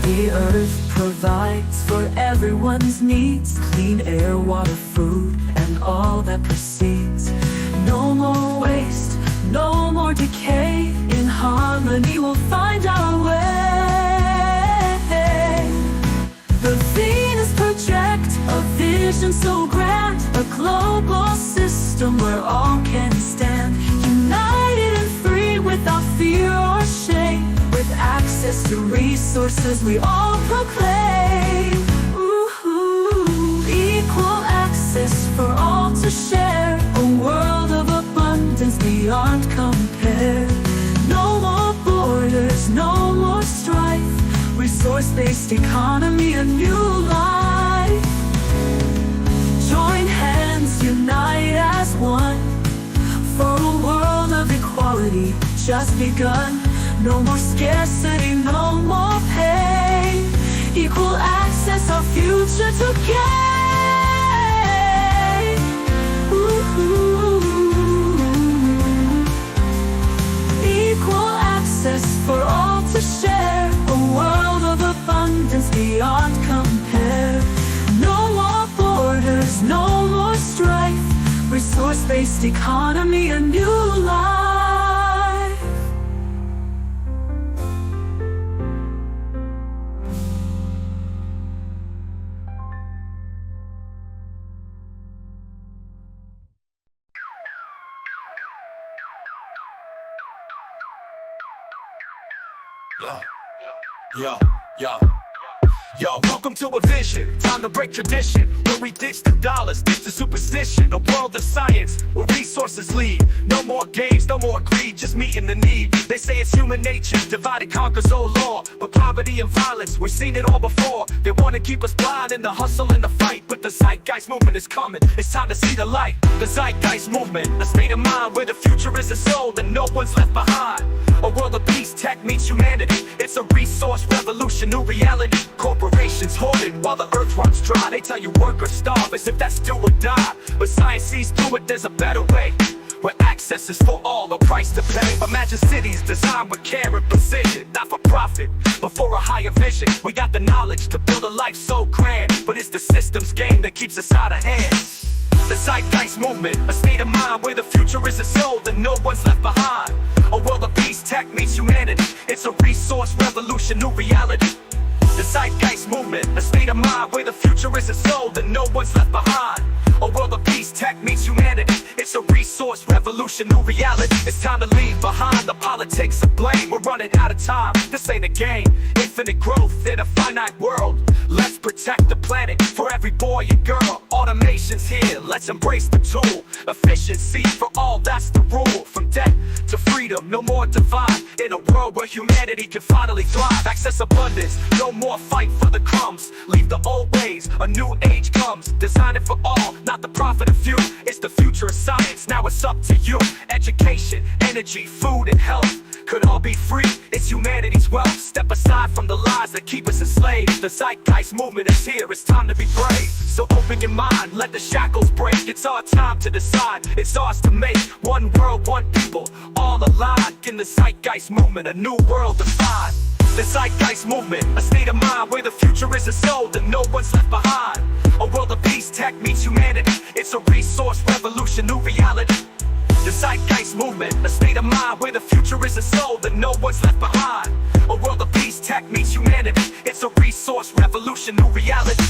The earth provides for everyone's needs, clean air, water, food, and all that precedes. No more waste, no more decay, in harmony we'll find our way. The Venus project, a vision so grand, a global system where all can stand, united and free without fear or shame, with access to resources we all proclaim. Ooh, equal access for all to share, a world of abundance beyond compare. No more borders, no more strife, resource-based economy, a new life. Join hands, unite as one, for a world of equality just begun. No more scarcity, no more pain, equal access, our future to gain. Equal access for all to share, a world of abundance beyond compare. No more borders, no more strife, resource-based economy, a new life.
Yo, welcome to a vision, time to break tradition, where we ditch the dollars, ditch the superstition, a world of science, where resources lead. No more games, no more greed, just meeting the need. They say it's human nature, divided conquers, oh Lord, but poverty and violence, we've seen it all before. They want to keep us blind in the hustle and the fight, but the Zeitgeist movement is coming, it's time to see the light. The Zeitgeist movement, a state of mind where the future is a soul and no one's left behind. A world of peace, tech meets humanity, it's a resource revolution, new reality. Corporations hoarded while the earth runs dry. They tell you work or starve as if that's do or die, but science sees through it, there's a better way, where access is for all, no price to pay. Imagine cities designed with care and precision, not for profit, but for a higher vision. We got the knowledge to build a life so grand, but it's the system's game that keeps us out of hand. The Zeitgeist movement, a state of mind where the future is a soul and no one's left behind. A world of peace, tech meets humanity, it's a resource revolution, new reality. The Zeitgeist movement, a state of mind where the future is a soul and no one's left behind. A world of peace, tech meets humanity, it's a resource revolution, new reality. It's time to leave behind the politics of blame. We're running out of time, this ain't a game. Infinite growth in a finite world. Let's protect the planet for every boy and girl. Automation's here, let's embrace the tool. Efficiency for all, that's the rule. From debt to freedom, no more divide. In a world where humanity can finally thrive. Access abundance, no more fight for the crumbs. Leave the old ways, a new age comes. Design it for all, not the profit of few. It's the future of science, now it's up to you. Education, energy, food and health could all be free, it's humanity's wealth. Step aside from the lies that keep us enslaved. The Zeitgeist movement is here, it's time to be brave. So open your mind, let the shackles break. It's our time to decide, it's ours to make. One world, one people, all aligned. In the Zeitgeist movement, a new world defined. The Zeitgeist movement, a state of mind where the future isn't sold and no one's left behind. A world of peace, tech meets humanity. It's a resource revolution, new reality. The Zeitgeist movement, a state of mind where the future isn't sold and no one's left behind. A world of peace, tech meets humanity. It's a resource revolution, new reality.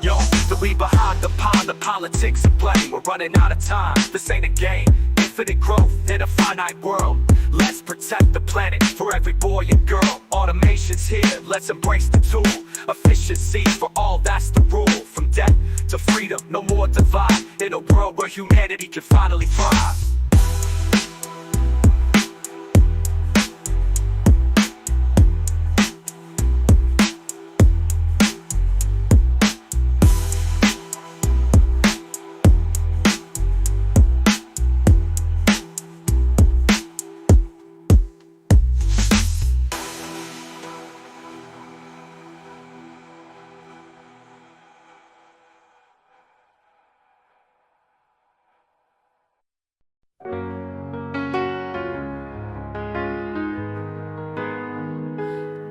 Yo, to leave behind the pond, the politics of blame. We're running out of time, this ain't a game. Infinite growth in a finite world. Let's protect the planet for every boy and girl. Automation's here, let's embrace the tool. Efficiency for all, that's the rule. From death to freedom, no more divide. In a world where humanity can finally thrive.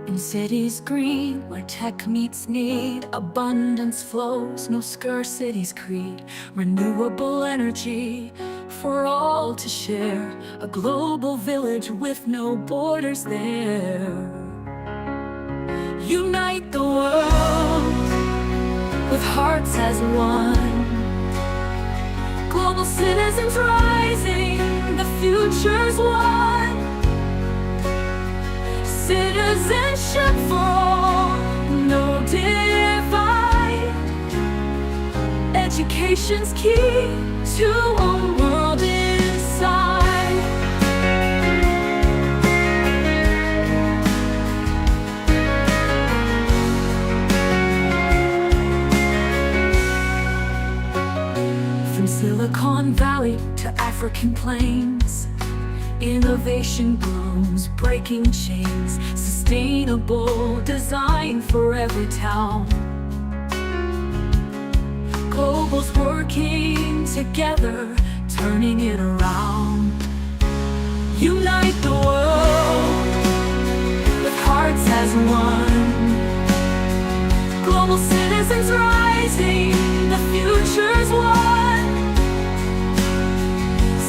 In cities green, where tech meets need, abundance flows, no scarcity's creed. Renewable energy for all to share, a global village with no borders there. Unite the world with hearts as one. Global citizens rising, the future's one. Citizenship for all, no divide. Education's key to a world inside. From Silicon Valley to African plains, innovation blooms, breaking chains. Sustainable design for every town. Global's working together, turning it around. Unite the world with hearts as one. Global citizens rising, the future's one.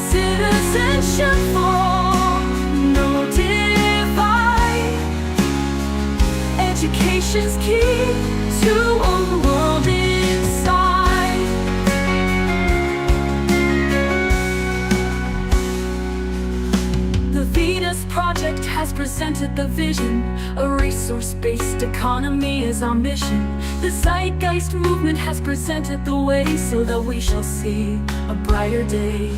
Citizenship for all, no divide. Education's key to a world inside. The Venus Project has presented the vision. A resource-based economy is our mission. The Zeitgeist movement has presented the way so that we shall see a brighter day.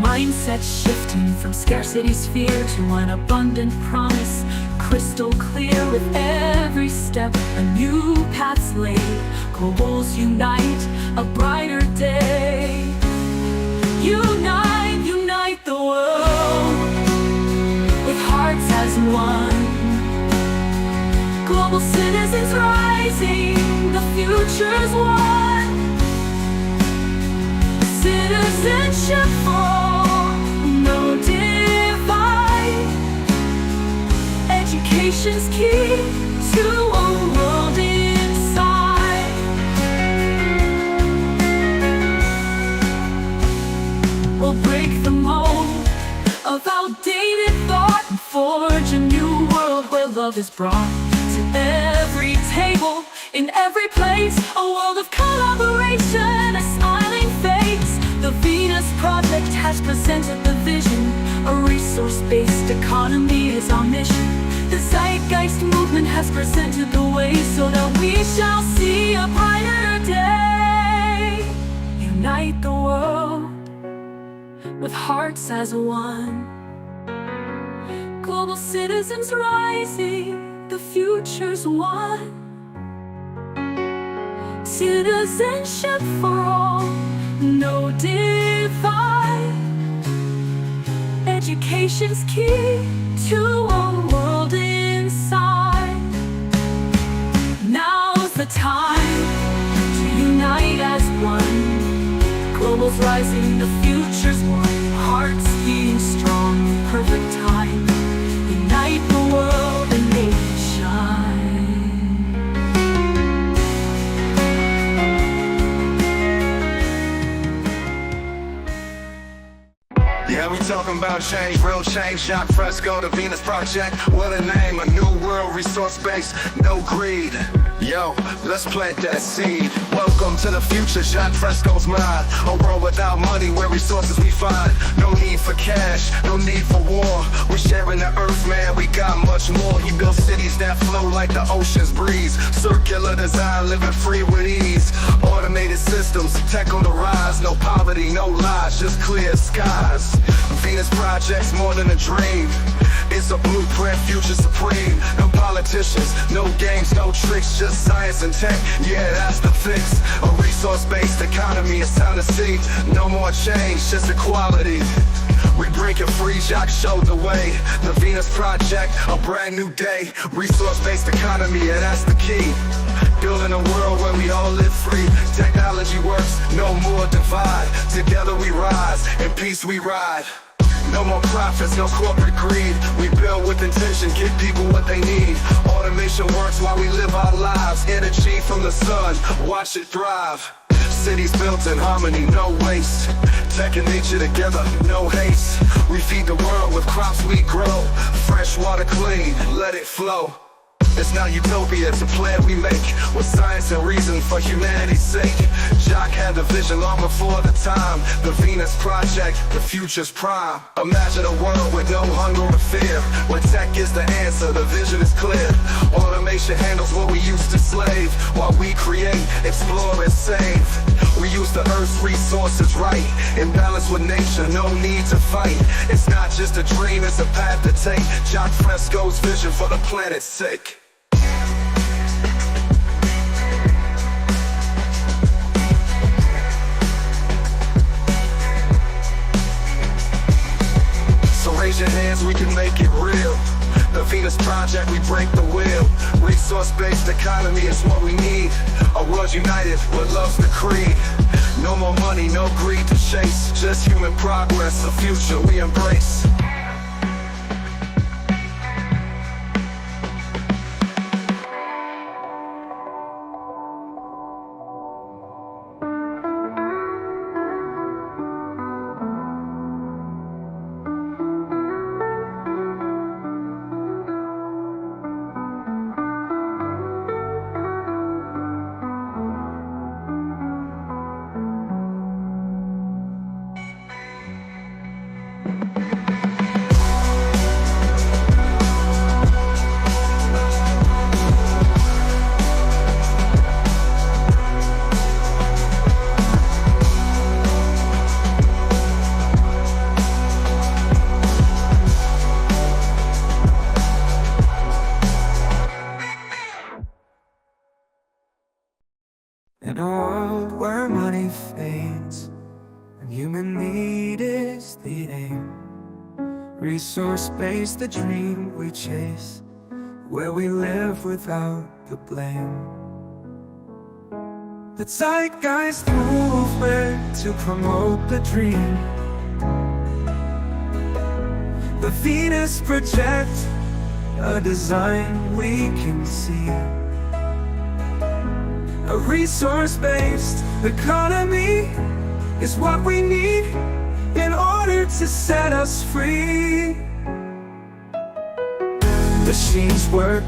Mindset shifting from scarcity's fear to an abundant promise. Crystal clear with every step, a new path's laid. Globals unite, a brighter day. Unite, unite the world with hearts as one. Global citizens rising, the future's one. Citizenship for all, no divide. Education's key to a world inside. We'll break the mold of outdated thought and forge a new world where love is brought to every table, in every place. A world of collaboration, a smiling face. The Venus Project has presented the vision. A resource-based economy is our mission. The Zeitgeist movement has presented the way so that we shall see a brighter day. Unite the world with hearts as one. Global citizens rising, the future's one. Citizenship for all, no divide. education's key to a world inside. Now's the time to unite as one. Global's rising, the future's one. Hearts beating strong, perfect time. Unite the world and make it shine.
Yeah, we talking about change, real change. Jacques Fresco, the Venus Project. What a name, a new world, resource base, no greed. Yo, let's plant that seed. Welcome to the future, Jacques Fresco's mind. A world without money, where resources we find. No need for cash, no need for war. We're sharing the earth, man, we got much more. He built cities that flow like the ocean's breeze. Circular design, living free with ease. Automated systems, tech on the rise. No poverty, no lies, just clear skies. Venus Project's more than a dream. It's a blueprint, future supreme. No politicians, no games, no tricks, just science and tech. Yeah, that's the fix. A resource-based economy, it's time to see. No more change, just equality. We break it free, Jacques showed the way. The Venus Project, a brand new day. Resource-based economy, yeah, that's the key. Building a world where we all live free. Technology works, no more divide. Together we rise, in peace we ride. No more profits, no corporate greed. We build with intention, give people what they need. Automation works while we live our lives. Energy from the sun, watch it thrive. Cities built in harmony, no waste. Tech and nature together, no haste. We feed the world with crops we grow. Fresh water clean, let it flow. It's not utopia, it's a plan we make with science and reason for humanity's sake. Jacques had the vision long before the time. The Venus Project, the future's prime. Imagine a world with no hunger or fear, where tech is the answer, the vision is clear. Automation handles what we used to slave, while we create, explore and save. We use the earth's resources right, in balance with nature, no need to fight. It's not just a dream, it's a path to take. Jacques Fresco's vision for the planet's sake. Raise your hands, we can make it real. The Venus Project, we break the wheel. Resource-based economy is what we need. A world united with love's the creed. No more money, no greed to chase. Just human progress, a future we embrace.
In a world where money fades and human need is the aim, resource-based the dream we chase, where we live without the blame. The Zeitgeist movement to promote the dream. The Venus Project, a design we can see. A resource-based economy is what we need in order to set us free. Machines work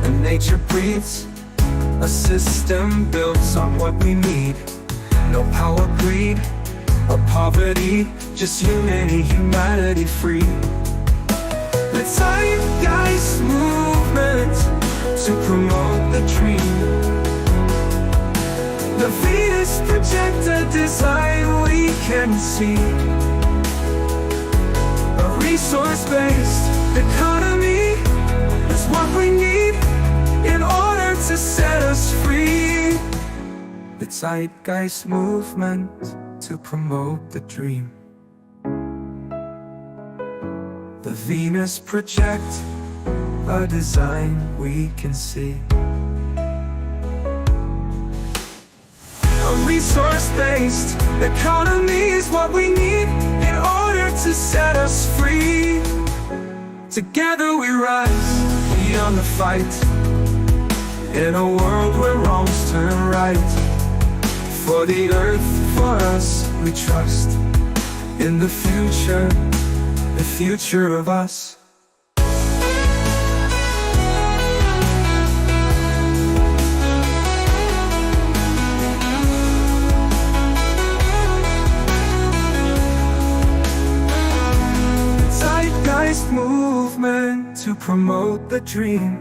and nature breathes, a system built on what we need. No power, greed, or poverty, just humanity free. The Zeitgeist movement to promote the dream. The Venus Project, a design we can see. A resource-based economy is what we need in order to set us free. The Zeitgeist movement to promote the dream. Venus Project, a design we can see. A resource-based economy is what we need in order to set us free. Together we rise beyond the fight, in a world where wrongs turn right. For the earth, for us, we trust in the future of us. Zeitgeist movement to promote the dream.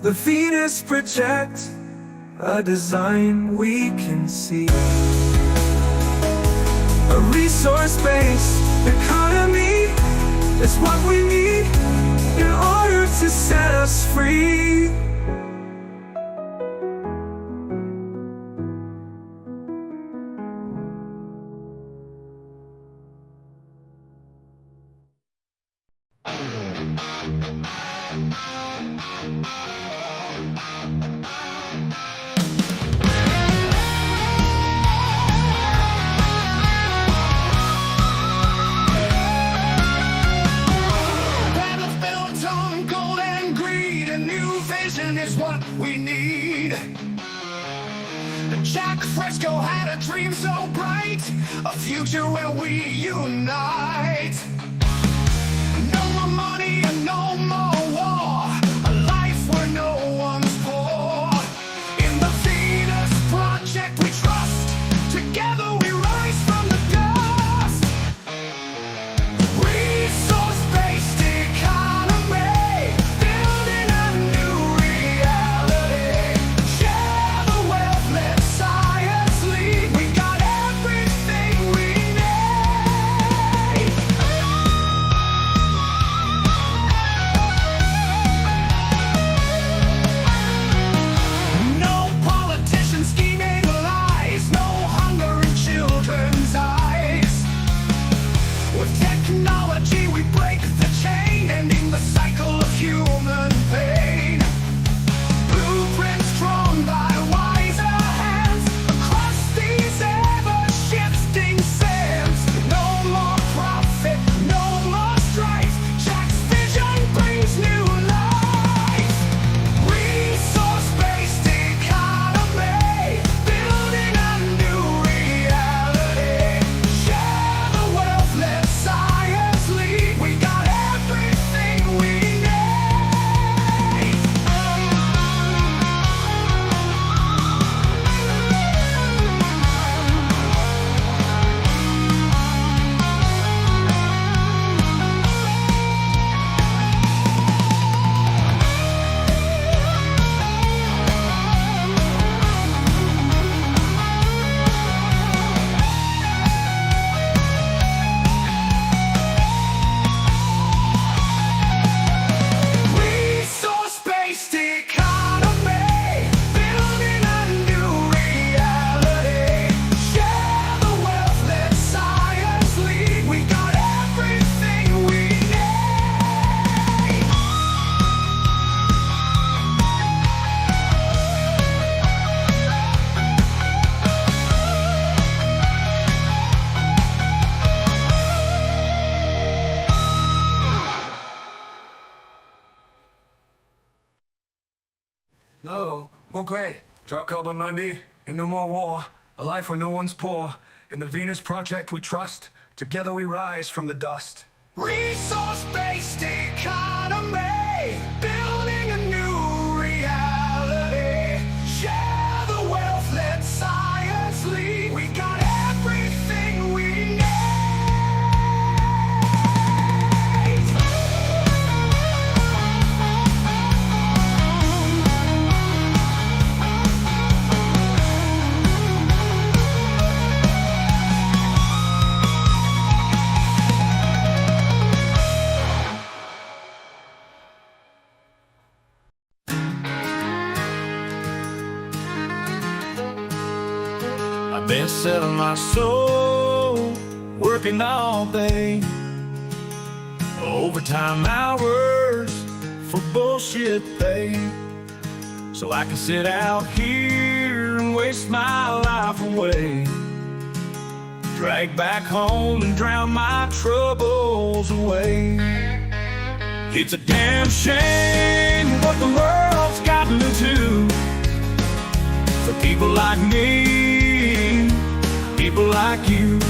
The Venus Project, a design we can see. A resource-based economy is what we need in order to set us free.
Is what we need. Jack Fresco had a dream so bright, a future where we unite. No more money and no more war, a life where no one's poor. In the Venus Project we trust, together we rise from the dust. Resource-based economy, building a new reality. Share the wealth, let science lead. We got everything we need. No politicians scheming lies, no hunger in children's eyes. With technology we break the chain, ending the cycle of human pain. Blueprints drawn by wiser hands across these ever-shifting sands. No more profit, no more strife. Jack's vision brings new life. Resource-based economy, building a new reality. Share the wealth, let science lead. We got everything we need. Resource-based economy, building a new reality. Share the wealth, let science lead. We got everything we need.
No, more great. Drop carbon 90, and no more war. A life where no one's poor. In the Venus Project we trust. Together we rise from the dust.
Resource-based economy, building a new reality. Share the wealth, let science lead. We got everything we need.
I've been selling my soul, working all day, overtime hours for bullshit pay, so I can sit out here and waste my life away, drag back home and drown my troubles away. It's a damn shame what the world's gotten into, for people like me, people like you.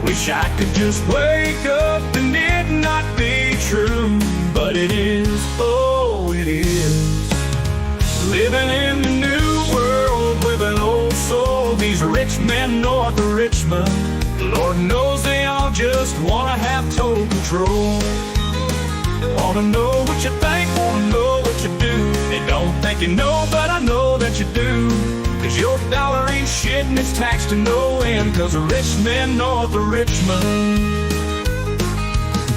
Wish I could just wake up and it not be true, but it is, oh it is. Living in the new world with an old soul. These rich men north of Richmond, Lord knows they all just wanna have total control. Wanna know what you think, wanna know what you do. They don't think you know, but I know that you do. Cause your dollar ain't shit and it's taxed to no end, cause the rich men north of Richmond.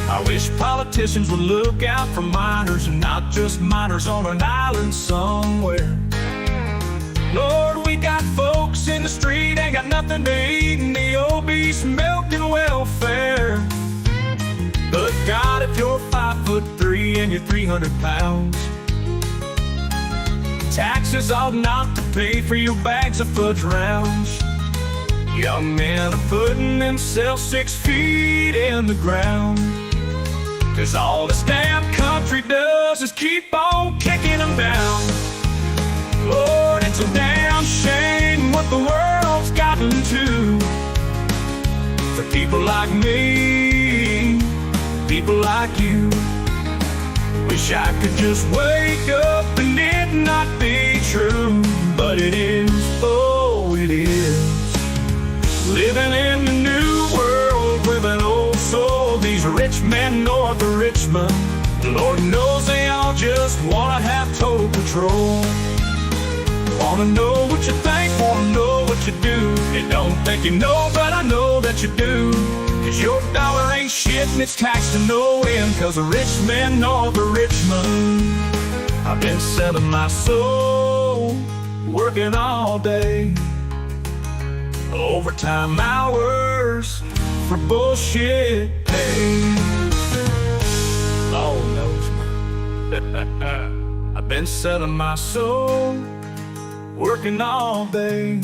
I wish politicians would look out for miners, and not just miners on an island somewhere. Lord, we got folks in the street, ain't got nothing to eat, and the obese milking welfare. But God, if you're 5'3" and you're 300 pounds, taxes ought not to pay for your bags of fudge rounds. Young men are putting themselves 6 feet in the ground, cause all this damn country does is keep on kicking them down. Lord, it's a damn shame what the world's gotten to, for people like me, people like you. Wish I could just wake up and it not be true, but it is, oh it is. Living in the new world with an old soul. These rich men north of Richmond, Lord knows they all just wanna have total control. Wanna know what you think, wanna know what you do. They don't think you know, but I know that you do. Cause your dollar ain't shit and it's taxed to no end, cause the rich men north of Richmond. I've been selling my soul, working all day, overtime hours for bullshit pay. Lord knows I've been selling my soul, working all day,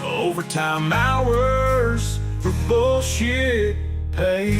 overtime hours for bullshit pay.